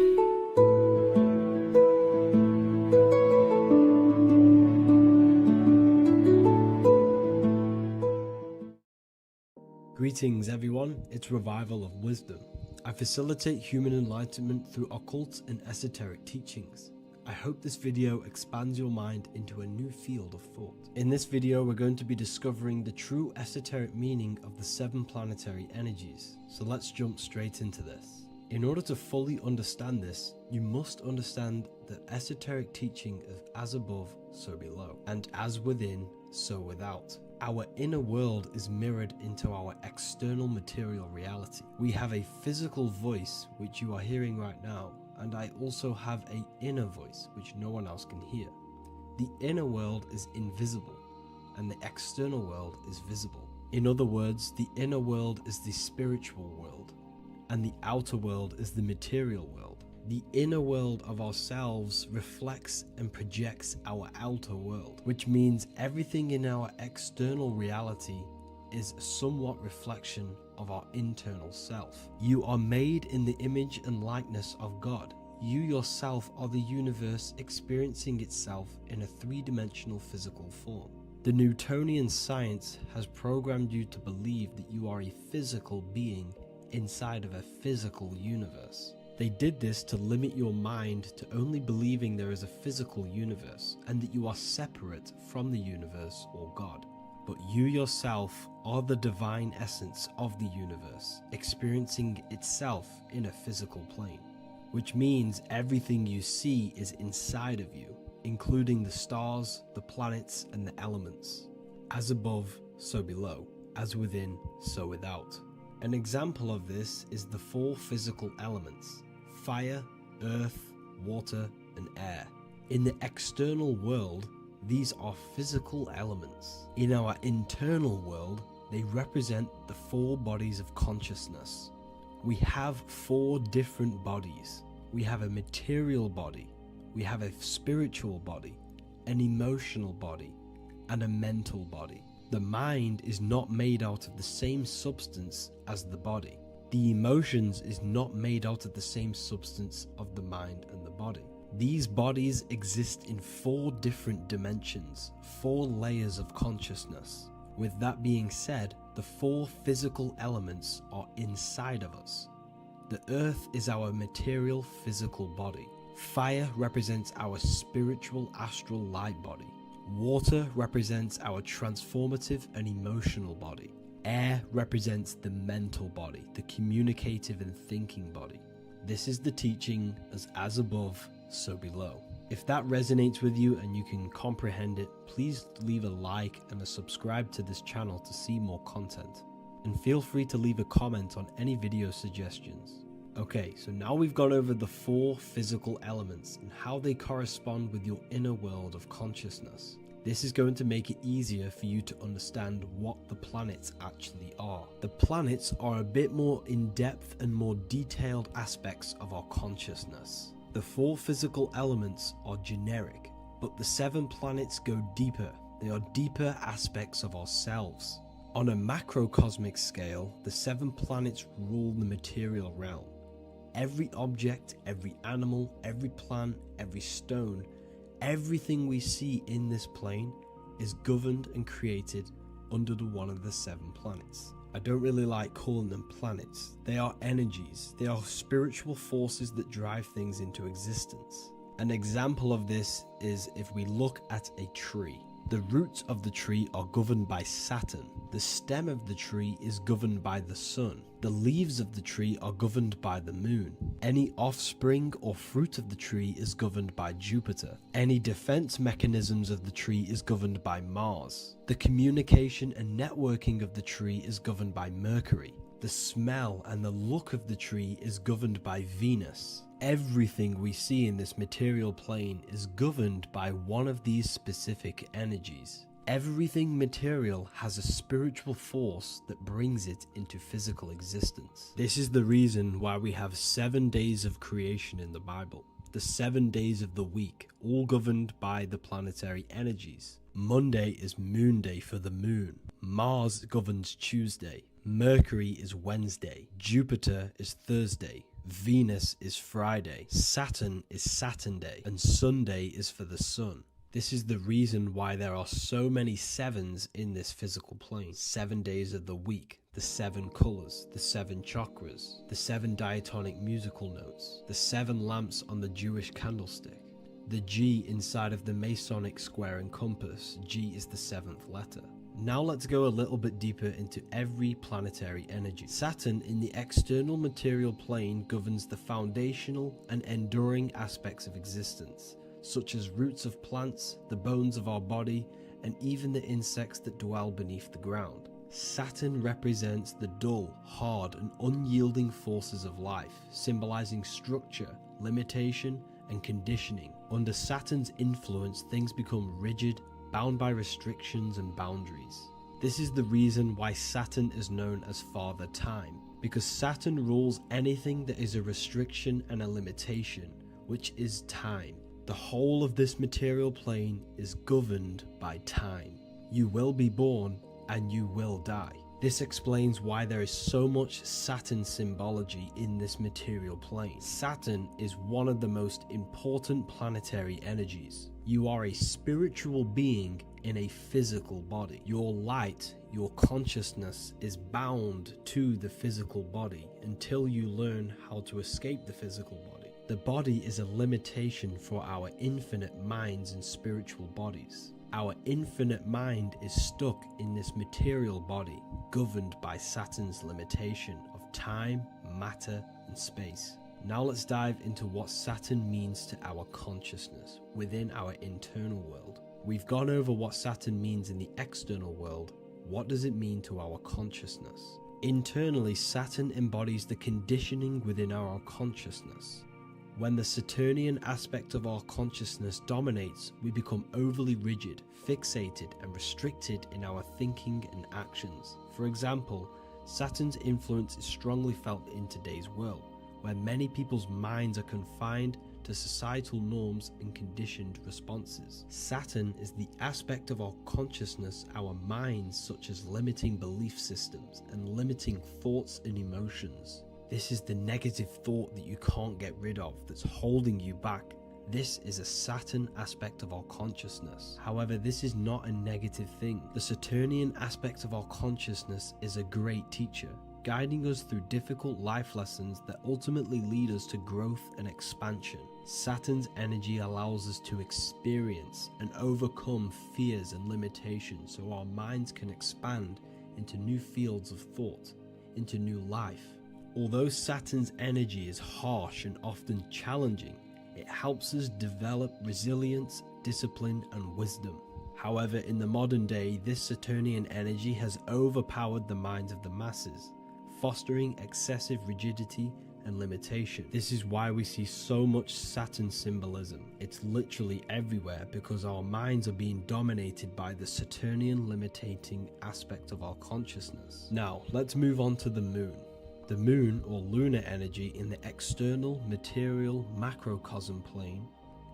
Greetings everyone, it's Revival of Wisdom. I facilitate human enlightenment through occult and esoteric teachings. I hope this video expands your mind into a new field of thought. In this video, we're going to be discovering the true esoteric meaning of the 7 planetary energies. So let's jump straight into this. In order to fully understand this, you must understand the esoteric teaching of as above, so below, and as within, so without. Our inner world is mirrored into our external material reality. We have a physical voice, which you are hearing right now, and I also have an inner voice, which no one else can hear. The inner world is invisible, and the external world is visible. In other words, the inner world is the spiritual world, and the outer world is the material world. The inner world of ourselves reflects and projects our outer world, which means everything in our external reality is somewhat reflection of our internal self. You are made in the image and likeness of God. You yourself are the universe experiencing itself in a 3-dimensional physical form. The Newtonian science has programmed you to believe that you are a physical being inside of a physical universe. They did this to limit your mind to only believing there is a physical universe and that you are separate from the universe or God. But you yourself are the divine essence of the universe, experiencing itself in a physical plane, which means everything you see is inside of you, including the stars, the planets, and the elements. As above, so below. As within, so without. An example of this is the 4 physical elements: fire, earth, water, and air. In the external world, these are physical elements. In our internal world, they represent the 4 bodies of consciousness. We have 4 different bodies. We have a material body, we have a spiritual body, an emotional body, and a mental body. The mind is not made out of the same substance as the body. The emotions is not made out of the same substance of the mind and the body. These bodies exist in 4 different dimensions, 4 layers of consciousness. With that being said, the 4 physical elements are inside of us. The earth is our material physical body. Fire represents our spiritual astral light body. Water represents our transformative and emotional body. Air represents the mental body, the communicative and thinking body. This is the teaching as above, so below. If that resonates with you and you can comprehend it, please leave a like and a subscribe to this channel to see more content. And feel free to leave a comment on any video suggestions. Okay, so now we've gone over the 4 physical elements and how they correspond with your inner world of consciousness. This is going to make it easier for you to understand what the planets actually are. The planets are a bit more in-depth and more detailed aspects of our consciousness. The 4 physical elements are generic, but the 7 planets go deeper. They are deeper aspects of ourselves. On a macrocosmic scale, the 7 planets rule the material realm. Every object, every animal, every plant, every stone, everything we see in this plane is governed and created under one of the 7 planets. I don't really like calling them planets. They are energies. They are spiritual forces that drive things into existence. An example of this is if we look at a tree. The roots of the tree are governed by Saturn. The stem of the tree is governed by the sun. The leaves of the tree are governed by the moon. Any offspring or fruit of the tree is governed by Jupiter. Any defense mechanisms of the tree is governed by Mars. The communication and networking of the tree is governed by Mercury. The smell and the look of the tree is governed by Venus. Everything we see in this material plane is governed by one of these specific energies. Everything material has a spiritual force that brings it into physical existence. This is the reason why we have 7 days of creation in the Bible. The 7 days of the week, all governed by the planetary energies. Monday is moon day for the moon. Mars governs Tuesday. Mercury is Wednesday. Jupiter is Thursday. Venus is Friday. Saturn is Saturn day. And Sunday is for the sun. This is the reason why there are so many sevens in this physical plane. 7 days of the week, the 7 colors, the 7 chakras, the 7 diatonic musical notes, the 7 lamps on the Jewish candlestick. The G inside of the Masonic square and compass, G is the 7th letter. Now let's go a little bit deeper into every planetary energy. Saturn in the external material plane governs the foundational and enduring aspects of existence, such as roots of plants, the bones of our body, and even the insects that dwell beneath the ground. Saturn represents the dull, hard, and unyielding forces of life, symbolizing structure, limitation, and conditioning. Under Saturn's influence, things become rigid, bound by restrictions and boundaries. This is the reason why Saturn is known as Father Time, because Saturn rules anything that is a restriction and a limitation, which is time. The whole of this material plane is governed by time. You will be born and you will die. This explains why there is so much Saturn symbology in this material plane. Saturn is one of the most important planetary energies. You are a spiritual being in a physical body. Your light, your consciousness is bound to the physical body until you learn how to escape the physical body. The body is a limitation for our infinite minds and spiritual bodies. Our infinite mind is stuck in this material body, governed by Saturn's limitation of time, matter, and space. Now let's dive into what Saturn means to our consciousness within our internal world. We've gone over what Saturn means in the external world. What does it mean to our consciousness? Internally, Saturn embodies the conditioning within our consciousness. When the Saturnian aspect of our consciousness dominates, we become overly rigid, fixated, and restricted in our thinking and actions. For example, Saturn's influence is strongly felt in today's world, where many people's minds are confined to societal norms and conditioned responses. Saturn is the aspect of our consciousness, our minds, such as limiting belief systems and limiting thoughts and emotions. This is the negative thought that you can't get rid of, that's holding you back. This is a Saturn aspect of our consciousness. However, this is not a negative thing. The Saturnian aspect of our consciousness is a great teacher, guiding us through difficult life lessons that ultimately lead us to growth and expansion. Saturn's energy allows us to experience and overcome fears and limitations so our minds can expand into new fields of thought, into new life. Although Saturn's energy is harsh and often challenging, it helps us develop resilience, discipline, and wisdom. However, in the modern day, this Saturnian energy has overpowered the minds of the masses, fostering excessive rigidity and limitation. This is why we see so much Saturn symbolism. It's literally everywhere because our minds are being dominated by the Saturnian limiting aspect of our consciousness. Now, let's move on to the moon. The moon, or lunar energy in the external material macrocosm plane,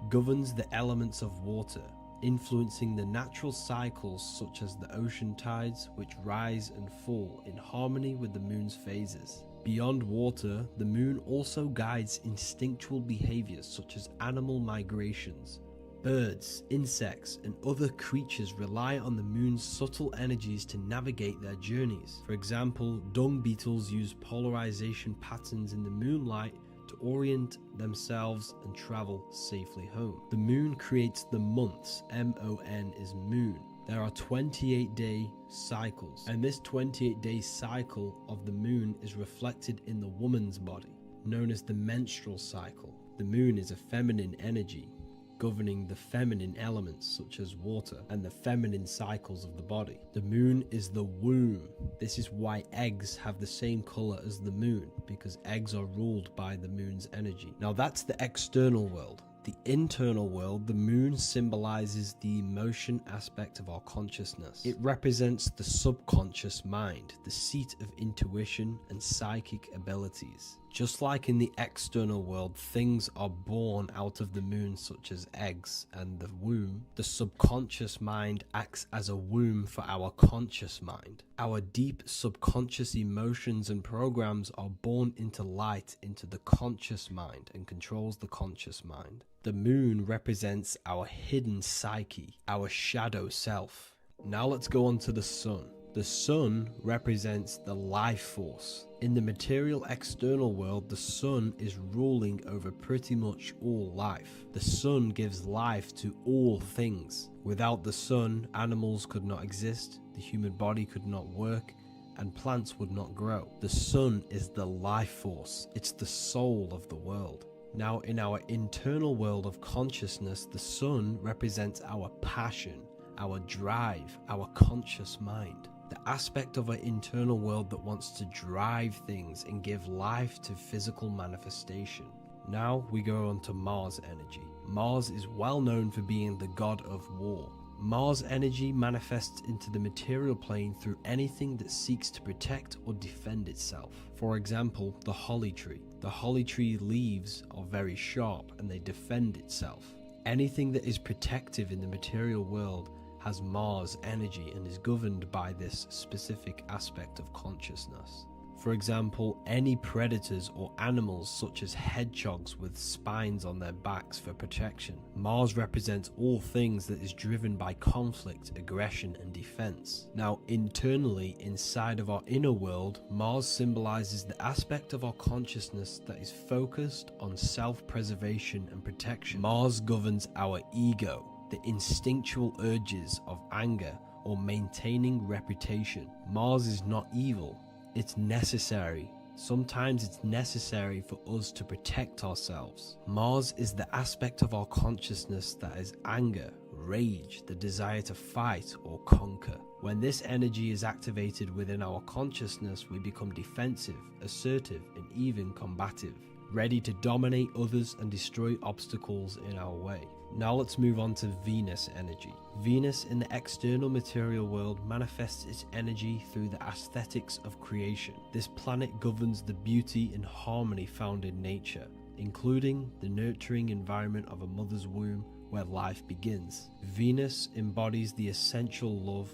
governs the elements of water, influencing the natural cycles such as the ocean tides, which rise and fall in harmony with the moon's phases. Beyond water, the moon also guides instinctual behaviors such as animal migrations. Birds, insects, and other creatures rely on the moon's subtle energies to navigate their journeys. For example, dung beetles use polarization patterns in the moonlight to orient themselves and travel safely home. The moon creates the months. M-O-N is moon. There are 28-day cycles, and this 28-day cycle of the moon is reflected in the woman's body, known as the menstrual cycle. The moon is a feminine energy, governing the feminine elements such as water and the feminine cycles of the body. The moon is the womb. This is why eggs have the same color as the moon, because eggs are ruled by the moon's energy. Now that's the external world. The internal world, the moon symbolizes the emotion aspect of our consciousness. It represents the subconscious mind, the seat of intuition and psychic abilities. Just like in the external world, things are born out of the moon, such as eggs and the womb. The subconscious mind acts as a womb for our conscious mind. Our deep subconscious emotions and programs are born into light into the conscious mind and controls the conscious mind. The moon represents our hidden psyche, our shadow self. Now let's go on to the sun. The sun represents the life force. In the material external world, the sun is ruling over pretty much all life. The sun gives life to all things. Without the sun, animals could not exist, the human body could not work, and plants would not grow. The sun is the life force. It's the soul of the world. Now, in our internal world of consciousness, the sun represents our passion, our drive, our conscious mind. The aspect of our internal world that wants to drive things and give life to physical manifestation. Now we go on to Mars energy. Mars is well known for being the god of war. Mars energy manifests into the material plane through anything that seeks to protect or defend itself. For example, the holly tree. The holly tree leaves are very sharp and they defend itself. Anything that is protective in the material world has Mars energy and is governed by this specific aspect of consciousness. For example, any predators or animals such as hedgehogs with spines on their backs for protection. Mars represents all things that is driven by conflict, aggression and defense. Now internally, inside of our inner world, Mars symbolizes the aspect of our consciousness that is focused on self-preservation and protection. Mars governs our ego, the instinctual urges of anger or maintaining reputation. Mars is not evil, it's necessary. Sometimes it's necessary for us to protect ourselves. Mars is the aspect of our consciousness that is anger, rage, the desire to fight or conquer. When this energy is activated within our consciousness, we become defensive, assertive, and even combative, ready to dominate others and destroy obstacles in our way. Now let's move on to Venus energy. Venus in the external material world manifests its energy through the aesthetics of creation. This planet governs the beauty and harmony found in nature, including the nurturing environment of a mother's womb where life begins. Venus embodies the essential love,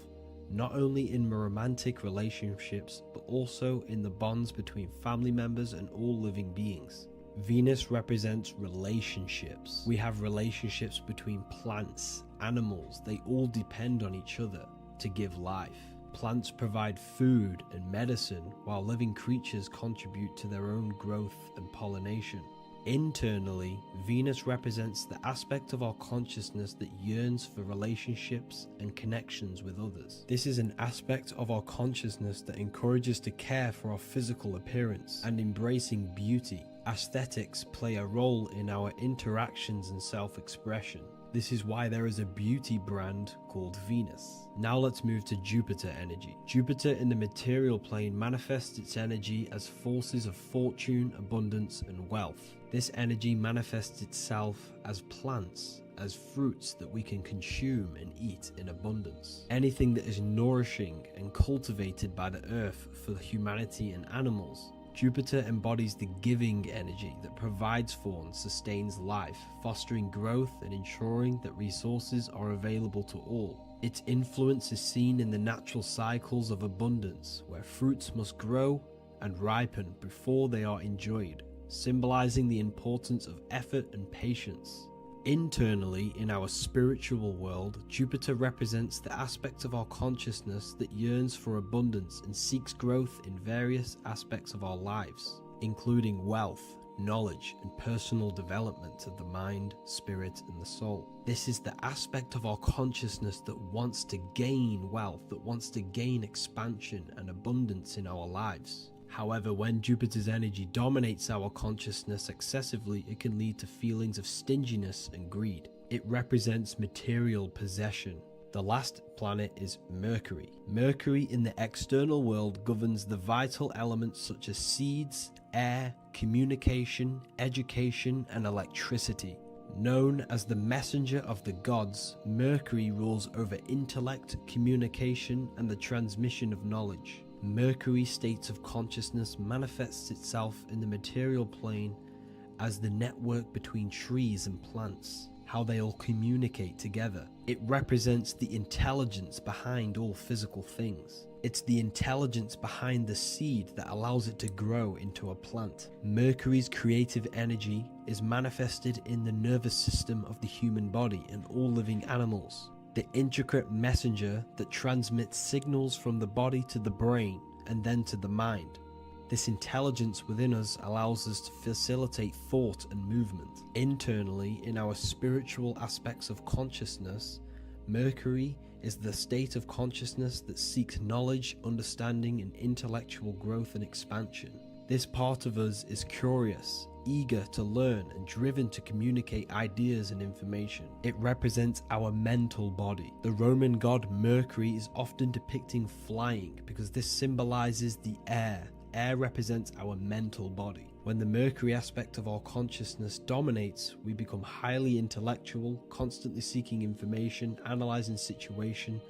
not only in romantic relationships, but also in the bonds between family members and all living beings. Venus represents relationships. We have relationships between plants, animals. They all depend on each other to give life. Plants provide food and medicine, while living creatures contribute to their own growth and pollination. Internally, Venus represents the aspect of our consciousness that yearns for relationships and connections with others. This is an aspect of our consciousness that encourages to care for our physical appearance and embracing beauty. Aesthetics play a role in our interactions and self-expression. This is why there is a beauty brand called Venus. Now let's move to Jupiter energy. Jupiter in the material plane manifests its energy as forces of fortune, abundance, and wealth. This energy manifests itself as plants, as fruits that we can consume and eat in abundance. Anything that is nourishing and cultivated by the earth for humanity and animals. Jupiter embodies the giving energy that provides for and sustains life, fostering growth and ensuring that resources are available to all. Its influence is seen in the natural cycles of abundance, where fruits must grow and ripen before they are enjoyed, symbolizing the importance of effort and patience. Internally, in our spiritual world, Jupiter represents the aspect of our consciousness that yearns for abundance and seeks growth in various aspects of our lives, including wealth, knowledge, and personal development of the mind, spirit, and the soul. This is the aspect of our consciousness that wants to gain wealth, that wants to gain expansion and abundance in our lives. However, when Jupiter's energy dominates our consciousness excessively, it can lead to feelings of stinginess and greed. It represents material possession. The last planet is Mercury. Mercury in the external world governs the vital elements such as seeds, air, communication, education, and electricity. Known as the messenger of the gods, Mercury rules over intellect, communication, and the transmission of knowledge. Mercury's states of consciousness manifests itself in the material plane as the network between trees and plants, how they all communicate together. It represents the intelligence behind all physical things. It's the intelligence behind the seed that allows it to grow into a plant. Mercury's creative energy is manifested in the nervous system of the human body and all living animals, the intricate messenger that transmits signals from the body to the brain and then to the mind. This intelligence within us allows us to facilitate thought and movement. Internally, in our spiritual aspects of consciousness, Mercury is the state of consciousness that seeks knowledge, understanding, and intellectual growth and expansion. This part of us is curious, eager to learn, and driven to communicate ideas and information. It represents our mental body. The Roman god Mercury is often depicting flying because this symbolizes the air. Air represents our mental body. When the Mercury aspect of our consciousness dominates, we become highly intellectual, constantly seeking information, analyzing situation,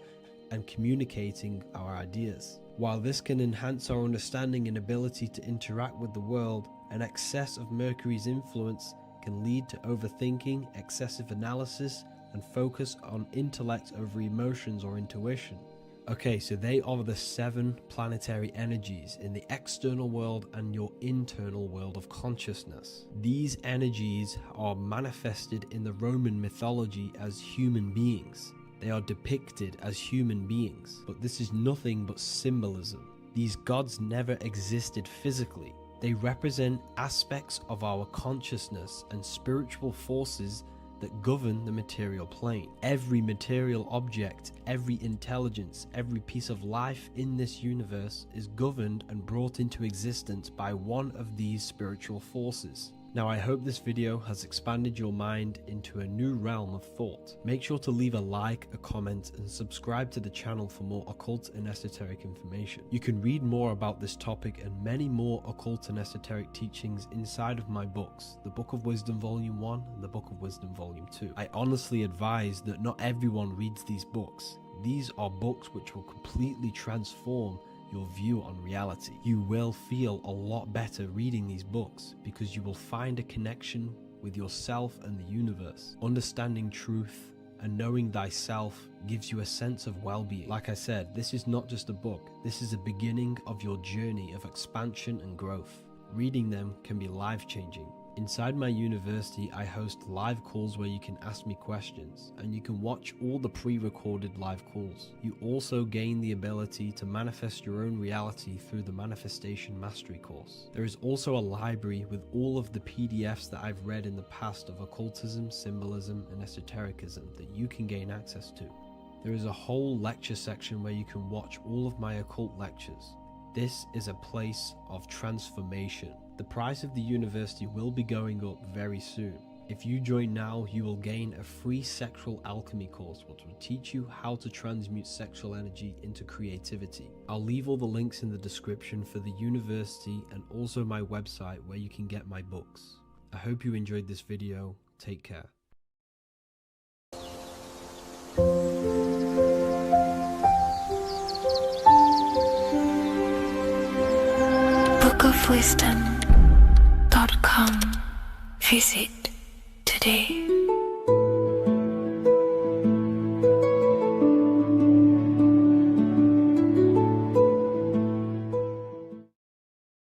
and communicating our ideas. While this can enhance our understanding and ability to interact with the world, an excess of Mercury's influence can lead to overthinking, excessive analysis, and focus on intellect over emotions or intuition. Okay, so they are the 7 planetary energies in the external world and your internal world of consciousness. These energies are manifested in the Roman mythology as human beings. They are depicted as human beings, but this is nothing but symbolism. These gods never existed physically. They represent aspects of our consciousness and spiritual forces that govern the material plane. Every material object, every intelligence, every piece of life in this universe is governed and brought into existence by one of these spiritual forces. Now, I hope this video has expanded your mind into a new realm of thought. Make sure to leave a like, a comment, and subscribe to the channel for more occult and esoteric information. You can read more about this topic and many more occult and esoteric teachings inside of my books, the Book of Wisdom Volume 1 and the Book of Wisdom Volume 2. I honestly advise that not everyone reads these books. These are books which will completely transform your view on reality. You will feel a lot better reading these books because you will find a connection with yourself and the universe. Understanding truth and knowing thyself gives you a sense of well-being. Like I said, this is not just a book. This is a beginning of your journey of expansion and growth. Reading them can be life-changing. Inside my university, I host live calls where you can ask me questions, and you can watch all the pre-recorded live calls. You also gain the ability to manifest your own reality through the Manifestation Mastery course. There is also a library with all of the PDFs that I've read in the past of occultism, symbolism, and esotericism that you can gain access to. There is a whole lecture section where you can watch all of my occult lectures. This is a place of transformation. The price of the university will be going up very soon. If you join now, you will gain a free sexual alchemy course which will teach you how to transmute sexual energy into creativity. I'll leave all the links in the description for the university and also my website where you can get my books. I hope you enjoyed this video. Take care. bookofwisdom.com. Visit today.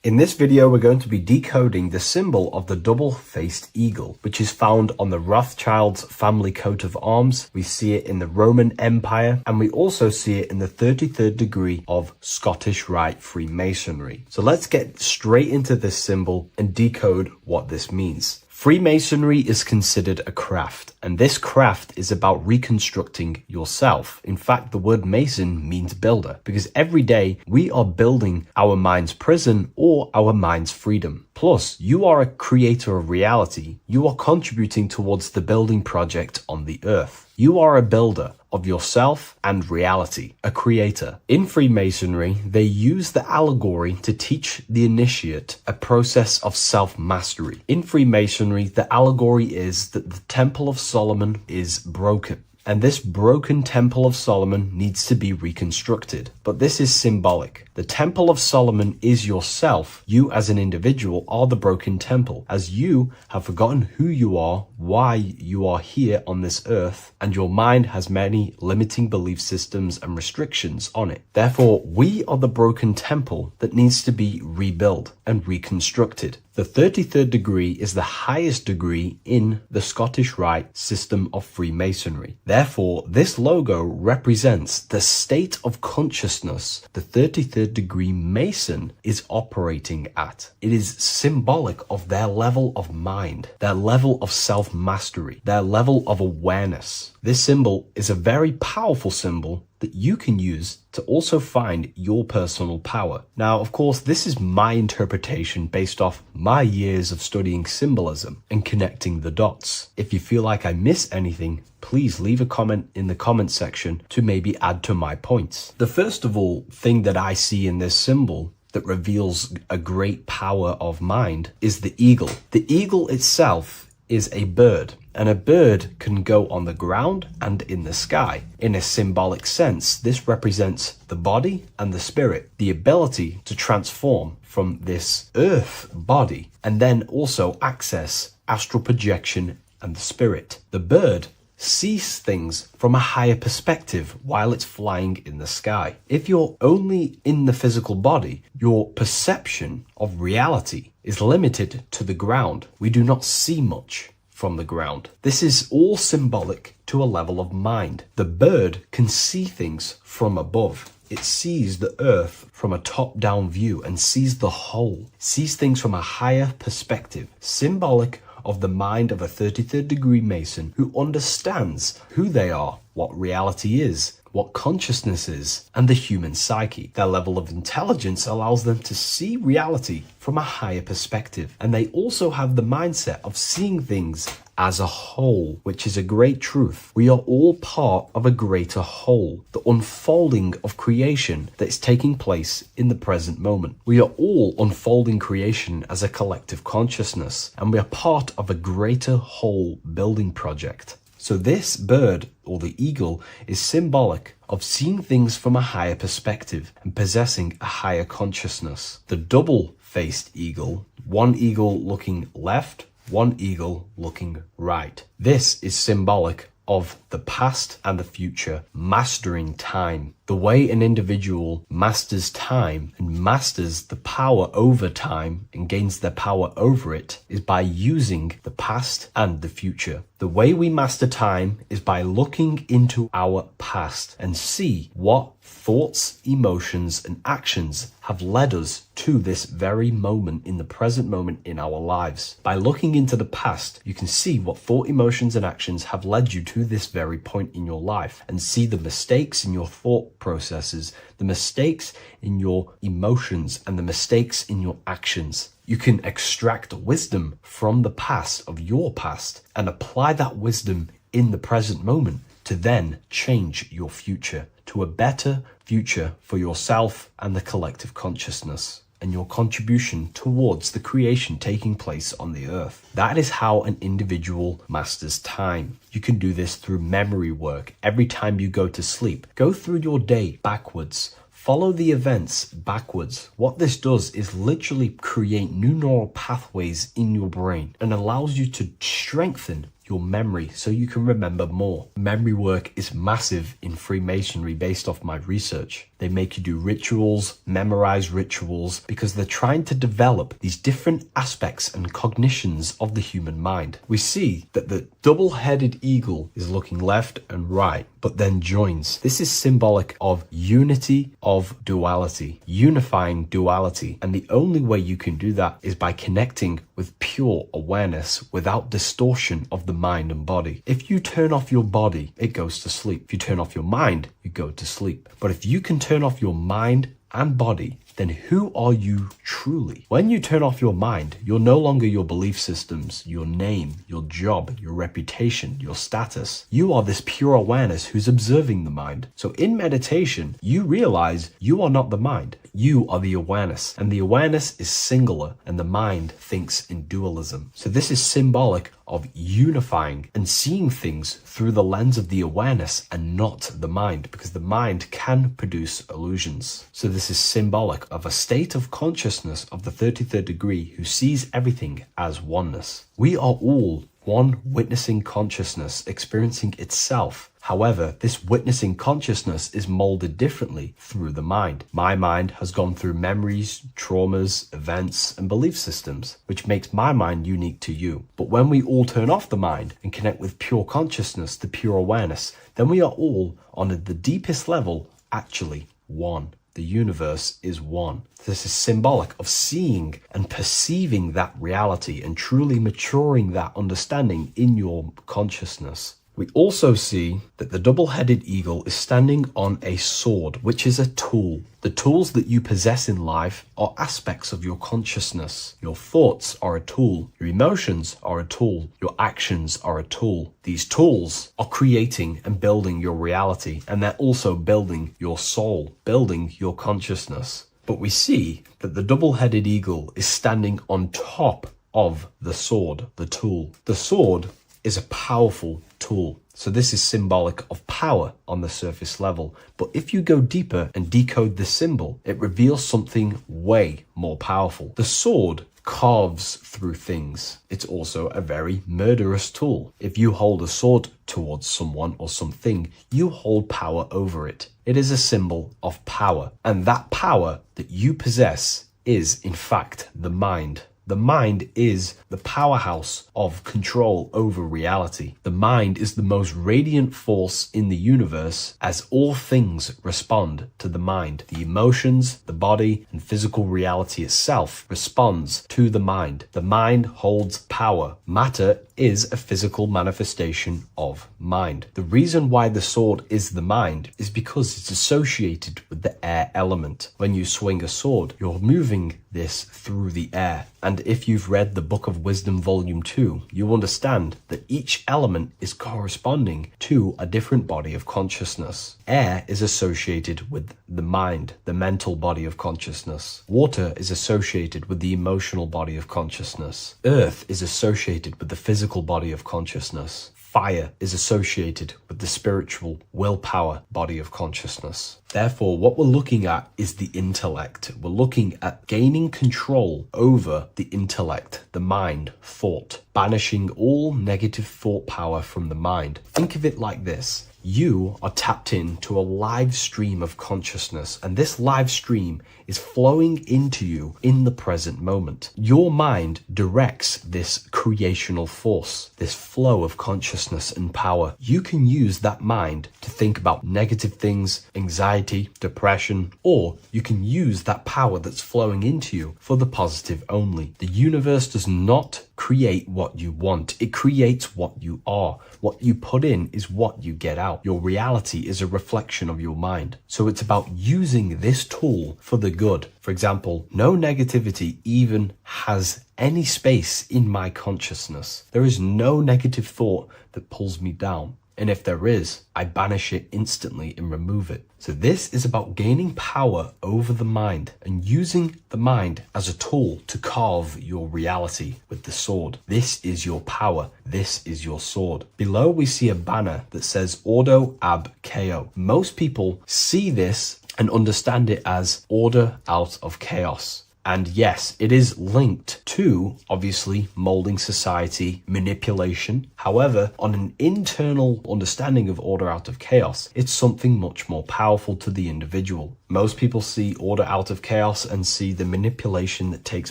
In this video, we're going to be decoding the symbol of the double-faced eagle, which is found on the Rothschild's family coat of arms. We see it in the Roman Empire, and we also see it in the 33rd degree of Scottish Rite Freemasonry. So let's get straight into this symbol and decode what this means. Freemasonry is considered a craft, and this craft is about reconstructing yourself. In fact, the word mason means builder, because every day we are building our mind's prison or our mind's freedom. Plus, you are a creator of reality. You are contributing towards the building project on the earth. You are a builder of yourself and reality, a creator. In Freemasonry, they use the allegory to teach the initiate a process of self-mastery. In Freemasonry, the allegory is that the Temple of Solomon is broken, and this broken Temple of Solomon needs to be reconstructed. But this is symbolic. The Temple of Solomon is yourself. You as an individual are the broken temple, as you have forgotten who you are, why you are here on this earth, and your mind has many limiting belief systems and restrictions on it. Therefore, we are the broken temple that needs to be rebuilt and reconstructed. The 33rd degree is the highest degree in the Scottish Rite system of Freemasonry. Therefore, this logo represents the state of consciousness the 33rd degree Mason is operating at. It is symbolic of their level of mind, their level of self-mastery, their level of awareness. This symbol is a very powerful symbol that you can use to also find your personal power. Now, of course, this is my interpretation based off my years of studying symbolism and connecting the dots. If you feel like I miss anything, please leave a comment in the comment section to maybe add to my points. The first of all thing that I see in this symbol that reveals a great power of mind is the eagle. The eagle itself is a bird, and a bird can go on the ground and in the sky. In a symbolic sense, this represents the body and the spirit, the ability to transform from this earth body and then also access astral projection and the spirit. The bird sees things from a higher perspective while it's flying in the sky. If you're only in the physical body, your perception of reality is limited to the ground. We do not see much from the ground. This is all symbolic to a level of mind. The bird can see things from above. It sees the earth from a top-down view and sees the whole, sees things from a higher perspective, symbolic of the mind of a 33rd degree Mason who understands who they are, what reality is, what consciousness is, and the human psyche. Their level of intelligence allows them to see reality from a higher perspective, and they also have the mindset of seeing things as a whole, which is a great truth. We are all part of a greater whole, the unfolding of creation that is taking place in the present moment. We are all unfolding creation as a collective consciousness, and we are part of a greater whole building project. So this bird, or the eagle, is symbolic of seeing things from a higher perspective and possessing a higher consciousness. The double-faced eagle, one eagle looking left, one eagle looking right. This is symbolic of the past and the future, mastering time. The way an individual masters time and masters the power over time and gains their power over it is by using the past and the future. The way we master time is by looking into our past and see what thoughts, emotions, and actions have led us to this very moment in the present moment in our lives. By looking into the past, you can see what thought, emotions, and actions have led you to this very point in your life and see the mistakes in your thought processes, the mistakes in your emotions, and the mistakes in your actions. You can extract wisdom from the past of your past and apply that wisdom in the present moment to then change your future to a better future for yourself and the collective consciousness and your contribution towards the creation taking place on the earth. That is how an individual masters time. You can do this through memory work. Every time you go to sleep, go through your day backwards. Follow the events backwards. What this does is literally create new neural pathways in your brain and allows you to strengthen your memory so you can remember more. Memory work is massive in Freemasonry based off my research. They make you do rituals, memorize rituals, because they're trying to develop these different aspects and cognitions of the human mind. We see that the double-headed eagle is looking left and right, but then joins. This is symbolic of unity of duality, unifying duality. And the only way you can do that is by connecting with pure awareness without distortion of the mind and body. If you turn off your body, it goes to sleep. If you turn off your mind, you go to sleep. But if you can turn off your mind and body, then who are you truly? When you turn off your mind, you're no longer your belief systems, your name, your job, your reputation, your status. You are this pure awareness who's observing the mind. So in meditation, you realize you are not the mind. You are the awareness, and the awareness is singular, and the mind thinks in dualism. So this is symbolic of unifying and seeing things through the lens of the awareness and not the mind, because the mind can produce illusions. So this is symbolic of a state of consciousness of the 33rd degree who sees everything as oneness. We are all one witnessing consciousness experiencing itself. However, this witnessing consciousness is molded differently through the mind. My mind has gone through memories, traumas, events, and belief systems, which makes my mind unique to you. But when we all turn off the mind and connect with pure consciousness, the pure awareness, then we are all, on the deepest level, actually one. The universe is one. This is symbolic of seeing and perceiving that reality and truly maturing that understanding in your consciousness. We also see that the double-headed eagle is standing on a sword, which is a tool. The tools that you possess in life are aspects of your consciousness. Your thoughts are a tool. Your emotions are a tool. Your actions are a tool. These tools are creating and building your reality, and they're also building your soul, building your consciousness. But we see that the double-headed eagle is standing on top of the sword, the tool. The sword is a powerful tool. So this is symbolic of power on the surface level. But if you go deeper and decode the symbol, it reveals something way more powerful. The sword carves through things. It's also a very murderous tool. If you hold a sword towards someone or something, you hold power over it. It is a symbol of power. And that power that you possess is, in fact, the mind. The mind is the powerhouse of control over reality. The mind is the most radiant force in the universe, as all things respond to the mind. The emotions, the body, and physical reality itself responds to the mind. The mind holds power. Matter is a physical manifestation of mind. The reason why the sword is the mind is because it's associated with the air element. When you swing a sword, you're moving this through the air. And if you've read the Book of Wisdom Volume 2, you understand that each element is corresponding to a different body of consciousness. Air is associated with the mind, the mental body of consciousness. Water is associated with the emotional body of consciousness. Earth is associated with the physical body of consciousness. Fire is associated with the spiritual willpower body of consciousness. Therefore, what we're looking at is the intellect. We're looking at gaining control over the intellect, the mind, thought, banishing all negative thought power from the mind. Think of it like this. You are tapped into a live stream of consciousness, and this live stream is flowing into you in the present moment. Your mind directs this creational force, this flow of consciousness and power. You can use that mind to think about negative things, anxiety, depression, or you can use that power that's flowing into you for the positive only. The universe does not create what you want. It creates what you are. What you put in is what you get out. Your reality is a reflection of your mind. So it's about using this tool for the good. For example, no negativity even has any space in my consciousness. There is no negative thought that pulls me down. And if there is, I banish it instantly and remove it. So this is about gaining power over the mind and using the mind as a tool to carve your reality with the sword. This is your power. This is your sword. Below we see a banner that says Ordo ab Chaos. Most people see this and understand it as order out of chaos. And yes, it is linked to, obviously, molding society, manipulation. However, on an internal understanding of order out of chaos, it's something much more powerful to the individual. Most people see order out of chaos and see the manipulation that takes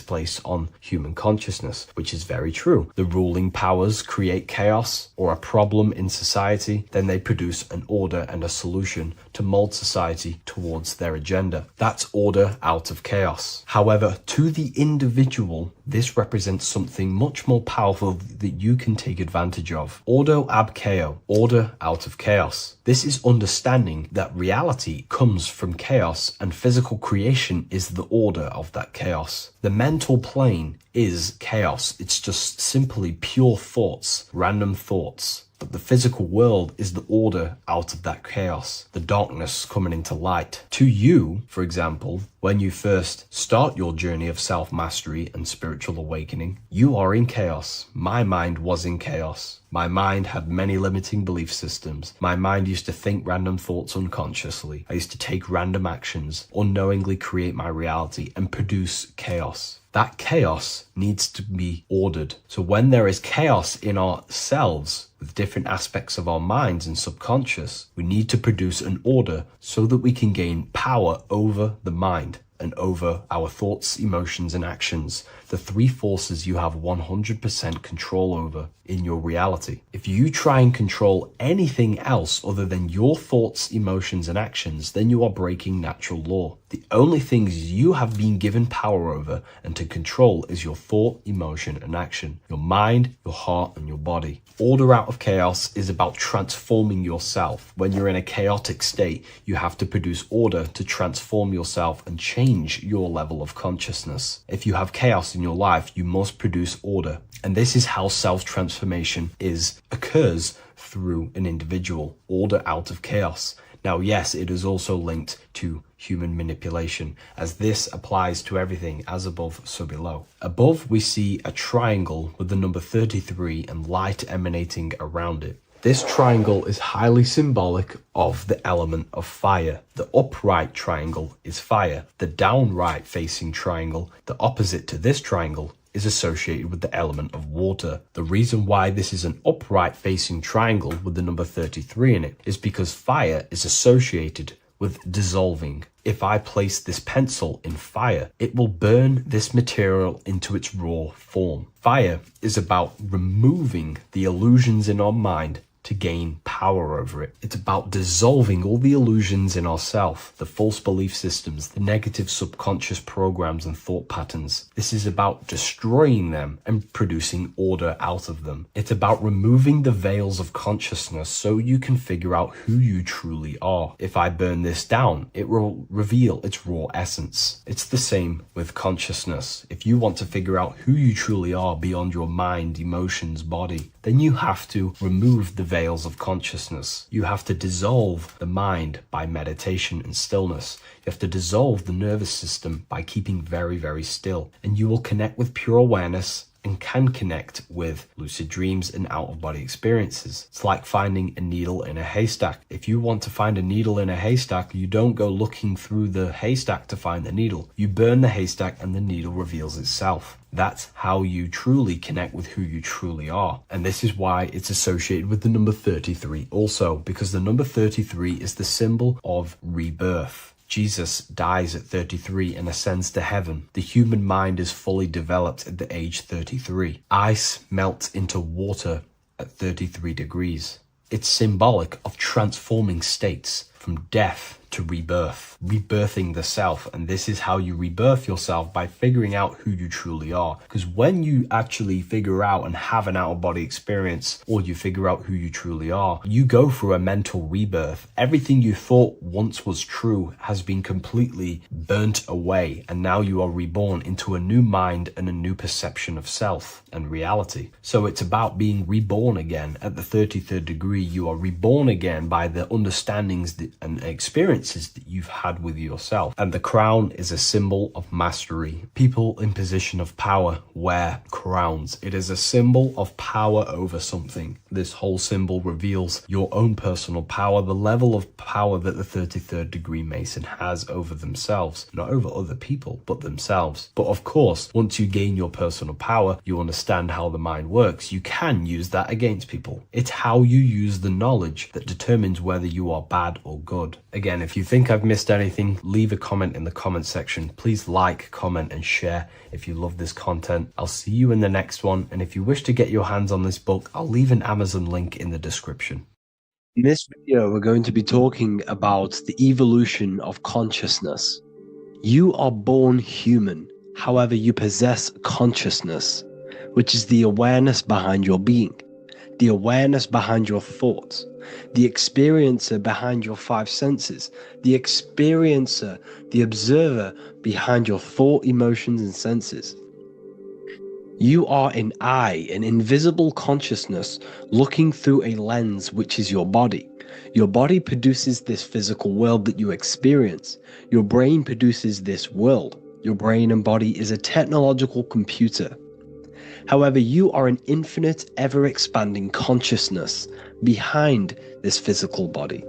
place on human consciousness, which is very true. The ruling powers create chaos or a problem in society, then they produce an order and a solution to mold society towards their agenda. That's order out of chaos. However, to the individual, this represents something much more powerful that you can take advantage of. Ordo ab chaos, order out of chaos. This is understanding that reality comes from chaos and physical creation is the order of that chaos. The mental plane is chaos. It's just simply pure thoughts, random thoughts. But the physical world is the order out of that chaos, the darkness coming into light. To you, for example, when you first start your journey of self-mastery and spiritual awakening, you are in chaos. My mind was in chaos. My mind had many limiting belief systems. My mind used to think random thoughts unconsciously. I used to take random actions, unknowingly create my reality, and produce chaos. That chaos needs to be ordered. So when there is chaos in ourselves, with different aspects of our minds and subconscious, we need to produce an order so that we can gain power over the mind and over our thoughts, emotions, and actions, the three forces you have 100% control over in your reality. If you try and control anything else other than your thoughts, emotions, and actions, then you are breaking natural law. The only things you have been given power over and to control is your thought, emotion, and action, your mind, your heart, and your body. Order out of chaos is about transforming yourself. When you're in a chaotic state, you have to produce order to transform yourself and change your level of consciousness. If you have chaos in your life, you must produce order. And this is how self-transformation occurs through an individual. Order out of chaos. Now, yes, it is also linked to human manipulation, as this applies to everything as above, so below. Above, we see a triangle with the number 33 and light emanating around it. This triangle is highly symbolic of the element of fire. The upright triangle is fire. The downright facing triangle, the opposite to this triangle, is associated with the element of water. The reason why this is an upright facing triangle with the number 33 in it is because fire is associated with dissolving. If I place this pencil in fire, it will burn this material into its raw form. Fire is about removing the illusions in our mind to gain power over it. It's about dissolving all the illusions in ourself, the false belief systems, the negative subconscious programs and thought patterns. This is about destroying them and producing order out of them. It's about removing the veils of consciousness so you can figure out who you truly are. If I burn this down, it will reveal its raw essence. It's the same with consciousness. If you want to figure out who you truly are beyond your mind, emotions, body, then you have to remove the veils of consciousness. You have to dissolve the mind by meditation and stillness. You have to dissolve the nervous system by keeping very, very still. And you will connect with pure awareness and can connect with lucid dreams and out-of-body experiences. It's like finding a needle in a haystack. If you want to find a needle in a haystack, you don't go looking through the haystack to find the needle. You burn the haystack and the needle reveals itself. That's how you truly connect with who you truly are. And this is why it's associated with the number 33 also, because the number 33 is the symbol of rebirth. Jesus dies at 33 and ascends to heaven. The human mind is fully developed at the age 33. Ice melts into water at 33 degrees. It's symbolic of transforming states from death to rebirth, rebirthing the self. And this is how you rebirth yourself, by figuring out who you truly are. Because when you actually figure out and have an out-of-body experience, or you figure out who you truly are, you go through a mental rebirth. Everything you thought once was true has been completely burnt away, and now you are reborn into a new mind and a new perception of self and reality. So it's about being reborn again. At the 33rd degree, you are reborn again by the understandings and experiences experiences that you've had with yourself. And the crown is a symbol of mastery. People in position of power wear crowns. It is a symbol of power over something. This whole symbol reveals your own personal power, the level of power that the 33rd degree Mason has over themselves, not over other people, but themselves. But of course, once you gain your personal power, you understand how the mind works. You can use that against people. It's how you use the knowledge that determines whether you are bad or good. Again, if you think I've missed anything, leave a comment in the comment section. Please like, comment, and share if you love this content. I'll see you in the next one, and if you wish to get your hands on this book, I'll leave an Amazon link in the description. In this video, we're going to be talking about the evolution of consciousness. You are born human, however, you possess consciousness, which is the awareness behind your being, the awareness behind your thoughts, the experiencer behind your five senses, the experiencer, the observer behind your thought, emotions, and senses. You are an eye, an invisible consciousness looking through a lens which is your body. Your body produces this physical world that you experience. Your brain produces this world. Your brain and body is a technological computer. However, you are an infinite, ever-expanding consciousness behind this physical body.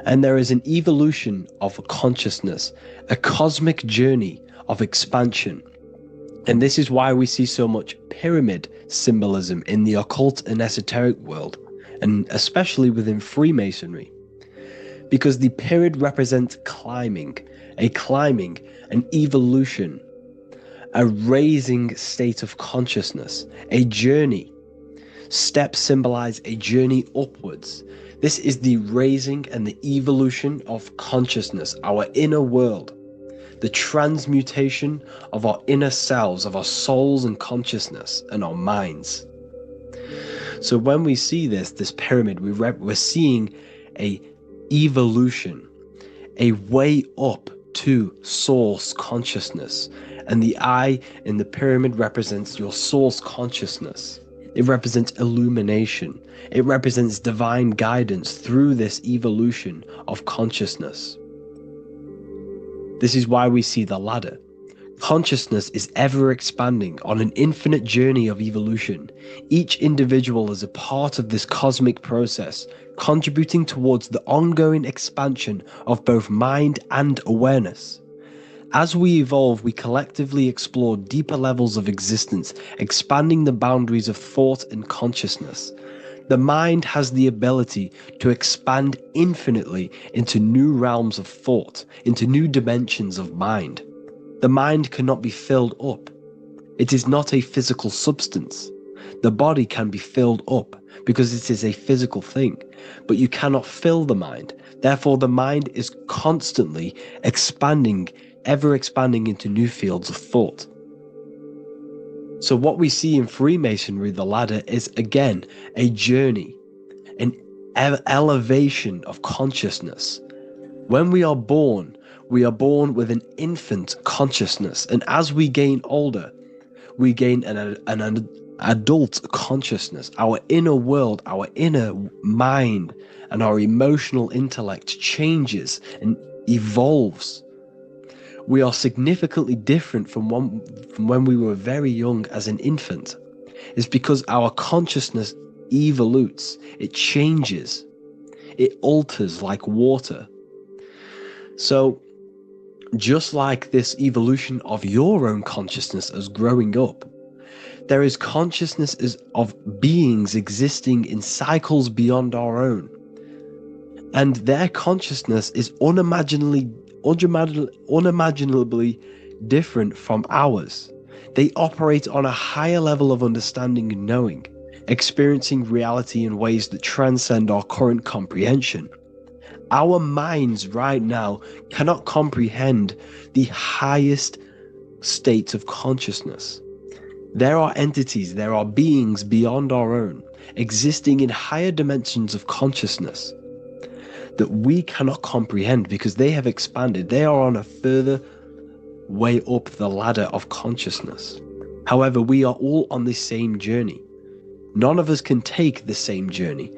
And there is an evolution of consciousness, a cosmic journey of expansion. And this is why we see so much pyramid symbolism in the occult and esoteric world, and especially within Freemasonry. Because the pyramid represents climbing, an evolution, a raising state of consciousness, a journey. Steps symbolize a journey upwards. This is the raising and the evolution of consciousness, our inner world. The transmutation of our inner selves, of our souls and consciousness and our minds. So when we see this pyramid, we're seeing a evolution, a way up to source consciousness. And the eye in the pyramid represents your source consciousness. It represents illumination. It represents divine guidance through this evolution of consciousness. This is why we see the ladder. Consciousness is ever expanding on an infinite journey of evolution. Each individual is a part of this cosmic process, contributing towards the ongoing expansion of both mind and awareness. As we evolve, we collectively explore deeper levels of existence, expanding the boundaries of thought and consciousness. The mind has the ability to expand infinitely into new realms of thought, into new dimensions of mind. The mind cannot be filled up. It is not a physical substance. The body can be filled up because it is a physical thing, but you cannot fill the mind. Therefore, the mind is constantly expanding, ever expanding into new fields of thought. So what we see in Freemasonry, the ladder, is again a journey, an elevation of consciousness. When we are born with an infant consciousness, and as we gain older, we gain an adult consciousness. Our inner world, our inner mind, and our emotional intellect changes and evolves. We are significantly different from when we were very young as an infant. It's because our consciousness evolutes, it changes, it alters like water. So just like this evolution of your own consciousness as growing up, there is consciousness of beings existing in cycles beyond our own. And their consciousness is unimaginably different from ours. They operate on a higher level of understanding and knowing, experiencing reality in ways that transcend our current comprehension. Our minds right now cannot comprehend the highest states of consciousness. There are entities, there are beings beyond our own, existing in higher dimensions of consciousness that we cannot comprehend because they have expanded. They are on a further way up the ladder of consciousness. However, we are all on the same journey. None of us can take the same journey.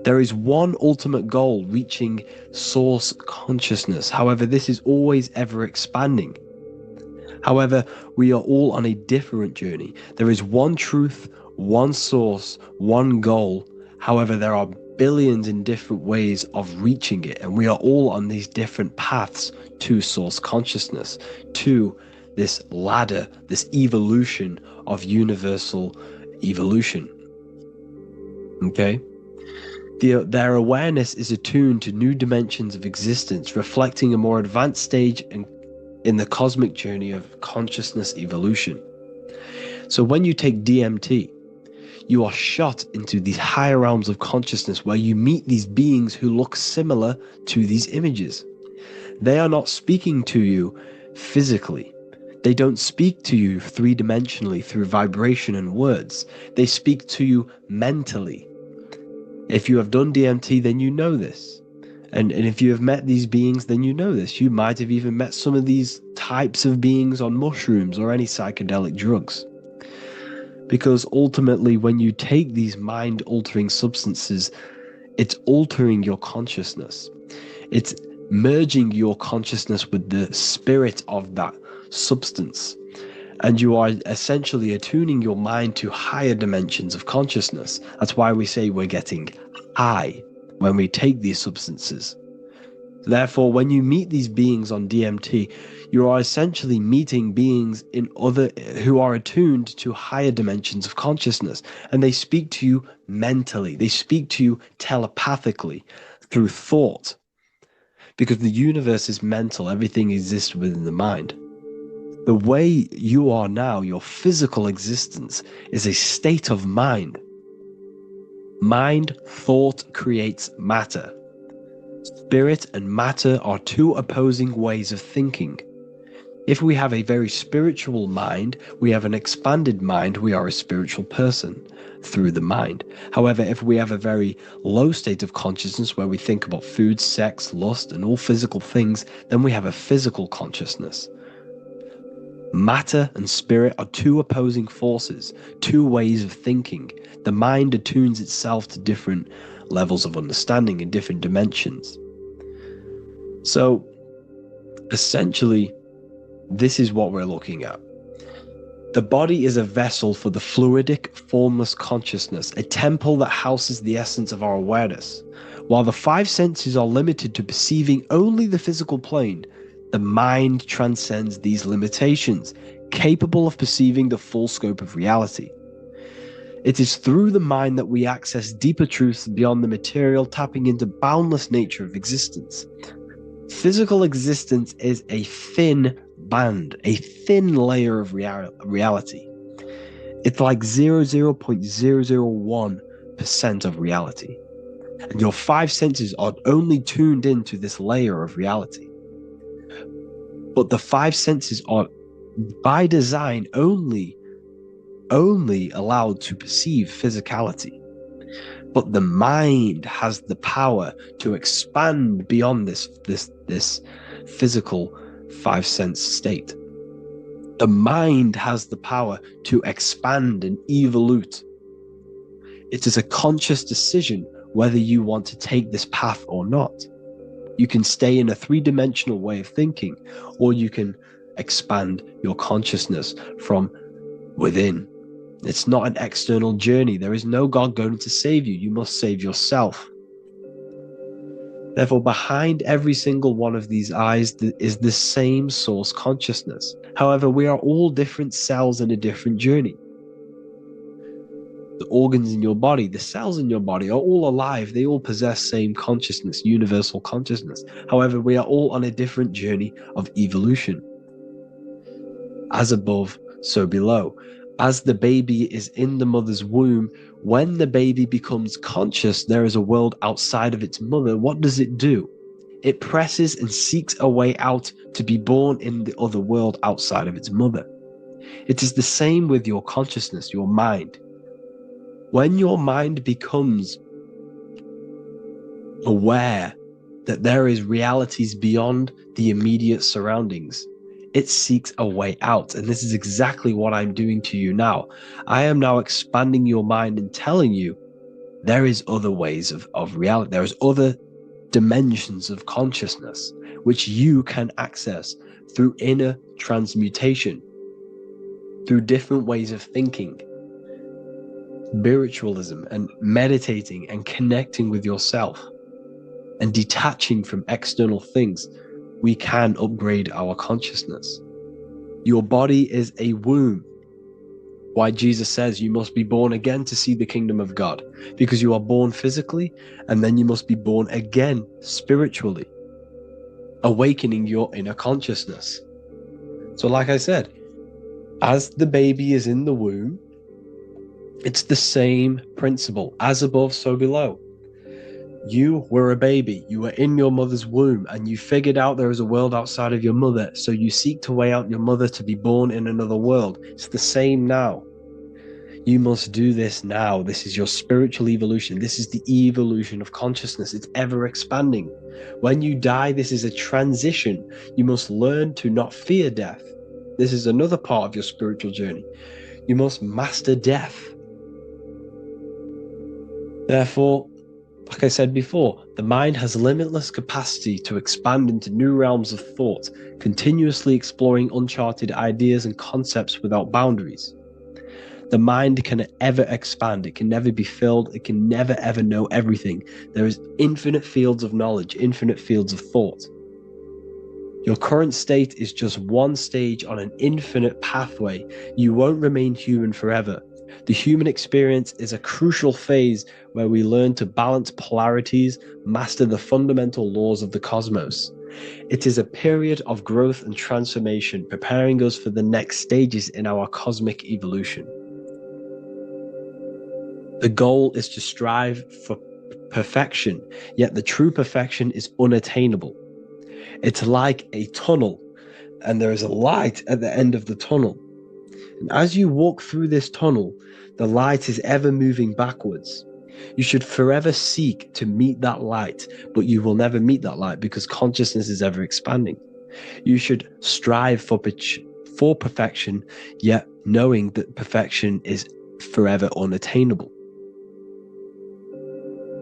There is one ultimate goal, reaching source consciousness. However, this is always ever expanding. However, we are all on a different journey. There is one truth, one source, one goal. However, there are billions in different ways of reaching it, and we are all on these different paths to source consciousness, to this ladder, this evolution of universal evolution. Okay? Their awareness is attuned to new dimensions of existence, reflecting a more advanced stage in the cosmic journey of consciousness evolution. So when you take DMT, you are shot into these higher realms of consciousness where you meet these beings who look similar to these images. They are not speaking to you physically. They don't speak to you three-dimensionally through vibration and words. They speak to you mentally. If you have done DMT, then you know this. And if you have met these beings, then you know this. You might have even met some of these types of beings on mushrooms or any psychedelic drugs. Because ultimately, when you take these mind-altering substances, it's altering your consciousness. It's merging your consciousness with the spirit of that substance. And you are essentially attuning your mind to higher dimensions of consciousness. That's why we say we're getting high when we take these substances. Therefore, when you meet these beings on DMT, you are essentially meeting beings who are attuned to higher dimensions of consciousness, and they speak to you mentally. They speak to you telepathically through thought, because the universe is mental. Everything exists within the mind. The way you are now, your physical existence, is a state of mind. Mind, thought creates matter. Spirit and matter are two opposing ways of thinking. If we have a very spiritual mind, we have an expanded mind, we are a spiritual person through the mind. However, if we have a very low state of consciousness where we think about food, sex, lust, and all physical things, then we have a physical consciousness. Matter and spirit are two opposing forces, two ways of thinking. The mind attunes itself to different levels of understanding in different dimensions. So, essentially, this is what we're looking at. The body is a vessel for the fluidic, formless consciousness, a temple that houses the essence of our awareness. While the five senses are limited to perceiving only the physical plane, the mind transcends these limitations, capable of perceiving the full scope of reality. It is through the mind that we access deeper truths beyond the material, tapping into boundless nature of existence. Physical existence is a thin band, a thin layer of reality. It's like 0.001% of reality. And your five senses are only tuned into this layer of reality. But the five senses are, by design, only allowed to perceive physicality. But the mind has the power to expand beyond this physical five sense state. The mind has the power to expand and evolute. It is a conscious decision whether you want to take this path or not. You can stay in a three-dimensional way of thinking, or you can expand your consciousness from within. It's not an external journey. There is no God going to save you. You must save yourself. Therefore, behind every single one of these eyes is the same source consciousness. However, we are all different cells in a different journey. The organs in your body, the cells in your body are all alive. They all possess same consciousness, universal consciousness. However, we are all on a different journey of evolution. As above, so below. As the baby is in the mother's womb, when the baby becomes conscious, there is a world outside of its mother. What does it do? It presses and seeks a way out to be born in the other world outside of its mother. It is the same with your consciousness, your mind. When your mind becomes aware that there is realities beyond the immediate surroundings, it seeks a way out. And this is exactly what I'm doing to you now. I am now expanding your mind and telling you There is other ways of reality. There is other dimensions of consciousness which you can access through inner transmutation, through different ways of thinking, spiritualism, and meditating and connecting with yourself and detaching from external things. We can upgrade our consciousness. Your body is a womb. Why Jesus says you must be born again to see the kingdom of God, because you are born physically and then you must be born again spiritually, awakening your inner consciousness. So like I said, as the baby is in the womb, it's the same principle, as above, so below. You were a baby, you were in your mother's womb, and you figured out there is a world outside of your mother, so you seek to weigh out your mother to be born in another world. It's the same now. You must do this now. This is your spiritual evolution. This is the evolution of consciousness. It's ever expanding. When you die, this is a transition. You must learn to not fear death. This is another part of your spiritual journey. You must master death. Therefore, like I said before, the mind has limitless capacity to expand into new realms of thought, continuously exploring uncharted ideas and concepts without boundaries. The mind can ever expand. It can never be filled. It can never ever know everything. There is infinite fields of knowledge, infinite fields of thought. Your current state is just one stage on an infinite pathway. You won't remain human forever. The human experience is a crucial phase where we learn to balance polarities, master the fundamental laws of the cosmos. It is a period of growth and transformation, preparing us for the next stages in our cosmic evolution. The goal is to strive for perfection, yet the true perfection is unattainable. It's like a tunnel, and there is a light at the end of the tunnel. And as you walk through this tunnel, the light is ever moving backwards. You should forever seek to meet that light, but you will never meet that light because consciousness is ever expanding. You should strive for perfection, yet knowing that perfection is forever unattainable.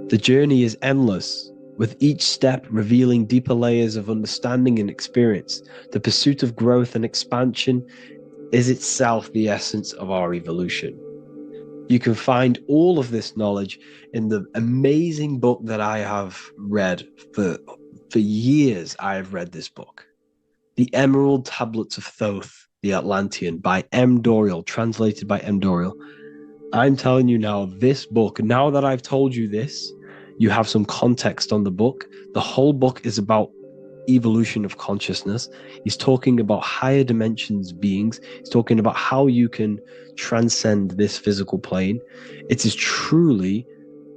The journey is endless, with each step revealing deeper layers of understanding and experience. The pursuit of growth and expansion is itself the essence of our evolution. You can find all of this knowledge in the amazing book that I have read for years. I have read this book, The Emerald Tablets of Thoth, the Atlantean, by M. Dorial, translated by M. Dorial. I'm telling you now, this book, now that I've told you this, you have some context on the book. The whole book is about evolution of consciousness. He's talking about higher dimensions beings. He's talking about how you can transcend this physical plane. It is truly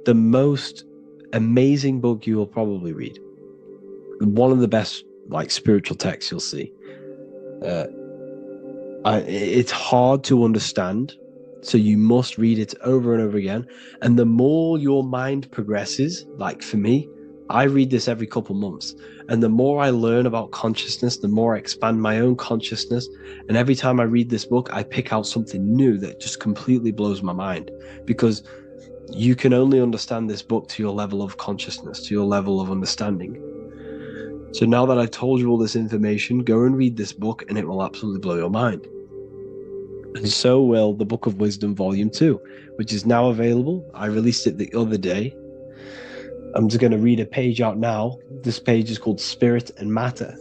the most amazing book you will probably read. One of the best spiritual texts you'll see. It's hard to understand, so you must read it over and over again. And the more your mind progresses, like for me, I read this every couple months. And the more I learn about consciousness, the more I expand my own consciousness. And every time I read this book, I pick out something new that just completely blows my mind. Because you can only understand this book to your level of consciousness, to your level of understanding. So now that I've told you all this information, go and read this book and it will absolutely blow your mind. And so will the Book of Wisdom Volume 2, which is now available. I released it the other day. I'm just going to read a page out now. This page is called Spirit and Matter.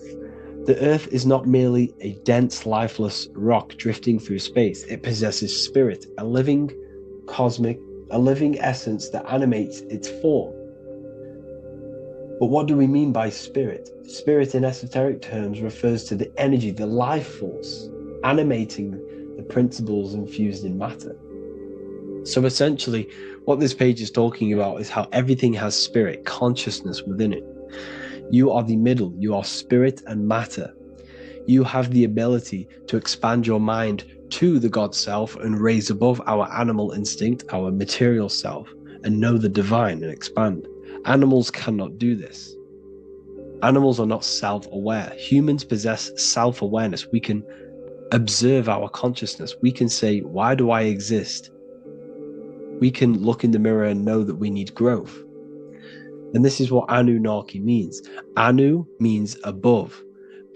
The Earth is not merely a dense, lifeless rock drifting through space. It possesses spirit, a living essence that animates its form. But what do we mean by spirit? Spirit in esoteric terms refers to the energy, the life force, animating the principles infused in matter. So essentially, what this page is talking about is how everything has spirit, consciousness within it. You are the middle, you are spirit and matter. You have the ability to expand your mind to the God self and raise above our animal instinct, our material self, and know the divine and expand. Animals cannot do this. Animals are not self-aware. Humans possess self-awareness. We can observe our consciousness. We can say, why do I exist? We can look in the mirror and know that we need growth. And this is what Anunnaki means. Anu means above.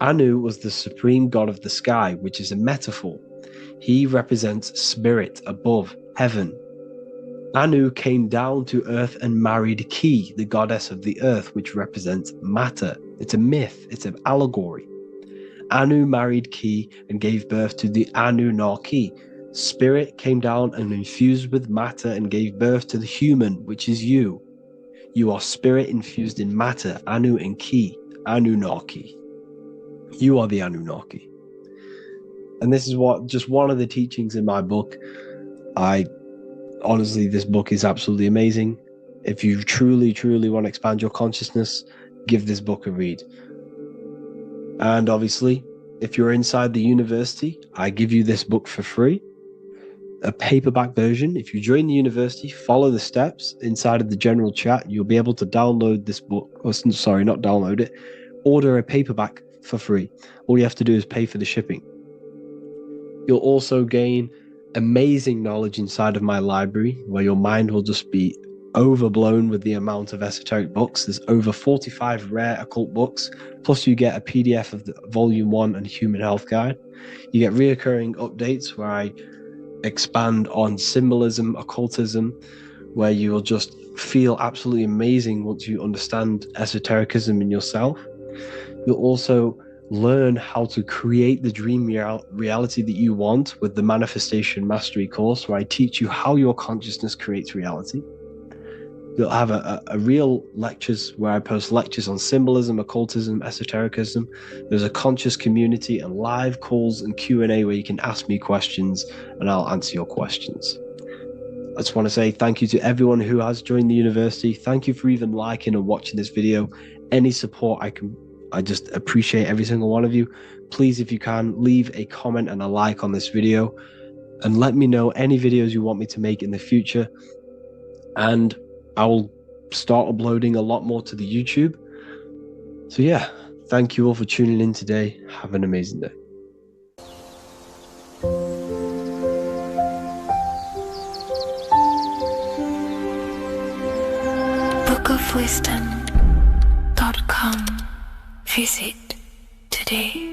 Anu was the supreme god of the sky, which is a metaphor. He represents spirit above, heaven. Anu came down to earth and married Ki, the goddess of the earth, which represents matter. It's a myth, it's an allegory. Anu married Ki and gave birth to the Anunnaki. Spirit came down and infused with matter and gave birth to the human, which is you. You are spirit infused in matter, Anu and Ki, Anunnaki. You are the Anunnaki. And this is just one of the teachings in my book. Honestly, this book is absolutely amazing. If you truly, truly want to expand your consciousness, give this book a read. And obviously, if you're inside the university, I give you this book for free. A paperback version. If you join the university, follow the steps inside of the general chat, you'll be able to download this book. Sorry, not download it. Order a paperback for free. All you have to do is pay for the shipping. You'll also gain amazing knowledge inside of my library, where your mind will just be overblown with the amount of esoteric books. There's over 45 rare occult books, plus you get a PDF of the Volume 1 and Human Health Guide. You get reoccurring updates where I expand on symbolism, occultism, where you will just feel absolutely amazing once you understand esotericism in yourself. You'll also learn how to create the dream reality that you want with the Manifestation Mastery course, where I teach you how your consciousness creates reality. You'll have a real lectures where I post lectures on symbolism, occultism, esotericism. There's a conscious community and live calls and Q&A where you can ask me questions and I'll answer your questions. I just want to say thank you to everyone who has joined the university. Thank you for even liking and watching this video. Any support I just appreciate every single one of you. Please, if you can, leave a comment and a like on this video and let me know any videos you want me to make in the future. And I will start uploading a lot more to the YouTube. So yeah, thank you all for tuning in today. Have an amazing day. bookofwisdom.com. Visit today.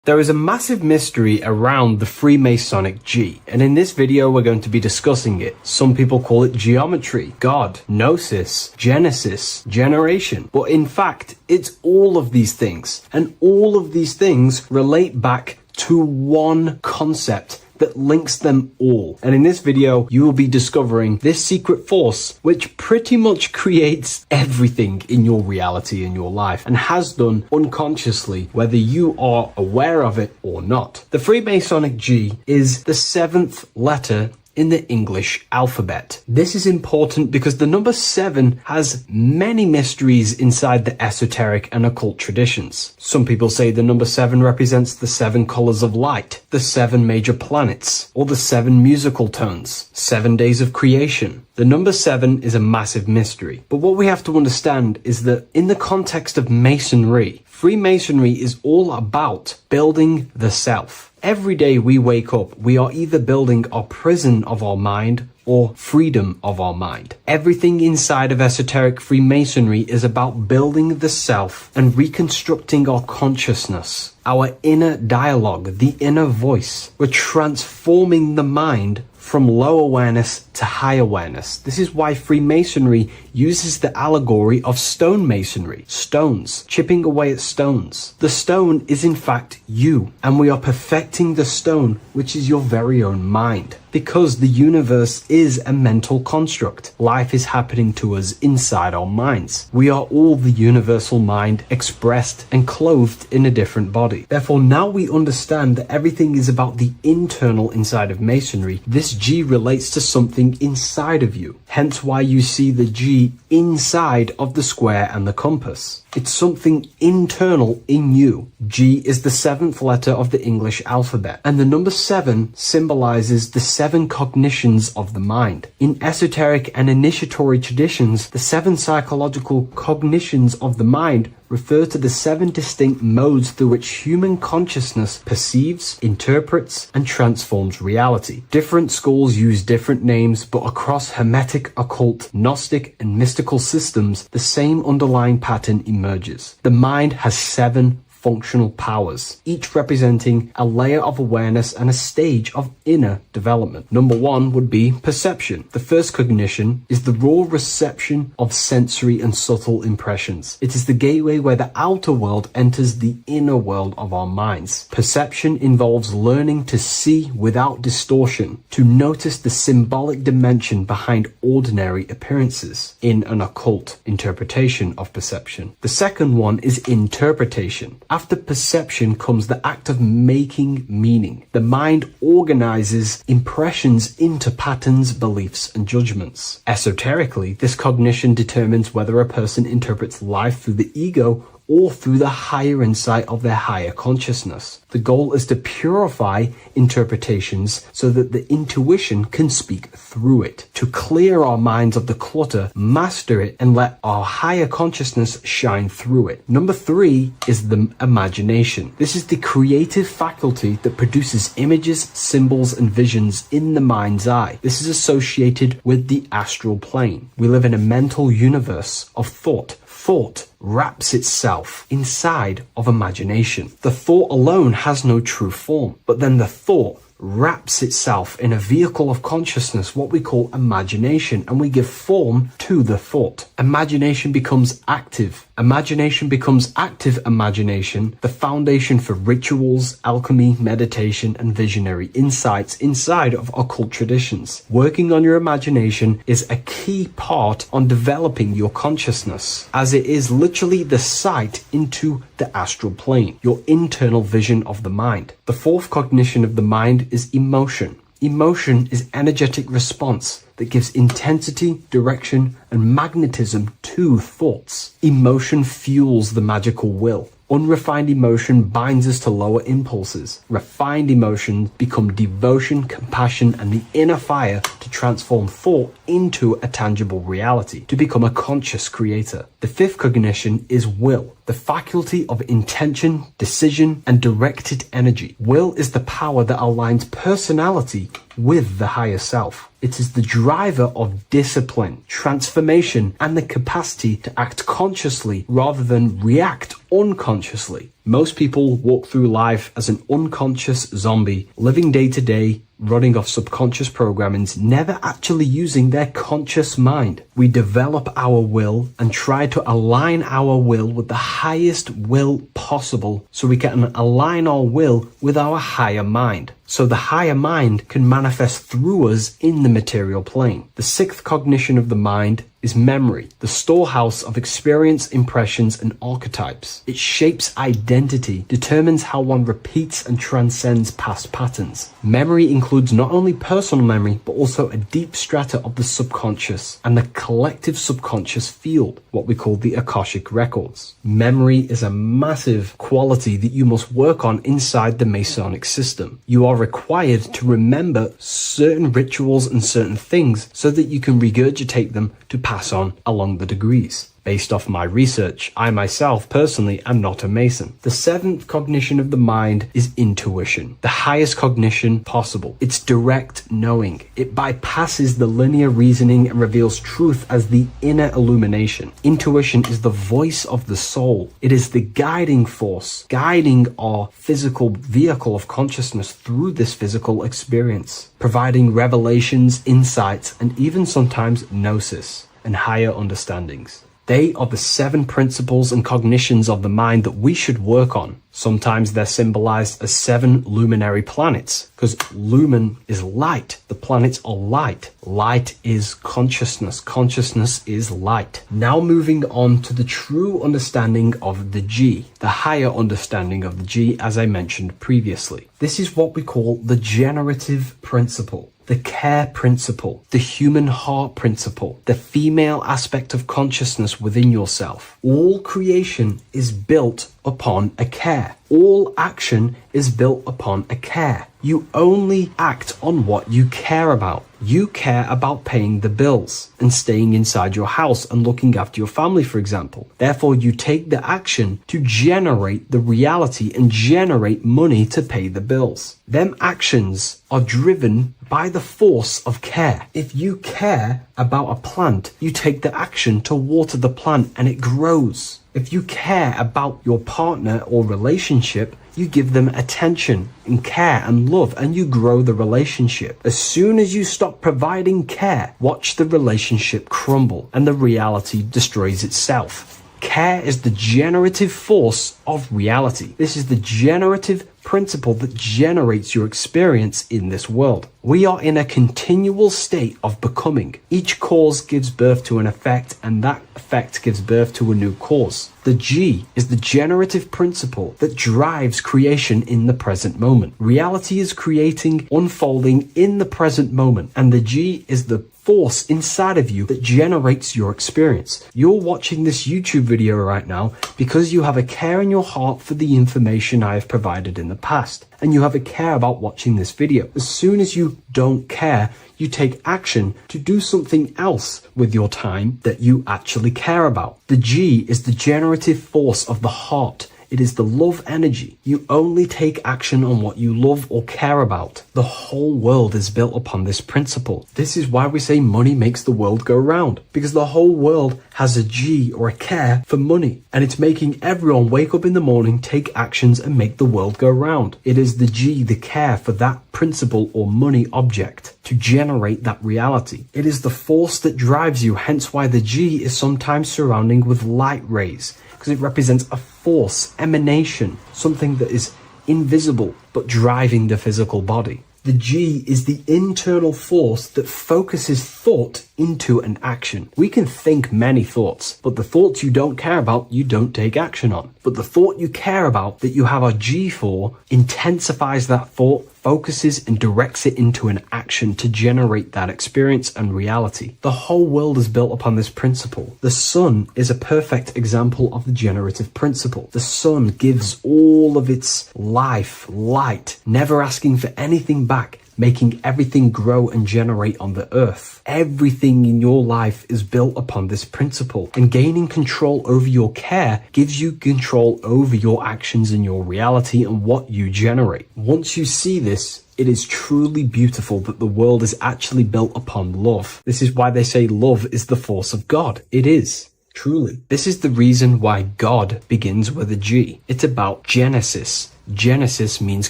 There is a massive mystery around the Freemasonic G, and in this video we're going to be discussing it. Some people call it geometry, God, gnosis, genesis, generation, but in fact it's all of these things, and all of these things relate back to one concept that links them all. And in this video, you will be discovering this secret force, which pretty much creates everything in your reality, in your life, and has done unconsciously, whether you are aware of it or not. The Freemasonic G is the 7th letter in the English alphabet. This is important because the number 7 has many mysteries inside the esoteric and occult traditions. Some people say the number 7 represents the 7 colors of light, the 7 major planets, or the 7 musical tones, 7 days of creation. The number 7 is a massive mystery. But what we have to understand is that in the context of Masonry, Freemasonry is all about building the self. Every day we wake up, we are either building our prison of our mind or freedom of our mind. Everything inside of esoteric Freemasonry is about building the self and reconstructing our consciousness, our inner dialogue, the inner voice. We're transforming the mind from low awareness to high awareness. This is why Freemasonry uses the allegory of stonemasonry, stones, chipping away at stones. The stone is in fact you, and we are perfecting the stone, which is your very own mind. Because the universe is a mental construct. Life is happening to us inside our minds. We are all the universal mind expressed and clothed in a different body. Therefore, now we understand that everything is about the internal inside of Masonry. This G relates to something inside of you. Hence why you see the G inside of the square and the compass. It's something internal in you. G is the 7th letter of the English alphabet, and the number 7 symbolizes the 7 cognitions of the mind. In esoteric and initiatory traditions, the 7 psychological cognitions of the mind refer to the 7 distinct modes through which human consciousness perceives, interprets, and transforms reality. Different schools use different names, but across Hermetic, occult, Gnostic, and mystical systems, the same underlying pattern emerges. The mind has 7 functional powers, each representing a layer of awareness and a stage of inner development. Number 1 would be perception. The first cognition is the raw reception of sensory and subtle impressions. It is the gateway where the outer world enters the inner world of our minds. Perception involves learning to see without distortion, to notice the symbolic dimension behind ordinary appearances in an occult interpretation of perception. The second one is interpretation. After perception comes the act of making meaning. The mind organizes impressions into patterns, beliefs, and judgments. Esoterically, this cognition determines whether a person interprets life through the ego or through the higher insight of their higher consciousness. The goal is to purify interpretations so that the intuition can speak through it, to clear our minds of the clutter, master it, and let our higher consciousness shine through it. Number 3 is the imagination. This is the creative faculty that produces images, symbols, and visions in the mind's eye. This is associated with the astral plane. We live in a mental universe of thought. Thought wraps itself inside of imagination. The thought alone has no true form, but then the thought wraps itself in a vehicle of consciousness, what we call imagination, and we give form to the thought. Imagination becomes active. Imagination becomes active imagination, the foundation for rituals, alchemy, meditation, and visionary insights inside of occult traditions. Working on your imagination is a key part on developing your consciousness, as it is literally the sight into the astral plane, your internal vision of the mind. The fourth cognition of the mind is emotion. Emotion is energetic response that gives intensity, direction, and magnetism to thoughts. Emotion fuels the magical will. Unrefined emotion binds us to lower impulses. Refined emotions become devotion, compassion, and the inner fire to transform thought into a tangible reality, to become a conscious creator. The fifth cognition is will, the faculty of intention, decision, and directed energy. Will is the power that aligns personality with the higher self. It is the driver of discipline, transformation, and the capacity to act consciously rather than react unconsciously. Most people walk through life as an unconscious zombie, living day to day, running off subconscious programmings, never actually using their conscious mind. We develop our will and try to align our will with the highest will possible so we can align our will with our higher mind. So the higher mind can manifest through us in the material plane. The sixth cognition of the mind is memory, the storehouse of experience, impressions, and archetypes. It shapes identity, determines how one repeats and transcends past patterns. Memory includes not only personal memory, but also a deep strata of the subconscious and the collective subconscious field, what we call the Akashic records. Memory is a massive quality that you must work on inside the Masonic system. You are required to remember certain rituals and certain things so that you can regurgitate them to pass on along the degrees. Based off my research, I myself personally am not a Mason. The seventh cognition of the mind is intuition, the highest cognition possible. It's direct knowing. It bypasses the linear reasoning and reveals truth as the inner illumination. Intuition is the voice of the soul. It is the guiding force, guiding our physical vehicle of consciousness through this physical experience, providing revelations, insights, and even sometimes gnosis and higher understandings. They are the 7 principles and cognitions of the mind that we should work on. Sometimes they're symbolized as 7 luminary planets, because lumen is light. The planets are light. Light is consciousness. Consciousness is light. Now moving on to the true understanding of the G, the higher understanding of the G, as I mentioned previously. This is what we call the generative principle. the care principle, the human heart principle, the female aspect of consciousness within yourself. All creation is built upon a care. All action is built upon a care. You only act on what you care about. You care about paying the bills and staying inside your house and looking after your family, for example. Therefore, you take the action to generate the reality and generate money to pay the bills. Them actions are driven by the force of care. If you care about a plant, you take the action to water the plant and it grows. If you care about your partner or relationship, you give them attention and care and love, and you grow the relationship. As soon as you stop providing care, watch the relationship crumble and the reality destroys itself. Care is the generative force of reality. This is the generative principle that generates your experience in this world. We are in a continual state of becoming. Each cause gives birth to an effect, and that effect gives birth to a new cause. The G is the generative principle that drives creation in the present moment. Reality is creating, unfolding in the present moment, and the G is the force inside of you that generates your experience. You're watching this YouTube video right now because you have a care in your heart for the information I have provided in the past, and you have a care about watching this video. As soon as you don't care, you take action to do something else with your time that you actually care about. The G is the generative force of the heart. It is the love energy. You only take action on what you love or care about. The whole world is built upon this principle. This is why we say money makes the world go round, because the whole world has a G or a care for money, and it's making everyone wake up in the morning, take actions, and make the world go round. It is the G, the care for that principle or money object to generate that reality. It is the force that drives you, hence why the G is sometimes surrounding with light rays, because it represents a force, emanation, something that is invisible but driving the physical body. The G is the internal force that focuses thought into an action. We can think many thoughts, but the thoughts you don't care about, you don't take action on. But the thought you care about, that you have a G for, intensifies that thought, focuses and directs it into an action to generate that experience and reality. The whole world is built upon this principle. The sun is a perfect example of the generative principle. The sun gives all of its life, light, never asking for anything back, making everything grow and generate on the earth. Everything in your life is built upon this principle, and gaining control over your care gives you control over your actions and your reality and what you generate. Once you see this, it is truly beautiful that the world is actually built upon love. This is why they say love is the force of God. It is. Truly. This is the reason why God begins with a G. It's about Genesis. Genesis means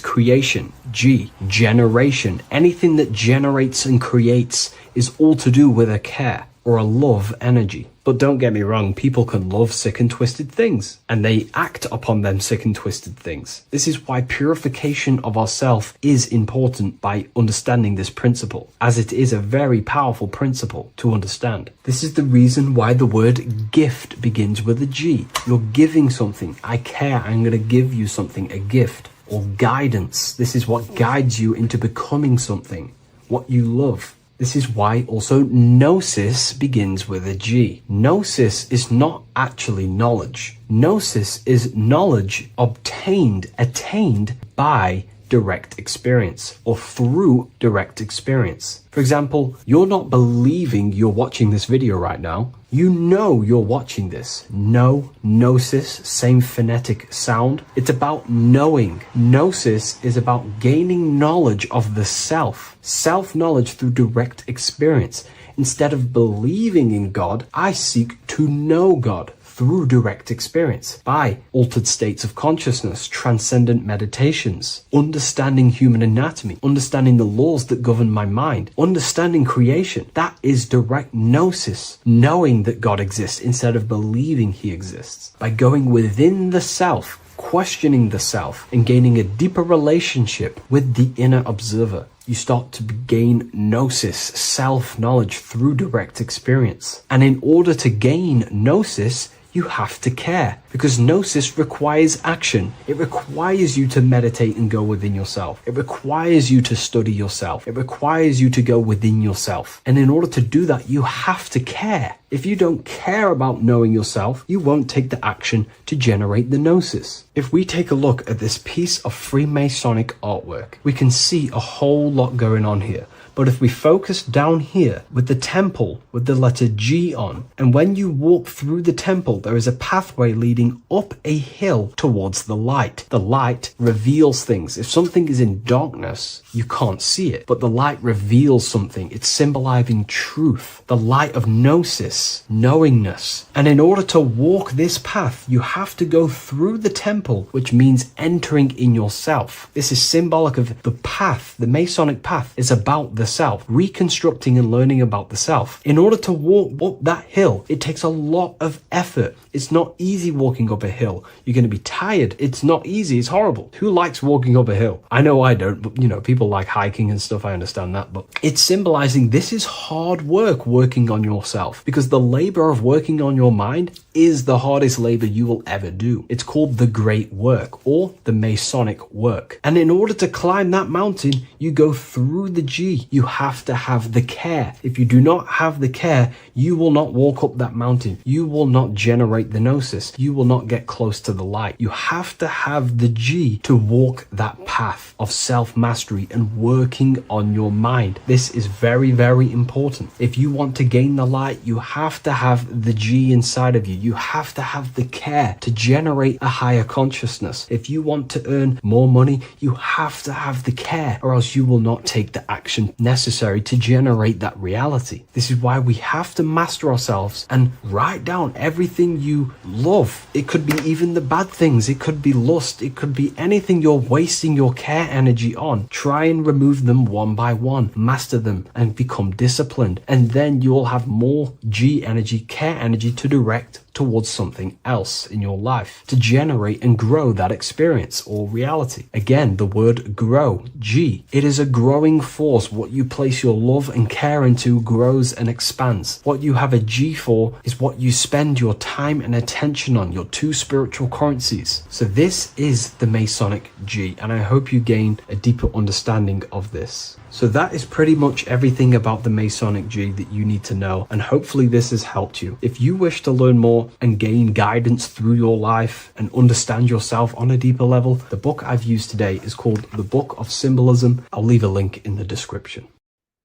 creation. G, generation. Anything that generates and creates is all to do with a care or a love energy. But don't get me wrong, people can love sick and twisted things, and they act upon them sick and twisted things. This is why purification of ourself is important by understanding this principle, as it is a very powerful principle to understand. This is the reason why the word gift begins with a G. You're giving something. I care. I'm going to give you something, a gift. Or guidance. This is what guides you into becoming something, what you love. This is why also gnosis begins with a G. Gnosis is not actually knowledge. Gnosis is knowledge obtained, attained by direct experience or through direct experience. For example, you're not believing you're watching this video right now. You know you're watching this. Know, gnosis, same phonetic sound. It's about knowing. Gnosis is about gaining knowledge of the self. Self-knowledge through direct experience. Instead of believing in God, I seek to know God through direct experience by altered states of consciousness, transcendent meditations, understanding human anatomy, understanding the laws that govern my mind, understanding creation. That is direct gnosis, knowing that God exists instead of believing he exists. By going within the self, questioning the self, and gaining a deeper relationship with the inner observer, you start to gain gnosis, self-knowledge through direct experience. And in order to gain gnosis, you have to care, because gnosis requires action. It requires you to meditate and go within yourself. It requires you to study yourself. It requires you to go within yourself. And in order to do that, you have to care. If you don't care about knowing yourself, you won't take the action to generate the gnosis. If we take a look at this piece of Freemasonic artwork, we can see a whole lot going on here. But if we focus down here with the temple with the letter G on, and when you walk through the temple, there is a pathway leading up a hill towards the light. The light reveals things. If something is in darkness, you can't see it, but the light reveals something. It's symbolizing truth, the light of gnosis, knowingness. And in order to walk this path, you have to go through the temple, which means entering in yourself. This is symbolic of the path. The Masonic path is about the self, reconstructing and learning about the self. In order to walk up that hill, it takes a lot of effort. It's not easy walking up a hill. You're going to be tired. It's not easy. It's horrible. Who likes walking up a hill? I know I don't, but people like hiking and stuff. I understand that, but it's symbolizing this is hard work, working on yourself, because the labor of working on your mind is the hardest labor you will ever do. It's called the great work, or the Masonic work. And in order to climb that mountain, you go through the G. You have to have the care. If you do not have the care, you will not walk up that mountain. You will not generate the gnosis. You will not get close to the light. You have to have the G to walk that path of self-mastery and working on your mind. This is very, very important. If you want to gain the light, you have to have the G inside of you. You have to have the care to generate a higher consciousness. If you want to earn more money, you have to have the care, or else you will not take the action necessary to generate that reality. This is why we have to master ourselves and write down everything you love. It could be even the bad things. It could be lust. It could be anything you're wasting your care energy on. Try and remove them one by one. Master them and become disciplined. And then you'll have more G energy, care energy to direct towards something else in your life to generate and grow that experience or reality. Again, the word grow, G. It is a growing force. What you place your love and care into grows and expands. What you have a G for is what you spend your time and attention on, your two spiritual currencies. So this is the Masonic G, and I hope you gain a deeper understanding of this. So that is pretty much everything about the Masonic G that you need to know, and hopefully this has helped you. If you wish to learn more and gain guidance through your life and understand yourself on a deeper level, the book I've used today is called The Book of Symbolism. I'll leave a link in the description.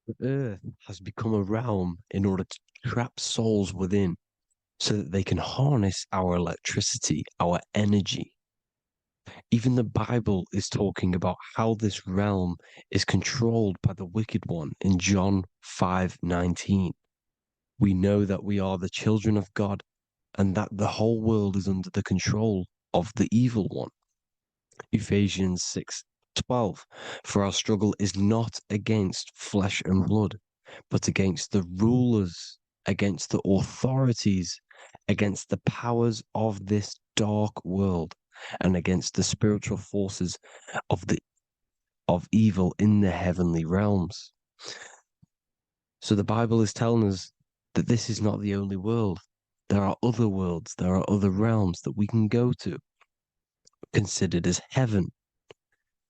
The earth has become a realm in order to trap souls within so that they can harness our electricity, our energy. Even the Bible is talking about how this realm is controlled by the wicked one in John 5:19. We know that we are the children of God and that the whole world is under the control of the evil one. Ephesians 6:12. For our struggle is not against flesh and blood, but against the rulers, against the authorities, against the powers of this dark world, and against the spiritual forces of evil in the heavenly realms. So the Bible is telling us that this is not the only world. There are other worlds, there are other realms that we can go to, considered as heaven.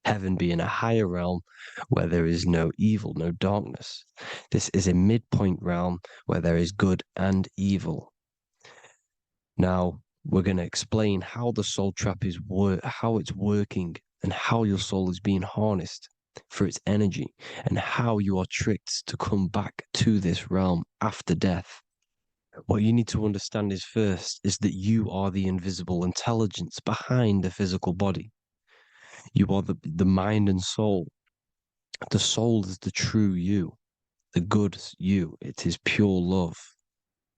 Heaven being a higher realm where there is no evil, no darkness. This is a midpoint realm where there is good and evil. Now, we're going to explain how the soul trap is how it's working and how your soul is being harnessed for its energy and how you are tricked to come back to this realm after death. What you need to understand is first is that you are the invisible intelligence behind the physical body. You are the mind and soul. The soul is the true you, the good you. It is pure love,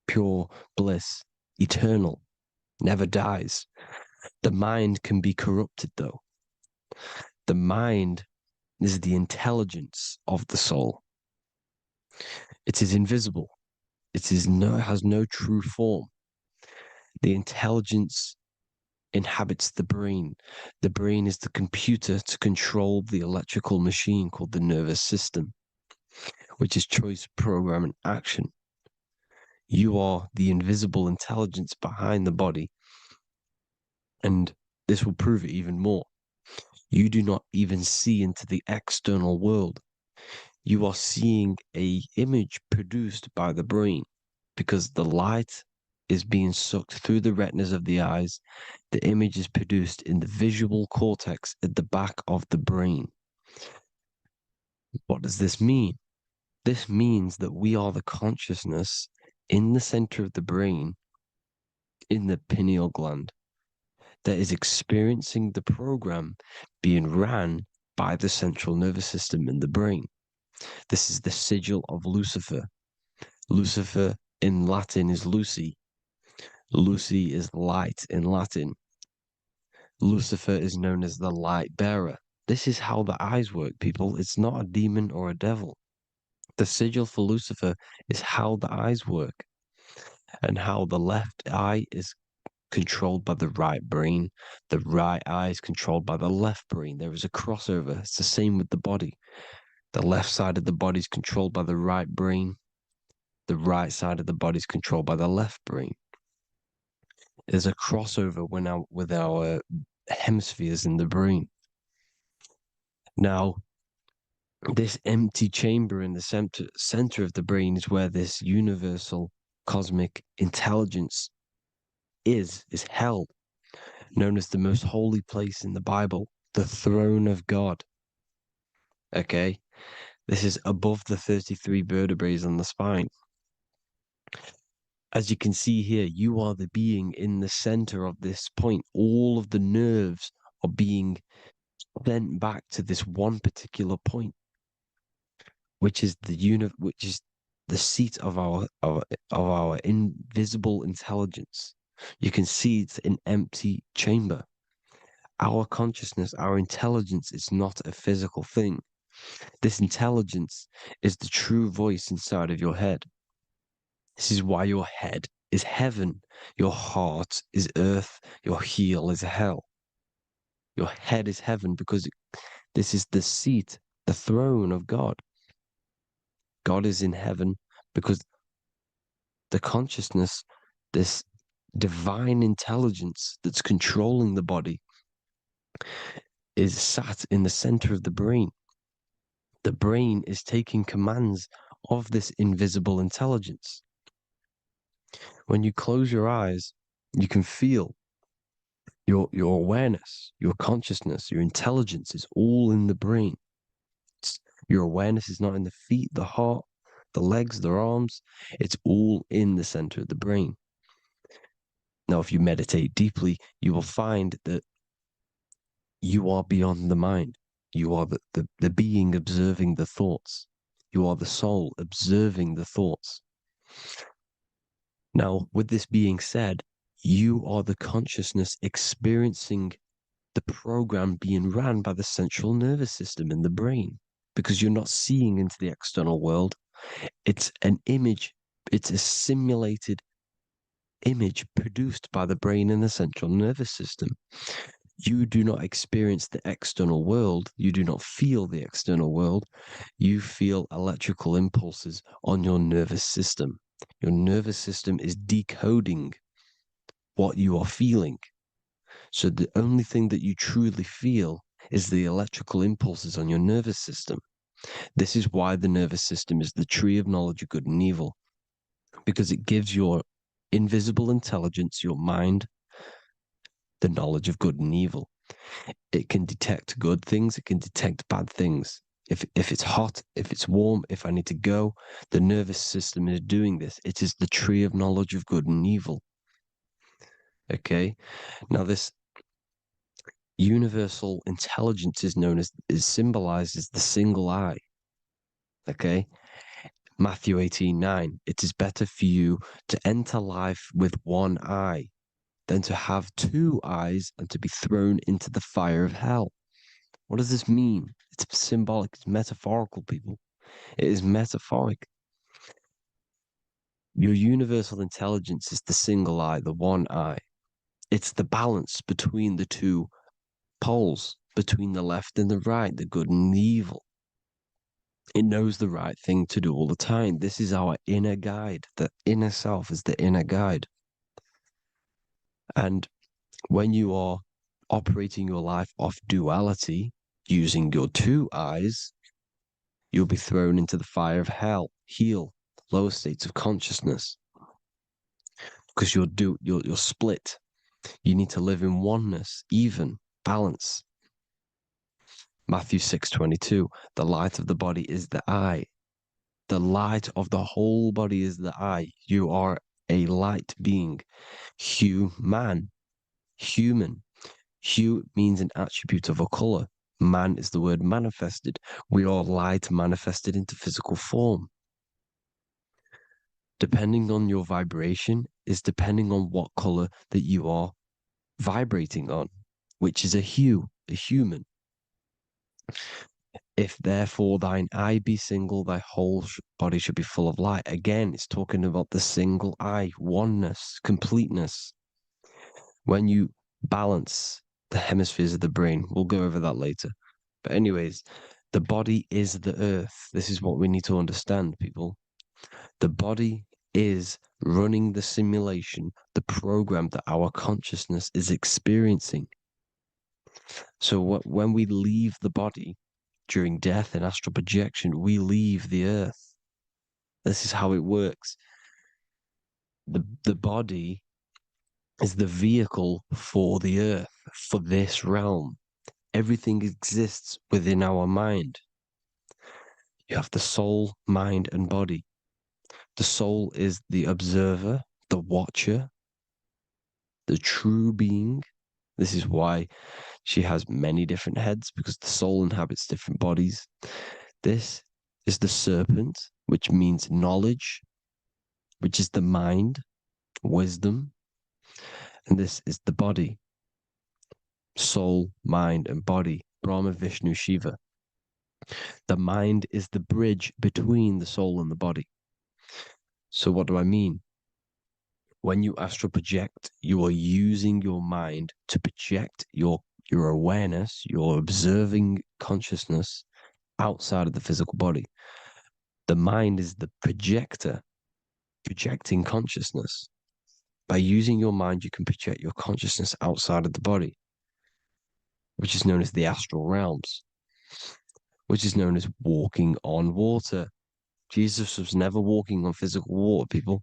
pure bliss, eternal. Never dies. The mind can be corrupted, though. The mind is the intelligence of the soul. It is invisible. It has no true form. The intelligence inhabits the brain. The brain is the computer to control the electrical machine called the nervous system, which is choice, program, and action. You are the invisible intelligence behind the body. And this will prove it even more. You do not even see into the external world. You are seeing a image produced by the brain because the light is being sucked through the retinas of the eyes. The image is produced in the visual cortex at the back of the brain. What does this mean? This means that we are the consciousness in the center of the brain, in the pineal gland, that is experiencing the program being ran by the central nervous system in the brain. This is the sigil of Lucifer. Lucifer in Latin is Lucy. Lucy is light in Latin. Lucifer is known as the light bearer. This is how the eyes work, people. It's not a demon or a devil. The sigil for Lucifer is how the eyes work and how the left eye is controlled by the right brain. The right eye is controlled by the left brain. There is a crossover. It's the same with the body. The left side of the body is controlled by the right brain. The right side of the body is controlled by the left brain. There's a crossover with our hemispheres in the brain. Now, this empty chamber in the center of the brain is where this universal cosmic intelligence is held, known as the most holy place in the Bible, the throne of God. Okay? This is above the 33 vertebrae on the spine. As you can see here, you are the being in the center of this point. All of the nerves are being sent back to this one particular point, which is which is the seat of our invisible intelligence. You can see it's an empty chamber. Our consciousness, our intelligence is not a physical thing. This intelligence is the true voice inside of your head. This is why your head is heaven, your heart is earth, your heel is hell. Your head is heaven because this is the seat, the throne of God. God is in heaven because the consciousness, this divine intelligence that's controlling the body, is sat in the center of the brain. The brain is taking commands of this invisible intelligence. When you close your eyes, you can feel your awareness, your consciousness, your intelligence is all in the brain. Your awareness is not in the feet, the heart, the legs, the arms. It's all in the center of the brain. Now, if you meditate deeply, you will find that you are beyond the mind. You are the being observing the thoughts. You are the soul observing the thoughts. Now, with this being said, you are the consciousness experiencing the program being ran by the central nervous system in the brain because you're not seeing into the external world. It's an image, it's a simulated image produced by the brain and the central nervous system. You do not experience the external world. You do not feel the external world. You feel electrical impulses on your nervous system. Your nervous system is decoding what you are feeling. So the only thing that you truly feel is the electrical impulses on your nervous system. This is why the nervous system is the tree of knowledge of good and evil, because it gives your invisible intelligence, your mind, the knowledge of good and evil. It can detect good things, it can detect bad things. If it's hot, if it's warm, if I need to go, the nervous system is doing this. It is the tree of knowledge of good and evil. Okay? Now this universal intelligence is symbolized as the single eye. Okay? Matthew 18:9. It is better for you to enter life with one eye than to have two eyes and to be thrown into the fire of hell. What does this mean? It's symbolic, it's metaphorical, people. It is metaphoric. Your universal intelligence is the single eye, the one eye. It's the balance between the two poles, between the left and the right, the good and the evil. It knows the right thing to do all the time. This is our inner guide. The inner self is the inner guide. And when you are operating your life off duality, using your two eyes, you'll be thrown into the fire of hell, lower states of consciousness, because you're split. You need to live in oneness, even, balance. Matthew 6:22, the light of the body is the eye. The light of the whole body is the eye. You are a light being. Human. Hue means an attribute of a color. Man is the word manifested. We are light manifested into physical form. Depending on your vibration is depending on what color that you are vibrating on, which is a hue, a human. If therefore thine eye be single, thy whole body should be full of light. Again, it's talking about the single eye, oneness, completeness. When you balance the hemispheres of the brain, we'll go over that later. But anyways, the body is the earth. This is what we need to understand, people. The body is running the simulation, the program that our consciousness is experiencing. So when we leave the body during death and astral projection, we leave the earth. This is how it works. The body is the vehicle for the earth, for this realm. Everything exists within our mind. You have the soul, mind, and body. The soul is the observer, the watcher, the true being. This is why she has many different heads, because the soul inhabits different bodies. This is the serpent, which means knowledge, which is the mind, wisdom. And this is the body, soul, mind, and body, Brahma, Vishnu, Shiva. The mind is the bridge between the soul and the body. So what do I mean? When you astral project, you are using your mind to project your awareness, your observing consciousness outside of the physical body. The mind is the projector, projecting consciousness. By using your mind, you can project your consciousness outside of the body, which is known as the astral realms, which is known as walking on water. Jesus was never walking on physical water, people.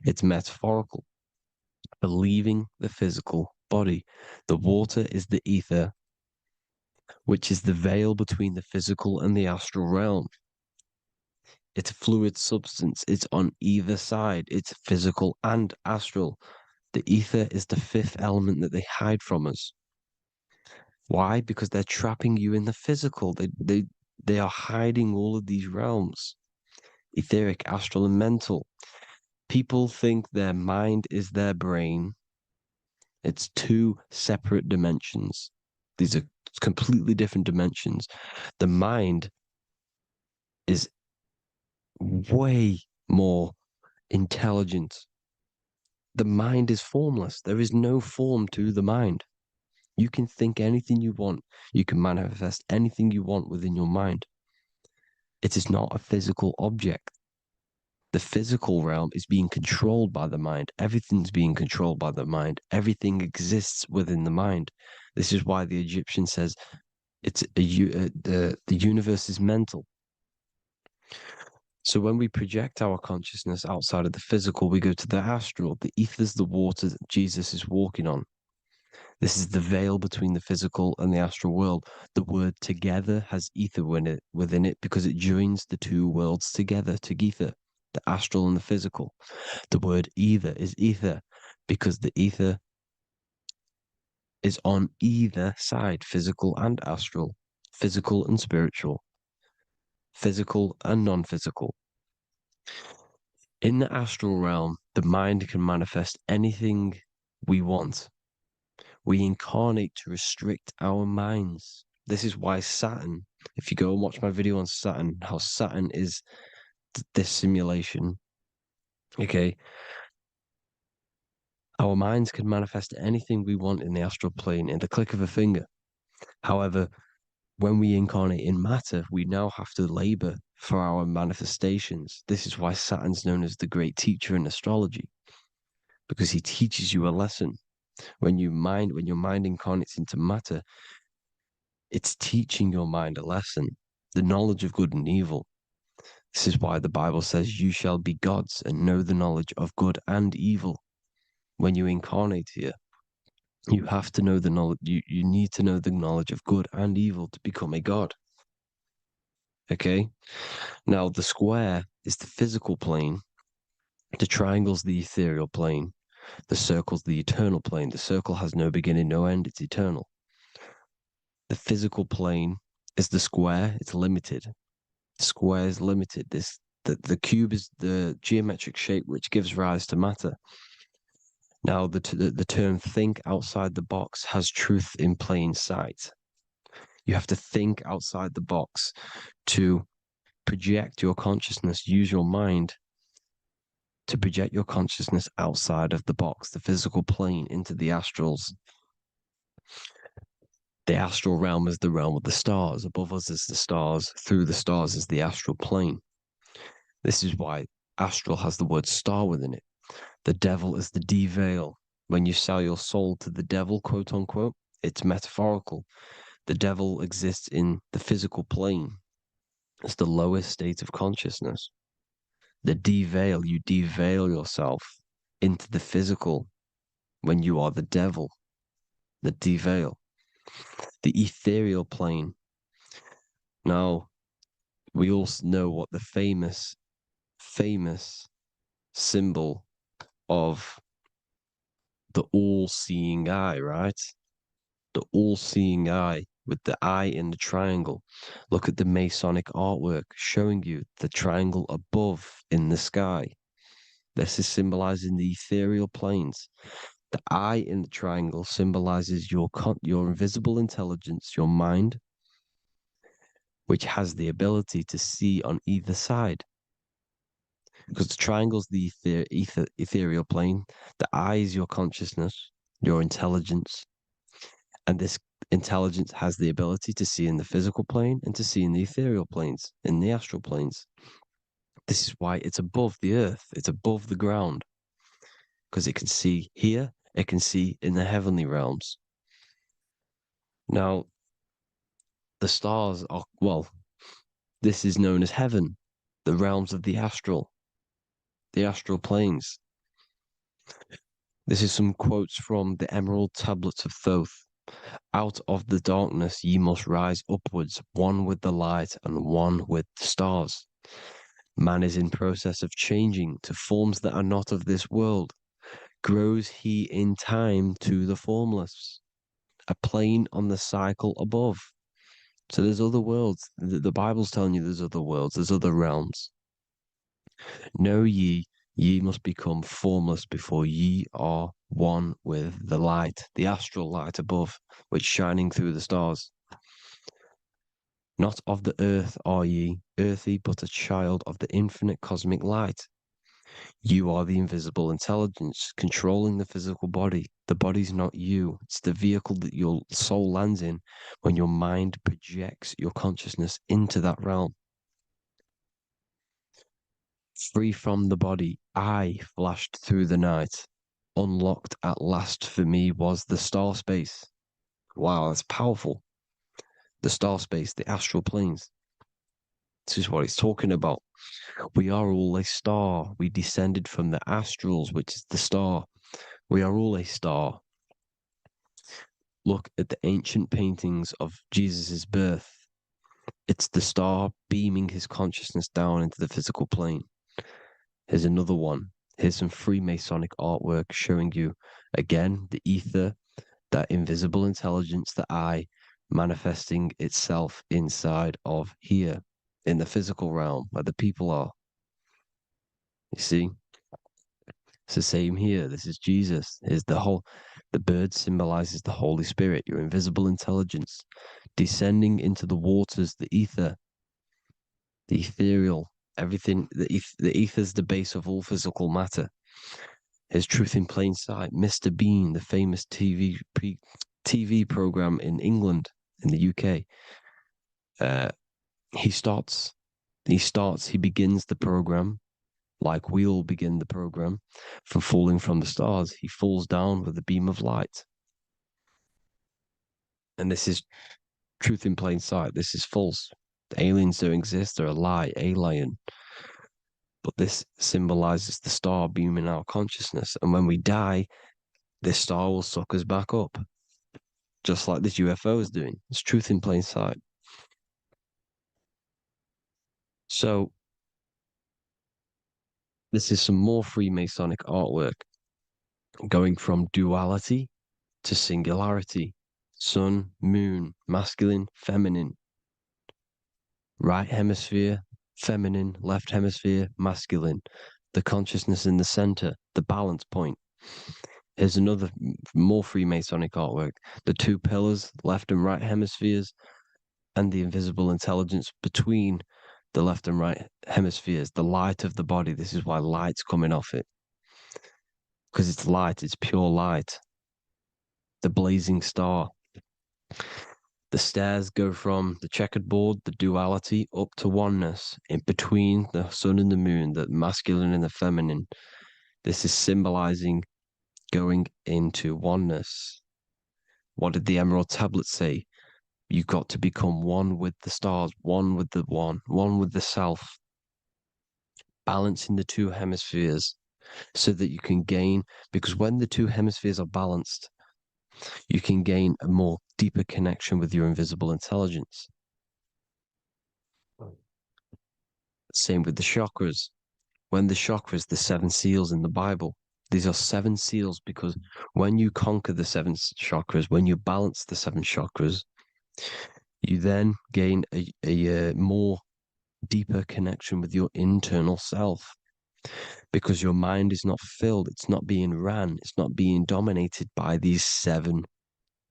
It's metaphorical. Believing the physical body. The water is the ether, which is the veil between the physical and the astral realm. It's a fluid substance. It's on either side. It's physical and astral. The ether is the fifth element that they hide from us. Why? Because they're trapping you in the physical. They are hiding all of these realms. Etheric, astral, and mental. People think their mind is their brain. It's two separate dimensions. These are completely different dimensions. The mind is way more intelligent. The mind is formless. There is no form to the mind. You can think anything you want. You can manifest anything you want within your mind. It is not a physical object. The physical realm is being controlled by the mind. Everything's being controlled by the mind. Everything exists within the mind. This is why the Egyptian says the universe is mental. So when we project our consciousness outside of the physical, we go to the astral. The ether is the water that Jesus is walking on. This is the veil between the physical and the astral world. The word together has ether within it because it joins the two worlds together, together, the astral and the physical. The word either is ether because the ether is on either side, physical and astral, physical and spiritual, physical and non-physical. In the astral realm, the mind can manifest anything we want. We incarnate to restrict our minds. This is why Saturn, if you go and watch my video on Saturn, how Saturn is this simulation, okay? Our minds can manifest anything we want in the astral plane in the click of a finger. However, when we incarnate in matter, we now have to labor for our manifestations. This is why Saturn's known as the great teacher in astrology, because he teaches you a lesson. When your mind incarnates into matter, it's teaching your mind a lesson, the knowledge of good and evil. This is why the Bible says, you shall be gods and know the knowledge of good and evil. When you incarnate here, you have to know the knowledge, you need to know the knowledge of good and evil to become a god. Okay? Now, the square is the physical plane, the triangle's the ethereal plane, the circle's the eternal plane. The circle has no beginning, no end, it's eternal. The physical plane is the square, it's limited. The square is limited. The cube is the geometric shape which gives rise to matter. Now, the term think outside the box has truth in plain sight. You have to think outside the box to project your consciousness, use your mind to project your consciousness outside of the box, the physical plane, into the astrals. The astral realm is the realm of the stars. Above us is the stars. Through the stars is the astral plane. This is why astral has the word star within it. The devil is the de-veil. When you sell your soul to the devil, quote unquote, it's metaphorical. The devil exists in the physical plane. It's the lowest state of consciousness. The de-veil, you de-veil yourself into the physical when you are the devil. The de-veil. The ethereal plane. Now, we all know what the famous symbol of the all-seeing eye, right? The all-seeing eye with the eye in the triangle. Look at the Masonic artwork showing you the triangle above in the sky. This is symbolizing the ethereal planes. The eye in the triangle symbolizes your invisible intelligence, your mind, which has the ability to see on either side. Because the triangle's the ethereal plane, the eye is your consciousness, your intelligence, and this intelligence has the ability to see in the physical plane and to see in the ethereal planes, in the astral planes. This is why it's above the earth, it's above the ground, because it can see here, it can see in the heavenly realms. Now, the stars are, well, this is known as heaven, the realms of the astral planes. This is some quotes from the Emerald Tablets of Thoth. Out of the darkness ye must rise upwards, one with the light and one with the stars. Man is in process of changing to forms that are not of this world. Grows he in time to the formless, a plane on the cycle above. So there's other worlds. The Bible's telling you there's other worlds, there's other realms. Know ye must become formless before ye are one with the light, the astral light above, which shining through the stars. Not of the earth are ye, earthy, but a child of the infinite cosmic light. You are the invisible intelligence controlling the physical body. The body's not you. It's the vehicle that your soul lands in when your mind projects your consciousness into that realm. Free from the body, I flashed through the night. Unlocked at last for me was the star space. Wow, that's powerful. The star space, the astral planes. This is what it's talking about. We are all a star. We descended from the astrals, which is the star. We are all a star. Look at the ancient paintings of Jesus' birth. It's the star beaming his consciousness down into the physical plane. Here's another one. Here's some Freemasonic artwork showing you, again, the ether, that invisible intelligence, the eye, manifesting itself inside of here, in the physical realm, where the people are. You see? It's the same here. This is Jesus. Here's the bird symbolizes the Holy Spirit, your invisible intelligence, descending into the waters, the ether, the ethereal, everything. The ether's the base of all physical matter. Here's Truth in Plain Sight. Mr. Bean, the famous TV program in England, in the UK. he begins the program like we all begin the program for falling from the stars. He falls down with a beam of light. And this is truth in plain sight. This is false. The aliens don't exist. They're a lie, alien. But this symbolizes the star beaming our consciousness. And when we die, this star will suck us back up, just like this UFO is doing. It's truth in plain sight. So, this is some more Freemasonic artwork going from duality to singularity. Sun, moon, masculine, feminine. Right hemisphere, feminine, left hemisphere, masculine. The consciousness in the center, the balance point. Here's another more Freemasonic artwork. The two pillars, left and right hemispheres, and the invisible intelligence between the left and right hemispheres, the light of the body. This is why light's coming off it. Because it's light, it's pure light. The blazing star. The stairs go from the checkered board, the duality, up to oneness, in between the sun and the moon, the masculine and the feminine. This is symbolizing going into oneness. What did the Emerald Tablet say? You've got to become one with the stars, one with the one with the self. Balancing the two hemispheres so that you can gain, because when the two hemispheres are balanced, you can gain a more deeper connection with your invisible intelligence. Same with the chakras. When the chakras, the seven seals in the Bible, these are seven seals because when you conquer the seven chakras, when you balance the seven chakras, you then gain a more deeper connection with your internal self because your mind is not filled, it's not being ran, it's not being dominated by these seven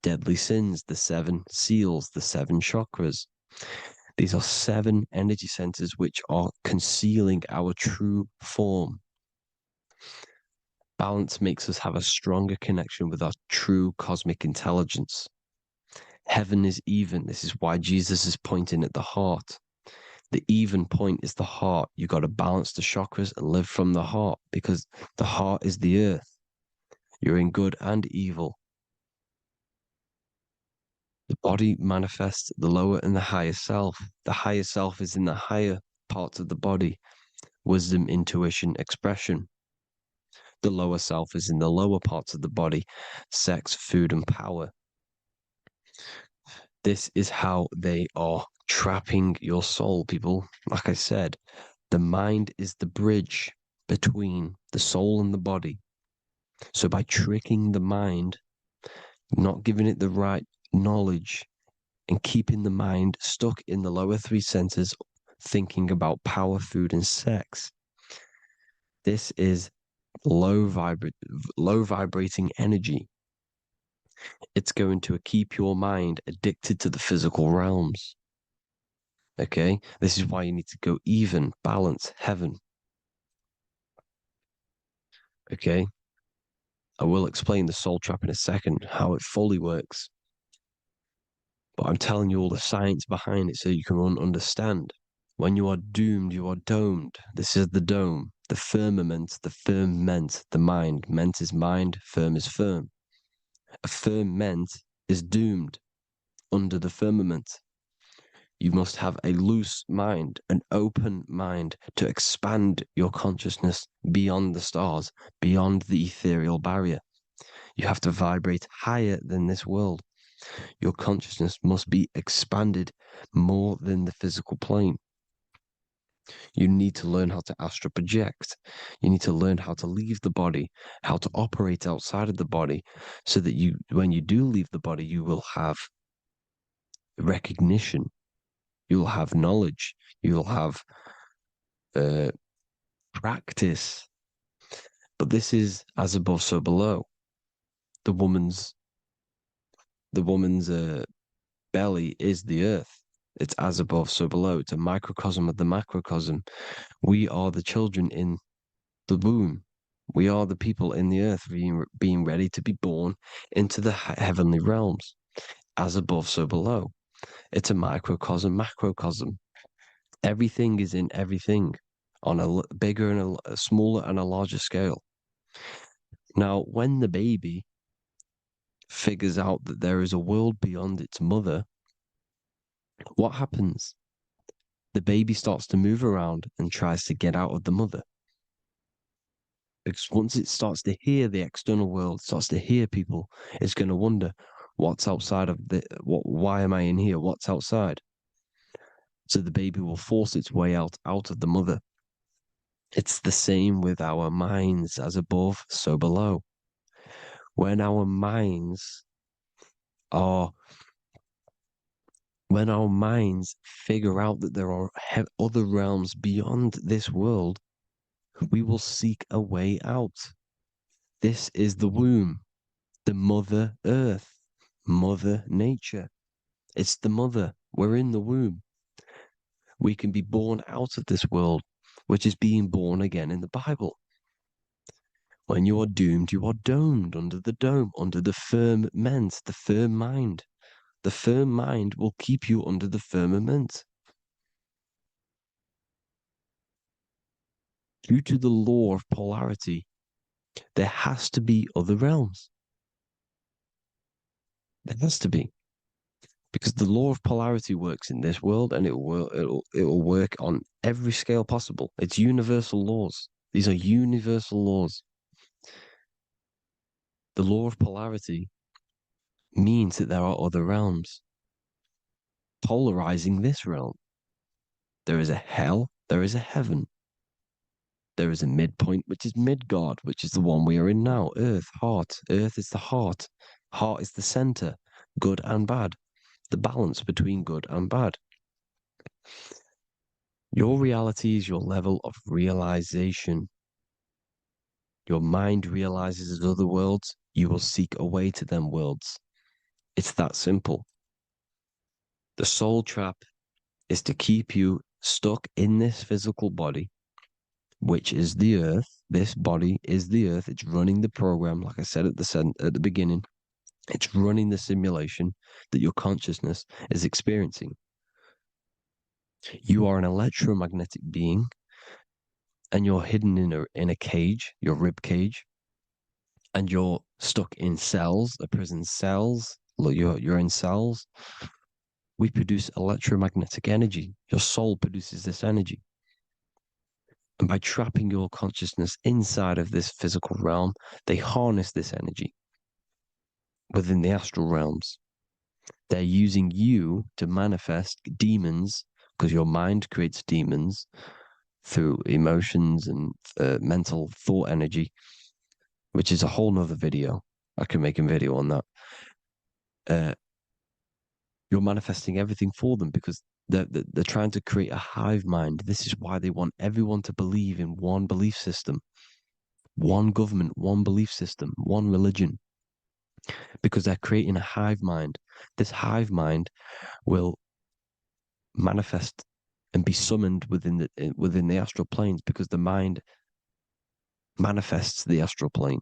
deadly sins, the seven seals, the seven chakras. These are seven energy centers which are concealing our true form. Balance makes us have a stronger connection with our true cosmic intelligence. Heaven is even. This is why Jesus is pointing at the heart. The even point is the heart. You got to balance the chakras and live from the heart because the heart is the earth. You're in good and evil. The body manifests the lower and the higher self. The higher self is in the higher parts of the body. Wisdom, intuition, expression. The lower self is in the lower parts of the body. Sex, food, and power. This is how they are trapping your soul, people. Like I said, the mind is the bridge between the soul and the body. So by tricking the mind, not giving it the right knowledge, and keeping the mind stuck in the lower three senses, thinking about power, food, and sex, this is low vibrating energy. It's going to keep your mind addicted to the physical realms. Okay? This is why you need to go even, balance, heaven. Okay? I will explain the soul trap in a second, how it fully works. But I'm telling you all the science behind it so you can understand. When you are doomed, you are domed. This is the dome, the firmament, the firmament, the mind. Ment is mind, firm is firm. A firmament is doomed under the firmament. You must have a loose mind, an open mind to expand your consciousness beyond the stars, beyond the ethereal barrier. You have to vibrate higher than this world. Your consciousness must be expanded more than the physical plane. You need to learn how to astral project. You need to learn how to leave the body, how to operate outside of the body, so that you, when you do leave the body, you will have recognition. You'll have knowledge. You'll have practice. But this is as above, so below. The woman's belly is the earth. It's as above, so below. It's a microcosm of the macrocosm. We are the children in the womb. We are the people in the earth being ready to be born into the heavenly realms. As above, so below. It's a microcosm, macrocosm. Everything is in everything on a bigger and a smaller and a larger scale. Now, when the baby figures out that there is a world beyond its mother, what happens? The baby starts to move around and tries to get out of the mother. Because once it starts to hear the external world, starts to hear people, it's going to wonder what's outside of why am I in here? What's outside? So the baby will force its way out of the mother. It's the same with our minds, as above, so below. When our minds are when our minds figure out that there are other realms beyond this world, we will seek a way out. This is the womb, the mother earth, mother nature. It's the mother. We're in the womb. We can be born out of this world, which is being born again in the Bible. When you are doomed, you are domed under the dome, under the firmament, the firm mind. The firm mind will keep you under the firmament. Due to the law of polarity, there has to be other realms. There has to be. Because the law of polarity works in this world and it will work on every scale possible. It's universal laws. These are universal laws. The law of polarity means that there are other realms polarizing this realm. There is a hell, there is a heaven. There is a midpoint, which is Midgard, which is the one we are in now. Earth, heart. Earth is the heart. Heart is the center, good and bad. The balance between good and bad. Your reality is your level of realization. Your mind realizes other worlds, you will seek a way to them worlds. It's that simple. The soul trap is to keep you stuck in this physical body, which is the earth. This body is the earth. It's running the program, like I said at the beginning. It's running the simulation that your consciousness is experiencing. You are an electromagnetic being, and you're hidden in a cage, your rib cage, and you're stuck in cells, a prison cells. Look, you're in cells. We produce electromagnetic energy. Your soul produces this energy. And by trapping your consciousness inside of this physical realm, they harness this energy within the astral realms. They're using you to manifest demons because your mind creates demons through emotions and mental thought energy, which is a whole nother video. I can make a video on that. You're manifesting everything for them because they're trying to create a hive mind. This is why they want everyone to believe in one belief system, one government, one belief system, one religion, because they're creating a hive mind. This hive mind will manifest and be summoned within the astral planes because the mind manifests the astral plane.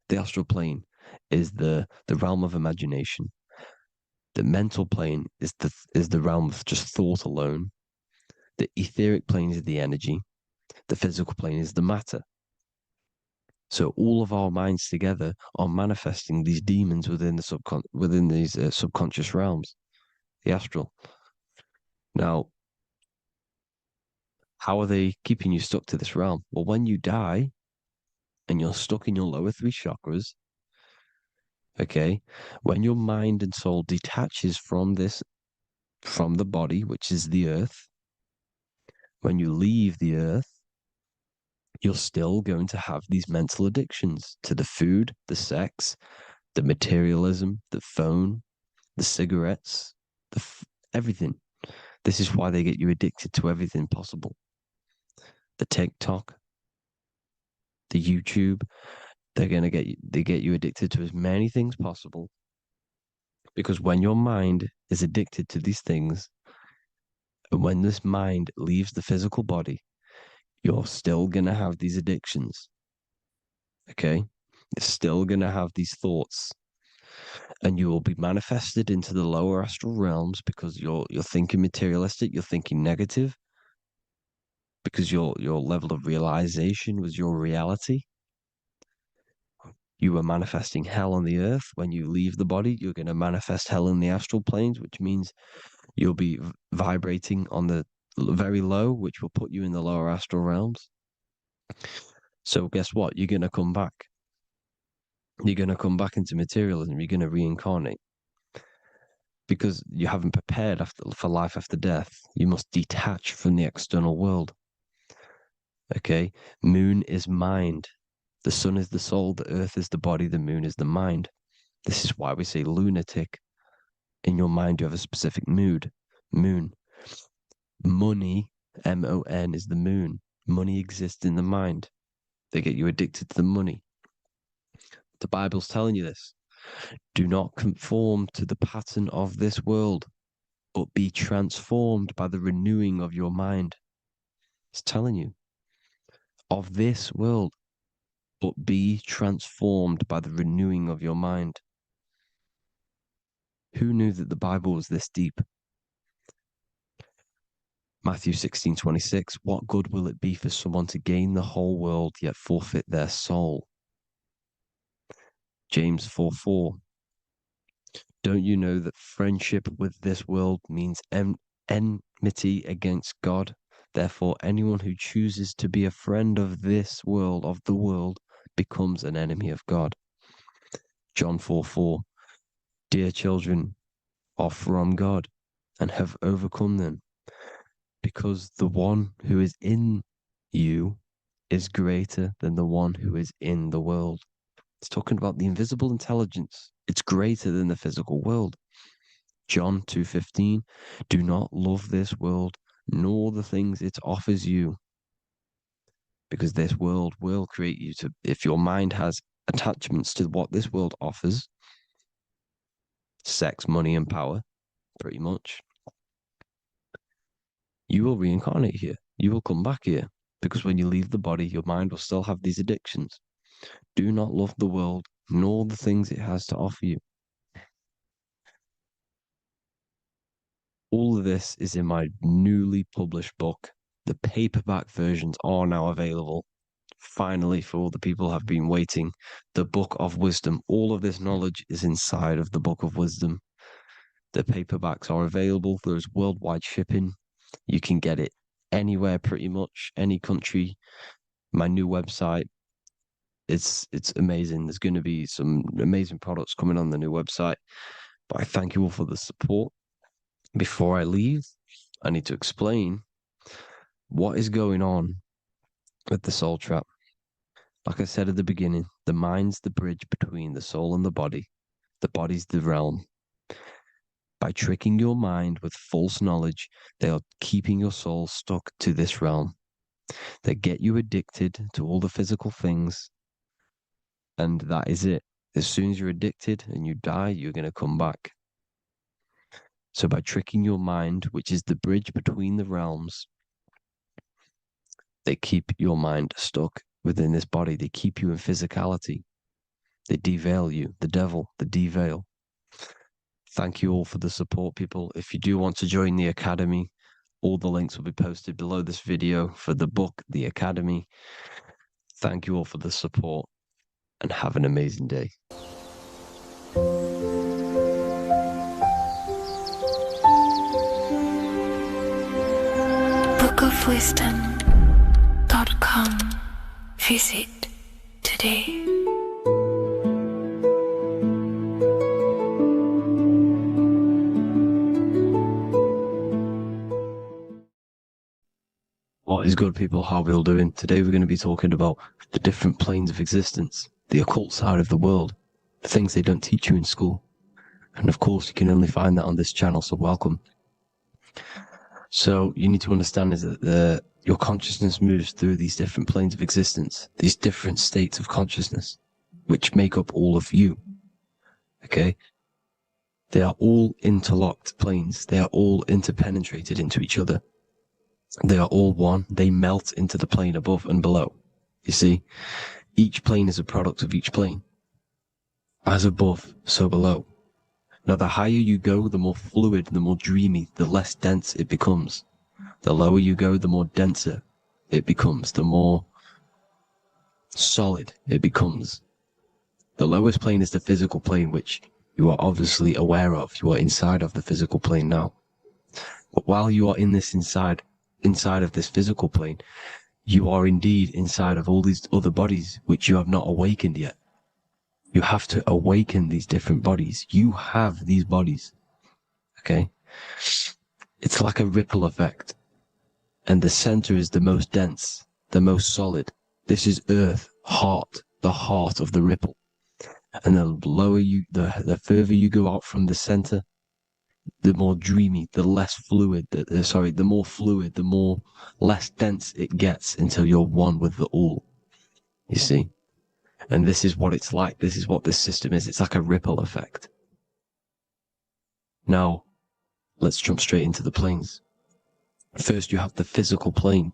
The astral plane is the realm of imagination. The mental plane is the realm of just thought alone. The etheric plane is the energy. The physical plane is the matter. So all of our minds together are manifesting these demons within these subconscious realms, the astral. Now, how are they keeping you stuck to this realm? Well, when you die and you're stuck in your lower three chakras, okay, when your mind and soul detaches from the body, which is the earth, when you leave the earth, you're still going to have these mental addictions to the food, the sex, the materialism, the phone, the cigarettes, everything. This is why they get you addicted to everything possible. The TikTok, the YouTube, they get you addicted to as many things possible. Because when your mind is addicted to these things, and when this mind leaves the physical body, you're still going to have these addictions. Okay? You're still going to have these thoughts. and you will be manifested into the lower astral realms because you're thinking materialistic, you're thinking negative, because your level of realization was your reality. You were manifesting hell on the earth. When you leave the body, you're going to manifest hell in the astral planes, which means you'll be vibrating on the very low, which will put you in the lower astral realms. So guess what? You're going to come back. You're going to come back into materialism. You're going to reincarnate because you haven't prepared for life after death. You must detach from the external world. Okay? Moon is mind. The sun is the soul. The earth is the body. The moon is the mind. This is why we say lunatic. In your mind, you have a specific mood. Moon. Money, M-O-N, is the moon. Money exists in the mind. They get you addicted to the money. The Bible's telling you this. Do not conform to the pattern of this world, but be transformed by the renewing of your mind. It's telling you. Of this world, but be transformed by the renewing of your mind. Who knew that the Bible was this deep? Matthew 16:26, what good will it be for someone to gain the whole world yet forfeit their soul? James 4:4, don't you know that friendship with this world means enmity against God? Therefore, anyone who chooses to be a friend of this world, of the world, becomes an enemy of God. John 4:4, dear children are from God and have overcome them, because the one who is in you is greater than the one who is in the world. It's talking about the invisible intelligence. It's greater than the physical world. John 2:15, do not love this world, nor the things it offers you, because this world will create you to, if your mind has attachments to what this world offers, sex, money, and power, pretty much, you will reincarnate here. You will come back here, because when you leave the body, your mind will still have these addictions. Do not love the world, nor the things it has to offer you. All of this is in my newly published book. The paperback versions are now available. Finally, for all the people who have been waiting, the Book of Wisdom. All of this knowledge is inside of the Book of Wisdom. The paperbacks are available. There's worldwide shipping. You can get it anywhere, pretty much, any country. My new website, it's amazing. There's going to be some amazing products coming on the new website. But I thank you all for the support. Before I leave, I need to explain what is going on with the soul trap. Like I said at the beginning, the mind's the bridge between the soul and the body. The body's the realm. By tricking your mind with false knowledge, they are keeping your soul stuck to this realm. They get you addicted to all the physical things, and that is it. As soon as you're addicted and you die, you're going to come back. So by tricking your mind, which is the bridge between the realms, they keep your mind stuck within this body. They keep you in physicality. They deveil you, the devil, the deveil. Thank you all for the support, people. If you do want to join the Academy, all the links will be posted below this video for the book, The Academy. Thank you all for the support and have an amazing day. bookofwisdom.com. Visit today. What is good, people? How are we all doing? Today we're going to be talking about the different planes of existence, the occult side of the world, the things they don't teach you in school. And of course, you can only find that on this channel, so welcome. So you need to understand is that your consciousness moves through these different planes of existence, these different states of consciousness, which make up all of you. Okay? They are all interlocked planes. They are all interpenetrated into each other. They are all one. They melt into the plane above and below. You see, each plane is a product of each plane. As above, so below. Now, the higher you go, the more fluid, the more dreamy, the less dense it becomes. The lower you go, the more denser it becomes, the more solid it becomes. The lowest plane is the physical plane, which you are obviously aware of. You are inside of the physical plane now. But while you are in this inside of this physical plane, you are indeed inside of all these other bodies which you have not awakened yet. You have to awaken these different bodies. You have these bodies. Okay? It's like a ripple effect. And the center is the most dense, the most solid. This is earth, heart, the heart of the ripple. And the lower you, the further you go out from the center, the more dreamy, the less fluid, the more fluid, the more less dense it gets until you're one with the all. You see? And this is what it's like. This is what this system is. It's like a ripple effect. Now, let's jump straight into the planes. First, you have the physical plane,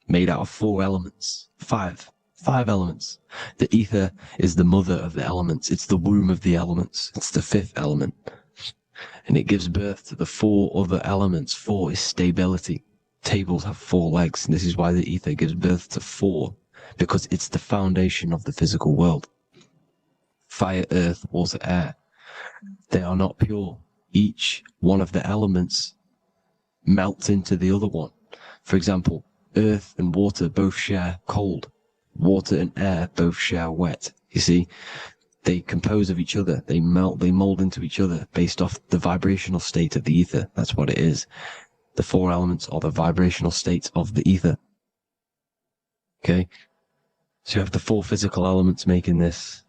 made out of 4 elements. 5 elements. The ether is the mother of the elements. It's the womb of the elements. It's the 5th element. And it gives birth to the 4 other elements. 4 is stability. Tables have 4 legs. And this is why the ether gives birth to 4, because it's the foundation of the physical world. Fire, earth, water, air. They are not pure. Each one of the elements melts into the other one. For example, earth and water both share cold. Water and air both share wet. You see, they compose of each other. They melt, they mold into each other based off the vibrational state of the ether. That's what it is. The 4 elements are the vibrational states of the ether. Okay? So you have the 4 physical elements making this,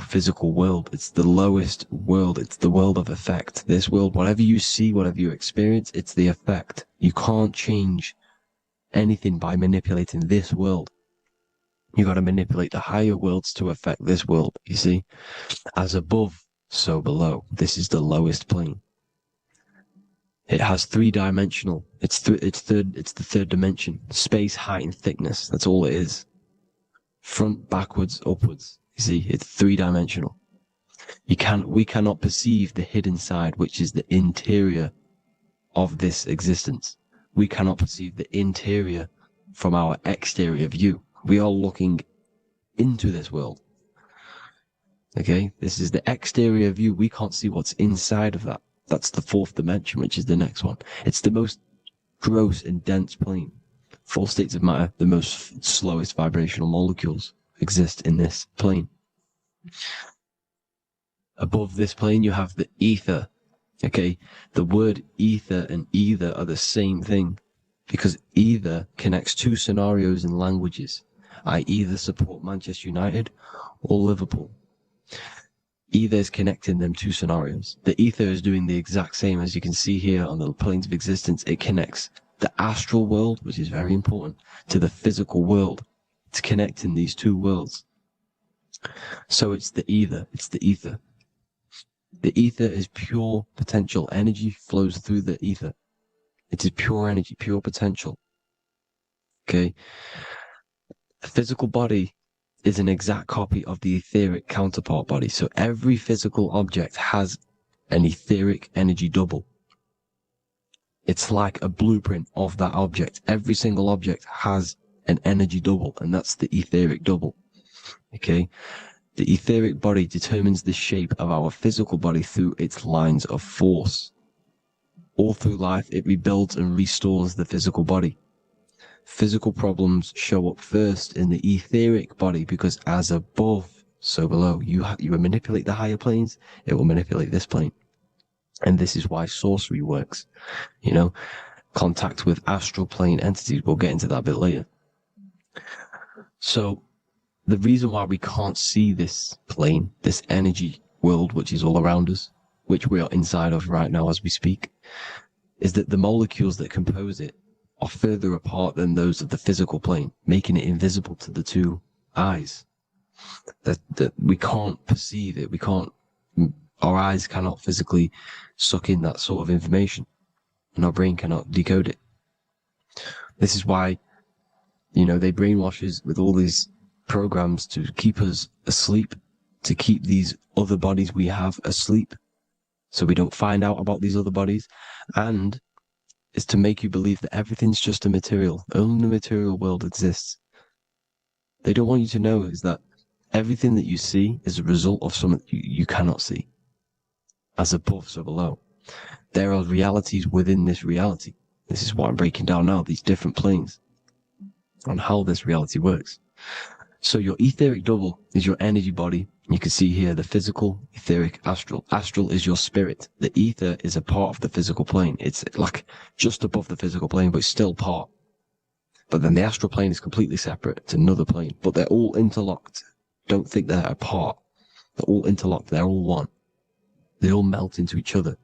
physical world. It's the lowest world. It's the world of effect. This world, whatever you see, whatever you experience, it's the effect. You can't change anything by manipulating this world. You got to manipulate the higher worlds to affect this world, you see? As above, so below. This is the lowest plane. It has 3-dimensional. It's the 3rd dimension. Space, height, and thickness. That's all it is. Front, backwards, upwards. You see, it's 3-dimensional. We cannot perceive the hidden side, which is the interior of this existence. We cannot perceive the interior from our exterior view. We are looking into this world. Okay? This is the exterior view. We can't see what's inside of that. That's the 4th dimension, which is the next one. It's the most gross and dense plane. 4 states of matter, the most slowest vibrational molecules exist in this plane. Above this plane, you have the ether. Okay? The word ether and either are the same thing, because either connects 2 scenarios in languages. I either support Manchester United or Liverpool. Either is connecting them 2 scenarios. The ether is doing the exact same, as you can see here on the planes of existence. It connects the astral world, which is very important, to the physical world. It's connecting these 2 worlds. So it's the either. It's the ether. The ether is pure potential. Energy flows through the ether. It is pure energy, pure potential. Okay? The physical body is an exact copy of the etheric counterpart body. So every physical object has an etheric energy double. It's like a blueprint of that object. Every single object has an energy double, and that's the etheric double. Okay? The etheric body determines the shape of our physical body through its lines of force. All through life, it rebuilds and restores the physical body. Physical problems show up first in the etheric body, because as above, so below. You manipulate the higher planes, it will manipulate this plane. And this is why sorcery works. Contact with astral plane entities. We'll get into that a bit later. So the reason why we can't see this plane, this energy world, which is all around us, which we are inside of right now as we speak, is that the molecules that compose it are further apart than those of the physical plane, making it invisible to the 2 eyes. That we can't perceive it. Our eyes cannot physically suck in that sort of information, and our brain cannot decode it. This is why, they brainwash us with all these programs to keep us asleep, to keep these other bodies we have asleep, so we don't find out about these other bodies, and it's to make you believe that everything's just a material. Only the material world exists. They don't want you to know is that everything that you see is a result of something you cannot see. As above, so below. There are realities within this reality. This is what I'm breaking down now, these different planes, on how this reality works. So your etheric double is your energy body. You can see here the physical, etheric, astral. Astral is your spirit. The ether is a part of the physical plane. It's like just above the physical plane, but it's still part. But then the astral plane is completely separate. It's another plane, but they're all interlocked. Don't think they're apart. They're all interlocked. They're all one. They all melt into each other.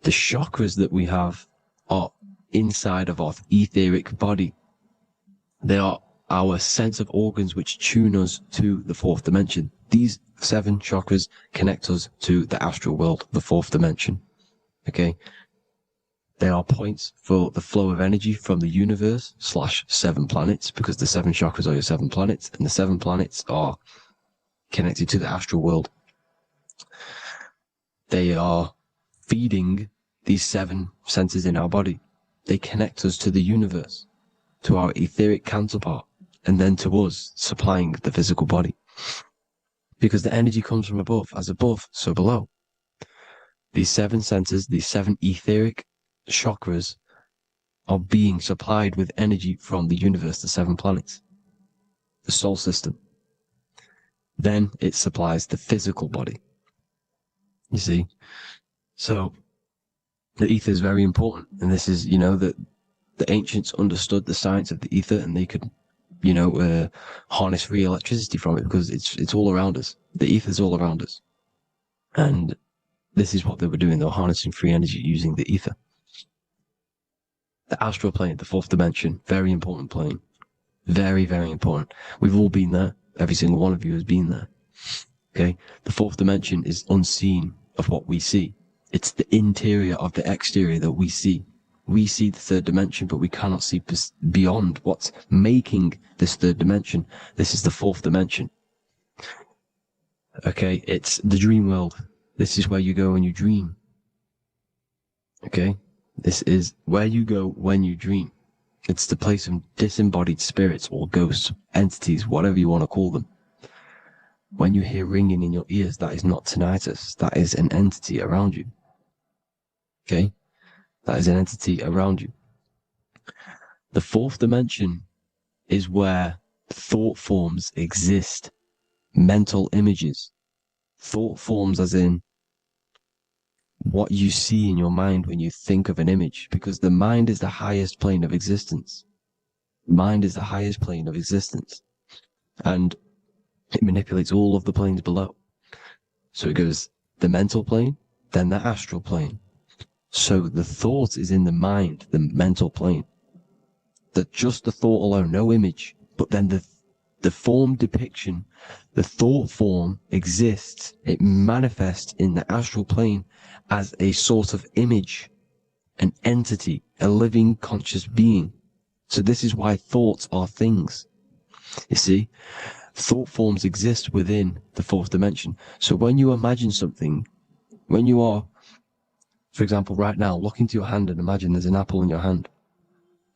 The chakras that we have are inside of our etheric body. They are our sense of organs which tune us to the fourth dimension. These 7 chakras connect us to the astral world, the fourth dimension. Okay? They are points for the flow of energy from the universe / 7 planets, because the 7 chakras are your 7 planets, and the 7 planets are connected to the astral world. They are feeding these 7 senses in our body. They connect us to the universe, to our etheric counterpart, and then to us, supplying the physical body. Because the energy comes from above. As above, so below. These 7 senses, these 7 etheric chakras, are being supplied with energy from the universe, the 7 planets, the solar system. Then it supplies the physical body. You see? So, the ether is very important. And this is, that the ancients understood the science of the ether, and they could, harness free electricity from it, because it's all around us. The ether is all around us. And this is what they were doing. They were harnessing free energy using the ether. The astral plane, the fourth dimension, very important plane. Very, very important. We've all been there. Every single one of you has been there. Okay? The fourth dimension is unseen of what we see. It's the interior of the exterior that we see. We see the third dimension, but we cannot see beyond what's making this third dimension. This is the fourth dimension. Okay? It's the dream world. This is where you go when you dream. Okay? This is where you go when you dream. It's the place of disembodied spirits or ghosts, entities, whatever you want to call them. When you hear ringing in your ears, that is not tinnitus. That is an entity around you. Okay? That is an entity around you. The fourth dimension is where thought forms exist. Mental images. Thought forms as in what you see in your mind when you think of an image, because the mind is the highest plane of existence. Mind is the highest plane of existence. And it manipulates all of the planes below. So it goes the mental plane, then the astral plane. So the thought is in the mind, the mental plane. That just the thought alone, no image, but then the form depiction, the thought form exists. It manifests in the astral plane as a sort of image, an entity, a living conscious being. So this is why thoughts are things. You see, thought forms exist within the fourth dimension. So when you imagine something, when you are, for example, right now, look into your hand and imagine there's an apple in your hand.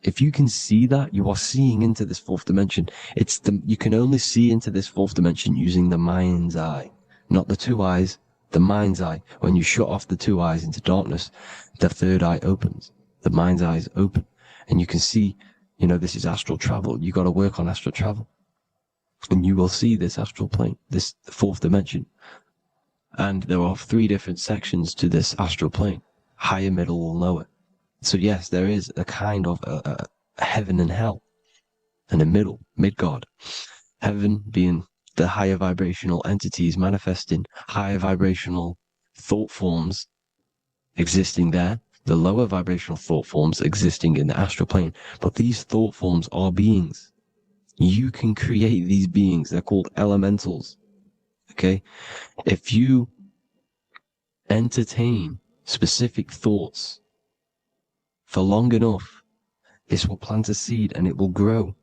If you can see that, you are seeing into this fourth dimension. You can only see into this fourth dimension using the mind's eye, not the 2 eyes, the mind's eye. When you shut off the 2 eyes into darkness, the third eye opens. The mind's eye is open. And you can see, this is astral travel. You got to work on astral travel. And you will see this astral plane, this fourth dimension. And there are 3 different sections to this astral plane. Higher, middle, or lower. So yes, there is a kind of a heaven and hell, and a mid-God. Heaven being the higher vibrational entities manifesting higher vibrational thought forms existing there, the lower vibrational thought forms existing in the astral plane. But these thought forms are beings. You can create these beings. They're called elementals. Okay? If you entertain specific thoughts for long enough, this will plant a seed and it will grow.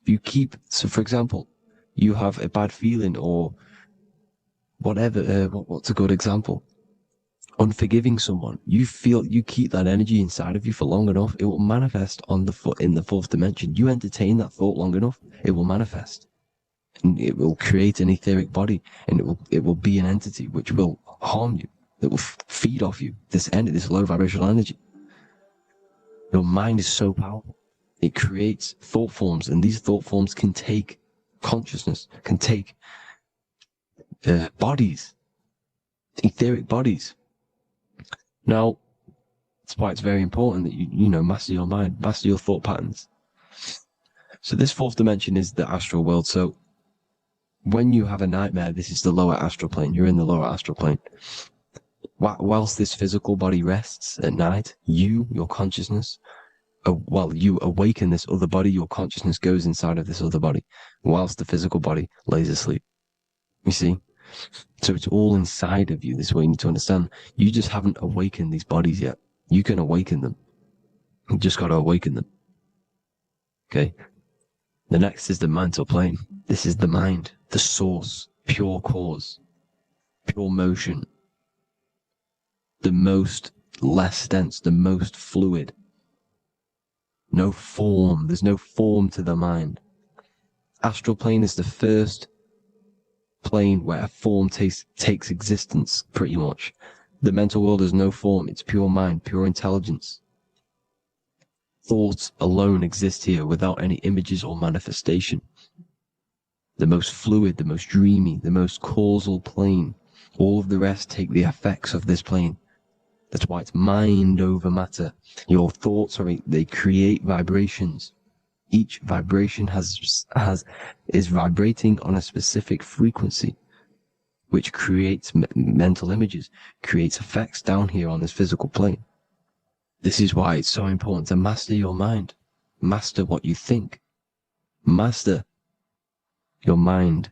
If you so for example, you have a bad feeling or whatever. What's a good example? Unforgiving someone. You keep that energy inside of you for long enough, it will manifest on the foot in the fourth dimension. You entertain that thought long enough, it will manifest. And it will create an etheric body, and it will be an entity which will harm you. It will feed off you. This low vibrational energy. Your mind is so powerful. It creates thought forms, and these thought forms can take consciousness, can take bodies, etheric bodies. Now, that's why it's very important that you master your mind, master your thought patterns. So this fourth dimension is the astral world. So when you have a nightmare, this is the lower astral plane. You're in the lower astral plane. Whilst this physical body rests at night, your consciousness, you awaken this other body, your consciousness goes inside of this other body, whilst the physical body lays asleep. You see? So it's all inside of you. This is what you need to understand. You just haven't awakened these bodies yet. You can awaken them. You just got to awaken them. Okay? The next is the mental plane. This is the mind, the source, pure cause, pure motion, the most less dense, the most fluid. No form. There's no form to the mind. Astral plane is the first plane where a form takes existence, pretty much. The mental world has no form. It's pure mind, pure intelligence. Thoughts alone exist here without any images or manifestation. The most fluid, the most dreamy, the most causal plane. All of the rest take the effects of this plane. That's why it's mind over matter. Your thoughts they create vibrations. Each vibration is vibrating on a specific frequency, which creates mental images, creates effects down here on this physical plane. This is why it's so important to master your mind. Master what you think. Master your mind.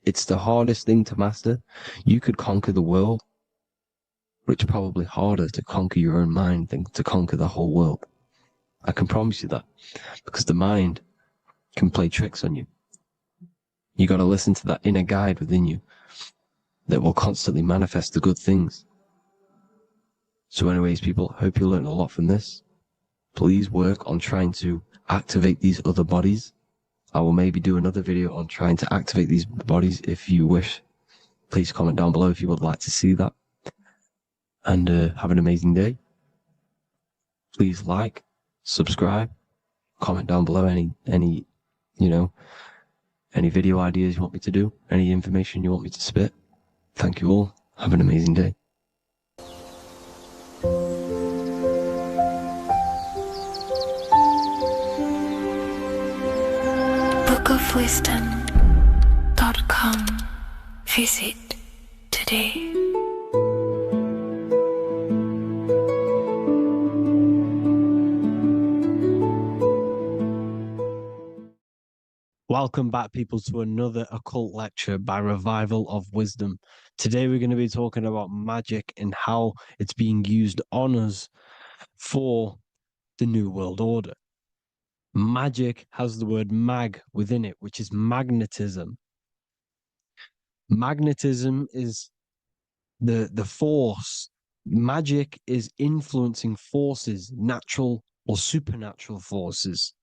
It's the hardest thing to master. You could conquer the world, but it's probably harder to conquer your own mind than to conquer the whole world. I can promise you that, because the mind can play tricks on you. You got to listen to that inner guide within you that will constantly manifest the good things. So anyways, people, hope you learned a lot from this. Please work on trying to activate these other bodies. I will maybe do another video on trying to activate these bodies if you wish. Please comment down below if you would like to see that. And have an amazing day. Please like, subscribe, comment down below any video ideas you want me to do, any information you want me to spit. Thank you all. Have an amazing day. bookofwisdom.com. Visit today. Welcome back, people, to another occult lecture by Revival of Wisdom. Today we're going to be talking about magic and how it's being used on us for the New World Order. Magic has the word mag within it, which is magnetism. Magnetism is the force. Magic is influencing forces, natural or supernatural forces,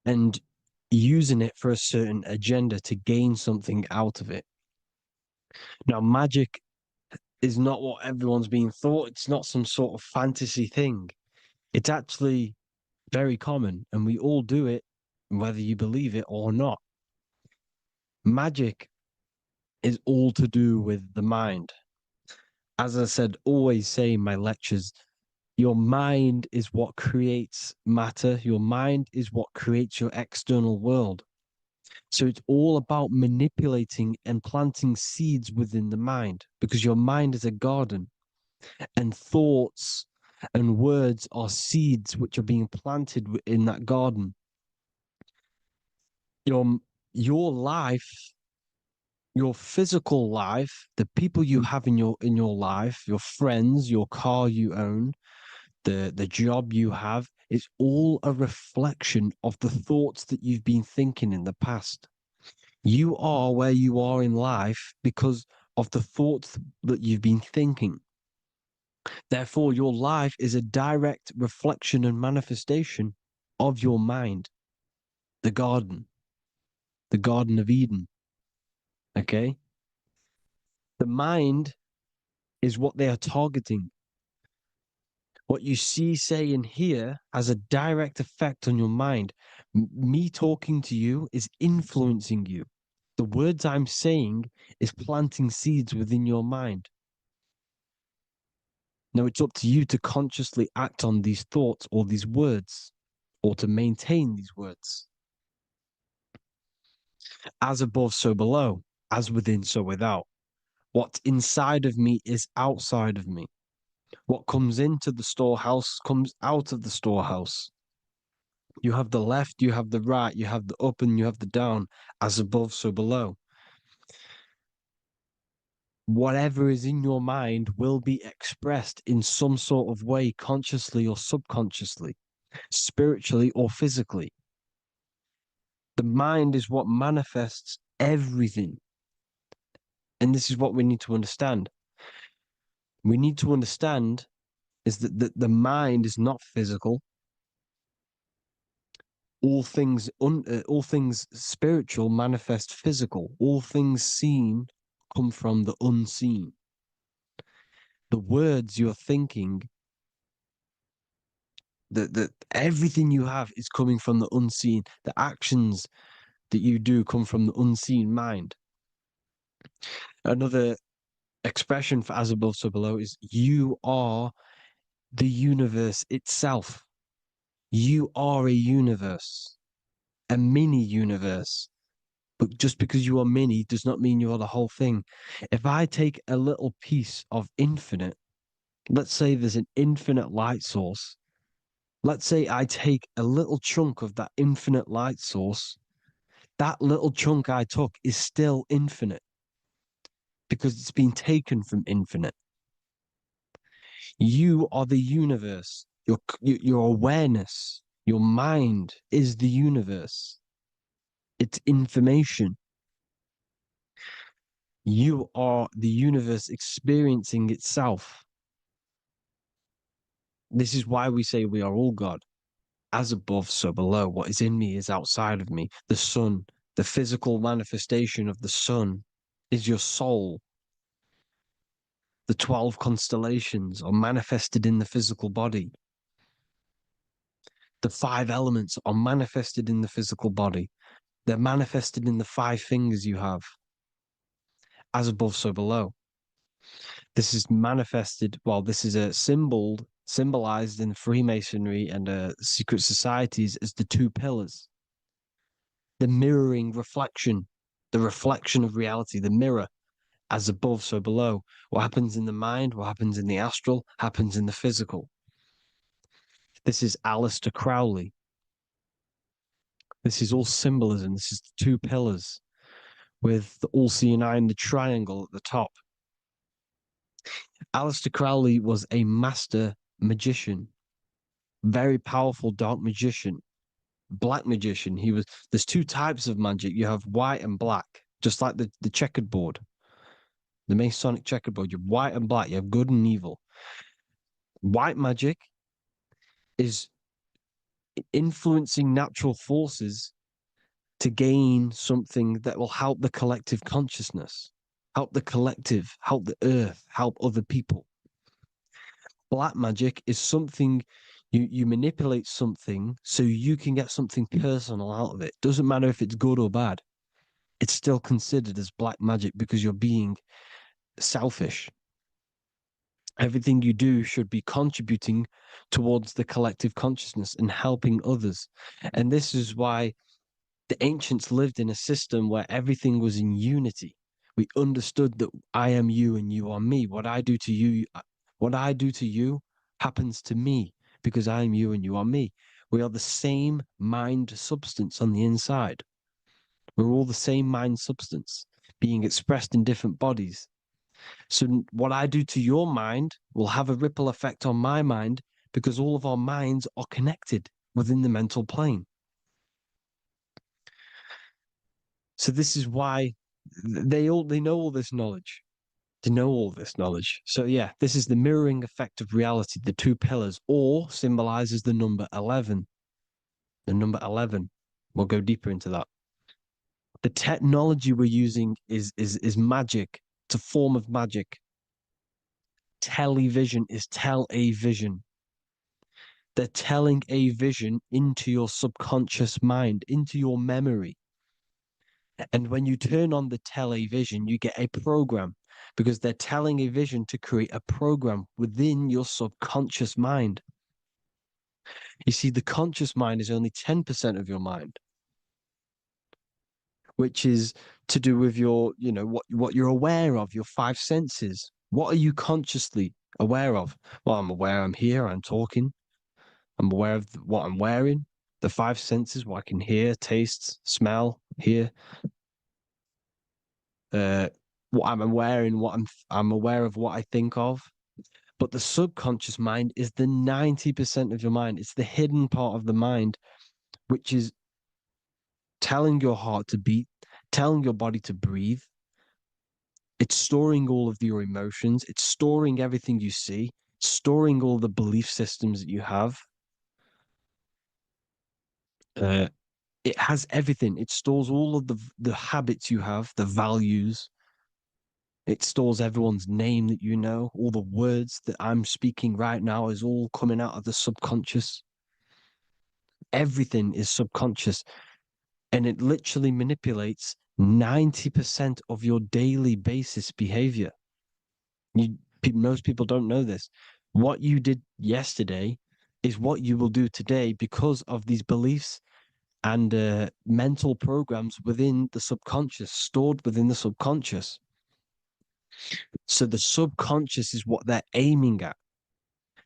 and using it for a certain agenda to gain something out of it. Now, magic is not what everyone's being thought. It's not some sort of fantasy thing. It's actually very common, and we all do it, whether you believe it or not. Magic is all to do with the mind. As I said, always say in my lectures, your mind is what creates matter. Your mind is what creates your external world. So it's all about manipulating and planting seeds within the mind, because your mind is a garden, and thoughts and words are seeds which are being planted in that garden. Your life, your physical life, the people you have in your life, your friends, your car you own, the job you have, is all a reflection of the thoughts that you've been thinking in the past. You are where you are in life because of the thoughts that you've been thinking. Therefore, your life is a direct reflection and manifestation of your mind, the garden, the Garden of Eden. Okay? The mind is what they are targeting. What you see, say, and hear has a direct effect on your mind. Me talking to you is influencing you. The words I'm saying is planting seeds within your mind. Now it's up to you to consciously act on these thoughts or these words, or to maintain these words. As above, so below. As within, so without. What's inside of me is outside of me. What comes into the storehouse comes out of the storehouse. You have the left, you have the right, you have the up, and you have the down. As above, so below. Whatever is in your mind will be expressed in some sort of way, consciously or subconsciously, spiritually or physically. The mind is what manifests everything. And this is what we need to understand. We need to understand is that the mind is not physical. All things spiritual manifest physical. All things seen come from the unseen. The words you're thinking, that everything you have is coming from the unseen. The actions that you do come from the unseen mind. Another expression for as above, so below is you are the universe itself. You are a universe, a mini universe. But just because you are mini does not mean you are the whole thing. If I take a little piece of infinite, let's say there's an infinite light source. Let's say I take a little chunk of that infinite light source. That little chunk I took is still infinite because it's been taken from infinite. You are the universe. Your awareness, your mind is the universe. It's information. You are the universe experiencing itself. This is why we say we are all God. As above, so below. What is in me is outside of me. The sun, the physical manifestation of the sun is your soul. The 12 constellations are manifested in the physical body. The 5 elements are manifested in the physical body. They're manifested in the 5 fingers you have. As above, so below. This is manifested, well, this is a symbolized in Freemasonry and secret societies as the 2 pillars. The mirroring reflection, the reflection of reality, the mirror, as above, so below. What happens in the mind, what happens in the astral, happens in the physical. This is Aleister Crowley. This is all symbolism. This is the 2 pillars with the all-seeing eye and the triangle at the top. Aleister Crowley was a master magician, very powerful dark magician, black magician. There's 2 types of magic. You have white and black, just like the checkered board, the Masonic checkered board. You have white and black. You have good and evil. White magic is influencing natural forces to gain something that will help the collective consciousness, help the collective, help the earth, help other people. Black magic is something you manipulate something so you can get something personal out of it. Doesn't matter if it's good or bad. It's still considered as black magic because you're being selfish. Everything you do should be contributing towards the collective consciousness and helping others. And this is why the ancients lived in a system where everything was in unity. We understood that I am you and you are me. What I do to you happens to me because I am you and you are me. We are the same mind substance on the inside. We're all the same mind substance being expressed in different bodies. So what I do to your mind will have a ripple effect on my mind because all of our minds are connected within the mental plane. So this is why they know all this knowledge. They know all this knowledge. So yeah, this is the mirroring effect of reality, the two pillars, or symbolizes the number 11. The number 11. We'll go deeper into that. The technology we're using is magic. It's a form of magic. Television is tell a vision. They're telling a vision into your subconscious mind, into your memory. And when you turn on the television, you get a program because they're telling a vision to create a program within your subconscious mind. You see, the conscious mind is only 10% of your mind, which is to do with your, what you're aware of, your five senses. What are you consciously aware of? Well, I'm aware I'm here, I'm talking, I'm aware of what I'm wearing, the five senses, what I can hear, taste, smell, hear, what I'm wearing, I'm aware of what I think of. But the subconscious mind is the 90% of your mind. It's the hidden part of the mind, which is telling your heart to beat, telling your body to breathe. It's storing all of your emotions. It's storing everything you see, storing all the belief systems that you have. Uh, it has everything. It stores all of the habits you have, the values. It stores everyone's name that you know. All the words that I'm speaking right now is all coming out of the subconscious. Everything is subconscious, and it literally manipulates 90% of your daily basis behavior. Most people don't know this. What you did yesterday is what you will do today because of these beliefs and mental programs within the subconscious, stored within the subconscious. So the subconscious is what they're aiming at.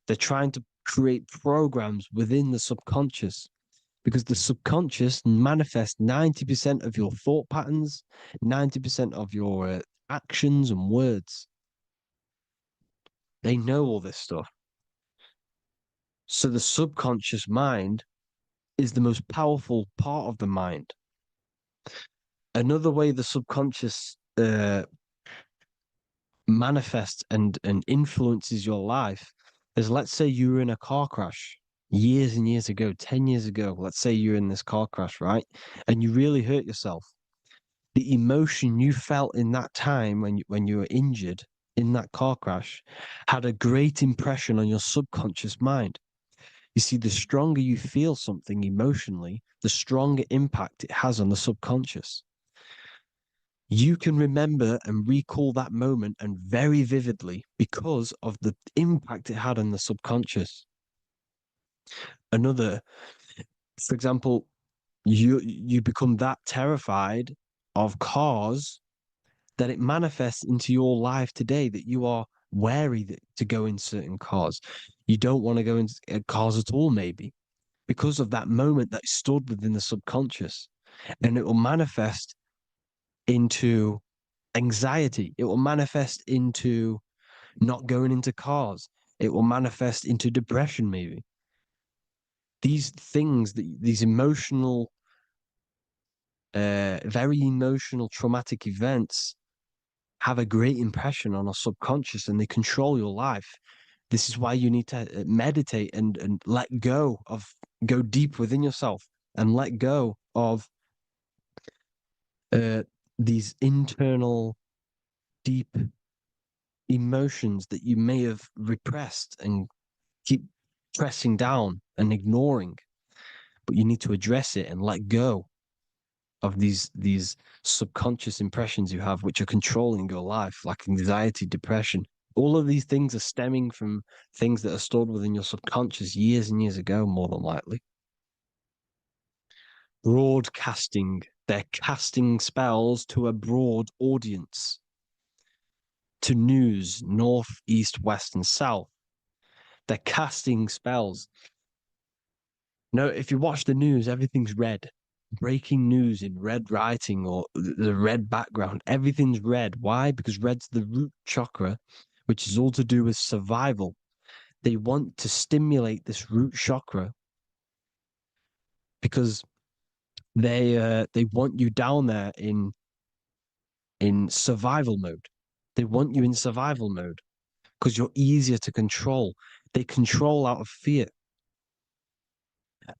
They're trying to create programs within the subconscious because the subconscious manifests 90% of your thought patterns, 90% of your actions and words. They know all this stuff. So the subconscious mind is the most powerful part of the mind. Another way the subconscious manifests and influences your life is, let's say you were in a car crash years and years ago, 10 years ago. Let's say you're in this car crash, right? And you really hurt yourself. The emotion you felt in that time when you were injured in that car crash had a great impression on your subconscious mind. You see, the stronger you feel something emotionally, the stronger impact it has on the subconscious. You can remember and recall that moment and very vividly because of the impact it had on the subconscious. Another, for example, you become that terrified of cars that it manifests into your life today that you are wary to go in certain cars. You don't want to go into cars at all, maybe because of that moment that stood within the subconscious, and it will manifest into anxiety. It will manifest into not going into cars. It will manifest into depression, maybe. These things, these emotional, very emotional, traumatic events have a great impression on our subconscious and they control your life. This is why you need to meditate and let go of, go deep within yourself and let go of these internal, deep emotions that you may have repressed and keep pressing down and ignoring. But you need to address it and let go of these subconscious impressions you have, which are controlling your life, like anxiety, depression. All of these things are stemming from things that are stored within your subconscious years and years ago, more than likely. Broadcasting. They're casting spells to a broad audience, to news, north, east, west, and south. They're casting spells. No, if you watch the news, everything's red. Breaking news in red writing or the red background, everything's red. Why? Because red's the root chakra, which is all to do with survival. They want to stimulate this root chakra because They want you down there in survival mode. They want you in survival mode because you're easier to control. They control out of fear.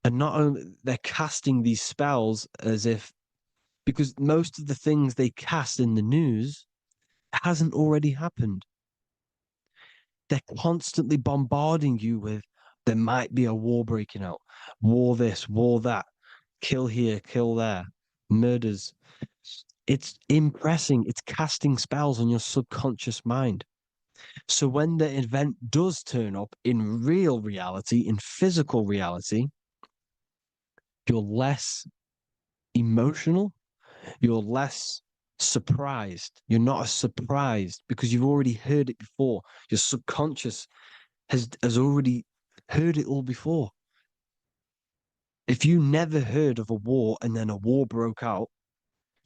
And not only they're casting these spells as if because most of the things they cast in the news hasn't already happened. They're constantly bombarding you with there might be a war breaking out, war this, war that, kill here, kill there, murders. It's impressing, it's casting spells on your subconscious mind. So when the event does turn up in real reality, in physical reality, you're less emotional, you're less surprised. You're not as surprised because you've already heard it before. Your subconscious has already heard it all before. If you never heard of a war and then a war broke out,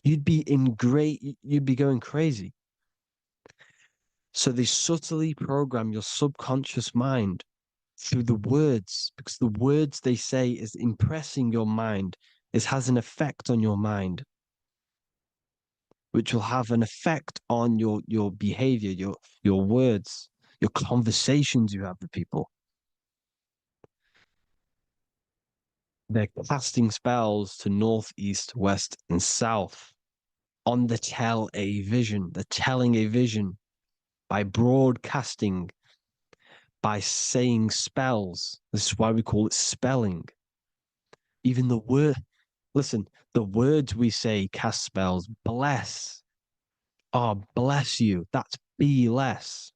you'd be going crazy. So they subtly program your subconscious mind through the words, because the words they say is impressing your mind, it has an effect on your mind, which will have an effect on your behavior, your words, your conversations you have with people. They're casting spells to north, east, west, and south on the tell a vision. They're telling a vision by broadcasting, by saying spells. This is why we call it spelling. Even the word, listen, the words we say cast spells. Bless. Oh, bless you. That's be less.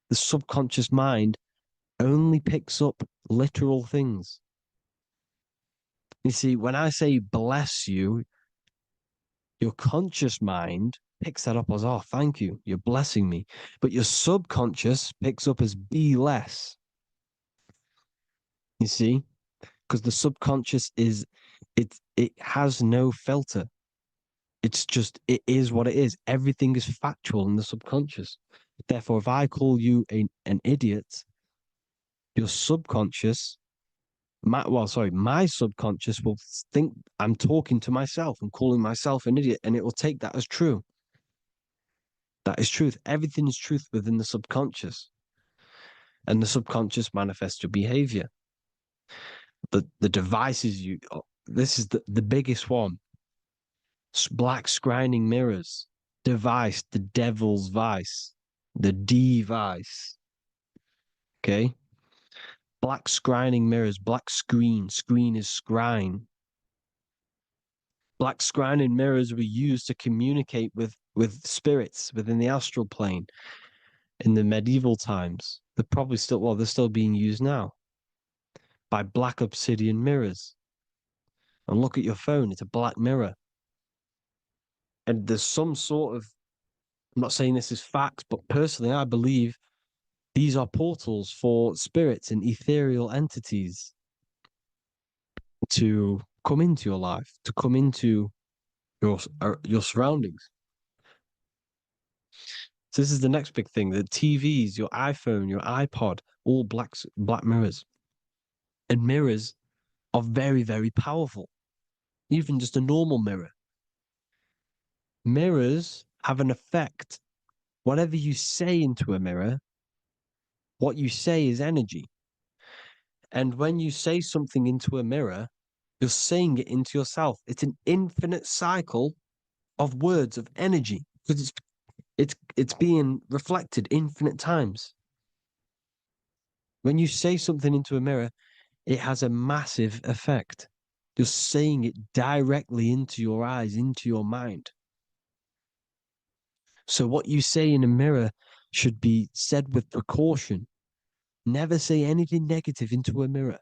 The subconscious mind only picks up literal things. You see, when I say bless you, your conscious mind picks that up as, oh, thank you, you're blessing me. But your subconscious picks up as be less. You see? Because the subconscious it has no filter. It's just it is what it is. Everything is factual in the subconscious. Therefore, if I call you an idiot, your subconscious my subconscious will think I'm talking to myself and calling myself an idiot, and it will take that as true. That is truth. Everything is truth within the subconscious, and the subconscious manifests your behavior. The devices you. This is the biggest one. Black scrying mirrors, device, the devil's vice, the device. Okay. Black scrying mirrors, black screen is scrying. Black scrying mirrors were used to communicate with spirits within the astral plane in the medieval times. They're probably still, well, they're still being used now by black obsidian mirrors. And look at your phone, it's a black mirror. And there's some sort of, I'm not saying this is fact, but personally, I believe these are portals for spirits and ethereal entities to come into your life, to come into your surroundings. So this is the next big thing: the TVs, your iPhone, your iPod, all black mirrors, and mirrors are very, very powerful. Even just a normal mirror. Mirrors have an effect. Whatever you say into a mirror, what you say is energy. And when you say something into a mirror, you're saying it into yourself. It's an infinite cycle of words of energy because it's being reflected infinite times. When you say something into a mirror, it has a massive effect. You're saying it directly into your eyes, into your mind. So what you say in a mirror should be said with precaution. Never say anything negative into a mirror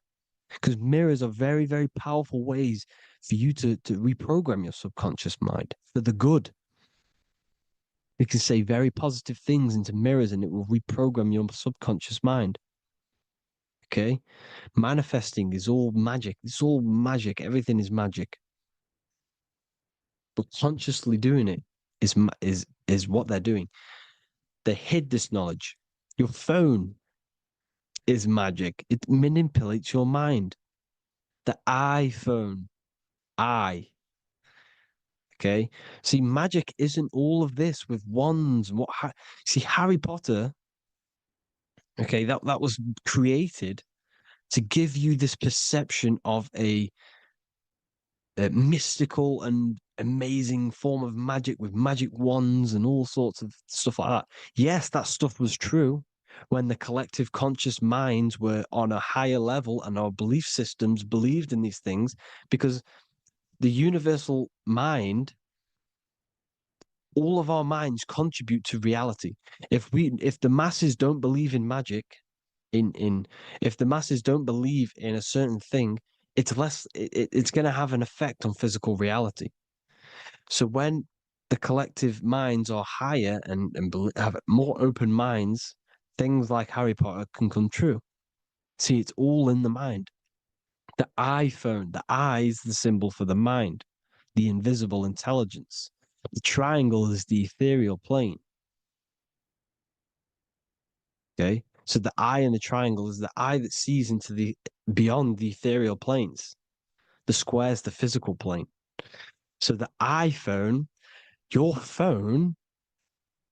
because mirrors are very, very powerful ways for you to reprogram your subconscious mind for the good. You can say very positive things into mirrors and it will reprogram your subconscious mind. Okay? Manifesting is all magic. It's all magic. Everything is magic. But consciously doing it is what they're doing. They hid this knowledge. Your phone is magic. It manipulates your mind. The iPhone I. Okay. See, magic isn't all of this with wands and see, Harry Potter, okay, that was created to give you this perception of a mystical and amazing form of magic with magic wands and all sorts of stuff like that. Yes, that stuff was true when the collective conscious minds were on a higher level and our belief systems believed in these things because the universal mind, all of our minds contribute to reality. If the masses don't believe in magic, in if the masses don't believe in a certain thing, it's going to have an effect on physical reality. So when the collective minds are higher and have more open minds, things like Harry Potter can come true. See, it's all in the mind. The iPhone, the I is the symbol for the mind, the invisible intelligence. The triangle is the ethereal plane. Okay. So the eye in the triangle is the eye that sees into the beyond the ethereal planes. The square is the physical plane. So the iPhone, your phone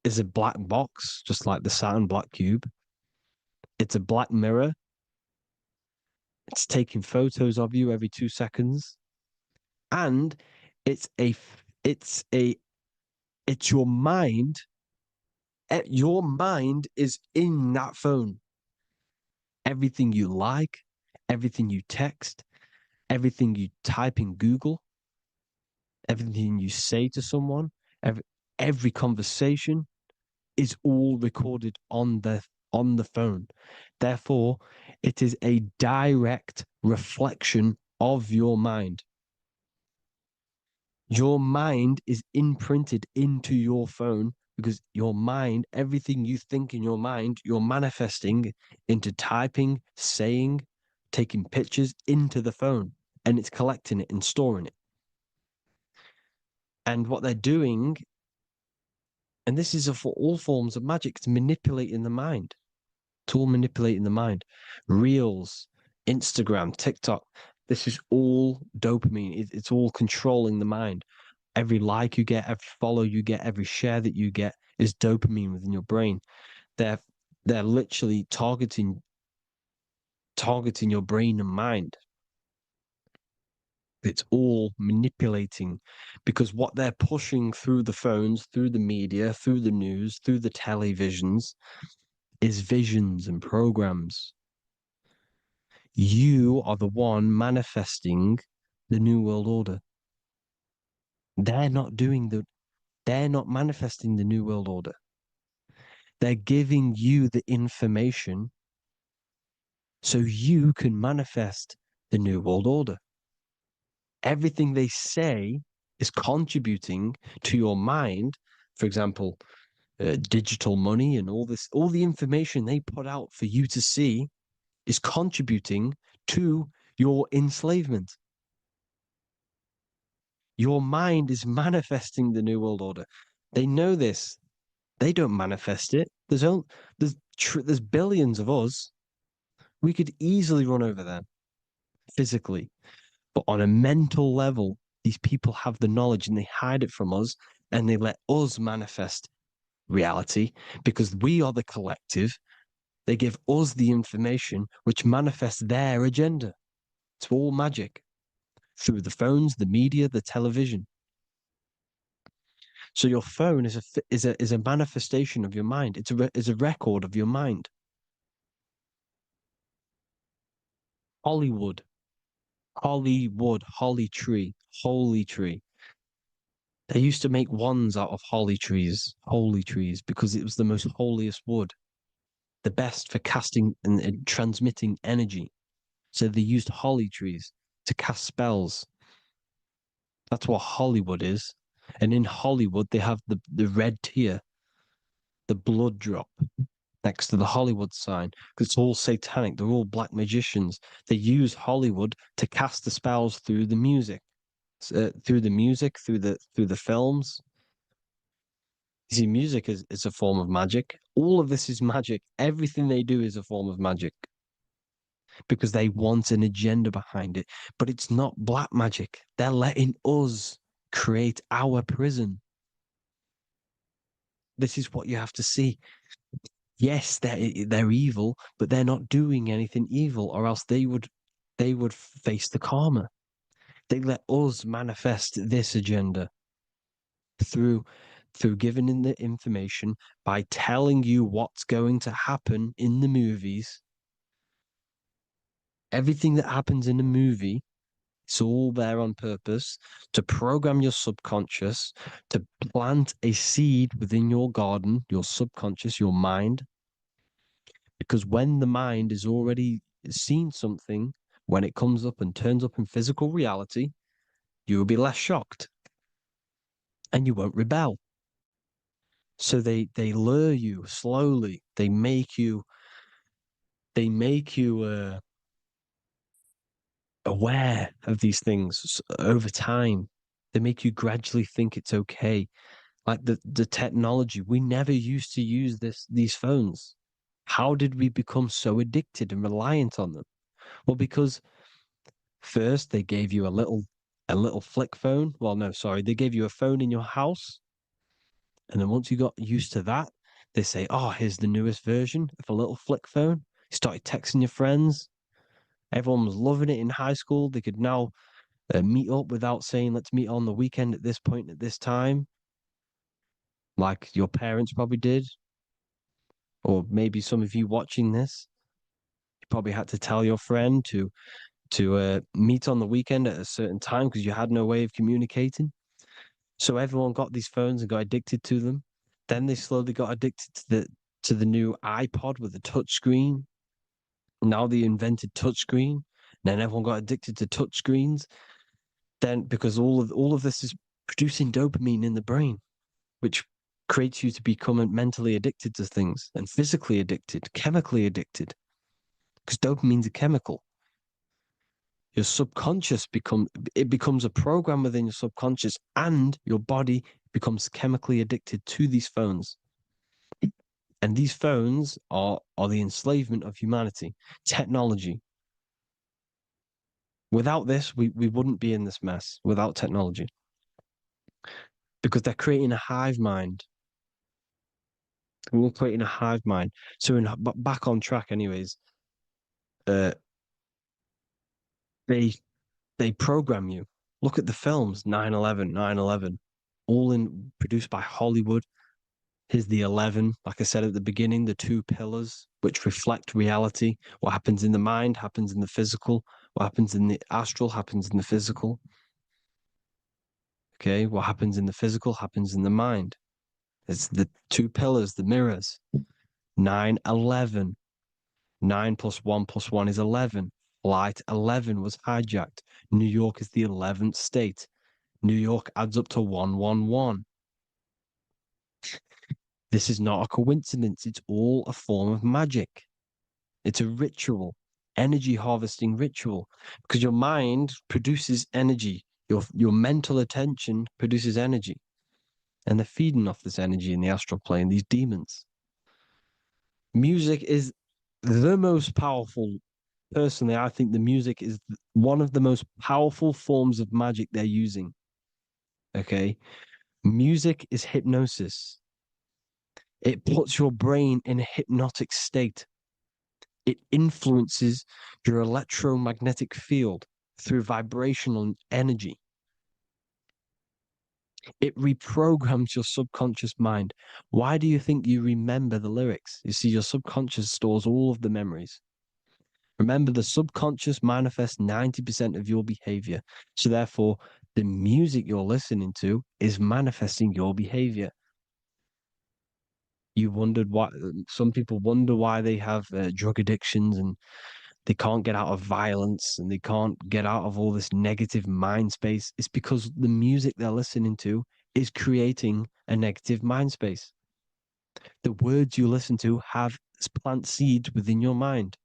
is a black box, just like the Saturn black cube. It's a black mirror. It's taking photos of you every 2 seconds. And it's a it's a it's your mind. Your mind is in that phone. Everything you like, everything you text, everything you type in Google, everything you say to someone, every conversation is all recorded on the phone. Therefore, it is a direct reflection of your mind. Your mind is imprinted into your phone because your mind, everything you think in your mind, you're manifesting into typing, saying, taking pictures into the phone, and it's collecting it and storing it. And what they're doing, and this is for all forms of magic, it's manipulating the mind. It's all manipulating the mind. Reels, Instagram, TikTok, this is all dopamine. It's all controlling the mind. Every like you get, every follow you get, every share that you get is dopamine within your brain. They're they're literally targeting your brain and mind. It's all manipulating because what they're pushing through the phones, through the media, through the news, through the televisions is visions and programs. You are the one manifesting the new world order. They're not doing they're not manifesting the new world order. They're giving you the information so you can manifest the new world order. Everything they say is contributing to your mind. For example, digital money and all the information they put out for you to see is contributing to your enslavement. Your mind is manifesting the new world order. They know this. They don't manifest it. There's billions of us. We could easily run over them physically, but on a mental level, these people have the knowledge and they hide it from us, and they let us manifest reality because we are the collective. They give us the information which manifests their agenda. It's all magic through the phones, the media, the television. So your phone is a manifestation of your mind. It's a record of your mind. Hollywood, Hollywood, holly tree, holy tree. They used to make wands out of holly trees, holy trees, because it was the most holiest wood, the best for casting and transmitting energy. So they used holly trees to cast spells. That's what Hollywood is. And in Hollywood, they have the red tear, the blood drop next to the Hollywood sign, because it's all satanic. They're all black magicians. They use Hollywood to cast the spells through the music, through the films. You see, music is a form of magic. All of this is magic. Everything they do is a form of magic. because they want an agenda behind it. But it's not black magic. They're letting us create our prison. This is what you have to see. Yes, they're evil, but they're not doing anything evil, or else they would face the karma. They let us manifest this agenda through giving in the information by telling you what's going to happen in the movies. Everything that happens in a movie, it's all there on purpose to program your subconscious, to plant a seed within your garden, your subconscious, your mind. Because when the mind is already seen something, when it comes up and turns up in physical reality, you will be less shocked and you won't rebel. So they lure you slowly. They make you aware of these things over time. They make you gradually think it's okay. Like the technology, we never used to use these phones. How did we become so addicted and reliant on them? Well, because first they gave you a little flick phone. Well, no, sorry, they gave you a phone in your house, and then once you got used to that, they say, "Oh, here's the newest version of a little flick phone." You started texting your friends. Everyone was loving it in high school. They could now meet up without saying, "Let's meet on the weekend at this point at this time," like your parents probably did, or maybe some of you watching this, you probably had to tell your friend to meet on the weekend at a certain time because you had no way of communicating. So everyone got these phones and got addicted to them. Then they slowly got addicted to the new iPod with the touch screen. Now they invented touchscreen. Then everyone got addicted to touch screens. Then because all of this is producing dopamine in the brain, which creates you to become mentally addicted to things and physically addicted, chemically addicted. Because dopamine's a chemical. Your subconscious becomes a program within your subconscious, and your body becomes chemically addicted to these phones. And these phones are the enslavement of humanity, technology. Without this, we wouldn't be in this mess without technology. Because they're creating a hive mind. We're creating a hive mind. So back on track anyways, uh they they program you. Look at the films, 9/11, 9/11, all in produced by Hollywood. Here's the 11, like I said at the beginning, the two pillars which reflect reality. What happens in the mind happens in the physical. What happens in the astral happens in the physical. Okay, what happens in the physical happens in the mind. It's the two pillars, the mirrors. 9/11. 9 plus 1 is 11. Flight 11 was hijacked. New York is the 11th state. New York adds up to 111. This is not a coincidence. It's all a form of magic. It's a ritual, energy harvesting ritual, because your mind produces energy. Your mental attention produces energy, and they're feeding off this energy in the astral plane, these demons. Music is the most powerful. Personally, I think the music is one of the most powerful forms of magic they're using. Okay. Music is hypnosis. It puts your brain in a hypnotic state. It influences your electromagnetic field through vibrational energy. It reprograms your subconscious mind. Why do you think you remember the lyrics? You see, your subconscious stores all of the memories. Remember, the subconscious manifests 90% of your behavior. So, therefore, the music you're listening to is manifesting your behavior. You wondered why some people wonder why they have drug addictions and they can't get out of violence and they can't get out of all this negative mind space. It's because the music they're listening to is creating a negative mind space. The words you listen to have plant seeds within your mind.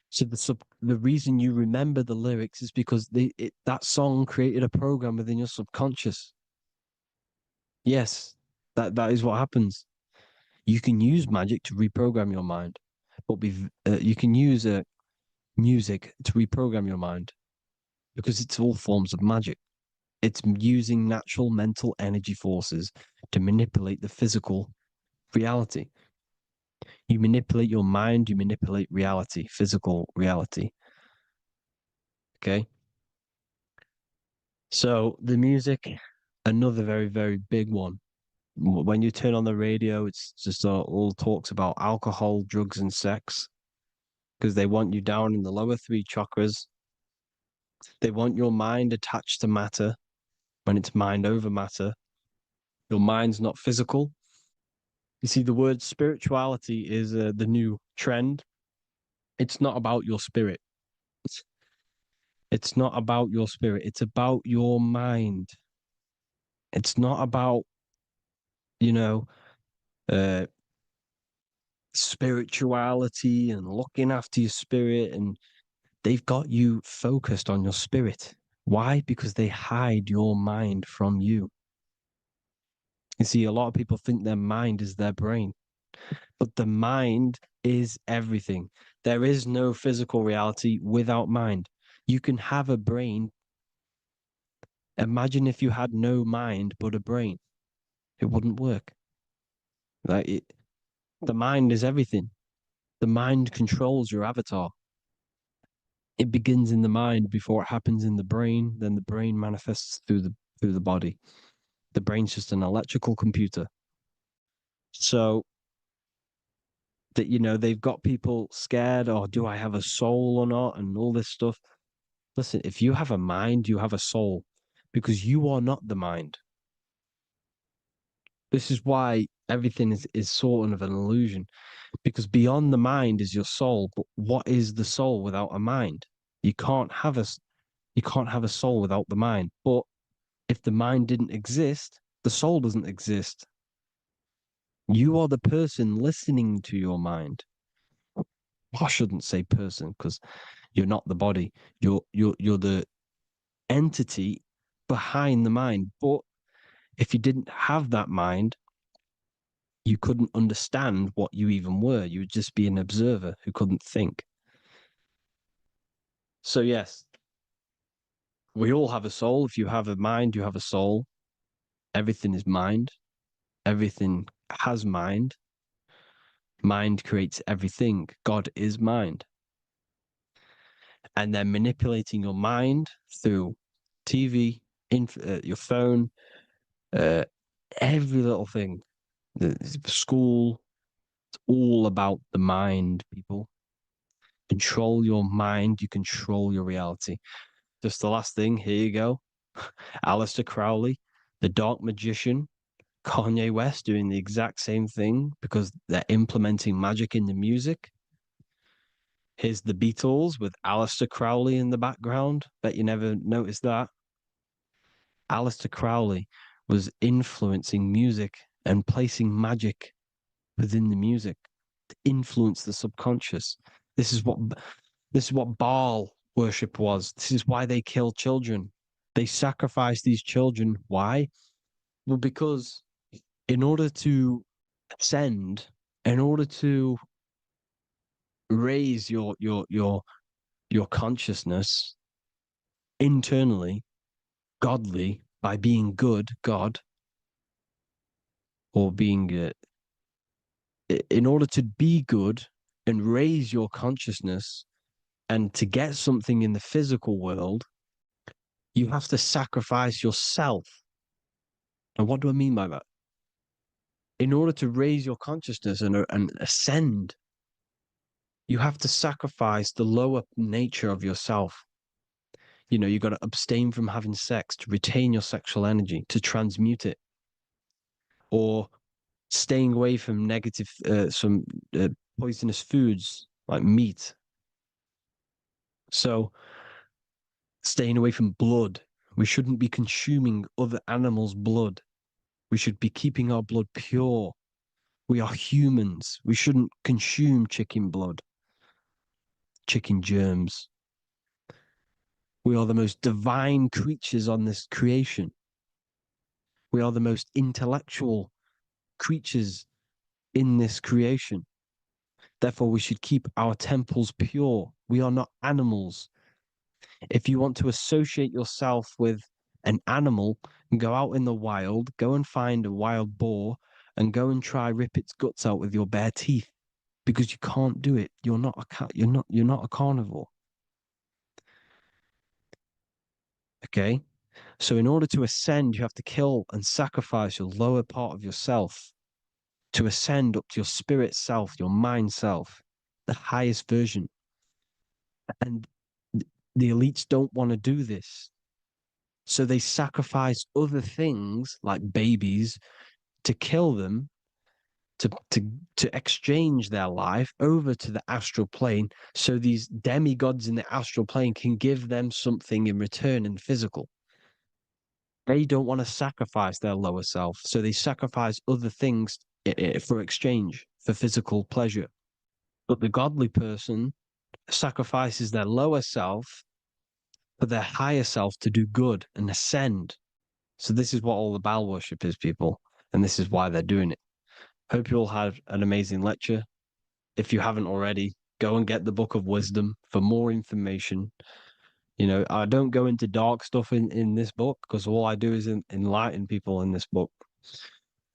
So the reason you remember the lyrics is because that song created a program within your subconscious. Yes, that is what happens. You can use magic to reprogram your mind, but you can use music to reprogram your mind because it's all forms of magic. It's using natural mental energy forces to manipulate the physical reality. You manipulate your mind, you manipulate reality, physical reality. Okay. So the music, another very, very big one. When you turn on the radio, it's just all talks about alcohol, drugs, and sex because they want you down in the lower three chakras. They want your mind attached to matter when it's mind over matter. Your mind's not physical. You see, the word spirituality is the new trend. It's not about your spirit. It's not about your spirit. It's about your mind. It's not about, you know, uh, spirituality and looking after your spirit. And they've got you focused on your spirit. Why? Because they hide your mind from you. You see, a lot of people think their mind is their brain, but the mind is everything. There is no physical reality without mind. You can have a brain. Imagine if you had no mind but a brain. It wouldn't work. Like the mind is everything. The mind controls your avatar. It begins in the mind before it happens in the brain. Then the brain manifests through the body. The brain's just an electrical computer. So that they've got people scared. Or do I have a soul or not? And all this stuff. Listen, if you have a mind, you have a soul, because you are not the mind. This is why everything is sort of an illusion, because beyond the mind is your soul. But what is the soul without a mind? You can't have a soul without the mind. But if the mind didn't exist, the soul doesn't exist. You are the person listening to your mind. I shouldn't say person because you're not the body. You're the entity behind the mind. But if you didn't have that mind, you couldn't understand what you even were. You would just be an observer who couldn't think. So yes, we all have a soul. If you have a mind, you have a soul. Everything is mind. Everything has mind. Mind creates everything. God is mind. And then manipulating your mind through TV, your phone, uh, every little thing. The school, it's all about the mind, people. Control your mind, you control your reality. Just the last thing, here you go. Aleister Crowley, the dark magician, Kanye West doing the exact same thing because they're implementing magic in the music. Here's the Beatles with Aleister Crowley in the background. Bet you never noticed that. Aleister Crowley was influencing music and placing magic within the music to influence the subconscious. This is what Baal worship was. This is why they kill children. They sacrifice these children. Why? Well, because in order to ascend, in order to raise your consciousness internally, godly, by being good, God, or being in order to be good and raise your consciousness and to get something in the physical world, you have to sacrifice yourself. And what do I mean by that? In order to raise your consciousness and ascend, you have to sacrifice the lower nature of yourself. You got to abstain from having sex to retain your sexual energy, to transmute it, or staying away from some poisonous foods like meat. So, staying away from blood. We shouldn't be consuming other animals' blood. We should be keeping our blood pure. We are humans. We shouldn't consume chicken blood, chicken germs. We are the most divine creatures on this creation. We are the most intellectual creatures in this creation. Therefore, we should keep our temples pure. We are not animals. If you want to associate yourself with an animal, go out in the wild, go and find a wild boar and go and try rip its guts out with your bare teeth because you can't do it. You're not a cat. You're not a carnivore. Okay? So in order to ascend, you have to kill and sacrifice your lower part of yourself to ascend up to your spirit self, your mind self, the highest version. And the elites don't want to do this. So they sacrifice other things like babies to kill them, to exchange their life over to the astral plane so these demigods in the astral plane can give them something in return in physical. They don't want to sacrifice their lower self, so they sacrifice other things for exchange, for physical pleasure. But the godly person sacrifices their lower self for their higher self to do good and ascend. So this is what all the Baal worship is, people, and this is why they're doing it. Hope you all had an amazing lecture. If you haven't already, go and get the Book of Wisdom for more information. You know, I don't go into dark stuff in this book because all I do is enlighten people in this book.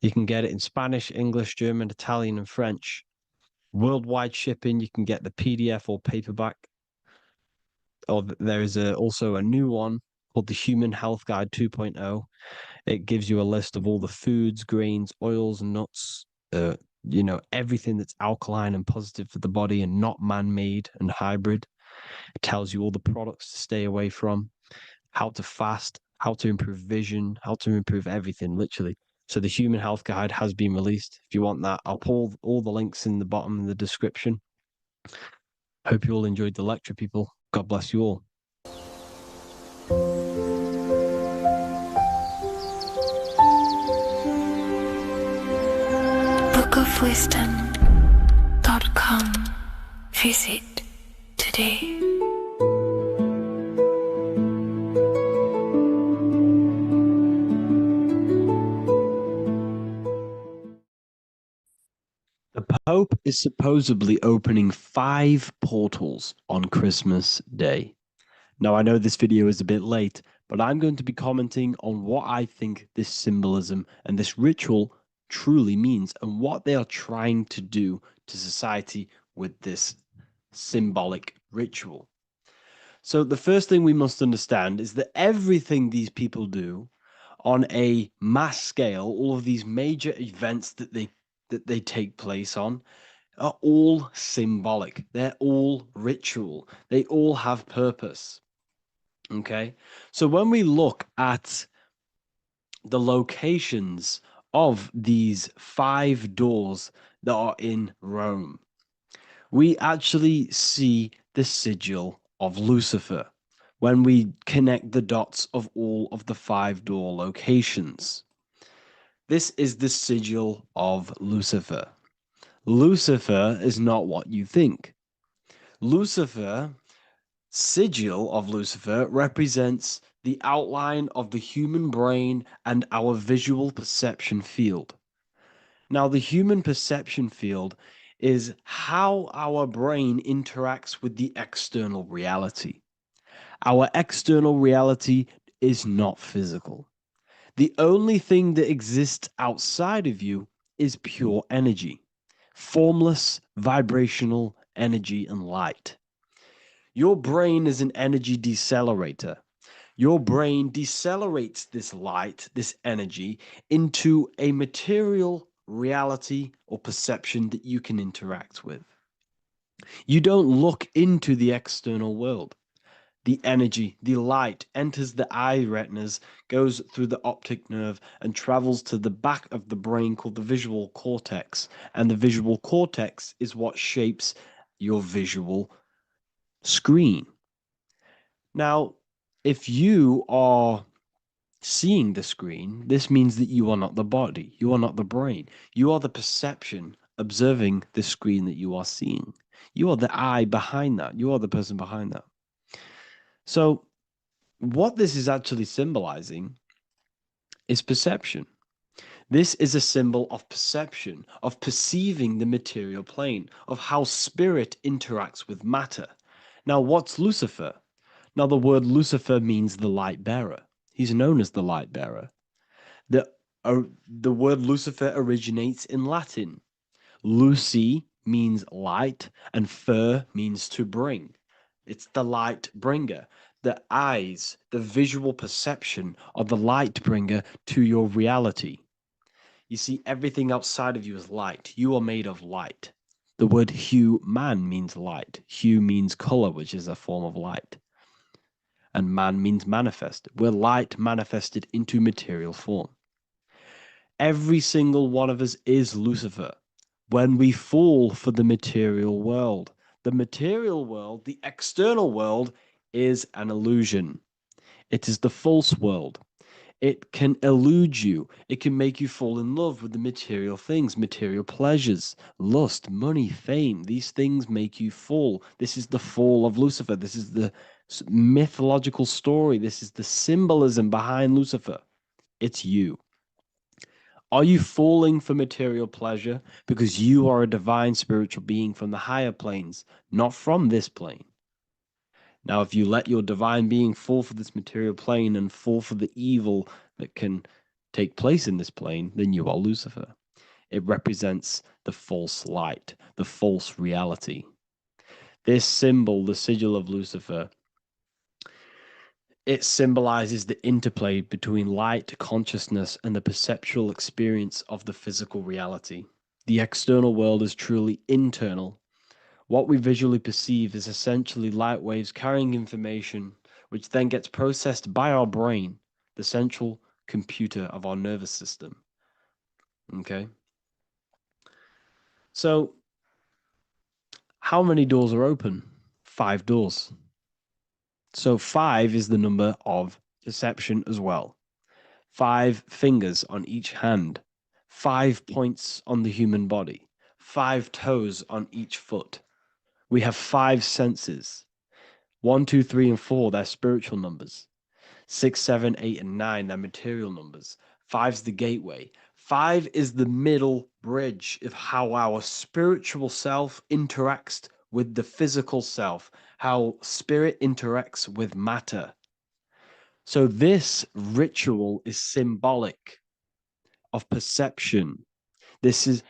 You can get it in Spanish, English, German, Italian, and French. Worldwide shipping, you can get the PDF or paperback. Or there is also a new one called the Human Health Guide 2.0. It gives you a list of all the foods, grains, oils, nuts, everything that's alkaline and positive for the body and not man-made and hybrid. It tells you all the products to stay away from, how to fast, how to improve vision, how to improve everything, literally. So the Human Health Guide has been released. If you want that, I'll pull all the links in the bottom in the description. Hope you all enjoyed the lecture, people. God bless you all. bookofwisdom.com. Visit today. The Pope is supposedly opening 5 portals on Christmas Day. Now, I know this video is a bit late, but I'm going to be commenting on what I think this symbolism and this ritual truly means and what they are trying to do to society with this symbolic ritual. So the first thing we must understand is that everything these people do on a mass scale, all of these major events that they take place on are all symbolic. They're all ritual. They all have purpose. Okay? So when we look at the locations of these 5 doors that are in Rome, we actually see the sigil of Lucifer when we connect the dots of all of the 5 door locations. This is the sigil of Lucifer. Lucifer is not what you think. Lucifer, sigil of Lucifer, represents the outline of the human brain and our visual perception field. Now, the human perception field is how our brain interacts with the external reality. Our external reality is not physical. The only thing that exists outside of you is pure energy, formless, vibrational energy and light. Your brain is an energy decelerator. Your brain decelerates this light, this energy, into a material reality or perception that you can interact with. You don't look into the external world. The energy, the light enters the eye retinas, goes through the optic nerve, and travels to the back of the brain called the visual cortex. And the visual cortex is what shapes your visual screen. Now, if you are seeing the screen, this means that you are not the body, you are not the brain, you are the perception observing the screen that you are seeing. You are the eye behind that, you are the person behind that. So, what this is actually symbolizing is perception. This is a symbol of perception, of perceiving the material plane, of how spirit interacts with matter. Now, what's Lucifer? Now, the word Lucifer means the light bearer. He's known as the light bearer. The word Lucifer originates in Latin. Luci means light, and fer means to bring. It's the light bringer. The eyes, the visual perception of the light bringer to your reality. You see, everything outside of you is light. You are made of light. The word hue man means light. Hue means color, which is a form of light. And man means manifest. We're light manifested into material form. Every single one of us is Lucifer. When we fall for the material world, the external world, is an illusion. It is the false world. It can elude you. It can make you fall in love with the material things, material pleasures, lust, money, fame. These things make you fall. This is the fall of Lucifer. This is the mythological story. This is the symbolism behind Lucifer. It's you. Are you falling for material pleasure because you are a divine spiritual being from the higher planes, not from this plane? Now, if you let your divine being fall for this material plane and fall for the evil that can take place in this plane, then you are Lucifer. It represents the false light, the false reality. This symbol, the sigil of Lucifer, it symbolizes the interplay between light, consciousness, and the perceptual experience of the physical reality. The external world is truly internal. What we visually perceive is essentially light waves carrying information, which then gets processed by our brain, the central computer of our nervous system. Okay? So, how many doors are open? 5 doors. So, 5 is the number of perception as well. 5 fingers on each hand, 5 points on the human body, 5 toes on each foot. We have 5 senses. 1, 2, 3, and 4, they're spiritual numbers. 6, 7, 8, and 9, they're material numbers. 5's the gateway. 5 is the middle bridge of how our spiritual self interacts with the physical self, how spirit interacts with matter. So this ritual is symbolic of perception. This is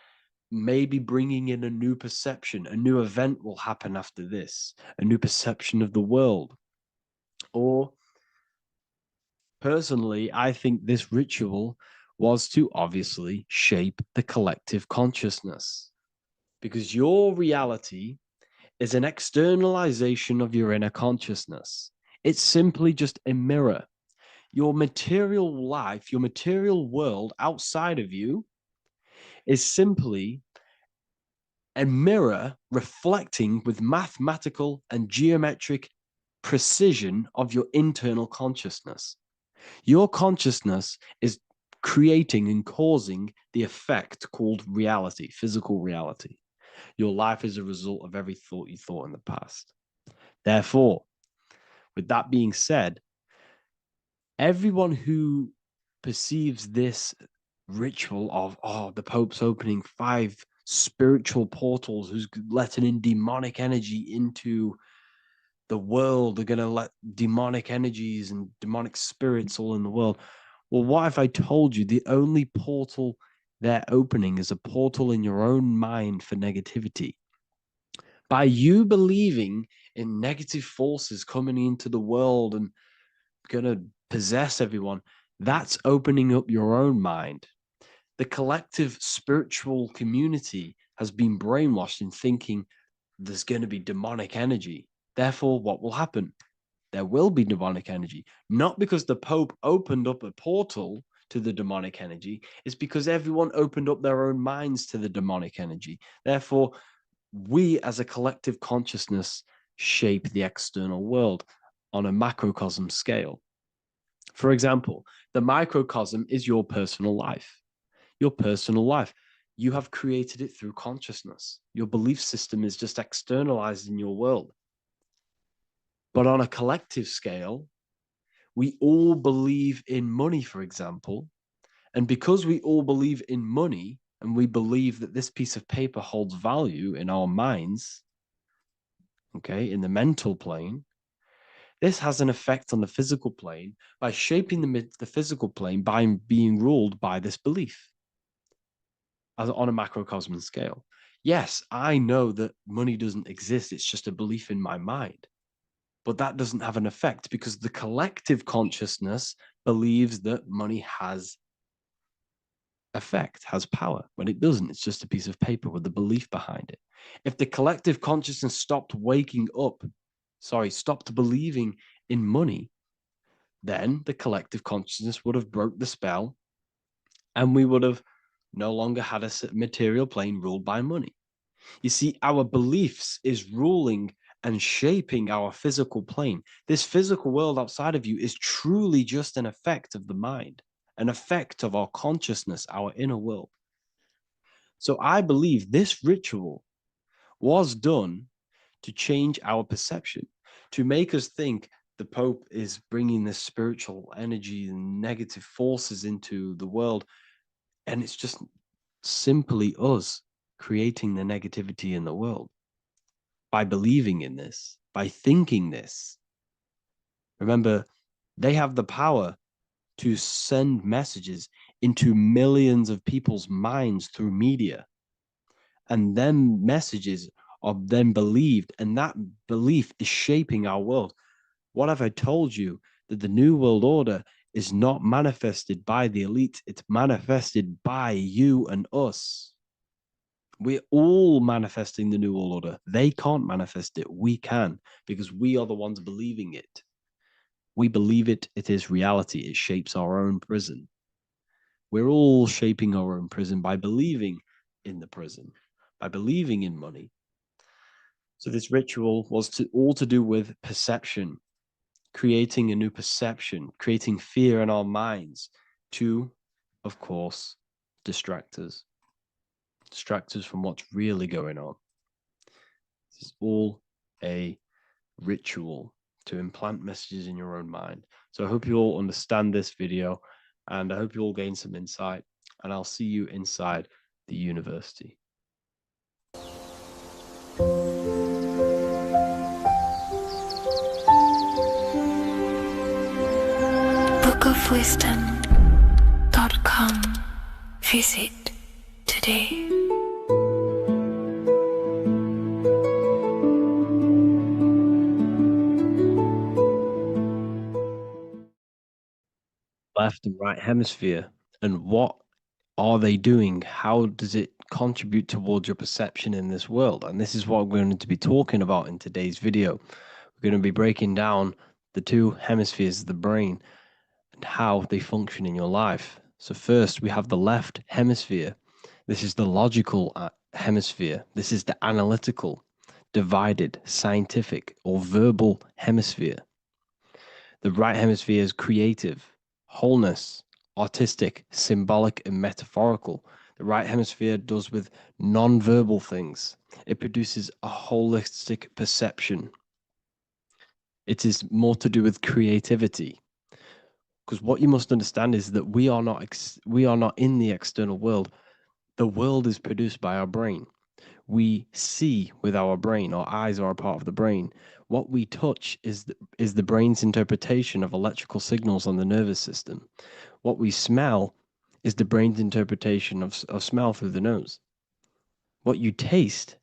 maybe bringing in a new perception. A new event will happen after this, a new perception of the world. Or personally, I think this ritual was to obviously shape the collective consciousness because your reality is an externalization of your inner consciousness. It's simply just a mirror. Your material life, your material world outside of you is simply a mirror reflecting with mathematical and geometric precision of your internal consciousness. Your consciousness is creating and causing the effect called reality, physical reality. Your life is a result of every thought you thought in the past. Therefore, with that being said, everyone who perceives this ritual of, oh, the Pope's opening 5 spiritual portals, who's letting in demonic energy into the world, they're going to let demonic energies and demonic spirits all in the world. Well, what if I told you the only portal they're opening is a portal in your own mind for negativity? By you believing in negative forces coming into the world and going to possess everyone, that's opening up your own mind. The collective spiritual community has been brainwashed in thinking there's going to be demonic energy. Therefore, what will happen? There will be demonic energy. Not because the Pope opened up a portal to the demonic energy, it's because everyone opened up their own minds to the demonic energy. Therefore, we as a collective consciousness shape the external world on a macrocosm scale. For example, the microcosm is your personal life. Your personal life. You have created it through consciousness. Your belief system is just externalized in your world. But on a collective scale, we all believe in money, for example, And because we all believe in money and we believe that this piece of paper holds value in our minds, okay, in the mental plane, this has an effect on the physical plane by shaping the physical plane by being ruled by this belief as on a macrocosm scale. Yes, I know that money doesn't exist. It's just a belief in my mind. But that doesn't have an effect because the collective consciousness believes that money has effect, has power. When it doesn't, it's just a piece of paper with the belief behind it. If the collective consciousness stopped waking up, stopped believing in money, then the collective consciousness would have broke the spell and we would have no longer had a material plane ruled by money. You see, our beliefs is ruling and shaping our physical plane. This physical world outside of you is truly just an effect of the mind, an effect of our consciousness, our inner world. So I believe this ritual was done to change our perception, to make us think the Pope is bringing this spiritual energy and negative forces into the world. And it's just simply us creating the negativity in the world by believing in this, by thinking this. Remember, they have the power to send messages into millions of people's minds through media. And then messages are then believed, and that belief is shaping our world. What have I told you? That the New World Order is not manifested by the elite, it's manifested by you and us. We're all manifesting the New World Order. They can't manifest it. We can, because we are the ones believing it. We believe it. It is reality. It shapes our own prison. We're all shaping our own prison by believing in the prison, by believing in money. So this ritual was all to do with perception, creating a new perception, creating fear in our minds to, of course, distract us from what's really going on. This is all a ritual to implant messages in your own mind. So I hope you all understand this video and I hope you all gain some insight, and I'll see you inside the university. bookofwisdom.com. Visit today. Left and right hemisphere, and what are they doing? How does it contribute towards your perception in this world? And this is what we're going to be talking about in today's video. We're going to be breaking down the two hemispheres of the brain and how they function in your life. So first, we have the left hemisphere. This is the logical hemisphere. This is the analytical, divided, scientific, or verbal hemisphere. The right hemisphere is creative, wholeness, artistic, symbolic, and metaphorical. The right hemisphere does with non-verbal things. It produces a holistic perception. It is more to do with creativity. Because what you must understand is that we are not in the external world. The world is produced by our brain. We see with our brain. Our eyes are a part of the brain. What we touch is the brain's interpretation of electrical signals on the nervous system. What we smell is the brain's interpretation of smell through the nose. What you taste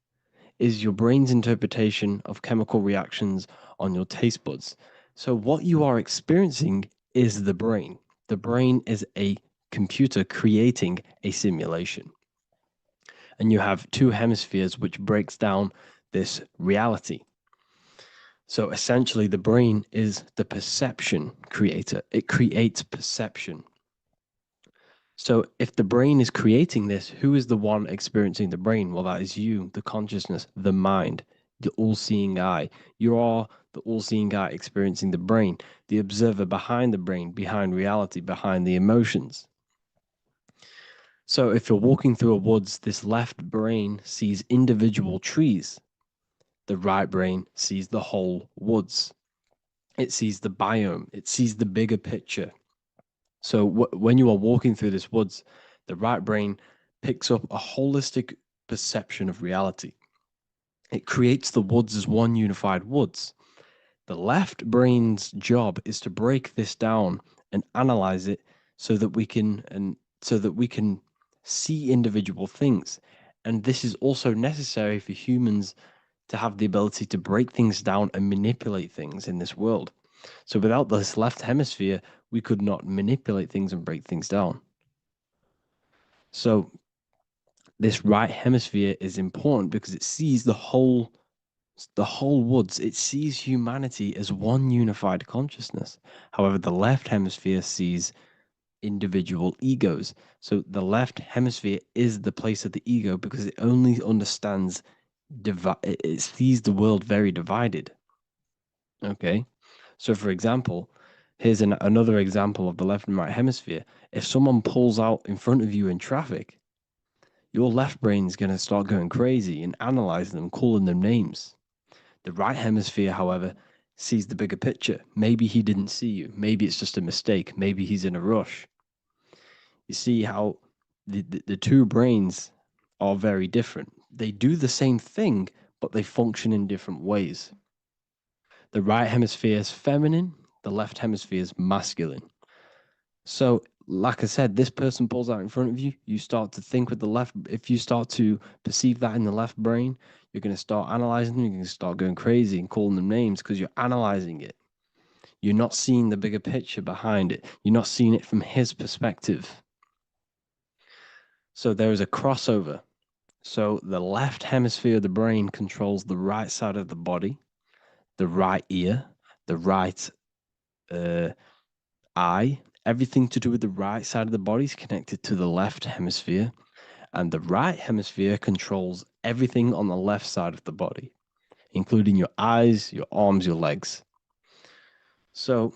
is your brain's interpretation of chemical reactions on your taste buds. So what you are experiencing is the brain. The brain is a computer creating a simulation. And you have two hemispheres which breaks down this reality. So essentially the brain is the perception creator. It creates perception. So if the brain is creating this, who is the one experiencing the brain? Well, that is you, the consciousness, the mind, the all-seeing eye. You are the all-seeing eye experiencing the brain, the observer behind the brain, behind reality, behind the emotions. So if you're walking through a woods, this left brain sees individual trees. The right brain sees the whole woods. It sees the biome. It sees the bigger picture. So when you are walking through this woods, the right brain picks up a holistic perception of reality. It creates the woods as one unified woods. The left brain's job is to break this down and analyze it so that we can see individual things. And this is also necessary for humans to have the ability to break things down and manipulate things in this world. So without this left hemisphere, we could not manipulate things and break things down. So this right hemisphere is important because it sees the whole woods. It sees humanity as one unified consciousness. However, the left hemisphere sees individual egos. So the left hemisphere is the place of the ego because it only understands it sees the world very divided. Okay. So for example, here's another example of the left and right hemisphere. If someone pulls out in front of you in traffic, your left brain is going to start going crazy and analyzing them, calling them names. The right hemisphere, however, sees the bigger picture. Maybe he didn't see you. Maybe it's just a mistake. Maybe he's in a rush. You see how the two brains are very different. They do the same thing, but they function in different ways. The right hemisphere is feminine, the left hemisphere is masculine. So, like I said, this person pulls out in front of you. You start to think with the left. If you start to perceive that in the left brain, you're going to start analyzing them. You're going to start going crazy and calling them names because you're analyzing it. You're not seeing the bigger picture behind it. You're not seeing it from his perspective. So, there is a crossover. So, the left hemisphere of the brain controls the right side of the body, the right ear, the right uh, eye. Everything to do with the right side of the body is connected to the left hemisphere, and the right hemisphere controls everything on the left side of the body, including your eyes, your arms, your legs. So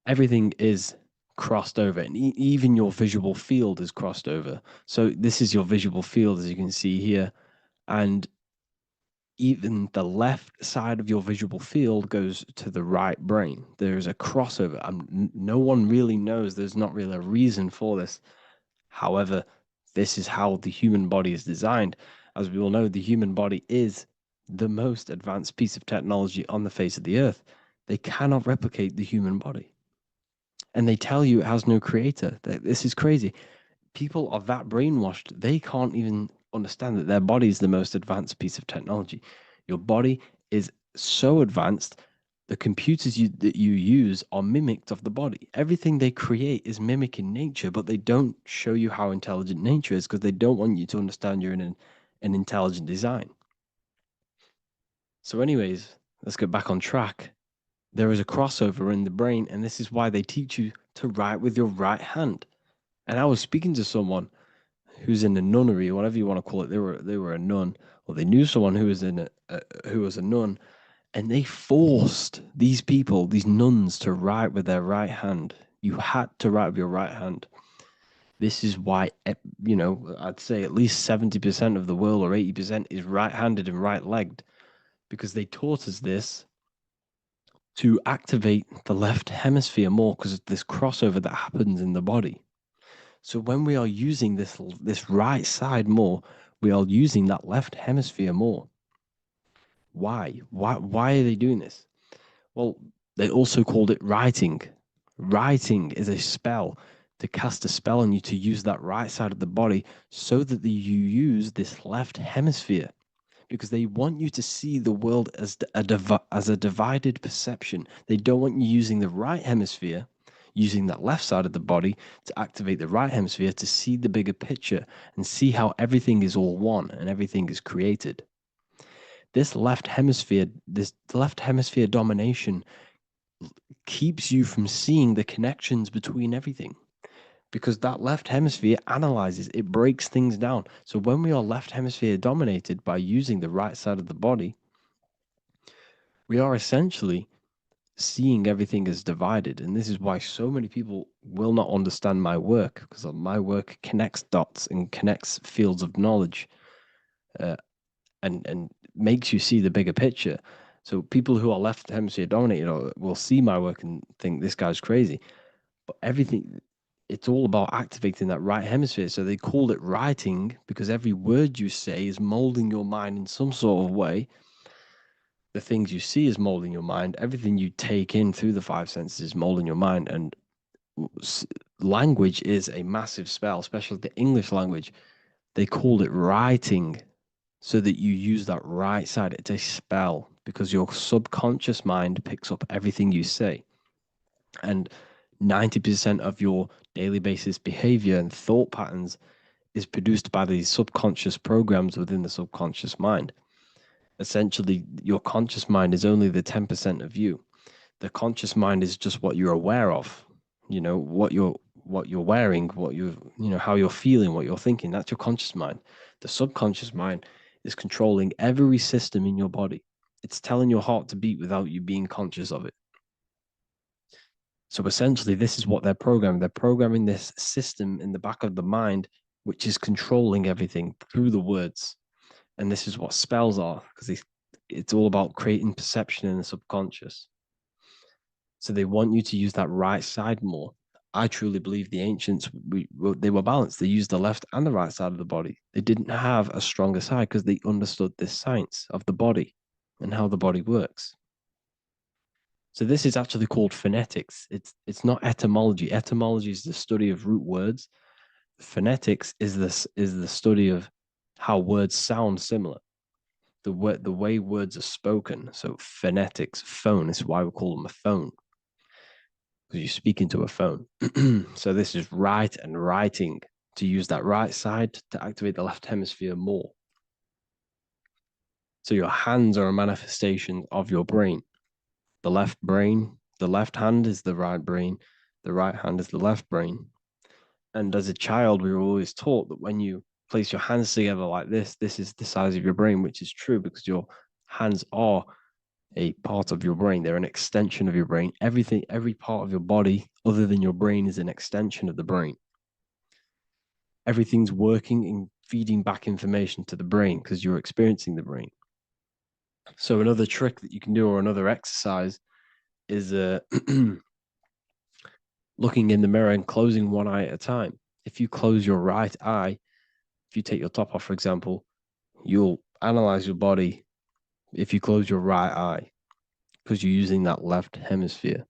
everything is crossed over, and even your visual field is crossed over. So this is your visual field, as you can see here, and even the left side of your visual field goes to the right brain. There's a crossover. No one really knows. There's not really a reason for this. However, this is how the human body is designed. As we all know, the human body is the most advanced piece of technology on the face of the earth. They cannot replicate the human body. And they tell you it has no creator. This is crazy. People are that brainwashed, they can't even understand that their body is the most advanced piece of technology. Your body is so advanced, the computers that you use are mimicked of the body. Everything they create is mimicking nature, but they don't show you how intelligent nature is because they don't want you to understand you're in an intelligent design. So, anyways, let's get back on track. There is a crossover in the brain, and this is why they teach you to write with your right hand. And I was speaking to someone who's in a nunnery, or whatever you want to call it. They were a nun, or they knew someone who was who was a nun, and they forced these people, these nuns, to write with their right hand. You had to write with your right hand. This is why, I'd say at least 70% of the world or 80% is right-handed and right-legged, because they taught us this to activate the left hemisphere more because of this crossover that happens in the body. So when we are using this right side more, we are using that left hemisphere more. Why? Why are they doing this? Well, they also called it writing. Writing is a spell to cast a spell on you to use that right side of the body so that you use this left hemisphere because they want you to see the world as a divided perception. They don't want you using the right hemisphere, using that left side of the body to activate the right hemisphere to see the bigger picture and see how everything is all one and everything is created. This left hemisphere domination keeps you from seeing the connections between everything because that left hemisphere analyzes, it breaks things down. So when we are left hemisphere dominated by using the right side of the body, we are essentially seeing everything as divided. And this is why so many people will not understand my work because my work connects dots and connects fields of knowledge and makes you see the bigger picture. So people who are left hemisphere dominated will see my work and think this guy's crazy. But everything, it's all about activating that right hemisphere. So they call it writing because every word you say is molding your mind in some sort of way. The things you see is molding your mind. Everything you take in through the five senses is molding your mind. And language is a massive spell, especially the English language. They call it writing so that you use that right side. It's a spell because your subconscious mind picks up everything you say. And 90% of your daily basis behavior and thought patterns is produced by these subconscious programs within the subconscious mind. Essentially, your conscious mind is only the 10% of you. The conscious mind is just what you're aware of, what you're wearing, how you're feeling, what you're thinking. That's your conscious mind. The subconscious mind is controlling every system in your body. It's telling your heart to beat without you being conscious of it. So essentially, this is what they're programming. They're programming this system in the back of the mind, which is controlling everything through the words. And this is what spells are, because it's all about creating perception in the subconscious. So they want you to use that right side more. I truly believe the ancients, they were balanced. They used the left and the right side of the body. They didn't have a stronger side because they understood this science of the body and how the body works. So this is actually called phonetics. It's not etymology. Etymology is the study of root words. Phonetics is the study of how words sound similar. The way words are spoken. So phonetics, phone is why we call them a phone. Because you speak into a phone. So this is write and writing, to use that right side to activate the left hemisphere more. So your hands are a manifestation of your brain. The left hand is the right brain, the right hand is the left brain. And as a child, we were always taught that when you place your hands together like this is the size of your brain, which is true because your hands are a part of your brain. They're an extension of your brain. Every part of your body other than your brain is an extension of the brain. Everything's working and feeding back information to the brain because you're experiencing the brain. So another trick that you can do, or another exercise, is looking in the mirror and closing one eye at a time. If you close your right eye, if you take your top off, for example, you'll analyze your body if you close your right eye because you're using that left hemisphere.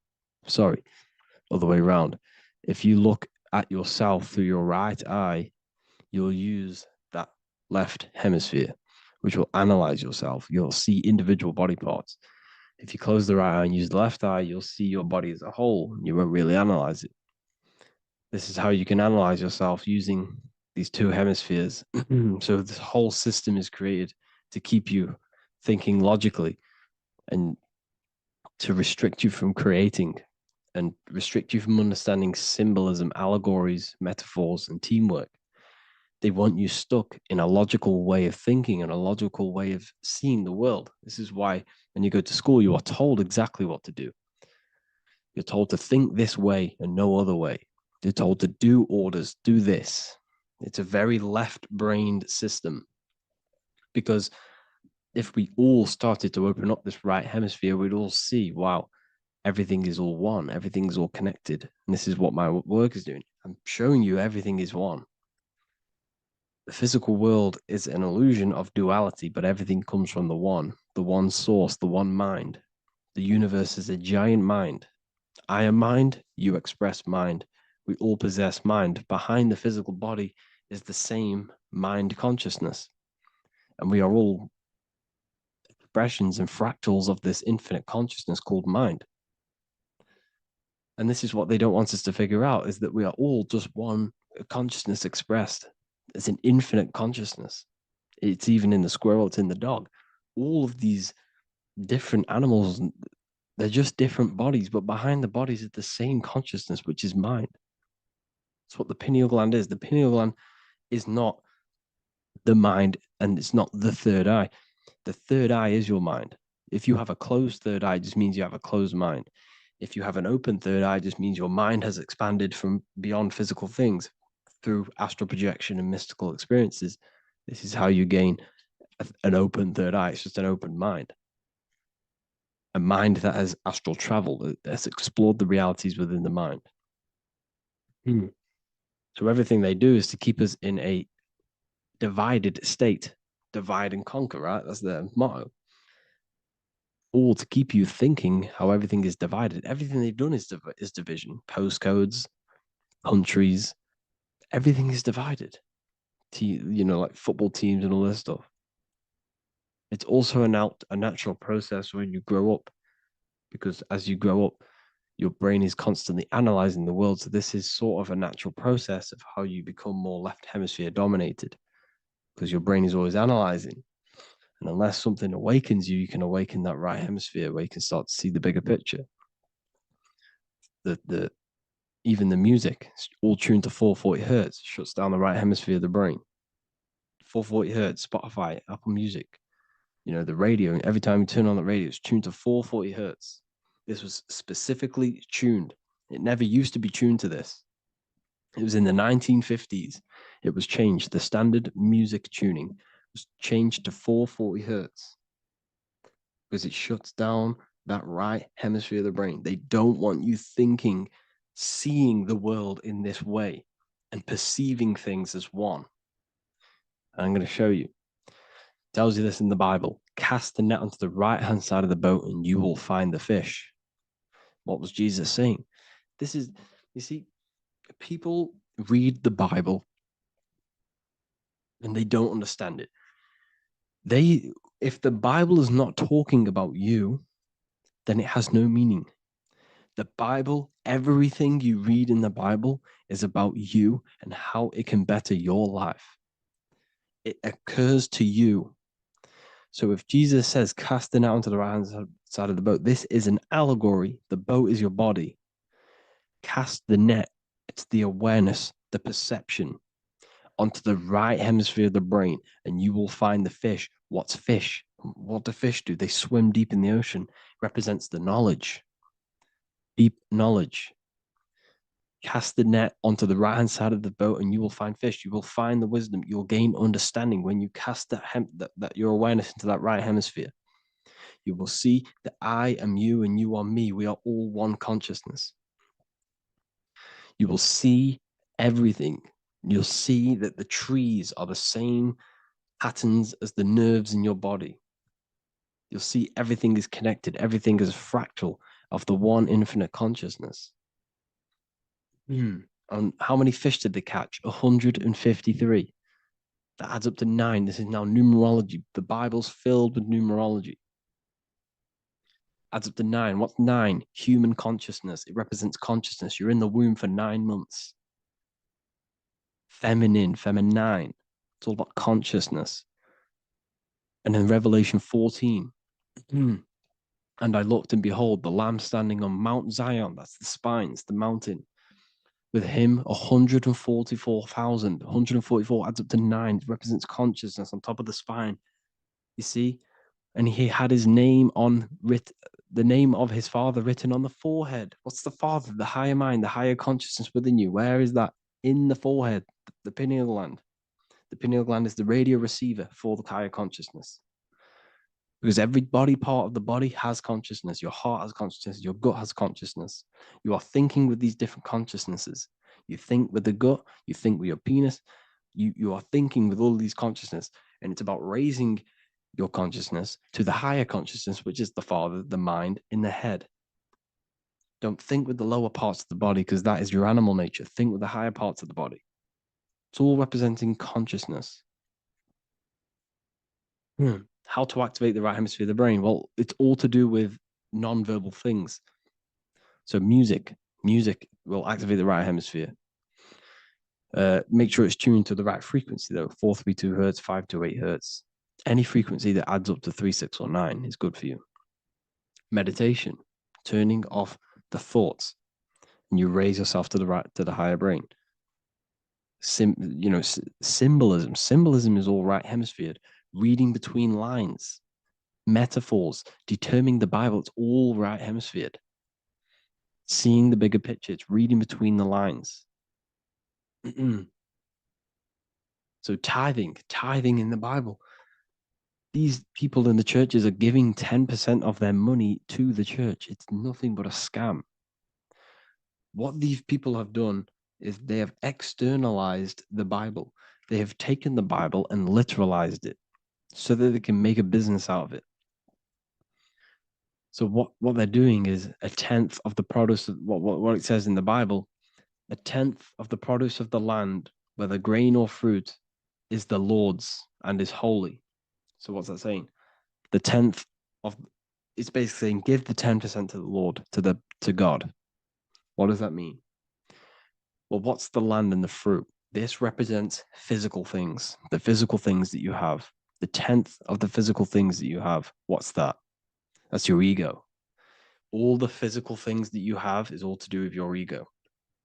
Sorry, other way around. If you look at yourself through your right eye, you'll use that left hemisphere, which will analyze yourself. You'll see individual body parts. If you close the right eye and use the left eye, you'll see your body as a whole. You won't really analyze it. This is how you can analyze yourself using these two hemispheres. So this whole system is created to keep you thinking logically and to restrict you from creating and restrict you from understanding symbolism, allegories, metaphors, and teamwork. They want you stuck in a logical way of thinking and a logical way of seeing the world. This is why when you go to school, you are told exactly what to do. You're told to think this way and no other way. You're told to do orders, do this. It's a very left-brained system because if we all started to open up this right hemisphere, we'd all see, wow, everything is all one, everything's all connected. And this is what my work is doing. I'm showing you everything is one. The physical world is an illusion of duality, but everything comes from the one source, the one mind. The universe is a giant mind. I am mind, you express mind. We all possess mind. Behind the physical body is the same mind consciousness. And we are all expressions and fractals of this infinite consciousness called mind. And this is what they don't want us to figure out, is that we are all just one consciousness expressed. It's an infinite consciousness. It's even in the squirrel, it's in the dog. All of these different animals, they're just different bodies, but behind the bodies is the same consciousness, which is mind. That's what the pineal gland is. The pineal gland is not the mind and it's not the third eye. The third eye is your mind. If you have a closed third eye, it just means you have a closed mind. If you have an open third eye, it just means your mind has expanded from beyond physical things through astral projection and mystical experiences. This is how you gain an open third eye. It's just an open mind. A mind that has astral travel, that's explored the realities within the mind. Hmm. So everything they do is to keep us in a divided state. Divide and conquer, right? That's their motto. All to keep you thinking how everything is divided. Everything they've done is division. Postcodes, countries, everything is divided. Like football teams and all this stuff. It's also a natural process when you grow up, because as you grow up, your brain is constantly analyzing the world. So this is sort of a natural process of how you become more left hemisphere dominated, because your brain is always analyzing. And unless something awakens you, you can awaken that right hemisphere where you can start to see the bigger picture. The even the music, all tuned to 440 hertz, shuts down the right hemisphere of the brain. 440 hertz, Spotify, Apple Music, the radio. Every time you turn on the radio, it's tuned to 440 hertz. This was specifically tuned. It never used to be tuned to this. It was in the 1950s. It was changed. The standard music tuning was changed to 440 hertz because it shuts down that right hemisphere of the brain. They don't want you thinking, seeing the world in this way and perceiving things as one. And I'm going to show you. It tells you this in the Bible. Cast the net onto the right hand side of the boat and you will find the fish. What was Jesus saying? This is, you see, people read the Bible and they don't understand it. If the Bible is not talking about you, then it has no meaning. The Bible, everything you read in the Bible is about you and how it can better your life. It occurs to you. So if Jesus says, cast the net onto the right hand side of the boat, this is an allegory. The boat is your body. Cast the net. It's the awareness, the perception onto the right hemisphere of the brain, and you will find the fish. What's fish? What do fish do? They swim deep in the ocean. It represents the knowledge, deep knowledge. Cast the net onto the right hand side of the boat and you will find fish. You will find the wisdom. You'll gain understanding when you cast that your awareness into that right hemisphere. You will see that I am you and you are me. We are all one consciousness. You will see everything. You'll see that the trees are the same patterns as the nerves in your body. You'll see everything is connected. Everything is a fractal of the one infinite consciousness. And how many fish did they catch? 153. That adds up to 9. This is now numerology. The Bible's filled with numerology. Adds up to 9. What's 9? Human consciousness. It represents consciousness. You're in the womb for 9 months. Feminine. It's all about consciousness. And then Revelation 14. And I looked, and behold, the Lamb standing on Mount Zion. That's the spines, the mountain. With him, 144,000. 144 adds up to 9. It represents consciousness on top of the spine. You see? And he had his name the name of his father written on the forehead. What's the father? The higher mind, the higher consciousness within you. Where is that? In the forehead, the pineal gland. The pineal gland is the radio receiver for the higher consciousness. Because every body part of the body has consciousness. Your heart has consciousness. Your gut has consciousness. You are thinking with these different consciousnesses. You think with the gut. You think with your penis. You are thinking with all of these consciousness. And it's about raising your consciousness to the higher consciousness, which is the father, the mind in the head. Don't think with the lower parts of the body because that is your animal nature. Think with the higher parts of the body. It's all representing consciousness. How to activate the right hemisphere of the brain? Well, it's all to do with non-verbal things. So music will activate the right hemisphere. Make sure it's tuned to the right frequency though. 432 hertz, 528 hertz. Any frequency that adds up to 3, 6, or 9 is good for you. Meditation, turning off the thoughts, and you raise yourself to the higher brain. Symbolism. Symbolism is all right hemisphered. Reading between lines, metaphors, determining the Bible. It's all right hemisphered. Seeing the bigger picture. It's reading between the lines. So tithing in the Bible. These people in the churches are giving 10% of their money to the church. It's nothing but a scam. What these people have done is they have externalized the Bible. They have taken the Bible and literalized it so that they can make a business out of it. So what they're doing is a tenth of the produce of what it says in the Bible, a tenth of the produce of the land, whether grain or fruit, is the Lord's and is holy. So what's that saying? The tenth of it's basically saying give the 10% to the Lord, to God. What does that mean? Well, what's the land and the fruit? This represents physical things, the physical things that you have. The tenth of the physical things that you have. What's that? That's your ego. All the physical things that you have is all to do with your ego.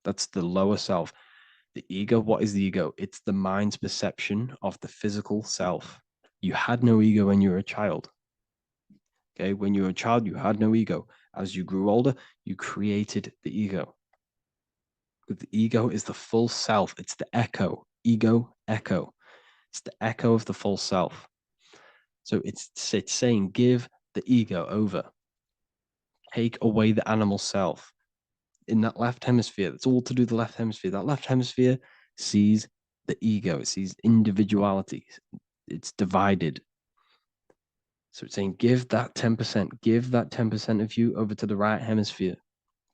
That's the lower self. The ego, what is the ego? It's the mind's perception of the physical self. You had no ego when you were a child. Okay, when you were a child, you had no ego. As you grew older, you created the ego. The ego is the full self. It's the echo. Ego, echo. It's the echo of the full self. So it's saying give the ego over. Take away the animal self. In that left hemisphere, that's all to do with the left hemisphere. That left hemisphere sees the ego. It sees individuality. It's divided. So it's saying give that 10%, give that 10% of you over to the right hemisphere,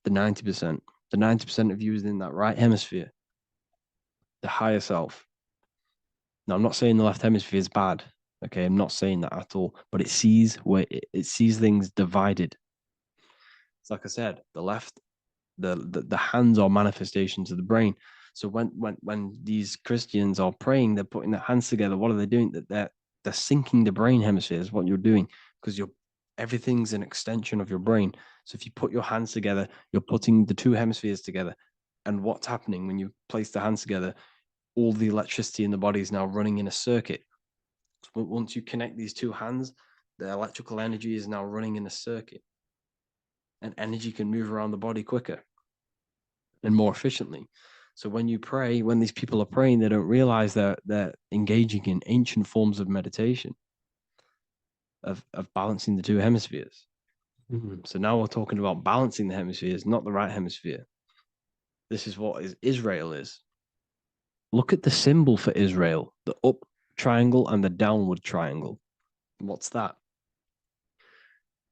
the 90%. The 90% of you is in that right hemisphere, the higher self. Now, I'm not saying the left hemisphere is bad. Okay, I'm not saying that at all, but it sees it sees things divided. It's like I said, the left, the hands are manifestations of the brain. So when these Christians are praying, they're putting their hands together. What are they doing? That they're syncing the brain hemispheres. What you're doing, because everything's an extension of your brain. So if you put your hands together, you're putting the two hemispheres together. And what's happening when you place the hands together? All the electricity in the body is now running in a circuit. So once you connect these two hands, the electrical energy is now running in a circuit, and energy can move around the body quicker and more efficiently. So when you pray, when these people are praying, they don't realize that they're engaging in ancient forms of meditation, of balancing the two hemispheres. So now we're talking about balancing the hemispheres, not the right hemisphere. This is what Israel is. Look at the symbol for Israel, the up triangle and the downward triangle. What's that?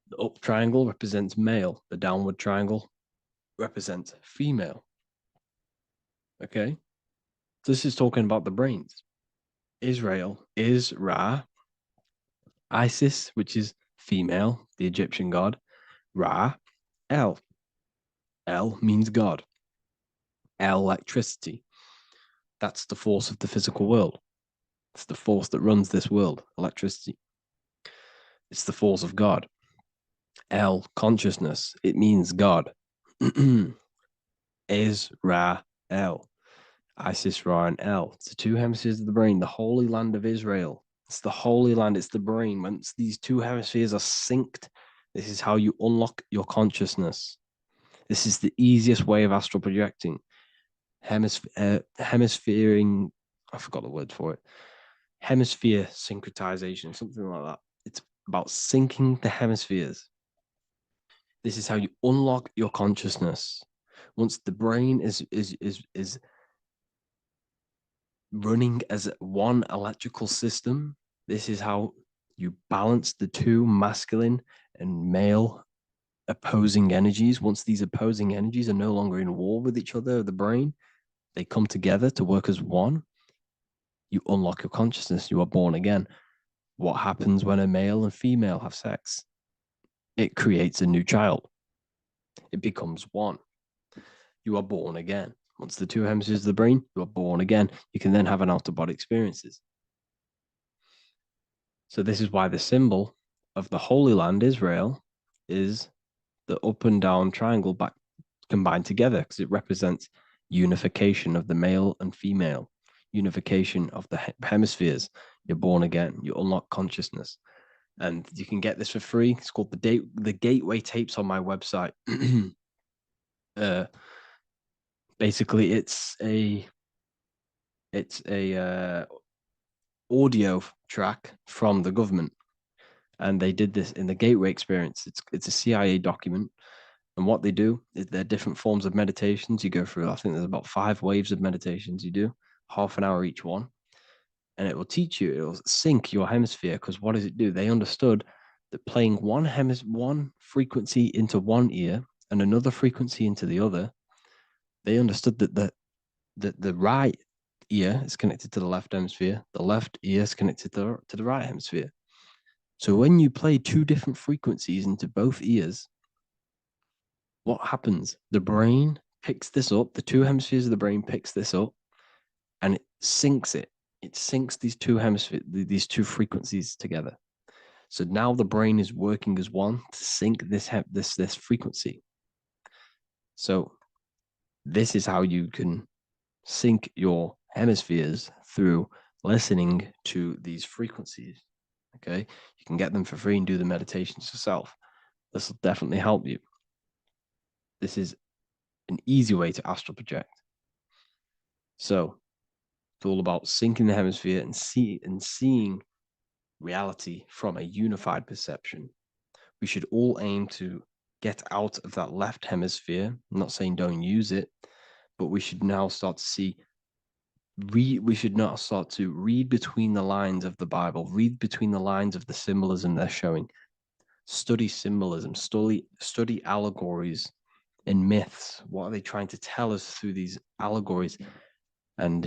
The up triangle represents male. The downward triangle represents female. Okay? This is talking about the brains. Israel is Ra. Isis, which is female, the Egyptian god. Ra, El. El means God. Electricity. That's the force of the physical world. It's the force that runs this world, electricity. It's the force of God. El, consciousness. It means God. Is Ra, El. Isis, Ra, and El. It's the two hemispheres of the brain, the holy land of Israel. It's the holy land, it's the brain. Once these two hemispheres are synced, this is how you unlock your consciousness. This is the easiest way of astral projecting. Hemisphering, I forgot the word for it. Hemisphere syncretization, something like that. It's about syncing the hemispheres. This is how you unlock your consciousness. Once the brain is running as one electrical system, this is how you balance the two masculine and male opposing energies. Once these opposing energies are no longer in war with each other, the brain, they come together to work as one. You unlock your consciousness. You are born again. What happens when a male and female have sex? It creates a new child. It becomes one. You are born again. Once the two hemispheres of the brain, you are born again. You can then have an out-of-body experiences. So this is why the symbol of the Holy Land, Israel, is the up and down triangle back combined together, because it represents unification of the male and female, unification of the hemispheres. You're born again. You unlock consciousness. And you can get this for free. It's called the Gateway Tapes on my website. Basically, it's a audio track from the government, and they did this in the Gateway Experience. It's a CIA document, And what they do is they're different forms of meditations. You go through, I think there's about 5 waves of meditations you do, half an hour each one. And it will teach you, it will sync your hemisphere. Because what does it do? They understood that playing one frequency into one ear and another frequency into the other, they understood that the right ear is connected to the left hemisphere, the left ear is connected to the right hemisphere. So when you play 2 different frequencies into both ears, what happens? The brain picks this up, the 2 hemispheres of the brain picks this up, and it syncs it. It syncs these 2 hemispheres, these 2 frequencies together. So now the brain is working as one to sync this frequency. So this is how you can sync your hemispheres through listening to these frequencies. Okay, you can get them for free and do the meditations yourself. This will definitely help you. This is an easy way to astral project. So it's all about syncing the hemisphere and seeing reality from a unified perception. We should all aim to get out of that left hemisphere. I'm not saying don't use it, but we should now start to read between the lines of the Bible, read between the lines of the symbolism they're showing. Study symbolism, study allegories and myths. What are they trying to tell us through these allegories? And,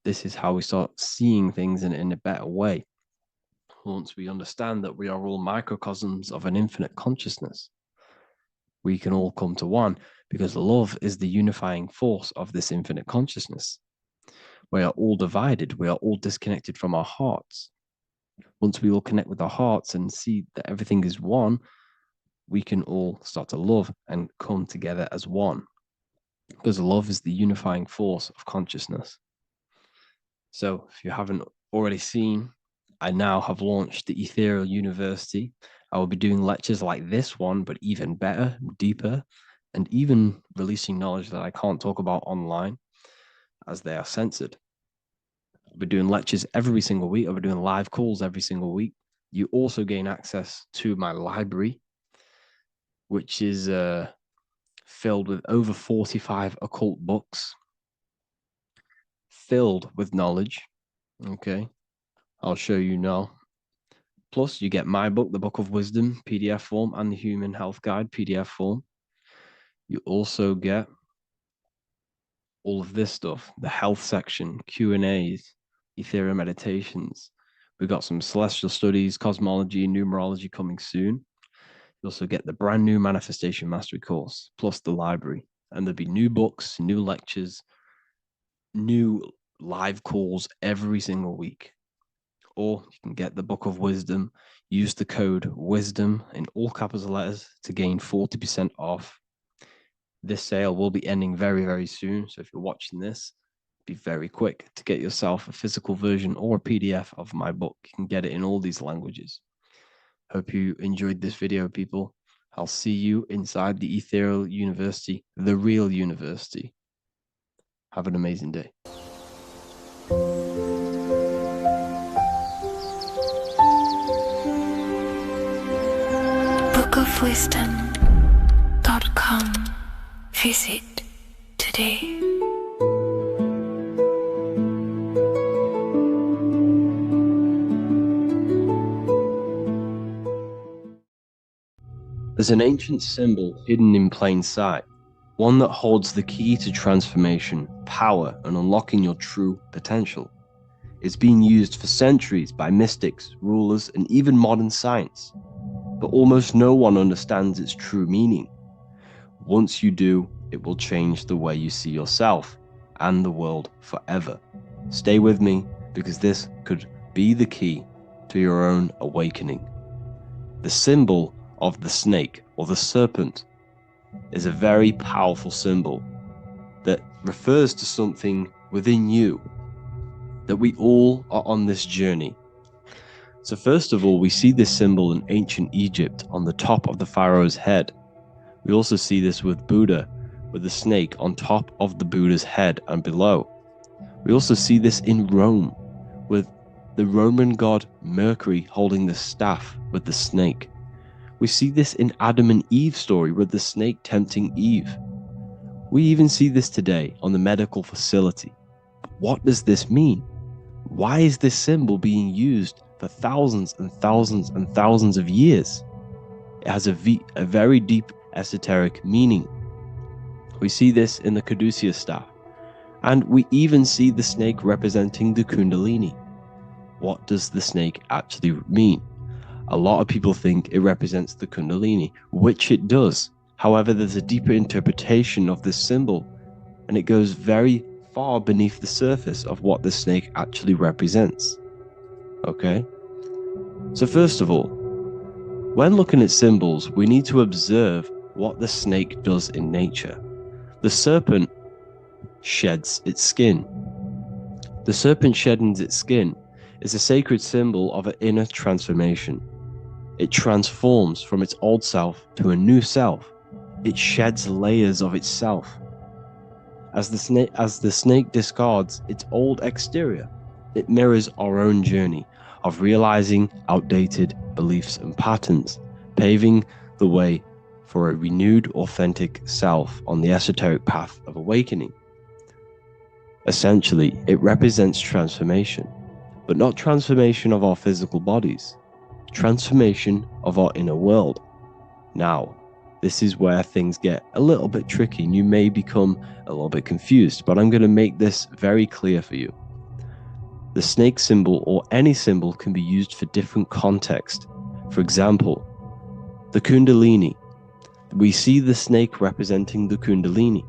this is how we start seeing things in a better way. Once we understand that we are all microcosms of an infinite consciousness, we can all come to one, because love is the unifying force of this infinite consciousness. We are all divided. We are all disconnected from our hearts. Once we all connect with our hearts and see that everything is one, we can all start to love and come together as one, because love is the unifying force of consciousness. So if you haven't already seen, I now have launched the Ethereal University. I will be doing lectures like this one, but even better, deeper, and even releasing knowledge that I can't talk about online as they are censored. I'll be doing lectures every single week. I'll be doing live calls every single week. You also gain access to my library, which is filled with over 45 occult books, filled with knowledge. Okay, I'll show you now. Plus, you get my book, The Book of Wisdom, PDF form, and the Human Health Guide, PDF form. You also get all of this stuff, the health section, Q&As, ethereal meditations. We've got some celestial studies, cosmology, and numerology coming soon. You also get the brand new Manifestation Mastery course, plus the library. And there'll be new books, new lectures, new live calls every single week. Or you can get the Book of Wisdom, use the code WISDOM in all capital letters to gain 40% off. This sale will be ending very, very soon. So if you're watching this, be very quick to get yourself a physical version or a PDF of my book. You can get it in all these languages. Hope you enjoyed this video, people. I'll see you inside the Ethereal University, the real university. Have an amazing day. bookofwisdom.com. Visit today. There's an ancient symbol hidden in plain sight, one that holds the key to transformation, power, and unlocking your true potential. It's been used for centuries by mystics, rulers, and even modern science, but almost no one understands its true meaning. Once you do, it will change the way you see yourself and the world forever. Stay with me, because this could be the key to your own awakening. The symbol of the snake, or the serpent, is a very powerful symbol that refers to something within you, that we all are on this journey. So first of all, we see this symbol in ancient Egypt on the top of the pharaoh's head. We also see this with Buddha, with the snake on top of the Buddha's head and below. We also see this in Rome, with the Roman god Mercury holding the staff with the snake. We see this in Adam and Eve's story with the snake tempting Eve. We even see this today on the medical facility. What does this mean? Why is this symbol being used for thousands and thousands and thousands of years? It has a very deep esoteric meaning. We see this in the caduceus staff, and we even see the snake representing the kundalini. What does the snake actually mean? A lot of people think it represents the kundalini, which it does. However, there's a deeper interpretation of this symbol, and it goes very far beneath the surface of what the snake actually represents. Okay? So first of all, when looking at symbols, we need to observe what the snake does in nature. The serpent sheds its skin. The serpent shedding its skin is a sacred symbol of an inner transformation. It transforms from its old self to a new self. It sheds layers of itself. As the snake discards its old exterior, it mirrors our own journey of realizing outdated beliefs and patterns, paving the way for a renewed, authentic self on the esoteric path of awakening. Essentially, it represents transformation, but not transformation of our physical bodies, transformation of our inner world. Now, this is where things get a little bit tricky and you may become a little bit confused, but I'm going to make this very clear for you. The snake symbol or any symbol can be used for different context. For example, the kundalini. We see the snake representing the kundalini.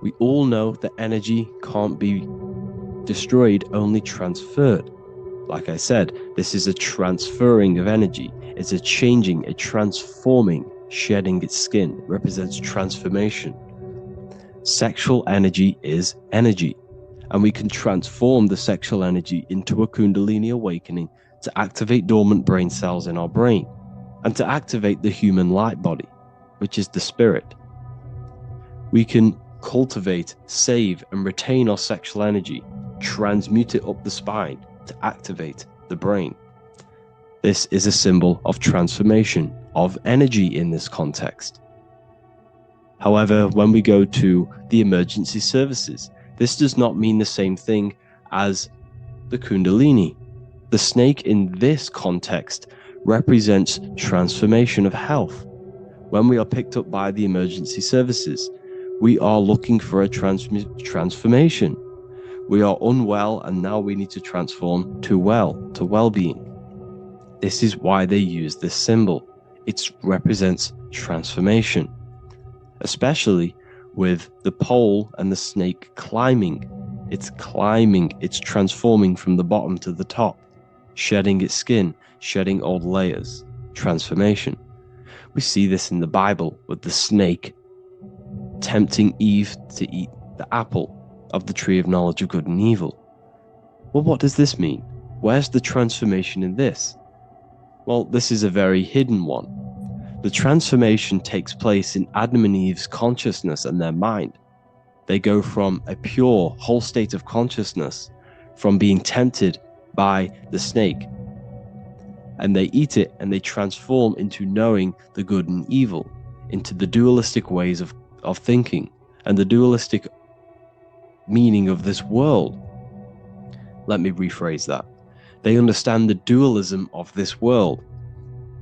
We all know that energy can't be destroyed, only transferred. Like I said, this is a transferring of energy. It's a changing, a transforming, shedding its skin. It represents transformation. Sexual energy is energy, and we can transform the sexual energy into a kundalini awakening to activate dormant brain cells in our brain and to activate the human light body, which is the spirit. We can cultivate, save, and retain our sexual energy, transmute it up the spine to activate the brain. This is a symbol of transformation, of energy in this context. However, when we go to the emergency services, this does not mean the same thing as the kundalini. The snake in this context represents transformation of health. When we are picked up by the emergency services, we are looking for a transformation. We are unwell and now we need to transform to well-being. This is why they use this symbol. It represents transformation, especially with the pole and the snake climbing. It's transforming from the bottom to the top, shedding its skin, shedding old layers, transformation. We see this in the Bible with the snake tempting Eve to eat the apple of the tree of knowledge of good and evil. Well, what does this mean? Where's the transformation in this? Well, this is a very hidden one. The transformation takes place in Adam and Eve's consciousness and their mind. They go from a pure, whole state of consciousness, from being tempted by the snake, and they eat it and they transform into knowing the good and evil, into the dualistic ways of thinking and the dualistic meaning of this world. Let me rephrase that. They understand the dualism of this world,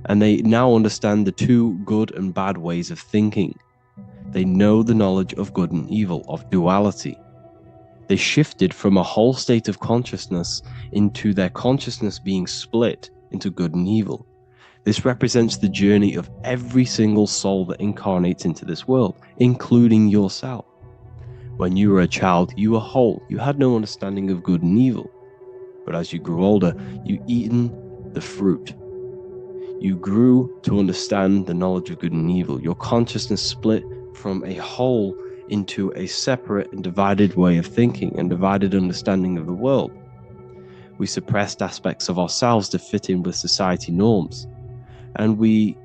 and they now understand the two good and bad ways of thinking. They know the knowledge of good and evil, of duality. They shifted from a whole state of consciousness into their consciousness being split into good and evil. This represents the journey of every single soul that incarnates into this world, including yourself. When you were a child, you were whole. You had no understanding of good and evil. But as you grew older, you eaten the fruit. You grew to understand the knowledge of good and evil. Your consciousness split from a whole into a separate and divided way of thinking and divided understanding of the world. We suppressed aspects of ourselves to fit in with society norms. And we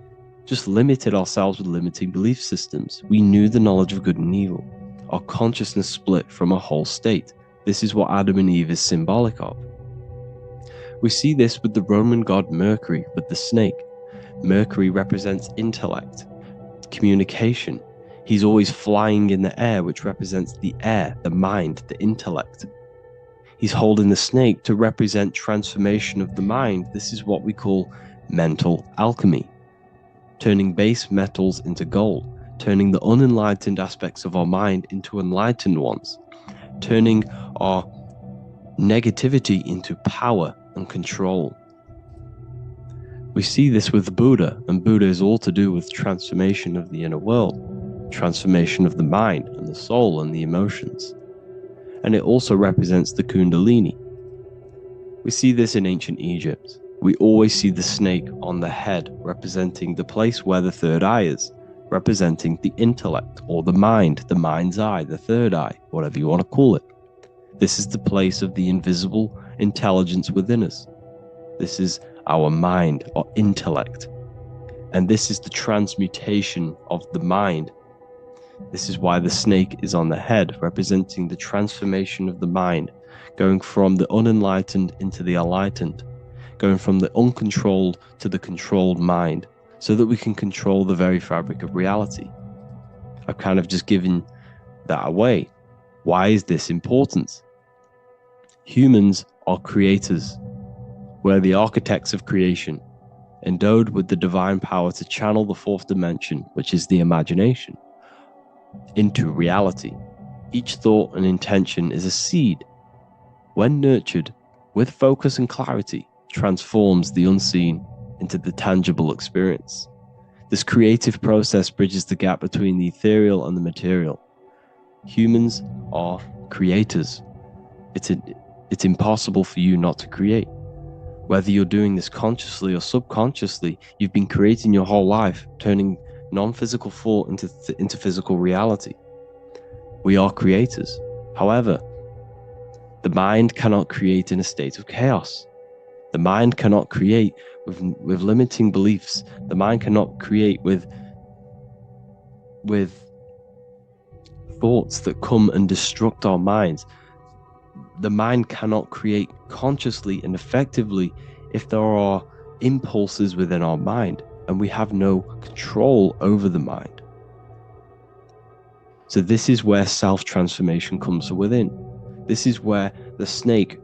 just limited ourselves with limiting belief systems. We knew the knowledge of good and evil. Our consciousness split from a whole state. This is what Adam and Eve is symbolic of. We see this with the Roman god Mercury, with the snake. Mercury represents intellect, communication. He's always flying in the air, which represents the air, the mind, the intellect. He's holding the snake to represent transformation of the mind. This is what we call mental alchemy, turning base metals into gold, turning the unenlightened aspects of our mind into enlightened ones, turning our negativity into power and control. We see this with the Buddha, and Buddha is all to do with transformation of the inner world, transformation of the mind and the soul and the emotions. And it also represents the Kundalini. We see this in ancient Egypt. We always see the snake on the head, representing the place where the third eye is, representing the intellect or the mind, the mind's eye, the third eye, whatever you want to call it. This is the place of the invisible intelligence within us. This is our mind or intellect. And this is the transmutation of the mind. This is why the snake is on the head, representing the transformation of the mind, going from the unenlightened into the enlightened, going from the uncontrolled to the controlled mind, so that we can control the very fabric of reality. I've kind of just given that away. Why is this important? Humans are creators. We're the architects of creation, endowed with the divine power to channel the fourth dimension, which is the imagination, into reality. Each thought and intention is a seed. When nurtured with focus and clarity, transforms the unseen into the tangible experience. This creative process bridges the gap between the ethereal and the material. Humans are creators. It's impossible for you not to create. Whether you're doing this consciously or subconsciously, you've been creating your whole life, turning non-physical thought into physical reality. We are creators. However, the mind cannot create in a state of chaos. The mind cannot create with limiting beliefs. The mind cannot create with thoughts that come and destruct our minds. The mind cannot create consciously and effectively if there are impulses within our mind and we have no control over the mind. So this is where self-transformation comes from within. This is where the snake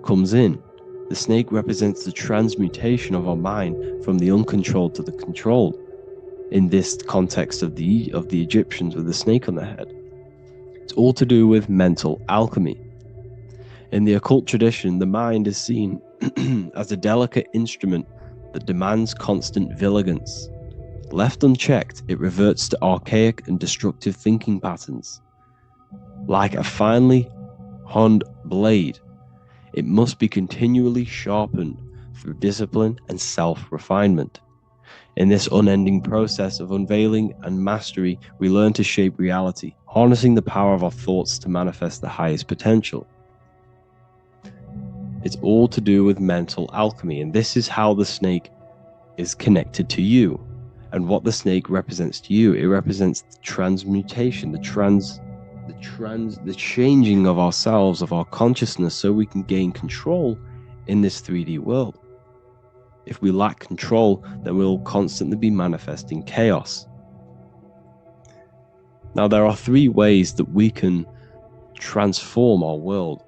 comes in. The snake represents the transmutation of our mind from the uncontrolled to the controlled. In this context of the Egyptians with the snake on their head, it's all to do with mental alchemy. In the occult tradition, the mind is seen as a delicate instrument that demands constant vigilance. Left unchecked, it reverts to archaic and destructive thinking patterns. Like a finely honed blade, it must be continually sharpened through discipline and self-refinement. In this unending process of unveiling and mastery, we learn to shape reality, harnessing the power of our thoughts to manifest the highest potential. It's all to do with mental alchemy, and this is how the snake is connected to you. And what the snake represents to you, it represents the transmutation, the changing of ourselves, of our consciousness, so we can gain control in this 3D world. If we lack control, then we'll constantly be manifesting chaos. Now, there are 3 ways that we can transform our world,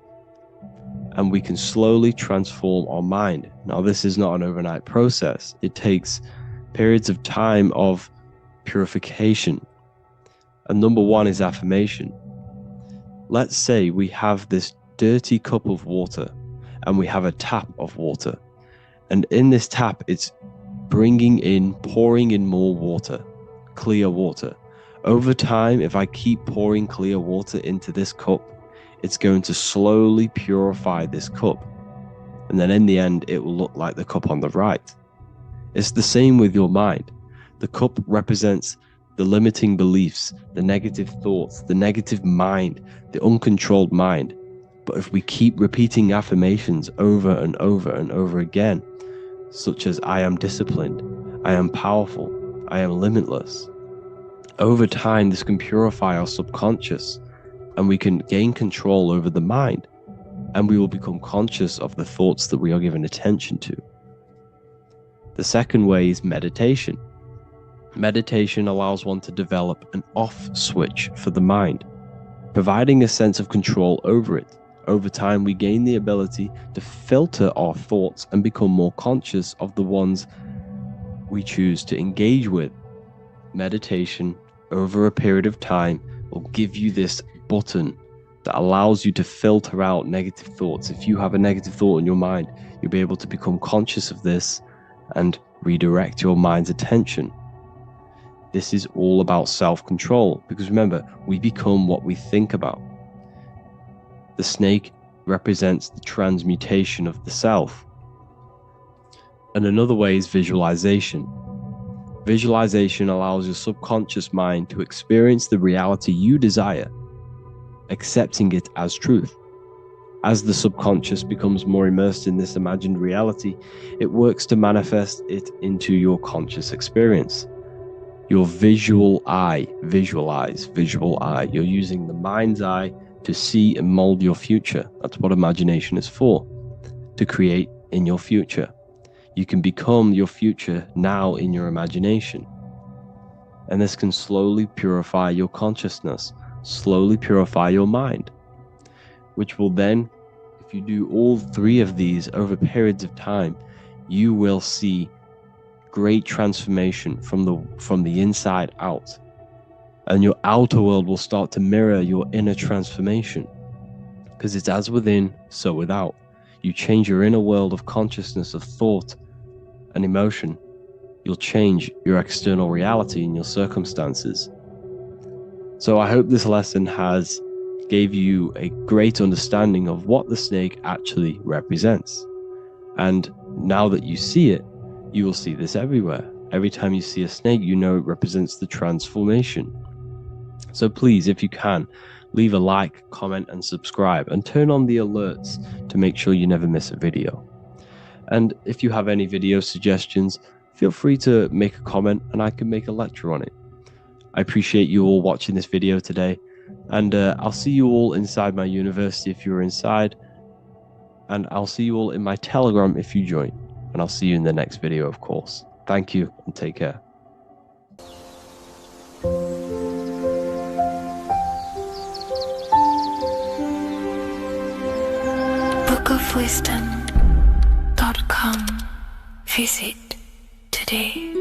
and we can slowly transform our mind. Now, this is not an overnight process. It takes periods of time of purification. And number 1 is affirmation. Let's say we have this dirty cup of water and we have a tap of water. And in this tap, it's pouring in more water, clear water. Over time, if I keep pouring clear water into this cup, it's going to slowly purify this cup. And then in the end, it will look like the cup on the right. It's the same with your mind. The cup represents the limiting beliefs, the negative thoughts, the negative mind, the uncontrolled mind. But if we keep repeating affirmations over and over and over again, such as I am disciplined, I am powerful, I am limitless, over time this can purify our subconscious and we can gain control over the mind, and we will become conscious of the thoughts that we are giving attention to. The second way is meditation. Meditation allows one to develop an off switch for the mind, providing a sense of control over it. Over time, we gain the ability to filter our thoughts and become more conscious of the ones we choose to engage with. Meditation, over a period of time, will give you this button that allows you to filter out negative thoughts. If you have a negative thought in your mind, you'll be able to become conscious of this and redirect your mind's attention. This is all about self-control, because remember, we become what we think about. The snake represents the transmutation of the self. And another way is visualization. Visualization allows your subconscious mind to experience the reality you desire, accepting it as truth. As the subconscious becomes more immersed in this imagined reality, it works to manifest it into your conscious experience. Your visual eye, visual eye. You're using the mind's eye to see and mold your future. That's what imagination is for, to create in your future. You can become your future now in your imagination. And this can slowly purify your consciousness, slowly purify your mind, which will then, if you do all three of these over periods of time, you will see great transformation from the inside out. And your outer world will start to mirror your inner transformation, because it's as within, so without. You change your inner world of consciousness, of thought and emotion, you'll change your external reality and your circumstances. So I hope this lesson has gave you a great understanding of what the snake actually represents. And now that you see it, you will see this everywhere. Every time you see a snake, you know it represents the transformation. So please, if you can, leave a like, comment, and subscribe, and turn on the alerts to make sure you never miss a video. And if you have any video suggestions, feel free to make a comment and I can make a lecture on it. I appreciate you all watching this video today, and I'll see you all inside my university if you're inside, and I'll see you all in my Telegram if you join, and I'll see you in the next video, of course. Thank you and take care. bookofwisdom.com. Visit today.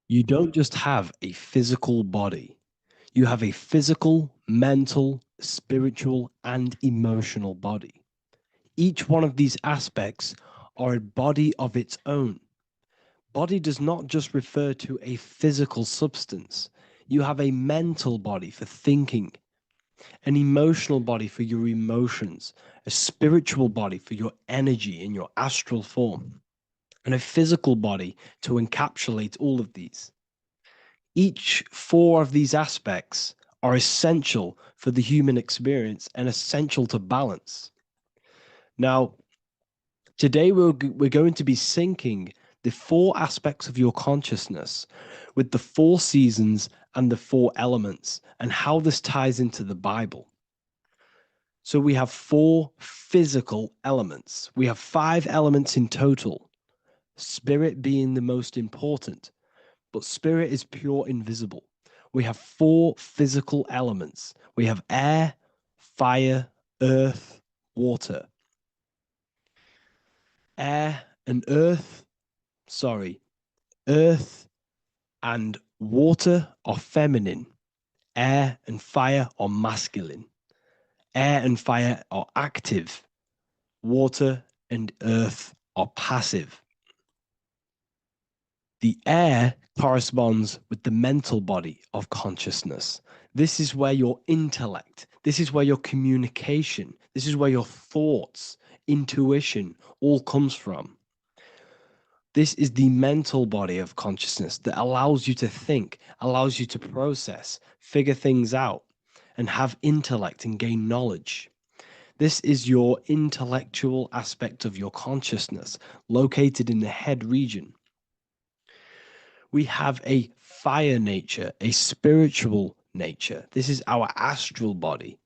You don't just have a physical body. You have a physical, mental, spiritual, and emotional body. Each one of these aspects are a body of its own. Body does not just refer to a physical substance. You have a mental body for thinking, an emotional body for your emotions, a spiritual body for your energy in your astral form, and a physical body to encapsulate all of these. Each four of these aspects are essential for the human experience and essential to balance. Now, today we're going to be syncing the four aspects of your consciousness with the four seasons and the four elements, and how this ties into the Bible. So we have four physical elements. We have 5 elements in total, spirit being the most important, but spirit is pure invisible. We have 4 physical elements. We have air, fire, earth, water. Earth and water are feminine. Air and fire are masculine. Air and fire are active. Water and earth are passive. The air corresponds with the mental body of consciousness. This is where your intellect, this is where your communication, this is where your thoughts, intuition all comes from. This is the mental body of consciousness that allows you to think, allows you to process, figure things out, and have intellect and gain knowledge. This is your intellectual aspect of your consciousness, located in the head region. We have a fire nature, a spiritual nature. This is our astral body.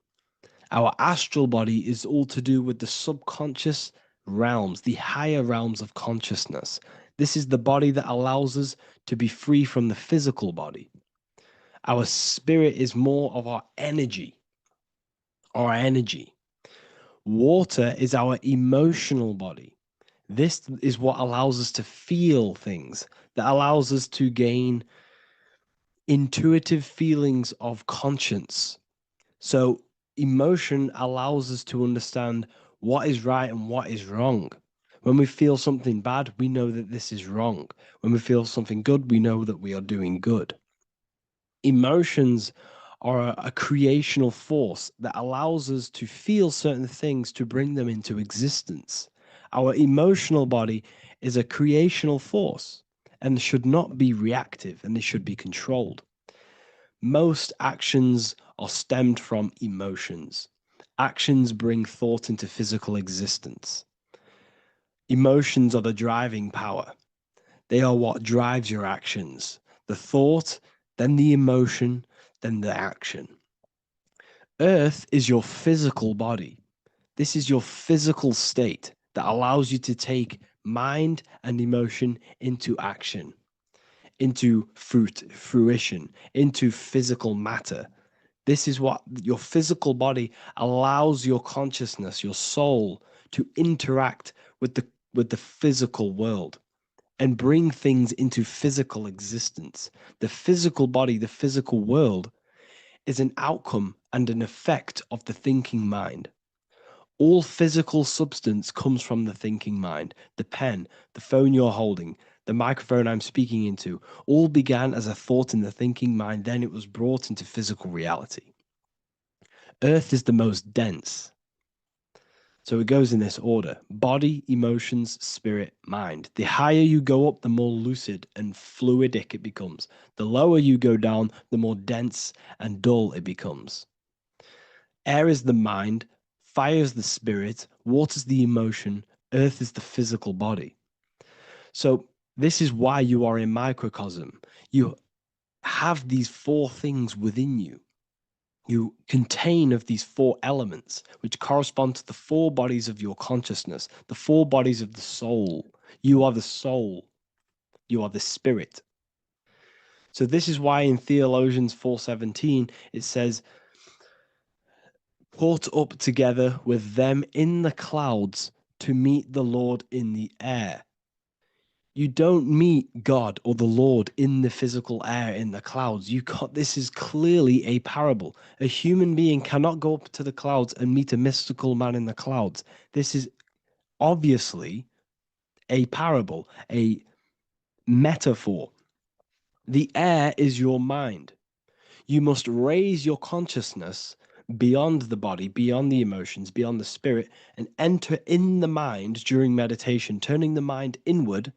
Our astral body is all to do with the subconscious realms, the higher realms of consciousness. This is the body that allows us to be free from the physical body. Our spirit is more of our energy. Our energy. Water is our emotional body. This is what allows us to feel things, that allows us to gain intuitive feelings of conscience. So, emotion allows us to understand what is right and what is wrong. When we feel something bad, we know that this is wrong. When we feel something good, we know that we are doing good. Emotions are a creational force that allows us to feel certain things to bring them into existence. Our emotional body is a creational force and should not be reactive, and they should be controlled. Most actions are stemmed from emotions. Actions bring thought into physical existence. Emotions are the driving power. They are what drives your actions. The thought, then the emotion, then the action. Earth is your physical body. This is your physical state that allows you to take mind and emotion into action, into fruition, into physical matter. This is what your physical body allows your consciousness, your soul, to interact with the physical world and bring things into physical existence. The physical body, the physical world, is an outcome and an effect of the thinking mind. All physical substance comes from the thinking mind. The pen, the phone you're holding, the microphone I'm speaking into, all began as a thought in the thinking mind, then it was brought into physical reality. Earth is the most dense. So it goes in this order: body, emotions, spirit, mind. The higher you go up, the more lucid and fluidic it becomes. The lower you go down, the more dense and dull it becomes. Air is the mind, fire is the spirit, water is the emotion, earth is the physical body. So this is why you are a microcosm. You have these four things within you. You contain of these four elements, which correspond to the four bodies of your consciousness, the four bodies of the soul. You are the soul. You are the spirit. So this is why in Theologians 4:17 it says, "Caught up together with them in the clouds to meet the Lord in the air." You don't meet God or the Lord in the physical air in the clouds. This is clearly a parable. A human being cannot go up to the clouds and meet a mystical man in the clouds. This is obviously a parable, a metaphor. The air is your mind. You must raise your consciousness beyond the body, beyond the emotions, beyond the spirit, and enter in the mind during meditation, turning the mind inward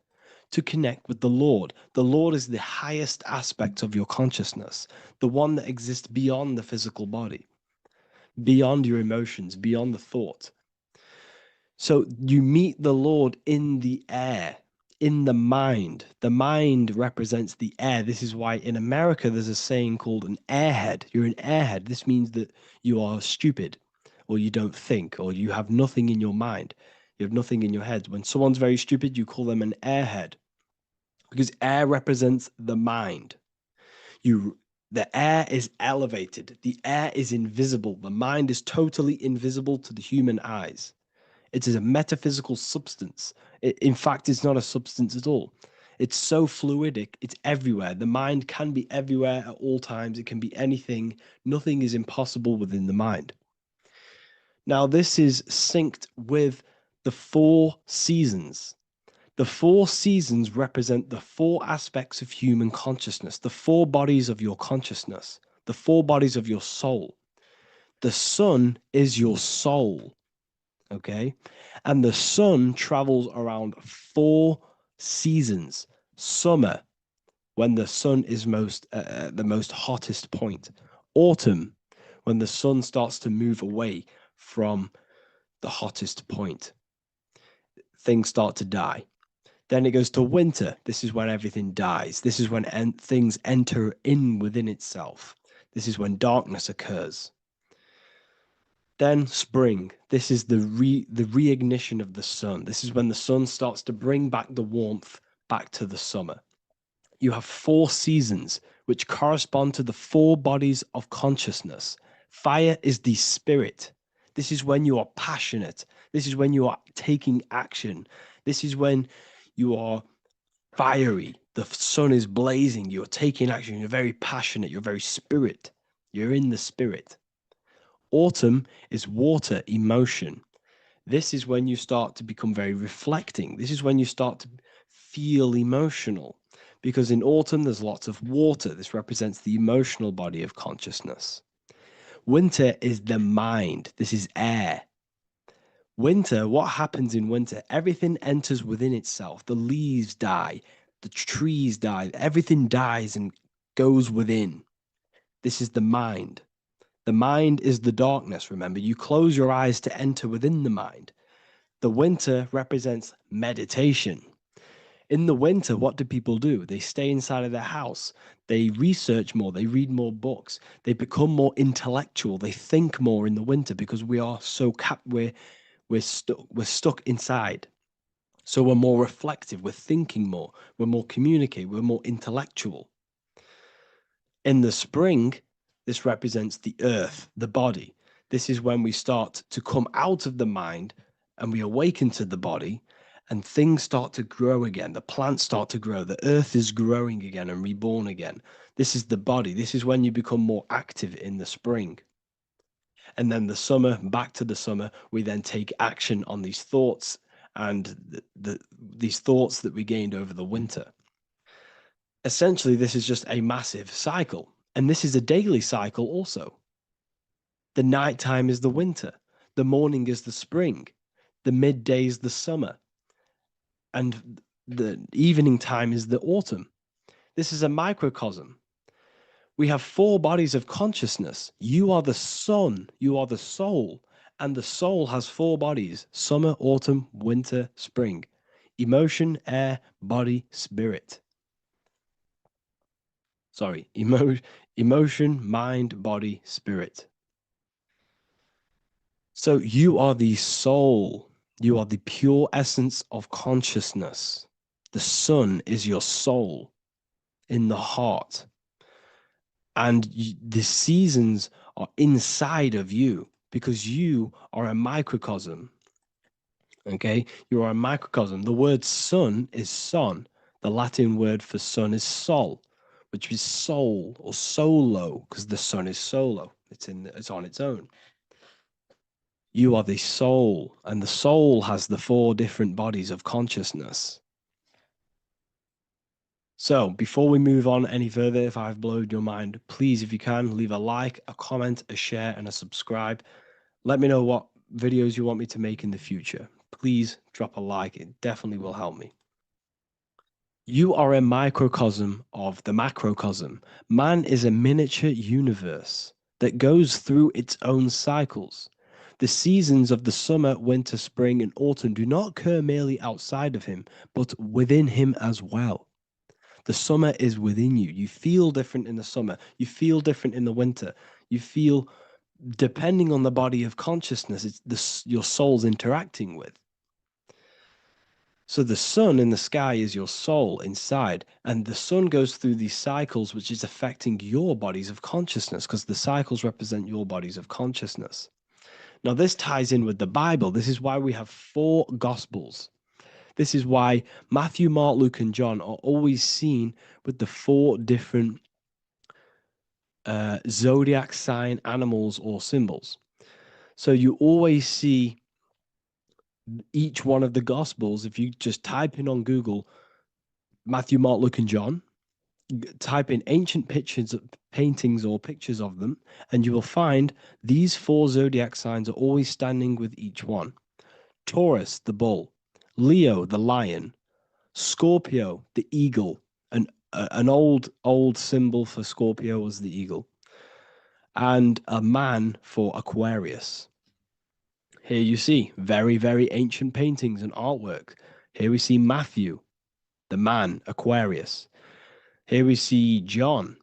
to connect with the Lord. The Lord is the highest aspect of your consciousness, the one that exists beyond the physical body, beyond your emotions, beyond the thought. So you meet the Lord in the air, in the mind. The mind represents the air. This is why in America there's a saying called an airhead. You're an airhead. This means that you are stupid, or you don't think, or you have nothing in your mind. You have nothing in your head. When someone's very stupid, you call them an airhead, because air represents the mind. The air is elevated. The air is invisible. The mind is totally invisible to the human eyes. It is a metaphysical substance. In fact, it's not a substance at all. It's so fluidic, it's everywhere. The mind can be everywhere at all times. It can be anything. Nothing is impossible within the mind. Now, this is synced with the four seasons. The four seasons represent the four aspects of human consciousness, the four bodies of your consciousness, the four bodies of your soul. The sun is your soul, okay? And the sun travels around four seasons. Summer, when the sun is the most hottest point. Autumn, when the sun starts to move away from the hottest point. Things start to die. Then it goes to winter. This is when everything dies. This is when things enter in within itself. This is when darkness occurs. Then spring. This is the reignition of the sun. This is when the sun starts to bring back the warmth back to the summer. You have 4 seasons, which correspond to the 4 bodies of consciousness. Fire is the spirit. This is when you are passionate. This is when you are taking action. This is when you are fiery. The sun is blazing. You're taking action. You're very passionate. You're very spirit. You're in the spirit. Autumn is water, emotion. This is when you start to become very reflecting. This is when you start to feel emotional. Because in autumn, there's lots of water. This represents the emotional body of consciousness. Winter is the mind. This is air. Winter, what happens in winter? Everything enters within itself. The leaves die. The trees die. Everything dies and goes within. This is the mind. The mind is the darkness, remember. You close your eyes to enter within the mind. The winter represents meditation. In the winter, what do people do? They stay inside of their house. They research more. They read more books. They become more intellectual. They think more in the winter because we are so we're stuck inside. So we're more reflective. We're thinking more. We're more communicative. We're more intellectual. In the spring, this represents the earth, the body. This is when we start to come out of the mind and we awaken to the body and things start to grow again. The plants start to grow. The earth is growing again and reborn again. This is the body. This is when you become more active in the spring. And then the summer, back to the summer, we then take action on these thoughts and these thoughts that we gained over the winter. Essentially, this is just a massive cycle. And this is a daily cycle also. The nighttime is the winter. The morning is the spring. The midday is the summer. And the evening time is the autumn. This is a microcosm. We have 4 bodies of consciousness. You are the sun. You are the soul. And the soul has 4 bodies: summer, autumn, winter, spring. Emotion, air, body, spirit. Sorry, emotion, mind, body, spirit. So you are the soul. You are the pure essence of consciousness. The sun is your soul in the heart. And the seasons are inside of you because you are a microcosm. Okay? You are a microcosm. The word sun is son. The Latin word for sun is sol, which is soul or solo, because the sun is solo. It's on its own. You are the soul, and the soul has the 4 different bodies of consciousness. So before we move on any further, if I've blown your mind, please, if you can, leave a like, a comment, a share, and a subscribe. Let me know what videos you want me to make in the future. Please drop a like. It definitely will help me. You are a microcosm of the macrocosm. Man is a miniature universe that goes through its own cycles. The seasons of the summer, winter, spring, and autumn do not occur merely outside of him, but within him as well. The summer is within you. You feel different in the summer. You feel different in the winter. You feel, depending on the body of consciousness, it's your soul's interacting with. So the sun in the sky is your soul inside, and the sun goes through these cycles, which is affecting your bodies of consciousness, because the cycles represent your bodies of consciousness. Now, this ties in with the Bible. This is why we have 4 Gospels. This is why Matthew, Mark, Luke, and John are always seen with the 4 different zodiac sign animals or symbols. So you always see each one of the Gospels. If you just type in on Google Matthew, Mark, Luke, and John, type in ancient pictures, paintings, or pictures of them, and you will find these 4 zodiac signs are always standing with each one. Taurus, the bull; Leo, the lion; Scorpio, the eagle. An old symbol for Scorpio was the eagle, and a man for Aquarius. Here you see very, very ancient paintings and artwork. Here we see Matthew, the man, Aquarius. Here we see John,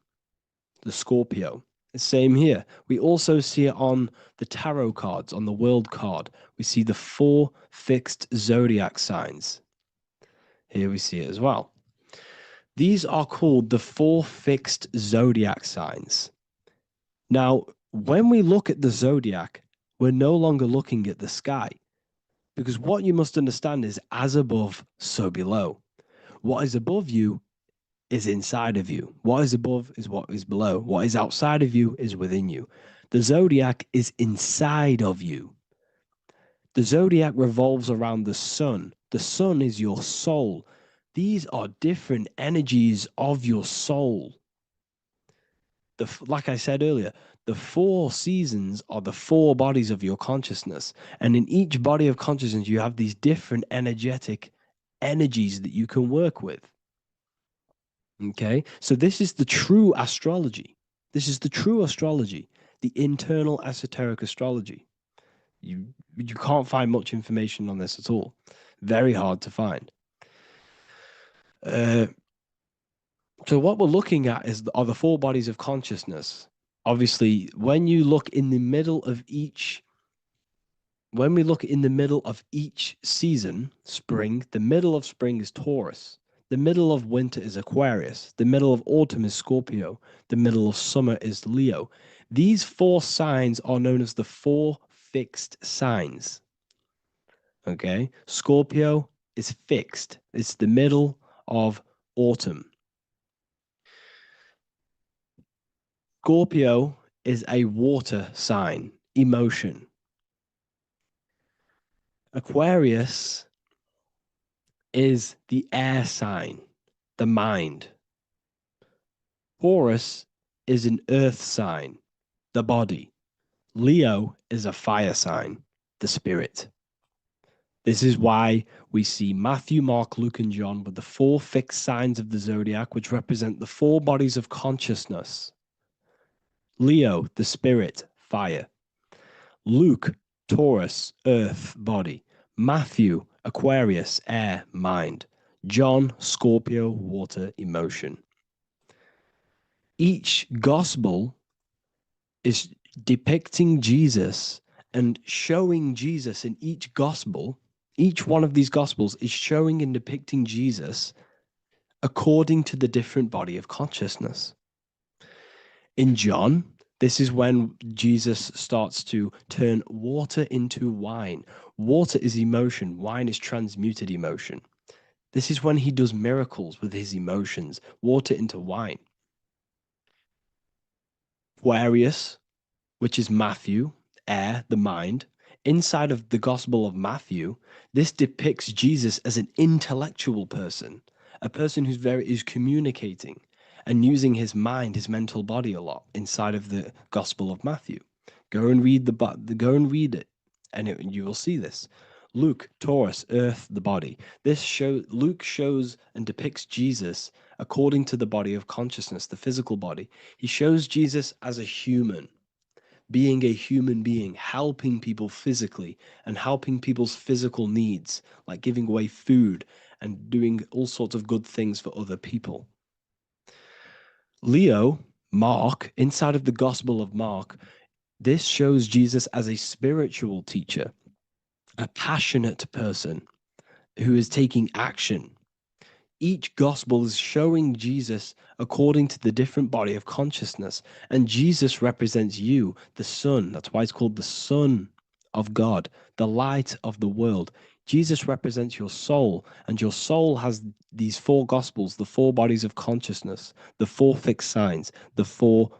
the Scorpio. Same here. We also see it on the tarot cards, on the world card. We see the 4 fixed zodiac signs. Here we see it as well. These are called the 4 fixed zodiac signs. Now, when we look at the zodiac, we're no longer looking at the sky, because what you must understand is as above, so below. What is above you is inside of you. What is above is what is below. What is outside of you is within you. The zodiac is inside of you. The zodiac revolves around the sun. The sun is your soul. These are different energies of your soul. Like I said earlier, the 4 seasons are the 4 bodies of your consciousness. And in each body of consciousness, you have these different energetic energies that you can work with. Okay, so this is the true astrology. This is the true astrology, the internal esoteric astrology. You can't find much information on this at all. Very hard to find. So what we're looking at are the 4 bodies of consciousness. Obviously, when you look in the middle of each, when we look in the middle of each season, spring, the middle of spring is Taurus. The middle of winter is Aquarius. The middle of autumn is Scorpio. The middle of summer is Leo. These 4 signs are known as the 4 fixed signs. Okay, Scorpio is fixed. It's the middle of autumn. Scorpio is a water sign, emotion. Aquarius is the air sign, the mind. Taurus is an earth sign, the body. Leo is a fire sign, the spirit. This is why we see Matthew, Mark, Luke, and John with the 4 fixed signs of the zodiac, which represent the 4 bodies of consciousness. Leo, the spirit, fire. Luke, Taurus, earth, body. Matthew, Aquarius, air, mind. John, Scorpio, water, emotion. Each gospel is depicting Jesus and showing Jesus in each gospel. Each one of these gospels is showing and depicting Jesus according to the different body of consciousness. In John, this is when Jesus starts to turn water into wine. Water is emotion, wine is transmuted emotion. This is when he does miracles with his emotions, water into wine. Aquarius, which is Matthew, air, the mind. Inside of the Gospel of Matthew, this depicts Jesus as an intellectual person, a person who's communicating and using his mind, his mental body a lot inside of the Gospel of Matthew. Go and read it, and you will see this. Luke, Taurus, earth, the body. Luke shows and depicts Jesus according to the body of consciousness, the physical body. He shows Jesus as a human, being a human being, helping people physically and helping people's physical needs, like giving away food and doing all sorts of good things for other people. Leo, Mark, inside of the Gospel of Mark, this shows Jesus as a spiritual teacher, a passionate person who is taking action. Each gospel is showing Jesus according to the different body of consciousness. And Jesus represents you, the sun. That's why it's called the Son of God, the light of the world. Jesus represents your soul, and your soul has these 4 gospels, the 4 bodies of consciousness, the 4 fixed signs, the four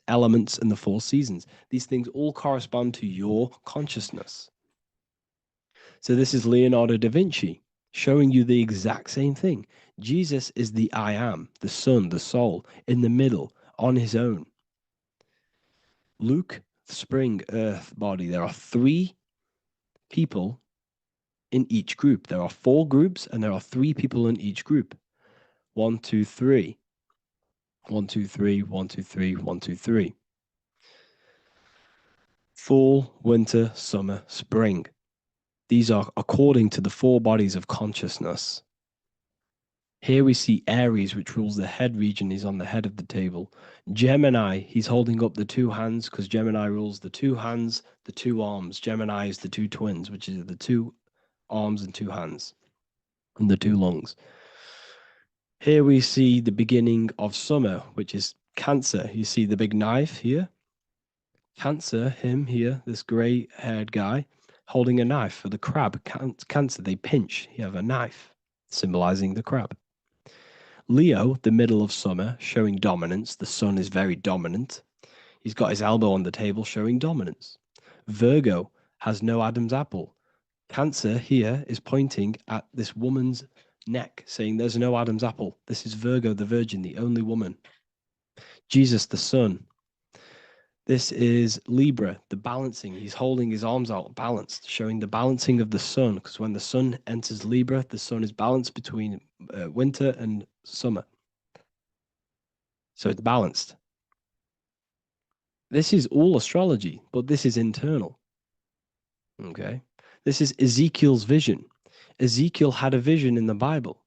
elements, and the 4 seasons. These things all correspond to your consciousness. So this is Leonardo da Vinci showing you the exact same thing. Jesus is the I am, the sun, the soul, in the middle, on his own. Luke, spring, earth, body. There are 3 people in each group. There are 4 groups, and there are 3 people in each group. 1, 2, 3. 1, 2, 3, 1, 2, 3, 1, 2, 3. Fall, winter, summer, spring. These are according to the 4 bodies of consciousness. Here we see Aries, which rules the head region. He's on the head of the table. Gemini, he's holding up the two hands because Gemini rules the two hands, the two arms. Gemini is the two twins, which is the two arms and two hands and the two lungs. Here we see the beginning of summer, which is Cancer. You see the big knife here. Cancer, him here, this grey-haired guy, holding a knife for the crab. Cancer, they pinch. You have a knife, symbolizing the crab. Leo, the middle of summer, showing dominance. The sun is very dominant. He's got his elbow on the table, showing dominance. Virgo has no Adam's apple. Cancer here is pointing at this woman's neck, saying there's no Adam's apple. This is Virgo, the virgin, the only woman. Jesus, the sun. This is Libra, the balancing. He's holding his arms out balanced, showing the balancing of the sun, because when the sun enters Libra, the sun is balanced between winter and summer. So it's balanced. This is all astrology, but this is internal. Okay. This is Ezekiel's vision. Ezekiel had a vision in the Bible,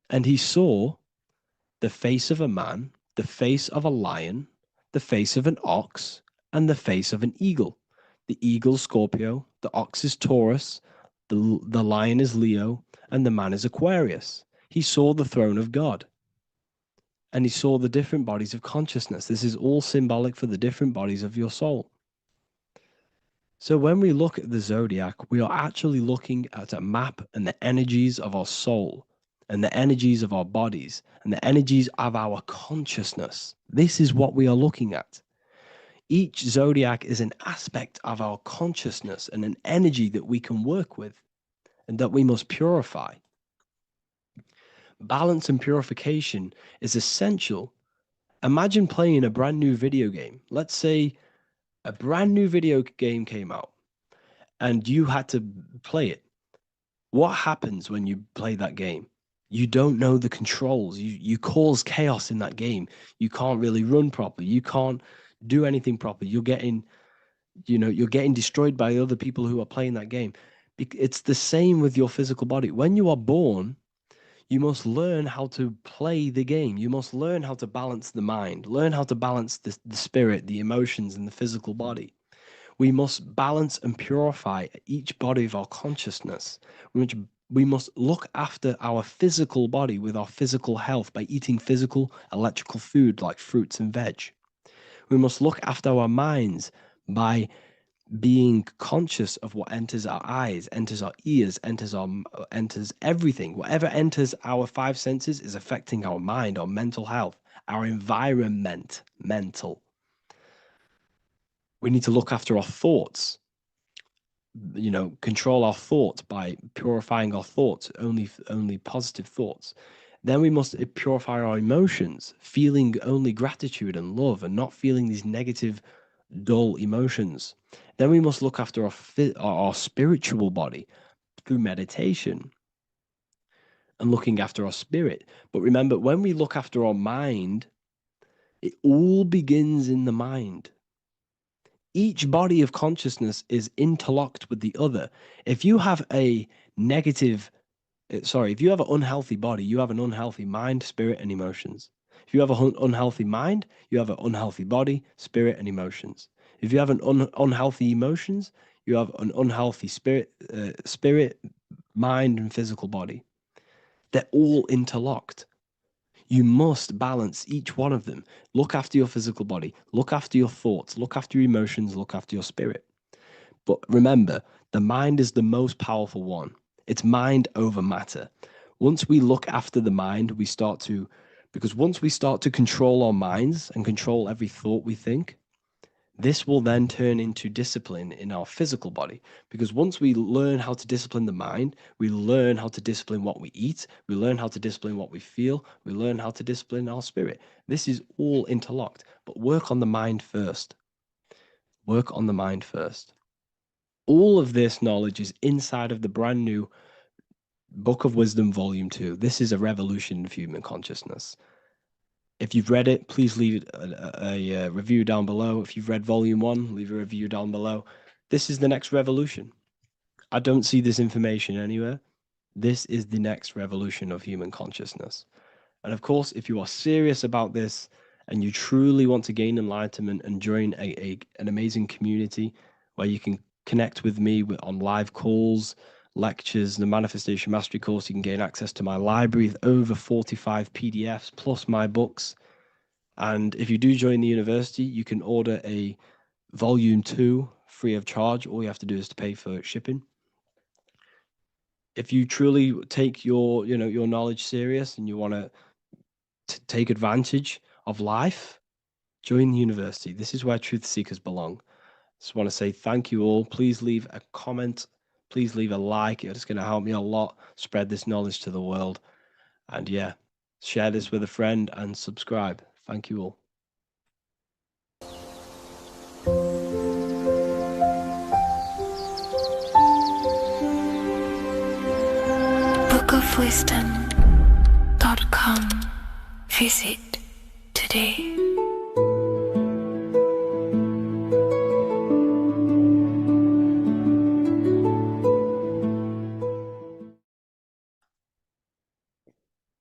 and he saw the face of a man, the face of a lion, the face of an ox, and the face of an eagle. The eagle is Scorpio, the ox is Taurus, the lion is Leo, and the man is Aquarius. He saw the throne of God, and he saw the different bodies of consciousness. This is all symbolic for the different bodies of your soul. So when we look at the zodiac, we are actually looking at a map and the energies of our soul and the energies of our bodies and the energies of our consciousness. This is what we are looking at. Each zodiac is an aspect of our consciousness and an energy that we can work with and that we must purify. Balance and purification is essential. Imagine playing a brand new video game. Let's say a brand new video game came out and you had to play it. What happens when you play that game? You don't know the controls. You cause chaos in that game. You can't really run properly. You can't do anything properly. You're getting destroyed by other people who are playing that game. It's the same with your physical body. When you are born, you must learn how to play the game. You must learn how to balance the mind, learn how to balance the spirit, the emotions, and the physical body. We must balance and purify each body of our consciousness. We must look after our physical body with our physical health by eating physical, electrical food like fruits and veg. We must look after our minds by being conscious of what enters our eyes, enters our ears, enters everything. Whatever enters our five senses is affecting our mind, our mental health, our environment, mental. We need to look after our thoughts, control our thoughts by purifying our thoughts, only positive thoughts. Then we must purify our emotions, feeling only gratitude and love and not feeling these negative, dull emotions. Then we must look after our spiritual body through meditation and looking after our spirit. But remember, when we look after our mind, it all begins in the mind. Each body of consciousness is interlocked with the other. If you have if you have an unhealthy body, you have an unhealthy mind, spirit, and emotions. If you have an unhealthy mind, you have an unhealthy body, spirit, and emotions. If you have an unhealthy emotions, you have an unhealthy spirit, mind, and physical body. They're all interlocked. You must balance each one of them. Look after your physical body, look after your thoughts, look after your emotions, look after your spirit. But remember, the mind is the most powerful one. It's mind over matter. Once we look after the mind, because once we start to control our minds and control every thought we think, this will then turn into discipline in our physical body. Because once we learn how to discipline the mind, we learn how to discipline what we eat, we learn how to discipline what we feel, we learn how to discipline our spirit. This is all interlocked, but work on the mind first. Work on the mind first. All of this knowledge is inside of the brand new Book of Wisdom, Volume 2. This is a revolution of human consciousness. If you've read it, please leave a review down below. If you've read Volume 1, leave a review down below. This is the next revolution. I don't see this information anywhere. This is the next revolution of human consciousness. And of course, if you are serious about this and you truly want to gain enlightenment and join an amazing community where you can connect with me on live calls, lectures, the Manifestation Mastery course, you can gain access to my library with over 45 PDFs plus my books. And if you do join the university, you can order a volume 2 free of charge. All you have to do is to pay for shipping. If you truly take your knowledge serious and you want to take advantage of life, join the university. This is where truth seekers belong. Just want to say thank you all. Please leave a comment. Please leave a like. It's going to help me a lot spread this knowledge to the world. And yeah, share this with a friend and subscribe. Thank you all. bookofwisdom.com. Visit today.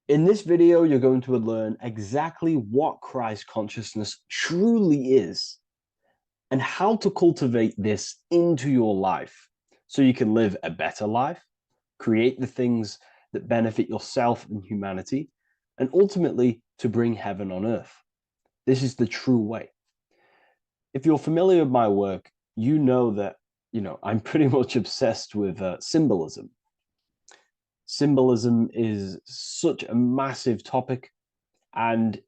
In this video, you're going to learn exactly what Christ consciousness truly is and how to cultivate this into your life so you can live a better life, create the things that benefit yourself and humanity, and ultimately to bring heaven on earth. This is the true way. If you're familiar with my work, you know that, I'm pretty much obsessed with symbolism. Symbolism is such a massive topic, and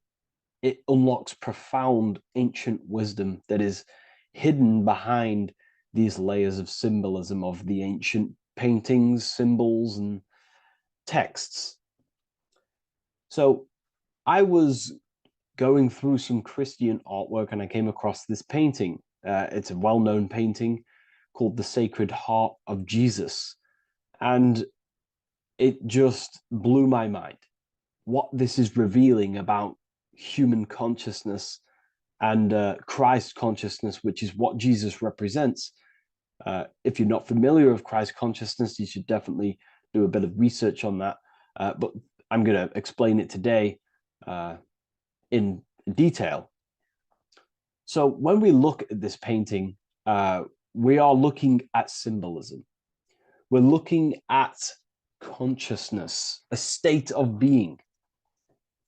it unlocks profound ancient wisdom that is hidden behind these layers of symbolism of the ancient paintings, symbols, and texts. So I was going through some Christian artwork and I came across this painting. It's a well-known painting called The Sacred Heart of Jesus. And it just blew my mind what this is revealing about human consciousness and Christ consciousness, which is what Jesus represents. If you're not familiar with Christ consciousness, you should definitely do a bit of research on that. But I'm going to explain it today in detail. So when we look at this painting, we are looking at symbolism. We're looking at consciousness, a state of being,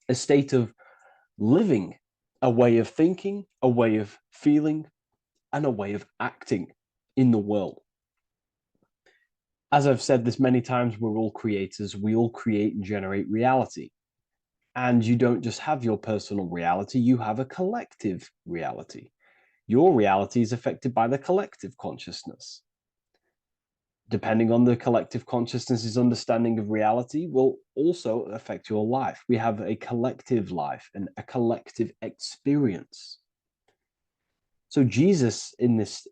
a state of living, a way of thinking, a way of feeling, and a way of acting in the world. As I've said this many times, we're all creators. We all create and generate reality. And you don't just have your personal reality, you have a collective reality. Your reality is affected by the collective consciousness. Depending on the collective consciousness's understanding of reality will also affect your life. We have a collective life and a collective experience. So Jesus in this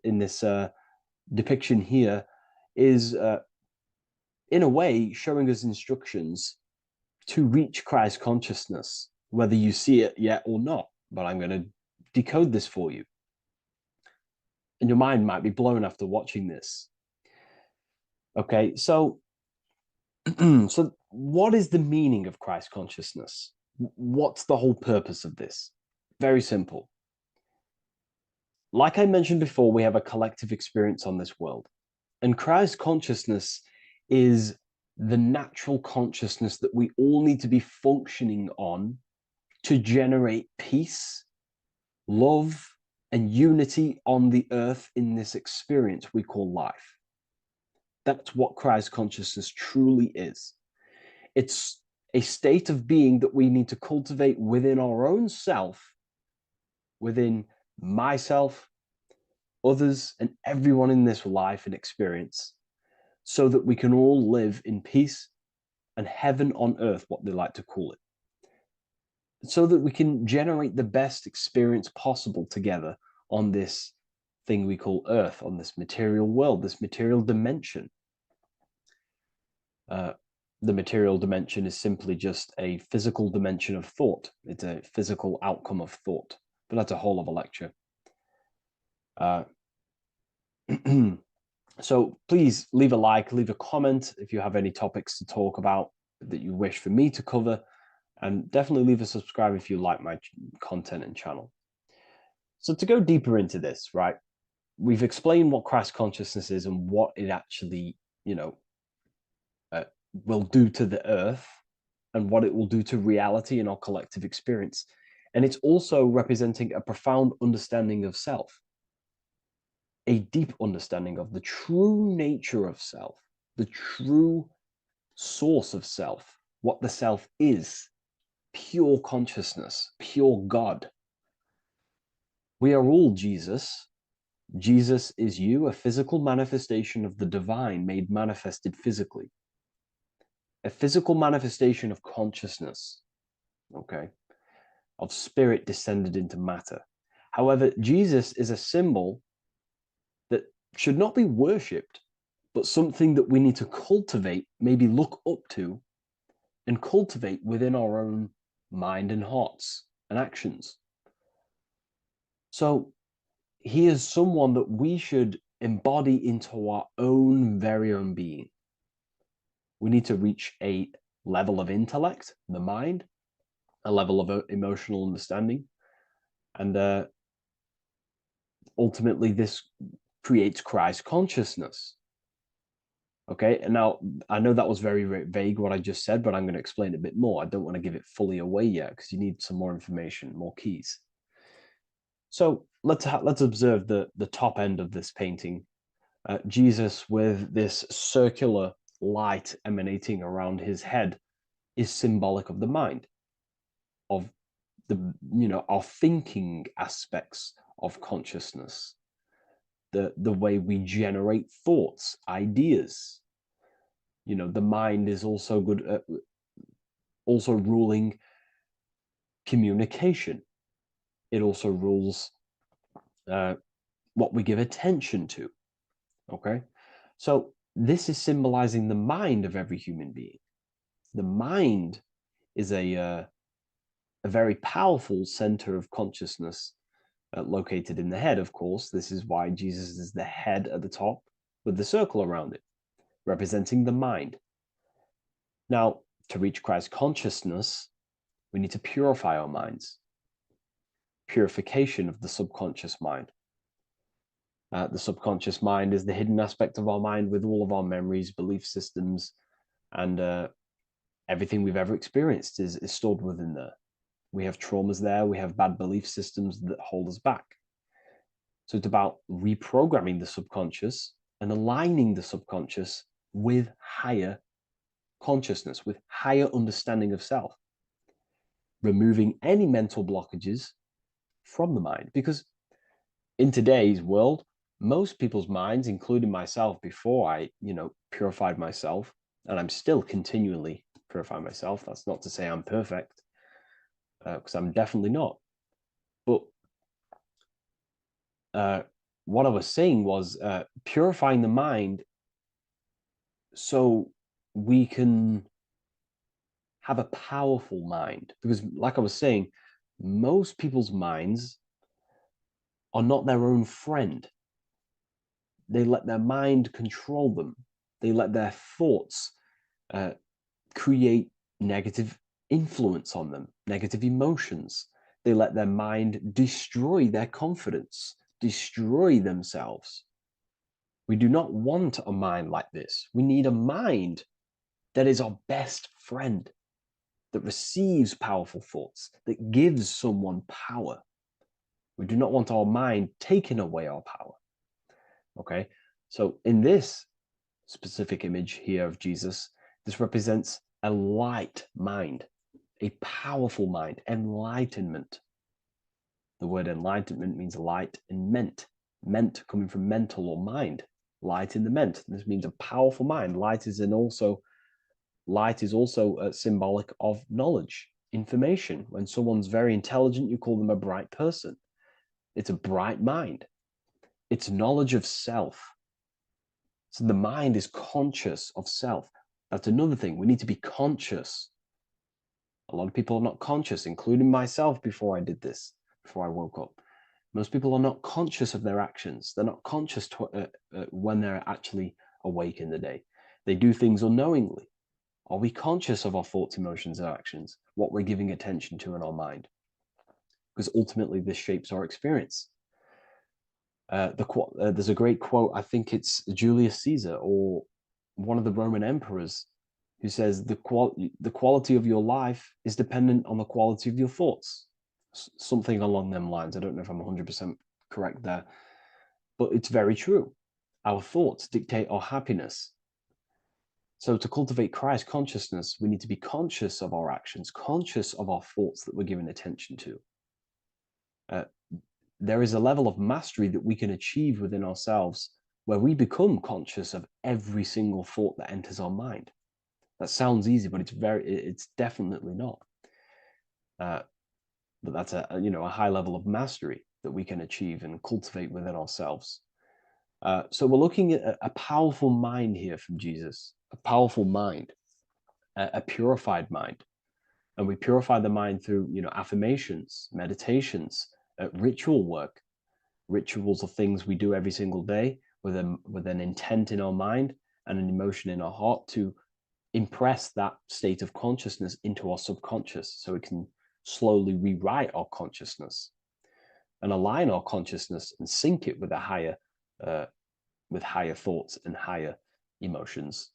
depiction here is in a way showing us instructions to reach Christ consciousness, whether you see it yet or not. But I'm going to decode this for you. And your mind might be blown after watching this. Okay, so so what is the meaning of Christ consciousness? What's the whole purpose of this? Very simple. Like I mentioned before, we have a collective experience on this world. And Christ consciousness is the natural consciousness that we all need to be functioning on to generate peace, love, and unity on the earth in this experience we call life. That's what Christ consciousness truly is. It's a state of being that we need to cultivate within our own self, within myself, others, and everyone in this life and experience, so that we can all live in peace and heaven on earth, what they like to call it, so that we can generate the best experience possible together on this thing we call earth, on this material world, this material dimension. The material dimension is simply just a physical dimension of thought. It's a physical outcome of thought, but that's a whole other lecture. So please leave a like, leave a comment if you have any topics to talk about that you wish for me to cover, and definitely leave a subscribe if you like my content and channel. So to go deeper into this, right, we've explained what Christ consciousness is and what it actually, will do to the earth and what it will do to reality and our collective experience. And it's also representing a profound understanding of self, a deep understanding of the true nature of self, the true source of self, what the self is, pure consciousness, pure God. We are all Jesus. Jesus is you, a physical manifestation of the divine made manifested physically, a physical manifestation of consciousness, okay, of spirit descended into matter. However, Jesus is a symbol that should not be worshipped, but something that we need to cultivate, maybe look up to, and cultivate within our own mind and hearts and actions. So he is someone that we should embody into our own very own being. We need to reach a level of intellect, the mind, a level of emotional understanding, and ultimately this creates Christ consciousness. Okay, and now I know that was very, very vague what I just said, but I'm going to explain a bit more. I don't want to give it fully away yet because you need some more information, more keys. So let's observe the top end of this painting. Jesus with this circular light emanating around his head is symbolic of the mind, of our thinking aspects of consciousness, the way we generate thoughts, ideas. The mind is also good at also ruling communication. It also rules what we give attention to. Okay, so this is symbolizing the mind of every human being. The mind is a very powerful center of consciousness located in the head, of course. This is why Jesus is the head at the top with the circle around it, representing the mind. Now, to reach Christ consciousness, we need to purify our minds. Purification of the subconscious mind. The subconscious mind is the hidden aspect of our mind with all of our memories, belief systems, and everything we've ever experienced is stored within there. We have traumas there, we have bad belief systems that hold us back. So it's about reprogramming the subconscious and aligning the subconscious with higher consciousness, with higher understanding of self, removing any mental blockages from the mind. Because in today's world, most people's minds, including myself, before I, purified myself, and I'm still continually purifying myself. That's not to say I'm perfect, because I'm definitely not. But what I was saying was purifying the mind so we can have a powerful mind. Because, like I was saying, most people's minds are not their own friend. They let their mind control them. They let their thoughts create negative influence on them, negative emotions. They let their mind destroy their confidence, destroy themselves. We do not want a mind like this. We need a mind that is our best friend, that receives powerful thoughts, that gives someone power. We do not want our mind taking away our power. Okay, so in this specific image here of Jesus, this represents a light mind, a powerful mind, enlightenment. The word enlightenment means light and ment coming from mental or mind, light in the ment. This means a powerful mind. Light is also symbolic of knowledge, information. When someone's very intelligent, you call them a bright person. It's a bright mind. It's knowledge of self. So the mind is conscious of self. That's another thing. We need to be conscious. A lot of people are not conscious, including myself before I did this, before I woke up. Most people are not conscious of their actions. They're not conscious when they're actually awake in the day. They do things unknowingly. Are we conscious of our thoughts, emotions, and actions? What we're giving attention to in our mind? Because ultimately, this shapes our experience. There's a great quote. I think it's Julius Caesar or one of the Roman emperors who says the quality of your life is dependent on the quality of your thoughts. Something along them lines. I don't know if I'm 100% correct there, but it's very true. Our thoughts dictate our happiness. So to cultivate Christ consciousness, we need to be conscious of our actions, conscious of our thoughts that we're giving attention to. There is a level of mastery that we can achieve within ourselves where we become conscious of every single thought that enters our mind. That sounds easy, but it's definitely not. But that's a high level of mastery that we can achieve and cultivate within ourselves. So we're looking at a powerful mind here from Jesus, a powerful mind, a purified mind. And we purify the mind through, affirmations, meditations, ritual work. Rituals are things we do every single day with an intent in our mind and an emotion in our heart to impress that state of consciousness into our subconscious so it can slowly rewrite our consciousness and align our consciousness and sync it with higher thoughts and higher emotions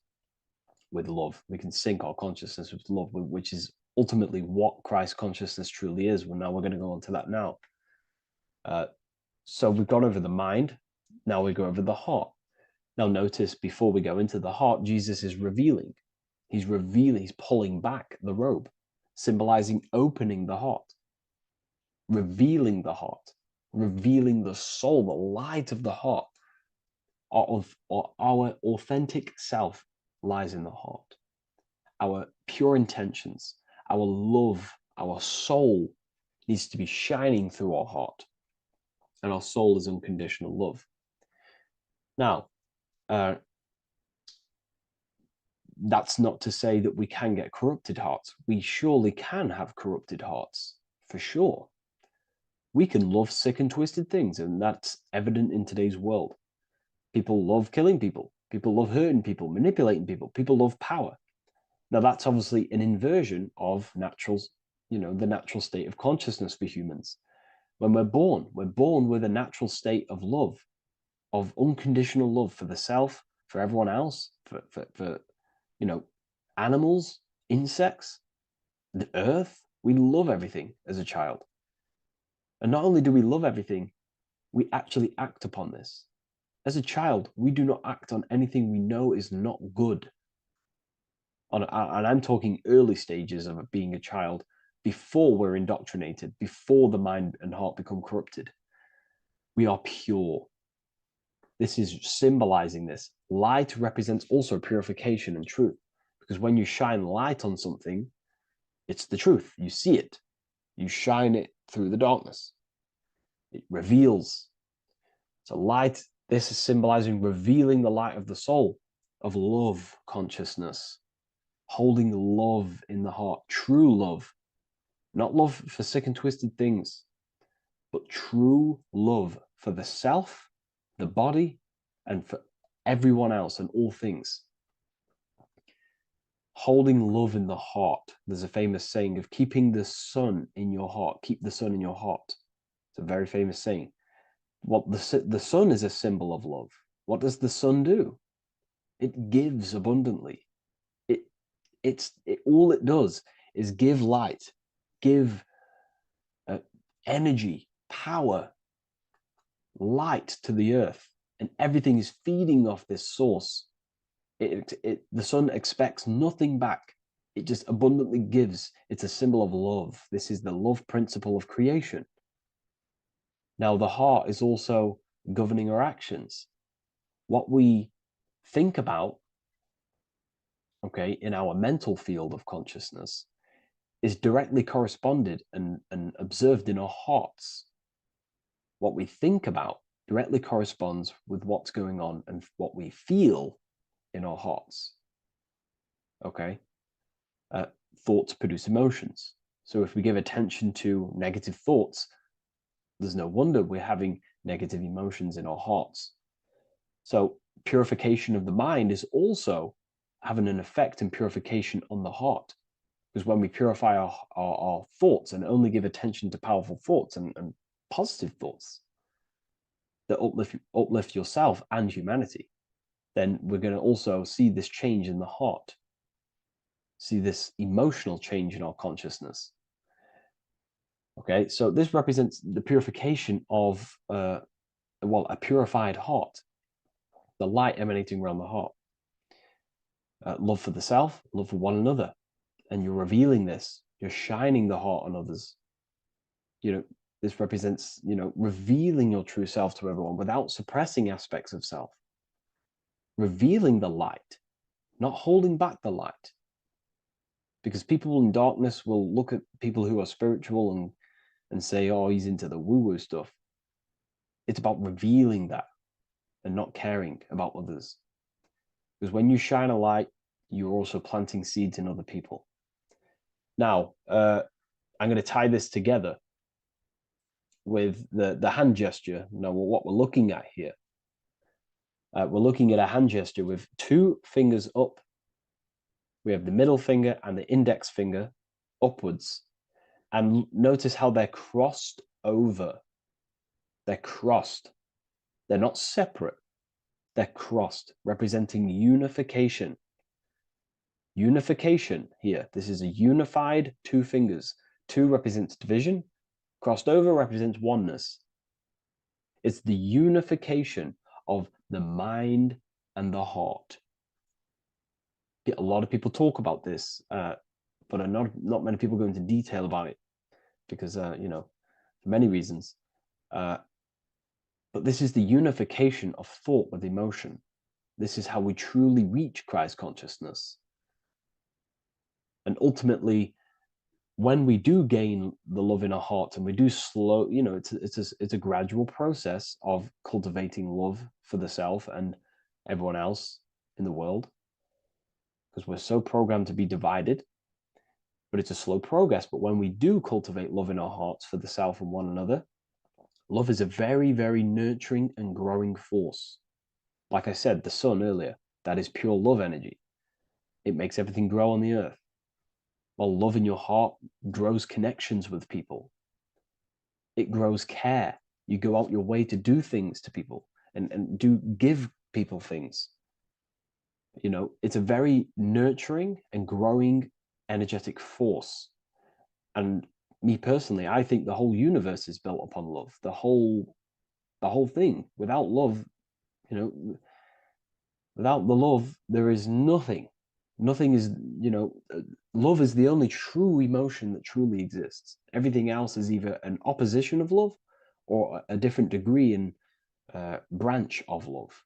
with love. We can sync our consciousness with love, which is ultimately what Christ consciousness truly is. Well, now we're going to go on to that now. So we've gone over the mind. Now we go over the heart. Now notice before we go into the heart, Jesus is revealing. He's pulling back the robe, symbolizing opening the heart, revealing the heart, revealing the soul, the light of the heart. Our authentic self lies in the heart. Our pure intentions, our love, our soul needs to be shining through our heart. And our soul is unconditional love. Now, that's not to say that we can get corrupted hearts. We surely can have corrupted hearts, for sure. We can love sick and twisted things, and that's evident in today's world. People love killing people. People love hurting people, manipulating people. People love power. Now, that's obviously an inversion of the natural state of consciousness for humans. When we're born with a natural state of love, of unconditional love for the self, for everyone else, for animals, insects, the earth. We love everything as a child. And not only do we love everything, we actually act upon this. As a child, we do not act on anything we know is not good. And I'm talking early stages of being a child, before we're indoctrinated, before the mind and heart become corrupted. We are pure. This is symbolizing this. Light represents also purification and truth, because when you shine light on something, it's the truth. You see it. You shine it through the darkness. It reveals. So light, this is symbolizing revealing the light of the soul, of love consciousness, holding love in the heart, true love, not love for sick and twisted things, but true love for the self, the body, and for everyone else and all things. Holding love in the heart. There's a famous saying of keeping the sun in your heart. Keep the sun in your heart. It's a very famous saying. What the sun is a symbol of love. What does the sun do? It gives abundantly. All it does is give light, give energy, power, light to the earth, and everything is feeding off this source. The sun expects nothing back. It just abundantly gives. It's a symbol of love. This is the love principle of creation. Now, the heart is also governing our actions. What we think about, in our mental field of consciousness, is directly corresponded and observed in our hearts. What we think about directly corresponds with what's going on and what we feel in our hearts. Thoughts produce emotions. So if we give attention to negative thoughts, There's no wonder we're having negative emotions in our hearts. So purification of the mind is also having an effect and purification on the heart. Because when we purify our thoughts and only give attention to powerful thoughts and positive thoughts that uplift yourself and humanity, then we're going to also see this change in the heart, see this emotional change in our consciousness. Okay, so this represents the purification of, a purified heart, the light emanating around the heart. Love for the self, love for one another. And you're revealing this, you're shining the heart on others. This represents, revealing your true self to everyone without suppressing aspects of self, revealing the light, not holding back the light. Because people in darkness will look at people who are spiritual and say, oh, he's into the woo-woo stuff. It's about revealing that and not caring about others. Because when you shine a light, you're also planting seeds in other people. Now, I'm going to tie this together with the hand gesture. Now, what we're looking at here, we're looking at a hand gesture with 2 fingers up. We have the middle finger and the index finger upwards. And notice how they're crossed over. They're crossed. They're not separate. They're crossed, representing unification. Unification here. This is a unified 2 fingers. 2 represents division. Crossed over represents oneness. It's the unification of the mind and the heart. A lot of people talk about this, but not many people go into detail about it because, for many reasons. But this is the unification of thought with emotion. This is how we truly reach Christ consciousness. And ultimately, when we do gain the love in our hearts and we do slow, it's a gradual process of cultivating love for the self and everyone else in the world, because we're so programmed to be divided. But it's a slow progress. But when we do cultivate love in our hearts for the self and one another, love is a very, very nurturing and growing force. Like I said, the sun earlier, that is pure love energy. It makes everything grow on the earth. While love in your heart grows connections with people. It grows care. You go out your way to do things to people and do give people things. It's a very nurturing and growing energetic force. And me personally, I think the whole universe is built upon love. The whole thing. Without love, without the love, there is nothing. Nothing is, love is the only true emotion that truly exists. Everything else is either an opposition of love or a different degree and branch of love.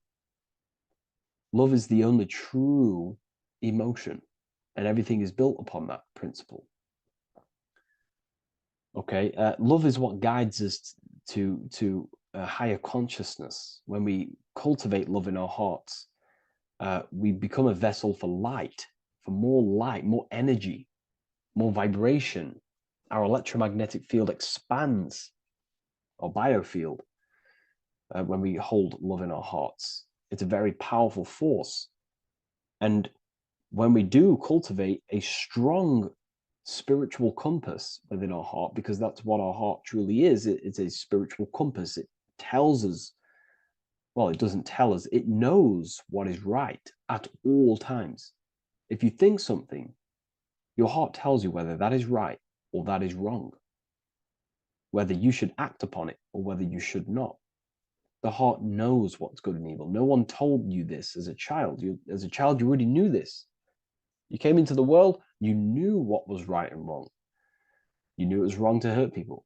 Love is the only true emotion, and everything is built upon that principle. Okay, love is what guides us to a higher consciousness. When we cultivate love in our hearts, we become a vessel for light, more energy, more vibration. Our electromagnetic field expands, or biofield, when we hold love in our hearts. It's a very powerful force. And when we do cultivate a strong spiritual compass within our heart, because that's what our heart truly is, it's a spiritual compass. It tells us, well, it doesn't tell us, it knows what is right at all times. If you think something, your heart tells you whether that is right or that is wrong, whether you should act upon it or whether you should not. The heart knows what's good and evil. No one told you this as a child. As a child, you already knew this. You came into the world, you knew what was right and wrong. You knew it was wrong to hurt people.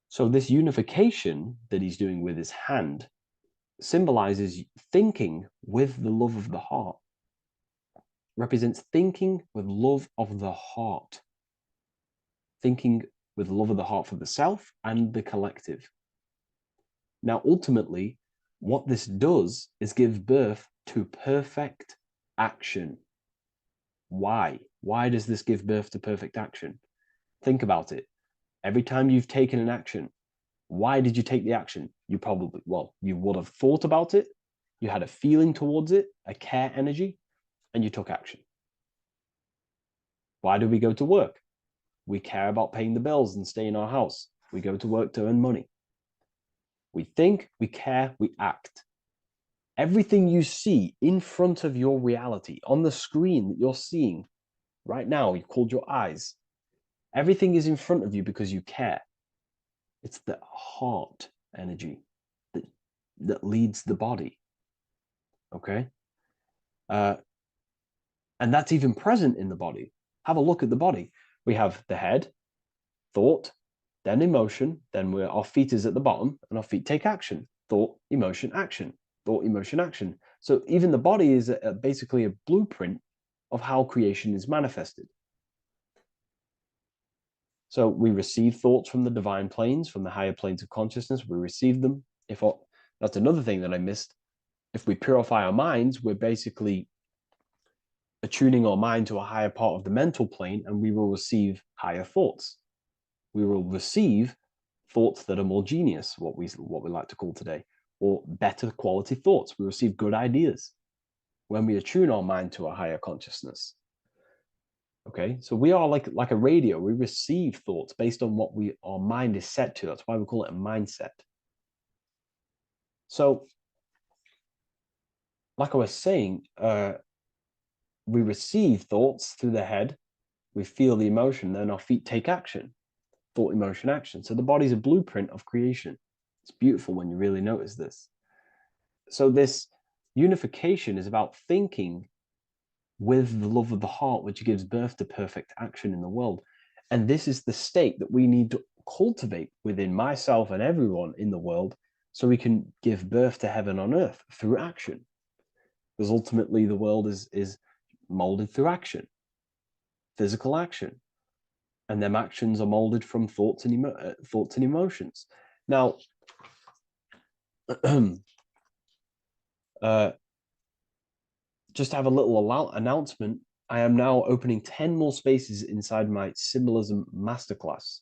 So this unification that he's doing with his hand symbolizes thinking with the love of the heart. Represents thinking with love of the heart. Thinking with love of the heart for the self and the collective. Now, ultimately, what this does is give birth to perfect action. Why? Why does this give birth to perfect action? Think about it. Every time you've taken an action, Why did you take the action? You probably, well, you would have thought about it, you had a feeling towards it, a care energy, and you took action. Why do we go to work? We care about paying the bills and staying in our house. We go to work to earn money. We think, we care, we act. Everything you see in front of your reality, on the screen that you're seeing right now, you called your eyes. Everything is in front of you because you care. It's the heart energy that leads the body. Okay? And that's even present in the body. Have a look at the body. We have the head, thought, then emotion, then our feet is at the bottom, and our feet take action. Thought, emotion, action. Thought, emotion, action. So even the body is basically a blueprint of how creation is manifested. So we receive thoughts from the divine planes, from the higher planes of consciousness. We receive them. That's another thing that I missed. If we purify our minds, we're basically attuning our mind to a higher part of the mental plane, and we will receive higher thoughts. We will receive thoughts that are more genius, what we like to call today, or better quality thoughts. We receive good ideas when we attune our mind to a higher consciousness. Okay, so we are like a radio. We receive thoughts based on what our mind is set to. That's why we call it a mindset. So, like I was saying, we receive thoughts through the head. We feel the emotion, then our feet take action. Thought, emotion, action. So the body's a blueprint of creation. It's beautiful when you really notice this. So this unification is about thinking with the love of the heart, which gives birth to perfect action in the world. And this is the state that we need to cultivate within myself and everyone in the world so we can give birth to heaven on earth through action. Because ultimately the world is molded through action, physical action. And them actions are molded from thoughts and emotions. Now, just to have a little announcement, I am now opening 10 more spaces inside my symbolism masterclass.